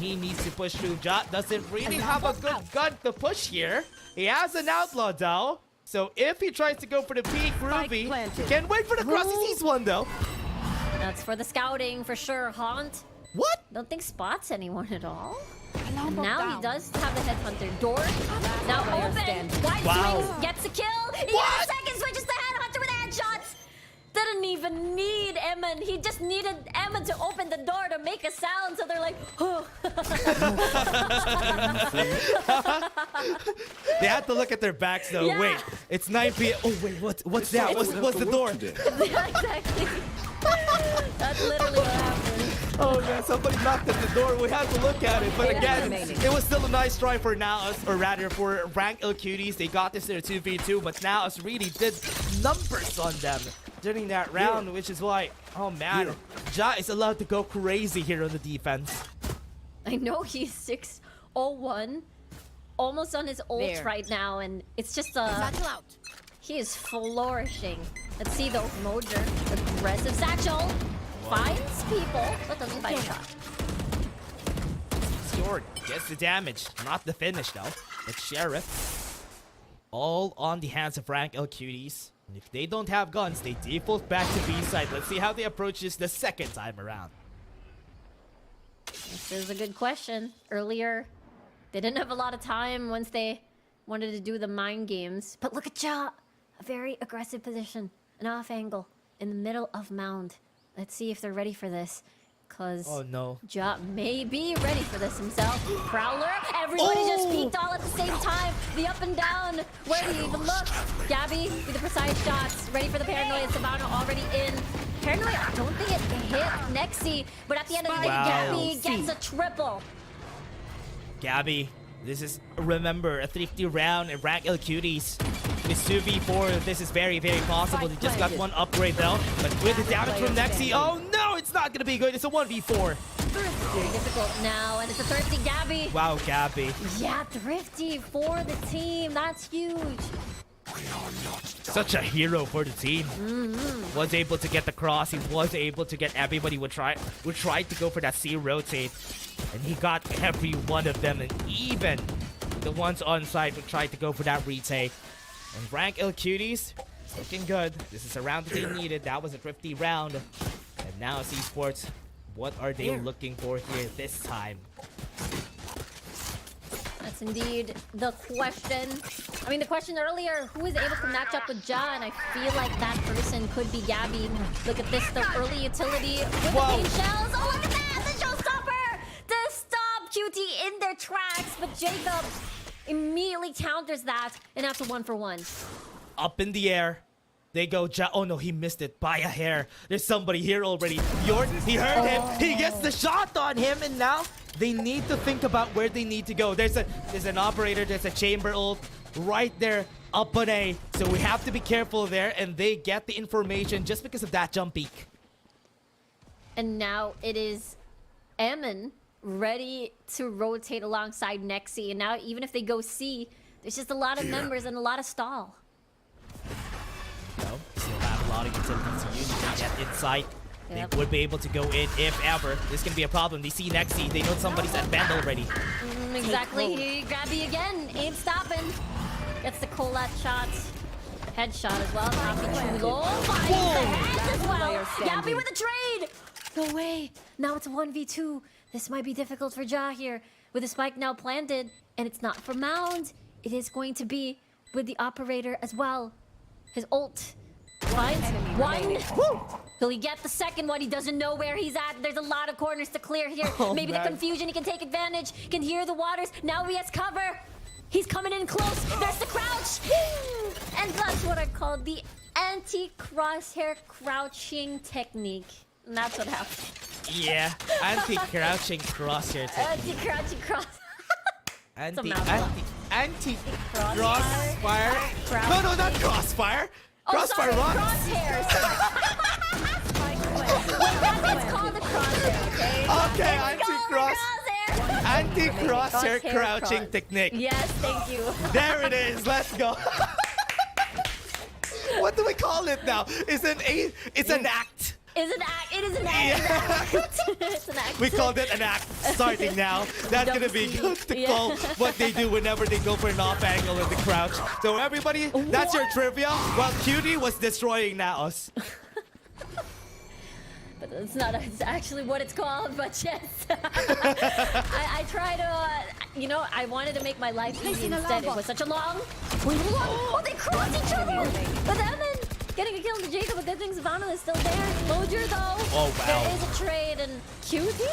he needs to push through. Ja doesn't really have a good gun to push here. He has an outlaw though. So if he tries to go for the peak, Groovy can wait for the cross. He sees one though. That's for the scouting for sure. Haunt. What? Don't think spots anyone at all. Now he does have the Headhunter. Door now open. Wide swings, gets a kill. He has a second, switches to Headhunter with headshots. Didn't even need Eamon. He just needed Eamon to open the door to make a sound. So they're like, oh. They had to look at their backs though. Yeah. Wait, it's 9 p.m. Oh wait, what's that? What's the door? Yeah, exactly. That's literally what happened. Oh man, somebody knocked at the door. We had to look at it. But again, it was still a nice try for NAOS, or rather for Rank Cuties. They got this in a 2v2, but NAOS really did numbers on them during that round, which is why, oh man, Ja is allowed to go crazy here on the defense. I know he's 6-0-1, almost on his ult right now, and it's just he is flourishing. Let's see though, Mojer, aggressive satchel. Finds people, but doesn't find a shot. Sword gets the damage, not the finish though. But Sheriff, all on the hands of Rank Cuties. And if they don't have guns, they default back to B side. Let's see how they approach this the second time around. This is a good question. Earlier, they didn't have a lot of time once they wanted to do the mind games. But look at Ja. a very aggressive position, an off angle in the middle of mound. Let's see if they're ready for this. Cause Oh no. Ja may be ready for this himself. Prowler, everybody just peeked all at the same time. The up and down, where do you even look? Gabby with the precise shots, ready for the paranoia. Savannah already in. Paranoia, I don't think it hit Nexi, but at the end of the day, Wow. Gabby gets a triple. Gabby, this is, remember, a thrifty round and rank L Cuties. With 2v4, this is very, very possible. They just got one upgrade though, but with the damage from Nexi, oh no, it's not gonna be good. It's a 1v4. Very difficult now, and it's a thirsty Gabby. Wow, Gabby. Yeah, thrifty for the team. That's huge. Such a hero for the team. Was able to get the cross. He was able to get everybody would try to go for that C rotate. And he got every one of them, and even the ones on site would try to go for that retake. And rank L Cuties, looking good. This is a round that they needed. That was a thrifty round. And now Esports, what are they looking for here this time? That's indeed the question. I mean, the question earlier, who is able to match up with Ja? And I feel like that person could be Gabby. Look at this, the early utility with the pain shells. Oh, look at that! The showstopper to stop Cutie in their tracks. But Jacob immediately counters that, and that's a 1-for-1. Up in the air. They go, oh no, he missed it by a hair. There's somebody here already. Jordan, he heard him. He gets the shot on him, and now they need to think about where they need to go. There's an operator, there's a chamber ult right there up on A. So we have to be careful there, and they get the information just because of that jump peak. And now it is Ammon ready to rotate alongside Nexi. And now even if they go C, there's just a lot of members and a lot of stall. No, still have a lot of utilities to use to get inside. Yep. They would be able to go in if ever. This can be a problem. They see Nexi. They know somebody's at bend already. Exactly. Grabby again. Ain't stopping. Gets the Colat shot. Headshot as well. Not too low. Finds the head as well. Gabby with a trade. No way. Now it's a 1v2. This might be difficult for Ja here. With the spike now planted. And it's not for Mound. It is going to be with the operator as well. His ult finds one. Will he get the second one? He doesn't know where he's at. There's a lot of corners to clear here. Maybe the confusion, he can take advantage. Can hear the waters. Now he has cover. He's coming in close. There's the crouch. And that's what I call the anti-crosshair crouching technique. And that's what happened. Yeah, anti-crouching crosshair technique. Anti-crouching cross. Crossfire. No, not crossfire. Crossfire runs. Crosshairs. It's called a crosshair, okay? Anti-crosshair crouching technique. Yes, thank you. There it is. Let's go. What do we call it now? It's an act. It is an act. It's an act. We called it an act starting now. That's gonna be good to call what they do whenever they go for an off angle in the crouch. So everybody, that's your trivia. While Cutie was destroying NAOS. But it's not actually what it's called, but yes. I try to, I wanted to make my life easy instead. It was such a long. Oh, they crossed each other. But then getting a kill to Jacob, but good thing Savannah is still there. Mojer though. Oh wow. There is a trade, and Cutie,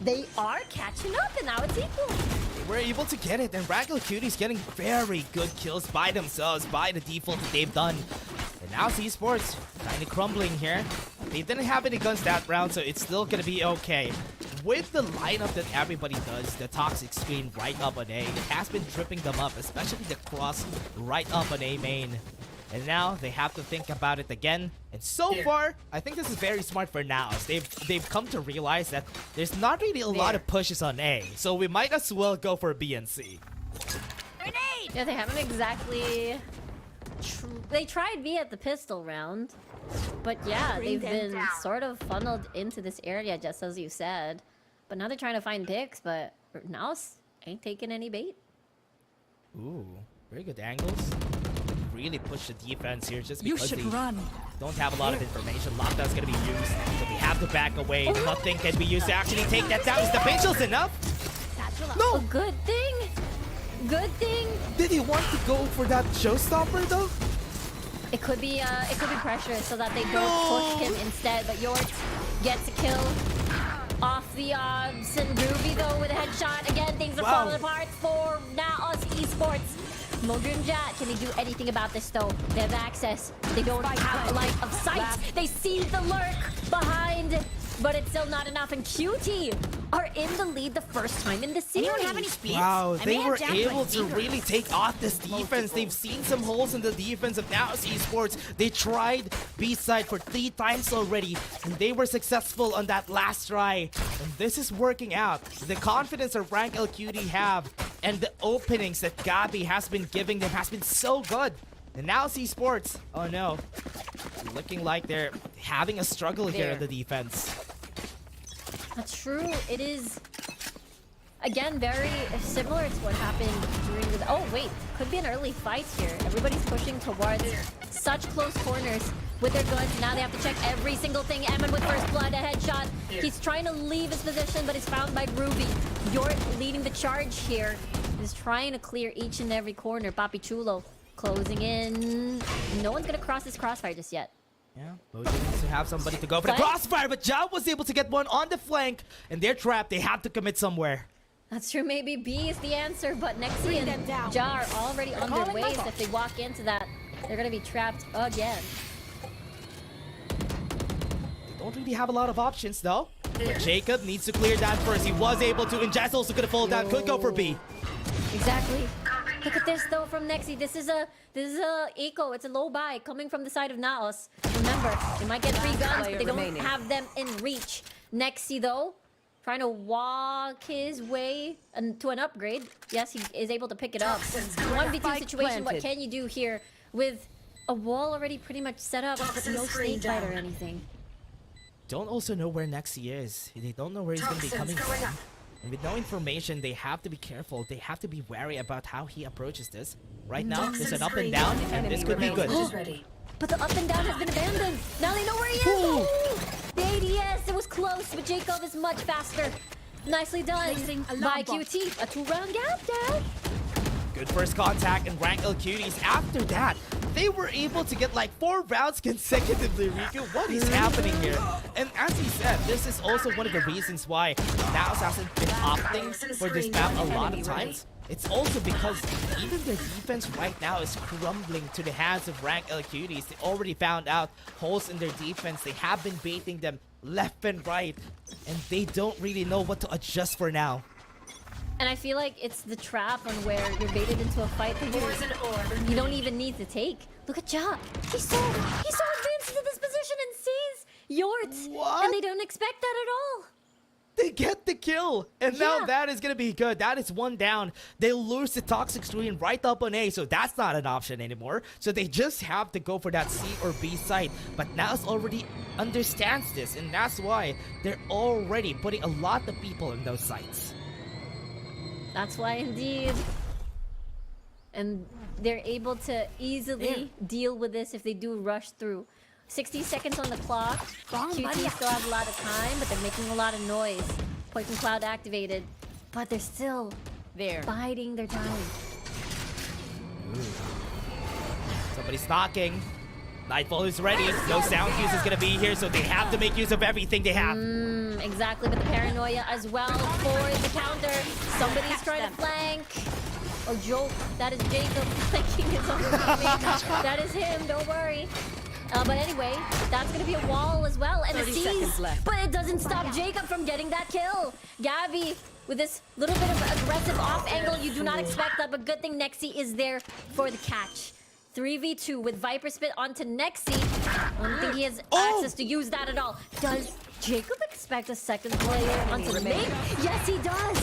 they are catching up, and now it's equal. We're able to get it, and Raggle Cutie's getting very good kills by themselves, by the default that they've done. And now Esports kind of crumbling here. They didn't have any guns that round, so it's still gonna be okay. With the lineup that everybody does, the toxic screen right up on A, it has been tripping them up, especially the cross right up on A main. And now they have to think about it again. And so far, I think this is very smart for NAOS. They've come to realize that there's not really a lot of pushes on A, so we might as well go for B and C. Yeah, they haven't exactly. They tried B at the pistol round, but yeah, they've been sort of funneled into this area, just as you said. But now they're trying to find picks, but NAOS ain't taking any bait. Ooh, very good angles. Really push the defense here just because they don't have a lot of information. Lockdown's gonna be used, so they have to back away. Nothing can be used to actually take that down. Is the facials enough? No! Oh, good thing. Good thing. Did he want to go for that showstopper though? It could be pressure so that they don't push him instead. But Yort gets a kill off the Sin Groovy though with a headshot. Again, things are falling apart for NAOS Esports. Mogrim Jat, can they do anything about this though? They have access. They don't have a line of sight. They see the lurk behind, but it's still not enough. And Cutie are in the lead the first time in the series. Anyone have any splits? Wow, I they may were have jammed able my to fingers. really take off this defense. They've seen some holes in the defense of NAOS Esports. They tried B-side for 3 times already, and they were successful on that last try. And this is working out. The confidence that Rank LQD have and the openings that Gabi has been giving them has been so good. And NAOS Esports, oh no, looking like they're having a struggle here in the defense. That's true. It is, again, very similar to what happened during the... Oh, wait. Could be an early fight here. Everybody's pushing towards such close corners with their guns. Now they have to check every single thing. Emin with first blood, a headshot. He's trying to leave his position, but is found by Ruby. Yort leading the charge here. Is trying to clear each and every corner. Papi Chulo closing in. No one's going to cross this crossfire just yet. Yeah, Mojo needs to have somebody to go for the crossfire, but Ja was able to get one on the flank, and they're trapped. They have to commit somewhere. That's true. Maybe B is the answer, but Nexi and Ja are already on their ways. If they walk into that, they're going to be trapped again. They don't really have a lot of options, though. But Jacob needs to clear that first. He was able to, and Jazz also could have fallen down. Could go for B. Exactly. Look at this though from Nexi. This is a eco. It's a low buy coming from the side of NAOS. Remember, they might get 3 guns, but they don't have them in reach. Nexi though, trying to walk his way to an upgrade. Yes, he is able to pick it up. 1v2 situation. What can you do here with a wall already pretty much set up, but no snake bite or anything? Don't also know where Nexi is. They don't know where he's going to be coming from. And with no information, they have to be careful. They have to be wary about how he approaches this. Right now, there's an up and down, and this could be good. But the up and down has been abandoned. Now they know where he is. Ooh. The ADS, it was close, but Jacob is much faster. Nicely done by QT. A 2-round gap dash. Good first contact and Rank Cuties. After that, they were able to get like 4 rounds consecutively, Riku. What is happening here? And as he said, this is also one of the reasons why NAOS hasn't been opting for this map a lot of times. It's also because even their defense right now is crumbling to the hands of Rank Cuties. They already found out holes in their defense. They have been baiting them left and right, and they don't really know what to adjust for now. And I feel like it's the trap on where you're baited into a fight that you don't even need to take. Look at Ja. He's so advanced into this position and sees Yort. What? And they don't expect that at all. They get the kill, and now that is gonna be good. That is 1 down. They lose the toxic screen right up on A, so that's not an option anymore. So they just have to go for that C or B site. But NAOS already understands this, and that's why they're already putting a lot of people in those sites. That's why indeed. And they're able to easily deal with this if they do rush through. 60 seconds on the clock. QT still have a lot of time, but they're making a lot of noise. Poison Cloud activated, but they're still biding their time. Somebody's knocking. Nightfall is ready. No sound fuse is gonna be here, so they have to make use of everything they have. Exactly, but the paranoia as well for the counter. Somebody's trying to flank. Or joke. That is Jacob flanking his own teammate. That is him, don't worry. But anyway, that's gonna be a wall as well. And a seize. But it doesn't stop Jacob from getting that kill. Gabby with this little bit of aggressive off angle. You do not expect that, but good thing Nexi is there for the catch. 3v2 with Viper Spit onto Nexi. I don't think he has access to use that at all. Does Jacob expect a second player onto the main? Yes, he does.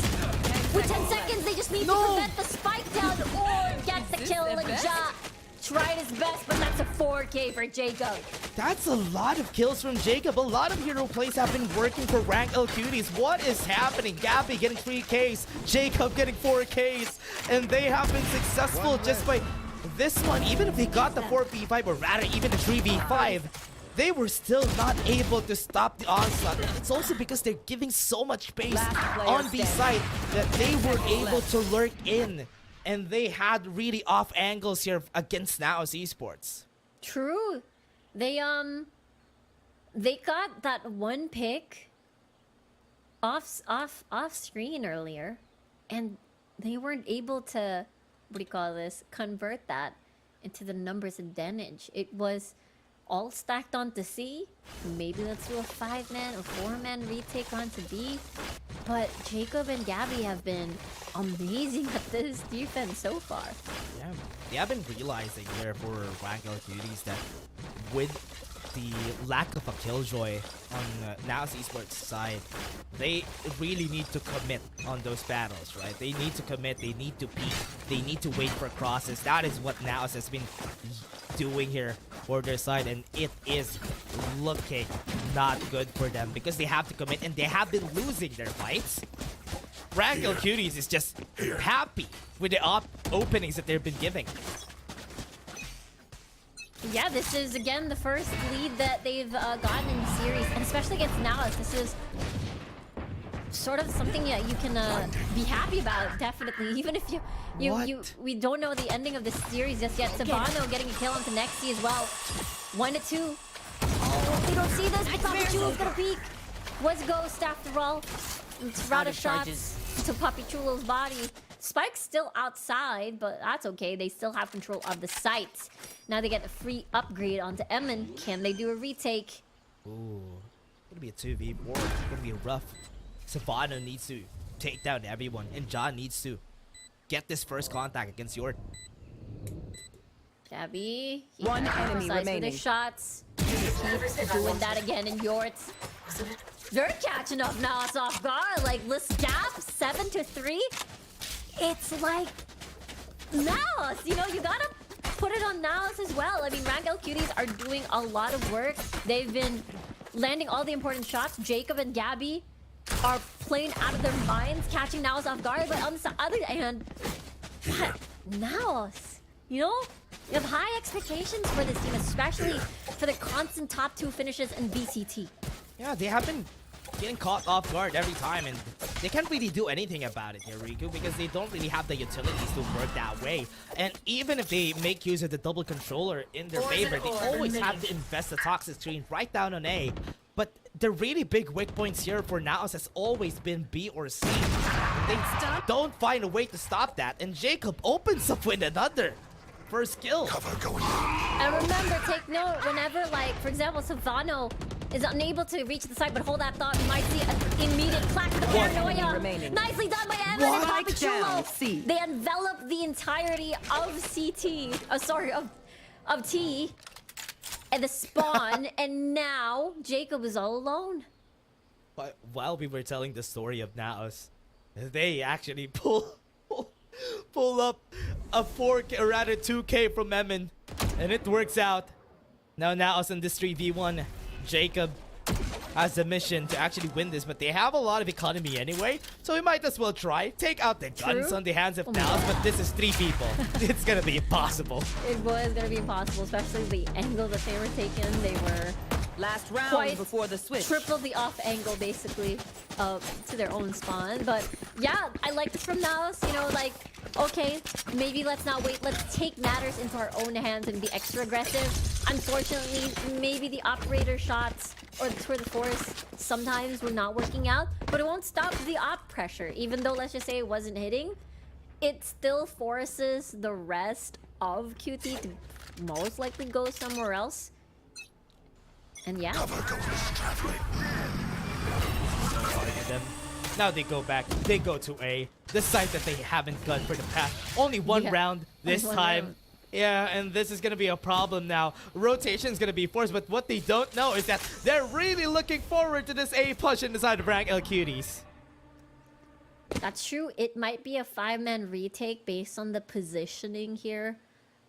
With 10 seconds, they just need to prevent the spike down or get the kill. And Ja tried his best, but that's a 4K for Jacob. That's a lot of kills from Jacob. A lot of hero plays have been working for Rank Cuties. What is happening? Gabby getting 3Ks, Jacob getting 4Ks, and they have been successful just by this one. Even if they got the 4v5, or rather even the 3v5, they were still not able to stop the onslaught. And it's also because they're giving so much space on B side that they were able to lurk in. And they had really off angles here against NAOS Esports. True. They got that one pick off screen earlier, and they weren't able to, what do you call this, convert that into the numbers advantage. It was all stacked onto C. Maybe let's do a 5-man or 4-man retake onto B. But Jacob and Gabby have been amazing at this defense so far. Yeah, they have been realizing here for Rankel Cuties that with the lack of a killjoy on NAOS Esports side, they really need to commit on those battles, right? They need to commit, they need to peek, they need to wait for crosses. That is what NAOS has been doing here for their side, and it is looking not good for them because they have to commit and they have been losing their fights. Rankel Cuties is just happy with the openings that they've been giving. Yeah, this is again the first lead that they've gotten in the series, and especially against NAOS, this is sort of something that you can be happy about, definitely. Even if we don't know the ending of this series just yet. Savano getting a kill onto Nexi as well. 1-2. Oh, they don't see this, but Papichulo's gonna peek. Was Ghost after all. It's out of shots to Papichulo's body. Spike's still outside, but that's okay. They still have control of the site. Now they get a free upgrade onto Emin. Can they do a retake? Ooh, gonna be a 2v4. Gonna be rough. Savano needs to take down everyone, and John needs to get this first contact against Yort. Gabby, One enemy with remaining. his shots. Keep doing that again in Yort. They're catching up now. It's off guard. Like, this gap, 7-3. It's like NAOS. You know, you gotta put it on NAOS as well. I mean, Rankel Cuties are doing a lot of work. They've been landing all the important shots. Jacob and Gabby are playing out of their minds, catching NAOS off guard. But on the other hand, NAOS, you know, you have high expectations for this team, especially for the constant top 2 finishes in VCT. Yeah, they have been getting caught off guard every time, and they can't really do anything about it here, Riku, because they don't really have the utilities to work that way. And even if they make use of the double controller in their favor, they always have to invest the toxic screen right down on A. But the really big weak points here for NAOS has always been B or C. They don't find a way to stop that, and Jacob opens up with another first kill. And remember, take note, whenever, like, for example, Savano is unable to reach the site, but hold that thought, you might see an immediate clack to the paranoia. Nicely done by Evan and Papichulo. They envelop the entirety of CT, of T, and the spawn, and now Jacob is all alone. But while we were telling the story of NAOS, they actually pull up a 4K, or rather 2K from Emin, and it works out. Now NAOS in this 3v1, Jacob has the mission to actually win this, but they have a lot of economy anyway, so we might as well try. Take out the guns on the hands of NAOS, but this is 3 people. It's gonna be impossible. It was gonna be impossible, especially the angle that they were taking. They were Last round before the switch. triple the off angle, basically, to their own spawn. But yeah, I like this from NAOS. You know, like, okay, maybe let's not wait. Let's take matters into our own hands and be extra aggressive. Unfortunately, maybe the operator shots or the tour de force sometimes were not working out, but it won't stop the op pressure. Even though, let's just say, it wasn't hitting, it still forces the rest of QT to most likely go somewhere else. And yeah. Now they go back. They go to A, the site that they haven't gone for the past. Only one round this time. Yeah, and this is gonna be a problem now. Rotation's gonna be forced, but what they don't know is that they're really looking forward to this A push in the side of Rankel Cuties. That's true. It might be a 5-man retake based on the positioning here.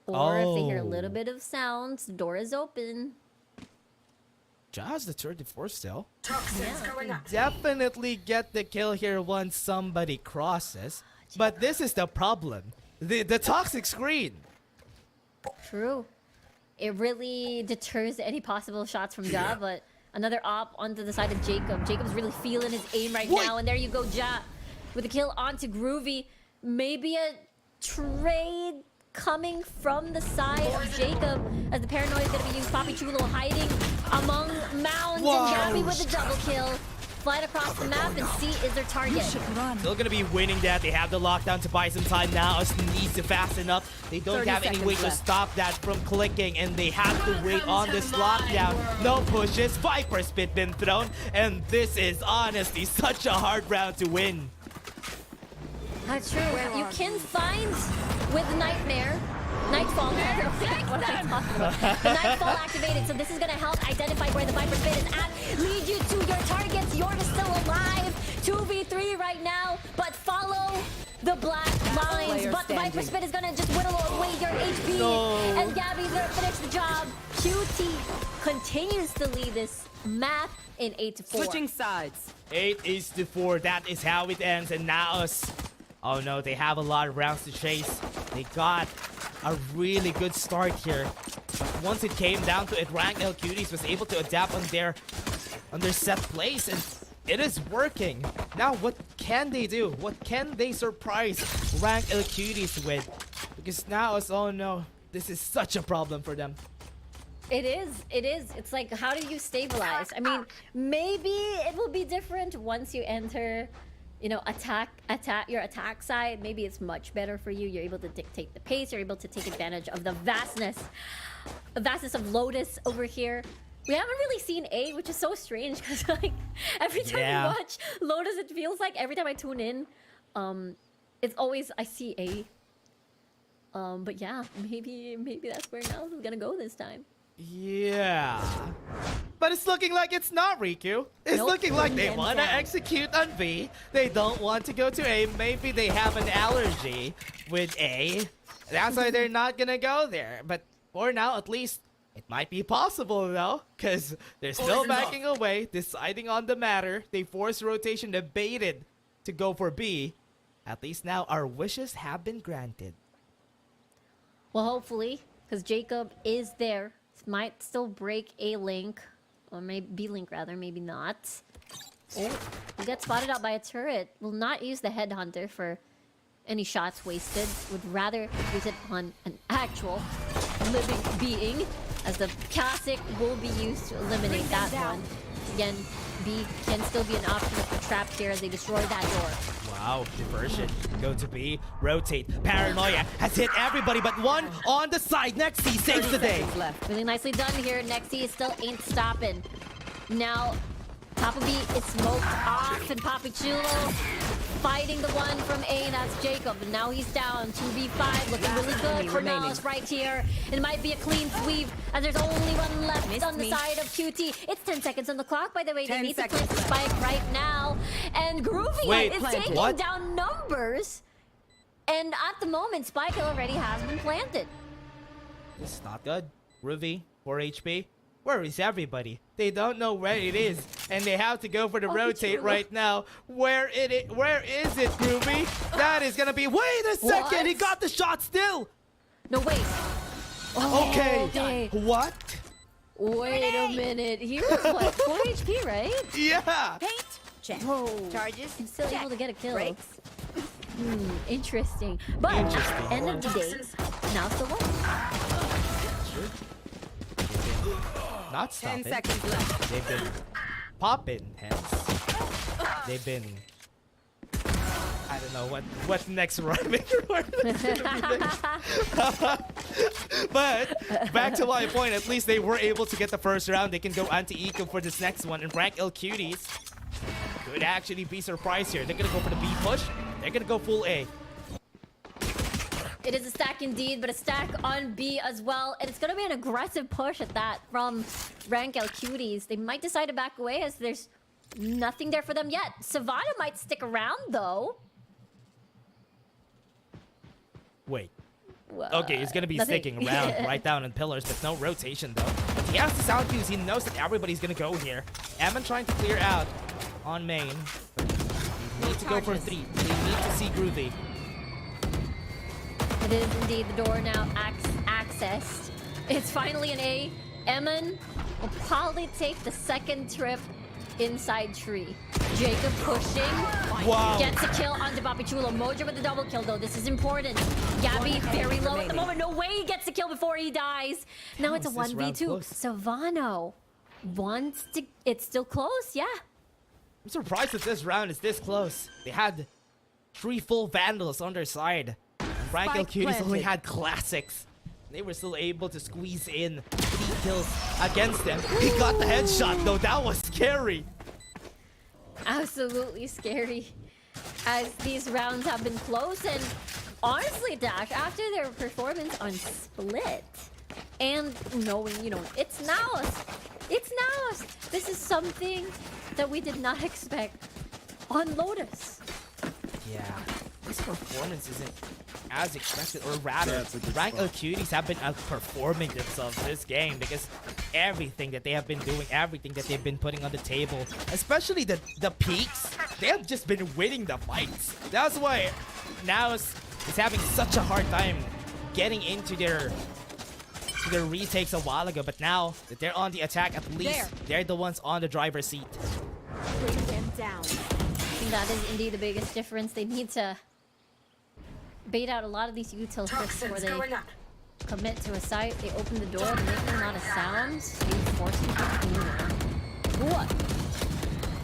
Or if they hear a little bit of sounds, the door is open. Just the 34 still. Toxins going up. Definitely get the kill here once somebody crosses. But this is the problem. The toxic screen. True. It really deters any possible shots from Ja, but another op onto the side of Jacob. Jacob's really feeling his aim right now, and there you go, Ja, with a kill onto Groovy. Maybe a trade coming from the side of Jacob as the paranoia is going to be used. Papi Chulo hiding among mounds and Gabby with a double kill. Flight across the map and C is their target. Still gonna be winning that. They have the lockdown to buy some time now. It needs to fasten up. They don't have any way to stop that from clicking, and they have to wait on this lockdown. No pushes. Viper Spit been thrown, and this is honestly such a hard round to win. That's true. You can find with Nightmare. Nightfall. What am I talking about? The Nightfall activated, so this is going to help identify where the Viper Spit is at. Lead you to your targets. York is still alive. 2v3 right now, but follow the black lines. But the Viper Spit is going to just whittle away your HP. And Gabby's going to finish the job. QT continues to lead this map in 8-4. Switching sides. 8-4. That is how it ends. And NAOS, oh no, they have a lot of rounds to chase. They got a really good start here. But once it came down to it, Rank L Cuties was able to adapt on their set plays, and it is working. Now, what can they do? What can they surprise Rank L Cuties with? Because now, oh no, this is such a problem for them. It is. It's like, how do you stabilize? I mean, maybe it will be different once you enter, you know, your attack side. Maybe it's much better for you. You're able to dictate the pace. You're able to take advantage of the vastness of Lotus over here. We haven't really seen A, which is so strange because like every time you watch Lotus, it feels like every time I tune in, it's always I see A. But yeah, maybe that's where NAOS is gonna go this time. Yeah. But it's looking like it's not, Riku. It's looking like they want to execute on B. They don't want to go to A. Maybe they have an allergy with A. That's why they're not going to go there. But for now, at least, it might be possible, though. Because they're still backing away, deciding on the matter. They forced rotation, debated to go for B. At least now, our wishes have been granted. Well, hopefully, because Jacob is there. Might still break A link, or maybe B link rather, maybe not. Oh, we get spotted out by a turret. Will not use the headhunter for any shots wasted. Would rather use it on an actual living being, as the classic will be used to eliminate that one. Again, B can still be an option if they're trapped here as they destroy that door. Wow, diversion. Go to B, rotate. Paranoia has hit everybody but one on the side. Nexi saves the day. Really nicely done here. Nexi still ain't stopping. Now, Papa B is smoked off, and Papi Chulo fighting the one from A, and that's Jacob. And now he's down. 2v5, looking really good for NAOS right here. It might be a clean sweep, as there's only one left on the side of QT. It's 10 seconds on the clock, by the way. They need to plant the spike right now. And Groovy is taking down numbers. And at the moment, Spike already has been planted. This is not good. Ruby, 4 HP. Where is everybody? They don't know where it is, and they have to go for the rotate right now. Where is it, Groovy? That is gonna be. Wait a second! He got the shot still. No, wait. Okay. What? Wait a minute. He was what, 4 HP, right? Yeah. Paint. Check. Whoa. Charges. I'm still able to get a kill. Breaks. Interesting. But at the end of the day, now still won. Not stopping. 10 seconds left. They've been popping heads. They've been. I don't know what next rhyming word is gonna be next. But back to my point, at least they were able to get the first round. They can go anti-eco for this next one, and Rank L Cuties could actually be surprised here. They're gonna go for the B push. They're gonna go full A. It is a stack indeed, but a stack on B as well. And it's going to be an aggressive push at that from Rank L Cuties. They might decide to back away as there's nothing there for them yet. Savannah might stick around, though. Wait. Okay, he's going to be sticking around right down on pillars, but no rotation, though. He has the sound cues. He knows that everybody's going to go here. Evan trying to clear out on main. They need to go for 3. They need to see Groovy. It is indeed the door now accessed. It's finally an A. Emin will probably take the second trip inside tree. Jacob pushing. Wow. Gets a kill on Chulo. Mojo with the double kill though. This is important. Gabby very low at the moment. No way he gets the kill before he dies. Now it's a This round's 1v2. close. Savano wants to... It's still close, yeah. I'm surprised that this round is this close. They had 3 full Vandals on their side. Rank Spike Cuties only planted. had classics. They were still able to squeeze in 3 kills against them. He got the headshot though. That was scary. Absolutely scary as these rounds have been close. And honestly, Dash, after their performance on Split and knowing, you know, it's NAOS. It's NAOS. This is something that we did not expect on Lotus. Yeah, this performance isn't as expected, or rather, That's a good Rank spot. Cuties have been outperforming themselves this game because everything that they have been doing, everything that they've been putting on the table, especially the peaks, they have just been winning the fights. That's why NAOS is having such a hard time getting into their retakes a while ago, but now that they're on the attack, at least they're the ones on the driver's seat. Bring them down. I think that is indeed the biggest difference. They need to bait out a lot of these utils first before Toxins they going up. commit to a site. They open the door, they're making a lot of sounds. They force them to move. What?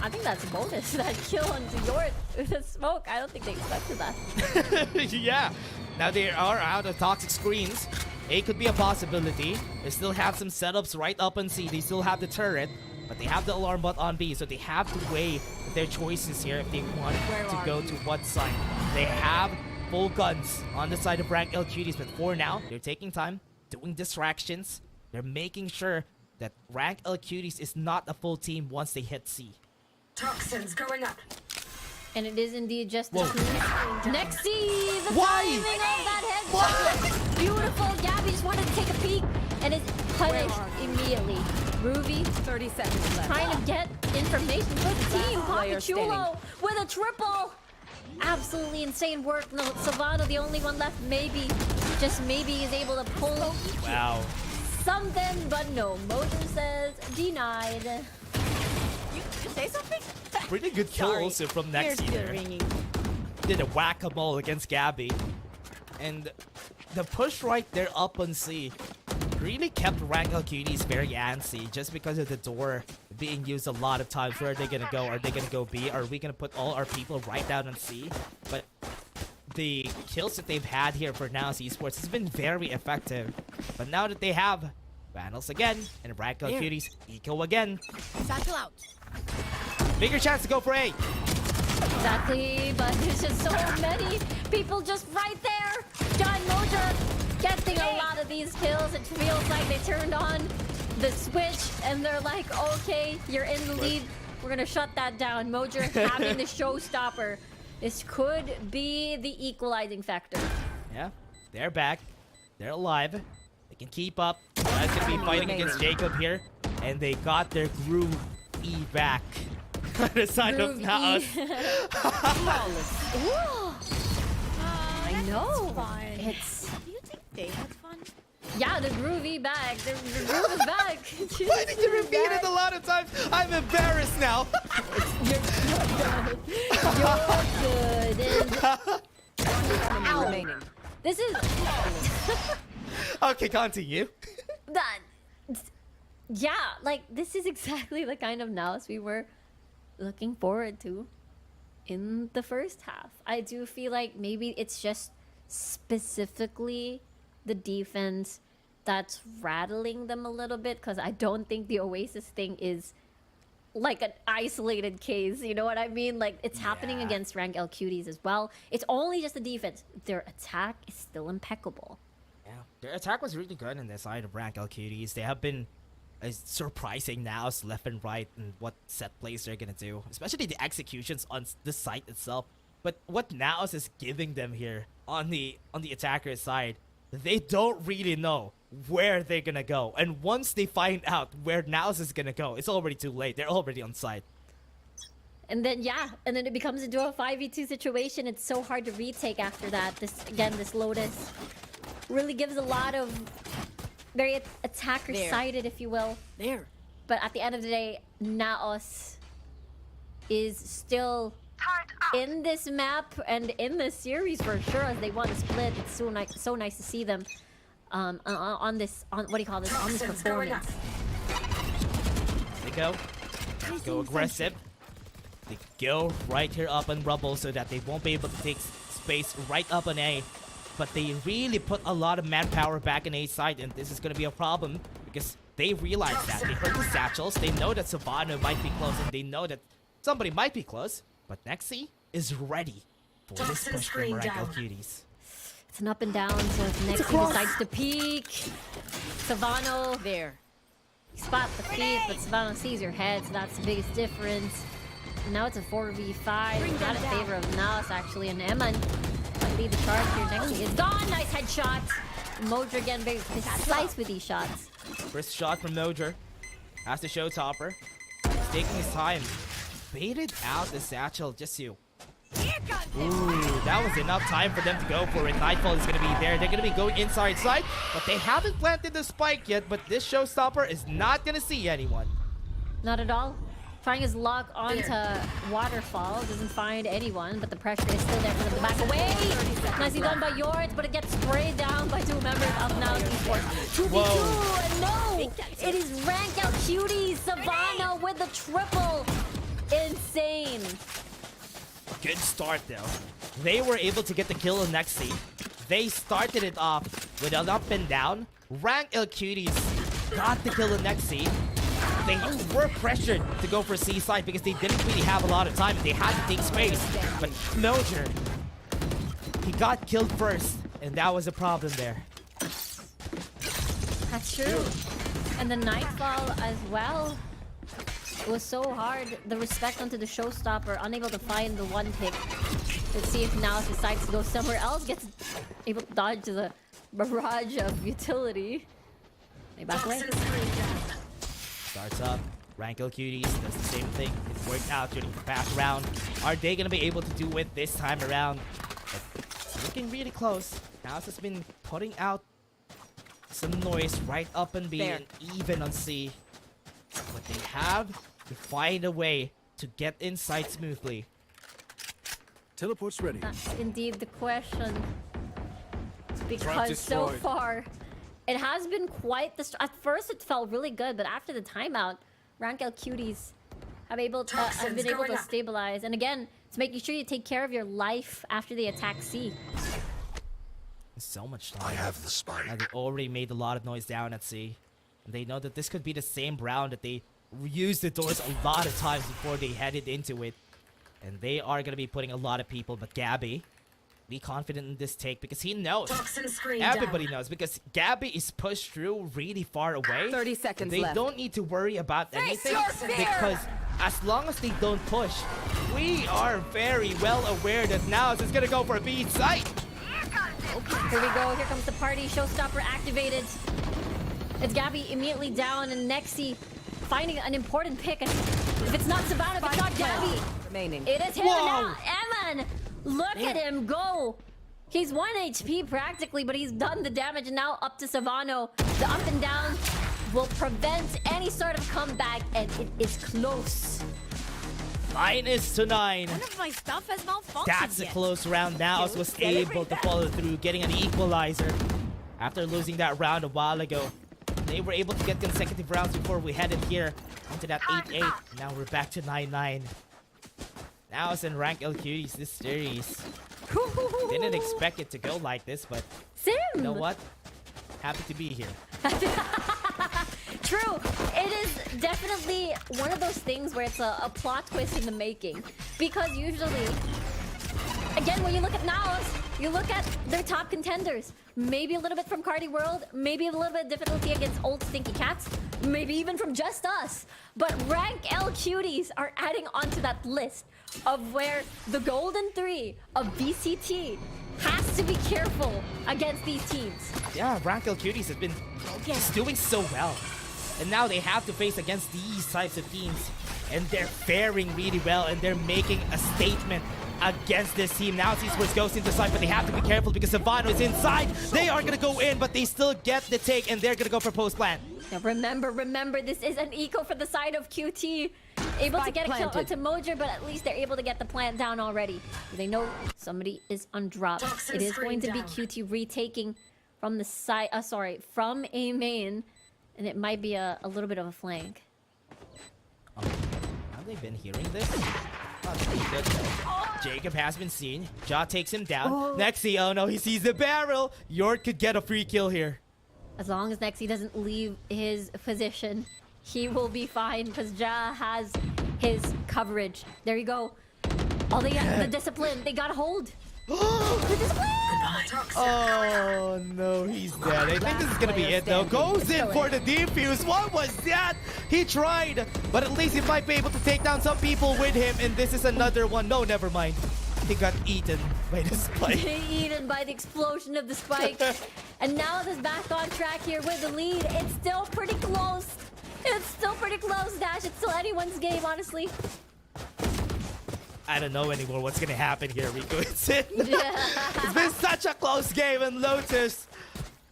I think that's a bonus. That kill onto Yort with a smoke. I don't think they expected that. Yeah, now they are out of toxic screens. A could be a possibility. They still have some setups right up on C. They still have the turret, but they have the alarm bot on B, so they have to weigh their choices here if they want to go to what side. They have full guns on the side of Rank Cuties, but for now, they're taking time, doing distractions. They're making sure that Rank Cuties is not a full team once they hit C. Toxins going up. And it is indeed just the Whoa. two. Nexi, the Why? timing of that headshot. Beautiful. Gabby just wanted to take a peek and is punished immediately. Ruby 30 seconds left. trying to get information for the team. player Papachulo with a triple. Absolutely insane work. No, Savano, the only one left, maybe, just maybe is able to pull Wow. something, but no. Mojo says denied. You say something? Pretty good kill Sorry. also from Here's Nexi the there. ringing. Did a whack-a-mole against Gabby. And the push right there up on C really kept Rank Cuties very antsy just because of the door being used a lot of times. Where are they gonna go? Are they gonna go B? Are we gonna put all our people right down on C? But the kills that they've had here for NAOS Esports has been very effective. But now that they have Vandals again and Rank Cuties eco again, Satchel out. bigger chance to go for A. Exactly, but there's just so many people just right there. John Moja getting a lot of these kills. It feels like they turned on the switch and they're like, okay, you're in the lead. We're gonna shut that down. Moja having the showstopper. This could be the equalizing factor. Yeah, they're back. They're alive. They can keep up. That's gonna be fighting against Jacob here. And they got their Groove E back. On the side of Groove NAOS. I know. Fun. It's Do you think they had fun? yeah, the groovy bag. The groove is back. Why did you repeat it a lot of times? I'm embarrassed now. You're good. And ow. Remaining. This is Okay, continue. that. Yeah, like this is exactly the kind of NAOS we were looking forward to in the first half. I do feel like maybe it's just specifically the defense that's rattling them a little bit, because I don't think the Oasis thing is like an isolated case. You know what I mean? Like it's happening Yeah. against Rank Cuties as well. It's only just the defense. Their attack is still impeccable. Yeah, their attack was really good in the side of Rank Cuties. They have been surprising NAOS left and right and what set plays they're gonna do, especially the executions on the site itself. But what NAOS is giving them here on the attacker side, they don't really know where they're gonna go. And once they find out where NAOS is gonna go, it's already too late. They're already on site. And then it becomes into a 5v2 situation. It's so hard to retake after that. This Lotus really gives a lot of very attacker-sided, if you will. There. But at the end of the day, NAOS is still in this map and in this series for sure, as they won a split. It's so nice to see them on this, on what do you call this, on this performance. They go aggressive. They go right here up on Rubble so that they won't be able to take space right up on A. But they really put a lot of manpower back in A side, and this is going to be a problem because they realize that. They heard the satchels, they know that Savannah might be close, and they know that somebody might be close. But Nexi is ready for this push from Miracle Cuties. It's an up and down, so if Nexi decides to peek, Savannah There. spot the feet, but Savannah sees your head, so that's the biggest difference. And now it's a 4v5, not in favor of NAOS actually, and Eman might lead the charge here. Nexi is gone, nice headshot. Mojo again very precise with these shots. First shot from Mojo. Has to show Topper. He's taking his time. Baited out the satchel just to... Ooh, that was enough time for them to go for it. Nightfall is going to be there. They're going to be going inside side, but they haven't planted the spike yet. But this showstopper is not going to see anyone. Not at all. Trying his luck onto Waterfall. Doesn't find anyone, but the pressure is still there for them to back away. Nicely done by Yort, but it gets sprayed down by two members of NAOS Esports. 2v2, and no! It is rank out Cuties. Savannah with the triple. Insane. Good start though. They were able to get the kill on Nexi. They started it off with an up and down. Rank L Cuties got the kill on Nexi. They were pressured to go for C side because they didn't really have a lot of time. They had to take space. But Mojo, he got killed first, and that was a problem there. That's true. And the Nightfall as well. It was so hard. The respect onto the showstopper, unable to find the one pick. Let's see if NAOS decides to go somewhere else, gets able to dodge the barrage of utility. They back away. Starts up. Rank L Cuties does the same thing. It worked out during the past round. Are they going to be able to do it this time around? But it's looking really close. NAOS has been putting out some noise right up on B and even on C. But they have to find a way to get inside smoothly. Teleport's ready. That's indeed the question. Because so far, it has been quite the... At first, it felt really good, but after the timeout, Rank L Cuties have been able to stabilize. And again, it's making sure you take care of your life after they attack C. So much time. I have the spike. Now they already made a lot of noise down at C. And they know that this could be the same round that they used the doors a lot of times before they headed into it. And they are going to be putting a lot of people. But Gabby, be confident in this take because he knows. Everybody knows because Gabby is pushed through really far away. 30 seconds they left. don't need to worry about anything because as long as they don't push, we are very well aware that NAOS is going to go for a B site. Here we go. Here comes the party. Showstopper activated. It's Gabby immediately down, and Nexi finding an important pick. If it's not Savannah, if it's not Gabby, it is him now. Eman, look at him go. He's 1 HP practically, but he's done the damage, and now up to Savannah. The up and down will prevent any sort of comeback, and it is close. -9. One of my stuff has malfunctioned. That's a close round. NAOS was able to follow through, getting an equalizer. After losing that round a while ago, they were able to get consecutive rounds before we headed here onto that 8-8. Now we're back to 9-9. NAOS and Rank L Cuties this series. Didn't expect it to go like this, but you know what? Happy to be here. True. It is definitely one of those things where it's a plot twist in the making. Because usually, again, when you look at NAOS, you look at their top contenders. Maybe a little bit from Cardi World, maybe a little bit of difficulty against Old Stinky Cats, maybe even from Just Us. But Rank L Cuties are adding onto that list of where the Golden Three of VCT has to be careful against these teams. Yeah, Rank L Cuties has been doing so well. And now they have to face against these types of teams. And they're faring really well, and they're making a statement against this team. Now Esports goes into side, but they have to be careful because Savannah is inside. They are going to go in, but they still get the take, and they're going to go for post-plant. Now remember, this is an eco for the side of QT. able to Spike get a kill planted. onto Mojer, but at least they're able to get the plant down already. They know somebody is on drop. Toxin It is screen going to be down. QT retaking from the side, from A main, and it might be a little bit of a flank. Have they been hearing this? Not pretty good though. Jacob has been seen. Ja takes him down. Nexi, oh no, he sees the barrel. Yort could get a free kill here. As long as Nexi doesn't leave his position, he will be fine because Ja has his coverage. There you go. All they got, the discipline, they got a hold. The discipline! Oh no, he's dead. I think this is gonna be it though. Goes in for the defuse. What was that? He tried, but at least he might be able to take down some people with him. And this is another one. No, never mind. He got eaten by the spike. Eaten by the explosion of the spike. And now this back on track here with the lead. It's still pretty close. It's still pretty close, Dash. It's still anyone's game, honestly. I don't know anymore what's gonna happen here, Rico. It's been such a close game, and Lotus.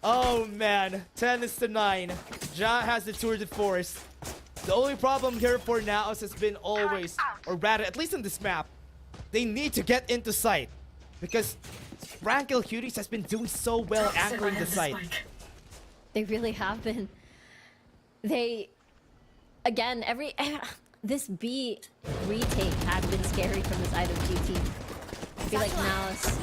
Oh man, 10-9. Ja has the tour de force. The only problem here for NAOS has been always, or rather, at least in this map, they need to get into sight because Rankle Cuties has been doing so well anchoring the site. They really have been. They, again, this B retake has been scary from the side of GT. I feel like NAOS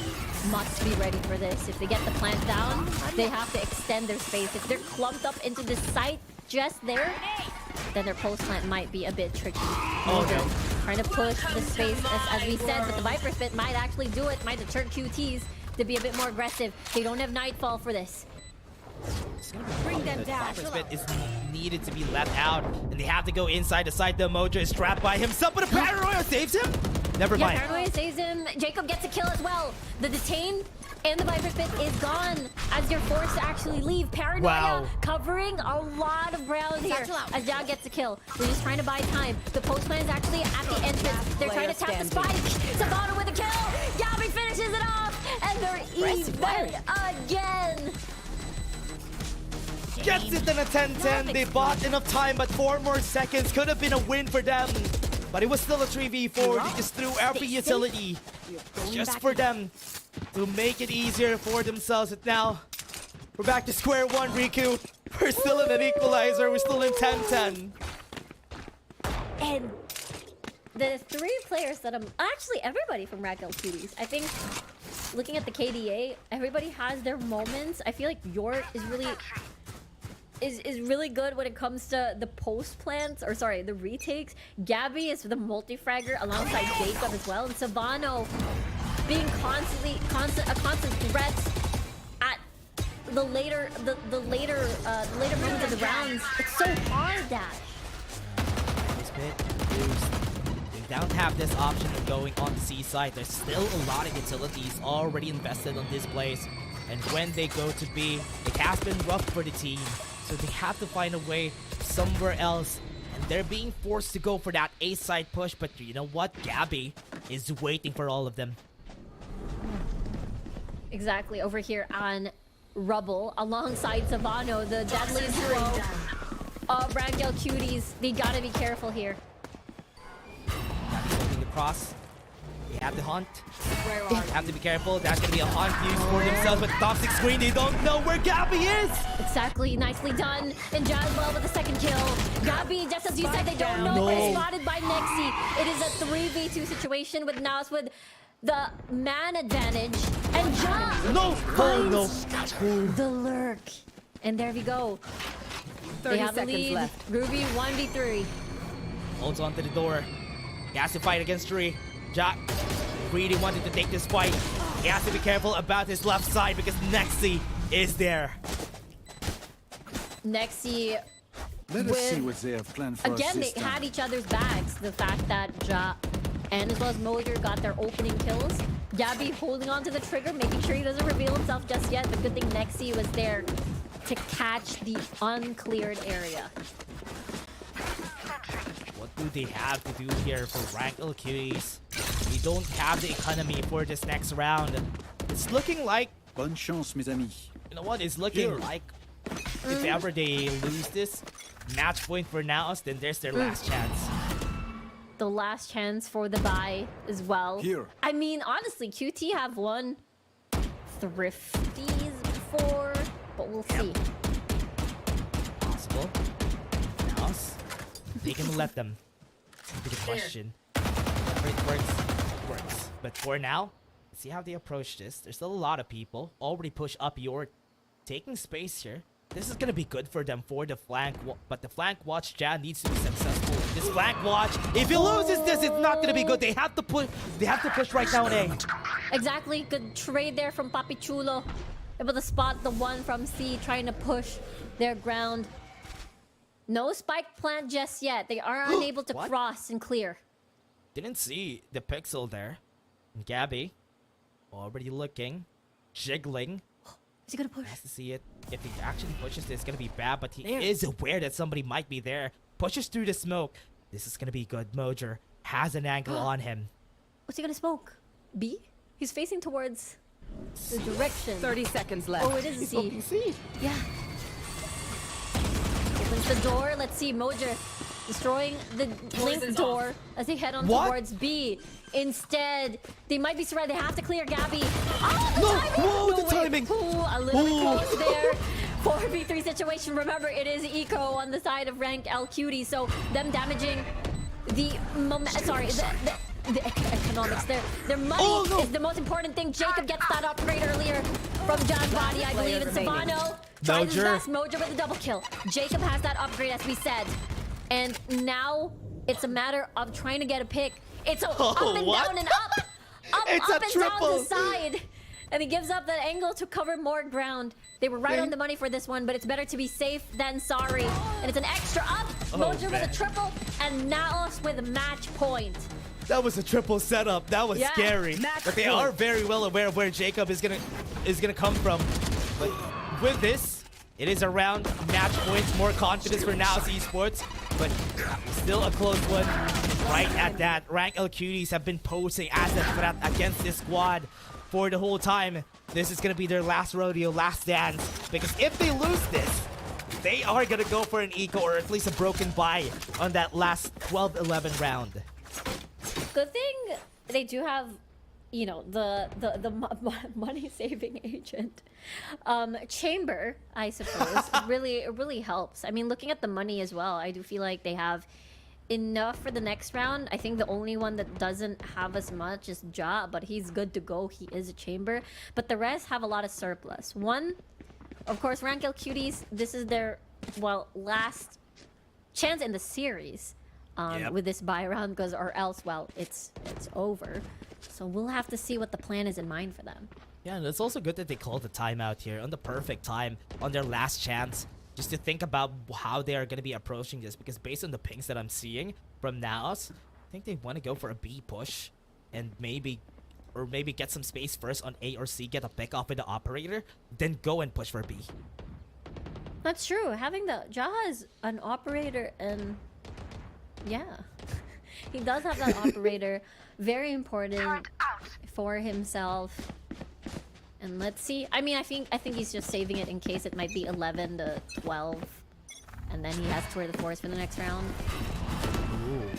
must be ready for this. If they get the plant down, they have to extend their space. If they're clumped up into the site just there, then their post plant might be a bit tricky. Oh no. Trying to push the space, as we said, but the Viper Spit might actually do it, might deter QTs to be a bit more aggressive. They don't have Nightfall for this. Bring them down. Viper Spit is needed to be left out, and they have to go inside the site. The Mojo is trapped by himself, but a Paranoia saves him? Never Yeah, mind. Paranoia saves him. Jacob gets a kill as well. The detain and the Viper Spit is gone as you're forced to actually leave. Paranoia covering a lot of ground here as Ja gets a kill. They're just trying to buy time. The postman is actually at the entrance. They're trying to tap the spike. Savannah with a kill. Gabby finishes it off, and they're even again. Gets it in a 10-10. They bought enough time, but 4 more seconds could have been a win for them. But it was still a 3v4. They just threw every utility just for them to make it easier for themselves. And now we're back to square one, Riku. We're still in an equalizer. We're still in 10-10. And the 3 players that actually everybody from Ragdoll Cuties. I think looking at the KDA, everybody has their moments. I feel like Yort is really good when it comes to the post plants, or sorry, the retakes. Gabby is the multi-fragger alongside Jacob as well, and Savano being a constant threat at the later moments of the rounds. It's so hard, Dash. They don't have this option of going on the C side. There's still a lot of utilities already invested on this place, and when they go to B, it has been rough for the team. So they have to find a way somewhere else. And they're being forced to go for that A side push. But you know what? Gabby is waiting for all of them. Exactly, over here on Rubble, alongside Savano, the deadliest throw of Ragdoll Cuties. They gotta be careful here. Gabby's holding the cross. They have to hunt. They have to be careful. That's gonna be a hunt used for themselves, but toxic screen, they don't know where Gabby is. Exactly, nicely done. And Jazz well with the second kill. Gabby, just as you said, they don't know, but it's spotted by Nexi. It is a 3v2 situation with NAOS with the man advantage. And Ja finds the lurk. And there we go. 30 they have the seconds lead. left. Ruby 1v3. Holds onto the door. He has to fight against 3. Ja really wanted to take this fight. He has to be careful about his left side because Nexi is there. Nexi Let us see what they have planned for us again, this they time. had each other's backs. The fact that Ja and as well as Mojer got their opening kills. Gabby holding on to the trigger, making sure he doesn't reveal himself just yet. But good thing Nexi was there to catch the uncleared area. What do they have to do here for Rankle Cuties? We don't have the economy for this next round. It's looking like... Bonne chance, mes amis. You know what? It's looking like if ever they lose this match point for NAOS, then there's their last chance. the last chance for the buy as well. Here. I mean, honestly, QT have won Thrifties before, but we'll see. Possible. NAOS, they can let them. Big question. Whether it works. But for now, let's see how they approach this. There's still a lot of people already push up your taking space here. This is gonna be good for them for the flank, but the flank watch Jan needs to be successful. This flank watch, if he loses this, it's not gonna be good. They have to push. They have to push right now in A. Exactly, good trade there from Papi Chulo. Able to spot the one from C trying to push their ground. No spike plant just yet. They are unable to cross and clear. Didn't see the pixel there. And Gabby, already looking, jiggling. Is he gonna push? Has to see it. If he actually pushes this, it's gonna be bad, but he is aware that somebody might be there. Pushes through the smoke. This is gonna be good. Mojer has an angle on him. What's he gonna smoke? B? He's facing towards the direction. 30 seconds left. Oh, it is a C. Yeah. Opens the door. Let's see, Mojer destroying the link door as they head on towards B. Instead, they might be surrounded. They have to clear Gabby. Oh, the timing! Whoa, the timing! Ooh, a little bit close there. 4v3 situation. Remember, it is Eco on the side of rank L Cuties, so them damaging the the economics there. Their money is the most important thing. Jacob gets that upgrade earlier from John Body, I believe. And Savano tries his best. Mojer with a double kill. Jacob has that upgrade, as we said. And now it's a matter of trying to get a pick. It's a up and down and up. Up and down the side. And he gives up that angle to cover more ground. They were right on the money for this one, but it's better to be safe than sorry. And it's an extra up. Mojer with a triple, and NAOS with a match point. That was a triple setup. That was scary. But they are very well aware of where Jacob is gonna come from. But with this, it is around match points, more confidence for NAOS Esports, but still a close one. Right at that, rank L Cuties have been posing as a threat against this squad for the whole time. This is gonna be their last rodeo, last dance, because if they lose this, they are gonna go for an eco or at least a broken bye on that last 12-11 round. Good thing they do have, you know, the money-saving agent. Chamber, I suppose, really helps. I mean, looking at the money as well, I do feel like they have enough for the next round. I think the only one that doesn't have as much is Ja, but he's good to go. He is a Chamber. But the rest have a lot of surplus. One, of course, rank L Cuties, this is their, well, last chance in the series. With this buy round, because or else, well, it's over. So we'll have to see what the plan is in mind for them. Yeah, and it's also good that they called the timeout here on the perfect time, on their last chance, just to think about how they are going to be approaching this, because based on the pings that I'm seeing from NAOS, I think they want to go for a B push and maybe get some space first on A or C, get a pick off with the operator, then go and push for B. That's true. Having the Ja is an operator, and yeah, he does have that operator. Very important for himself. And let's see. I mean, I think he's just saving it in case it might be 11 to 12, and then he has to tour the force for the next round. Ooh.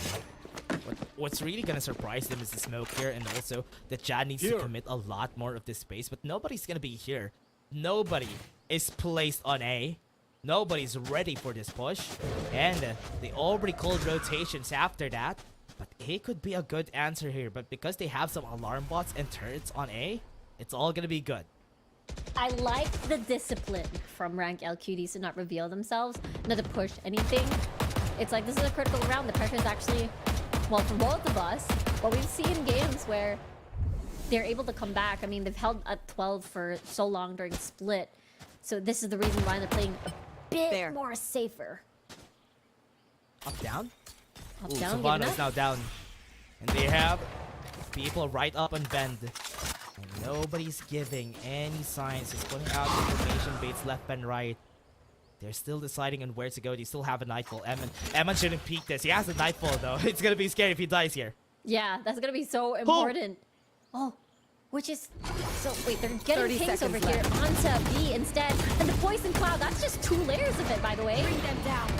What's really gonna surprise them is the smoke here, and also that Jan needs to commit a lot more of this space. But nobody's gonna be here. Nobody is placed on A. Nobody's ready for this push, and they already called rotations after that. But A could be a good answer here, but because they have some alarm bots and turrets on A, it's all gonna be good. I like the discipline from rank L Cuties to not reveal themselves, not to push anything. It's like, this is a critical round. The pressure is actually, well, for both of us, but we've seen games where they're able to come back. I mean, they've held at 12 for so long during split, so this is the reason why they're playing a bit more safer. Up, down? Up, Ooh, down, Savannah's now down. And they have people right up on bend. And nobody's giving any signs. He's putting out information baits left and right. They're still deciding on where to go. They still have a Nightfall. Eman shouldn't peek this. He has a Nightfall though. It's gonna be scary if he dies here. Yeah, that's gonna be so important. Oh, which is... So, wait, they're getting pings over here onto B instead. And the Poison Cloud, that's just 2 layers of it, by the way. Bring them down.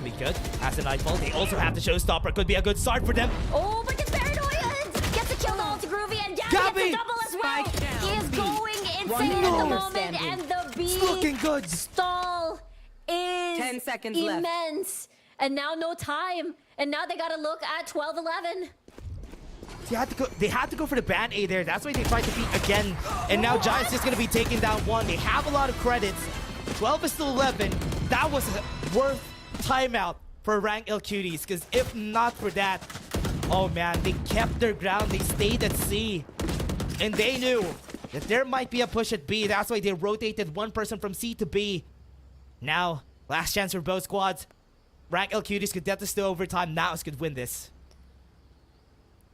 gonna be good. As a Nightfall, they also have the Showstopper. Could be a good start for them. Oh, but gets paranoid! Gets a kill all to Groovy, and Gabby gets a double as well! He is going insane at the moment, and the B It's looking good. stall is 10 seconds immense. And now no time. And now they gotta look at 12-11. They had to go for the ban A there. That's why they tried to beat again. And now Giants just gonna be taking down one. They have a lot of credits. 12 is to 11. That was a worth timeout for Rank L Cuties. Because if not for that, oh man, they kept their ground. They stayed at C. And they knew that there might be a push at B. That's why they rotated one person from C to B. Now, last chance for both squads. Rank L Cuties could get this to overtime. NAOS could win this.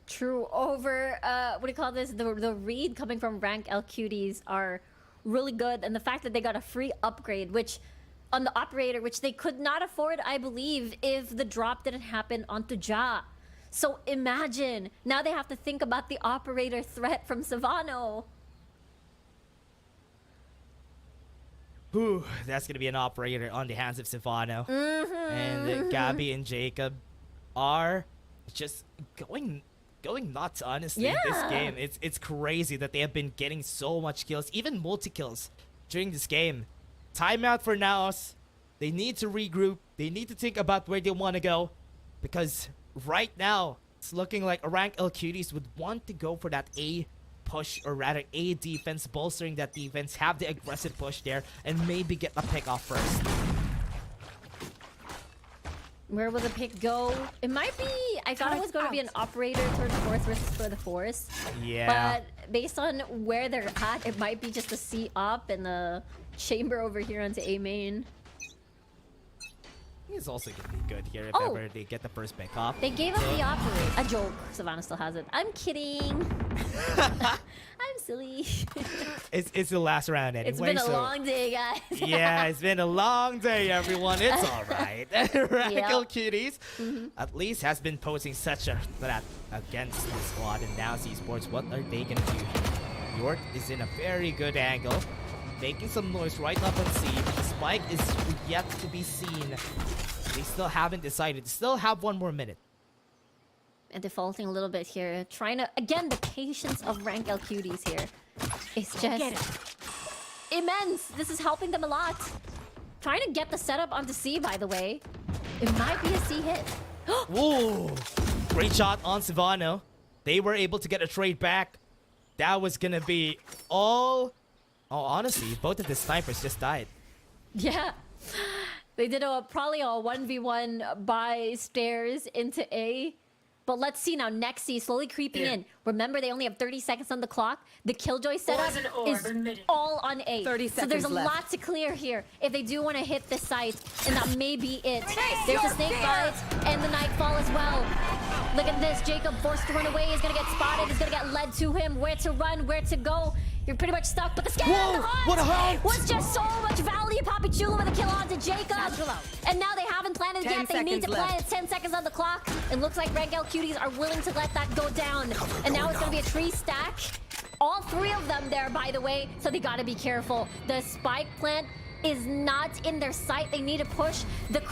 True. Over, what do you call this? The read coming from Rank L Cuties are really good. And the fact that they got a free upgrade, which on the operator, which they could not afford, I believe, if the drop didn't happen onto Ja. So imagine, now they have to think about the operator threat from Savano. Whew, that's going to be an operator on the hands of Savano. And Gabby and Jacob are just going nuts, honestly, in this game. It's crazy that they have been getting so much kills, even multi-kills during this game. Timeout for NAOS. They need to regroup. They need to think about where they want to go. Because right now, it's looking like Rank L Cuties would want to go for that A push, or rather A defense, bolstering that defense, have the aggressive push there, and maybe get a pick off first. Where will the pick go? It might be, I thought it was going to be an operator towards Force versus for the Force. Yeah. But based on where they're at, it might be just a C up and the chamber over here onto A main. He's also going to be good here if ever they get the first pick off. They gave up the operator. A joke. Savannah still has it. I'm kidding. I'm silly. It's the last round anyway. It's been a long day, guys. Yeah, it's been a long day, everyone. It's all right. Rank L Cuties at least has been posing such a threat against the squad. And now Esports, what are they going to do? York is in a very good angle, making some noise right up on C. The spike is yet to be seen. They still haven't decided. Still have one more minute. And defaulting a little bit here. Trying to, again, the patience of Rank L Cuties here. It's just immense. This is helping them a lot. Trying to get the setup onto C, by the way. It might be a C hit. Whoa! Great shot on Savano. They were able to get a trade back. That was gonna be all... Oh, honestly, both of the snipers just died. Yeah. They did probably a 1v1 by stairs into A. But let's see now. Nexi slowly creeping in. Remember, they only have 30 seconds on the clock. The Killjoy setup is all on A. 30 so there's a seconds left. lot to clear here if they do want to hit this site. And that may be it. There's a snake bite and the Nightfall as well. Look at this. Jacob forced to run away. He's going to get spotted. He's going to get led to him. Where to run, where to go. You're pretty much stuck, but the scan on the hunt what a hunt! was just so much value. Papi Chulo with a kill onto Jacob. And now they haven't planted yet. They need to plant. 10 seconds on the clock. It looks like Rank L Cuties are willing to let that go down. And now it's going to be a tree stack. All three of them there, by the way. So they got to be careful. The spike plant is not in their sight. They need to push the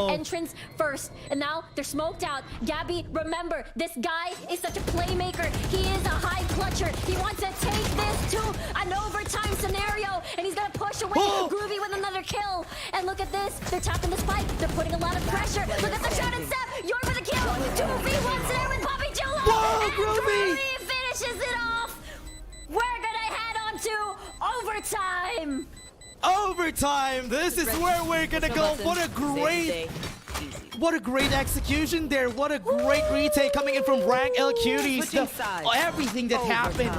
entrance first. And now they're smoked out. Gabby, remember, this guy is such a playmaker. He is a high clutcher. He wants to take this to an overtime scenario. And he's going to push away Groovy with another kill. And look at this. They're tapping the spike. They're putting a lot of pressure. Look at the shot and step. York with a kill. 2v1 there with Papi Chulo. And Groovy finishes it off. We're going to head on to overtime. Overtime! This is where we're gonna go. What a great execution there. What a great retake coming in from Rank L Cuties. Everything that happened.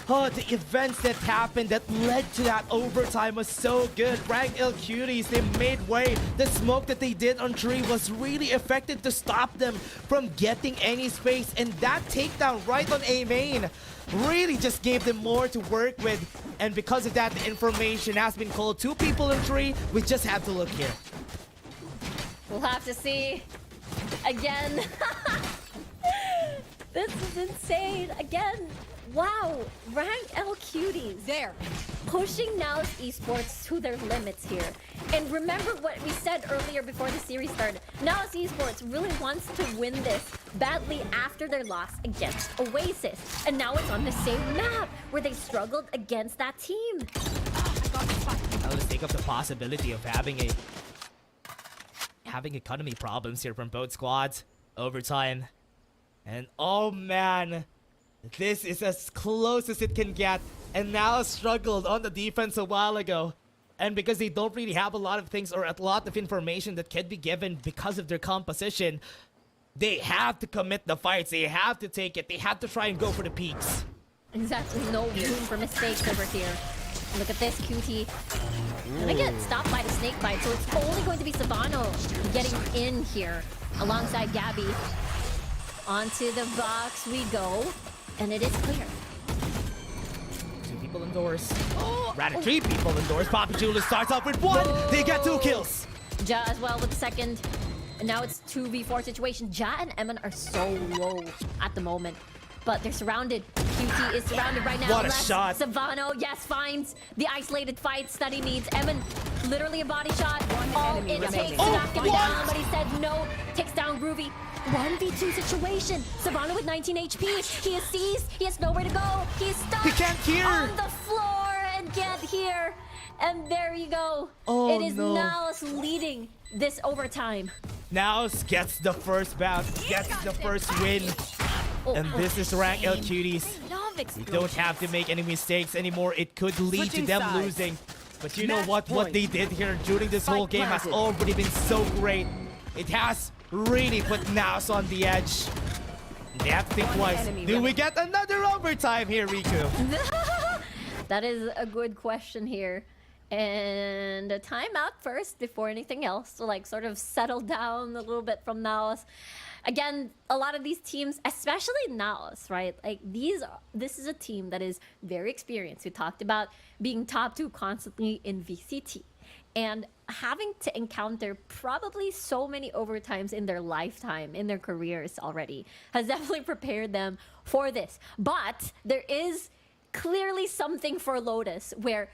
Oh, the events that happened that led to that overtime was so good. Rank L Cuties, they made way. The smoke that they did on tree was really effective to stop them from getting any space. And that takedown right on A main really just gave them more to work with. And because of that, the information has been called. 2 people in tree. We just have to look here. We'll have to see again. This is insane. Again, wow. Rank L Cuties. pushing NAOS Esports to their limits here. And remember what we said earlier before the series started. NAOS Esports really wants to win this badly after their loss against Oasis. And now it's on the same map where they struggled against that team. Now let's take up the possibility of having economy problems here from both squads. Overtime. And oh man, this is as close as it can get. And now struggled on the defense a while ago. And because they don't really have a lot of things or a lot of information that can be given because of their composition, they have to commit the fights. They have to take it. They have to try and go for the peaks. Exactly, no room for mistakes over here. Look at this, Cutie. Gonna get stopped by the snake bite, so it's only going to be Savano getting in here alongside Gabby. Onto the box we go, and it is clear. 2 people indoors. Rather 3 people indoors. Poppy Julius starts off with 1. They get 2 kills. Ja as well with the second. And now it's 2v4 situation. Ja and Emin are so low at the moment. But they're surrounded. QT is surrounded right now. What a shot. Savano, yes, finds the isolated fights that he needs. Emin, literally a body shot. All it takes to knock him down, but he said no. Takes down Groovy. 1v2 situation. Savano with 19 HP. He is seized. He has nowhere to go. He is stuck. He can't hear. On the floor and can't hear. And there you go. Oh, it is no. NAOS leading this overtime. NAOS gets the first bout, gets the first win. And this is rank L Cuties. We don't have to make any mistakes anymore. It could lead to them losing. But you know what? What they did here during this whole game has already been so great. It has really put NAOS on the edge. They have to think twice. Do we get another overtime here, Riku? That is a good question here. And a timeout first before anything else to like sort of settle down a little bit from NAOS. Again, a lot of these teams, especially NAOS, right? Like this is a team that is very experienced. We talked about being top 2 constantly in VCT. And having to encounter probably so many overtimes in their lifetime, in their careers already, has definitely prepared them for this. But there is clearly something for Lotus where,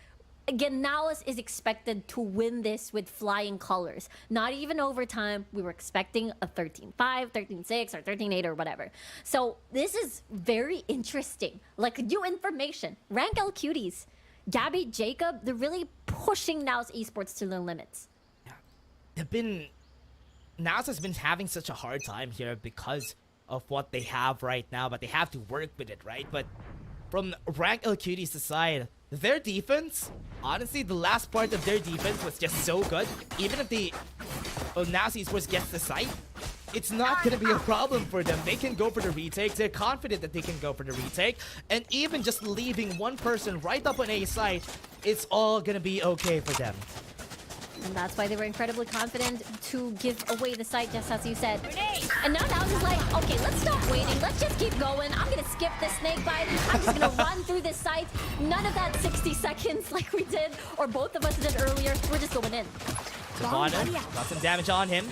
again, NAOS is expected to win this with flying colors. Not even overtime. We were expecting a 13-5, 13-6, or 13-8 or whatever. So this is very interesting. Like new information. Rank L Cuties. Gabby, Jacob, they're really pushing NAOS Esports to their limits. NAOS has been having such a hard time here because of what they have right now, but they have to work with it, right? But from rank L Cuties aside, their defense, honestly, the last part of their defense was just so good. Even if NAOS Esports gets the site, it's not going to be a problem for them. They can go for the retake. They're confident that they can go for the retake. And even just leaving one person right up on A site, it's all going to be okay for them. And that's why they were incredibly confident to give away the site, just as you said. And now NAOS is like, okay, let's stop waiting. Let's just keep going. I'm going to skip the snake bite. I'm just going to run through this site. None of that 60 seconds like we did, or both of us did earlier. We're just going in. Savano got some damage on him.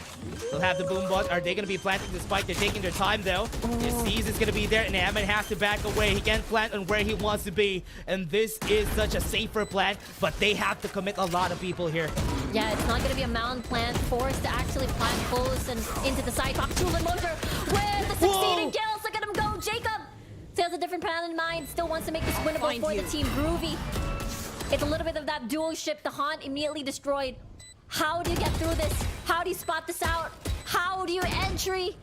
They'll have the boom bot. Are they going to be planting the spike? They're taking their time though. Seize is going to be there and Ammon has to back away. He can't plant on where he wants to be. And this is such a safer plant, but they have to commit a lot of people here. Yeah, it's not going to be a mound plant. Forced to actually plant close and into the side. Tulin Moser with the succeeding kills. Look at him go. Jacob still has a different plan in mind. Still wants to make this winnable for the team. Groovy. It's a little bit of that dual ship. The Haunt immediately destroyed. How do you get through this? How do you spot this out? How do you entry?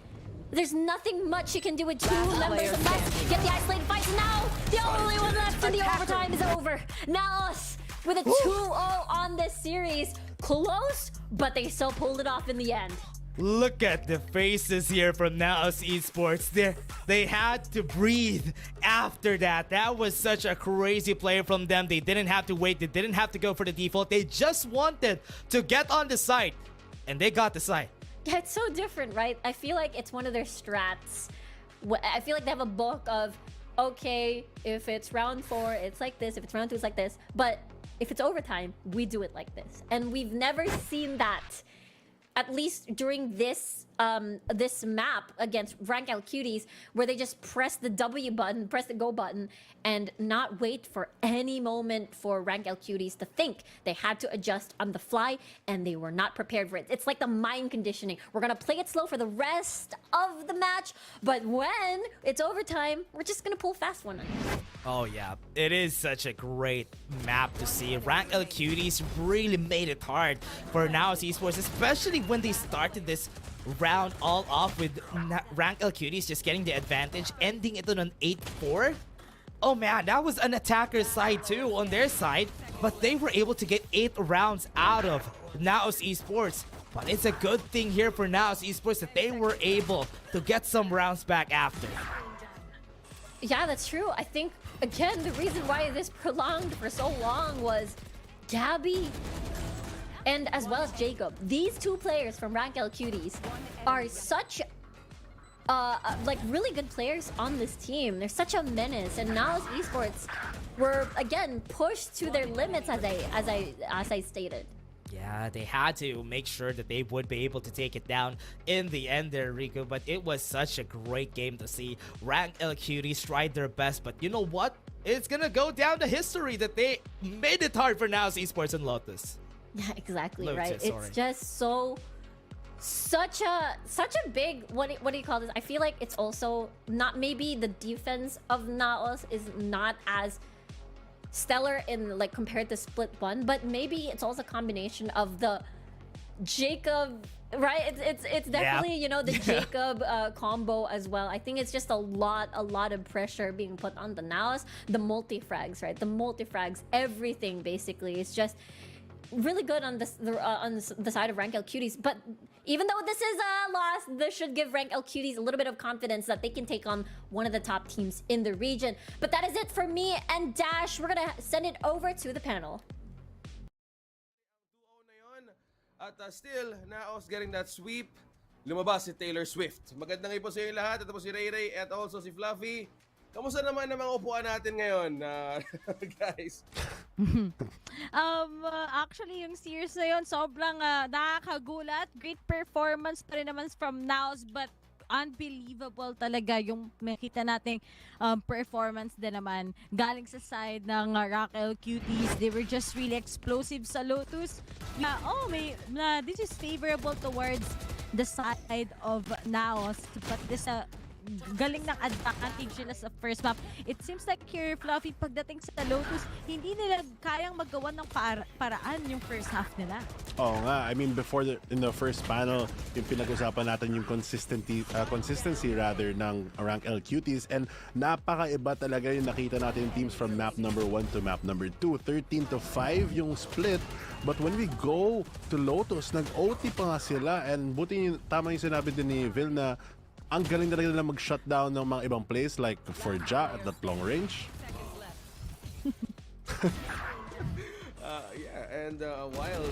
There's nothing much you can do with 2 members unless get the isolated fights. Now the only one left in the overtime is over. NAOS with a 2-0 on this series. Close, but they still pulled it off in the end. Look at the faces here from NAOS Esports. They had to breathe after that. That was such a crazy play from them. They didn't have to wait. They didn't have to go for the default. They just wanted to get on the site. And they got the site. Yeah, it's so different, right? I feel like it's one of their strats. I feel like they have a book of, okay, if it's round 4, it's like this. If it's round 2, it's like this. But if it's overtime, we do it like this. And we've never seen that, at least during this this map against Rank L Cuties, where they just press the W button, press the go button, and not wait for any moment for Rank L Cuties to think. They had to adjust on the fly, and they were not prepared for it. It's like the mind conditioning. We're gonna play it slow for the rest of the match, but when it's overtime, we're just gonna pull fast one. Oh yeah, it is such a great map to see. Rank L Cuties really made it hard for NAOS Esports, especially when they started this round all off with Rank L Cuties just getting the advantage, ending it on an 8-4. Oh man, that was an attacker's side too on their side, but they were able to get 8 rounds out of NAOS Esports. But it's a good thing here for NAOS Esports that they were able to get some rounds back after. Yeah, that's true. I think, again, the reason why this prolonged for so long was Gabby and as well as Jacob. These two players from Rank L Cuties are such like really good players on this team. They're such a menace, and NAOS Esports were again pushed to their limits as I stated. Yeah, they had to make sure that they would be able to take it down in the end there, Rico. But it was such a great game to see. Rank L Cuties tried their best, but you know what? It's gonna go down to history that they made it hard for NAOS Esports and Lotus. Yeah, exactly. Lotus, right. sorry. It's just such a big what do you call this? I feel like it's also not, maybe the defense of NAOS is not as stellar in like compared to Split 1, but maybe it's also a combination of the Jacob, right? It's definitely, you know, the Jacob combo as well. I think it's just a lot of pressure being put on the NAOS. The multi-frags, right? The multi-frags, everything basically. It's just really good on the side of Rank L Cuties. But even though this is a loss, this should give Rank L Cuties a little bit of confidence that they can take on one of the top teams in the region. But that is it for me and Dash. We're gonna send it over to the panel. At still, NAOS getting that sweep. Lumabas si Taylor Swift. Magandang ipo sa inyo lahat. Ito po si Ray Ray at also si Fluffy. Kamusta naman ang mga upuan natin ngayon, guys? Actually, yung series na yun, sobrang nakakagulat. Great performance pa rin naman from NAOS, but unbelievable talaga yung makita nating performance din naman galing sa side ng Rank L Cuties. They were just really explosive sa Lotus. This is favorable towards the side of NAOS, but this galing ng advantage nila sa first map. It seems like here, Fluffy, pagdating sa Lotus, hindi nila kayang magawa ng paraan yung first half nila. Oo nga. I mean, in the first panel, yung pinag-usapan natin yung consistency ng Rank L Cuties, and napakaiba talaga yung nakita natin yung teams from map number 1 to map number 2. 13-5 yung split. But when we go to Lotus, nag-OT pa nga sila, and buti tama yung sinabi din ni Vil na ang galing talaga nila mag-shutdown ng mga ibang plays like for Ja at that long range. And while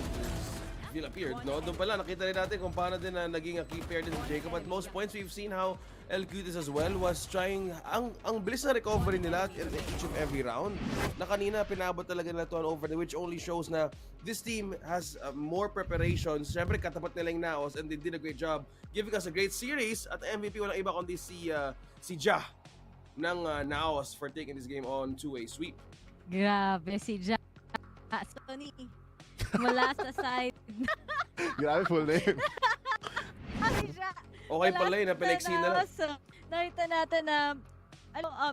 Vil appeared, no? Doon pala, nakita rin natin kung paano din na naging a key pair din si Jacob. At most points, we've seen how L Cuties as well was trying, ang bilis na recovery nila in each of every round. Na kanina, pinabot talaga nila to an over, which only shows na this team has more preparations. Siyempre, katapat nila yung NAOS, and they did a great job giving us a great series. At MVP, walang iba kundi si Ja ng NAOS for taking this game on to a sweep. Grabe si Ja. Sony, mula sa side. Grabe, full name. Okay pala yun, napelexin na lang. Nakita natin na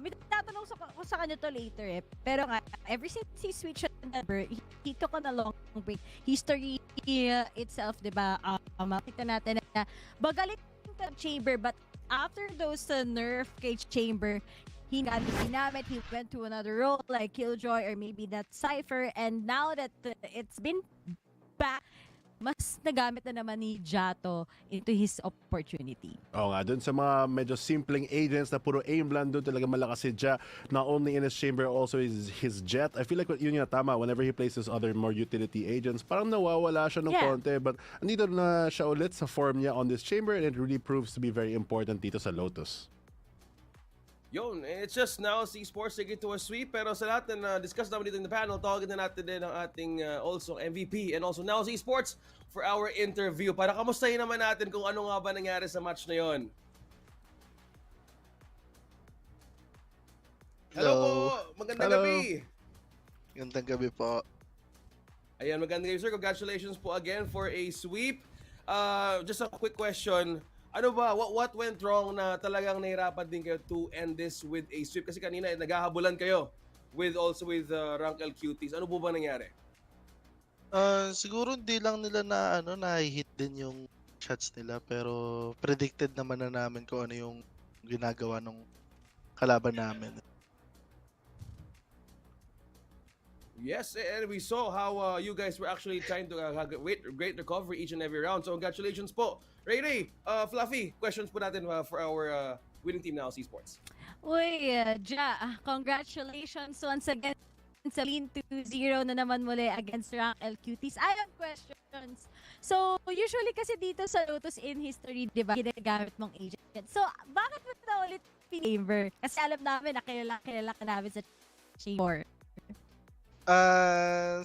may tatanong ko sa kanya to later eh. Pero nga, ever since he switched number, he took on a long break. History itself, di ba? Makita natin na bagalit yung chamber, but after those nerf cage chamber, he got ginamit, he went to another role like Killjoy or maybe that Cypher, and now that it's been back, mas nagamit na naman ni Jato into his opportunity. Oo nga, dun sa mga medyo simpleng agents na puro aim lang, dun talaga malakas si Ja, not only in his chamber, also his jet. I feel like yun nga tama, whenever he plays his other more utility agents, parang nawawala siya ng konti, but andito na siya ulit sa form niya on this chamber, and it really proves to be very important dito sa Lotus. Yun, it's just now Esports taking to a sweep. Pero sa lahat na discuss naman dito in the panel, tawagin na natin din ang ating also MVP and also now Esports for our interview. Para kamustahin naman natin kung ano nga ba nangyari sa match na yon. Hello po! Magandang gabi! Magandang gabi po. Ayan, magandang gabi sir. Congratulations po again for a sweep. Just a quick question. Ano ba, what went wrong na talagang nahirapan din kayo to end this with a sweep? Kasi kanina naghahabulan kayo with Rankle Cuties. Ano po ba nangyari? Siguro hindi lang nila na-hit din yung shots nila, pero predicted naman na namin kung ano yung ginagawa ng kalaban namin. Yes, and we saw how you guys were actually trying to have great recovery each and every round. So congratulations po. Ray, Fluffy, questions po natin for our winning team now, Esports. Uy, congratulations once again sa lean 2-0 na naman muli against Rankle Cuties. I have questions. So, usually kasi dito sa Lotus in history, di ba, ginagamit mong agent. So, bakit mo na ulit favor? Kasi alam namin na kilala ka namin sa chamber.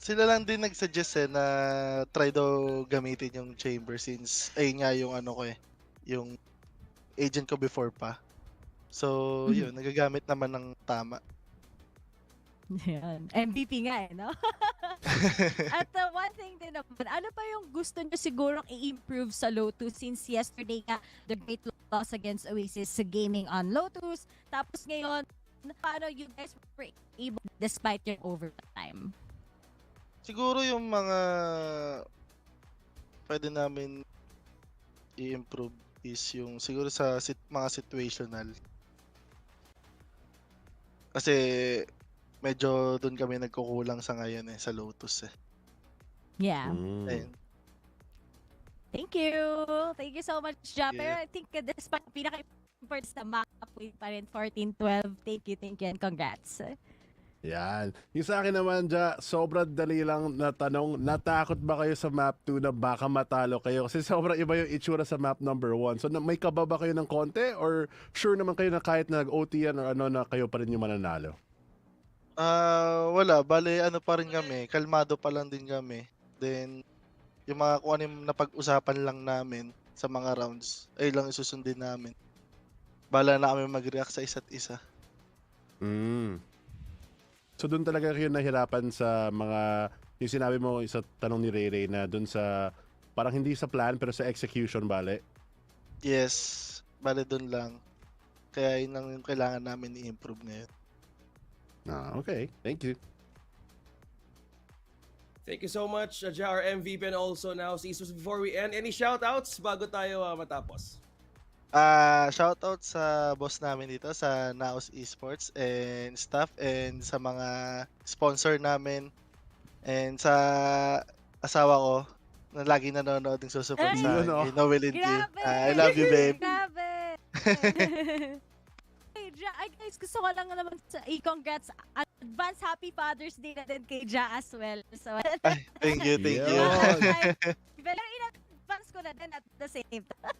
Sila lang din nag-suggest na try daw gamitin yung chamber since nga yung yung agent ko before pa. So, yun, nagagamit naman ng tama. Yan. MVP nga no? At one thing din naman, ano pa yung gusto nyo sigurong i-improve sa Lotus since yesterday nga, the great loss against Oasis sa gaming on Lotus. Tapos ngayon, paano you guys were able despite your overtime? Siguro yung mga pwede namin i-improve is yung siguro sa mga situational. Kasi medyo doon kami nagkukulang sa ngayon sa Lotus Yeah. Ayun. Thank you. Thank you so much, Ja. Pero I think despite pinaka-important sa map pa rin 14-12. Thank you, and congrats. Yan. Yung sa akin naman, Ja, sobrang dali lang na tanong, natakot ba kayo sa map 2 na baka matalo kayo? Kasi sobrang iba yung itsura sa map number 1. So may kaba ba kayo ng konti? Or sure naman kayo na kahit nag-OT yan or ano na kayo pa rin yung mananalo? Wala. Bale, pa rin kami. Kalmado pa lang din kami. Then, yung mga kung ano yung napag-usapan lang namin sa mga rounds, ay lang isusundin namin. Bala na kami mag-react sa isa't isa. So doon talaga kayo nahirapan sa mga, yung sinabi mo sa tanong ni Ray na doon sa, parang hindi sa plan pero sa execution, bale? Yes. Bale doon lang. Kaya yun lang yung kailangan namin i-improve ngayon. Okay. Thank you. Thank you so much, Ja, our MVP and also now Esports. Before we end, any shoutouts bago tayo matapos? Shoutout sa boss namin dito sa NAOS Esports and staff and sa mga sponsor namin and sa asawa ko na lagi nanonood ng susupport sa akin. Noel and you. I love you, babe. Grabe! Hey, guys, gusto ko lang naman i-congrats. Advance Happy Father's Day na din kay Ja as well. So, thank you. Pero in-advance ko na din at the same time.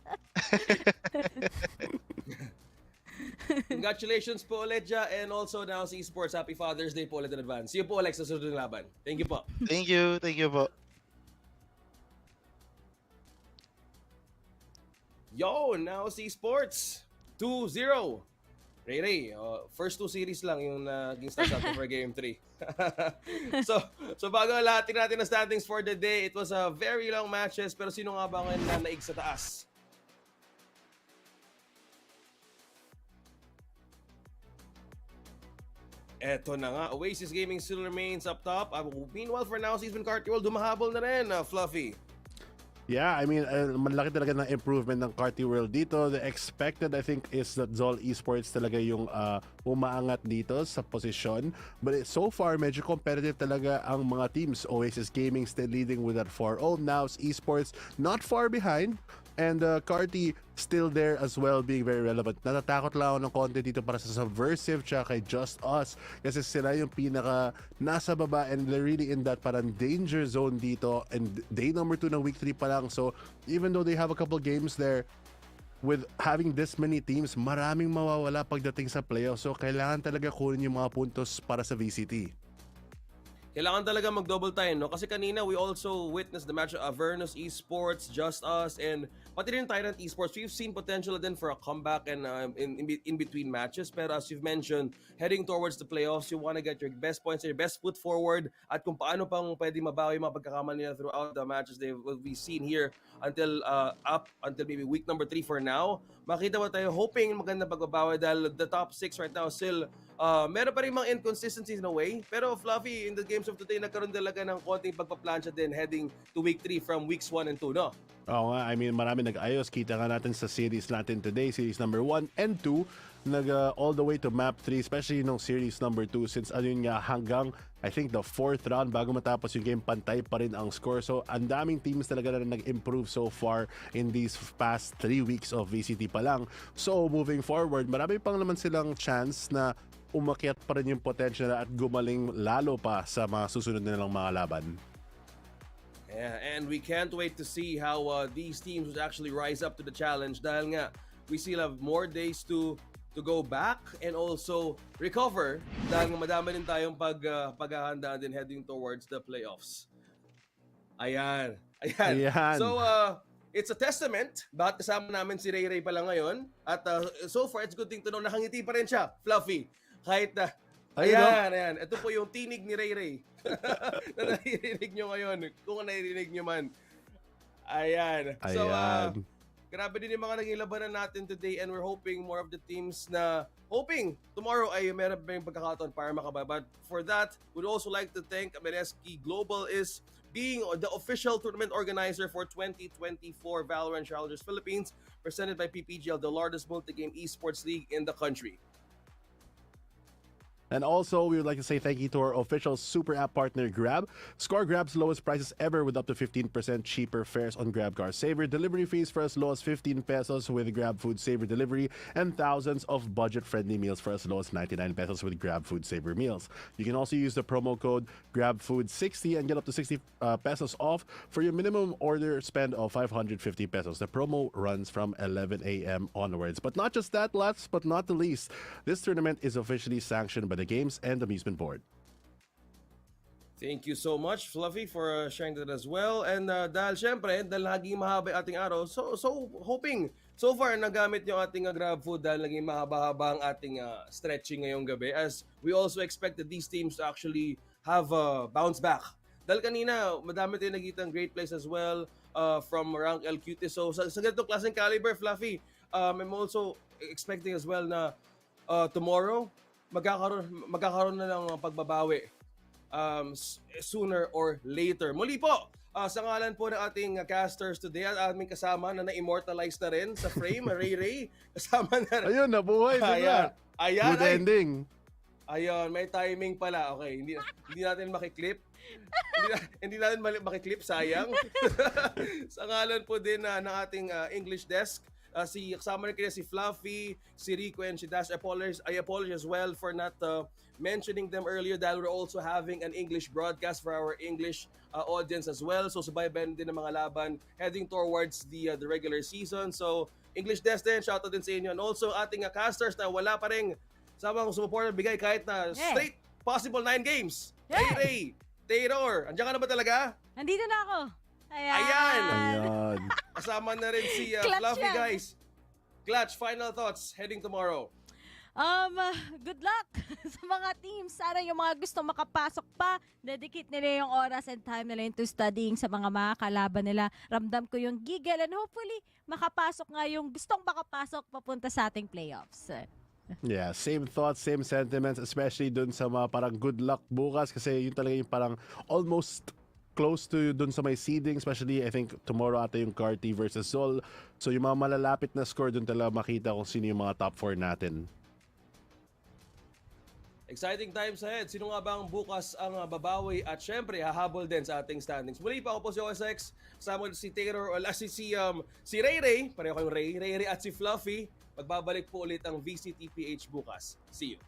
Congratulations po ulit, Ja, and also now si Esports. Happy Father's Day po ulit in advance. See you po, Alex, sa susunod na laban. Thank you po. Thank you po. Yo, now si Esports. 2-0. Ray, first 2 series lang yung naging start natin for Game 3. so bago lahat, tingnan natin ang standings for the day. It was a very long matches, pero sino nga ba ngayon na naig sa taas? Eto na nga, Oasis Gaming still remains up top. Meanwhile, for now, Stephen Cartwell dumahabol na rin, Fluffy. Yeah, I mean, malaki talaga ng improvement ng Carty World dito. The expected, I think, is that ZOL Esports talaga yung umaangat dito sa posisyon. But so far, medyo competitive talaga ang mga teams. Oasis Gaming still leading with that 4-0. NAOS Esports not far behind. And Carty still there as well, being very relevant. Natatakot lang ako ng konti dito para sa Subversive tsaka kay JustUs kasi sila yung pinaka nasa baba and they're really in that parang danger zone dito and day number 2 ng week 3 pa lang. So even though they have a couple games there, with having this many teams, maraming mawawala pagdating sa playoffs. So kailangan talaga kunin yung mga puntos para sa VCT. Kailangan talaga mag-double time, no? Kasi kanina we also witnessed the match of Avernus Esports, JustUs, and pati rin Tyrant Esports. We've seen potential then for a comeback and in between matches. Pero as you've mentioned, heading towards the playoffs, you want to get your best points, your best foot forward, at kung paano pang pwede mabawi yung mga pagkakamali nila throughout the matches we've seen here until maybe week number 3 for now. Makita mo tayo hoping maganda pagbabawi dahil the top 6 right now still meron pa rin mga inconsistencies in a way. Pero Fluffy, in the games of today, nagkaroon talaga ng konting pagpaplansya din heading to week 3 from weeks 1 and 2, no? Oo nga, I mean, marami nag-ayos. Kita nga natin sa series natin today, series number 1 and 2, all the way to map 3, especially nung series number 2, since ano yun nga, hanggang I think the 4th round bago matapos yung game, pantay pa rin ang score. So ang daming teams talaga na nag-improve so far in these past 3 weeks of VCT pa lang. So moving forward, marami pang naman silang chance na umakyat pa rin yung potential at gumaling lalo pa sa mga susunod nilang mga laban. Yeah, and we can't wait to see how these teams would actually rise up to the challenge dahil nga we still have more days to go back and also recover dahil madami din tayong paghahanda din heading towards the playoffs. Ayan. So it's a testament. Bakit kasama namin si Ray Ray pala ngayon? At so far, it's good thing to know, nakangiti pa rin siya, Fluffy. Kahit na, ayan. Ito po yung tinig ni Ray Ray. Na naririnig nyo ngayon. Kung naririnig nyo man. Ayan. So, grabe din yung mga naging labanan natin today and we're hoping more of the teams na hoping tomorrow ay meron pa yung pagkakataon para makaba. But for that, we'd also like to thank Mereski Global is being the official tournament organizer for 2024 VALORANT Challengers Philippines, presented by PPGL, the largest multi-game esports league in the country. And also, we would like to say thank you to our official super app partner, Grab. Score Grab's lowest prices ever with up to 15% cheaper fares on Grab Car Saver. Delivery fees for as low as 15 pesos with Grab Food Saver Delivery. And thousands of budget-friendly meals for as low as 99 pesos with Grab Food Saver Meals. You can also use the promo code GRABFOOD60 and get up to 60 pesos off for your minimum order spend of 550 pesos. The promo runs from 11 a.m. onwards. But not just that, last but not the least, this tournament is officially sanctioned by the Games and Amusement Board. Thank you so much, Fluffy, for sharing that as well. And dahil syempre, dahil laging mahaba ating araw, so hoping, so far nagamit yung ating grab food dahil naging mahaba-haba ang ating stretching ngayong gabi, as we also expected these teams to actually have a bounce back. Dahil kanina, madami tayong nagitang great plays as well from rank L Cuties. So sa ganitong klaseng caliber, Fluffy, I'm also expecting as well na tomorrow, magkakaroon na ng pagbabawi sooner or later. Muli po, sa ngalan po ng ating casters today at aming kasama na na-immortalize na rin sa frame, Ray Ray, kasama na rin. Ayun, nabuhay. Ayan. Good ending. Ayun, may timing pala. Okay, hindi natin makiklip. Hindi natin makiklip, sayang. Sa ngalan po din ng ating English desk, kasama rin kaya si Fluffy, si Rico, and si Dash. I apologize as well for not mentioning them earlier dahil we're also having an English broadcast for our English audience as well. So subaybayan din ng mga laban heading towards the regular season. So English desk din, shoutout din sa inyo. And also ating casters na wala pa rin samang sumuporta bigay kahit na straight possible 9 games. Ray Ray, Taylor, andiyan ka na ba talaga? Nandito na ako. Ayan. Kasama na rin si Fluffy, guys. Clutch, final thoughts heading tomorrow. Good luck sa mga teams. Sana yung mga gusto makapasok pa, dedicate nila yung oras and time nila into studying sa mga kalaban nila. Ramdam ko yung giggle and hopefully makapasok nga yung gustong makapasok papunta sa ating playoffs. Yeah, same thoughts, same sentiments, especially dun sa mga parang good luck bukas kasi yun talaga yung parang almost close to dun sa may seeding, especially I think tomorrow ata yung Carty versus ZOL. So yung mga malalapit na score dun talaga makita kung sino yung mga top 4 natin. Exciting times ahead. Sino nga bang bukas ang babawi at syempre hahabol din sa ating standings. Muli pa ako po si OSX, kasama si Taylor, si Ray Ray, pareho kayong Ray Ray at si Fluffy. Magbabalik po ulit ang VCT PH bukas. See you.